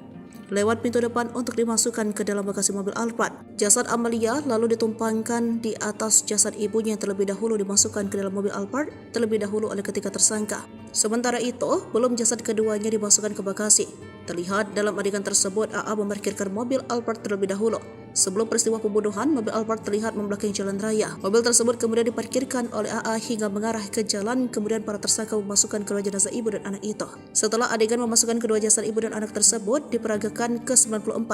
lewat pintu depan untuk dimasukkan ke dalam bagasi mobil Alphard. Jasad Amalia lalu ditumpangkan di atas jasad ibunya yang terlebih dahulu dimasukkan ke dalam mobil Alphard terlebih dahulu oleh ketiga tersangka. Sementara itu, belum jasad keduanya dimasukkan ke bagasi. Terlihat dalam adegan tersebut AA memarkirkan mobil Alphard terlebih dahulu. Sebelum peristiwa pembunuhan, mobil Alphard terlihat membelakangi jalan raya. Mobil tersebut kemudian diparkirkan oleh AA hingga mengarah ke jalan, kemudian para tersangka memasukkan kedua jenazah ibu dan anak itu. Setelah adegan memasukkan kedua jasad ibu dan anak tersebut diperagakan ke-94,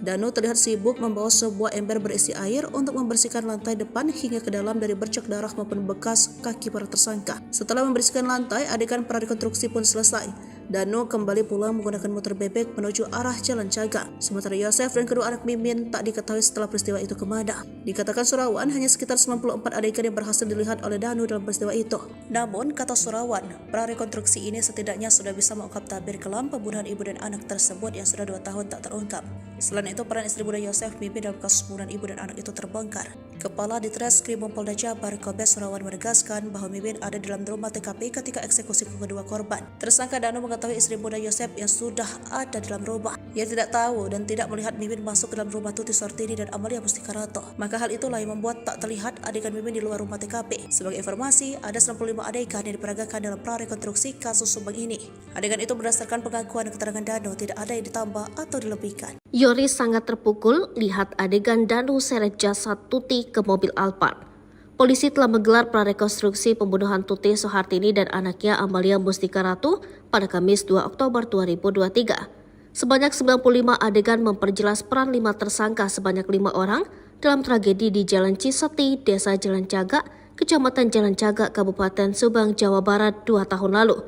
Danu terlihat sibuk membawa sebuah ember berisi air untuk membersihkan lantai depan hingga ke dalam dari bercak darah maupun bekas kaki para tersangka. Setelah membersihkan lantai, adegan prarekonstruksi pun selesai. Danu kembali pulang menggunakan motor bebek menuju arah Jalan Jaga. Sementara Yosef dan kedua anak Mimin tak diketahui setelah peristiwa itu kemana. Dikatakan Surawan hanya sekitar 94 adegan yang berhasil dilihat oleh Danu dalam peristiwa itu. Namun, kata Surawan, prarekonstruksi ini setidaknya sudah bisa mengungkap tabir kelam pembunuhan ibu dan anak tersebut yang sudah 2 tahun tak terungkap. Selain itu, peran istri muda Yosef Mimin dalam kasus pembunuhan ibu dan anak itu terbongkar. Kepala Ditreskrim Polda Jabar, Kombes Surawan menegaskan bahwa Mimin ada di dalam rumah TKP ketika eksekusi kedua korban. Tersangka Danu mengetahui istri muda Yosef yang sudah ada dalam rumah. Ia tidak tahu dan tidak melihat Mimin masuk ke dalam rumah Tuti Suhartini dan Amalia Mustika Ratu. Maka hal itulah yang membuat tak terlihat adegan Mimin di luar rumah TKP. Sebagai informasi, ada 95 adegan yang diperagakan dalam prarekonstruksi kasus Subang ini. Adegan itu berdasarkan pengakuan dan keterangan Danu, tidak ada yang ditambah atau dilebihkan. Yoris sangat terpukul lihat adegan Danu seret jasad Tuti ke mobil Alphard. Polisi telah menggelar prarekonstruksi pembunuhan Tuti Suhartini dan anaknya Amalia Mustika Ratu pada Kamis 2 Oktober 2023. Sebanyak 95 adegan memperjelas peran 5 tersangka sebanyak 5 orang dalam tragedi di Jalan Cisuti, Desa Jalan Jaga, Kecamatan Jalan Jaga, Kabupaten Subang, Jawa Barat 2 tahun lalu.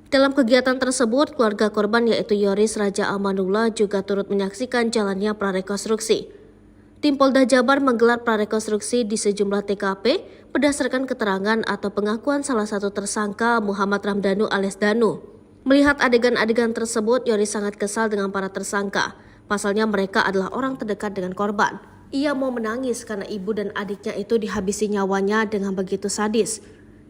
Dalam kegiatan tersebut, keluarga korban yaitu Yoris Raja Amanullah juga turut menyaksikan jalannya prarekonstruksi. Tim Polda Jabar menggelar prarekonstruksi di sejumlah TKP berdasarkan keterangan atau pengakuan salah satu tersangka Muhammad Ramdhanu alias Danu. Melihat adegan-adegan tersebut, Yoris sangat kesal dengan para tersangka. Pasalnya mereka adalah orang terdekat dengan korban. Ia mau menangis karena ibu dan adiknya itu dihabisi nyawanya dengan begitu sadis.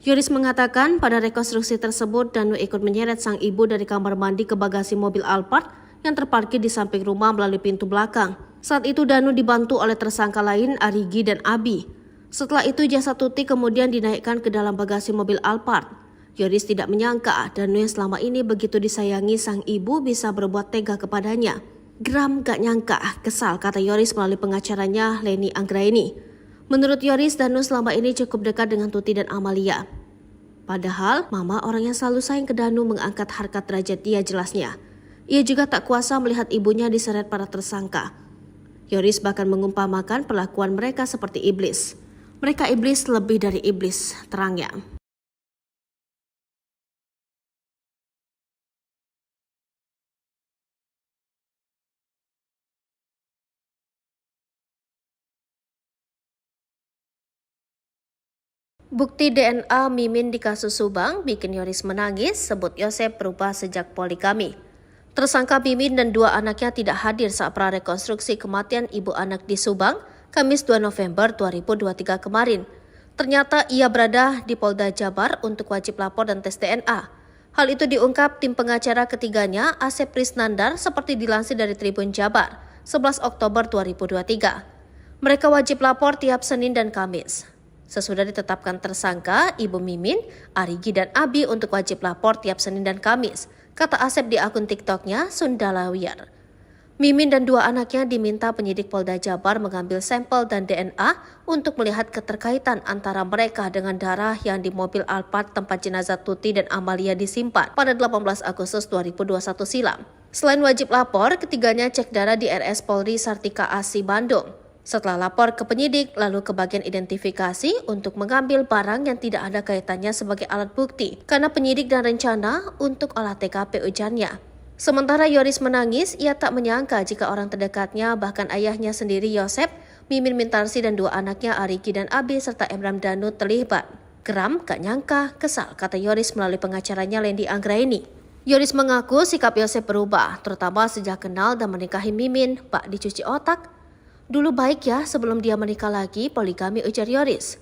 Yoris mengatakan pada rekonstruksi tersebut Danu ikut menyeret sang ibu dari kamar mandi ke bagasi mobil Alphard yang terparkir di samping rumah melalui pintu belakang. Saat itu Danu dibantu oleh tersangka lain Arigi dan Abi. Setelah itu jasad Tuti kemudian dinaikkan ke dalam bagasi mobil Alphard. Yoris tidak menyangka Danu yang selama ini begitu disayangi sang ibu bisa berbuat tega kepadanya. Geram gak nyangka, kesal, kata Yoris melalui pengacaranya Leni Anggraini. Menurut Yoris, Danu selama ini cukup dekat dengan Tuti dan Amalia. Padahal, Mama orang yang selalu sayang ke Danu mengangkat harkat derajat dia jelasnya. Ia juga tak kuasa melihat ibunya diseret para tersangka. Yoris bahkan mengumpamakan perlakuan mereka seperti iblis. Mereka iblis lebih dari iblis, terangnya. Bukti DNA Mimin di kasus Subang bikin Yoris menangis, sebut Yosep berubah sejak poligami. Tersangka Mimin dan dua anaknya tidak hadir saat prarekonstruksi kematian ibu anak di Subang, Kamis 2 November 2023 kemarin. Ternyata ia berada di Polda Jabar untuk wajib lapor dan tes DNA. Hal itu diungkap tim pengacara ketiganya, Asep Prisnandar, seperti dilansir dari Tribun Jabar, 11 Oktober 2023. Mereka wajib lapor tiap Senin dan Kamis. Sesudah ditetapkan tersangka, Ibu Mimin, Arigi dan Abi untuk wajib lapor tiap Senin dan Kamis, kata Asep di akun TikToknya Sundalawiyar. Mimin dan dua anaknya diminta penyidik Polda Jabar mengambil sampel dan DNA untuk melihat keterkaitan antara mereka dengan darah yang di mobil Alphard tempat jenazah Tuti dan Amalia disimpan pada 18 Agustus 2021 silam. Selain wajib lapor, ketiganya cek darah di RS Polri Sartika Asi Bandung. Setelah lapor ke penyidik, lalu ke bagian identifikasi untuk mengambil barang yang tidak ada kaitannya sebagai alat bukti, karena penyidik dan rencana untuk olah TKP ujarnya. Sementara Yoris menangis, ia tak menyangka jika orang terdekatnya, bahkan ayahnya sendiri Yosep, Mimin Mintarsi dan dua anaknya Arigi dan Abi serta Emram Danu terlibat. Geram, gak nyangka, kesal, kata Yoris melalui pengacaranya Lendi Anggraini. Yoris mengaku sikap Yosep berubah, terutama sejak kenal dan menikahi Mimin, bak dicuci otak. Dulu baik ya sebelum dia menikah lagi, poligami, ujar Yoris.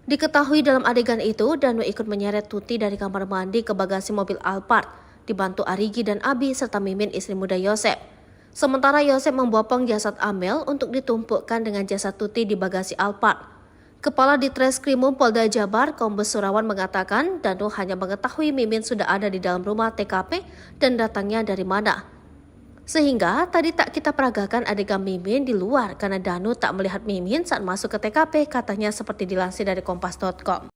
Diketahui dalam adegan itu, Danu ikut menyeret Tuti dari kamar mandi ke bagasi mobil Alphard, dibantu Arigi dan Abi serta Mimin istri muda Yosep. Sementara Yosep membopong jasad Amel untuk ditumpukkan dengan jasad Tuti di bagasi Alphard. Kepala Ditreskrimum Polda Jabar, Kombes Surawan mengatakan Danu hanya mengetahui Mimin sudah ada di dalam rumah TKP dan datangnya dari mana. Sehingga tadi tak kita peragakan adegan Mimin di luar karena Danu tak melihat Mimin saat masuk ke TKP, katanya seperti dilansir dari kompas.com.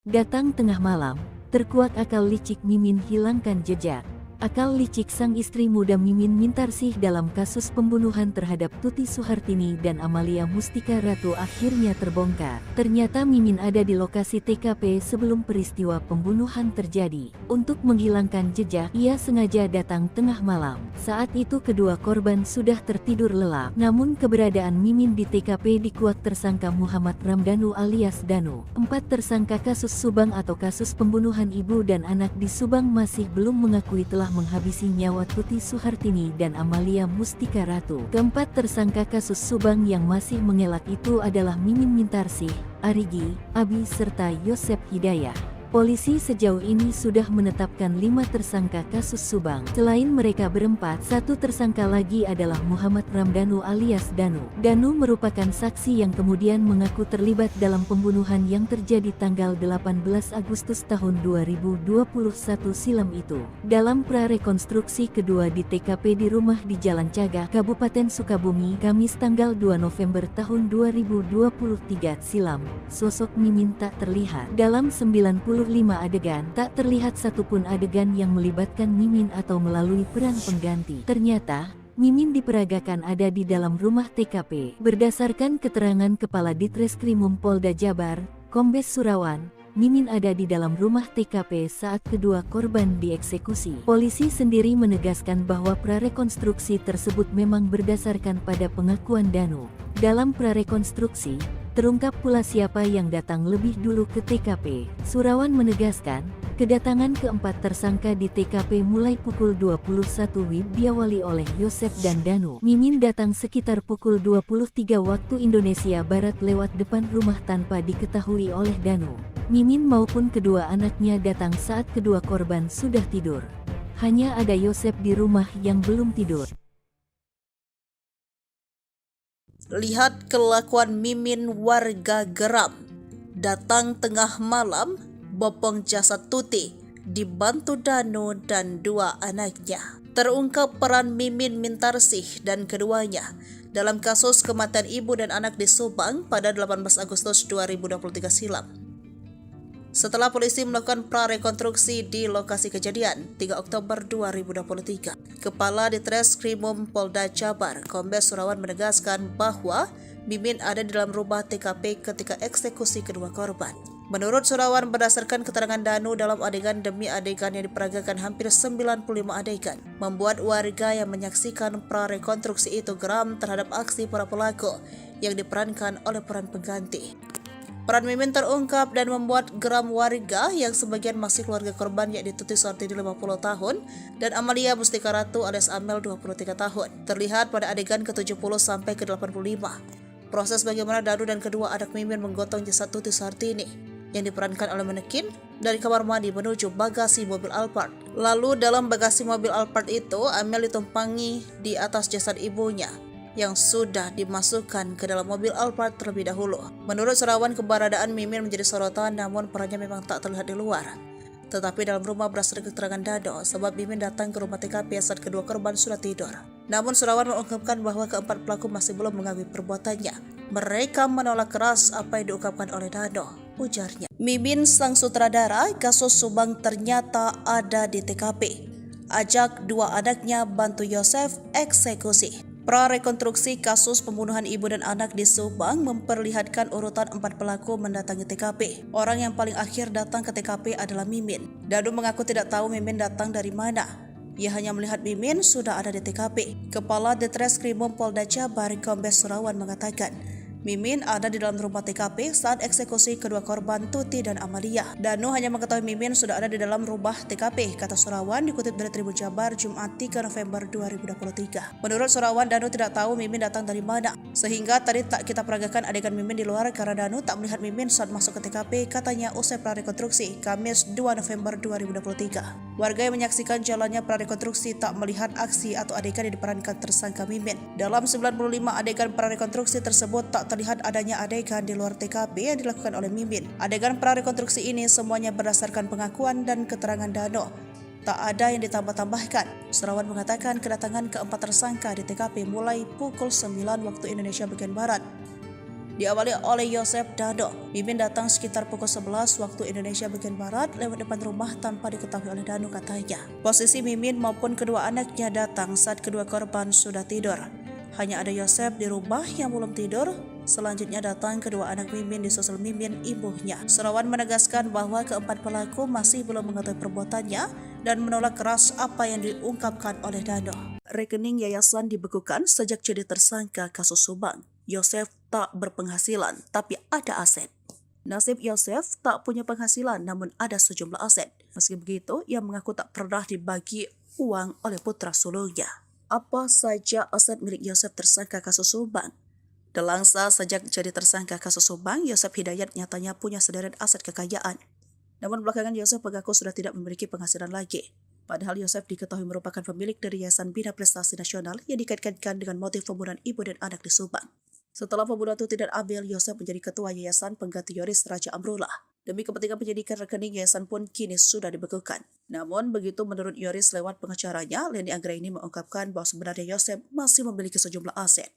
Datang tengah malam, terkuak akal licik Mimin hilangkan jejak. Akal licik sang istri muda Mimin Mintarsih dalam kasus pembunuhan terhadap Tuti Suhartini dan Amalia Mustika Ratu akhirnya terbongkar. Ternyata Mimin ada di lokasi TKP sebelum peristiwa pembunuhan terjadi. Untuk menghilangkan jejak, ia sengaja datang tengah malam. Saat itu kedua korban sudah tertidur lelap. Namun keberadaan Mimin di TKP dikuak tersangka Muhammad Ramdanu alias Danu. 4 tersangka kasus Subang atau kasus pembunuhan ibu dan anak di Subang masih belum mengakui telah menghabisi nyawa Tuti Suhartini dan Amalia Mustika Ratu. Keempat tersangka kasus Subang yang masih mengelak itu adalah Mimin Mintarsih, Arigi, Abi serta Yosep Hidayah. Polisi sejauh ini sudah menetapkan 5 tersangka kasus Subang. Selain mereka berempat, satu tersangka lagi adalah Muhammad Ramdanu alias Danu. Danu merupakan saksi yang kemudian mengaku terlibat dalam pembunuhan yang terjadi tanggal 18 Agustus tahun 2021 silam itu. Dalam prarekonstruksi kedua di TKP di rumah di Jalan Cagak, Kabupaten Sukabumi, Kamis tanggal 2 November tahun 2023 silam, sosok Mimin tak terlihat. Dalam 95 adegan, tak terlihat satupun adegan yang melibatkan Mimin atau melalui peran pengganti. Ternyata, Mimin diperagakan ada di dalam rumah TKP. Berdasarkan keterangan Kepala Ditreskrimum Polda Jabar, Kombes Surawan, Mimin ada di dalam rumah TKP saat kedua korban dieksekusi. Polisi sendiri menegaskan bahwa prarekonstruksi tersebut memang berdasarkan pada pengakuan Danu. Dalam prarekonstruksi, terungkap pula siapa yang datang lebih dulu ke TKP. Surawan menegaskan, kedatangan keempat tersangka di TKP mulai pukul 21 WIB diawali oleh Yosep dan Danu. Mimin datang sekitar pukul 23 waktu Indonesia Barat lewat depan rumah tanpa diketahui oleh Danu. Mimin maupun kedua anaknya datang saat kedua korban sudah tidur. Hanya ada Yosep di rumah yang belum tidur. Lihat kelakuan Mimin, warga geram. Datang tengah malam, bopong jasad Tuti dibantu Danu dan dua anaknya. Terungkap peran Mimin Mintarsih dan keduanya dalam kasus kematian ibu dan anak di Subang pada 18 Agustus 2023 silam. Setelah polisi melakukan prarekonstruksi di lokasi kejadian 3 Oktober 2023, Kepala Ditreskrimum Polda Jabar, Kombes Surawan menegaskan bahwa Mimin ada di dalam rumah TKP ketika eksekusi kedua korban. Menurut Surawan, berdasarkan keterangan Danu dalam adegan demi adegan yang diperagakan hampir 95 adegan, membuat warga yang menyaksikan prarekonstruksi itu geram terhadap aksi para pelaku yang diperankan oleh peran pengganti. Peran Mimin terungkap dan membuat geram warga yang sebagian masih keluarga korban, yakni Tuti Suhartini 50 tahun dan Amalia Mustika Ratu alias Amel 23 tahun. Terlihat pada adegan ke-70 sampai ke-85. Proses bagaimana Danu dan kedua anak Mimin menggotong jasad Tuti Suhartini yang diperankan oleh manekin dari kamar mandi menuju bagasi mobil Alphard. Lalu dalam bagasi mobil Alphard itu, Amel ditumpangi di atas jasad ibunya yang sudah dimasukkan ke dalam mobil Alphard terlebih dahulu. Menurut Surawan, keberadaan Mimin menjadi sorotan, namun perannya memang tak terlihat di luar. Tetapi dalam rumah berdasarkan keterangan Dado, sebab Mimin datang ke rumah TKP saat kedua korban sudah tidur. Namun Surawan mengungkapkan bahwa keempat pelaku masih belum mengakui perbuatannya. Mereka menolak keras apa yang diungkapkan oleh Dado, ujarnya. Mimin sang sutradara kasus Subang ternyata ada di TKP. Ajak dua anaknya bantu Yosef eksekusi. Prarekonstruksi kasus pembunuhan ibu dan anak di Subang memperlihatkan urutan 4 pelaku mendatangi TKP. Orang yang paling akhir datang ke TKP adalah Mimin. Danu mengaku tidak tahu Mimin datang dari mana. Ia hanya melihat Mimin sudah ada di TKP. Kepala Ditreskrimum Polda Jabar, Kombes Surawan mengatakan, Mimin ada di dalam rumah TKP saat eksekusi kedua korban Tuti dan Amalia. Danu hanya mengetahui Mimin sudah ada di dalam rumah TKP, kata Surawan dikutip dari Tribun Jabar Jumat 3 November 2023. Menurut Surawan, Danu tidak tahu Mimin datang dari mana, sehingga tadi tak kita peragakan adegan Mimin di luar karena Danu tak melihat Mimin saat masuk ke TKP, katanya usai prarekonstruksi Kamis 2 November 2023. Warga yang menyaksikan jalannya prarekonstruksi tak melihat aksi atau adegan yang diperankan tersangka Mimin. Dalam 95 adegan prarekonstruksi tersebut tak terlihat adanya adegan di luar TKP yang dilakukan oleh Mimin. Adegan prarekonstruksi ini semuanya berdasarkan pengakuan dan keterangan Dano. Tak ada yang ditambah-tambahkan. Surawan mengatakan kedatangan keempat tersangka di TKP mulai pukul 9 waktu Indonesia bagian Barat. Diawali oleh Yosef Dado. Mimin datang sekitar pukul 11 waktu Indonesia bagian Barat lewat depan rumah tanpa diketahui oleh Danu, katanya. Posisi Mimin maupun kedua anaknya datang saat kedua korban sudah tidur. Hanya ada Yosef di rumah yang belum tidur. Selanjutnya datang kedua anak Mimin disusul Mimin ibunya. Surawan menegaskan bahwa keempat pelaku masih belum mengetahui perbuatannya dan menolak keras apa yang diungkapkan oleh Dano. Rekening yayasan dibekukan sejak jadi tersangka kasus Subang. Yosef tak berpenghasilan, tapi ada aset. Nasib Yosef tak punya penghasilan, namun ada sejumlah aset. Meski begitu, ia mengaku tak pernah dibagi uang oleh putra sulungnya. Apa saja aset milik Yosef tersangka kasus Subang? Delangsa sejak jadi tersangka kasus Subang, Yosef Hidayat nyatanya punya sederet aset kekayaan. Namun belakangan Yosef mengaku sudah tidak memiliki penghasilan lagi. Padahal Yosef diketahui merupakan pemilik dari Yayasan Bina Prestasi Nasional yang dikaitkan dengan motif pembunuhan ibu dan anak di Subang. Setelah pembunuhan Tuti dan Amel, Yosef menjadi ketua Yayasan pengganti Yoris Raja Amrullah. Demi kepentingan penyidikan, rekening yayasan pun kini sudah dibekukan. Namun begitu menurut Yoris lewat pengacaranya, Leni Anggraini mengungkapkan bahwa sebenarnya Yosef masih memiliki sejumlah aset.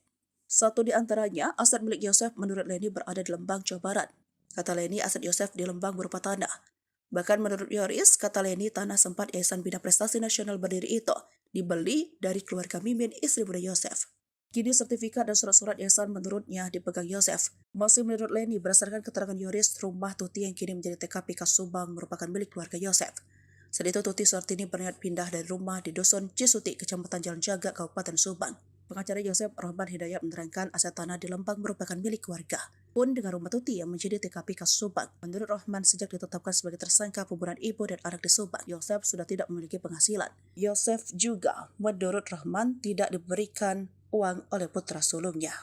Satu di antaranya, aset milik Yosef menurut Leni berada di Lembang, Jawa Barat. Kata Leni, aset Yosef di Lembang berupa tanah. Bahkan menurut Yoris, kata Leni, tanah sempat Yayasan Bina Prestasi Nasional berdiri itu dibeli dari keluarga Mimin, istri muda Yosef. Kini sertifikat dan surat-surat yayasan menurutnya dipegang Yosef. Masih menurut Leni, berdasarkan keterangan Yoris, rumah Tuti yang kini menjadi TKP kasus Subang merupakan milik keluarga Yosef. Saat itu Tuti Suhartini berniat pindah dari rumah di Dusun Cisuti, Kecamatan Jalan Jaga, Kabupaten Subang. Pengacara Yosef Rahman Hidayat menerangkan aset tanah di Lembang merupakan milik keluarga. Pun dengan rumah Tuti yang menjadi TKP kasus Subang. Menurut Rahman, sejak ditetapkan sebagai tersangka pembunuhan ibu dan anak di Subang, Yosef sudah tidak memiliki penghasilan. Yosef juga, menurut Rahman, tidak diberikan uang oleh putra sulungnya.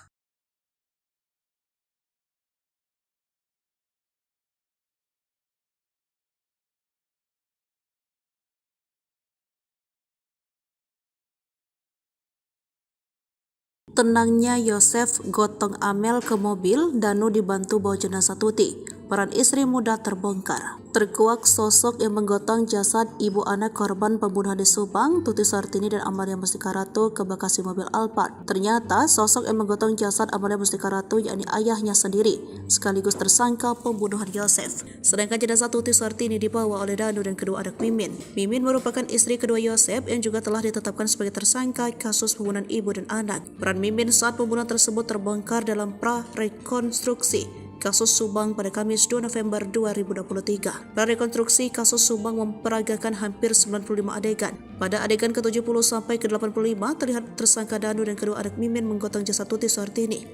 Tenangnya Yosef gotong Amel ke mobil, Danu dibantu bawa jenazah Tuti. peran istri muda terbongkar. Terkuak sosok yang menggotong jasad ibu anak korban pembunuhan di Subang, Tuti Suhartini dan Amalia Mustika Ratu ke bagasi mobil Alphard. Ternyata sosok yang menggotong jasad Amalia Mustika Ratu yakni ayahnya sendiri, sekaligus tersangka pembunuhan Yosef. Sedangkan jenazah Tuti Suhartini dibawa oleh Danu dan kedua anak Mimin. Mimin merupakan istri kedua Yosef yang juga telah ditetapkan sebagai tersangka kasus pembunuhan ibu dan anak. Peran Mimin saat pembunuhan tersebut terbongkar dalam pra-rekonstruksi kasus Subang pada Kamis 2 November 2023. Prarekonstruksi kasus Subang memperagakan hampir 95 adegan. Pada adegan ke-70 sampai ke-85 terlihat tersangka Danu dan kedua anak Mimin menggotong jasad Tuti Suhartini.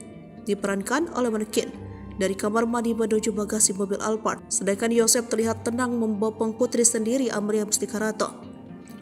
Diperankan oleh manekin dari kamar mandi menuju bagasi mobil Alphard. Sedangkan Yosef terlihat tenang membopong putri sendiri Amalia Mustika Ratu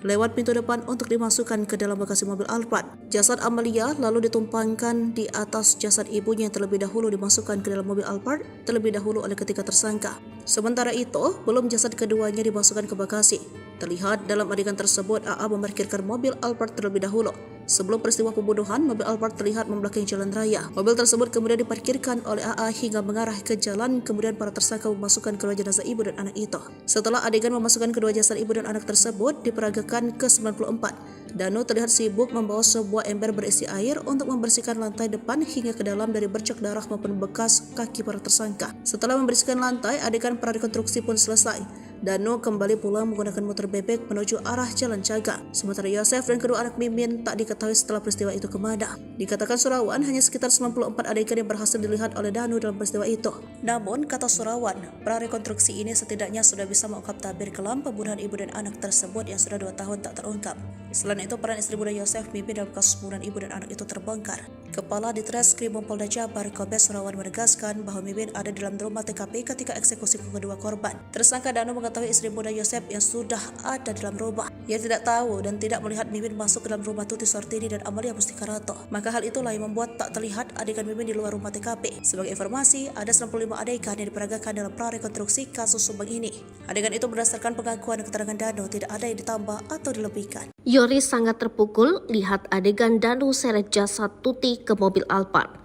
lewat pintu depan untuk dimasukkan ke dalam bagasi mobil Alphard. Jasad Amalia lalu ditumpangkan di atas jasad ibunya yang terlebih dahulu dimasukkan ke dalam mobil Alphard terlebih dahulu oleh ketiga tersangka. Sementara itu, belum jasad keduanya dimasukkan ke bagasi. Terlihat dalam adegan tersebut AA memarkirkan mobil Alphard terlebih dahulu. Sebelum peristiwa pembunuhan, mobil Alphard terlihat membelakangi jalan raya. Mobil tersebut kemudian diparkirkan oleh AA hingga mengarah ke jalan, kemudian para tersangka memasukkan kedua jenazah ibu dan anak itu. Setelah adegan memasukkan kedua jasad ibu dan anak tersebut diperagakan ke-94, Danu terlihat sibuk membawa sebuah ember berisi air untuk membersihkan lantai depan hingga ke dalam dari bercak darah maupun bekas kaki para tersangka. Setelah membersihkan lantai, adegan prarekonstruksi pun selesai. Danu kembali pulang menggunakan motor bebek menuju arah Jalan Caga. Sementara Yosef dan kedua anak Mimin tak diketahui setelah peristiwa itu kemana. Dikatakan Surawan hanya sekitar 94 adegan yang berhasil dilihat oleh Danu dalam peristiwa itu. Namun, kata Surawan, prarekonstruksi ini setidaknya sudah bisa mengungkap tabir kelam pembunuhan ibu dan anak tersebut yang sudah 2 tahun tak terungkap. Selain itu, peran istri muda Yosef Mimin dalam kasus pembunuhan ibu dan anak itu terbongkar. Kepala Ditreskrim Polda Jabar Kombes Surawan menegaskan bahwa Mimin ada dalam rumah TKP ketika eksekusi kedua korban. Tersangka Danu mengetahui istri muda Yosef yang sudah ada dalam rumah. Ia tidak tahu dan tidak melihat Mimin masuk ke dalam rumah Tuti Suhartini dan Amalia Mustika Ratu. Maka hal itulah yang membuat tak terlihat adegan Mimin di luar rumah TKP. Sebagai informasi, ada 95 adegan yang diperagakan dalam prarekonstruksi kasus Subang ini. Adegan itu berdasarkan pengakuan dan keterangan Danu, tidak ada yang ditambah atau dilebihkan. Yoris sangat terpukul lihat adegan Danu seret jasad Tuti ke mobil Alphard.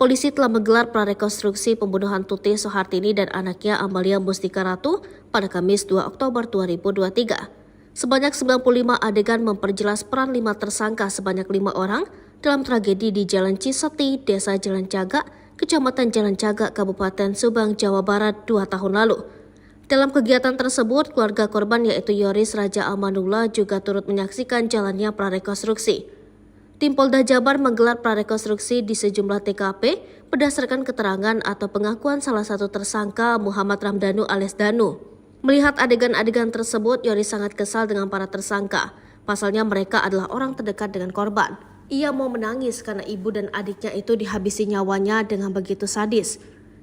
Polisi telah menggelar prarekonstruksi pembunuhan Tuti Suhartini dan anaknya Amalia Mustika Ratu pada Kamis 2 Oktober 2023. Sebanyak 95 adegan memperjelas peran 5 tersangka sebanyak 5 orang dalam tragedi di Jalan Ciseti, Desa Jalan Caga, Kecamatan Jalan Caga, Kabupaten Subang, Jawa Barat 2 tahun lalu. Dalam kegiatan tersebut, keluarga korban yaitu Yoris Raja Amanullah juga turut menyaksikan jalannya prarekonstruksi. Tim Polda Jabar menggelar prarekonstruksi di sejumlah TKP berdasarkan keterangan atau pengakuan salah satu tersangka Muhammad Ramdhanu alias Danu. Melihat adegan-adegan tersebut, Yoris sangat kesal dengan para tersangka. Pasalnya mereka adalah orang terdekat dengan korban. Ia mau menangis karena ibu dan adiknya itu dihabisi nyawanya dengan begitu sadis.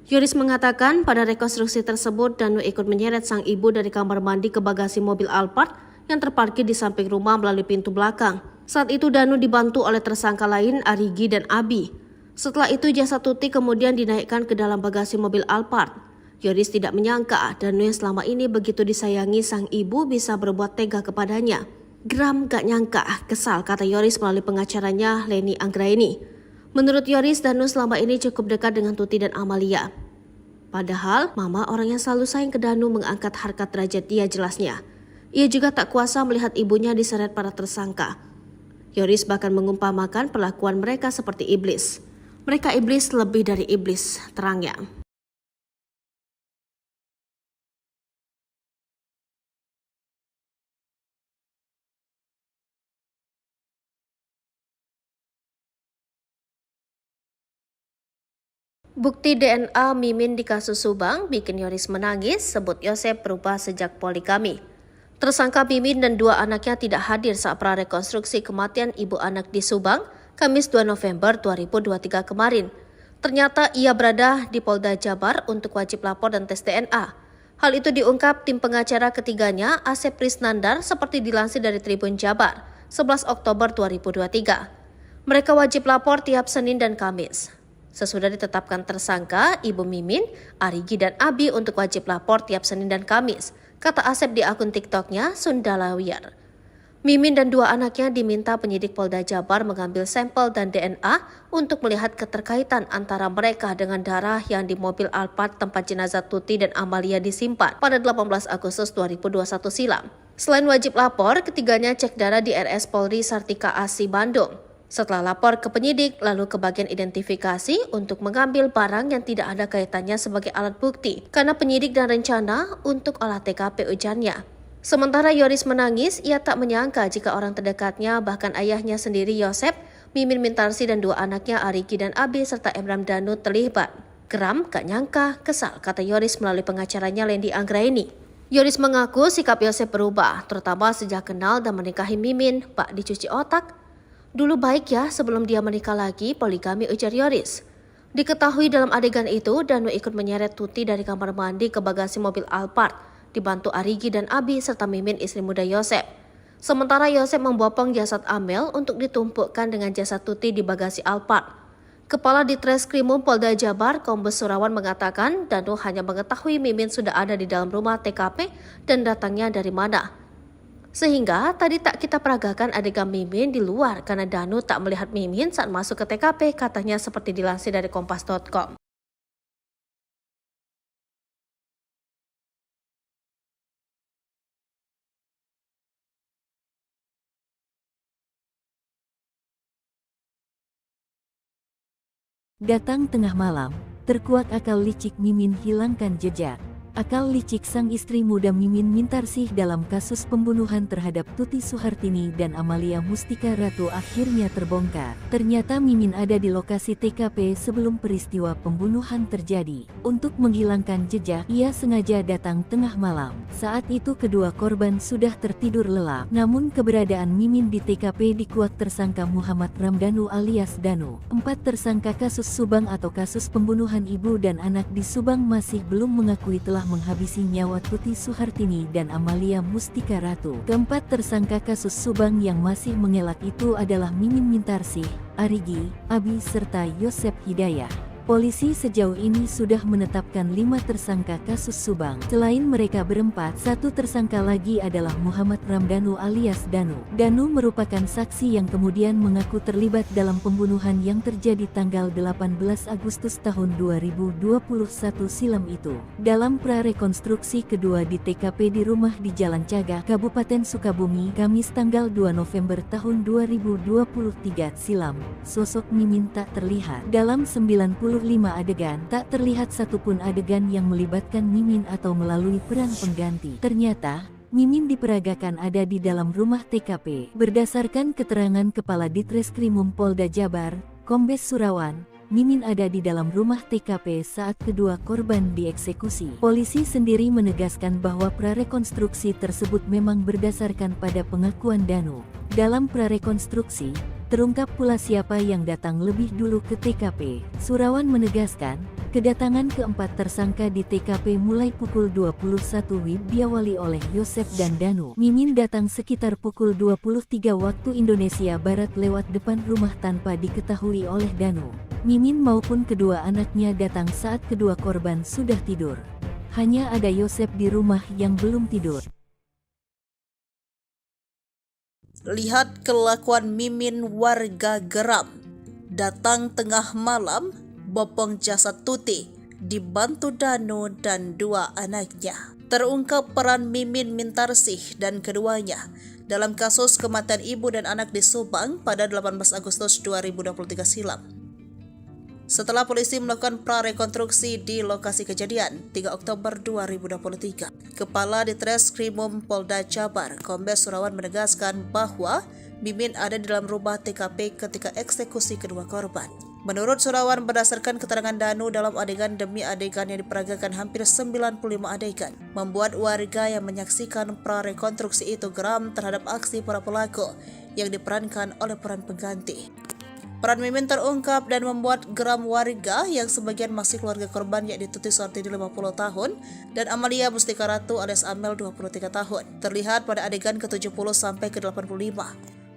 Yoris mengatakan pada rekonstruksi tersebut Danu ikut menyeret sang ibu dari kamar mandi ke bagasi mobil Alphard yang terparkir di samping rumah melalui pintu belakang. Saat itu Danu dibantu oleh tersangka lain Arigi dan Abi. Setelah itu jasad Tuti kemudian dinaikkan ke dalam bagasi mobil Alphard. Yoris tidak menyangka Danu yang selama ini begitu disayangi sang ibu bisa berbuat tega kepadanya. Geram gak nyangka, kesal, kata Yoris melalui pengacaranya Leni Anggraini. Menurut Yoris, Danu selama ini cukup dekat dengan Tuti dan Amalia. Padahal, mama orang yang selalu sayang ke Danu mengangkat harkat derajat dia jelasnya. Ia juga tak kuasa melihat ibunya diseret para tersangka. Yoris bahkan mengumpamakan perlakuan mereka seperti iblis. Mereka iblis lebih dari iblis, terangnya. Bukti DNA Mimin di kasus Subang bikin Yoris menangis, sebut Yosef berubah sejak poligami. Tersangka Mimin dan 2 anaknya tidak hadir saat prarekonstruksi kematian ibu anak di Subang, Kamis 2 November 2023 kemarin. Ternyata ia berada di Polda Jabar untuk wajib lapor dan tes DNA. Hal itu diungkap tim pengacara ketiganya, Asep Prisnandar, seperti dilansir dari Tribun Jabar, 11 Oktober 2023. Mereka wajib lapor tiap Senin dan Kamis. Sesudah ditetapkan tersangka, Ibu Mimin, Arigi dan Abi untuk wajib lapor tiap Senin dan Kamis, kata Asep di akun TikToknya Sundalawiyar. Mimin dan dua anaknya diminta penyidik Polda Jabar mengambil sampel dan DNA untuk melihat keterkaitan antara mereka dengan darah yang di mobil Alphard tempat jenazah Tuti dan Amalia disimpan pada 18 Agustus 2021 silam. Selain wajib lapor, ketiganya cek darah di RS Polri Sartika Asi Bandung. Setelah lapor ke penyidik, lalu ke bagian identifikasi untuk mengambil barang yang tidak ada kaitannya sebagai alat bukti, karena penyidik dan rencana untuk olah TKP ujarnya. Sementara Yoris menangis, ia tak menyangka jika orang terdekatnya, bahkan ayahnya sendiri Yosep, Mimin Mintarsi dan dua anaknya Arigi dan Abi serta Emram Danu terlibat. Geram, gak nyangka, kesal, kata Yoris melalui pengacaranya Lendi Anggraini. Yoris mengaku sikap Yosep berubah, terutama sejak kenal dan menikahi Mimin, Pak dicuci otak. Dulu baik ya sebelum dia menikah lagi, poligami, ujar Yoris. Diketahui dalam adegan itu, Danu ikut menyeret Tuti dari kamar mandi ke bagasi mobil Alphard, dibantu Arigi dan Abi serta Mimin istri muda Yosep. Sementara Yosep membopong jasad Amel untuk ditumpukkan dengan jasad Tuti di bagasi Alphard. Kepala Ditreskrimum Polda Jabar, Kombes Surawan mengatakan Danu hanya mengetahui Mimin sudah ada di dalam rumah TKP dan datangnya dari mana. Sehingga tadi tak kita peragakan adegan Mimin di luar karena Danu tak melihat Mimin saat masuk ke TKP, katanya seperti dilansir dari kompas.com. Datang tengah malam, terkuak akal licik Mimin hilangkan jejak. Akal licik sang istri muda Mimin Mintarsih dalam kasus pembunuhan terhadap Tuti Suhartini dan Amalia Mustika Ratu akhirnya terbongkar. Ternyata Mimin ada di lokasi TKP sebelum peristiwa pembunuhan terjadi. Untuk menghilangkan jejak, ia sengaja datang tengah malam. Saat itu kedua korban sudah tertidur lelap. Namun keberadaan Mimin di TKP dikuak tersangka Muhammad Ramdanu alias Danu. 4 tersangka kasus Subang atau kasus pembunuhan ibu dan anak di Subang masih belum mengakui telah menghabisi nyawa Tuti Suhartini dan Amalia Mustika Ratu. Keempat tersangka kasus Subang yang masih mengelak itu adalah Mimin Mintarsih, Arigi, Abi serta Yosep Hidayah. Polisi sejauh ini sudah menetapkan 5 tersangka kasus Subang. Selain mereka berempat, satu tersangka lagi adalah Muhammad Ramdanu alias Danu. Danu merupakan saksi yang kemudian mengaku terlibat dalam pembunuhan yang terjadi tanggal 18 Agustus tahun 2021 silam itu. Dalam prarekonstruksi kedua di TKP di rumah di Jalan Cagak, Kabupaten Sukabumi, Kamis tanggal 2 November tahun 2023 silam, sosok Mimin tak terlihat. Dalam 95 adegan, tak terlihat satupun adegan yang melibatkan Mimin atau melalui peran pengganti. Ternyata, Mimin diperagakan ada di dalam rumah TKP. Berdasarkan keterangan Kepala Ditreskrimum Polda Jabar, Kombes Surawan, Mimin ada di dalam rumah TKP saat kedua korban dieksekusi. Polisi sendiri menegaskan bahwa prarekonstruksi tersebut memang berdasarkan pada pengakuan Danu. Dalam prarekonstruksi, terungkap pula siapa yang datang lebih dulu ke TKP. Surawan menegaskan, kedatangan keempat tersangka di TKP mulai pukul 21 WIB diawali oleh Yosep dan Danu. Mimin datang sekitar pukul 23 waktu Indonesia Barat lewat depan rumah tanpa diketahui oleh Danu. Mimin maupun kedua anaknya datang saat kedua korban sudah tidur. Hanya ada Yosep di rumah yang belum tidur. Lihat kelakuan Mimin, warga geram. Datang tengah malam, bopong jasad Tuti, dibantu Danu dan dua anaknya. Terungkap peran Mimin Mintarsih dan keduanya dalam kasus kematian ibu dan anak di Subang pada 18 Agustus 2023 silam. Setelah polisi melakukan prarekonstruksi di lokasi kejadian 3 Oktober 2023, Kepala Ditreskrimum Polda Jabar, Kombes Surawan menegaskan bahwa Mimin ada di dalam rumah TKP ketika eksekusi kedua korban. Menurut Surawan, berdasarkan keterangan Danu dalam adegan demi adegan yang diperagakan hampir 95 adegan, membuat warga yang menyaksikan prarekonstruksi itu geram terhadap aksi para pelaku yang diperankan oleh peran pengganti. Peran Mimin terungkap dan membuat geram warga yang sebagian masih keluarga korban, yakni Tuti Suhartini 50 tahun dan Amalia Mustika Ratu alias Amel 23 tahun. Terlihat pada adegan ke-70 sampai ke-85.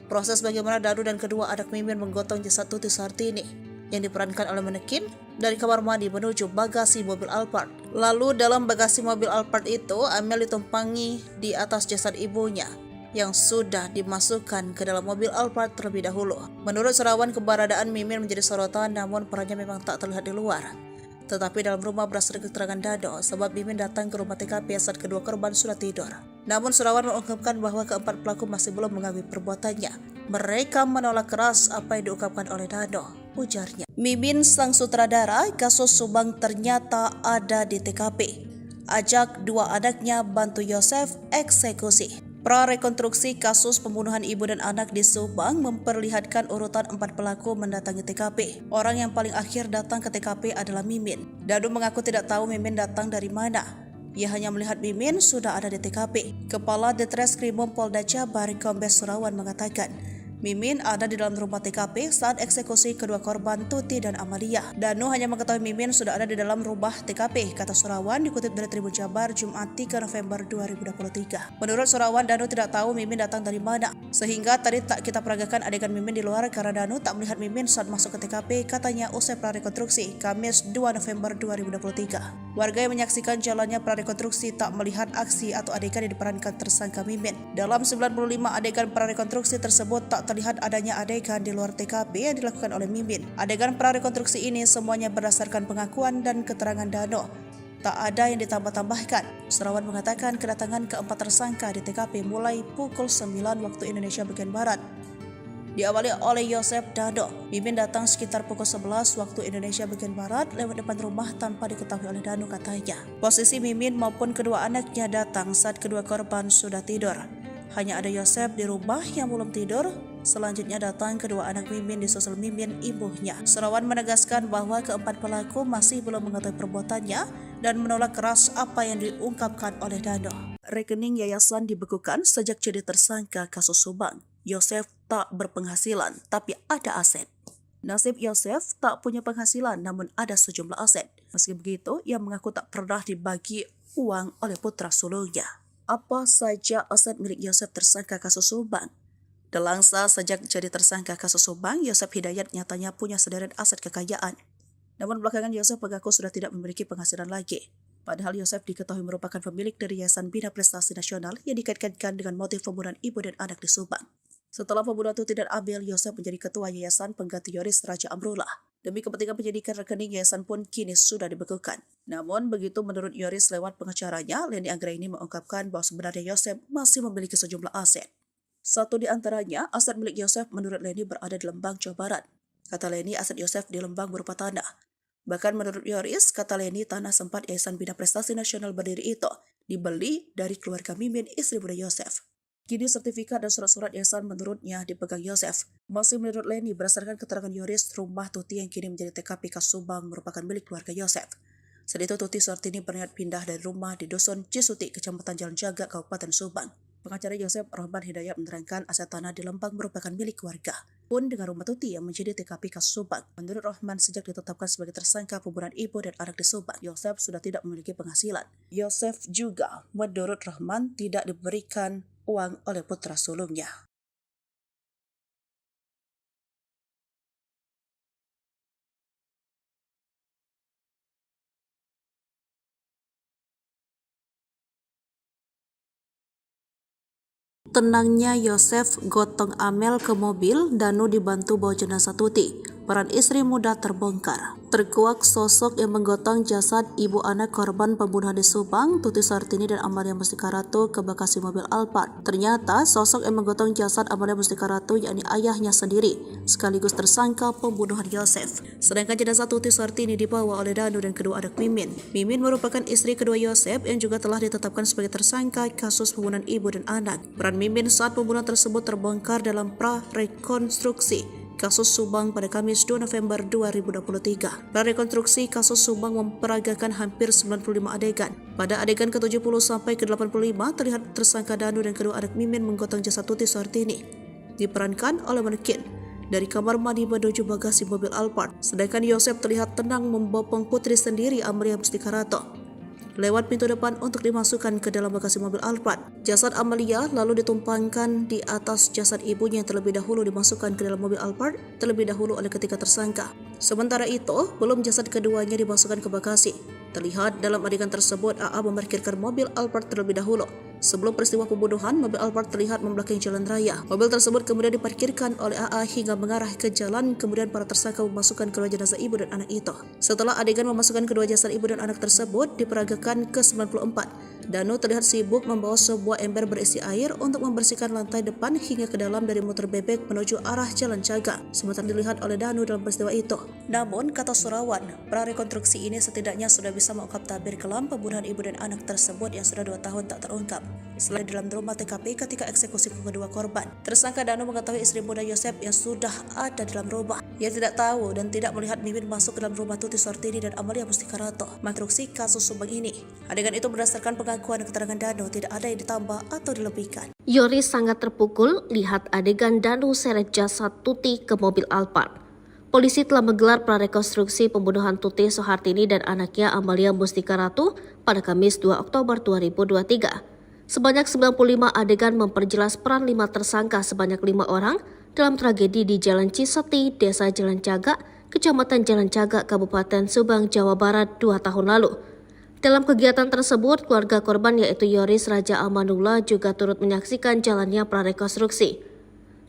Proses bagaimana Danu dan kedua anak Mimin menggotong jasad Tuti Suhartini yang diperankan oleh manekin dari kamar mandi menuju bagasi mobil Alphard. Lalu dalam bagasi mobil Alphard itu, Amel ditumpangi di atas jasad ibunya. yang sudah dimasukkan ke dalam mobil Alphard terlebih dahulu. Menurut Surawan, keberadaan Mimin menjadi sorotan, namun perannya memang tak terlihat di luar. Tetapi dalam rumah berdasarkan keterangan Dado, sebab Mimin datang ke rumah TKP saat kedua korban sudah tidur. Namun Surawan mengungkapkan bahwa keempat pelaku masih belum mengakui perbuatannya. Mereka menolak keras apa yang diungkapkan oleh Dado, ujarnya. Mimin sang sutradara kasus Subang ternyata ada di TKP. Ajak dua anaknya bantu Yosef eksekusi. Prarekonstruksi kasus pembunuhan ibu dan anak di Subang memperlihatkan urutan 4 pelaku mendatangi TKP. Orang yang paling akhir datang ke TKP adalah Mimin. Dado mengaku tidak tahu Mimin datang dari mana. Ia hanya melihat Mimin sudah ada di TKP. Kepala Ditreskrimum Polda Jabar Kombes Surawan mengatakan, Mimin ada di dalam rumah TKP saat eksekusi kedua korban Tuti dan Amalia. Danu hanya mengetahui Mimin sudah ada di dalam rumah TKP, kata Surawan dikutip dari Tribun Jabar Jumat 3 November 2023. Menurut Surawan, Danu tidak tahu Mimin datang dari mana, sehingga tadi tak kita peragakan adegan Mimin di luar karena Danu tak melihat Mimin saat masuk ke TKP, katanya usai prarekonstruksi Kamis 2 November 2023. Warga yang menyaksikan jalannya prarekonstruksi tak melihat aksi atau adegan yang diperankan tersangka Mimin. Dalam 95 adegan prarekonstruksi tersebut tak terlihat adanya adegan di luar TKP yang dilakukan oleh Mimin. Adegan prarekonstruksi ini semuanya berdasarkan pengakuan dan keterangan Dano. Tak ada yang ditambah-tambahkan. Surawan mengatakan kedatangan keempat tersangka di TKP mulai pukul 9 waktu Indonesia bagian Barat. Diawali oleh Yosef Dado. Mimin datang sekitar pukul 11 waktu Indonesia bagian Barat lewat depan rumah tanpa diketahui oleh Dano, katanya. Posisi Mimin maupun kedua anaknya datang saat kedua korban sudah tidur. Hanya ada Yosef di rumah yang belum tidur. Selanjutnya datang kedua anak Mimin disusul Mimin ibunya. Surawan menegaskan bahwa keempat pelaku masih belum mengetahui perbuatannya dan menolak keras apa yang diungkapkan oleh Dano. Rekening yayasan dibekukan sejak jadi tersangka kasus Subang. Yosef tak berpenghasilan tapi ada aset. Nasib Yosef tak punya penghasilan namun ada sejumlah aset. Meski begitu, ia mengaku tak pernah dibagi uang oleh putra sulungnya. Apa saja aset milik Yosef tersangka kasus Subang? Delangsa sejak jadi tersangka kasus Subang, Yosef Hidayat nyatanya punya sederet aset kekayaan. Namun belakangan Yosef mengaku sudah tidak memiliki penghasilan lagi. Padahal Yosef diketahui merupakan pemilik dari Yayasan Bina Prestasi Nasional yang dikaitkan dengan motif pembunuhan ibu dan anak di Subang. Setelah pembunuhan Tuti dan Abel, Yosef menjadi ketua Yayasan pengganti Yoris Raja Amrullah. Demi kepentingan penyidikan rekening yayasan pun kini sudah dibekukan. Namun begitu menurut Yoris lewat pengacaranya, Leni Anggraini mengungkapkan bahwa sebenarnya Yosef masih memiliki sejumlah aset. Satu di antaranya, aset milik Yosef menurut Leni berada di Lembang, Jawa Barat. Kata Leni, aset Yosef di Lembang berupa tanah. Bahkan menurut Yoris, kata Leni, tanah sempat Yayasan Bina Prestasi Nasional berdiri itu dibeli dari keluarga Mimin, istri muda Yosef. Kini sertifikat dan surat-surat yayasan menurutnya dipegang Yosef. Masih menurut Leni, berdasarkan keterangan Yoris, rumah Tuti yang kini menjadi TKP kasus Subang merupakan milik keluarga Yosef. Saat itu Tuti Suhartini berniat pindah dari rumah di Dusun Cisuti, Kecamatan Jalan Jaga, Kabupaten Subang. Pengacara Yosef Rahman Hidayat menerangkan aset tanah di Lembang merupakan milik keluarga. Pun dengan rumah Tuti yang menjadi TKP kasus Subang. Menurut Rahman, sejak ditetapkan sebagai tersangka pembunuhan ibu dan anak di Subang, Yosef sudah tidak memiliki penghasilan. Yosef juga, menurut Rahman, tidak diberikan uang oleh putra sulungnya. Tenangnya Yosef gotong Amel ke mobil, Danu dibantu bawa jenazah Tuti. Peran istri muda terbongkar. Terkuak sosok yang menggotong jasad ibu anak korban pembunuhan di Subang, Tuti Suhartini dan Amalia Mustika Ratu ke bagasi mobil Alphard. Ternyata sosok yang menggotong jasad Amalia Mustika Ratu yakni ayahnya sendiri, sekaligus tersangka pembunuhan Yosef. Sedangkan jenazah Tuti Suhartini dibawa oleh Danu dan kedua anak Mimin. Mimin merupakan istri kedua Yosef yang juga telah ditetapkan sebagai tersangka kasus pembunuhan ibu dan anak. Peran Mimin saat pembunuhan tersebut terbongkar dalam prarekonstruksi kasus Subang pada Kamis 2 November 2023. Prarekonstruksi kasus Subang memperagakan hampir 95 adegan. Pada adegan ke-70 sampai ke-85 terlihat tersangka Danu dan kedua anak Mimin menggotong jasad Tuti Suhartini. Diperankan oleh manekin dari kamar mandi menuju bagasi mobil Alphard. Sedangkan Yosef terlihat tenang membopong putri sendiri Amalia Mustika Ratu lewat pintu depan untuk dimasukkan ke dalam bagasi mobil Alphard. Jasad Amalia lalu ditumpangkan di atas jasad ibunya yang terlebih dahulu dimasukkan ke dalam mobil Alphard terlebih dahulu oleh ketiga tersangka. Sementara itu, belum jasad keduanya dimasukkan ke bagasi. Terlihat dalam adegan tersebut AA memarkirkan mobil Alphard terlebih dahulu. Sebelum peristiwa pembunuhan, mobil Alphard terlihat membelakangi jalan raya. Mobil tersebut kemudian diparkirkan oleh AA hingga mengarah ke jalan, kemudian para tersangka memasukkan kedua jenazah ibu dan anak itu. Setelah adegan memasukkan kedua jasad ibu dan anak tersebut diperagakan ke-94, Danu terlihat sibuk membawa sebuah ember berisi air untuk membersihkan lantai depan hingga ke dalam dari motor bebek menuju arah Jalan Cagak. Sementara dilihat oleh Danu dalam peristiwa itu. Namun, kata Surawan, prarekonstruksi ini setidaknya sudah bisa mengungkap tabir kelam pembunuhan ibu dan anak tersebut yang sudah 2 tahun tak terungkap. Selain di dalam rumah TKP ketika eksekusi kedua korban, tersangka Danu mengetahui istri muda Yosep yang sudah ada dalam rumah. Ia tidak tahu dan tidak melihat Mimin masuk ke dalam rumah Tuti Suhartini dan Amalia Mustikarato menginstruksi kasus Subang ini. Adegan itu berdasarkan pengakuan dan keterangan Danu, tidak ada yang ditambah atau dilebihkan. Yoris sangat terpukul lihat adegan Danu seret jasad Tuti ke mobil Alphard. Polisi telah menggelar prarekonstruksi pembunuhan Tuti Suhartini dan anaknya Amalia Mustikarato pada Kamis 2 Oktober 2023. Sebanyak 95 adegan memperjelas peran 5 tersangka sebanyak 5 orang dalam tragedi di Jalan Ciseti, Desa Jalan Cagak, Kecamatan Jalan Cagak, Kabupaten Subang, Jawa Barat 2 tahun lalu. Dalam kegiatan tersebut, keluarga korban yaitu Yoris Raja Amanullah juga turut menyaksikan jalannya prarekonstruksi.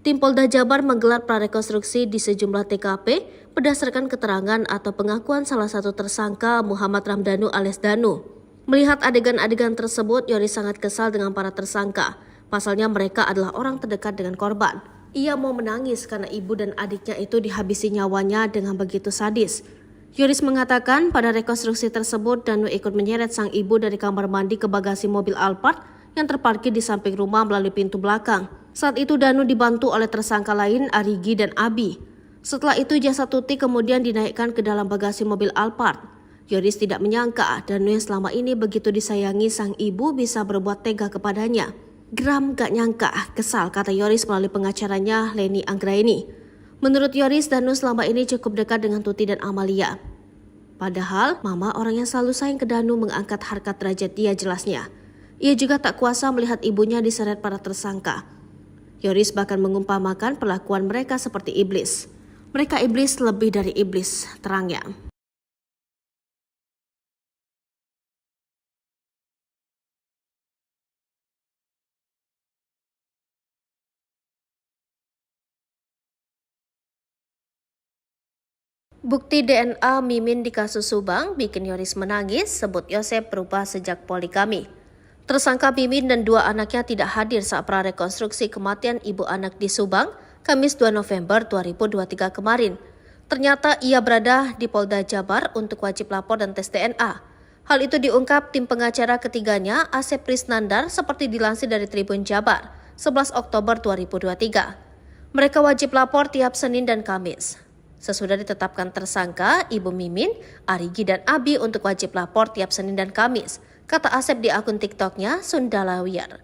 Tim Polda Jabar menggelar prarekonstruksi di sejumlah TKP berdasarkan keterangan atau pengakuan salah satu tersangka Muhammad Ramdhanu alias Danu. Melihat adegan-adegan tersebut, Yoris sangat kesal dengan para tersangka. Pasalnya mereka adalah orang terdekat dengan korban. Ia mau menangis karena ibu dan adiknya itu dihabisi nyawanya dengan begitu sadis. Yoris mengatakan pada rekonstruksi tersebut Danu ikut menyeret sang ibu dari kamar mandi ke bagasi mobil Alphard yang terparkir di samping rumah melalui pintu belakang. Saat itu Danu dibantu oleh tersangka lain Arigi dan Abi. Setelah itu jasad Tuti kemudian dinaikkan ke dalam bagasi mobil Alphard. Yoris tidak menyangka Danu yang selama ini begitu disayangi sang ibu bisa berbuat tega kepadanya. Geram gak nyangka, kesal, kata Yoris melalui pengacaranya Leni Anggraini. Menurut Yoris, Danu selama ini cukup dekat dengan Tuti dan Amalia. Padahal mama orang yang selalu sayang ke Danu mengangkat harkat derajat dia, jelasnya. Ia juga tak kuasa melihat ibunya diseret para tersangka. Yoris bahkan mengumpamakan perlakuan mereka seperti iblis. Mereka iblis lebih dari iblis, terangnya. Bukti DNA Mimin di kasus Subang bikin Yoris menangis, sebut Yosep berubah sejak poligami. Tersangka Mimin dan 2 anaknya tidak hadir saat prarekonstruksi kematian ibu anak di Subang, Kamis 2 November 2023 kemarin. Ternyata ia berada di Polda Jabar untuk wajib lapor dan tes DNA. Hal itu diungkap tim pengacara ketiganya, Asep Prisnandar, seperti dilansir dari Tribun Jabar, 11 Oktober 2023. Mereka wajib lapor tiap Senin dan Kamis. Sesudah ditetapkan tersangka, Ibu Mimin, Arigi dan Abi untuk wajib lapor tiap Senin dan Kamis, kata Asep di akun TikToknya Sundalawiyar.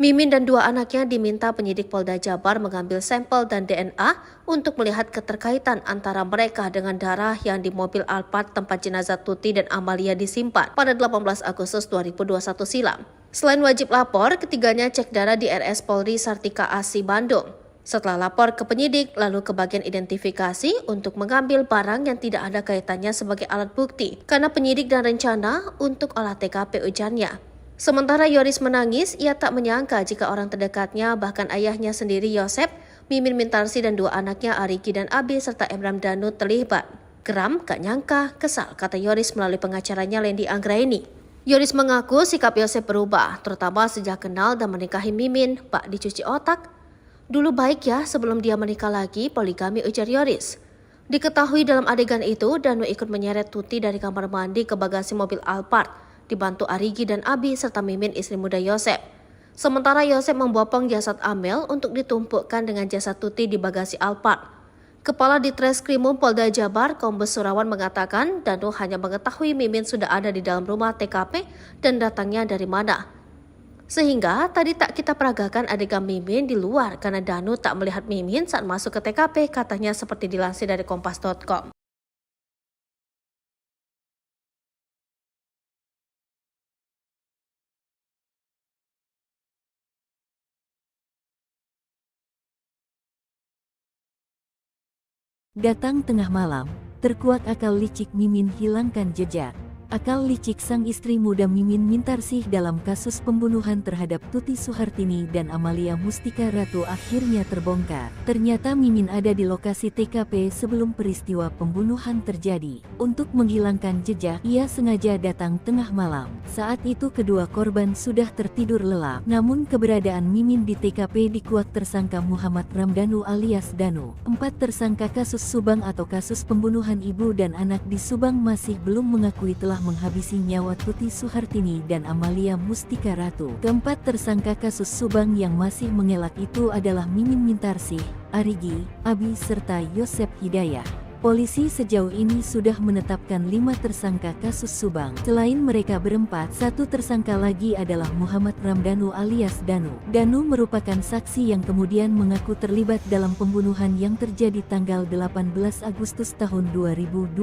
Mimin dan 2 anaknya diminta penyidik Polda Jabar mengambil sampel dan DNA untuk melihat keterkaitan antara mereka dengan darah yang di mobil Alphard tempat jenazah Tuti dan Amalia disimpan pada 18 Agustus 2021 silam. Selain wajib lapor, ketiganya cek darah di RS Polri Sartika Asi Bandung. Setelah lapor ke penyidik, lalu ke bagian identifikasi untuk mengambil barang yang tidak ada kaitannya sebagai alat bukti, karena penyidik dan rencana untuk olah TKP, ujarnya. Sementara Yoris menangis, ia tak menyangka jika orang terdekatnya, bahkan ayahnya sendiri Yosep, Mimin Mintarsi dan 2 anaknya Arigi dan Abi serta Emram Danu terlibat. Geram, gak nyangka, kesal, kata Yoris melalui pengacaranya Leni Anggraini. Yoris mengaku sikap Yosep berubah, terutama sejak kenal dan menikahi Mimin, bak dicuci otak. Dulu baik ya sebelum dia menikah lagi, poligami, ujar Yoris. Diketahui dalam adegan itu, Danu ikut menyeret Tuti dari kamar mandi ke bagasi mobil Alphard, dibantu Arigi dan Abi serta Mimin istri muda Yosep. Sementara Yosep membopong jasad Amel untuk ditumpukkan dengan jasad Tuti di bagasi Alphard. Kepala Ditreskrimum Polda Jabar, Kombes Surawan mengatakan Danu hanya mengetahui Mimin sudah ada di dalam rumah TKP dan datangnya dari mana. Sehingga tadi tak kita peragakan adegan Mimin di luar karena Danu tak melihat Mimin saat masuk ke TKP, katanya seperti dilansir dari kompas.com. Datang tengah malam, terkuat akal licik Mimin hilangkan jejak. Akal licik sang istri muda Mimin Mintarsih dalam kasus pembunuhan terhadap Tuti Suhartini dan Amalia Mustika Ratu akhirnya terbongkar. Ternyata Mimin ada di lokasi TKP sebelum peristiwa pembunuhan terjadi. Untuk menghilangkan jejak, ia sengaja datang tengah malam. Saat itu kedua korban sudah tertidur lelap. Namun keberadaan Mimin di TKP dikuak tersangka Muhammad Ramdhanu alias Danu. 4 tersangka kasus Subang atau kasus pembunuhan ibu dan anak di Subang masih belum mengakui telah menghabisi nyawa Tuti Suhartini dan Amalia Mustika Ratu. Keempat tersangka kasus Subang yang masih mengelak itu adalah Mimin Mintarsih, Arigi, Abi serta Yosep Hidayah. Polisi sejauh ini sudah menetapkan 5 tersangka kasus Subang. Selain mereka berempat, 1 tersangka lagi adalah Muhammad Ramdhanu alias Danu. Danu merupakan saksi yang kemudian mengaku terlibat dalam pembunuhan yang terjadi tanggal 18 Agustus tahun 2021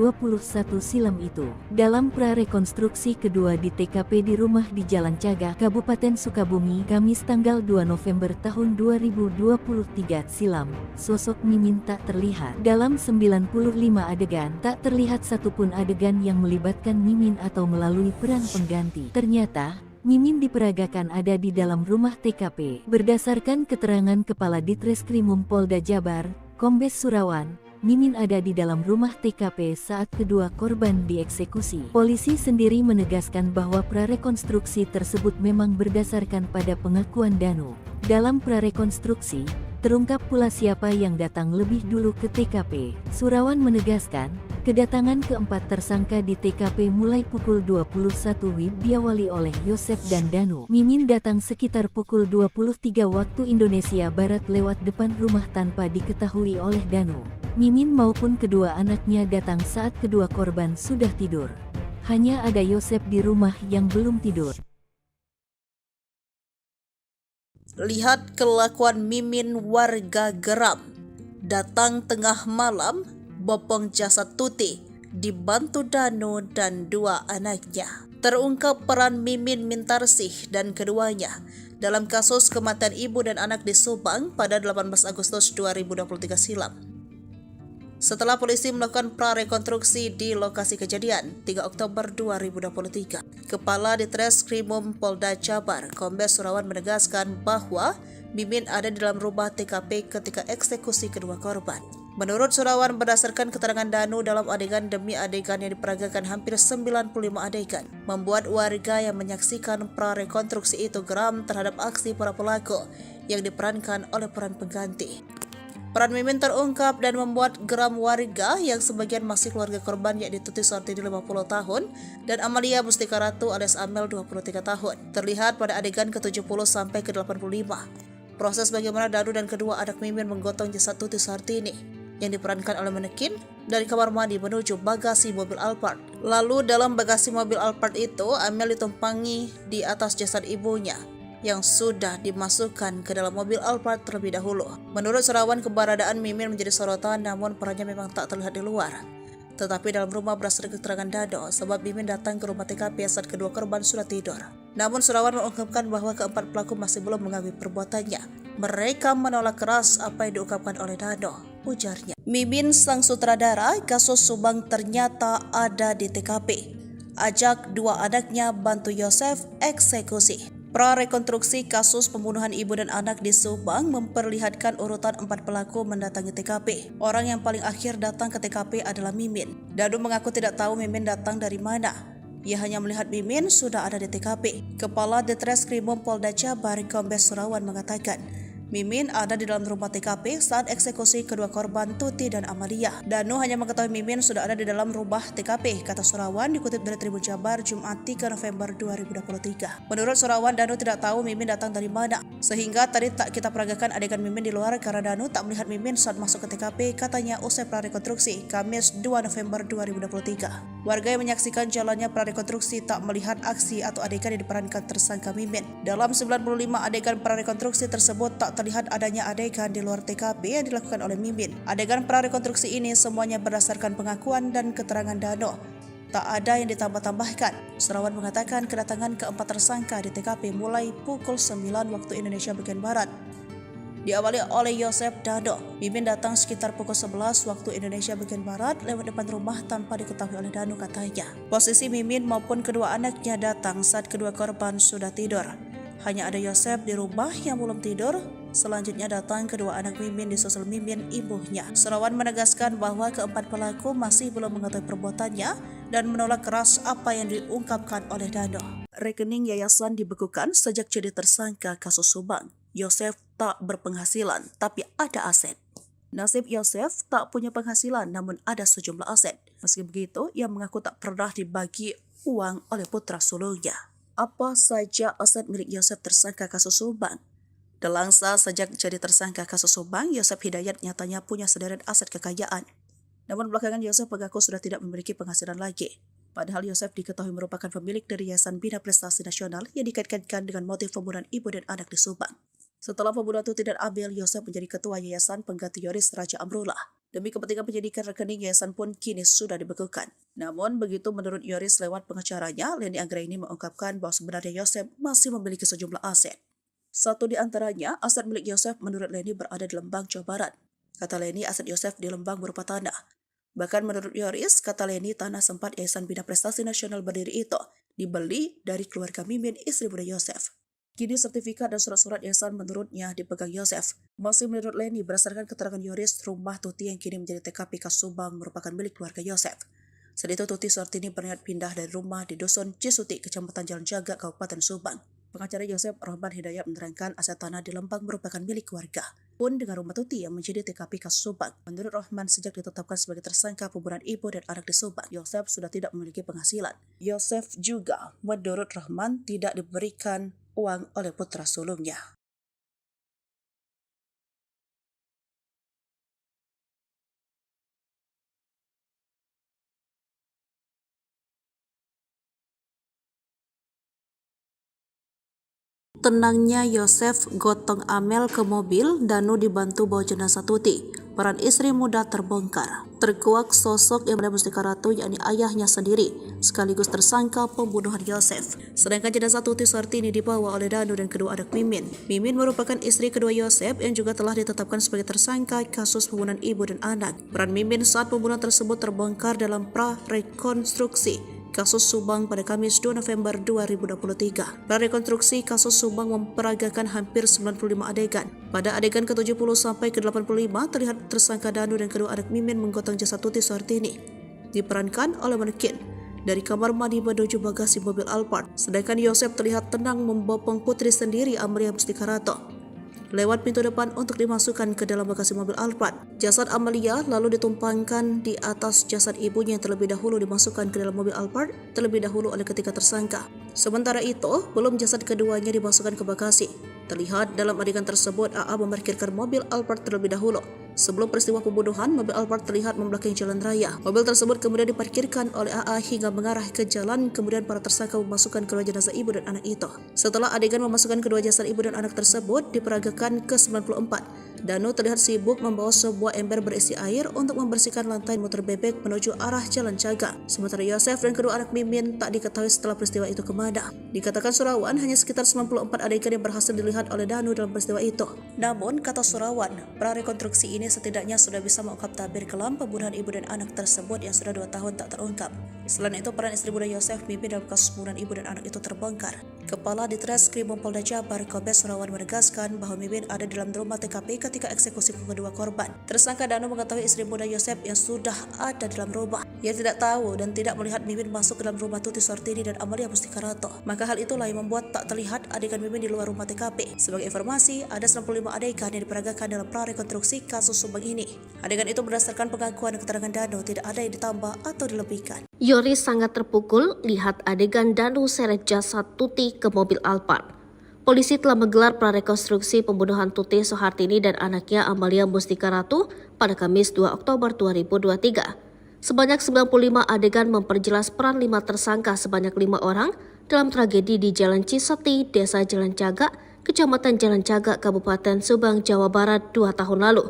silam itu. Dalam prarekonstruksi kedua di TKP di rumah di Jalan Cagak, Kabupaten Sukabumi, Kamis tanggal 2 November tahun 2023 silam, sosok Mimin tak terlihat. Dalam 95 adegan, tak terlihat satupun adegan yang melibatkan Mimin atau melalui peran pengganti. Ternyata, Mimin diperagakan ada di dalam rumah TKP. Berdasarkan keterangan Kepala Ditreskrimum Polda Jabar, Kombes Surawan, Mimin ada di dalam rumah TKP saat kedua korban dieksekusi. Polisi sendiri menegaskan bahwa prarekonstruksi tersebut memang berdasarkan pada pengakuan Danu. Dalam prarekonstruksi, terungkap pula siapa yang datang lebih dulu ke TKP. Surawan menegaskan, kedatangan keempat tersangka di TKP mulai pukul 21 WIB diawali oleh Yosep dan Danu. Mimin datang sekitar pukul 23 waktu Indonesia Barat lewat depan rumah tanpa diketahui oleh Danu. Mimin maupun kedua anaknya datang saat kedua korban sudah tidur. Hanya ada Yosep di rumah yang belum tidur. Lihat kelakuan Mimin warga geram. Datang tengah malam, bopong jasad Tuti, dibantu Danu dan 2 anaknya. Terungkap peran Mimin Mintarsih dan keduanya dalam kasus kematian ibu dan anak di Subang pada 18 Agustus 2023 silam. Setelah polisi melakukan prarekonstruksi di lokasi kejadian 3 Oktober 2023, Kepala Ditreskrimum Polda Jabar, Kombes Surawan menegaskan bahwa Mimin ada di dalam rumah TKP ketika eksekusi kedua korban. Menurut Surawan, berdasarkan keterangan Danu dalam adegan demi adegan yang diperagakan hampir 95 adegan, membuat warga yang menyaksikan prarekonstruksi itu geram terhadap aksi para pelaku yang diperankan oleh peran pengganti. Peran Mimin terungkap dan membuat geram warga yang sebagian masih keluarga korban yakni Tuti Suhartini 50 tahun dan Amalia Mustika Ratu alias Amel 23 tahun. Terlihat pada adegan ke-70 sampai ke-85. Proses bagaimana Danu dan kedua anak Mimin menggotong jasad Tuti Suhartini yang diperankan oleh manekin dari kamar mandi menuju bagasi mobil Alphard. Lalu dalam bagasi mobil Alphard itu, Amel ditumpangi di atas jasad ibunya yang sudah dimasukkan ke dalam mobil Alphard terlebih dahulu. Menurut Surawan, keberadaan Mimin menjadi sorotan namun perannya memang tak terlihat di luar. Tetapi dalam rumah berdasarkan keterangan Dado, sebab Mimin datang ke rumah TKP saat kedua korban sudah tidur. Namun Surawan mengungkapkan bahwa keempat pelaku masih belum mengakui perbuatannya. Mereka menolak keras apa yang diungkapkan oleh Dado, ujarnya. Mimin sang sutradara kasus Subang ternyata ada di TKP. Ajak 2 anaknya bantu Yosef eksekusi. Prarekonstruksi kasus pembunuhan ibu dan anak di Subang memperlihatkan urutan 4 pelaku mendatangi TKP. Orang yang paling akhir datang ke TKP adalah Mimin. Danu mengaku tidak tahu Mimin datang dari mana. Ia hanya melihat Mimin sudah ada di TKP. Kepala Ditreskrimum Polda Jabar, Kombes Surawan mengatakan, Mimin ada di dalam rumah TKP saat eksekusi kedua korban Tuti dan Amalia. Danu hanya mengetahui Mimin sudah ada di dalam rumah TKP, kata Surawan dikutip dari Tribun Jabar Jumat 3 November 2023. Menurut Surawan, Danu tidak tahu Mimin datang dari mana, sehingga tadi tak kita peragakan adegan Mimin di luar karena Danu tak melihat Mimin saat masuk ke TKP, katanya usai prarekonstruksi Kamis 2 November 2023. Warga yang menyaksikan jalannya prarekonstruksi tak melihat aksi atau adegan yang diperankan tersangka Mimin. Dalam 95 adegan prarekonstruksi tersebut tak terlihat adanya adegan di luar TKP yang dilakukan oleh Mimin. Adegan prarekonstruksi ini semuanya berdasarkan pengakuan dan keterangan Dano. Tak ada yang ditambah-tambahkan. Surawan mengatakan kedatangan keempat tersangka di TKP mulai pukul 9 waktu Indonesia bagian Barat. diawali oleh Yosef Dano. Mimin datang sekitar pukul 11 waktu Indonesia bagian Barat lewat depan rumah tanpa diketahui oleh Dano katanya. Posisi Mimin maupun kedua anaknya datang saat kedua korban sudah tidur. Hanya ada Yosef di rumah yang belum tidur. Selanjutnya datang kedua anak Mimin disusul Mimin ibunya. Surawan menegaskan bahwa keempat pelaku masih belum mengetahui perbuatannya dan menolak keras apa yang diungkapkan oleh Dano. Rekening yayasan dibekukan sejak jadi tersangka kasus Subang. Yosef tak berpenghasilan tapi ada aset. Nasib Yosef tak punya penghasilan namun ada sejumlah aset. Meski begitu, ia mengaku tak pernah dibagi uang oleh putra sulungnya. Apa saja aset milik Yosef tersangka kasus Subang? Delangsa sejak jadi tersangka kasus Subang, Yosef Hidayat nyatanya punya sederet aset kekayaan. Namun belakangan Yosef mengaku sudah tidak memiliki penghasilan lagi. Padahal Yosef diketahui merupakan pemilik dari Yayasan Bina Prestasi Nasional yang dikaitkan dengan motif pembunuhan ibu dan anak di Subang. Setelah pembunuhan itu tidak adil, Yosef menjadi ketua Yayasan pengganti Yoris Raja Amrullah. Demi kepentingan penyidikan, rekening yayasan pun kini sudah dibekukan. Namun begitu menurut Yoris lewat pengacaranya, Leni Anggraini mengungkapkan bahwa sebenarnya Yosef masih memiliki sejumlah aset. Satu di antaranya, aset milik Yosef menurut Leni berada di Lembang, Jawa Barat. Kata Leni, aset Yosef di Lembang berupa tanah. Bahkan menurut Yoris, kata Leni, tanah sempat Yayasan Bina Prestasi Nasional berdiri itu dibeli dari keluarga Mimin, istri muda Yosef. Kini sertifikat dan surat-surat yayasan menurutnya dipegang Yosef. Masih menurut Leni, berdasarkan keterangan Yoris, rumah Tuti yang kini menjadi TKP kasus Subang merupakan milik keluarga Yosef. Saat itu Tuti Suhartini berniat pindah dari rumah di Dusun Cisuti, Kecamatan Jalan Jaga, Kabupaten Subang. Pengacara Yosef Rahman Hidayat menerangkan aset tanah di Lembang merupakan milik keluarga. Pun dengan rumah Tuti yang menjadi TKP kasus Subang. Menurut Rahman, sejak ditetapkan sebagai tersangka pembunuhan ibu dan anak di Subang, Yosef sudah tidak memiliki penghasilan. Yosef juga, menurut Rahman, tidak diberikan uang oleh putra sulungnya. Tenangnya Yosef gotong Amel ke mobil, Danu dibantu bawa jenazah Tuti. Peran istri muda terbongkar. Terkuak sosok yang bernama Mustika Ratu, yakni ayahnya sendiri, sekaligus tersangka pembunuhan Yosef. Sedangkan jenazah Tuti Suhartini dibawa oleh Danu dan kedua anak Mimin. Mimin merupakan istri kedua Yosef yang juga telah ditetapkan sebagai tersangka kasus pembunuhan ibu dan anak. Peran Mimin saat pembunuhan tersebut terbongkar dalam pra-rekonstruksi kasus Subang pada Kamis 2 November 2023. Prarekonstruksi kasus Subang memperagakan hampir 95 adegan. Pada adegan ke-70 sampai ke-85 terlihat tersangka Danu dan kedua anak Mimin menggotong jasad Tuti Suhartini. Diperankan oleh manekin dari kamar mandi menuju bagasi mobil Alphard. Sedangkan Yosef terlihat tenang membopong putri sendiri Amalia Mustika Ratu lewat pintu depan untuk dimasukkan ke dalam bagasi mobil Alphard. Jasad Amalia lalu ditumpangkan di atas jasad ibunya yang terlebih dahulu dimasukkan ke dalam mobil Alphard terlebih dahulu oleh ketiga tersangka. Sementara itu, belum jasad keduanya dimasukkan ke bagasi. Terlihat dalam adegan tersebut AA memarkirkan mobil Alphard terlebih dahulu. Sebelum peristiwa pembunuhan, mobil Alphard terlihat membelakangi jalan raya. Mobil tersebut kemudian diparkirkan oleh AA hingga mengarah ke jalan, kemudian para tersangka memasukkan kedua jenazah ibu dan anak itu. Setelah adegan memasukkan kedua jasad ibu dan anak tersebut diperagakan ke-94, Danu terlihat sibuk membawa sebuah ember berisi air untuk membersihkan lantai motor bebek menuju arah Jalan Jaga. Sementara Yosef dan kedua anak Mimin tak diketahui setelah peristiwa itu kemana. Dikatakan Surawan, hanya sekitar 94 adegan yang berhasil dilihat oleh Danu dalam peristiwa itu. Namun, kata Surawan, prarekonstruksi ini setidaknya sudah bisa mengungkap tabir kelam pembunuhan ibu dan anak tersebut yang sudah 2 tahun tak terungkap. Selain itu, peran istri muda Yosef Mimin dalam kasus pembunuhan ibu dan anak itu terbongkar. Kepala Ditreskrim Polda Jabar Kombes Surawan menegaskan bahwa Mimin ada dalam rumah TKP ketika eksekusi kedua korban. Tersangka Danu mengetahui istri muda Yosef yang sudah ada dalam rumah. Ia tidak tahu dan tidak melihat Mimin masuk ke dalam rumah Tuti Suhartini dan Amalia Mustika Ratu. Maka hal itulah yang membuat tak terlihat adegan Mimin di luar rumah TKP. Sebagai informasi, ada 95 adegan yang diperagakan dalam prarekonstruksi kasus Subang ini. Adegan itu berdasarkan pengakuan dan keterangan Danu, tidak ada yang ditambah atau dilebihkan. Yoris sangat terpukul lihat adegan Danu seret jasad Tuti ke mobil Alphard. Polisi telah menggelar prarekonstruksi pembunuhan Tuti Suhartini dan anaknya Amalia Mustika Ratu pada Kamis 2 Oktober 2023. Sebanyak 95 adegan memperjelas peran 5 tersangka sebanyak 5 orang dalam tragedi di Jalan Ciseti, Desa Jalan Jaga, Kecamatan Jalan Jaga, Kabupaten Subang, Jawa Barat 2 tahun lalu.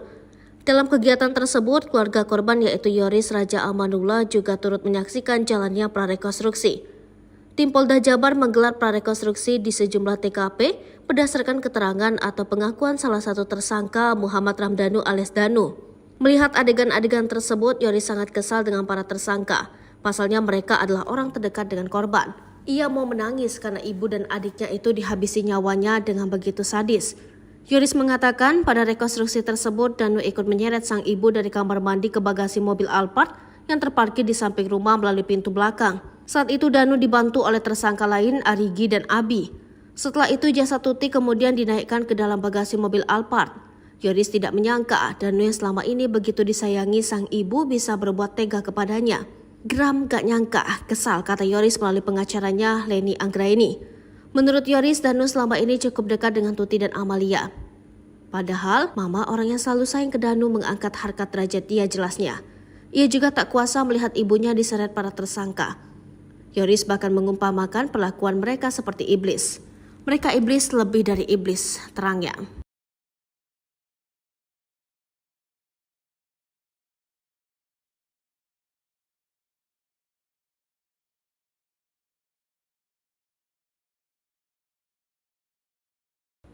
Dalam kegiatan tersebut, keluarga korban yaitu Yoris Raja Amanullah juga turut menyaksikan jalannya prarekonstruksi. Tim Polda Jabar menggelar prarekonstruksi di sejumlah TKP berdasarkan keterangan atau pengakuan salah satu tersangka Muhammad Ramdhanu alias Danu. Melihat adegan-adegan tersebut, Yoris sangat kesal dengan para tersangka. Pasalnya mereka adalah orang terdekat dengan korban. Ia mau menangis karena ibu dan adiknya itu dihabisi nyawanya dengan begitu sadis. Yoris mengatakan pada rekonstruksi tersebut Danu ikut menyeret sang ibu dari kamar mandi ke bagasi mobil Alphard yang terparkir di samping rumah melalui pintu belakang. Saat itu Danu dibantu oleh tersangka lain Arigi dan Abi. Setelah itu jasad Tuti kemudian dinaikkan ke dalam bagasi mobil Alphard. Yoris tidak menyangka Danu yang selama ini begitu disayangi sang ibu bisa berbuat tega kepadanya. Geram gak nyangka, kesal, kata Yoris melalui pengacaranya Leni Anggraini. Menurut Yoris, Danu selama ini cukup dekat dengan Tuti dan Amalia. Padahal mama orang yang selalu sayang ke Danu mengangkat harkat derajat dia jelasnya. Ia juga tak kuasa melihat ibunya diseret para tersangka. Yoris bahkan mengumpamakan perlakuan mereka seperti iblis. Mereka iblis lebih dari iblis, terangnya.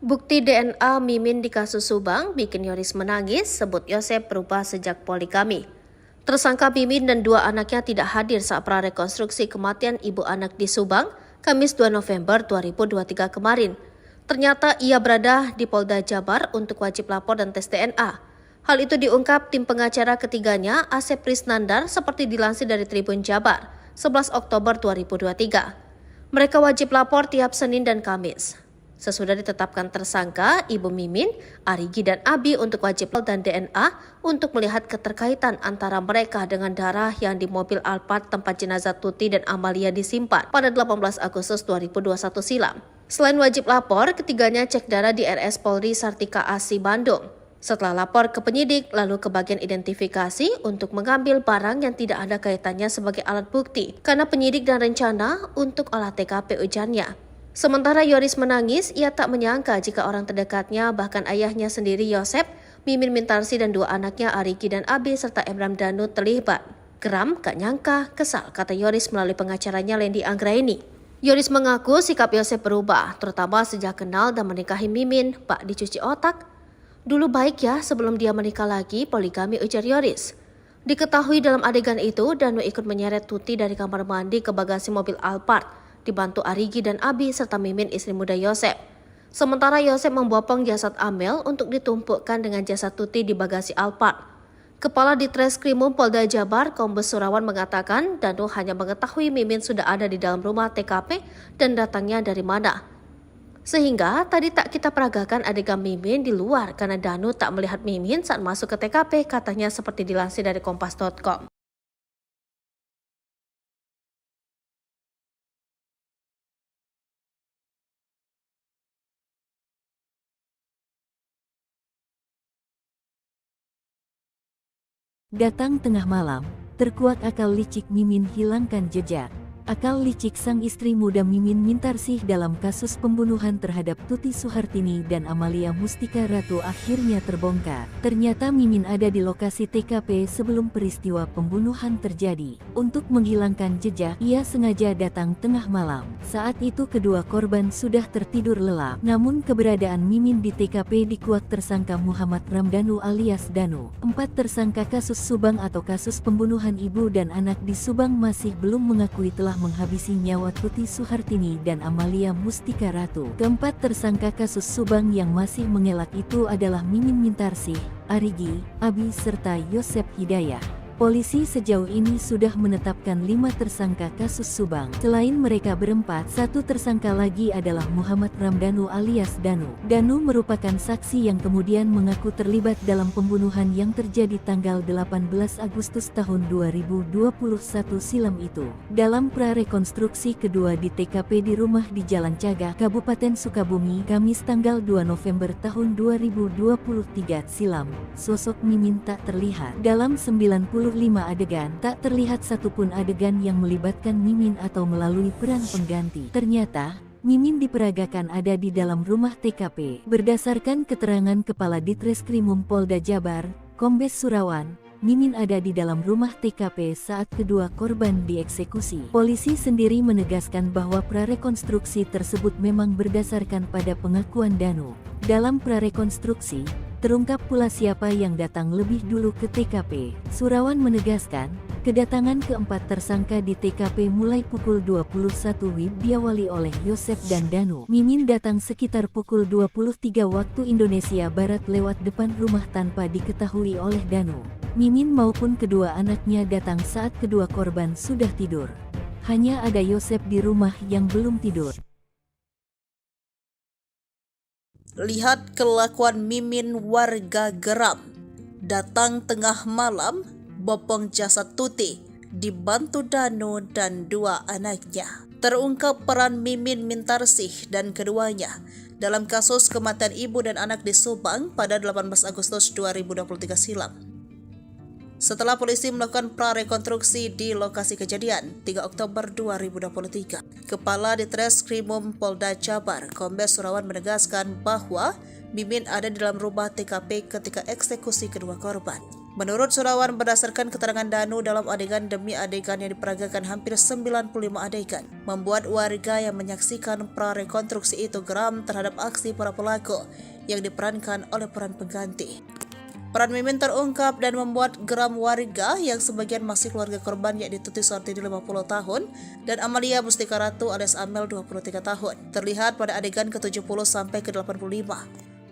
Bukti DNA Mimin di kasus Subang bikin Yoris menangis, sebut Yosep berubah sejak poli kami. Tersangka Mimin dan dua anaknya tidak hadir saat prarekonstruksi kematian ibu anak di Subang, Kamis 2 November 2023 kemarin. Ternyata ia berada di Polda Jabar untuk wajib lapor dan tes DNA. Hal itu diungkap tim pengacara ketiganya, Asep Prisnandar, seperti dilansir dari Tribun Jabar, 11 Oktober 2023. Mereka wajib lapor tiap Senin dan Kamis. Sesudah ditetapkan tersangka, Ibu Mimin, Arigi dan Abi untuk wajib dan DNA untuk melihat keterkaitan antara mereka dengan darah yang di mobil Alphard tempat jenazah Tuti dan Amalia disimpan pada 18 Agustus 2021 silam. Selain wajib lapor, ketiganya cek darah di RS Polri Sartika Asi Bandung. Setelah lapor ke penyidik, lalu ke bagian identifikasi untuk mengambil barang yang tidak ada kaitannya sebagai alat bukti karena penyidik dan rencana untuk olah TKP ujarnya. Sementara Yoris menangis, ia tak menyangka jika orang terdekatnya, bahkan ayahnya sendiri Yosep, Mimin Mintarsi dan dua anaknya Arigi dan Abi serta Emram Danu terlibat. Geram, gak nyangka, kesal, kata Yoris melalui pengacaranya Leni Anggraini. Yoris mengaku sikap Yosep berubah, terutama sejak kenal dan menikahi Mimin, Pak dicuci otak. Dulu baik ya sebelum dia menikah lagi, poligami, ujar Yoris. Diketahui dalam adegan itu, Danu ikut menyeret Tuti dari kamar mandi ke bagasi mobil Alphard, dibantu Arigi dan Abi serta Mimin istri muda Yosep. Sementara Yosep membopong jasad Amel untuk ditumpukkan dengan jasad Tuti di bagasi Alphard. Kepala Ditreskrimum Polda Jabar, Kombes Surawan mengatakan Danu hanya mengetahui Mimin sudah ada di dalam rumah TKP dan datangnya dari mana. Sehingga tadi tak kita peragakan adegan Mimin di luar karena Danu tak melihat Mimin saat masuk ke TKP, katanya seperti dilansir dari kompas.com. Datang tengah malam, terkuak akal licik Mimin hilangkan jejak. Akal licik sang istri muda Mimin Mintarsih dalam kasus pembunuhan terhadap Tuti Suhartini dan Amalia Mustika Ratu akhirnya terbongkar. Ternyata Mimin ada di lokasi TKP sebelum peristiwa pembunuhan terjadi. Untuk menghilangkan jejak, ia sengaja datang tengah malam. Saat itu kedua korban sudah tertidur lelap. Namun keberadaan Mimin di TKP dikuak tersangka Muhammad Ramdhanu alias Danu. 4 tersangka kasus Subang atau kasus pembunuhan ibu dan anak di Subang masih belum mengakui telah menghabisi nyawa Tuti Suhartini dan Amalia Mustika Ratu. Keempat tersangka kasus Subang yang masih mengelak itu adalah Mimin Mintarsih, Arigi, Abi serta Yosep Hidayah. Polisi sejauh ini sudah menetapkan 5 tersangka kasus Subang. Selain mereka berempat, 1 tersangka lagi adalah Muhammad Ramdhanu alias Danu. Danu merupakan saksi yang kemudian mengaku terlibat dalam pembunuhan yang terjadi tanggal 18 Agustus tahun 2021 silam itu. Dalam prarekonstruksi kedua di TKP di rumah di Jalan Cagak, Kabupaten Sukabumi, Kamis tanggal 2 November tahun 2023 silam, sosok Mimin tak terlihat. Dalam 95 adegan, tak terlihat satupun adegan yang melibatkan Mimin atau melalui peran pengganti. Ternyata, Mimin diperagakan ada di dalam rumah TKP. Berdasarkan keterangan Kepala Ditreskrimum Polda Jabar, Kombes Surawan, Mimin ada di dalam rumah TKP saat kedua korban dieksekusi. Polisi sendiri menegaskan bahwa prarekonstruksi tersebut memang berdasarkan pada pengakuan Danu. Dalam prarekonstruksi, terungkap pula siapa yang datang lebih dulu ke TKP. Surawan menegaskan, kedatangan keempat tersangka di TKP mulai pukul 21 WIB diawali oleh Yosef dan Danu. Mimin datang sekitar pukul 23 waktu Indonesia Barat lewat depan rumah tanpa diketahui oleh Danu. Mimin maupun kedua anaknya datang saat kedua korban sudah tidur. Hanya ada Yosef di rumah yang belum tidur. Lihat kelakuan Mimin, warga geram. Datang tengah malam, bopong jasad Tuti, dibantu Danu dan dua anaknya. Terungkap peran Mimin Mintarsih dan keduanya dalam kasus kematian ibu dan anak di Subang pada 18 Agustus 2023 silam. Setelah polisi melakukan prarekonstruksi di lokasi kejadian 3 Oktober 2023, Kepala Ditreskrimum Polda Jabar, Kombes Surawan menegaskan bahwa Mimin ada di dalam rumah TKP ketika eksekusi kedua korban. Menurut Surawan, berdasarkan keterangan Danu dalam adegan demi adegan yang diperagakan hampir 95 adegan, membuat warga yang menyaksikan prarekonstruksi itu geram terhadap aksi para pelaku yang diperankan oleh peran pengganti. Peran Mimin terungkap dan membuat geram warga yang sebagian masih keluarga korban, yakni Tuti Suhartini 50 tahun dan Amalia Mustika Ratu alias Amel 23 tahun. Terlihat pada adegan ke-70 sampai ke-85.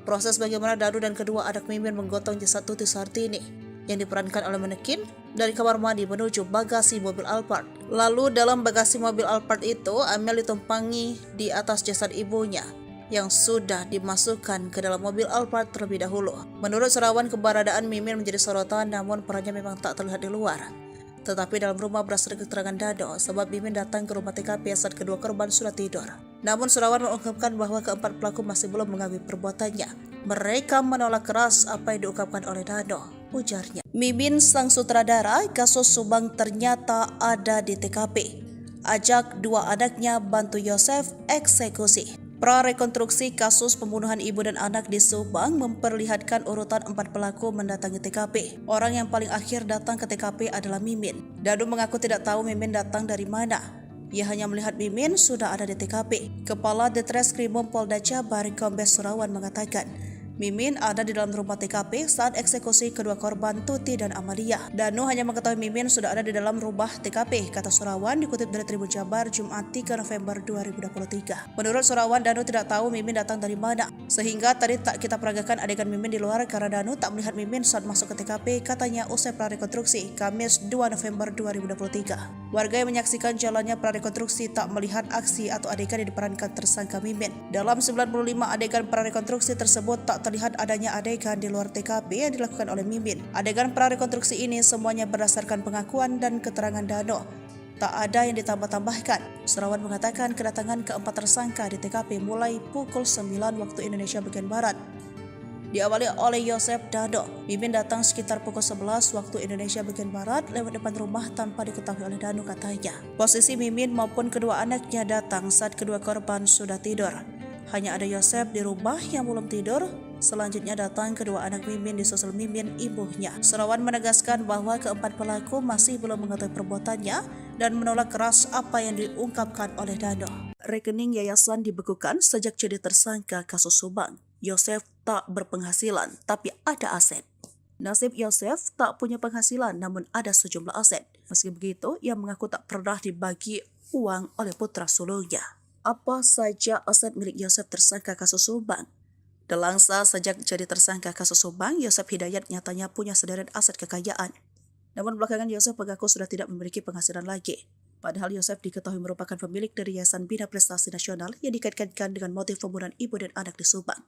Proses bagaimana Danu dan kedua anak Mimin menggotong jasad Tuti Suhartini yang diperankan oleh manekin dari kamar mandi menuju bagasi mobil Alphard. Lalu dalam bagasi mobil Alphard itu, Amel ditumpangi di atas jasad ibunya yang sudah dimasukkan ke dalam mobil Alphard terlebih dahulu. Menurut Surawan, keberadaan Mimin menjadi sorotan, namun perannya memang tak terlihat di luar. Tetapi dalam rumah berasal keterangan Danu sebab Mimin datang ke rumah TKP saat kedua korban sudah tidur. Namun Surawan mengungkapkan bahwa keempat pelaku masih belum mengakui perbuatannya. Mereka menolak keras apa yang diungkapkan oleh Danu, ujarnya. Mimin sang sutradara kasus Subang ternyata ada di TKP. Ajak dua anaknya bantu Yosef eksekusi. Prarekonstruksi kasus pembunuhan ibu dan anak di Subang memperlihatkan urutan 4 pelaku mendatangi TKP. Orang yang paling akhir datang ke TKP adalah Mimin. Danu mengaku tidak tahu Mimin datang dari mana. Ia hanya melihat Mimin sudah ada di TKP. Kepala Ditreskrimum Polda Jabar, Kombes Surawan mengatakan, Mimin ada di dalam rumah TKP saat eksekusi kedua korban Tuti dan Amalia. Danu hanya mengetahui Mimin sudah ada di dalam rumah TKP, kata Surawan dikutip dari Tribun Jabar Jumat 3 November 2023. Menurut Surawan, Danu tidak tahu Mimin datang dari mana, sehingga tadi tak kita peragakan adegan Mimin di luar karena Danu tak melihat Mimin saat masuk ke TKP, katanya usai prarekonstruksi Kamis 2 November 2023. Warga yang menyaksikan jalannya prarekonstruksi tak melihat aksi atau adegan yang diperankan tersangka Mimin. Dalam 95 adegan prarekonstruksi tersebut tak terlihat adanya adegan di luar TKP yang dilakukan oleh Mimin. Adegan prarekonstruksi ini semuanya berdasarkan pengakuan dan keterangan Danu. Tak ada yang ditambah-tambahkan. Surawan mengatakan kedatangan keempat tersangka di TKP mulai pukul 9 waktu Indonesia bagian Barat. Diawali oleh Yosef Danu. Mimin datang sekitar pukul 11 waktu Indonesia bagian Barat lewat depan rumah tanpa diketahui oleh Danu, katanya. Posisi Mimin maupun kedua anaknya datang saat kedua korban sudah tidur. Hanya ada Yosef di rumah yang belum tidur. Selanjutnya datang kedua anak Mimin disusul Mimin ibunya. Surawan menegaskan bahwa keempat pelaku masih belum mengetahui perbuatannya dan menolak keras apa yang diungkapkan oleh Danu. Rekening yayasan dibekukan sejak jadi tersangka kasus Subang. Yosef tak berpenghasilan tapi ada aset. Nasib Yosef tak punya penghasilan namun ada sejumlah aset. Meski begitu, ia mengaku tak pernah dibagi uang oleh putra sulungnya. Apa saja aset milik Yosef tersangka kasus Subang? Delangsa sejak jadi tersangka kasus Subang, Yosef Hidayat nyatanya punya sederet aset kekayaan. Namun belakangan Yosef mengaku sudah tidak memiliki penghasilan lagi. Padahal Yosef diketahui merupakan pemilik dari Yayasan Bina Prestasi Nasional yang dikaitkan dengan motif pembunuhan ibu dan anak di Subang.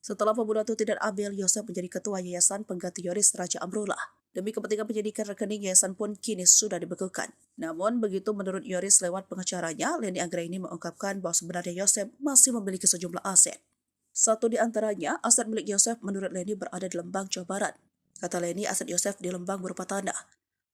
Setelah pembunuhan Tuti dan Amel, Yosef menjadi ketua yayasan pengganti Yoris Raja Amrullah. Demi kepentingan penyidikan, rekening yayasan pun kini sudah dibekukan. Namun begitu menurut Yoris lewat pengacaranya, Leni Anggraini mengungkapkan bahwa sebenarnya Yosef masih memiliki sejumlah aset. Satu di antaranya, aset milik Yosef menurut Leni berada di Lembang, Jawa Barat. Kata Leni, aset Yosef di Lembang berupa tanah.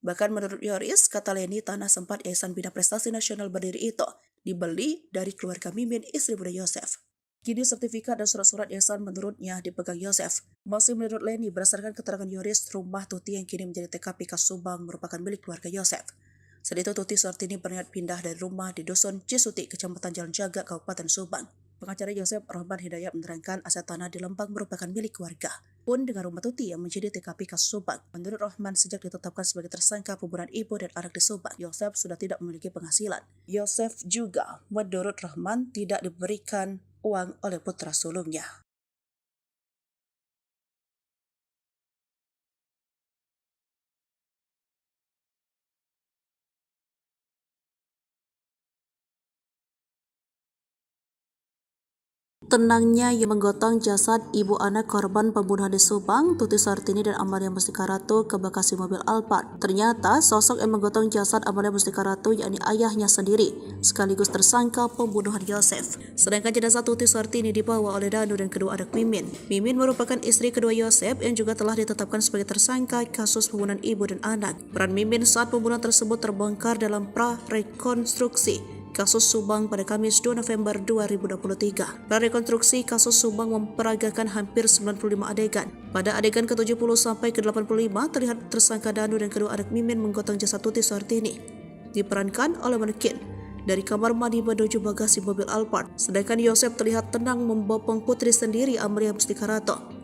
Bahkan menurut Yoris, kata Leni, tanah sempat Yayasan Bina Prestasi Nasional berdiri itu dibeli dari keluarga Mimin, istri muda Yosef. Kini sertifikat dan surat-surat yayasan menurutnya dipegang Yosef. Masih menurut Leni, berdasarkan keterangan Yoris, rumah Tuti yang kini menjadi TKP Kasubang merupakan milik keluarga Yosef. Saat itu Tuti Suhartini berniat pindah dari rumah di Dusun Cisuti, Kecamatan Jalan Jaga, Kabupaten Subang. Pengacara Yosef Rahman Hidayat menerangkan aset tanah di Lembang merupakan milik keluarga. Pun dengan rumah Tuti yang menjadi TKP kasus Subang. Menurut Rahman, sejak ditetapkan sebagai tersangka pembunuhan ibu dan anak di Subang, Yosef sudah tidak memiliki penghasilan. Yosef juga, menurut Rahman, tidak diberikan uang oleh putra sulungnya. Tenangnya yang menggotong jasad ibu anak korban pembunuhan di Subang, Tuti Suhartini dan Amalia Mustika Ratu ke Bekasi mobil Alphard. Ternyata sosok yang menggotong jasad Amalia Mustika Ratu yakni ayahnya sendiri, sekaligus tersangka pembunuhan Yosef. Sedangkan jenazah Tuti Suhartini dibawa oleh Danu dan kedua anak Mimin. Mimin merupakan istri kedua Yosef yang juga telah ditetapkan sebagai tersangka kasus pembunuhan ibu dan anak. Peran Mimin saat pembunuhan tersebut terbongkar dalam pra-rekonstruksi kasus Subang pada Kamis 2 November 2023. Prarekonstruksi kasus Subang memperagakan hampir 95 adegan. Pada adegan ke-70 sampai ke-85 terlihat tersangka Danu dan kedua anak Mimin menggotong jasad Tuti Suhartini. Diperankan oleh manekin dari kamar mandi menuju bagasi mobil Alphard. Sedangkan Yosef terlihat tenang membopong putri sendiri Amalia Mustika Ratu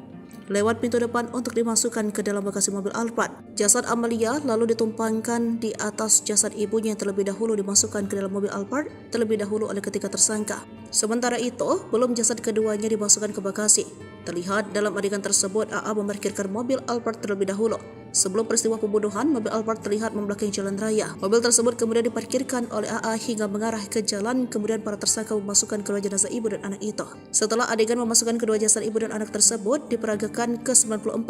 lewat pintu depan untuk dimasukkan ke dalam bagasi mobil Alphard. Jasad Amalia lalu ditumpangkan di atas jasad ibunya yang terlebih dahulu dimasukkan ke dalam mobil Alphard terlebih dahulu oleh ketiga tersangka. Sementara itu, belum jasad keduanya dimasukkan ke bagasi. Terlihat dalam adegan tersebut AA memarkirkan mobil Alphard terlebih dahulu. Sebelum peristiwa pembunuhan, mobil Alphard terlihat membelakangi jalan raya. Mobil tersebut kemudian diparkirkan oleh AA hingga mengarah ke jalan, kemudian para tersangka memasukkan kedua jenazah ibu dan anak itu. Setelah adegan memasukkan kedua jasad ibu dan anak tersebut diperagakan ke-94,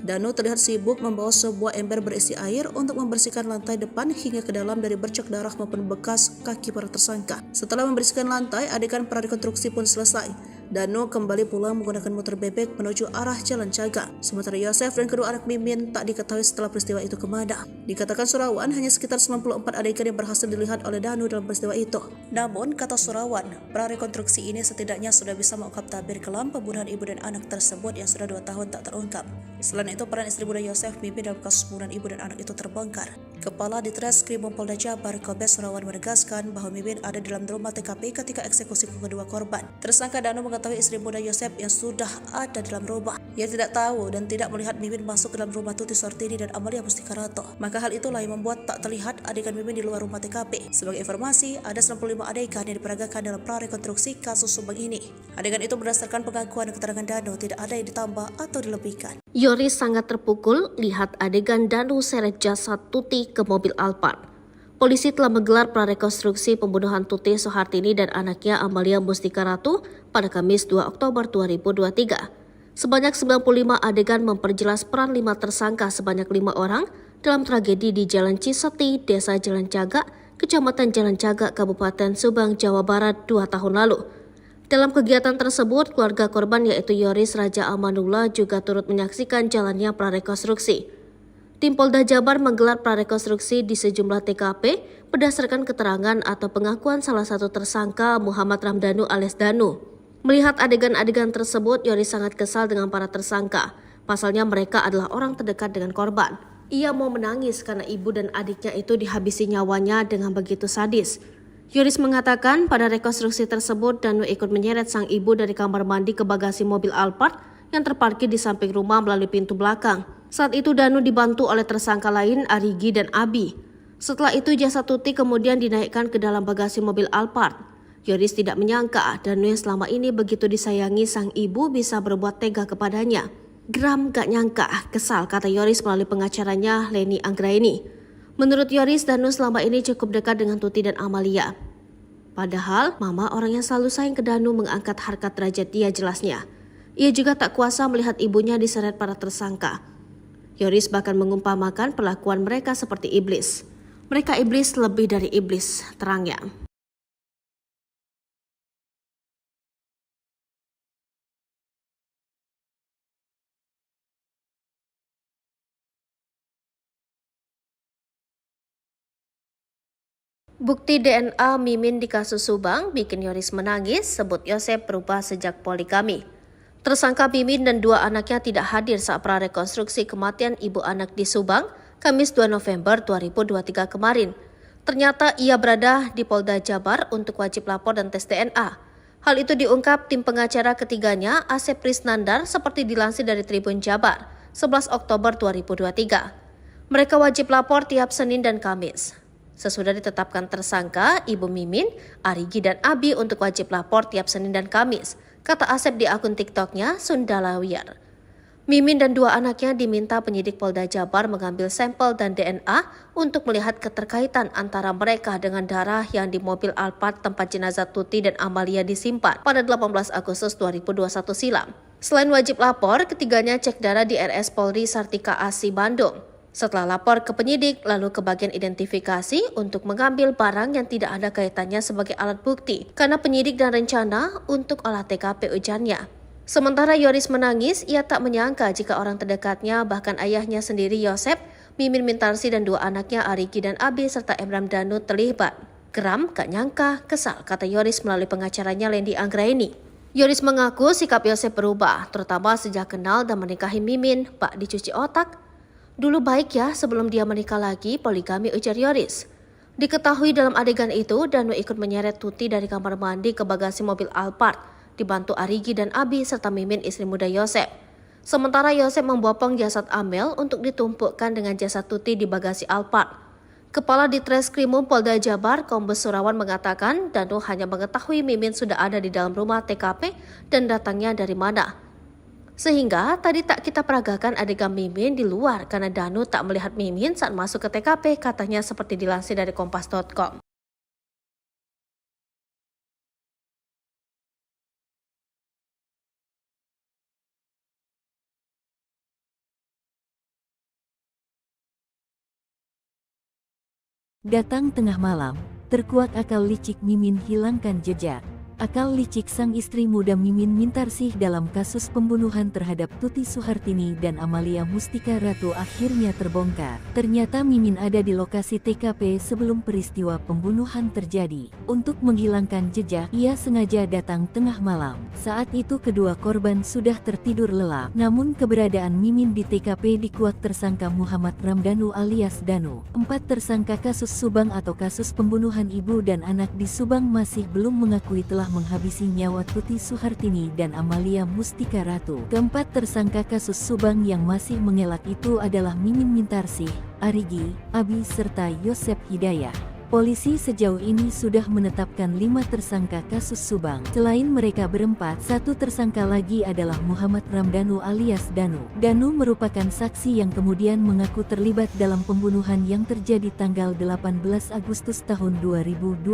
Danu terlihat sibuk membawa sebuah ember berisi air untuk membersihkan lantai depan hingga ke dalam dari bercak darah maupun bekas kaki para tersangka. Setelah membersihkan lantai, adegan prarekonstruksi pun selesai. Danu kembali pulang menggunakan motor bebek menuju arah Jalan Jaga. Sementara Yosef dan kedua anak Mimin tak diketahui setelah peristiwa itu kemana. Dikatakan Surawan hanya sekitar 94 adegan yang berhasil dilihat oleh Danu dalam peristiwa itu. Namun, kata Surawan, prarekonstruksi ini setidaknya sudah bisa mengungkap tabir kelam pembunuhan ibu dan anak tersebut yang sudah 2 tahun tak terungkap. Selain itu, peran istri muda Yosef Mimin dalam kasus pembunuhan ibu dan anak itu terbongkar. Kepala Ditreskrim Polda Jabar Kombes Surawan menegaskan bahwa Mimin ada dalam rumah TKP ketika eksekusi kedua korban. Tersangka Danu mengetahui istri muda Yosef yang sudah ada dalam rumah. Ia tidak tahu dan tidak melihat Mimin masuk ke dalam rumah Tuti Suhartini dan Amalia Mustika Ratu. Maka hal itulah yang membuat tak terlihat adegan Mimin di luar rumah TKP. Sebagai informasi, ada 95 adegan yang diperagakan dalam prarekonstruksi kasus Subang ini. Adegan itu berdasarkan pengakuan dan keterangan Danu, tidak ada yang ditambah atau dilebihkan. Yoris sangat terpukul lihat adegan Danu seret jasad Tuti ke mobil Alphard. Polisi telah menggelar prarekonstruksi pembunuhan Tuti Suhartini dan anaknya Amalia Mustika Ratu pada Kamis 2 Oktober 2023. Sebanyak 95 adegan memperjelas peran 5 tersangka sebanyak 5 orang dalam tragedi di Jalan Ciseti, Desa Jalan Jaga, Kecamatan Jalan Jaga, Kabupaten Subang, Jawa Barat 2 tahun lalu. Dalam kegiatan tersebut, keluarga korban yaitu Yoris Raja Amanullah juga turut menyaksikan jalannya prarekonstruksi. Tim Polda Jabar menggelar prarekonstruksi di sejumlah TKP berdasarkan keterangan atau pengakuan salah satu tersangka Muhammad Ramdhanu alias Danu. Melihat adegan-adegan tersebut, Yoris sangat kesal dengan para tersangka. Pasalnya mereka adalah orang terdekat dengan korban. Ia mau menangis karena ibu dan adiknya itu dihabisi nyawanya dengan begitu sadis. Yoris mengatakan pada rekonstruksi tersebut Danu ikut menyeret sang ibu dari kamar mandi ke bagasi mobil Alphard yang terparkir di samping rumah melalui pintu belakang. Saat itu Danu dibantu oleh tersangka lain Arigi dan Abi. Setelah itu jasad Tuti kemudian dinaikkan ke dalam bagasi mobil Alphard. Yoris tidak menyangka Danu yang selama ini begitu disayangi sang ibu bisa berbuat tega kepadanya. Gram gak nyangka, kesal, kata Yoris melalui pengacaranya Leni Anggraini. Menurut Yoris, Danu selama ini cukup dekat dengan Tuti dan Amalia. Padahal, mama orang yang selalu sayang ke Danu mengangkat harkat derajat dia jelasnya. Ia juga tak kuasa melihat ibunya diseret para tersangka. Yoris bahkan mengumpamakan perlakuan mereka seperti iblis. Mereka iblis lebih dari iblis, terangnya. Bukti DNA Mimin di kasus Subang bikin Yoris menangis, sebut Yosep berubah sejak poli kami. Tersangka Mimin dan dua anaknya tidak hadir saat prarekonstruksi kematian ibu anak di Subang, Kamis 2 November 2023 kemarin. Ternyata ia berada di Polda Jabar untuk wajib lapor dan tes DNA. Hal itu diungkap tim pengacara ketiganya, Asep Prisnandar, seperti dilansir dari Tribun Jabar, 11 Oktober 2023. Mereka wajib lapor tiap Senin dan Kamis. Sesudah ditetapkan tersangka, Ibu Mimin, Arigi dan Abi untuk wajib lapor tiap Senin dan Kamis, kata Asep di akun TikToknya Sundalawiyar. Mimin dan dua anaknya diminta penyidik Polda Jabar mengambil sampel dan DNA untuk melihat keterkaitan antara mereka dengan darah yang di mobil Alphard tempat jenazah Tuti dan Amalia disimpan pada 18 Agustus 2021 silam. Selain wajib lapor, ketiganya cek darah di RS Polri Sartika Asi Bandung. Setelah lapor ke penyidik, lalu ke bagian identifikasi untuk mengambil barang yang tidak ada kaitannya sebagai alat bukti, karena penyidik dan rencana untuk olah TKP ujarnya. Sementara Yoris menangis, ia tak menyangka jika orang terdekatnya, bahkan ayahnya sendiri Yosep, Mimin Mintarsi dan dua anaknya Arigi dan Abi serta Emram Danu terlibat. Geram, gak nyangka, kesal, kata Yoris melalui pengacaranya Lendi Anggraini. Yoris mengaku sikap Yosep berubah, terutama sejak kenal dan menikahi Mimin, bak dicuci otak. Dulu baik ya sebelum dia menikah lagi, poligami, ujar Yoris. Diketahui dalam adegan itu, Danu ikut menyeret Tuti dari kamar mandi ke bagasi mobil Alphard, dibantu Arigi dan Abi serta Mimin istri muda Yosep. Sementara Yosep membopong jasad Amel untuk ditumpukkan dengan jasad Tuti di bagasi Alphard. Kepala Ditreskrimum Polda Jabar, Kombes Surawan mengatakan Danu hanya mengetahui Mimin sudah ada di dalam rumah TKP dan datangnya dari mana. Sehingga tadi tak kita peragakan adegan Mimin di luar karena Danu tak melihat Mimin saat masuk ke TKP, katanya seperti dilansir dari kompas.com. Datang tengah malam, terkuak akal licik Mimin hilangkan jejak. Akal licik sang istri muda Mimin Mintarsih dalam kasus pembunuhan terhadap Tuti Suhartini dan Amalia Mustika Ratu akhirnya terbongkar. Ternyata Mimin ada di lokasi TKP sebelum peristiwa pembunuhan terjadi. Untuk menghilangkan jejak, ia sengaja datang tengah malam. Saat itu kedua korban sudah tertidur lelap. Namun keberadaan Mimin di TKP dikuak tersangka Muhammad Ramdanu alias Danu. 4 tersangka kasus Subang atau kasus pembunuhan ibu dan anak di Subang masih belum mengakui telah menghabisi nyawa Tuti Suhartini dan Amalia Mustika Ratu. Keempat tersangka kasus Subang yang masih mengelak itu adalah Mimin Mintarsih, Arigi, Abi serta Yosep Hidayah. Polisi sejauh ini sudah menetapkan 5 tersangka kasus Subang. Selain mereka berempat, satu tersangka lagi adalah Muhammad Ramdanu alias Danu. Danu merupakan saksi yang kemudian mengaku terlibat dalam pembunuhan yang terjadi tanggal 18 Agustus tahun 2021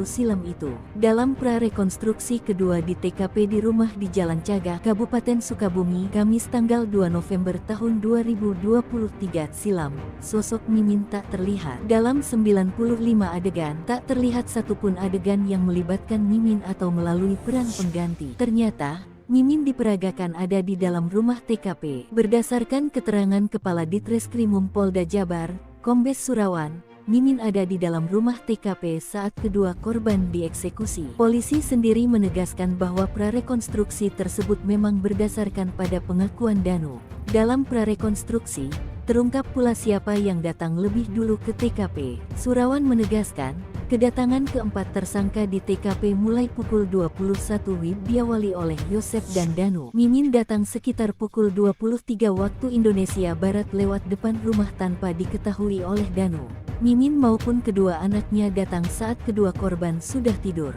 silam itu. Dalam prarekonstruksi kedua di TKP di rumah di Jalan Cagak, Kabupaten Sukabumi, Kamis tanggal 2 November tahun 2023 silam, sosok Mimin tak terlihat. Dalam 95 adegan, tak terlihat satupun adegan yang melibatkan Mimin atau melalui peran pengganti. Ternyata, Mimin diperagakan ada di dalam rumah TKP. Berdasarkan keterangan Kepala Ditreskrimum Polda Jabar, Kombes Surawan, Mimin ada di dalam rumah TKP saat kedua korban dieksekusi. Polisi sendiri menegaskan bahwa prarekonstruksi tersebut memang berdasarkan pada pengakuan Danu. Dalam prarekonstruksi, terungkap pula siapa yang datang lebih dulu ke TKP. Surawan menegaskan, kedatangan keempat tersangka di TKP mulai pukul 21 WIB diawali oleh Yosep dan Danu. Mimin datang sekitar pukul 23 waktu Indonesia Barat lewat depan rumah tanpa diketahui oleh Danu. Mimin maupun kedua anaknya datang saat kedua korban sudah tidur.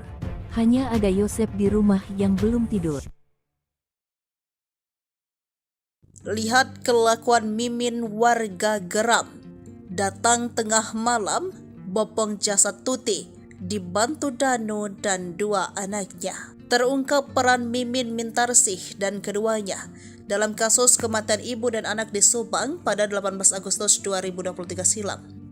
Hanya ada Yosep di rumah yang belum tidur. Lihat kelakuan Mimin, warga geram. Datang tengah malam, bopong jasad Tuti, dibantu Danu dan dua anaknya. Terungkap peran Mimin Mintarsih dan keduanya dalam kasus kematian ibu dan anak di Subang pada 18 Agustus 2023 silam.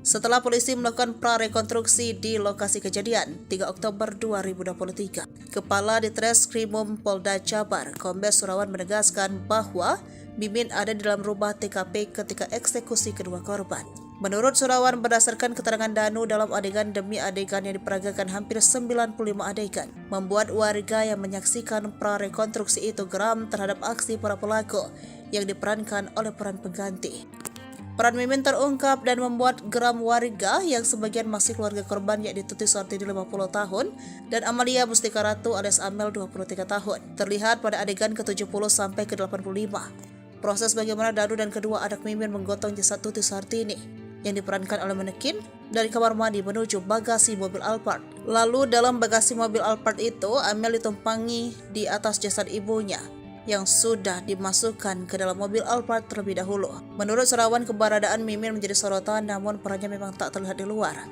Setelah polisi melakukan prarekonstruksi di lokasi kejadian 3 Oktober 2023, Kepala Ditreskrimum Polda Jabar, Kombes Surawan menegaskan bahwa Mimin ada di dalam rumah TKP ketika eksekusi kedua korban. Menurut Surawan, berdasarkan keterangan Danu dalam adegan demi adegan yang diperagakan hampir 95 adegan, membuat warga yang menyaksikan prarekonstruksi itu geram terhadap aksi para pelaku yang diperankan oleh peran pengganti. Peran Mimin terungkap dan membuat geram warga yang sebagian masih keluarga korban, yakni Tuti Suhartini 50 tahun dan Amalia Mustika Ratu alias Amel 23 tahun. Terlihat pada adegan ke-70 sampai ke-85. Proses bagaimana Danu dan kedua anak Mimin menggotong jasad Tuti Suhartini yang diperankan oleh manekin dari kamar mandi menuju bagasi mobil Alphard. Lalu dalam bagasi mobil Alphard itu, Amel ditumpangi di atas jasad ibunya yang sudah dimasukkan ke dalam mobil Alphard terlebih dahulu. Menurut Surawan, keberadaan Mimin menjadi sorotan, namun perannya memang tak terlihat di luar.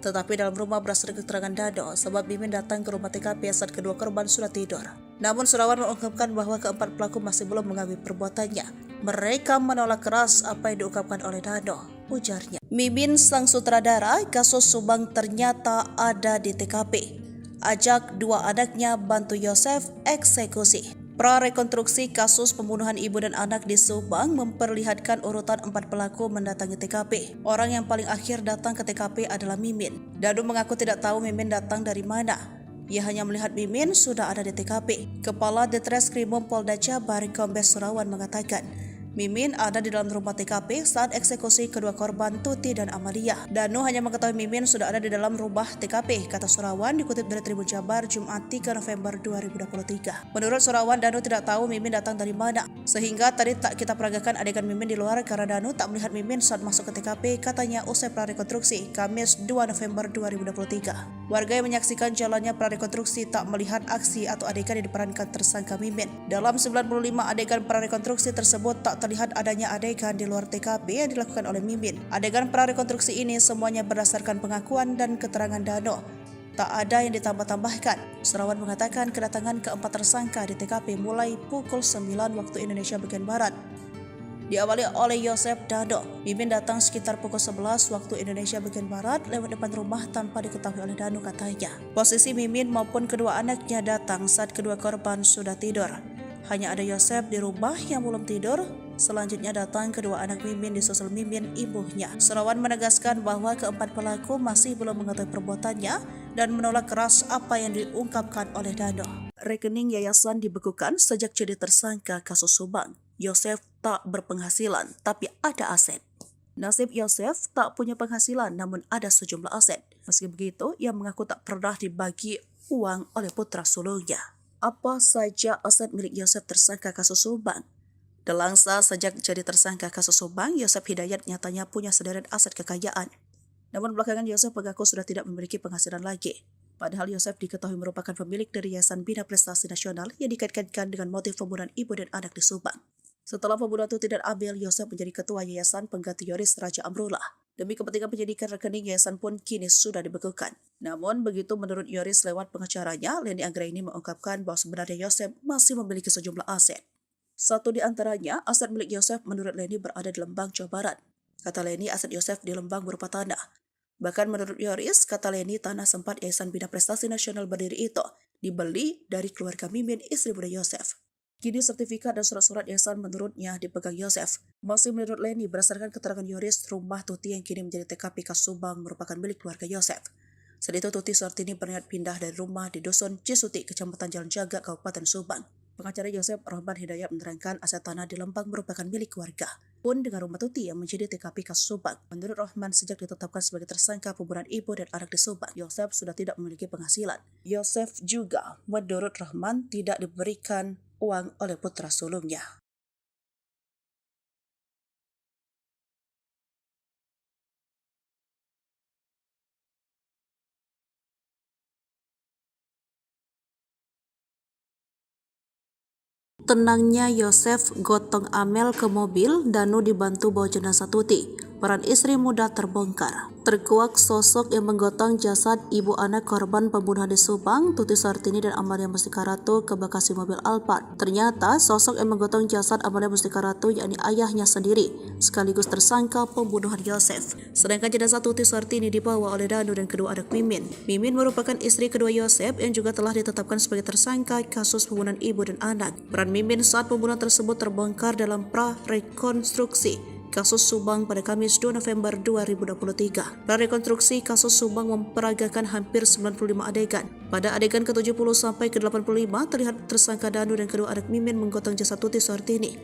Tetapi dalam rumah berdasarkan keterangan Dado, sebab Mimin datang ke rumah TKP saat kedua korban sudah tidur. Namun Surawan mengungkapkan bahwa keempat pelaku masih belum mengakui perbuatannya. Mereka menolak keras apa yang diungkapkan oleh Dado, ujarnya. Mimin sang sutradara kasus Subang ternyata ada di TKP. Ajak dua anaknya bantu Yosef eksekusi. Prarekonstruksi kasus pembunuhan ibu dan anak di Subang memperlihatkan urutan 4 pelaku mendatangi TKP. Orang yang paling akhir datang ke TKP adalah Mimin. Dadu mengaku tidak tahu Mimin datang dari mana. Ia hanya melihat Mimin sudah ada di TKP. Kepala Ditreskrimum Polda Jabar Kombes Surawan mengatakan, Mimin ada di dalam rumah TKP saat eksekusi kedua korban Tuti dan Amalia. Danu hanya mengetahui Mimin sudah ada di dalam rumah TKP, kata Surawan dikutip dari Tribun Jabar Jumat 3 November 2023. Menurut Surawan, Danu tidak tahu Mimin datang dari mana, sehingga tadi tak kita peragakan adegan Mimin di luar karena Danu tak melihat Mimin saat masuk ke TKP, katanya usai prarekonstruksi Kamis 2 November 2023. Warga yang menyaksikan jalannya prarekonstruksi tak melihat aksi atau adegan yang diperankan tersangka Mimin. Dalam 95 adegan prarekonstruksi tersebut tak terlihat adanya adegan di luar TKP yang dilakukan oleh Mimin. Adegan prarekonstruksi ini semuanya berdasarkan pengakuan dan keterangan Dano. Tak ada yang ditambah-tambahkan. Surawan mengatakan kedatangan keempat tersangka di TKP mulai pukul 9 waktu Indonesia bagian Barat. Diawali oleh Yosef Dado. Mimin datang sekitar pukul 11 waktu Indonesia bagian Barat lewat depan rumah tanpa diketahui oleh Danu, katanya. Posisi Mimin maupun kedua anaknya datang saat kedua korban sudah tidur. Hanya ada Yosef di rumah yang belum tidur. Selanjutnya datang kedua anak Mimin disusul Mimin ibunya. Surawan menegaskan bahwa keempat pelaku masih belum mengetahui perbuatannya dan menolak keras apa yang diungkapkan oleh Dano. Rekening yayasan dibekukan sejak jadi tersangka kasus Subang. Yosef tak berpenghasilan tapi ada aset. Nasib Yosef tak punya penghasilan namun ada sejumlah aset. Meski begitu, ia mengaku tak pernah dibagi uang oleh putra sulungnya. Apa saja aset milik Yosef tersangka kasus Subang? Delangsa sejak jadi tersangka kasus Subang, Yosef Hidayat nyatanya punya sederet aset kekayaan. Namun belakangan Yosef mengaku sudah tidak memiliki penghasilan lagi. Padahal Yosef diketahui merupakan pemilik dari Yayasan Bina Prestasi Nasional yang dikaitkan dengan motif pembunuhan ibu dan anak di Subang. Setelah pembunuhan Tuti dan Amel, Yosef menjadi ketua Yayasan pengganti Yoris Raja Amrullah. Demi kepentingan penyidikan, rekening yayasan pun kini sudah dibekukan. Namun begitu menurut Yoris lewat pengacaranya, Leni Anggraini mengungkapkan bahwa sebenarnya Yosef masih memiliki sejumlah aset. Satu di antaranya, aset milik Yosef menurut Leni berada di Lembang, Jawa Barat. Kata Leni, aset Yosef di Lembang berupa tanah. Bahkan menurut Yoris, kata Leni, tanah sempat Yayasan Bina Prestasi Nasional berdiri itu dibeli dari keluarga Mimin, istri muda Yosef. Kini sertifikat dan surat-surat yayasan menurutnya dipegang Yosef. Masih menurut Leni, berdasarkan keterangan Yoris, rumah Tuti yang kini menjadi TKP kasus Subang merupakan milik keluarga Yosef. Saat itu Tuti Suhartini berniat pindah dari rumah di Dusun Cisuti, Kecamatan Jalan Jaga, Kabupaten Subang. Pengacara Yosef Rahman Hidayat menerangkan aset tanah di Lembang merupakan milik keluarga. Pun dengan rumah Tuti yang menjadi TKP kasus Subang. Menurut Rahman, sejak ditetapkan sebagai tersangka pembunuhan ibu dan anak di Subang, Yosef sudah tidak memiliki penghasilan. Yosef juga, menurut Rahman, tidak diberikan uang oleh putra sulungnya. Tenangnya Yosef gotong Amel ke mobil, Danu dibantu bawa jenazah Tuti. Peran istri muda terbongkar. Terkuak sosok yang menggotong jasad ibu anak korban pembunuhan di Subang, Tuti Suhartini dan Amalia Mustika Ratu ke bagasi mobil Alphard. Ternyata sosok yang menggotong jasad Amalia Mustika Ratu yakni ayahnya sendiri, sekaligus tersangka pembunuhan Yosef. Sedangkan jenazah Tuti Suhartini dibawa oleh Danu dan kedua anak Mimin. Mimin merupakan istri kedua Yosef yang juga telah ditetapkan sebagai tersangka kasus pembunuhan ibu dan anak. Peran Mimin saat pembunuhan tersebut terbongkar dalam prarekonstruksi kasus Subang pada Kamis 2 November 2023. Prarekonstruksi kasus Subang memperagakan hampir 95 adegan. Pada adegan ke-70 sampai ke-85 terlihat tersangka Danu dan kedua anak Mimin menggotong jasad Tuti Suhartini.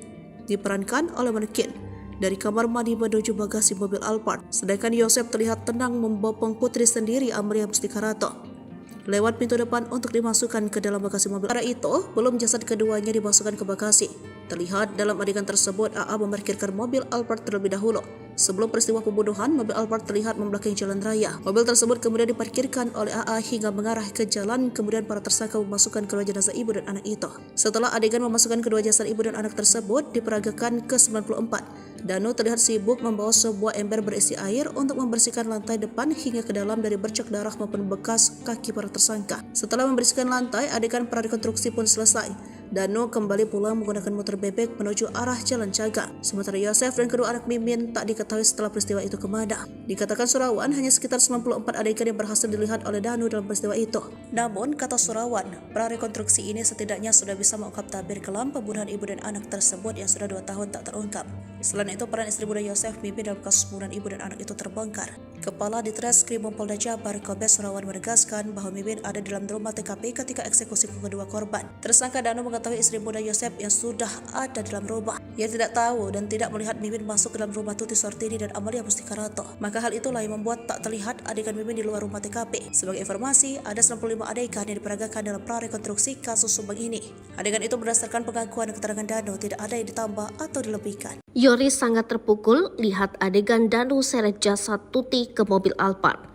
Diperankan oleh manekin dari kamar mandi menuju bagasi mobil Alphard. Sedangkan Yosef terlihat tenang membopong putri sendiri Amalia Mustika Rato lewat pintu depan untuk dimasukkan ke dalam bagasi mobil. Pada itu, belum jasad keduanya dimasukkan ke bagasi. Terlihat dalam adegan tersebut AA memarkirkan mobil Alphard terlebih dahulu. Sebelum peristiwa pembunuhan, mobil Alphard terlihat membelakangi jalan raya. Mobil tersebut kemudian diparkirkan oleh AA hingga mengarah ke jalan, kemudian para tersangka memasukkan kedua jenazah ibu dan anak itu. Setelah adegan memasukkan kedua jasad ibu dan anak tersebut diperagakan ke-94, Danu terlihat sibuk membawa sebuah ember berisi air untuk membersihkan lantai depan hingga ke dalam dari bercak darah maupun bekas kaki para tersangka. Setelah membersihkan lantai, adegan prarekonstruksi pun selesai. Danu kembali pulang menggunakan motor bebek menuju arah Jalan Caga. Sementara Yosef dan kedua anak Mimin tak diketahui setelah peristiwa itu kemana. Dikatakan Surawan, hanya sekitar 94 adegan yang berhasil dilihat oleh Danu dalam peristiwa itu. Namun, kata Surawan, prarekonstruksi ini setidaknya sudah bisa mengungkap tabir kelam pembunuhan ibu dan anak tersebut yang sudah 2 tahun tak terungkap. Selain itu, peran istri muda Yosef Mimin dalam kasus pembunuhan ibu dan anak itu terbongkar. Kepala Ditreskrim Polda Jabar, Kombes Surawan menegaskan bahwa Mimin ada di dalam rumah TKP ketika eksekusi kedua korban. Tersangka Danu mengetahui istri muda Yosef yang sudah ada dalam rumah. Ia tidak tahu dan tidak melihat Mimin masuk ke dalam rumah Tuti Suhartini dan Amalia Mustika Rato. Maka hal itulah yang membuat tak terlihat adegan Mimin di luar rumah TKP. Sebagai informasi, ada 95 adegan yang diperagakan dalam prarekonstruksi kasus Subang ini. Adegan itu berdasarkan pengakuan dan keterangan Danu, tidak ada yang ditambah atau dilebihkan. Yoris sangat terpukul lihat adegan Danu seret jasad Tuti ke mobil Alphard.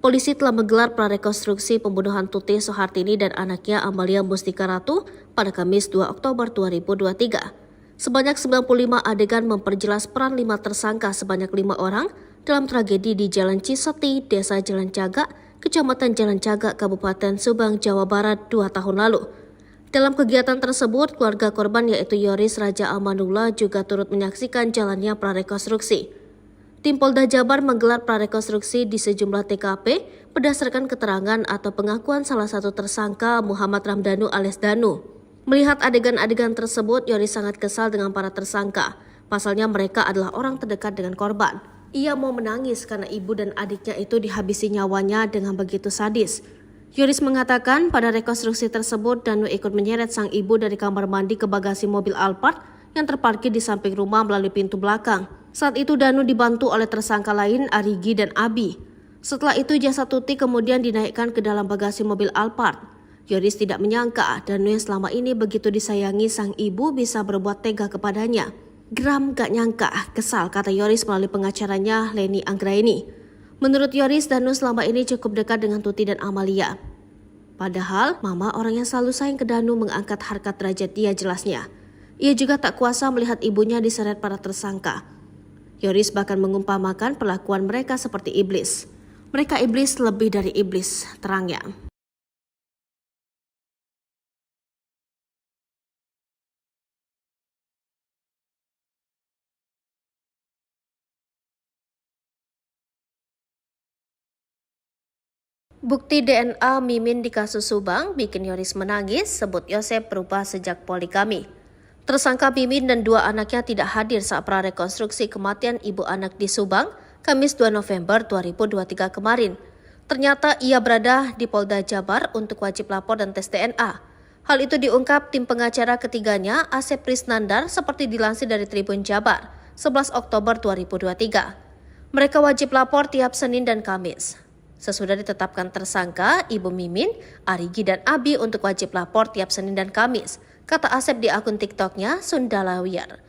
Polisi telah menggelar prarekonstruksi pembunuhan Tuti Suhartini dan anaknya Amalia Mustika Ratu pada Kamis 2 Oktober 2023. Sebanyak 95 adegan memperjelas peran 5 tersangka sebanyak 5 orang dalam tragedi di Jalan Ciseti, Desa Jalan Caga, Kecamatan Jalan Caga, Kabupaten Subang, Jawa Barat 2 tahun lalu. Dalam kegiatan tersebut, keluarga korban yaitu Yoris Raja Amanullah juga turut menyaksikan jalannya prarekonstruksi. Tim Polda Jabar menggelar prarekonstruksi di sejumlah TKP berdasarkan keterangan atau pengakuan salah satu tersangka Muhammad Ramdhanu alias Danu. Melihat adegan-adegan tersebut, Yoris sangat kesal dengan para tersangka. Pasalnya mereka adalah orang terdekat dengan korban. Ia mau menangis karena ibu dan adiknya itu dihabisi nyawanya dengan begitu sadis. Yoris mengatakan pada rekonstruksi tersebut Danu ikut menyeret sang ibu dari kamar mandi ke bagasi mobil Alphard yang terparkir di samping rumah melalui pintu belakang. Saat itu Danu dibantu oleh tersangka lain Arigi dan Abi. Setelah itu jasad Tuti kemudian dinaikkan ke dalam bagasi mobil Alphard. Yoris tidak menyangka Danu yang selama ini begitu disayangi sang ibu bisa berbuat tega kepadanya. Geram gak nyangka, kesal, kata Yoris melalui pengacaranya Leni Anggraini. Menurut Yoris, Danu selama ini cukup dekat dengan Tuti dan Amalia. Padahal, mama orang yang selalu sayang ke Danu mengangkat harkat derajat dia jelasnya. Ia juga tak kuasa melihat ibunya diseret para tersangka. Yoris bahkan mengumpamakan perlakuan mereka seperti iblis. Mereka iblis lebih dari iblis, terangnya. Bukti DNA Mimin di kasus Subang bikin Yoris menangis, sebut Yosef berubah sejak poligami. Tersangka Mimin dan 2 anaknya tidak hadir saat prarekonstruksi kematian ibu anak di Subang, Kamis 2 November 2023 kemarin. Ternyata ia berada di Polda Jabar untuk wajib lapor dan tes DNA. Hal itu diungkap tim pengacara ketiganya, Asep Prisnandar, seperti dilansir dari Tribun Jabar, 11 Oktober 2023. Mereka wajib lapor tiap Senin dan Kamis. Sesudah ditetapkan tersangka, Ibu Mimin, Arigi dan Abi untuk wajib lapor tiap Senin dan Kamis, kata Asep di akun TikToknya Sundalawiyar.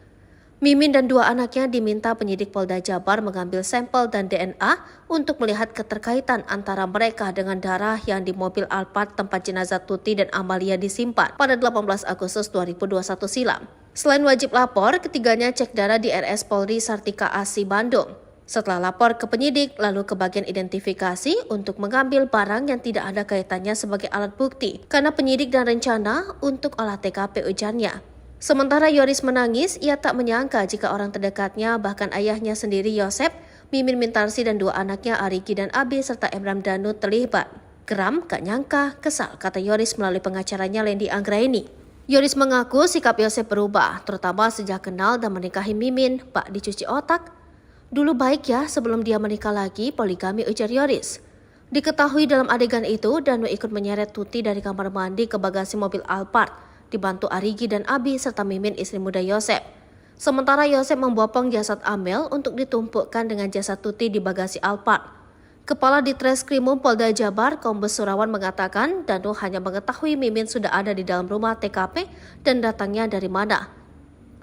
Mimin dan 2 anaknya diminta penyidik Polda Jabar mengambil sampel dan DNA untuk melihat keterkaitan antara mereka dengan darah yang di mobil Alphard tempat jenazah Tuti dan Amalia disimpan pada 18 Agustus 2021 silam. Selain wajib lapor, ketiganya cek darah di RS Polri Sartika Asi Bandung. Setelah lapor ke penyidik, lalu ke bagian identifikasi untuk mengambil barang yang tidak ada kaitannya sebagai alat bukti, karena penyidik dan rencana untuk olah TKP ujarnya. Sementara Yoris menangis, ia tak menyangka jika orang terdekatnya, bahkan ayahnya sendiri Yosef, Mimin Mintarsi dan 2 anaknya Arigi dan Abi serta Emram Danu terlibat. Geram, gak nyangka, kesal, kata Yoris melalui pengacaranya Lendi Anggraini. Yoris mengaku sikap Yosep berubah, terutama sejak kenal dan menikahi Mimin, bak dicuci otak. Dulu baik ya sebelum dia menikah lagi, poligami, ujar Yoris. Diketahui dalam adegan itu, Danu ikut menyeret Tuti dari kamar mandi ke bagasi mobil Alphard, dibantu Arigi dan Abi serta Mimin istri muda Yosep. Sementara Yosep membopong jasad Amel untuk ditumpukkan dengan jasad Tuti di bagasi Alphard. Kepala Ditreskrimum Polda Jabar, Kombes Surawan mengatakan Danu hanya mengetahui Mimin sudah ada di dalam rumah TKP dan datangnya dari mana.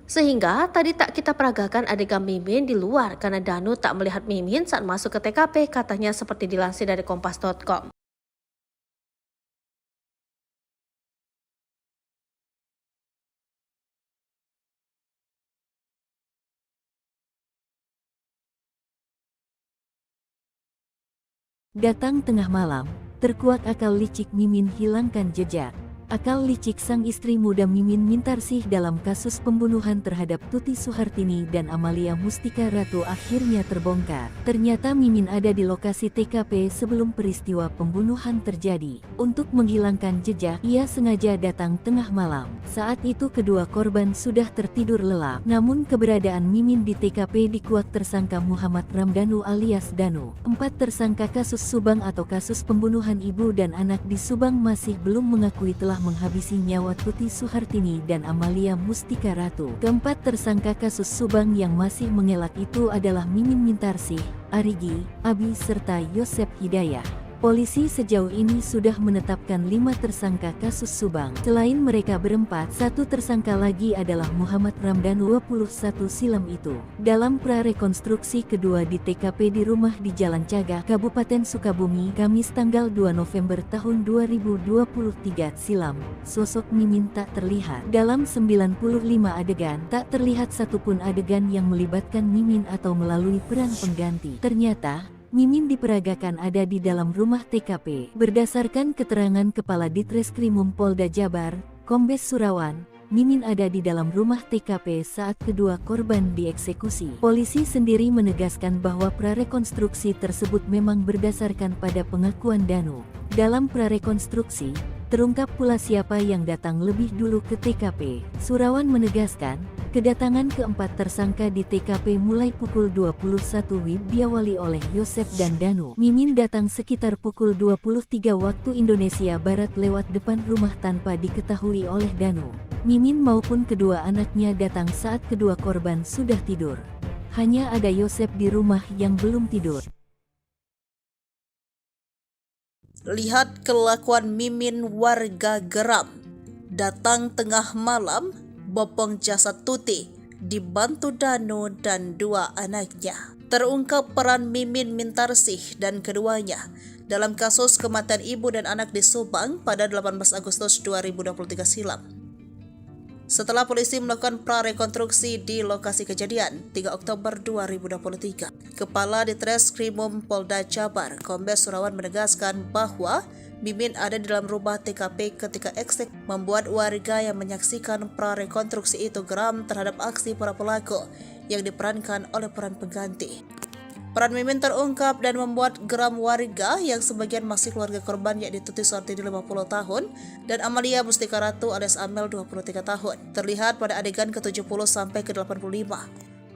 Sehingga tadi tak kita peragakan adegan Mimin di luar karena Danu tak melihat Mimin saat masuk ke TKP, katanya seperti dilansir dari kompas.com. Datang tengah malam, terkuak akal licik Mimin hilangkan jejak. Akal licik sang istri muda Mimin Mintarsih dalam kasus pembunuhan terhadap Tuti Suhartini dan Amalia Mustika Ratu akhirnya terbongkar. Ternyata Mimin ada di lokasi TKP sebelum peristiwa pembunuhan terjadi. Untuk menghilangkan jejak, ia sengaja datang tengah malam. Saat itu kedua korban sudah tertidur lelap. Namun keberadaan Mimin di TKP dikuak tersangka Muhammad Ramdhanu alias Danu. 4 tersangka kasus Subang atau kasus pembunuhan ibu dan anak di Subang masih belum mengakui telah menghabisi nyawa Tuti Suhartini dan Amalia Mustika Ratu. Keempat tersangka kasus Subang yang masih mengelak itu adalah Mimin Mintarsih, Arigi, Abi serta Yosep Hidayah. Polisi sejauh ini sudah menetapkan 5 tersangka kasus Subang. Selain mereka berempat, 1 tersangka lagi adalah Muhammad Ramdhanu 21 silam itu. Dalam prarekonstruksi kedua di TKP di rumah di Jalan Cagak, Kabupaten Sukabumi, Kamis tanggal 2 November tahun 2023 silam, sosok Mimin tak terlihat. Dalam 95 adegan, tak terlihat satupun adegan yang melibatkan Mimin atau melalui peran pengganti. Ternyata, Mimin diperagakan ada di dalam rumah TKP. Berdasarkan keterangan Kepala Ditreskrimum Polda Jabar, Kombes Surawan, Mimin ada di dalam rumah TKP saat kedua korban dieksekusi. Polisi sendiri menegaskan bahwa prarekonstruksi tersebut memang berdasarkan pada pengakuan Danu. Dalam prarekonstruksi, terungkap pula siapa yang datang lebih dulu ke TKP. Surawan menegaskan, kedatangan keempat tersangka di TKP mulai pukul 21 WIB diawali oleh Yosep dan Danu. Mimin datang sekitar pukul 23 waktu Indonesia Barat lewat depan rumah tanpa diketahui oleh Danu. Mimin maupun kedua anaknya datang saat kedua korban sudah tidur. Hanya ada Yosep di rumah yang belum tidur. Lihat kelakuan Mimin, warga geram. Datang tengah malam, bopong jasad Tuti, dibantu Danu dan 2 anaknya. Terungkap peran Mimin Mintarsih dan keduanya dalam kasus kematian ibu dan anak di Subang pada 18 Agustus 2023 silam. Setelah polisi melakukan prarekonstruksi di lokasi kejadian 3 Oktober 2023, Kepala Ditreskrimum Polda Jabar, Kombes Surawan menegaskan bahwa Mimin ada di dalam rumah TKP ketika eksekusi, membuat warga yang menyaksikan prarekonstruksi itu geram terhadap aksi para pelaku yang diperankan oleh peran pengganti. Peran Mimin terungkap dan membuat geram warga yang sebagian masih keluarga korban, yakni Tuti Suhartini 50 tahun dan Amalia Mustika Ratu alias Amel 23 tahun. Terlihat pada adegan ke-70 sampai ke-85.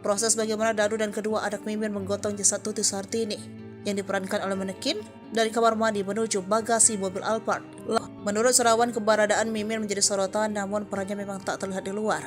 Proses bagaimana Danu dan kedua anak Mimin menggotong jasad Tuti Suhartini yang diperankan oleh manekin dari kamar mandi menuju bagasi mobil Alphard. Menurut Surawan, keberadaan Mimin menjadi sorotan, namun perannya memang tak terlihat di luar.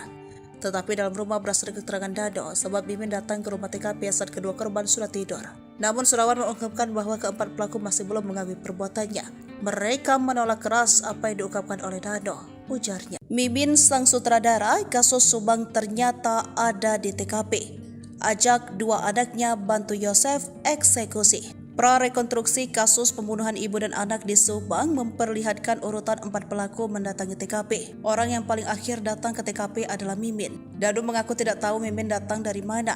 Tetapi dalam rumah berdasarkan keterangan Danu, sebab Mimin datang ke rumah TKP saat kedua korban sudah tidur. Namun Surawan mengungkapkan bahwa keempat pelaku masih belum mengakui perbuatannya. Mereka menolak keras apa yang diungkapkan oleh Danu, ujarnya. Mimin sang sutradara kasus Subang ternyata ada di TKP. Ajak 2 anaknya bantu Yosef eksekusi. Prarekonstruksi kasus pembunuhan ibu dan anak di Subang memperlihatkan urutan 4 pelaku mendatangi TKP. Orang yang paling akhir datang ke TKP adalah Mimin. Danu mengaku tidak tahu Mimin datang dari mana.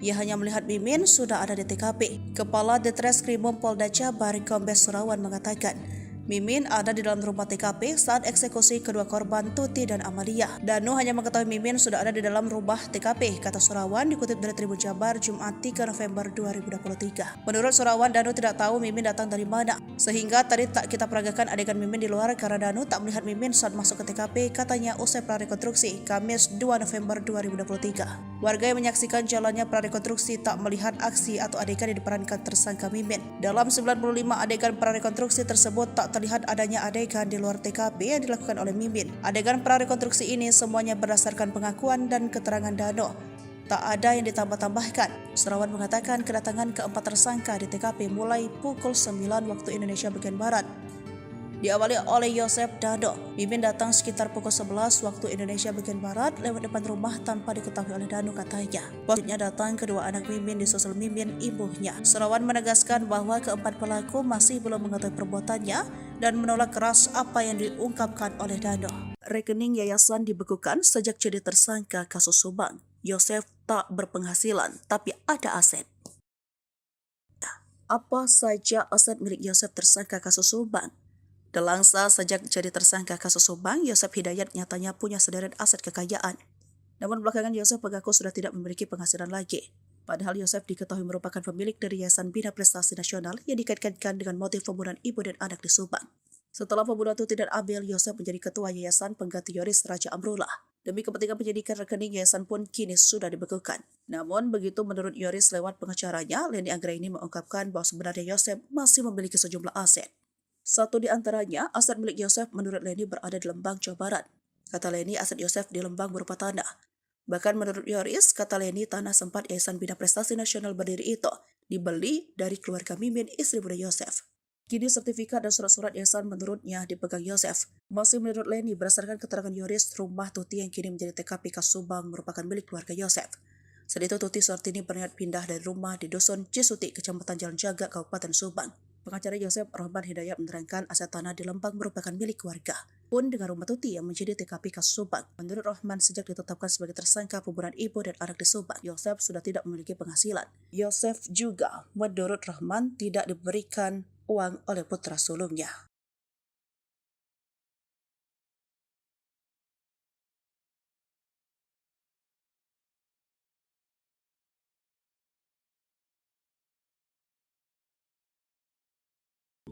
Ia hanya melihat Mimin sudah ada di TKP. Kepala Ditreskrimum Polda Jabar, Kombes Surawan mengatakan, Mimin ada di dalam rumah TKP saat eksekusi kedua korban Tuti dan Amalia. Danu hanya mengetahui Mimin sudah ada di dalam rumah TKP, kata Surawan dikutip dari Tribun Jabar Jumat 3 November 2023. Menurut Surawan, Danu tidak tahu Mimin datang dari mana, sehingga tadi tak kita peragakan adegan Mimin di luar karena Danu tak melihat Mimin saat masuk ke TKP, katanya usai prarekonstruksi Kamis 2 November 2023. Warga yang menyaksikan jalannya prarekonstruksi tak melihat aksi atau adegan yang diperankan tersangka Mimin. Dalam 95 adegan prarekonstruksi tersebut tak terlihat adanya adegan di luar TKP yang dilakukan oleh Mimin. Adegan prarekonstruksi ini semuanya berdasarkan pengakuan dan keterangan Danu. Tak ada yang ditambah-tambahkan. Surawan mengatakan kedatangan keempat tersangka di TKP mulai pukul 9 waktu Indonesia bagian Barat. Diawali oleh Yosef Danu. Mimin datang sekitar pukul 11 waktu Indonesia bagian Barat lewat depan rumah tanpa diketahui oleh Danu, katanya. Selanjutnya datang kedua anak Mimin disusul Mimin ibunya. Surawan menegaskan bahwa keempat pelaku masih belum mengetahui perbuatannya dan menolak keras apa yang diungkapkan oleh Danu. Rekening yayasan dibekukan sejak jadi tersangka kasus Subang. Yosef tak berpenghasilan tapi ada aset. Apa saja aset milik Yosef tersangka kasus Subang? Delangsa sejak jadi tersangka kasus Subang, Yosef Hidayat nyatanya punya sederet aset kekayaan. Namun belakangan Yosef mengaku sudah tidak memiliki penghasilan lagi. Padahal Yosef diketahui merupakan pemilik dari Yayasan Bina Prestasi Nasional yang dikaitkan dengan motif pembunuhan ibu dan anak di Subang. Setelah pembunuhan Tuti dan Abel, Yosef menjadi ketua Yayasan pengganti Yoris Raja Amrullah. Demi kepentingan penyidikan, rekening yayasan pun kini sudah dibekukan. Namun begitu menurut Yoris lewat pengacaranya, Leni Anggraini mengungkapkan bahwa sebenarnya Yosef masih memiliki sejumlah aset. Satu di antaranya, aset milik Yosef menurut Leni berada di Lembang, Jawa Barat. Kata Leni, aset Yosef di Lembang berupa tanah. Bahkan menurut Yoris, kata Leni, tanah sempat Yayasan Bina Prestasi Nasional berdiri itu dibeli dari keluarga Mimin, istri muda Yosef. Kini sertifikat dan surat-surat yayasan menurutnya dipegang Yosef. Masih menurut Leni, berdasarkan keterangan Yoris, rumah Tuti yang kini menjadi TKP kasus Subang merupakan milik keluarga Yosef. Saat itu Tuti Suhartini berniat pindah dari rumah di Dusun Cisuti, Kecamatan Jalan Jaga, Kabupaten Subang. Pengacara Yosef Rahman Hidayat menerangkan aset tanah di Lembang merupakan milik keluarga. Pun dengan rumah Tuti yang menjadi TKP kasus Subang. Menurut Rahman, sejak ditetapkan sebagai tersangka pembunuhan ibu dan anak di Subang, Yosef sudah tidak memiliki penghasilan. Yosef juga, menurut Rahman, tidak diberikan uang oleh putra sulungnya.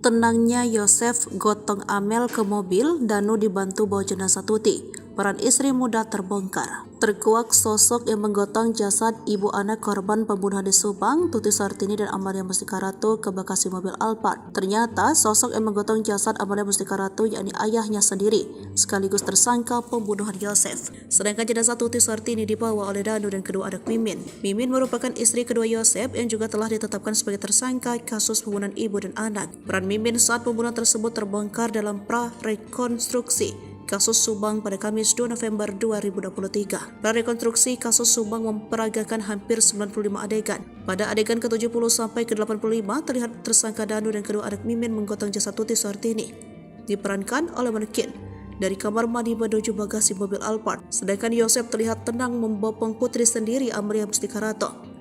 Tenangnya Yosef gotong Amel ke mobil, Danu dibantu bawa jenazah Tuti. Peran istri muda terbongkar. Terkuak sosok yang menggotong jasad ibu anak korban pembunuhan di Subang, Tuti Suhartini dan Amalia Mustika Ratu ke Bekasi mobil Alphard. Ternyata sosok yang menggotong jasad Amalia Mustika Ratu yakni ayahnya sendiri, sekaligus tersangka pembunuhan Yosef. Sedangkan jenazah Tuti Suhartini dibawa oleh Danu dan kedua anak Mimin. Mimin merupakan istri kedua Yosef yang juga telah ditetapkan sebagai tersangka kasus pembunuhan ibu dan anak. Peran Mimin saat pembunuhan tersebut terbongkar dalam prarekonstruksi kasus Subang pada Kamis 2 November 2023. Prarekonstruksi kasus Subang memperagakan hampir 95 adegan. Pada adegan ke-70 sampai ke-85 terlihat tersangka Danu dan kedua anak Mimin menggotong jasad Tuti Suhartini. Diperankan oleh manekin dari kamar mandi menuju bagasi mobil Alphard. Sedangkan Yosef terlihat tenang membopong putri sendiri Amalia Mustika Ratu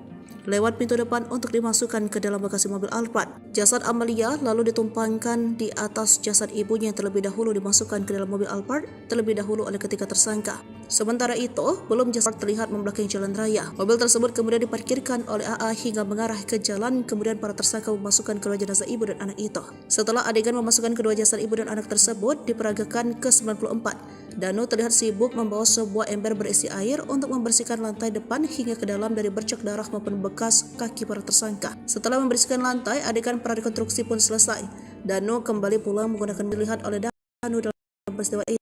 lewat pintu depan untuk dimasukkan ke dalam bagasi mobil Alphard. Jasad Amalia lalu ditumpangkan di atas jasad ibunya yang terlebih dahulu dimasukkan ke dalam mobil Alphard terlebih dahulu oleh ketiga tersangka. Sementara itu, belum jasad terlihat membelakangi jalan raya. Mobil tersebut kemudian diparkirkan oleh AA hingga mengarah ke jalan, kemudian para tersangka memasukkan kedua jenazah ibu dan anak itu. Setelah adegan memasukkan kedua jasad ibu dan anak tersebut diperagakan ke-94, Danu terlihat sibuk membawa sebuah ember berisi air untuk membersihkan lantai depan hingga ke dalam dari bercak darah maupun bekas kaki para tersangka. Setelah membersihkan lantai, adegan prarekonstruksi pun selesai. Danu kembali pulang menggunakan dilihat oleh Danu dalam peristiwa itu.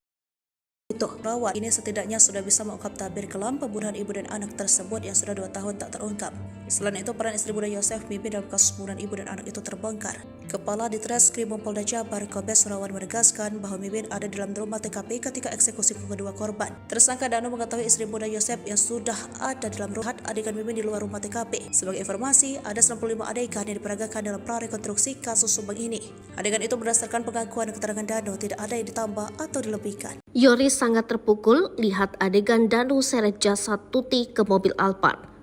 Perawat ini setidaknya sudah bisa mengungkap tabir kelam pembunuhan ibu dan anak tersebut yang sudah 2 tahun tak terungkap. Selain itu, peran istri muda Yosef Mimin dalam kasus pembunuhan ibu dan anak itu terbongkar. Kepala Ditreskrim Polda Jabar Kombes Surawan menegaskan bahwa Mimin ada dalam rumah TKP ketika eksekusi kedua korban. Tersangka Danu mengetahui istri muda Yosef yang sudah ada dalam rumah adegan Mimin di luar rumah TKP. Sebagai informasi, ada 95 adegan yang diperagakan dalam prarekonstruksi kasus Subang ini. Adegan itu berdasarkan pengakuan dan keterangan Danu, tidak ada yang ditambah atau dilebihkan. Yoris sangat terpukul lihat adegan Danu seret jasad Tuti ke mobil Alphard.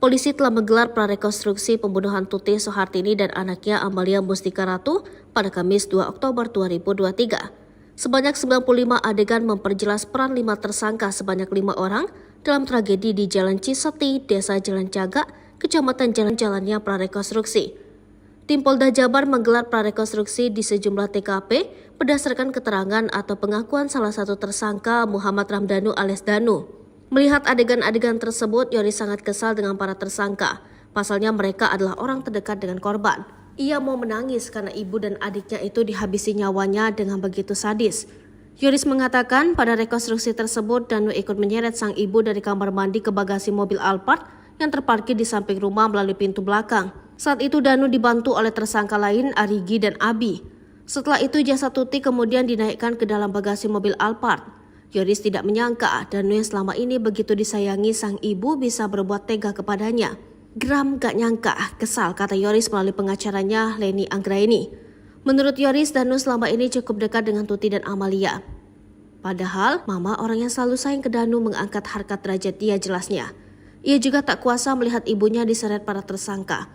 polisi telah menggelar prarekonstruksi pembunuhan Tuti Suhartini dan anaknya Amalia Mustika Ratu pada Kamis 2 Oktober 2023. Sebanyak 95 adegan memperjelas peran 5 tersangka sebanyak 5 orang dalam tragedi di Jalan Ciseti, Desa Jalan Cagak, Kecamatan Jalannya prarekonstruksi. Tim Polda Jabar menggelar prarekonstruksi di sejumlah TKP berdasarkan keterangan atau pengakuan salah satu tersangka Muhammad Ramdhanu alias Danu. Melihat adegan-adegan tersebut, Yoris sangat kesal dengan para tersangka. Pasalnya mereka adalah orang terdekat dengan korban. Ia mau menangis karena ibu dan adiknya itu dihabisi nyawanya dengan begitu sadis. Yoris mengatakan pada rekonstruksi tersebut Danu ikut menyeret sang ibu dari kamar mandi ke bagasi mobil Alphard yang terparkir di samping rumah melalui pintu belakang. Saat itu Danu dibantu oleh tersangka lain Arigi dan Abi. Setelah itu jasad Tuti kemudian dinaikkan ke dalam bagasi mobil Alphard. Yoris tidak menyangka Danu yang selama ini begitu disayangi sang ibu bisa berbuat tega kepadanya. Geram gak nyangka, kesal, kata Yoris melalui pengacaranya Leni Anggraini. Menurut Yoris, Danu selama ini cukup dekat dengan Tuti dan Amalia. Padahal mama orang yang selalu sayang ke Danu mengangkat harkat derajat dia jelasnya. Ia juga tak kuasa melihat ibunya diseret para tersangka.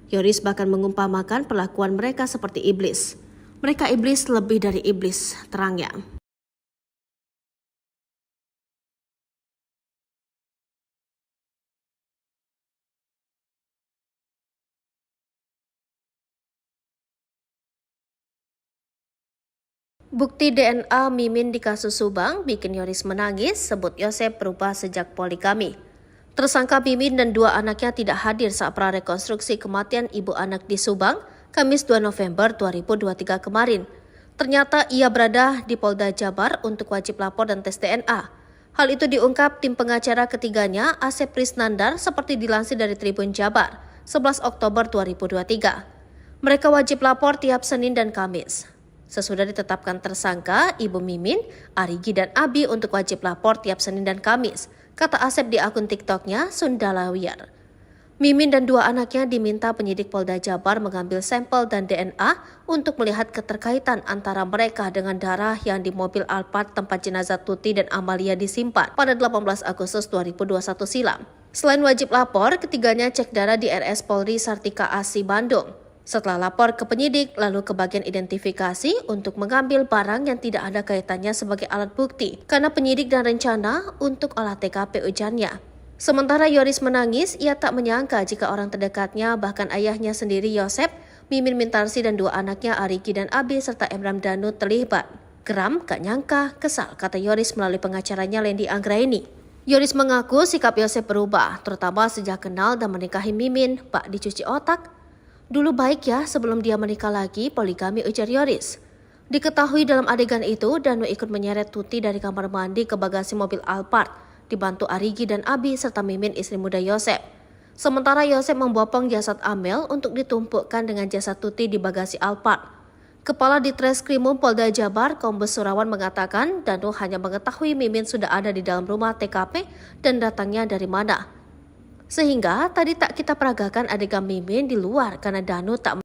Yoris bahkan mengumpamakan perlakuan mereka seperti iblis. Mereka iblis lebih dari iblis, terangnya. Bukti DNA Mimin di kasus Subang bikin Yoris menangis, sebut Yosep berubah sejak poligami. Tersangka Mimin dan 2 anaknya tidak hadir saat prarekonstruksi kematian ibu anak di Subang, Kamis 2 November 2023 kemarin. Ternyata ia berada di Polda Jabar untuk wajib lapor dan tes DNA. Hal itu diungkap tim pengacara ketiganya, Asep Prisnandar, seperti dilansir dari Tribun Jabar, 11 Oktober 2023. Mereka wajib lapor tiap Senin dan Kamis. Sesudah ditetapkan tersangka, Ibu Mimin, Arigi dan Abi untuk wajib lapor tiap Senin dan Kamis, kata Asep di akun TikToknya Sundalawiyar. Mimin dan 2 anaknya diminta penyidik Polda Jabar mengambil sampel dan DNA untuk melihat keterkaitan antara mereka dengan darah yang di mobil Alphard tempat jenazah Tuti dan Amalia disimpan pada 18 Agustus 2021 silam. Selain wajib lapor, ketiganya cek darah di RS Polri Sartika Asi Bandung. Setelah lapor ke penyidik, lalu ke bagian identifikasi untuk mengambil barang yang tidak ada kaitannya sebagai alat bukti, karena penyidik dan rencana untuk olah TKP ujarnya. Sementara Yoris menangis, ia tak menyangka jika orang terdekatnya, bahkan ayahnya sendiri Yosep, Mimin Mintarsi dan 2 anaknya Arigi dan Abi serta Emram Danu terlibat. Geram, gak nyangka, kesal, kata Yoris melalui pengacaranya Leni Anggraini. Yoris mengaku sikap Yosep berubah, terutama sejak kenal dan menikahi Mimin, bak dicuci otak. Dulu baik ya sebelum dia menikah lagi, poligami, ujar Yoris. Diketahui dalam adegan itu, Danu ikut menyeret Tuti dari kamar mandi ke bagasi mobil Alphard, dibantu Arigi dan Abi serta Mimin istri muda Yosep. Sementara Yosep membopong jasad Amel untuk ditumpukkan dengan jasad Tuti di bagasi Alphard. Kepala Ditreskrimum Polda Jabar, Kombes Surawan mengatakan Danu hanya mengetahui Mimin sudah ada di dalam rumah TKP dan datangnya dari mana. Sehingga tadi tak kita peragakan adegan Mimin di luar karena Danu tak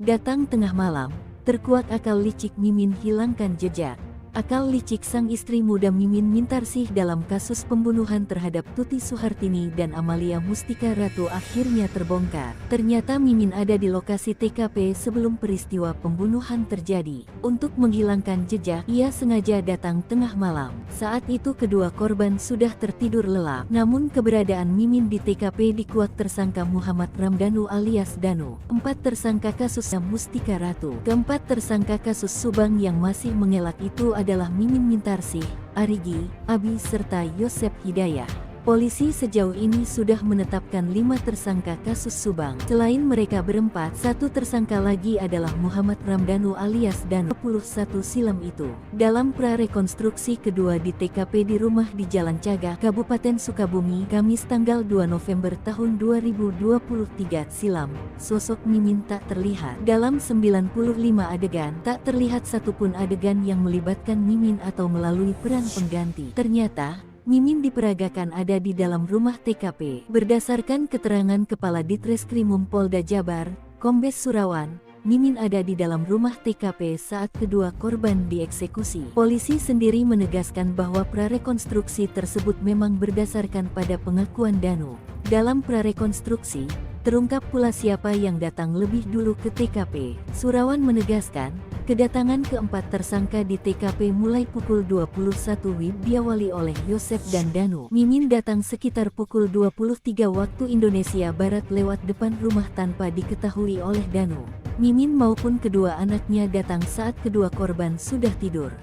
Datang tengah malam, terkuat akal licik Mimin hilangkan jejak. Akal licik sang istri muda Mimin Mintarsih dalam kasus pembunuhan terhadap Tuti Suhartini dan Amalia Mustika Ratu akhirnya terbongkar. Ternyata Mimin ada di lokasi TKP sebelum peristiwa pembunuhan terjadi. Untuk menghilangkan jejak, ia sengaja datang tengah malam. Saat itu kedua korban sudah tertidur lelap. Namun keberadaan Mimin di TKP dikuak tersangka Muhammad Ramdhanu alias Danu. 4 tersangka kasus Mustika Ratu. Keempat tersangka kasus Subang yang masih mengelak itu adalah Mimin Mintarsih, Arigi, Abi serta Yosep Hidayah. Polisi sejauh ini sudah menetapkan 5 tersangka kasus Subang. Selain mereka berempat, 1 tersangka lagi adalah Muhammad Ramdhanu alias Danu 21 silam itu. Dalam prarekonstruksi kedua di TKP di rumah di Jalan Cagak, Kabupaten Sukabumi, Kamis tanggal 2 November tahun 2023 silam, sosok Mimin tak terlihat. Dalam 95 adegan, tak terlihat satupun adegan yang melibatkan Mimin atau melalui peran pengganti. Ternyata, Mimin diperagakan ada di dalam rumah TKP. Berdasarkan keterangan Kepala Ditreskrimum Polda Jabar, Kombes Surawan, Mimin ada di dalam rumah TKP saat kedua korban dieksekusi. Polisi sendiri menegaskan bahwa prarekonstruksi tersebut memang berdasarkan pada pengakuan Danu. Dalam prarekonstruksi, terungkap pula siapa yang datang lebih dulu ke TKP. Surawan menegaskan, kedatangan keempat tersangka di TKP mulai pukul 21 WIB diawali oleh Yosef dan Danu. Mimin datang sekitar pukul 23 waktu Indonesia Barat lewat depan rumah tanpa diketahui oleh Danu. Mimin maupun kedua anaknya datang saat kedua korban sudah tidur.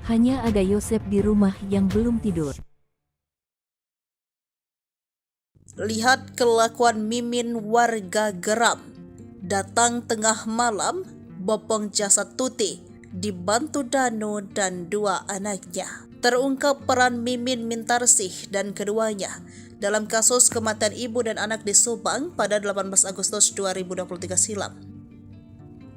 Hanya ada Yosef di rumah yang belum tidur. Lihat kelakuan Mimin warga geram. Datang tengah malam, bopong jasad Tuti, dibantu Danu dan dua anaknya. Terungkap peran Mimin Mintarsih dan keduanya dalam kasus kematian ibu dan anak di Subang pada 18 Agustus 2023 silam.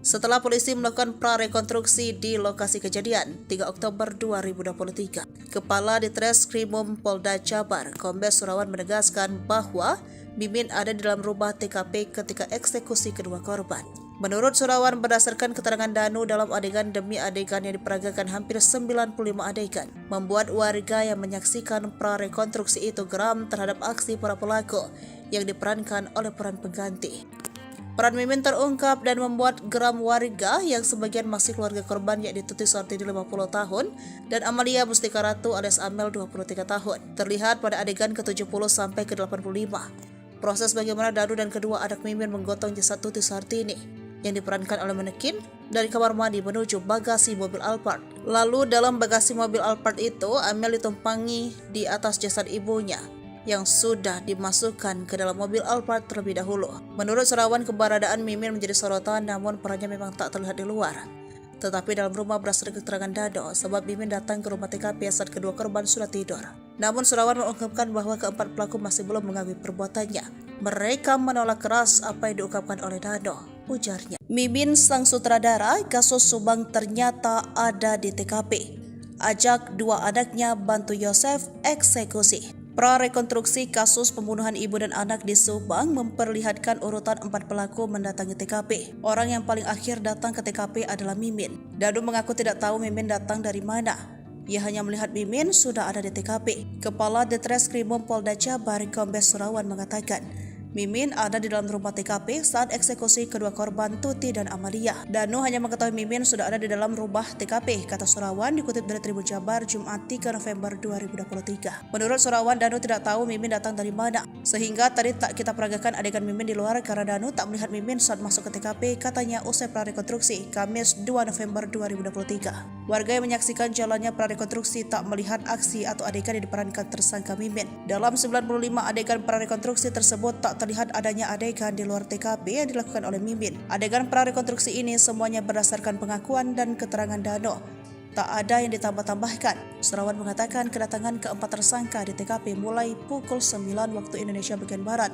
Setelah polisi melakukan prarekonstruksi di lokasi kejadian 3 Oktober 2023, Kepala Ditreskrimum Polda Jabar, Kombes Surawan menegaskan bahwa Mimin ada di dalam rumah TKP ketika eksekusi kedua korban. Menurut Surawan, berdasarkan keterangan Danu dalam adegan demi adegan yang diperagakan hampir 95 adegan, membuat warga yang menyaksikan prarekonstruksi itu geram terhadap aksi para pelaku yang diperankan oleh peran pengganti. Peran Mimin terungkap dan membuat geram warga yang sebagian masih keluarga korban, yakni Tuti Suhartini 50 tahun dan Amalia Mustika Ratu alias Amel 23 tahun. Terlihat pada adegan ke-70 sampai ke-85. Proses bagaimana Danu dan kedua anak Mimin menggotong jasad Tuti Suhartini yang diperankan oleh manekin dari kamar mandi menuju bagasi mobil Alphard. Lalu dalam bagasi mobil Alphard itu, Amel ditumpangi di atas jasad ibunya yang sudah dimasukkan ke dalam mobil Alphard terlebih dahulu. Menurut Surawan, keberadaan Mimin menjadi sorotan, namun perannya memang tak terlihat di luar. Tetapi dalam rumah berdasarkan keterangan Dado, sebab Mimin datang ke rumah TKP saat kedua korban sudah tidur. Namun Surawan mengungkapkan bahwa keempat pelaku masih belum mengakui perbuatannya. Mereka menolak keras apa yang diungkapkan oleh Dado, ujarnya. Mimin sang sutradara kasus Subang ternyata ada di TKP. Ajak dua anaknya bantu Yosef eksekusi. Prarekonstruksi kasus pembunuhan ibu dan anak di Subang memperlihatkan urutan 4 pelaku mendatangi TKP. Orang yang paling akhir datang ke TKP adalah Mimin. Danu mengaku tidak tahu Mimin datang dari mana. Ia hanya melihat Mimin sudah ada di TKP. Kepala Ditreskrimum Polda Jabar, Kombes Surawan mengatakan, Mimin ada di dalam rumah TKP saat eksekusi kedua korban Tuti dan Amalia. Danu hanya mengetahui Mimin sudah ada di dalam rumah TKP, kata Surawan dikutip dari Tribun Jabar Jumat 3 November 2023. Menurut Surawan, Danu tidak tahu Mimin datang dari mana, sehingga tadi tak kita peragakan adegan Mimin di luar karena Danu tak melihat Mimin saat masuk ke TKP, katanya usai prarekonstruksi Kamis 2 November 2023. Warga yang menyaksikan jalannya prarekonstruksi tak melihat aksi atau adegan yang diperankan tersangka Mimin. Dalam 95 adegan prarekonstruksi tersebut tak terlihat adanya adegan di luar TKP yang dilakukan oleh Mimin. Adegan prarekonstruksi ini semuanya berdasarkan pengakuan dan keterangan Dano. Tak ada yang ditambah-tambahkan. Surawan mengatakan kedatangan keempat tersangka di TKP mulai pukul 9 waktu Indonesia bagian Barat.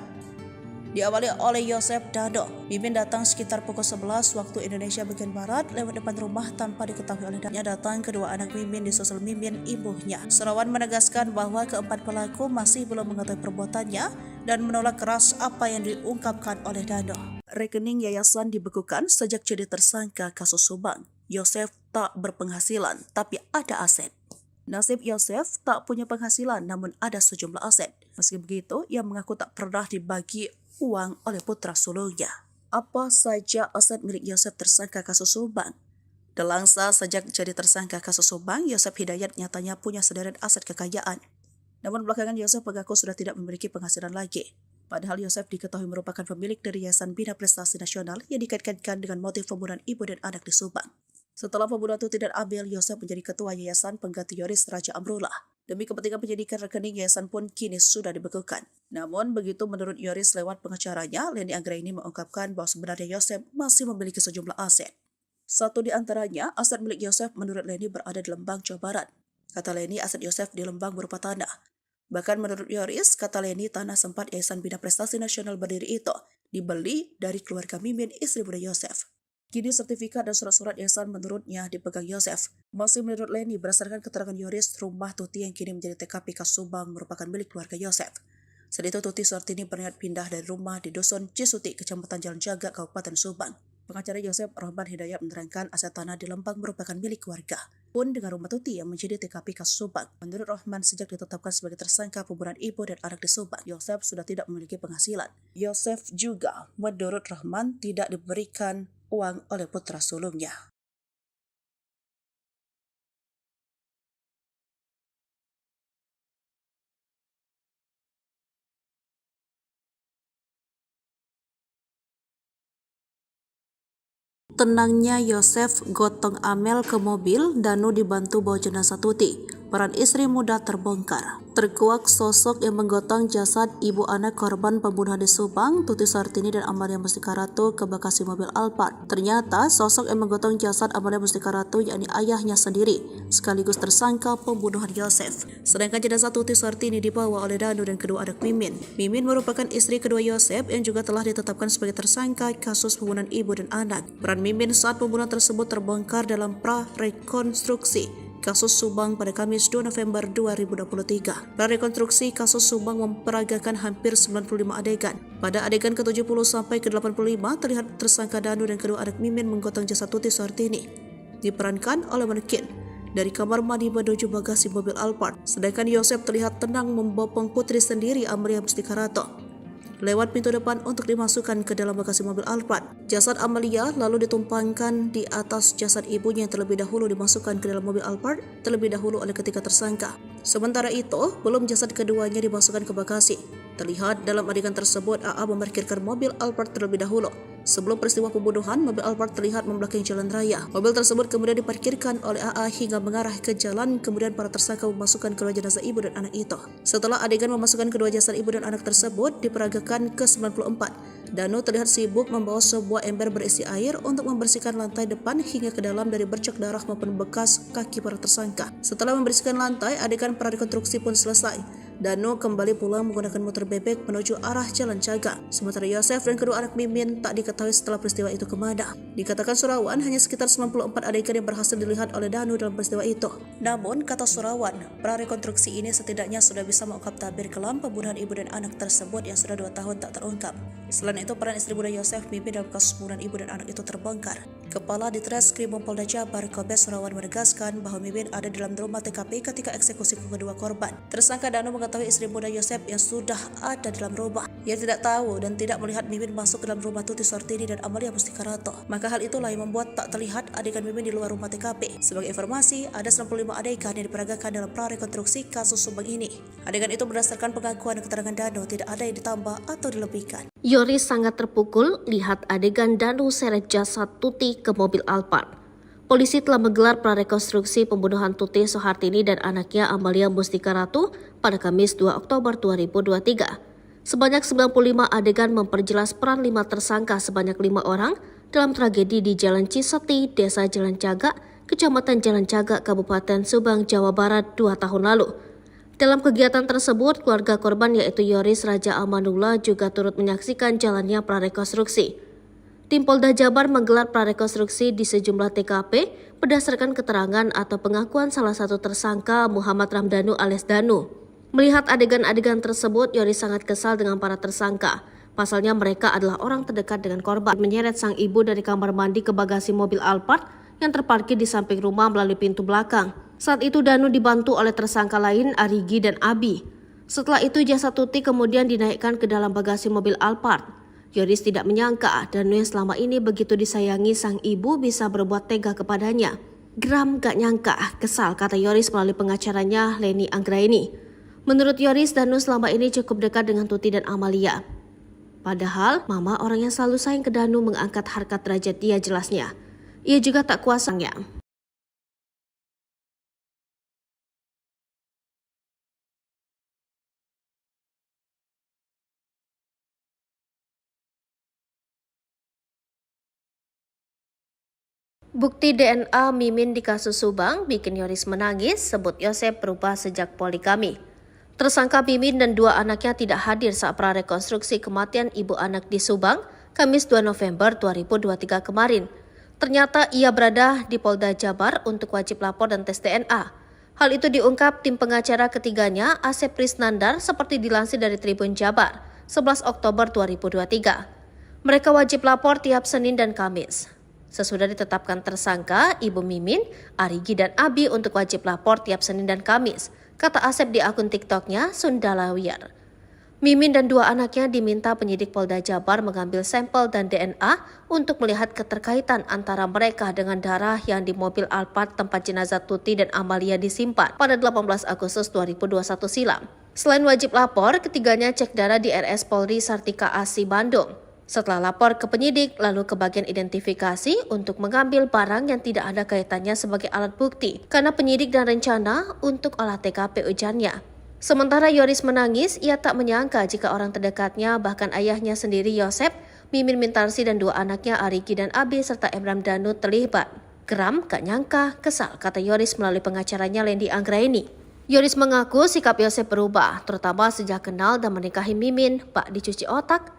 Diawali oleh Yosef Dado. Mimin datang sekitar pukul 11 waktu Indonesia bagian Barat lewat depan rumah tanpa diketahui oleh Dano. Datang kedua anak Mimin disusul Mimin ibunya. Surawan menegaskan bahwa keempat pelaku masih belum mengetahui perbuatannya dan menolak keras apa yang diungkapkan oleh Dano. Rekening yayasan dibekukan sejak jadi tersangka kasus Subang. Yosef tak berpenghasilan tapi ada aset. Nasib Yosef tak punya penghasilan namun ada sejumlah aset. Meski begitu, ia mengaku tak pernah dibagi uang oleh putra sulungnya. Apa saja aset milik Yosef tersangka kasus Subang? Delangsa sejak jadi tersangka kasus Subang, Yosef Hidayat nyatanya punya sederet aset kekayaan. Namun belakangan Yosef mengaku sudah tidak memiliki penghasilan lagi. Padahal Yosef diketahui merupakan pemilik dari Yayasan Bina Prestasi Nasional yang dikaitkan dengan motif pembunuhan ibu dan anak di Subang. Setelah pembunuhan Tuti dan Abel, Yosef menjadi ketua Yayasan pengganti Yoris Raja Amrullah. Demi kepentingan penyidikan, rekening yayasan pun kini sudah dibekukan. Namun begitu menurut Yoris lewat pengacaranya, Leni Anggraini mengungkapkan bahwa sebenarnya Yosef masih memiliki sejumlah aset. Satu di antaranya, aset milik Yosef menurut Leni berada di Lembang, Jawa Barat. Kata Leni, aset Yosef di Lembang berupa tanah. Bahkan menurut Yoris, kata Leni, tanah sempat Yayasan Bina Prestasi Nasional berdiri itu dibeli dari keluarga Mimin, istri muda Yosef. Kini sertifikat dan surat-surat yayasan menurutnya dipegang Yosef. Masih menurut Leni, berdasarkan keterangan Yoris, rumah Tuti yang kini menjadi TKP kasus Subang merupakan milik keluarga Yosef. Saat itu Tuti Suhartini berniat pindah dari rumah di Dusun Cisuti, Kecamatan Jalan Jaga, Kabupaten Subang. Pengacara Yosef Rahman Hidayat menerangkan aset tanah di Lembang merupakan milik warga. Pun dengan rumah Tuti yang menjadi TKP kasus Subang. Menurut Rahman, sejak ditetapkan sebagai tersangka pembunuhan ibu dan anak di Subang, Yosef sudah tidak memiliki penghasilan. Yosef juga, menurut Rahman, tidak diberikan uang oleh putra sulungnya. Tenangnya Yosef gotong Amel ke mobil, Danu dibantu bawa jenazah Tuti. Peran istri muda terbongkar. Terkuak sosok yang menggotong jasad ibu anak korban pembunuhan di Subang, Tuti Suhartini dan Amalia Mustika Ratu ke bagasi mobil Alphard. Ternyata sosok yang menggotong jasad Amalia Mustika Ratu yakni ayahnya sendiri, sekaligus tersangka pembunuhan Yosef. Sedangkan jenazah Tuti Suhartini dibawa oleh Danu dan kedua anak Mimin. Mimin merupakan istri kedua Yosef yang juga telah ditetapkan sebagai tersangka kasus pembunuhan ibu dan anak. Peran Mimin saat pembunuhan tersebut terbongkar dalam pra-rekonstruksi kasus Subang pada Kamis 2 November 2023. Prarekonstruksi kasus Subang memperagakan hampir 95 adegan. Pada adegan ke-70 sampai ke-85 terlihat tersangka Danu dan kedua anak Mimin menggotong jasad Tuti Suhartini. Diperankan oleh manekin dari kamar mandi menuju bagasi mobil Alphard. Sedangkan Yosef terlihat tenang membopong putri sendiri Amalia Mustika Ratu lewat pintu depan untuk dimasukkan ke dalam bagasi mobil Alphard. Jasad Amalia lalu ditumpangkan di atas jasad ibunya yang terlebih dahulu dimasukkan ke dalam mobil Alphard terlebih dahulu oleh ketiga tersangka. Sementara itu, belum jasad keduanya dimasukkan ke bagasi. Terlihat dalam adegan tersebut AA memarkirkan mobil Alphard terlebih dahulu. Sebelum peristiwa pembunuhan, mobil Alphard terlihat membelakangi jalan raya. Mobil tersebut kemudian diparkirkan oleh AA hingga mengarah ke jalan, kemudian para tersangka memasukkan kedua jenazah ibu dan anak itu. Setelah adegan memasukkan kedua jasad ibu dan anak tersebut diperagakan ke-94, Danu terlihat sibuk membawa sebuah ember berisi air untuk membersihkan lantai depan hingga ke dalam dari bercak darah maupun bekas kaki para tersangka. Setelah membersihkan lantai, adegan prarekonstruksi pun selesai. Danu kembali pulang menggunakan motor bebek menuju arah Jalan Jaga. Sementara Yosef dan kedua anak Mimin tak diketahui setelah peristiwa itu kemana. Dikatakan Surawan hanya sekitar 94 adegan yang berhasil dilihat oleh Danu dalam peristiwa itu. Namun, kata Surawan, prarekonstruksi ini setidaknya sudah bisa mengungkap tabir kelam pembunuhan ibu dan anak tersebut yang sudah 2 tahun tak terungkap. Selain itu, peran istri muda Yosef Mimin dalam kasus pembunuhan ibu dan anak itu terbongkar. Kepala Ditreskrim Polda Jabar Kombes Surawan menegaskan bahwa Mimin ada di dalam rumah TKP ketika eksekusi kedua korban. Tersangka Danu mengetahui istri muda Yosef yang sudah ada dalam rumah. Ia tidak tahu dan tidak melihat Mimin masuk ke dalam rumah Tuti Suhartini dan Amalia Mustika Ratu. Maka hal itulah yang membuat tak terlihat adegan Mimin di luar rumah TKP. Sebagai informasi, ada 95 adegan yang diperagakan dalam prarekonstruksi kasus Subang ini. Adegan itu berdasarkan pengakuan dan keterangan Danu, tidak ada yang ditambah atau dilebihkan. Yoris sangat terpukul lihat adegan Danu seret jasad Tuti ke mobil Alphard. Polisi telah menggelar prarekonstruksi pembunuhan Tuti Suhartini dan anaknya Amalia Mustika Ratu pada Kamis 2 Oktober 2023. Sebanyak 95 adegan memperjelas peran 5 tersangka sebanyak 5 orang dalam tragedi di Jalan Cisuti, Desa Jalan Jaga, Kecamatan Jalan Jaga, Kabupaten Subang, Jawa Barat 2 tahun lalu. Dalam kegiatan tersebut, keluarga korban yaitu Yoris Raja Amanullah juga turut menyaksikan jalannya prarekonstruksi. Tim Polda Jabar menggelar prarekonstruksi di sejumlah TKP berdasarkan keterangan atau pengakuan salah satu tersangka Muhammad Ramdhanu alias Danu. Melihat adegan-adegan tersebut, Yoris sangat kesal dengan para tersangka. Pasalnya mereka adalah orang terdekat dengan korban. Menyeret sang ibu dari kamar mandi ke bagasi mobil Alphard yang terparkir di samping rumah melalui pintu belakang. Saat itu Danu dibantu oleh tersangka lain Arigi dan Abi. Setelah itu jasad Tuti kemudian dinaikkan ke dalam bagasi mobil Alphard. Yoris tidak menyangka Danu yang selama ini begitu disayangi sang ibu bisa berbuat tega kepadanya. Geram gak nyangka, kesal, kata Yoris melalui pengacaranya Leni Anggraini. Menurut Yoris, Danu selama ini cukup dekat dengan Tuti dan Amalia. Padahal mama orang yang selalu sayang ke Danu mengangkat harkat derajat dia jelasnya. Ia juga tak kuasanya. Bukti DNA Mimin di kasus Subang bikin Yoris menangis, sebut Yosef berubah sejak poligami. Tersangka Mimin dan 2 anaknya tidak hadir saat prarekonstruksi kematian ibu anak di Subang, Kamis 2 November 2023 kemarin. Ternyata ia berada di Polda Jabar untuk wajib lapor dan tes DNA. Hal itu diungkap tim pengacara ketiganya, Asep Prisnandar, seperti dilansir dari Tribun Jabar, 11 Oktober 2023. Mereka wajib lapor tiap Senin dan Kamis. Sesudah ditetapkan tersangka, Ibu Mimin, Arigi, dan Abi untuk wajib lapor tiap Senin dan Kamis, kata Asep di akun TikToknya Sundalawiyar. Mimin dan dua anaknya diminta penyidik Polda Jabar mengambil sampel dan DNA untuk melihat keterkaitan antara mereka dengan darah yang di mobil Alphard tempat jenazah Tuti dan Amalia disimpan pada 18 Agustus 2021 silam. Selain wajib lapor, ketiganya cek darah di RS Polri Sartika Asi Bandung. Setelah lapor ke penyidik, lalu ke bagian identifikasi untuk mengambil barang yang tidak ada kaitannya sebagai alat bukti, karena penyidik dan rencana untuk olah TKP ujarnya. Sementara Yoris menangis, ia tak menyangka jika orang terdekatnya, bahkan ayahnya sendiri Yosep, Mimin Mintarsi dan dua anaknya Arigi dan Abi serta Emram Danu terlibat. Geram, gak nyangka, kesal, kata Yoris melalui pengacaranya Lendi Anggraini. Yoris mengaku sikap Yosep berubah, terutama sejak kenal dan menikahi Mimin, Pak dicuci otak.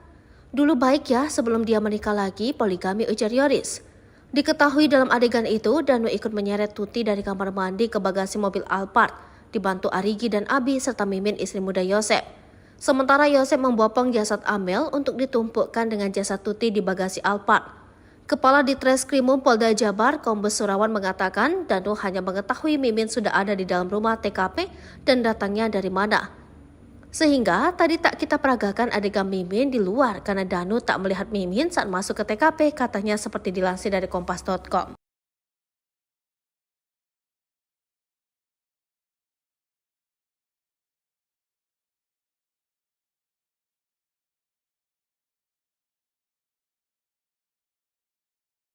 Dulu baik ya sebelum dia menikah lagi, poligami, ujar Yoris. Diketahui dalam adegan itu, Danu ikut menyeret Tuti dari kamar mandi ke bagasi mobil Alphard, dibantu Arigi dan Abi serta Mimin istri muda Yosep. Sementara Yosep membopong jasad Amel untuk ditumpukkan dengan jasad Tuti di bagasi Alphard. Kepala Ditreskrimum Polda Jabar, Kombes Surawan mengatakan Danu hanya mengetahui Mimin sudah ada di dalam rumah TKP dan datangnya dari mana. Sehingga tadi tak kita peragakan adegan Mimin di luar karena Danu tak melihat Mimin saat masuk ke TKP, katanya seperti dilansir dari kompas.com.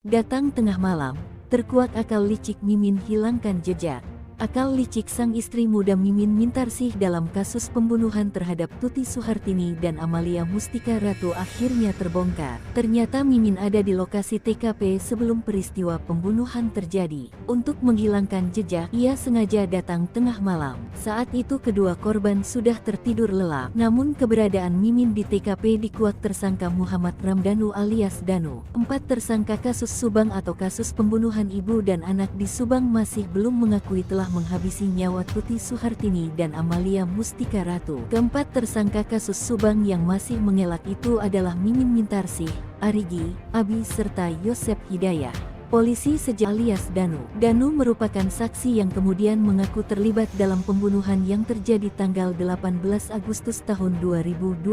Datang tengah malam, terkuak akal licik Mimin hilangkan jejak. Akal licik sang istri muda Mimin Mintarsih dalam kasus pembunuhan terhadap Tuti Suhartini dan Amalia Mustika Ratu akhirnya terbongkar. Ternyata Mimin ada di lokasi TKP sebelum peristiwa pembunuhan terjadi. Untuk menghilangkan jejak, ia sengaja datang tengah malam. Saat itu kedua korban sudah tertidur lelap. Namun keberadaan Mimin di TKP dikuak tersangka Muhammad Ramdanu alias Danu. 4 tersangka kasus Subang atau kasus pembunuhan ibu dan anak di Subang masih belum mengakui telah menghabisi nyawa Tuti Suhartini dan Amalia Mustika Ratu. Keempat tersangka kasus Subang yang masih mengelak itu adalah Mimin Mintarsih, Arigi, Abi serta Yosep Hidayah. Polisi sejak alias Danu. Danu merupakan saksi yang kemudian mengaku terlibat dalam pembunuhan yang terjadi tanggal 18 Agustus tahun 2021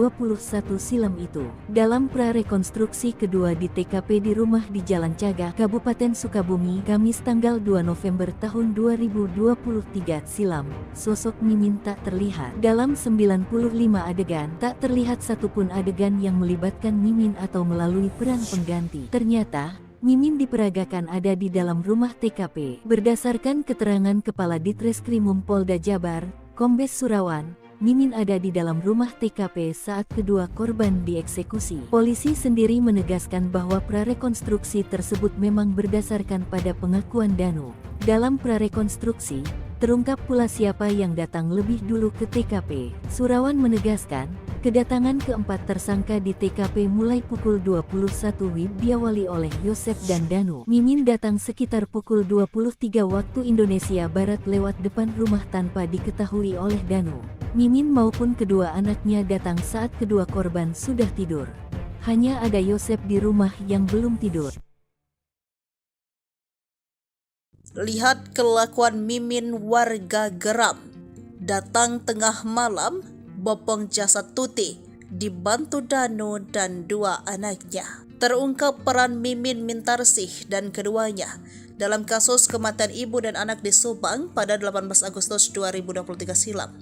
silam itu. Dalam prarekonstruksi kedua di TKP di rumah di Jalan Cagak, Kabupaten Sukabumi, Kamis tanggal 2 November tahun 2023 silam, sosok Mimin tak terlihat. Dalam 95 adegan, tak terlihat satupun adegan yang melibatkan Mimin atau melalui peran pengganti. Ternyata, Mimin diperagakan ada di dalam rumah TKP. Berdasarkan keterangan Kepala Ditreskrimum Polda Jabar, Kombes Surawan, Mimin ada di dalam rumah TKP saat kedua korban dieksekusi. Polisi sendiri menegaskan bahwa prarekonstruksi tersebut memang berdasarkan pada pengakuan Danu. Dalam prarekonstruksi, terungkap pula siapa yang datang lebih dulu ke TKP. Surawan menegaskan, kedatangan keempat tersangka di TKP mulai pukul 21 WIB diawali oleh Yosep dan Danu. Mimin datang sekitar pukul 23 waktu Indonesia Barat lewat depan rumah tanpa diketahui oleh Danu. Mimin maupun kedua anaknya datang saat kedua korban sudah tidur. Hanya ada Yosep di rumah yang belum tidur. Lihat kelakuan Mimin, warga geram. Datang tengah malam, bopong jasad Tuti, dibantu Danu dan dua anaknya. Terungkap peran Mimin Mintarsih dan keduanya dalam kasus kematian ibu dan anak di Subang pada 18 Agustus 2023 silam.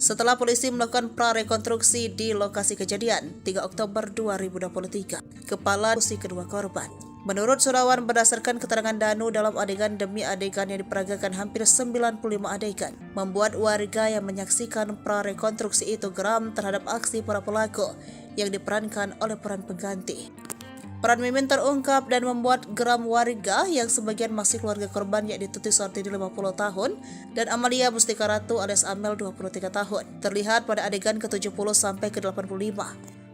Setelah polisi melakukan prarekonstruksi di lokasi kejadian 3 Oktober 2023, kepala si kedua korban. Menurut Surawan, berdasarkan keterangan Danu dalam adegan demi adegan yang diperagakan hampir 95 adegan, membuat warga yang menyaksikan prarekonstruksi itu geram terhadap aksi para pelaku yang diperankan oleh peran pengganti. Peran Mimin terungkap dan membuat geram warga yang sebagian masih keluarga korban, yakni Tuti Suhartini 50 tahun dan Amalia Mustika Ratu alias Amel 23 tahun. Terlihat pada adegan ke-70 sampai ke-85.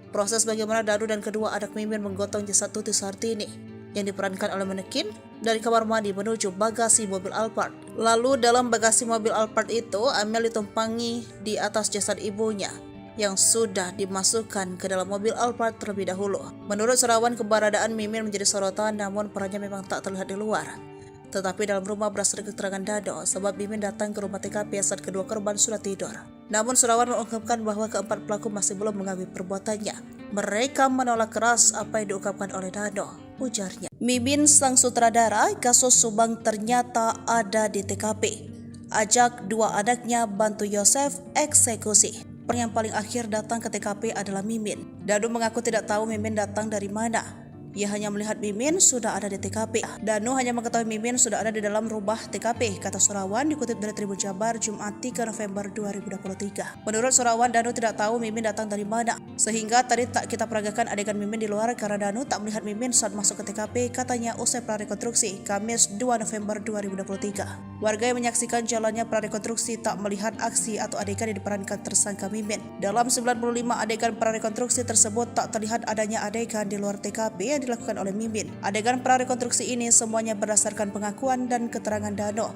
Proses bagaimana Danu dan kedua anak Mimin menggotong jasad Tuti Suhartini. yang diperankan oleh manekin dari kamar mandi menuju bagasi mobil Alphard. Lalu dalam bagasi mobil Alphard itu, Amel ditumpangi di atas jasad ibunya yang sudah dimasukkan ke dalam mobil Alphard terlebih dahulu. Menurut Surawan, keberadaan Mimin menjadi sorotan, namun perannya memang tak terlihat di luar. Tetapi dalam rumah berdasarkan keterangan Dado, sebab Mimin datang ke rumah TKP saat kedua korban sudah tidur. Namun Surawan mengungkapkan bahwa keempat pelaku masih belum mengakui perbuatannya. Mereka menolak keras apa yang diungkapkan oleh Dado, ujarnya. Mimin sang sutradara kasus Subang ternyata ada di TKP. Ajak dua anaknya bantu Yosef eksekusi. Yang paling akhir datang ke TKP adalah Mimin. Dado mengaku tidak tahu Mimin datang dari mana. Ia hanya melihat Mimin sudah ada di TKP. Danu hanya mengetahui Mimin sudah ada di dalam rumah TKP, kata Surawan dikutip dari Tribun Jabar Jumat 3 November 2023. Menurut Surawan, Danu tidak tahu Mimin datang dari mana, sehingga tadi tak kita peragakan adegan Mimin di luar karena Danu tak melihat Mimin saat masuk ke TKP, katanya usai prarekonstruksi Kamis 2 November 2023. Warga yang menyaksikan jalannya prarekonstruksi tak melihat aksi atau adegan yang diperankan tersangka Mimin. Dalam 95 adegan prarekonstruksi tersebut tak terlihat adanya adegan di luar TKP yang dilakukan oleh Mimin. Adegan prarekonstruksi ini semuanya berdasarkan pengakuan dan keterangan Dano.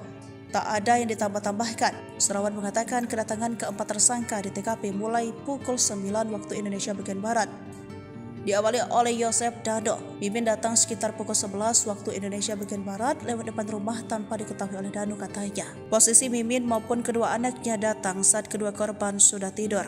Tak ada yang ditambah-tambahkan. Surawan mengatakan kedatangan keempat tersangka di TKP mulai pukul 9 waktu Indonesia bagian Barat. Diawali oleh Yosef Dado. Mimin datang sekitar pukul 11 waktu Indonesia bagian Barat lewat depan rumah tanpa diketahui oleh Dano, katanya. Posisi Mimin maupun kedua anaknya datang saat kedua korban sudah tidur.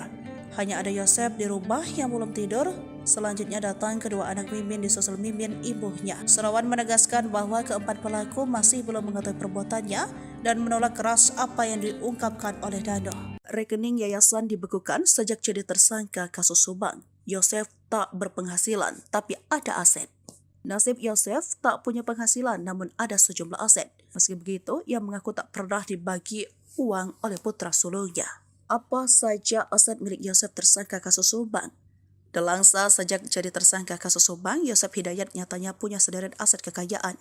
Hanya ada Yosef di rumah yang belum tidur. Selanjutnya datang kedua anak Mimin disusul Mimin ibunya. Surawan menegaskan bahwa keempat pelaku masih belum mengetahui perbuatannya dan menolak keras apa yang diungkapkan oleh Dano. Rekening yayasan dibekukan sejak jadi tersangka kasus Subang. Yosef tak berpenghasilan tapi ada aset. Nasib Yosef tak punya penghasilan namun ada sejumlah aset. Meski begitu, ia mengaku tak pernah dibagi uang oleh putra sulungnya. Apa saja aset milik Yosef tersangka kasus Subang? Delangsa sejak jadi tersangka kasus Subang, Yosef Hidayat nyatanya punya sederet aset kekayaan.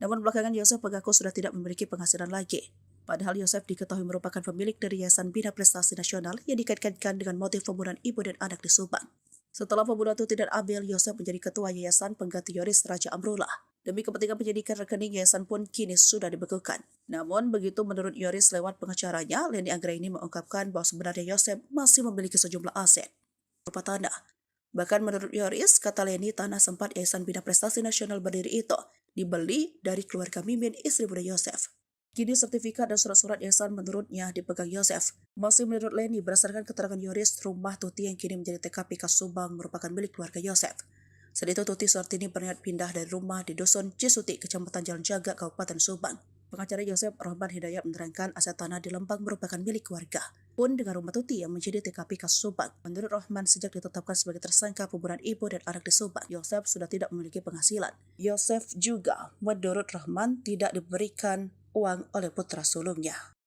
Namun belakangan Yosef mengaku sudah tidak memiliki penghasilan lagi. Padahal Yosef diketahui merupakan pemilik dari Yayasan Bina Prestasi Nasional yang dikaitkan dengan motif pembunuhan ibu dan anak di Subang. Setelah pembunuhan itu tidak adil, Yosef menjadi ketua yayasan pengganti Yoris Raja Amrullah. Demi kepentingan penyidikan, rekening yayasan pun kini sudah dibekukan. Namun begitu menurut Yoris lewat pengacaranya, Leni Anggraini mengungkapkan bahwa sebenarnya Yosef masih memiliki sejumlah aset berupa tanah. Bahkan menurut Yoris, kata Leni, tanah sempat Yayasan Bina Prestasi Nasional berdiri itu dibeli dari keluarga Mimin, istri muda Yosef. Kini sertifikat dan surat-surat yayasan menurutnya dipegang Yosef. Masih menurut Leni, berdasarkan keterangan Yoris, rumah Tuti yang kini menjadi TKP kasus Subang merupakan milik keluarga Yosef. Saat itu Tuti Suhartini berniat pindah dari rumah di Dusun Cisuti, Kecamatan Jalan Jaga, Kabupaten Subang. Pengacara Yosef Rahman Hidayat menerangkan aset tanah di Lembang merupakan milik keluarga. Pun dengan rumah Tuti yang menjadi TKP kasus Subang. Menurut Rahman, sejak ditetapkan sebagai tersangka pembunuhan ibu dan anak di Subang, Yosef sudah tidak memiliki penghasilan. Yosef juga, menurut Rahman, tidak diberikan uang oleh putra sulungnya.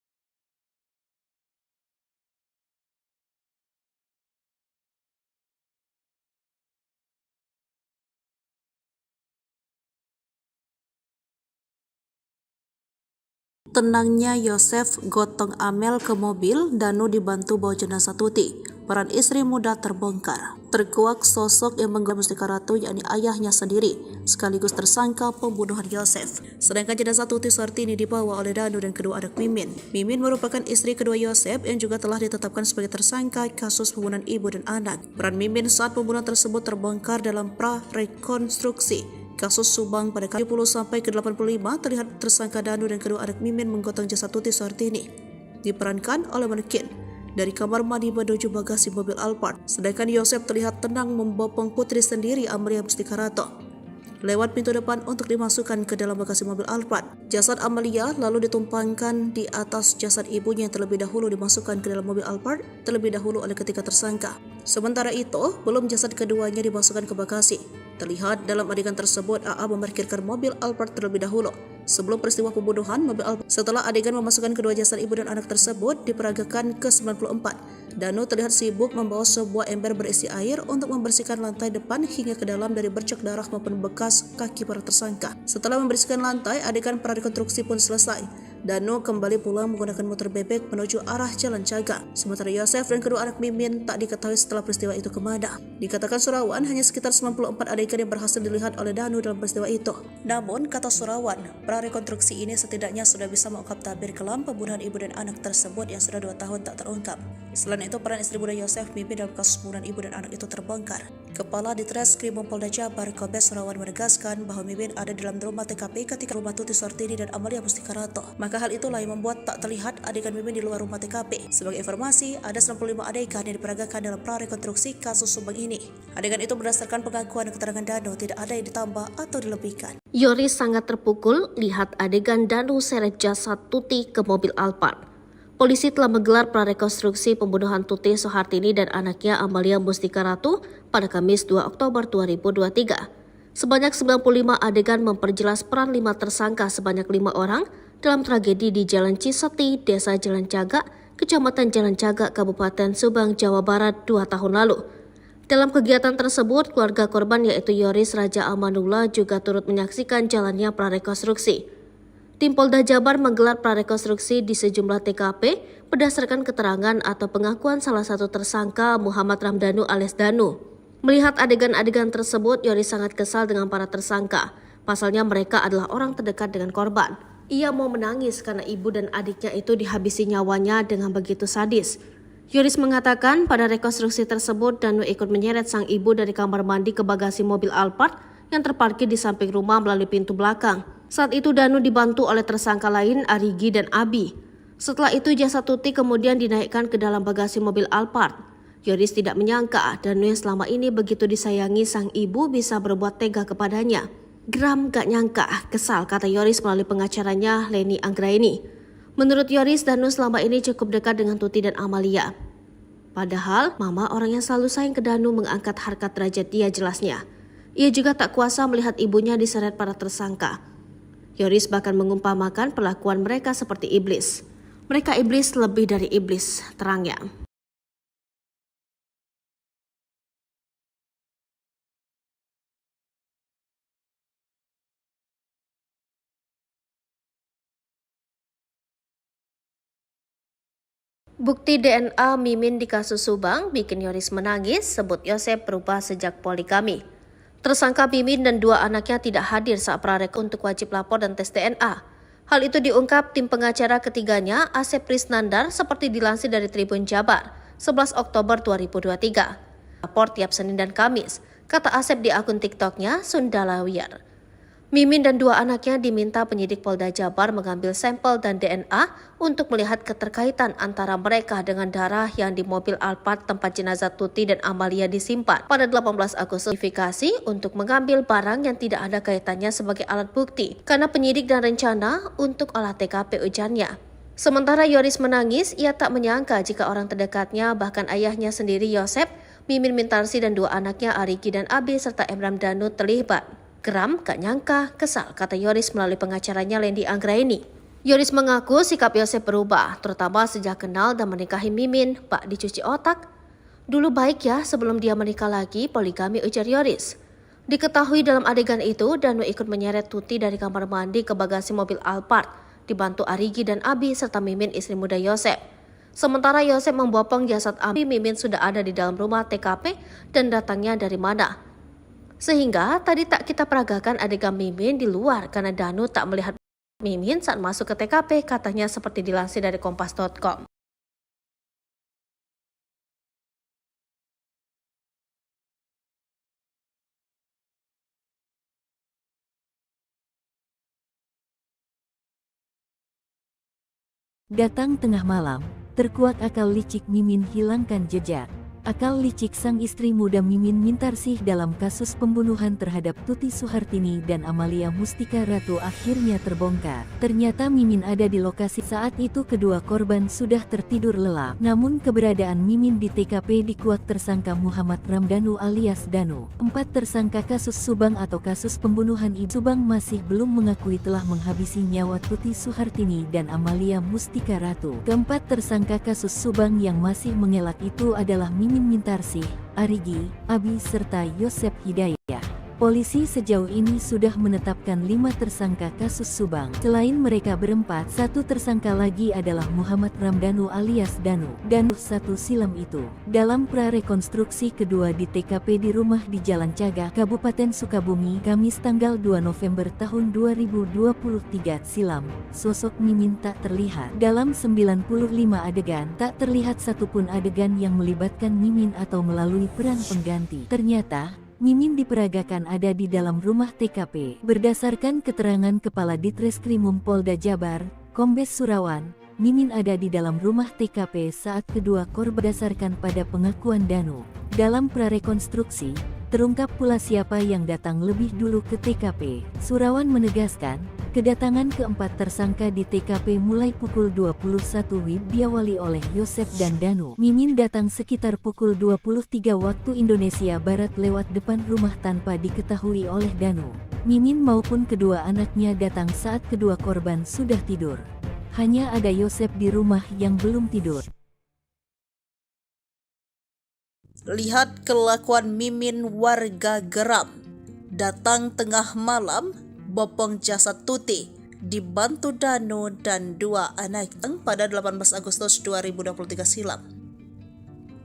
Tenangnya Yosef gotong Amel ke mobil, Danu dibantu bawa jenazah Tuti. Peran istri muda terbongkar. Terkuak sosok yang mengganggu Mustika Ratu, yakni ayahnya sendiri, sekaligus tersangka pembunuhan Yosef. Sedangkan jenazah Tuti Suhartini dibawa oleh Danu dan kedua anak Mimin. Mimin merupakan istri kedua Yosef yang juga telah ditetapkan sebagai tersangka kasus pembunuhan ibu dan anak. Peran Mimin saat pembunuhan tersebut terbongkar dalam pra-rekonstruksi kasus Subang pada 70-85 terlihat tersangka Danu dan kedua anak Mimin menggotong jasad Tuti Suhartini. Diperankan oleh manekin dari kamar mandi menuju bagasi mobil Alphard. Sedangkan Yosef terlihat tenang membopong putri sendiri Amalia Mustika Ratu lewat pintu depan untuk dimasukkan ke dalam bagasi mobil Alphard. Jasad Amalia lalu ditumpangkan di atas jasad ibunya yang terlebih dahulu dimasukkan ke dalam mobil Alphard terlebih dahulu oleh ketiga tersangka. Sementara itu, belum jasad keduanya dimasukkan ke bagasi. Terlihat dalam adegan tersebut, AA memarkirkan mobil Alphard terlebih dahulu. Sebelum peristiwa pembunuhan mobil Alphard, setelah adegan memasukkan kedua jasad ibu dan anak tersebut diperagakan ke 94. Danu terlihat sibuk membawa sebuah ember berisi air untuk membersihkan lantai depan hingga ke dalam dari bercak darah maupun bekas kaki para tersangka. Setelah membersihkan lantai, adegan prarekonstruksi pun selesai. Danu kembali pulang menggunakan motor bebek menuju arah Jalan Caga. Sementara Yosef dan kedua anak Mimin tak diketahui setelah peristiwa itu kemana. Dikatakan Surawan hanya sekitar 94 adegan yang berhasil dilihat oleh Danu dalam peristiwa itu. Namun, kata Surawan, prarekonstruksi ini setidaknya sudah bisa mengungkap tabir kelam pembunuhan ibu dan anak tersebut yang sudah 2 tahun tak terungkap. Selain itu, peran istri muda Yosef Mimin dalam kasus pembunuhan ibu dan anak itu terbongkar. Kepala Ditreskrim Polda Jabar Kombes Surawan menegaskan bahwa Mimin ada dalam rumah TKP ketika rumah Tuti Suhartini dan Amalia Mustika Rato. Maka hal itulah yang membuat tak terlihat adegan Mimin di luar rumah TKP. Sebagai informasi, ada 95 adegan yang diperagakan dalam prarekonstruksi kasus Subang ini. Adegan itu berdasarkan pengakuan dan keterangan Danu, tidak ada yang ditambah atau dilebihkan. Yoris sangat terpukul lihat adegan Danu seret jasad Tuti ke mobil Alphard. Polisi telah menggelar prarekonstruksi pembunuhan Tuti Suhartini dan anaknya Amalia Mustika Ratu pada Kamis 2 Oktober 2023. Sebanyak 95 adegan memperjelas peran 5 tersangka sebanyak 5 orang dalam tragedi di Jalan Ciseti, Desa Jalan Caga, Kecamatan Jalan Caga, Kabupaten Subang, Jawa Barat 2 tahun lalu. Dalam kegiatan tersebut, keluarga korban yaitu Yoris Raja Amanullah juga turut menyaksikan jalannya prarekonstruksi. Tim Polda Jabar menggelar prarekonstruksi di sejumlah TKP berdasarkan keterangan atau pengakuan salah satu tersangka Muhammad Ramdhanu alias Danu. Melihat adegan-adegan tersebut, Yoris sangat kesal dengan para tersangka. Pasalnya mereka adalah orang terdekat dengan korban. Ia mau menangis karena ibu dan adiknya itu dihabisi nyawanya dengan begitu sadis. Yoris mengatakan pada rekonstruksi tersebut Danu ikut menyeret sang ibu dari kamar mandi ke bagasi mobil Alphard yang terparkir di samping rumah melalui pintu belakang. Saat itu Danu dibantu oleh tersangka lain Arigi dan Abi. Setelah itu jasad Tuti kemudian dinaikkan ke dalam bagasi mobil Alphard. Yoris tidak menyangka Danu yang selama ini begitu disayangi sang ibu bisa berbuat tega kepadanya. Geram gak nyangka, kesal, kata Yoris melalui pengacaranya Leni Anggraini. Menurut Yoris, Danu selama ini cukup dekat dengan Tuti dan Amalia. Padahal, mama orang yang selalu sayang ke Danu mengangkat harkat derajat dia jelasnya. Ia juga tak kuasa melihat ibunya diseret para tersangka. Yoris bahkan mengumpamakan perlakuan mereka seperti iblis. Mereka iblis lebih dari iblis, terangnya. Bukti DNA Mimin di kasus Subang bikin Yoris menangis, sebut Yosep berubah sejak poligami. Tersangka Mimin dan 2 anaknya tidak hadir saat prarek untuk wajib lapor dan tes DNA. Hal itu diungkap tim pengacara ketiganya, Asep Prisnandar, seperti dilansir dari Tribun Jabar, 11 Oktober 2023. Lapor tiap Senin dan Kamis, kata Asep di akun TikToknya Sundalawiyar. Mimin dan 2 anaknya diminta penyidik Polda Jabar mengambil sampel dan DNA untuk melihat keterkaitan antara mereka dengan darah yang di mobil Alphard tempat jenazah Tuti dan Amalia disimpan pada 18 Agustus. Verifikasi untuk mengambil barang yang tidak ada kaitannya sebagai alat bukti karena penyidik dan rencana untuk olah TKP, ujarnya. Sementara Yoris menangis, ia tak menyangka jika orang terdekatnya, bahkan ayahnya sendiri Yosep, Mimin Mintarsi dan 2 anaknya Arigi dan Abi serta Emram Danu terlibat. Geram, gak nyangka, kesal, kata Yoris melalui pengacaranya Leni Anggraini. Yoris mengaku sikap Yosep berubah, terutama sejak kenal dan menikahi Mimin. Pak dicuci otak. Dulu baik ya sebelum dia menikah lagi, poligami, ujar Yoris. Diketahui dalam adegan itu, Danu ikut menyeret Tuti dari kamar mandi ke bagasi mobil Alphard, dibantu Arigi dan Abi serta Mimin istri muda Yosep. Sementara Yosep membopong jasad Abi, Mimin sudah ada di dalam rumah TKP dan datangnya dari mana. Sehingga tadi tak kita peragakan adegan Mimin di luar karena Danu tak melihat Mimin saat masuk ke TKP, katanya seperti dilansir dari kompas.com. Datang tengah malam, terkuak akal licik Mimin hilangkan jejak. Akal licik sang istri muda Mimin Mintarsih dalam kasus pembunuhan terhadap Tuti Suhartini dan Amalia Mustika Ratu akhirnya terbongkar. Ternyata Mimin ada di lokasi saat itu kedua korban sudah tertidur lelap. Namun keberadaan Mimin di TKP dikuak tersangka Muhammad Ramdhanu alias Danu. 4 tersangka kasus Subang atau kasus pembunuhan ibu Subang masih belum mengakui telah menghabisi nyawa Tuti Suhartini dan Amalia Mustika Ratu. Keempat tersangka kasus Subang yang masih mengelak itu adalah Mimin Mintarsih, Arigi, Abi serta Yosep Hidayah. Polisi sejauh ini sudah menetapkan 5 tersangka kasus Subang. Selain mereka berempat, satu tersangka lagi adalah Muhammad Ramdhanu alias Danu, dan satu silam itu. Dalam prarekonstruksi kedua di TKP di rumah di Jalan Cagak, Kabupaten Sukabumi, Kamis tanggal 2 November tahun 2023 silam, sosok Mimin tak terlihat. Dalam 95 adegan, tak terlihat satupun adegan yang melibatkan Mimin atau melalui peran pengganti. Ternyata, Mimin diperagakan ada di dalam rumah TKP. Berdasarkan keterangan Kepala Ditreskrimum Polda Jabar, Kombes Surawan, Mimin ada di dalam rumah TKP saat kedua korban. Berdasarkan pada pengakuan Danu. Dalam prarekonstruksi, terungkap pula siapa yang datang lebih dulu ke TKP. Surawan menegaskan, kedatangan keempat tersangka di TKP mulai pukul 21 WIB diawali oleh Yosef dan Danu. Mimin datang sekitar pukul 23 waktu Indonesia Barat lewat depan rumah tanpa diketahui oleh Danu. Mimin maupun kedua anaknya datang saat kedua korban sudah tidur. Hanya ada Yosef di rumah yang belum tidur. Lihat kelakuan Mimin, warga geram. Datang tengah malam, bopong jasad Tuti, dibantu Danu dan dua anak pada 18 Agustus 2023 silam.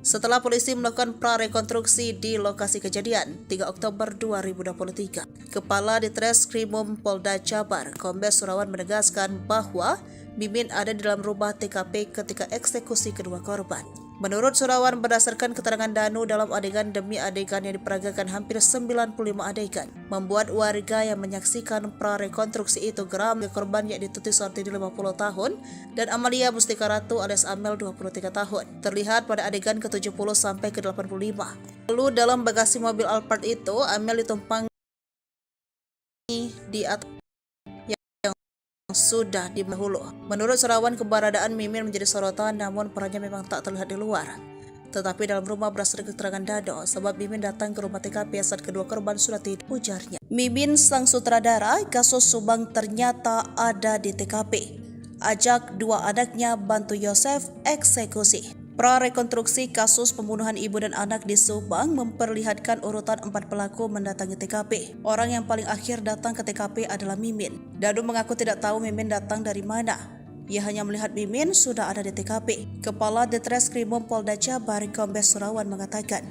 Setelah polisi melakukan prarekonstruksi di lokasi kejadian 3 Oktober 2023, Kepala Ditreskrimum Polda Jabar, Kombes Surawan menegaskan bahwa Mimin ada di dalam rumah TKP ketika eksekusi kedua korban. Menurut Surawan, berdasarkan keterangan Danu dalam adegan demi adegan yang diperagakan hampir 95 adegan, membuat warga yang menyaksikan prarekonstruksi itu geram. Korban yakni Tuti Suhartini 50 tahun dan Amalia Mustika Ratu alias Amel 23 tahun. Terlihat pada adegan ke-70 sampai ke-85. Lalu dalam bagasi mobil Alphard itu, Amel ditumpangi di atas sudah didahulu. Menurut Surawan, keberadaan Mimin menjadi sorotan, namun perannya memang tak terlihat di luar. Tetapi dalam rumah berdasarkan keterangan Dado, sebab Mimin datang ke rumah TKP saat kedua korban sudah tidur, ujarnya. Mimin sang sutradara kasus Subang ternyata ada di TKP. Ajak dua anaknya bantu Yosef eksekusi. Prarekonstruksi kasus pembunuhan ibu dan anak di Subang memperlihatkan urutan 4 pelaku mendatangi TKP. Orang yang paling akhir datang ke TKP adalah Mimin. Dadu mengaku tidak tahu Mimin datang dari mana. Ia hanya melihat Mimin sudah ada di TKP. Kepala Ditreskrimum Polda Jabar, Kombes Surawan mengatakan,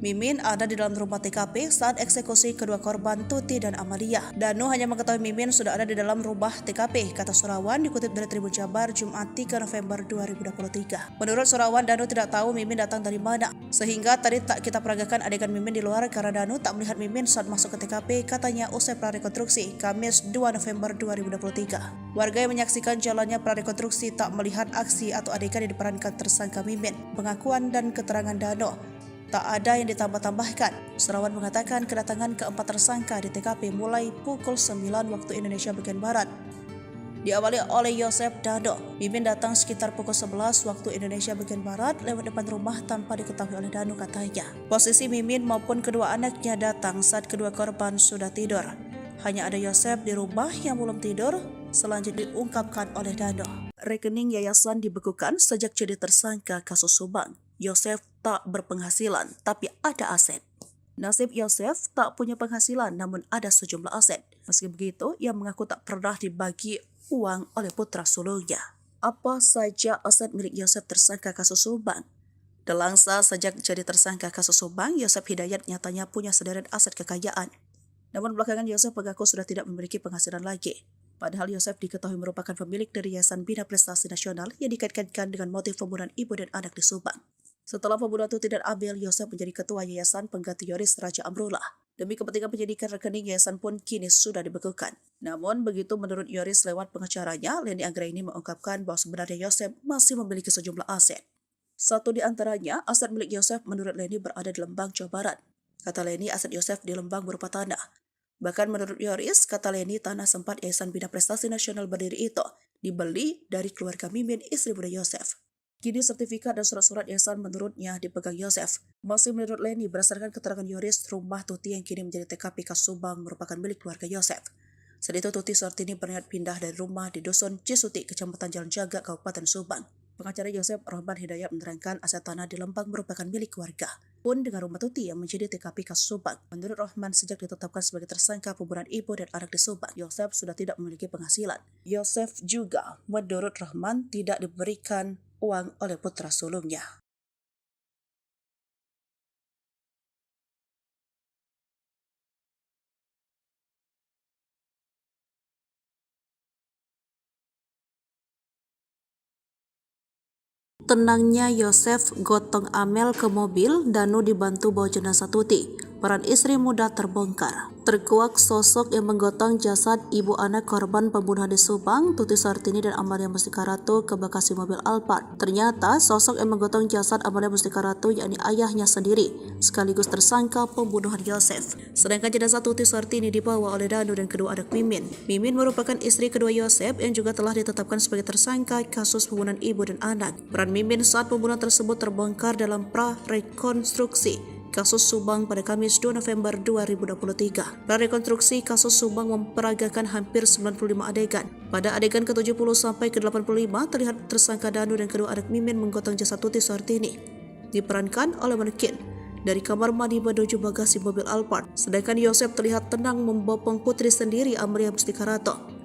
Mimin ada di dalam rumah TKP saat eksekusi kedua korban Tuti dan Amalia. Danu hanya mengetahui Mimin sudah ada di dalam rumah TKP, kata Surawan dikutip dari Tribun Jabar Jumat 3 November 2023. Menurut Surawan, Danu tidak tahu Mimin datang dari mana, sehingga tadi tak kita peragakan adegan Mimin di luar karena Danu tak melihat Mimin saat masuk ke TKP, katanya usai prarekonstruksi Kamis 2 November 2023. Warga yang menyaksikan jalannya prarekonstruksi tak melihat aksi atau adegan yang diperankan tersangka Mimin. Pengakuan dan keterangan Danu tak ada yang ditambah-tambahkan. Surawan mengatakan kedatangan keempat tersangka di TKP mulai pukul 9 waktu Indonesia bagian Barat. Diawali oleh Yosef Dado, Mimin datang sekitar pukul 11 waktu Indonesia bagian Barat lewat depan rumah tanpa diketahui oleh Danu, katanya. Posisi Mimin maupun kedua anaknya datang saat kedua korban sudah tidur. Hanya ada Yosef di rumah yang belum tidur, selanjutnya diungkapkan oleh Dado. Rekening yayasan dibekukan sejak jadi tersangka kasus Subang. Yosef tak berpenghasilan, tapi ada aset. Nasib Yosef tak punya penghasilan, namun ada sejumlah aset. Meski begitu, ia mengaku tak pernah dibagi uang oleh putra sulungnya. Apa saja aset milik Yosef tersangka kasus Subang? Delangsa sejak jadi tersangka kasus Subang, Yosef Hidayat nyatanya punya sederet aset kekayaan. Namun belakangan Yosef mengaku sudah tidak memiliki penghasilan lagi. Padahal Yosef diketahui merupakan pemilik dari Yayasan Bina Prestasi Nasional yang dikaitkan dengan motif pembunuhan ibu dan anak di Subang. Setelah pembunuhan Tuti dan Amel, Yosef menjadi ketua Yayasan pengganti Yoris Raja Amrullah. Demi kepentingan penyidikan rekening yayasan pun kini sudah dibekukan. Namun begitu menurut Yoris lewat pengacaranya, Leni Anggraini mengungkapkan bahwa sebenarnya Yosef masih memiliki sejumlah aset. Satu di antaranya, aset milik Yosef menurut Leni berada di Lembang, Jawa Barat. Kata Leni, aset Yosef di Lembang berupa tanah. Bahkan menurut Yoris, kata Leni, tanah sempat Yayasan Bina Prestasi Nasional berdiri itu dibeli dari keluarga Mimin, istri muda Yosef. Kini sertifikat dan surat-surat yayasan menurutnya dipegang Yosef. Masih menurut Leni, berdasarkan keterangan Yoris, rumah Tuti yang kini menjadi TKP kasus Subang merupakan milik keluarga Yosef. Saat itu Tuti Suhartini berniat pindah dari rumah di Dusun Cisuti, Kecamatan Jalan Jaga, Kabupaten Subang. Pengacara Yosef Rahman Hidayat menerangkan aset tanah di Lembang merupakan milik keluarga. pun dengan rumah Tuti yang menjadi TKP kasus Subang. Menurut Rohman, sejak ditetapkan sebagai tersangka pembunuhan ibu dan anak di Subang, Yosef sudah tidak memiliki penghasilan. Yosef juga, menurut Rohman, tidak diberikan uang oleh putra sulungnya. Tenangnya Yosef gotong Amel ke mobil, Danu dibantu bawa jenazah Tuti. Peran istri muda terbongkar. Terkuak sosok yang menggotong jasad ibu anak korban pembunuhan di Subang, Tuti Suhartini dan Amalia Mustika Ratu ke bagasi mobil Alphard. Ternyata sosok yang menggotong jasad Amalia Mustika Ratu yakni ayahnya sendiri, sekaligus tersangka pembunuhan Yosef. Sedangkan jenazah Tuti Suhartini dibawa oleh Danu dan kedua anak Mimin. Mimin merupakan istri kedua Yosef yang juga telah ditetapkan sebagai tersangka kasus pembunuhan ibu dan anak. Peran Mimin saat pembunuhan tersebut terbongkar dalam pra-rekonstruksi kasus Subang pada Kamis 2 November 2023. Prarekonstruksi kasus Subang memperagakan hampir 95 adegan. Pada adegan ke-70 sampai ke-85 terlihat tersangka Danu dan kedua anak Mimin menggotong jasad Tuti Suhartini. Diperankan oleh manekin dari kamar mandi menuju bagasi mobil Alphard. Sedangkan Yosef terlihat tenang membopong putri sendiri Amalia Mustika Ratu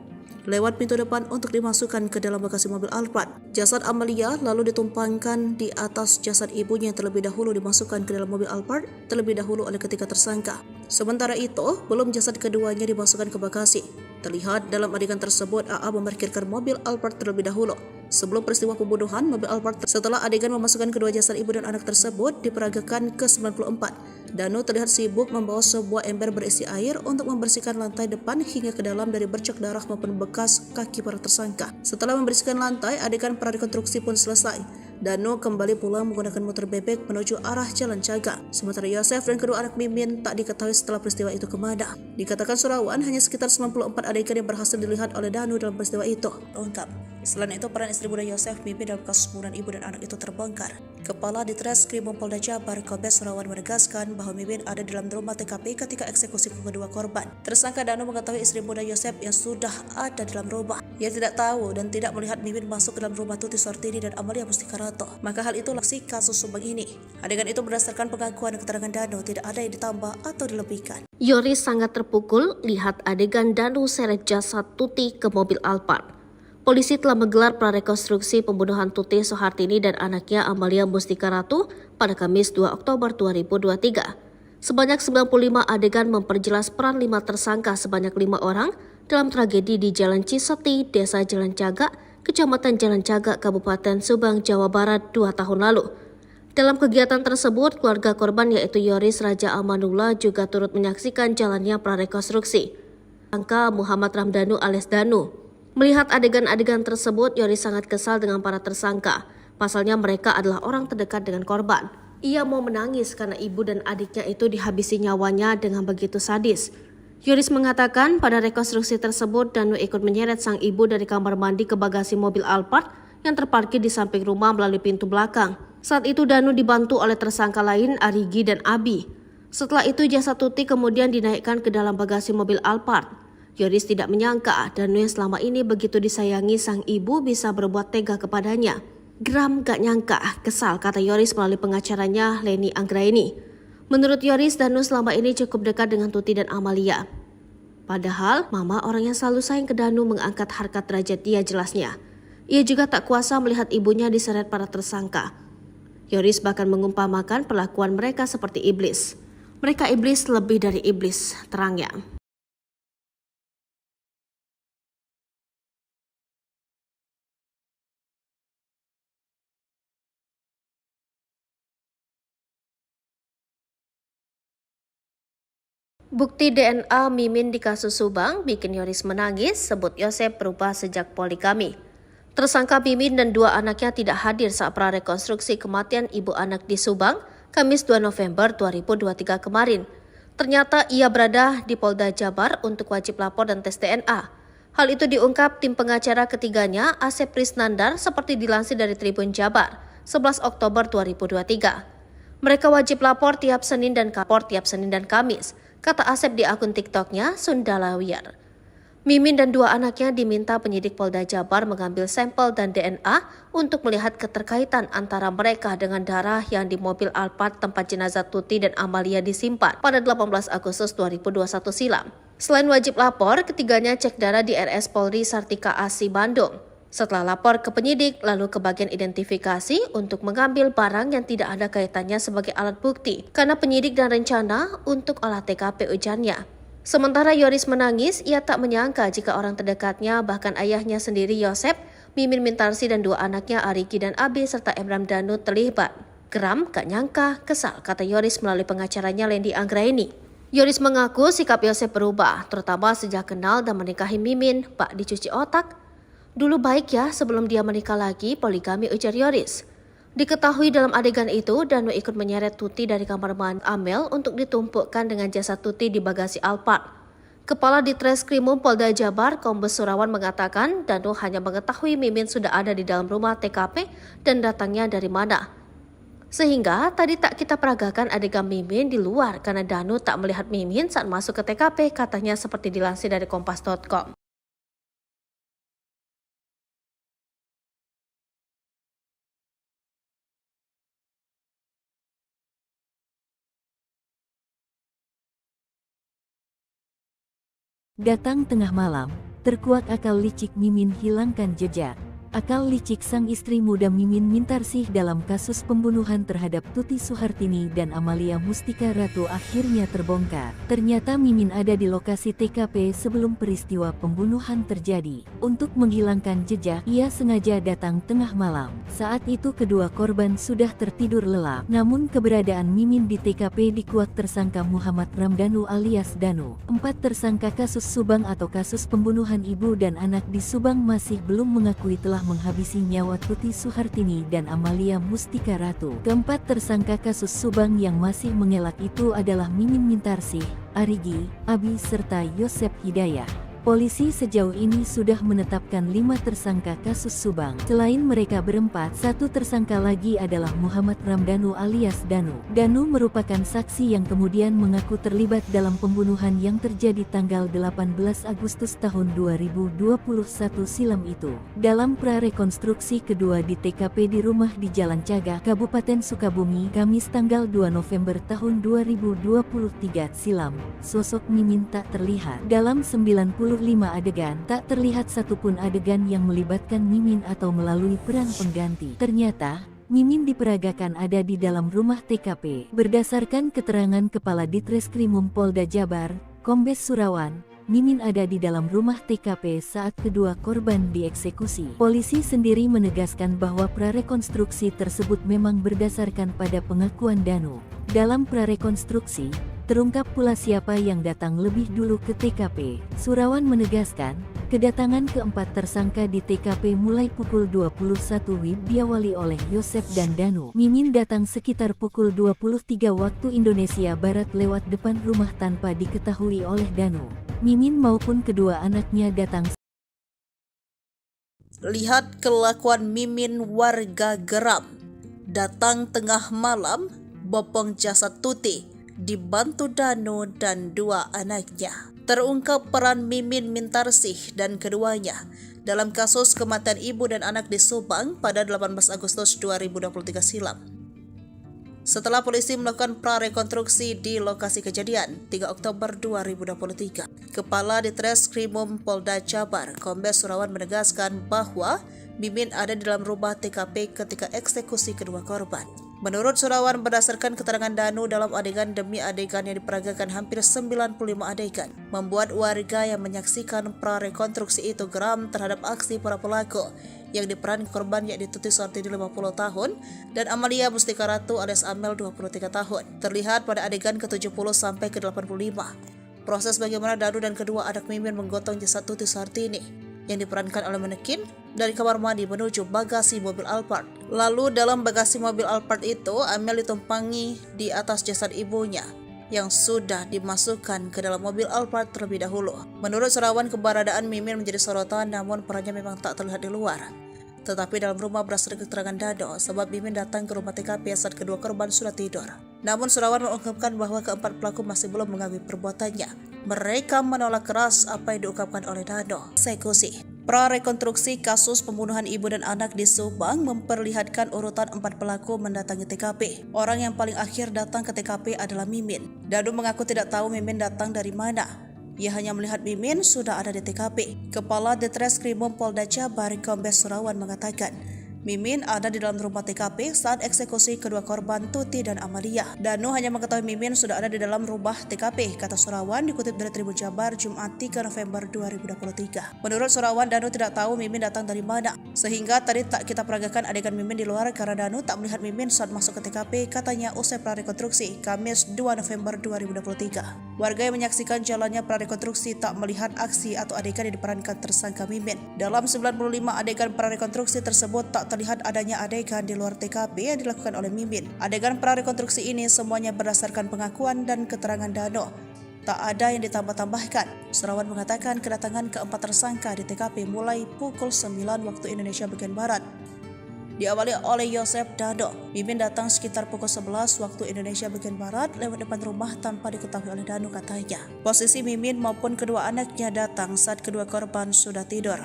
lewat pintu depan untuk dimasukkan ke dalam bagasi mobil Alphard. Jasad Amalia lalu ditumpangkan di atas jasad ibunya yang terlebih dahulu dimasukkan ke dalam mobil Alphard terlebih dahulu oleh ketiga tersangka. Sementara itu, belum jasad keduanya dimasukkan ke bagasi. Terlihat dalam adegan tersebut AA memarkirkan mobil Alphard terlebih dahulu. Sebelum peristiwa pembunuhan, mobil Alphard setelah adegan memasukkan kedua jasad ibu dan anak tersebut diperagakan ke-94. Danu terlihat sibuk membawa sebuah ember berisi air untuk membersihkan lantai depan hingga ke dalam dari bercak darah maupun bekas kaki para tersangka. Setelah membersihkan lantai, adegan prarekonstruksi pun selesai. Danu kembali pulang menggunakan motor bebek menuju arah Jalan Caga. Sementara Yosef dan kedua anak Mimin tak diketahui setelah peristiwa itu kemana. Dikatakan Surawan hanya sekitar 94 adegan yang berhasil dilihat oleh Danu dalam peristiwa itu. Lengkap. Selain itu, peran istri muda Yosef Mimin dalam kasus pembunuhan ibu dan anak itu terbongkar. Kepala Ditreskrim Polda Jabar Kombes Surawan menegaskan bahwa Mimin ada dalam rumah TKP ketika eksekusi kedua korban. Tersangka Danu mengetahui istri muda Yosef yang sudah ada dalam rumah. Ia tidak tahu dan tidak melihat Mimin masuk ke dalam rumah Tuti Suhartini dan Amalia Mustika Ratu. Maka hal itu laksi kasus Subang ini. Adegan itu berdasarkan pengakuan dan keterangan Danu, tidak ada yang ditambah atau dilebihkan. Yoris sangat terpukul lihat adegan Danu seret jasad Tuti ke mobil Alphard. Polisi telah menggelar prarekonstruksi pembunuhan Tuti Suhartini dan anaknya Amalia Mustika Ratu pada Kamis 2 Oktober 2023. Sebanyak 95 adegan memperjelas peran 5 tersangka sebanyak 5 orang dalam tragedi di Jalan Ciseti, Desa Jalan Caga, Kecamatan Jalan Caga, Kabupaten Subang, Jawa Barat 2 tahun lalu. Dalam kegiatan tersebut, keluarga korban yaitu Yoris Raja Amanullah juga turut menyaksikan jalannya prarekonstruksi. Tersangka Muhammad Ramdhanu alias Danu. Melihat adegan-adegan tersebut, Yoris sangat kesal dengan para tersangka. Pasalnya mereka adalah orang terdekat dengan korban. Ia mau menangis karena ibu dan adiknya itu dihabisi nyawanya dengan begitu sadis. Yoris mengatakan pada rekonstruksi tersebut Danu ikut menyeret sang ibu dari kamar mandi ke bagasi mobil Alphard yang terparkir di samping rumah melalui pintu belakang. Saat itu Danu dibantu oleh tersangka lain Arigi dan Abi. Setelah itu jasad Tuti kemudian dinaikkan ke dalam bagasi mobil Alphard. Yoris tidak menyangka Danu yang selama ini begitu disayangi sang ibu bisa berbuat tega kepadanya. Geram gak nyangka, kesal, kata Yoris melalui pengacaranya Leni Anggraini. Menurut Yoris, Danu selama ini cukup dekat dengan Tuti dan Amalia. Padahal, mama orang yang selalu sayang ke Danu mengangkat harkat derajat dia jelasnya. Ia juga tak kuasa melihat ibunya diseret para tersangka. Yoris bahkan mengumpamakan perlakuan mereka seperti iblis. Mereka iblis lebih dari iblis, terangnya. Bukti DNA Mimin di kasus Subang bikin Yoris menangis, sebut Yosef berubah sejak poligami. Tersangka Mimin dan 2 anaknya tidak hadir saat prarekonstruksi kematian ibu anak di Subang, Kamis 2 November 2023 kemarin. Ternyata ia berada di Polda Jabar untuk wajib lapor dan tes DNA. Hal itu diungkap tim pengacara ketiganya, Asep Prisnandar, seperti dilansir dari Tribun Jabar, 11 Oktober 2023. Mereka wajib lapor tiap Senin dan Kamis, kata Asep di akun TikToknya Sundalawiyar. Mimin dan dua anaknya diminta penyidik Polda Jabar mengambil sampel dan DNA untuk melihat keterkaitan antara mereka dengan darah yang di mobil Alphard tempat jenazah Tuti dan Amalia disimpan pada 18 Agustus 2021 silam. Selain wajib lapor, ketiganya cek darah di RS Polri Sartika Asi Bandung. Setelah lapor ke penyidik, lalu ke bagian identifikasi untuk mengambil barang yang tidak ada kaitannya sebagai alat bukti, karena penyidik dan rencana untuk olah TKP ujarnya. Sementara Yoris menangis, ia tak menyangka jika orang terdekatnya, bahkan ayahnya sendiri Yosep, Mimin Mintarsi dan dua anaknya Arigi dan Abi serta Emram Danu terlibat. Geram, gak nyangka, kesal, kata Yoris melalui pengacaranya Lendi Anggraini. Yoris mengaku sikap Yosep berubah, terutama sejak kenal dan menikahi Mimin, Pak dicuci otak. Dulu baik ya sebelum dia menikah lagi, poligami, ujar Yoris. Diketahui dalam adegan itu, Danu ikut menyeret Tuti dari kamar mandi Amel untuk ditumpukkan dengan jasad Tuti di bagasi Alphard. Kepala Ditreskrimum Polda Jabar, Kombes Surawan mengatakan Danu hanya mengetahui Mimin sudah ada di dalam rumah TKP dan datangnya dari mana. Sehingga tadi tak kita peragakan adegan Mimin di luar karena Danu tak melihat Mimin saat masuk ke TKP, katanya seperti dilansir dari kompas.com. Datang tengah malam, terkuak akal licik Mimin hilangkan jejak. Akal licik sang istri muda Mimin Mintarsih dalam kasus pembunuhan terhadap Tuti Suhartini dan Amalia Mustika Ratu akhirnya terbongkar. Ternyata Mimin ada di lokasi TKP sebelum peristiwa pembunuhan terjadi. Untuk menghilangkan jejak, ia sengaja datang tengah malam. Saat itu kedua korban sudah tertidur lelap. Namun keberadaan Mimin di TKP dikuak tersangka Muhammad Ramdanu alias Danu. 4 tersangka kasus Subang atau kasus pembunuhan ibu dan anak di Subang masih belum mengakui telah menghabisi nyawa Tuti Suhartini dan Amalia Mustika Ratu. Keempat tersangka kasus Subang yang masih mengelak itu adalah Mimin Mintarsih, Arigi, Abi serta Yosep Hidayah. Polisi sejauh ini sudah menetapkan 5 tersangka kasus Subang. Selain mereka berempat, 1 tersangka lagi adalah Muhammad Ramdanu alias Danu. Danu merupakan saksi yang kemudian mengaku terlibat dalam pembunuhan yang terjadi tanggal 18 Agustus tahun 2021 silam itu. Dalam prarekonstruksi kedua di TKP di rumah di Jalan Cagak, Kabupaten Sukabumi, Kamis tanggal 2 November tahun 2023 silam, sosok Mimin tak terlihat. Dalam 95 adegan, tak terlihat satupun adegan yang melibatkan Mimin atau melalui peran pengganti. Ternyata, Mimin diperagakan ada di dalam rumah TKP. Berdasarkan keterangan Kepala Ditreskrimum Polda Jabar, Kombes Surawan, Mimin ada di dalam rumah TKP saat kedua korban dieksekusi. Polisi sendiri menegaskan bahwa prarekonstruksi tersebut memang berdasarkan pada pengakuan Danu. Dalam prarekonstruksi, terungkap pula siapa yang datang lebih dulu ke TKP. Surawan menegaskan, kedatangan keempat tersangka di TKP mulai pukul 21 WIB diawali oleh Yosep dan Danu. Mimin datang sekitar pukul 23 waktu Indonesia Barat lewat depan rumah tanpa diketahui oleh Danu. Mimin maupun kedua anaknya datang. Lihat kelakuan Mimin, warga geram. Datang tengah malam, bopong jasad Tuti, dibantu Danu dan 2 anaknya. Terungkap peran Mimin Mintarsih dan keduanya dalam kasus kematian ibu dan anak di Subang pada 18 Agustus 2023 silam. Setelah polisi melakukan prarekonstruksi di lokasi kejadian 3 Oktober 2023, Kepala Ditreskrimum Polda Jabar, Kombes Surawan menegaskan bahwa Mimin ada di dalam rumah TKP ketika eksekusi kedua korban. Menurut Surawan, berdasarkan keterangan Danu dalam adegan demi adegan yang diperagakan hampir 95 adegan, membuat warga yang menyaksikan prarekonstruksi itu geram terhadap aksi para pelaku yang diperankan korban yakni Tuti Suhartini 50 tahun dan Amalia Mustika Ratu alias Amel 23 tahun. Terlihat pada adegan ke-70 sampai ke-85. Proses bagaimana Danu dan kedua anak Mimin menggotong jasad Tuti Suhartini yang diperankan oleh manekin dari kamar mandi menuju bagasi mobil Alphard. Lalu dalam bagasi mobil Alphard itu, Amel ditumpangi di atas jasad ibunya yang sudah dimasukkan ke dalam mobil Alphard terlebih dahulu. Menurut Surawan, keberadaan Mimin menjadi sorotan, namun perannya memang tak terlihat di luar. Tetapi dalam rumah berdasarkan keterangan Dado, sebab Mimin datang ke rumah TKP saat kedua korban sudah tidur. Namun Surawan mengungkapkan bahwa keempat pelaku masih belum mengakui perbuatannya. Mereka menolak keras apa yang diungkapkan oleh Dano. Eksekusi. Prarekonstruksi kasus pembunuhan ibu dan anak di Subang memperlihatkan urutan 4 pelaku mendatangi TKP. Orang yang paling akhir datang ke TKP adalah Mimin. Danu mengaku tidak tahu Mimin datang dari mana. Ia hanya melihat Mimin sudah ada di TKP. Kepala Ditreskrimum Polda Jabar Kombes Surawan mengatakan, Mimin ada di dalam rumah TKP saat eksekusi kedua korban Tuti dan Amalia. Danu hanya mengetahui Mimin sudah ada di dalam rumah TKP, kata Surawan dikutip dari Tribun Jabar Jumat 3 November 2023. Menurut Surawan, Danu tidak tahu Mimin datang dari mana, sehingga tadi tak kita peragakan adegan Mimin di luar karena Danu tak melihat Mimin saat masuk ke TKP, katanya usai prarekonstruksi Kamis 2 November 2023. Warga yang menyaksikan jalannya prarekonstruksi tak melihat aksi atau adegan yang diperankan tersangka Mimin. Dalam 95 adegan prarekonstruksi tersebut tak terlihat adanya adegan di luar TKP yang dilakukan oleh Mimin. Adegan prarekonstruksi ini semuanya berdasarkan pengakuan dan keterangan Dano. Tak ada yang ditambah-tambahkan. Surawan mengatakan kedatangan keempat tersangka di TKP mulai pukul 9 waktu Indonesia bagian Barat. Diawali oleh Yosef Dano. Mimin datang sekitar pukul 11 waktu Indonesia bagian Barat lewat depan rumah tanpa diketahui oleh Dano, katanya. Posisi Mimin maupun kedua anaknya datang saat kedua korban sudah tidur.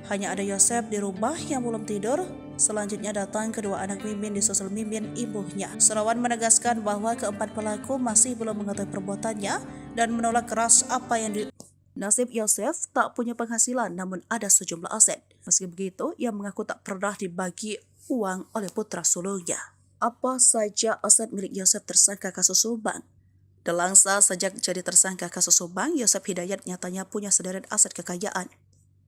Hanya ada Yosef di rumah yang belum tidur. Selanjutnya datang kedua anak Mimin disusul Mimin ibunya. Surawan menegaskan bahwa keempat pelaku masih belum mengetahui perbuatannya dan menolak keras apa yang Nasib Yosef tak punya penghasilan namun ada sejumlah aset. Meski begitu, ia mengaku tak pernah dibagi uang oleh putra sulungnya. Apa saja aset milik Yosef tersangka kasus Subang? Delangsa sejak jadi tersangka kasus Subang, Yosef Hidayat nyatanya punya sederet aset kekayaan.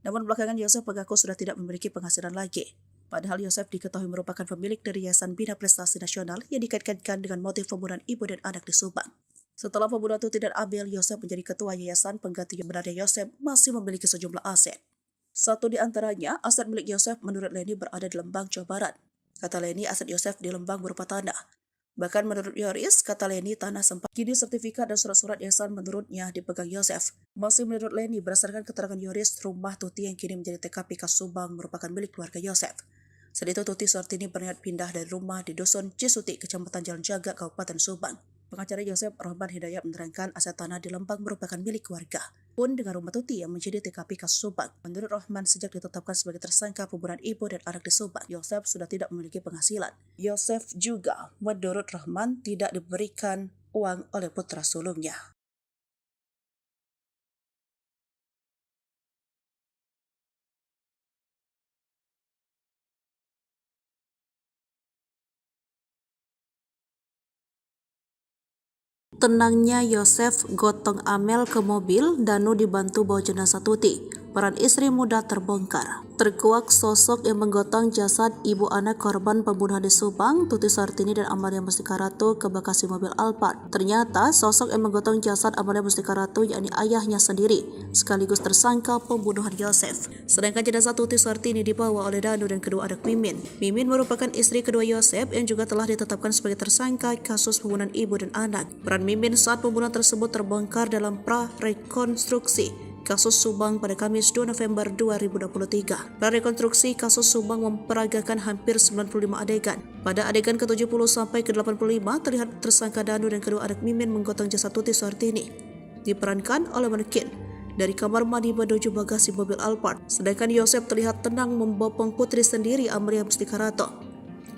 Namun belakangan Yosef mengaku sudah tidak memiliki penghasilan lagi. Padahal Yosef diketahui merupakan pemilik dari Yayasan Bina Prestasi Nasional yang dikaitkan dengan motif pembunuhan ibu dan anak di Subang. Setelah pembunuhan Tuti dan Abel, Yosef menjadi ketua yayasan. Pengganti yang benarnya Yosef masih memiliki sejumlah aset. Satu di antaranya, aset milik Yosef menurut Leni berada di Lembang, Jawa Barat. Kata Leni, aset Yosef di Lembang berupa tanah. Bahkan menurut Yoris, kata Leni, tanah sempat. Kini sertifikat dan surat-surat yayasan menurutnya dipegang Yosef. Masih menurut Leni, berdasarkan keterangan Yoris, rumah Tuti yang kini menjadi TKP kasus Subang merupakan milik keluarga Yosef. Saat itu Tuti Suhartini berniat pindah dari rumah di Dusun Cisuti, Kecamatan Jalan Jaga, Kabupaten Subang. Pengacara Yosef Rahman Hidayat menerangkan aset tanah di Lembang merupakan milik keluarga. Pun dengan rumah Tuti yang menjadi TKP kasus Subang. Menurut Rahman, sejak ditetapkan sebagai tersangka pembunuhan ibu dan anak di Subang, Yosef sudah tidak memiliki penghasilan. Yosef juga, menurut Rahman, tidak diberikan uang oleh putra sulungnya. Tenangnya Yosef gotong Amel ke mobil, Danu dibantu bawa jenazah Tuti. Peran istri muda terbongkar. Terkuak sosok yang menggotong jasad ibu anak korban pembunuhan di Subang, Tuti Suhartini dan Amalia Mustika Ratu ke Bekasi mobil Alphard. Ternyata sosok yang menggotong jasad Amalia Mustika Ratu yakni ayahnya sendiri, sekaligus tersangka pembunuhan Yosef. Sedangkan jenazah Tuti Suhartini dibawa oleh Danu dan kedua anak Mimin. Mimin merupakan istri kedua Yosef yang juga telah ditetapkan sebagai tersangka kasus pembunuhan ibu dan anak. Peran Mimin saat pembunuhan tersebut terbongkar dalam prarekonstruksi kasus Subang pada Kamis 2 November 2023. Prarekonstruksi kasus Subang memperagakan hampir 95 adegan. Pada adegan ke-70 sampai ke-85 terlihat tersangka Danu dan kedua anak Mimin menggotong jasad Tuti Suhartini. Diperankan oleh manekin dari kamar mandi menuju bagasi mobil Alphard. Sedangkan Yosef terlihat tenang membopong putri sendiri Amalia Mustika Ratu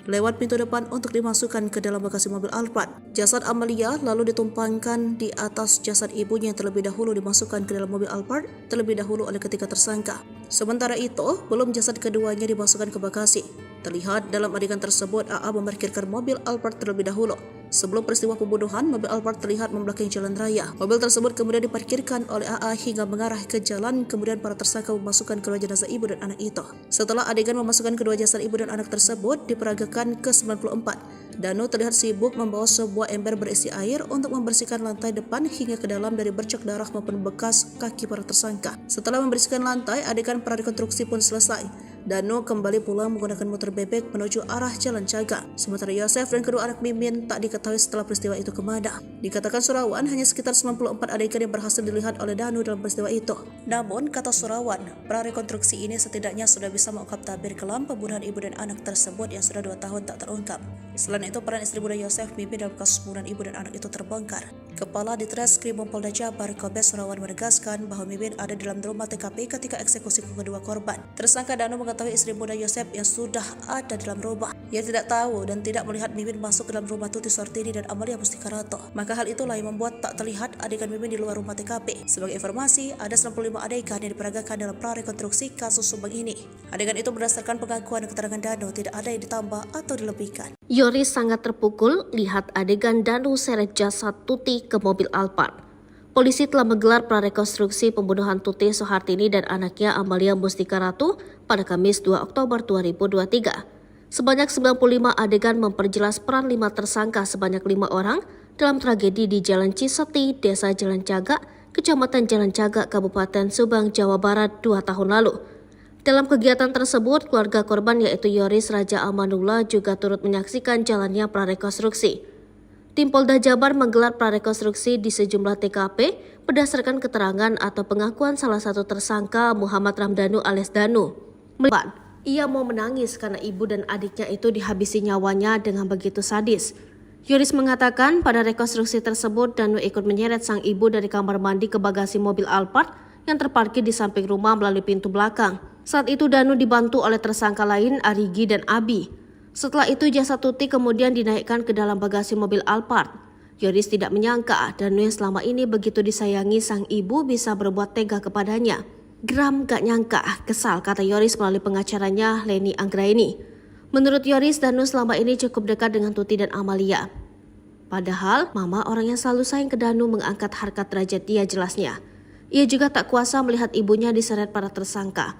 lewat pintu depan untuk dimasukkan ke dalam bagasi mobil Alphard. Jasad Amalia lalu ditumpangkan di atas jasad ibunya yang terlebih dahulu dimasukkan ke dalam mobil Alphard terlebih dahulu oleh ketiga tersangka. Sementara itu, belum jasad keduanya dimasukkan ke bagasi. Terlihat dalam adegan tersebut AA memarkirkan mobil Alphard terlebih dahulu. Sebelum peristiwa pembunuhan, mobil Alphard terlihat membelakangi jalan raya. Mobil tersebut kemudian diparkirkan oleh AA hingga mengarah ke jalan, kemudian para tersangka memasukkan kedua jenazah ibu dan anak itu. Setelah adegan memasukkan kedua jasad ibu dan anak tersebut diperagakan ke-94, Danu terlihat sibuk membawa sebuah ember berisi air untuk membersihkan lantai depan hingga ke dalam dari bercak darah maupun bekas kaki para tersangka. Setelah membersihkan lantai, adegan prarekonstruksi pun selesai. Danu kembali pulang menggunakan motor bebek menuju arah Jalan Caga. Sementara Yosef dan kedua anak Mimin tak diketahui setelah peristiwa itu kemana. Dikatakan Surawan hanya sekitar 94 adegan yang berhasil dilihat oleh Danu dalam peristiwa itu. Namun, kata Surawan, prarekonstruksi ini setidaknya sudah bisa mengungkap tabir kelam pembunuhan ibu dan anak tersebut yang sudah 2 tahun tak terungkap. Selain itu, peran istri muda Yosef Mimin dalam kasus pembunuhan ibu dan anak itu terbongkar. Kepala Ditreskrim Polda Jabar Kombes Surawan menegaskan bahwa Mimin ada dalam rumah TKP ketika eksekusi kedua korban. Tersangka Danu mengetahui istri muda Yosef yang sudah ada dalam rumah. Ia tidak tahu dan tidak melihat Mimin masuk ke dalam rumah Tuti Suhartini dan Amalia Mustikarato. Maka hal itulah yang membuat tak terlihat adegan Mimin di luar rumah TKP. Sebagai informasi, ada 95 adegan yang diperagakan dalam prarekonstruksi kasus Subang ini. Adegan itu berdasarkan pengakuan dan keterangan Danu, tidak ada yang ditambah atau dilebihkan. Yoris sangat terpukul lihat adegan Danu seret jasad Tuti ke mobil Alphard. Polisi telah menggelar prarekonstruksi pembunuhan Tuti Suhartini dan anaknya Amalia Mustikarato pada Kamis 2 Oktober 2023. Sebanyak 95 adegan memperjelas peran 5 tersangka sebanyak 5 orang dalam tragedi di Jalan Ciseti, Desa Jalan Caga, Kecamatan Jalan Caga, Kabupaten Subang, Jawa Barat 2 tahun lalu. Dalam kegiatan tersebut, keluarga korban yaitu Yoris Raja Amanullah juga turut menyaksikan jalannya prarekonstruksi. Tim Polda Jabar menggelar prarekonstruksi di sejumlah TKP berdasarkan keterangan atau pengakuan salah satu tersangka Muhammad Ramdhanu alias Danu. Ia mau menangis karena ibu dan adiknya itu dihabisi nyawanya dengan begitu sadis. Yoris mengatakan pada rekonstruksi tersebut Danu ikut menyeret sang ibu dari kamar mandi ke bagasi mobil Alphard yang terparkir di samping rumah melalui pintu belakang. Saat itu Danu dibantu oleh tersangka lain Arigi dan Abi. Setelah itu jasad Tuti kemudian dinaikkan ke dalam bagasi mobil Alphard. Yoris tidak menyangka Danu yang selama ini begitu disayangi sang ibu bisa berbuat tega kepadanya. Geram gak nyangka, kesal, kata Yoris melalui pengacaranya Leni Anggraini. Menurut Yoris, Danu selama ini cukup dekat dengan Tuti dan Amalia. Padahal mama orang yang selalu sayang ke Danu mengangkat harkat derajat dia jelasnya. Ia juga tak kuasa melihat ibunya diseret para tersangka.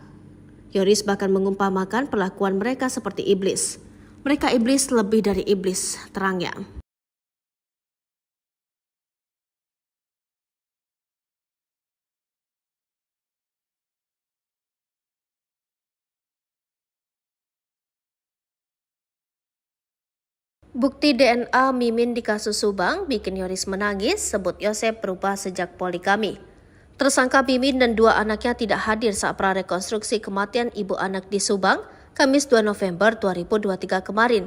Yoris bahkan mengumpamakan perlakuan mereka seperti iblis. Mereka iblis lebih dari iblis, terangnya. Bukti DNA Mimin di kasus Subang bikin Yoris menangis, sebut Yosef berubah sejak poligami. Tersangka Mimin dan 2 anaknya tidak hadir saat prarekonstruksi kematian ibu anak di Subang, Kamis 2 November 2023 kemarin.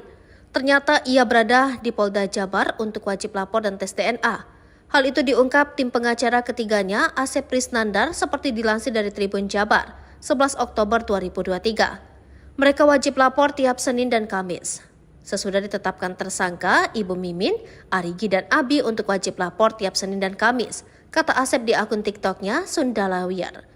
Ternyata ia berada di Polda Jabar untuk wajib lapor dan tes DNA. Hal itu diungkap tim pengacara ketiganya, Asep Prisnandar, seperti dilansir dari Tribun Jabar, 11 Oktober 2023. Mereka wajib lapor tiap Senin dan Kamis. Sesudah ditetapkan tersangka, Ibu Mimin, Arigi dan Abi untuk wajib lapor tiap Senin dan Kamis, kata Asep di akun TikToknya Sundalawiyar.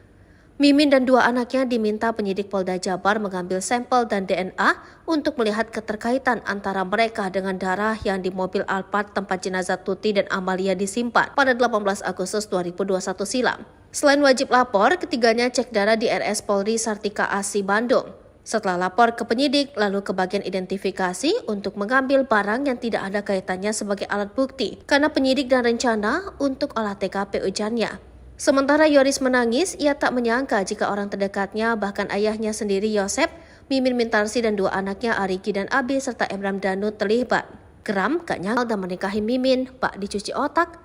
Mimin dan 2 anaknya diminta penyidik Polda Jabar mengambil sampel dan DNA untuk melihat keterkaitan antara mereka dengan darah yang di mobil Alphard tempat jenazah Tuti dan Amalia disimpan pada 18 Agustus 2021 silam. Selain wajib lapor, ketiganya cek darah di RS Polri Sartika Asi Bandung. Setelah lapor ke penyidik, lalu ke bagian identifikasi untuk mengambil barang yang tidak ada kaitannya sebagai alat bukti, karena penyidik dan rencana untuk olah TKP ujarnya. Sementara Yoris menangis, ia tak menyangka jika orang terdekatnya, bahkan ayahnya sendiri Yosef, Mimin Mintarsi dan 2 anaknya Arigi dan Abi serta Emram Danu terlibat. Geram, gak nyangka dan menikahi Mimin, Pak dicuci otak.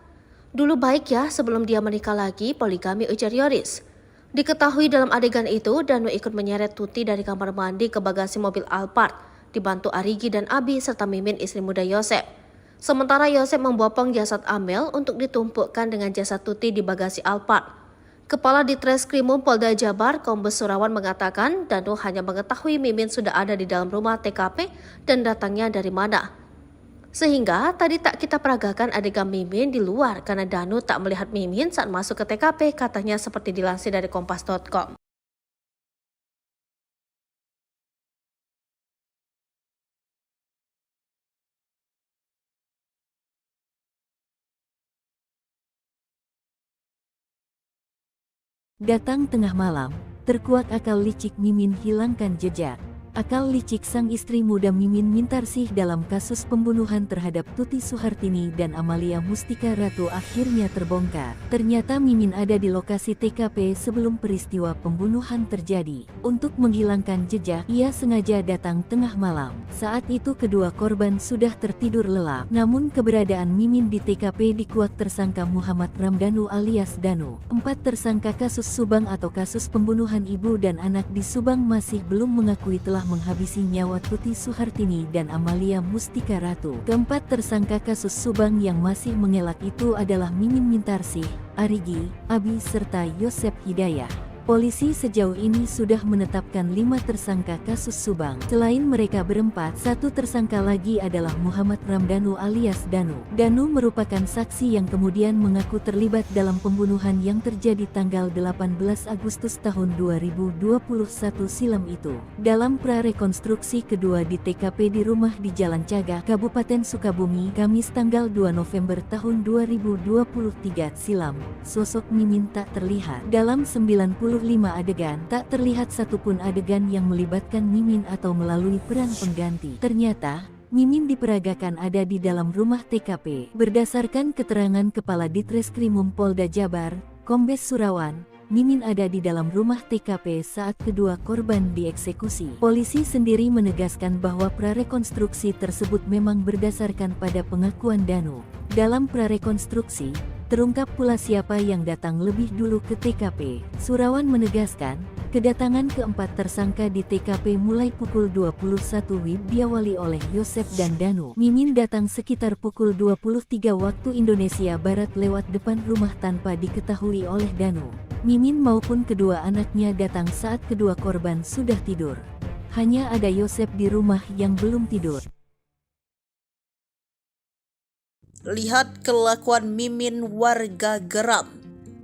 Dulu baik ya sebelum dia menikah lagi, poligami, ujar Yoris. Diketahui dalam adegan itu, Danu ikut menyeret Tuti dari kamar mandi ke bagasi mobil Alphard, dibantu Arigi dan Abi serta Mimin istri muda Yosef. Sementara Yosef membopong jasad Amel untuk ditumpukkan dengan jasad Tuti di bagasi Alphard. Kepala Ditreskrim Polda Jabar Kombes Surawan mengatakan Danu hanya mengetahui Mimin sudah ada di dalam rumah TKP dan datangnya dari mana. Sehingga tadi tak kita peragakan adegan Mimin di luar karena Danu tak melihat Mimin saat masuk ke TKP, katanya seperti dilansir dari kompas.com. Datang tengah malam, terkuat akal licik Mimin hilangkan jejak. Akal licik sang istri muda Mimin Mintarsih dalam kasus pembunuhan terhadap Tuti Suhartini dan Amalia Mustika Ratu akhirnya terbongkar. Ternyata Mimin ada di lokasi TKP sebelum peristiwa pembunuhan terjadi. Untuk menghilangkan jejak, ia sengaja datang tengah malam. Saat itu kedua korban sudah tertidur lelap. Namun keberadaan Mimin di TKP dikuak tersangka Muhammad Ramdhanu alias Danu. 4 tersangka kasus Subang atau kasus pembunuhan ibu dan anak di Subang masih belum mengakui telah menghabisi nyawa Tuti Suhartini dan Amalia Mustika Ratu. Keempat tersangka kasus Subang yang masih mengelak itu adalah Mimin Mintarsih, Arigi, Abi serta Yosep Hidayah. Polisi sejauh ini sudah menetapkan 5 tersangka kasus Subang. Selain mereka berempat, 1 tersangka lagi adalah Muhammad Ramdhanu alias Danu. Danu merupakan saksi yang kemudian mengaku terlibat dalam pembunuhan yang terjadi tanggal 18 Agustus tahun 2021 silam itu. Dalam prarekonstruksi kedua di TKP di rumah di Jalan Cagak, Kabupaten Sukabumi, Kamis tanggal 2 November tahun 2023 silam, sosok Mimin tak terlihat. Dalam 95 adegan, tak terlihat satupun adegan yang melibatkan Mimin atau melalui peran pengganti. Ternyata, Mimin diperagakan ada di dalam rumah TKP. Berdasarkan keterangan Kepala Ditreskrimum Polda Jabar, Kombes Surawan, Mimin ada di dalam rumah TKP saat kedua korban dieksekusi. Polisi sendiri menegaskan bahwa prarekonstruksi tersebut memang berdasarkan pada pengakuan Danu. Dalam prarekonstruksi, terungkap pula siapa yang datang lebih dulu ke TKP. Surawan menegaskan, kedatangan keempat tersangka di TKP mulai pukul 21 WIB diawali oleh Yosep dan Danu. Mimin datang sekitar pukul 23 waktu Indonesia Barat lewat depan rumah tanpa diketahui oleh Danu. Mimin maupun kedua anaknya datang saat kedua korban sudah tidur. Hanya ada Yosep di rumah yang belum tidur. Lihat kelakuan Mimin warga geram.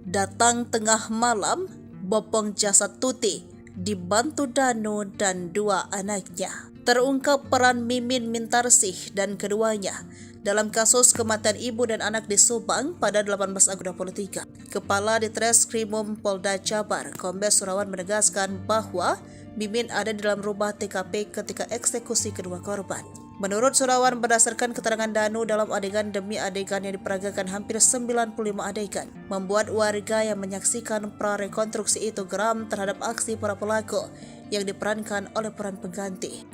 Datang tengah malam, bopong jasad Tuti, dibantu Danu dan 2 anaknya. Terungkap peran Mimin Mintarsih dan keduanya dalam kasus kematian ibu dan anak di Subang pada 18 Agustus 2023. Kepala Ditreskrimum Polda Jabar, Kombes Surawan menegaskan bahwa Mimin ada di dalam rumah TKP ketika eksekusi kedua korban. Menurut Surawan, berdasarkan keterangan Danu dalam adegan demi adegan yang diperagakan hampir 95 adegan, membuat warga yang menyaksikan prarekonstruksi itu geram terhadap aksi para pelaku yang diperankan oleh peran pengganti.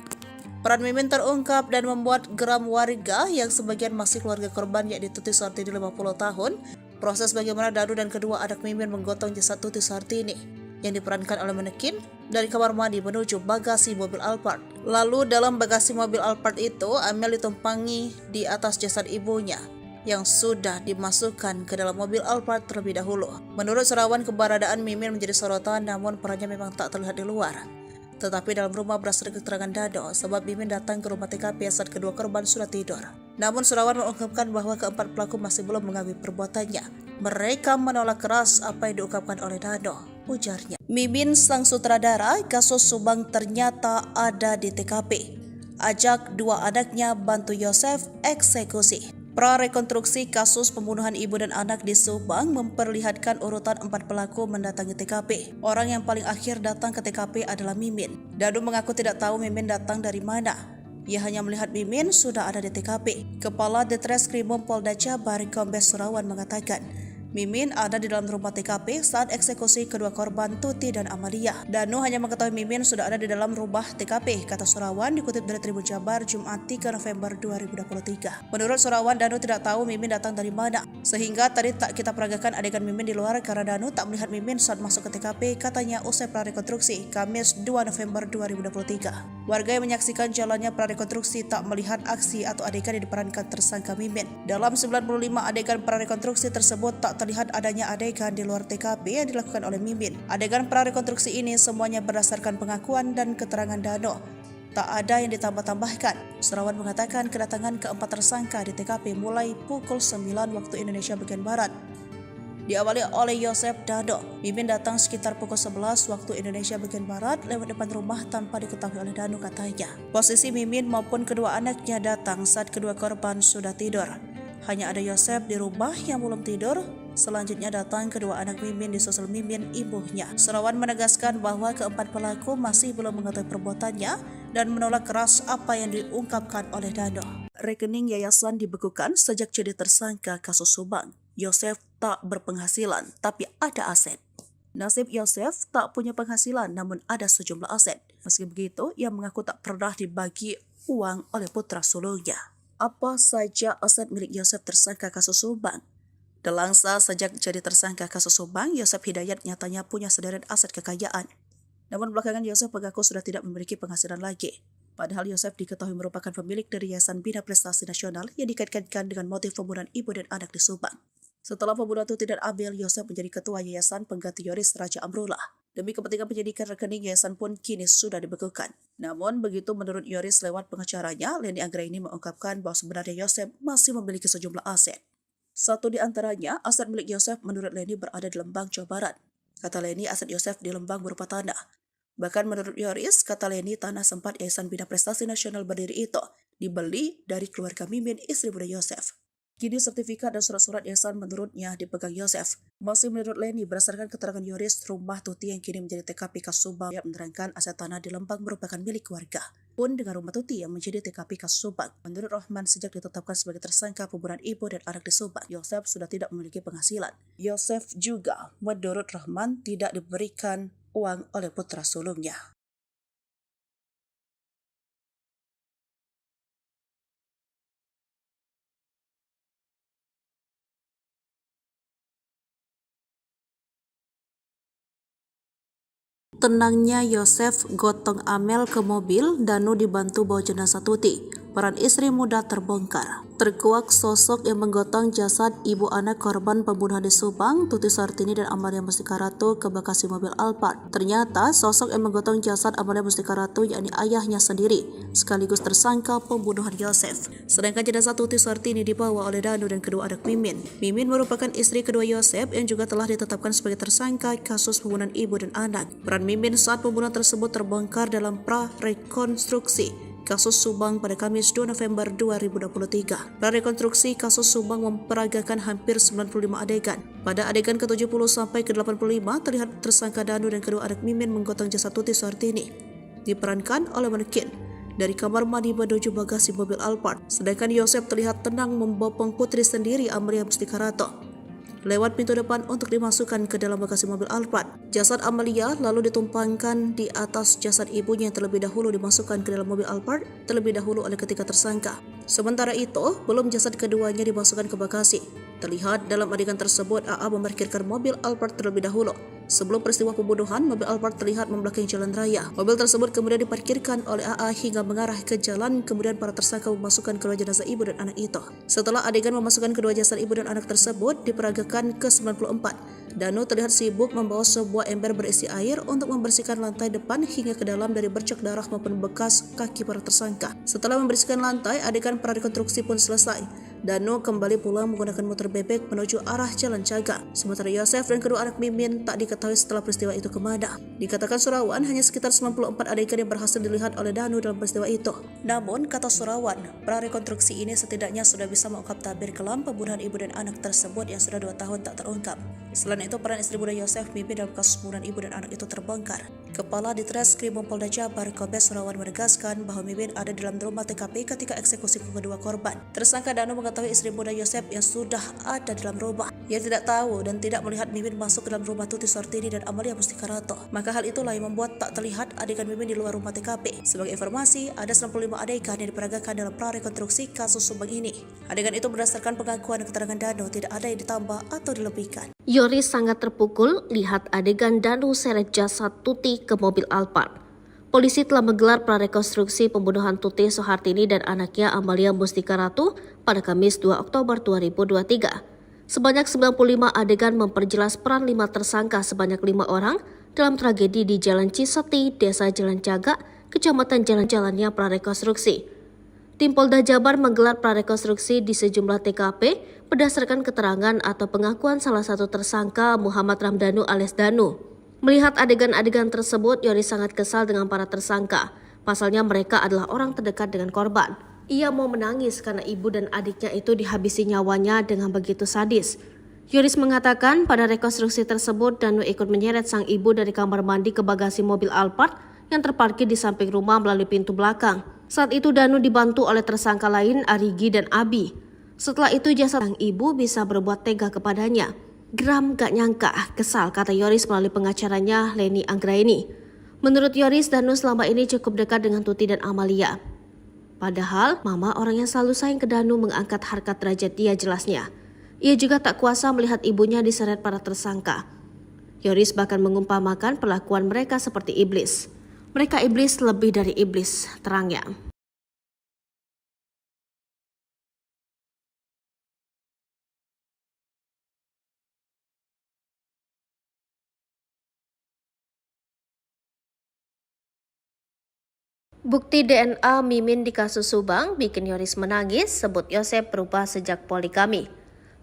Peran Mimin terungkap dan membuat geram warga yang sebagian masih keluarga korban yakni Tuti Suhartini 50 tahun. Proses bagaimana Danu dan kedua anak Mimin menggotong jasad Tuti Suhartini yang diperankan oleh manekin dari kamar mandi menuju bagasi mobil Alphard. Lalu dalam bagasi mobil Alphard itu, Amel ditumpangi di atas jasad ibunya yang sudah dimasukkan ke dalam mobil Alphard terlebih dahulu. Menurut Surawan, keberadaan Mimin menjadi sorotan namun perannya memang tak terlihat di luar. Tetapi dalam rumah berdasarkan keterangan Dado, sebab Mimin datang ke rumah TKP saat kedua korban sudah tidur. Namun Surawan mengungkapkan bahwa keempat pelaku masih belum mengakui perbuatannya. Mereka menolak keras apa yang diungkapkan oleh Dado, ujarnya. Mimin sang sutradara kasus Subang ternyata ada di TKP. Ajak 2 anaknya bantu Yosef eksekusi. Prarekonstruksi kasus pembunuhan ibu dan anak di Subang memperlihatkan urutan 4 pelaku mendatangi TKP. Orang yang paling akhir datang ke TKP adalah Mimin. Dadu mengaku tidak tahu Mimin datang dari mana. Ia hanya melihat Mimin sudah ada di TKP. Kepala Ditreskrimum Polda Jabar, Kombes Surawan mengatakan, Mimin ada di dalam rumah TKP saat eksekusi kedua korban Tuti dan Amalia. Danu hanya mengetahui Mimin sudah ada di dalam rumah TKP, kata Surawan dikutip dari Tribun Jabar Jumat 3 November 2023. Menurut Surawan, Danu tidak tahu Mimin datang dari mana, sehingga tadi tak kita peragakan adegan Mimin di luar karena Danu tak melihat Mimin saat masuk ke TKP, katanya usai prarekonstruksi Kamis 2 November 2023. Warga yang menyaksikan jalannya prarekonstruksi tak melihat aksi atau adegan yang diperankan tersangka Mimin. Dalam 95 adegan prarekonstruksi tersebut tak terlihat adanya adegan di luar TKP yang dilakukan oleh Mimin. Adegan prarekonstruksi ini semuanya berdasarkan pengakuan dan keterangan Dano. Tak ada yang ditambah-tambahkan. Surawan mengatakan kedatangan keempat tersangka di TKP mulai pukul 9 waktu Indonesia bagian Barat. Diawali oleh Yosep Dado. Mimin datang sekitar pukul 11 waktu Indonesia bagian Barat lewat depan rumah tanpa diketahui oleh Danu, katanya. Posisi Mimin maupun kedua anaknya datang saat kedua korban sudah tidur. Hanya ada Yosep di rumah yang belum tidur, Selanjutnya datang kedua anak Mimin disusul Mimin ibunya. Surawan menegaskan bahwa keempat pelaku masih belum mengetahui perbuatannya dan menolak keras apa yang diungkapkan oleh Dano. Rekening yayasan dibekukan sejak jadi tersangka kasus Subang. Yosef tak berpenghasilan tapi ada aset. Nasib Yosef tak punya penghasilan namun ada sejumlah aset. Meski begitu, ia mengaku tak pernah dibagi uang oleh putra sulungnya. Apa saja aset milik Yosef tersangka kasus Subang? Delangsa sejak jadi tersangka kasus Subang, Yosef Hidayat nyatanya punya sederet aset kekayaan. Namun belakangan Yosef mengaku sudah tidak memiliki penghasilan lagi. Padahal Yosef diketahui merupakan pemilik dari Yayasan Bina Prestasi Nasional yang dikaitkan dengan motif pembunuhan ibu dan anak di Subang. Setelah pembunuhan itu tidak adil, Yosef menjadi ketua yayasan pengganti Yoris Raja Amrullah. Demi kepentingan penyidikan, rekening yayasan pun kini sudah dibekukan. Namun begitu menurut Yoris lewat pengacaranya, Leni Anggraini mengungkapkan bahwa sebenarnya Yosef masih memiliki sejumlah aset. Satu di antaranya, aset milik Yosef menurut Leni berada di Lembang, Jawa Barat. Kata Leni, aset Yosef di Lembang berupa tanah. Bahkan menurut Yoris, kata Leni, tanah sempat Yayasan Bina Prestasi Nasional berdiri itu dibeli dari keluarga Mimin, istri muda Yosef. Kini sertifikat dan surat-surat yayasan menurutnya dipegang Yosef. Masih menurut Leni, berdasarkan keterangan Yoris, rumah Tuti yang kini menjadi TKP kasus Subang yang menerangkan aset tanah di Lembang merupakan milik keluarga. Pun dengan rumah Tuti yang menjadi TKP kasus Subang. Menurut Rohman, sejak ditetapkan sebagai tersangka pembunuhan ibu dan anak di Subang, Yosef sudah tidak memiliki penghasilan. Yosef juga, menurut Rohman, tidak diberikan uang oleh putra sulungnya. Tenangnya Yosef gotong Amel ke mobil, Danu dibantu bawa jenazah Tuti. Peran istri muda terbongkar. Terkuak sosok yang menggotong jasad ibu anak korban pembunuhan di Subang, Tuti Suhartini dan Amalia Mustika Ratu ke bagasi mobil Alphard. Ternyata sosok yang menggotong jasad Amalia Mustika Ratu yakni ayahnya sendiri, sekaligus tersangka pembunuhan Yosef. Sedangkan jenazah Tuti Suhartini dibawa oleh Danu dan kedua anak Mimin. Mimin merupakan istri kedua Yosef yang juga telah ditetapkan sebagai tersangka kasus pembunuhan ibu dan anak. Peran Mimin saat pembunuhan tersebut terbongkar dalam pra-rekonstruksi kasus Subang pada Kamis 2 November 2023. Prarekonstruksi kasus Subang memperagakan hampir 95 adegan. Pada adegan ke-70 sampai ke-85 terlihat tersangka Danu dan kedua anak Mimin menggotong jasad Tuti Suhartini. Diperankan oleh manekin dari kamar mandi menuju bagasi mobil Alphard. Sedangkan Yosef terlihat tenang membopong putri sendiri Amalia Mustika Ratu lewat pintu depan untuk dimasukkan ke dalam bagasi mobil Alphard. Jasad Amalia lalu ditumpangkan di atas jasad ibunya yang terlebih dahulu dimasukkan ke dalam mobil Alphard terlebih dahulu oleh ketiga tersangka. Sementara itu, belum jasad keduanya dimasukkan ke bagasi. Terlihat dalam adegan tersebut AA memarkirkan mobil Alphard terlebih dahulu. Sebelum peristiwa pembunuhan, mobil Alphard terlihat membelakangi jalan raya. Mobil tersebut kemudian diparkirkan oleh AA hingga mengarah ke jalan, kemudian para tersangka memasukkan kedua jenazah ibu dan anak itu. Setelah adegan memasukkan kedua jasad ibu dan anak tersebut diperagakan ke-94, Danu terlihat sibuk membawa sebuah ember berisi air untuk membersihkan lantai depan hingga ke dalam dari bercak darah maupun bekas kaki para tersangka. Setelah membersihkan lantai, adegan prarekonstruksi pun selesai. Danu kembali pulang menggunakan motor bebek menuju arah Jalan Caga. Sementara Yosef dan kedua anak Mimin tak diketahui setelah peristiwa itu kemana. Dikatakan Surawan hanya sekitar 94 adegan yang berhasil dilihat oleh Danu dalam peristiwa itu. Namun, kata Surawan, prarekonstruksi ini setidaknya sudah bisa mengungkap tabir kelam pembunuhan ibu dan anak tersebut yang sudah 2 tahun tak terungkap. Selain itu, peran istri muda Yosef Mimin dalam kasus pembunuhan ibu dan anak itu terbongkar. Kepala Ditreskrim Polda Jabar, Kombes Surawan menegaskan bahwa Mimin ada dalam rumah TKP ketika eksekusi kedua korban. Tersangka Danu mengetahui istri muda Yosef yang sudah ada dalam rumah. Ia tidak tahu dan tidak melihat Mimin masuk ke dalam rumah Tuti Suhartini dan Amalia Mustika Ratu. Maka hal itulah yang membuat tak terlihat adegan Mimin di luar rumah TKP. Sebagai informasi, ada 95 adegan yang diperagakan dalam prarekonstruksi kasus Subang ini. Adegan itu berdasarkan pengakuan dan keterangan Danu, tidak ada yang ditambah atau dilebihkan. Yoris sangat terpukul lihat adegan Danu seret jasad Tuti ke mobil Alphard. Polisi telah menggelar prarekonstruksi pembunuhan Tuti Suhartini dan anaknya Amalia Mustika Ratu pada Kamis 2 Oktober 2023. Sebanyak 95 adegan memperjelas peran 5 tersangka sebanyak 5 orang dalam tragedi di Jalan Ciseti, Desa Jalan Caga, Kecamatan Jalan-Jalannya prarekonstruksi. Tim Polda Jabar menggelar prarekonstruksi di sejumlah TKP berdasarkan keterangan atau pengakuan salah satu tersangka Muhammad Ramdhanu alias Danu. Melihat adegan-adegan tersebut, Yoris sangat kesal dengan para tersangka. Pasalnya mereka adalah orang terdekat dengan korban. Ia mau menangis karena ibu dan adiknya itu dihabisi nyawanya dengan begitu sadis. Yoris mengatakan pada rekonstruksi tersebut Danu ikut menyeret sang ibu dari kamar mandi ke bagasi mobil Alphard yang terparkir di samping rumah melalui pintu belakang. Saat itu Danu dibantu oleh tersangka lain Arigi dan Abi. Setelah itu jasad sang ibu bisa berbuat tega kepadanya. Geram gak nyangka, kesal, kata Yoris melalui pengacaranya Leni Anggraini. Menurut Yoris, Danu selama ini cukup dekat dengan Tuti dan Amalia. Padahal mama orang yang selalu sayang ke Danu mengangkat harkat derajat dia, jelasnya. Ia juga tak kuasa melihat ibunya diseret para tersangka. Yoris bahkan mengumpamakan perlakuan mereka seperti iblis. Mereka iblis lebih dari iblis, terangnya. Bukti DNA Mimin di kasus Subang bikin Yoris menangis, sebut Yosep berubah sejak poligami.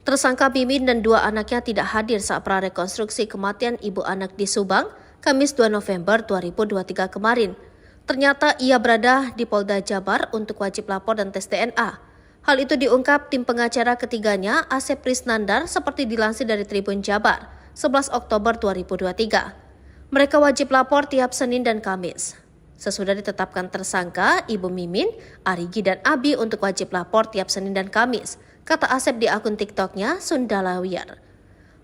Tersangka Mimin dan dua anaknya tidak hadir saat prarekonstruksi kematian ibu anak di Subang, Kamis 2 November 2023 kemarin. Ternyata ia berada di Polda Jabar untuk wajib lapor dan tes DNA. Hal itu diungkap tim pengacara ketiganya, Asep Prisnandar, seperti dilansir dari Tribun Jabar, 11 Oktober 2023. Mereka wajib lapor tiap Senin dan Kamis. Sesudah ditetapkan tersangka, Ibu Mimin, Arigi dan Abi untuk wajib lapor tiap Senin dan Kamis, kata Asep di akun TikToknya Sundalawiyar.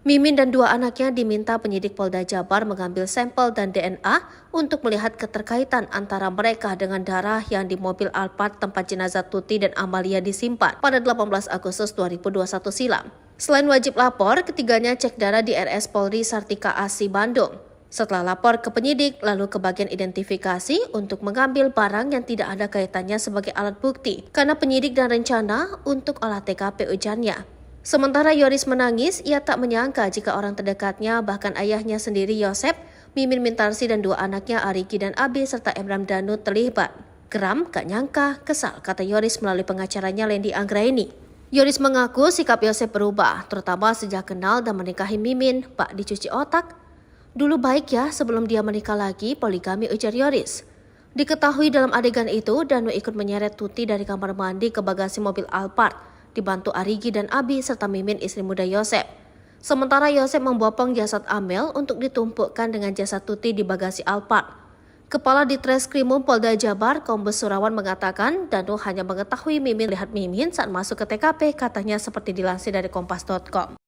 Mimin dan dua anaknya diminta penyidik Polda Jabar mengambil sampel dan DNA untuk melihat keterkaitan antara mereka dengan darah yang di mobil Alphard tempat jenazah Tuti dan Amalia disimpan pada 18 Agustus 2021 silam. Selain wajib lapor, ketiganya cek darah di RS Polri Sartika Asi Bandung. Setelah lapor ke penyidik, lalu ke bagian identifikasi untuk mengambil barang yang tidak ada kaitannya sebagai alat bukti, karena penyidik dan rencana untuk olah TKP, ujarnya. Sementara Yoris menangis, ia tak menyangka jika orang terdekatnya, bahkan ayahnya sendiri Yosep, Mimin Mintarsi dan dua anaknya Arigi dan Abi serta Emram Danu terlibat. Geram, gak nyangka, kesal, kata Yoris melalui pengacaranya Leni Anggraini. Yoris mengaku sikap Yosep berubah, terutama sejak kenal dan menikahi Mimin, bak dicuci otak. Dulu baik ya sebelum dia menikah lagi, poligami, ujar Yoris. Diketahui dalam adegan itu, Danu ikut menyeret Tuti dari kamar mandi ke bagasi mobil Alphard, dibantu Arigi dan Abi serta Mimin istri muda Yosep. Sementara Yosep membopong jasad Amel untuk ditumpukkan dengan jasad Tuti di bagasi Alphard. Kepala Ditreskrimum Polda Jabar, Kombes Surawan mengatakan Danu hanya mengetahui Mimin lihat Mimin saat masuk ke TKP, katanya seperti dilansir dari Kompas.com.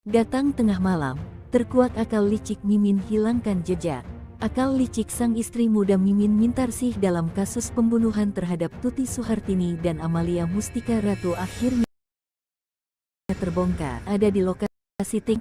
Datang tengah malam, terkuak akal licik Mimin hilangkan jejak. Akal licik sang istri muda Mimin Mintarsih dalam kasus pembunuhan terhadap Tuti Suhartini dan Amalia Mustika Ratu akhirnya terbongkar. Ada di lokasi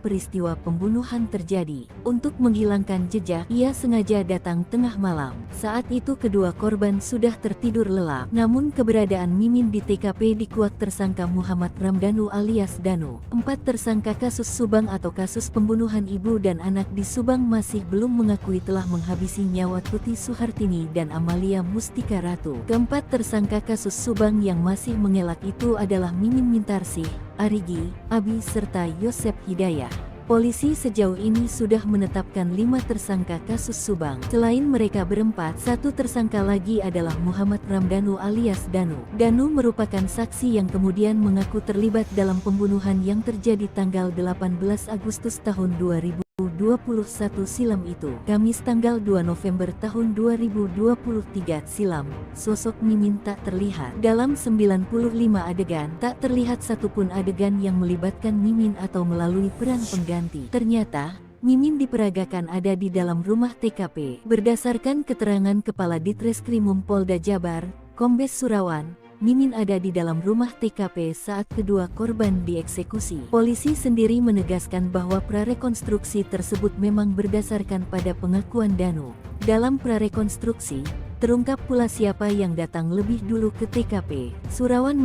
peristiwa pembunuhan terjadi. Untuk menghilangkan jejak, ia sengaja datang tengah malam. Saat itu kedua korban sudah tertidur lelap. Namun keberadaan Mimin di TKP dikuak tersangka Muhammad Ramdanu alias Danu. 4 tersangka kasus Subang atau kasus pembunuhan ibu dan anak di Subang masih belum mengakui telah menghabisi nyawa Tuti Suhartini dan Amalia Mustika Ratu. Keempat tersangka kasus Subang yang masih mengelak itu adalah Mimin Mintarsih, Arigi, Abi serta Yosep Hidayah. Polisi sejauh ini sudah menetapkan 5 tersangka kasus Subang. Selain mereka berempat, satu tersangka lagi adalah Muhammad Ramdanu alias Danu. Danu merupakan saksi yang kemudian mengaku terlibat dalam pembunuhan yang terjadi tanggal 18 Agustus tahun 2021 silam itu. Kamis tanggal 2 November tahun 2023 silam, sosok Mimin tak terlihat. Dalam 95 adegan, tak terlihat satupun adegan yang melibatkan Mimin atau melalui peran pengganti. Ternyata, Mimin diperagakan ada di dalam rumah TKP. Berdasarkan keterangan Kepala Ditreskrimum Polda Jabar, Kombes Surawan, Mimin ada di dalam rumah TKP saat kedua korban dieksekusi. Polisi sendiri menegaskan bahwa prarekonstruksi tersebut memang berdasarkan pada pengakuan Danu. Dalam prarekonstruksi, terungkap pula siapa yang datang lebih dulu ke TKP. Surawan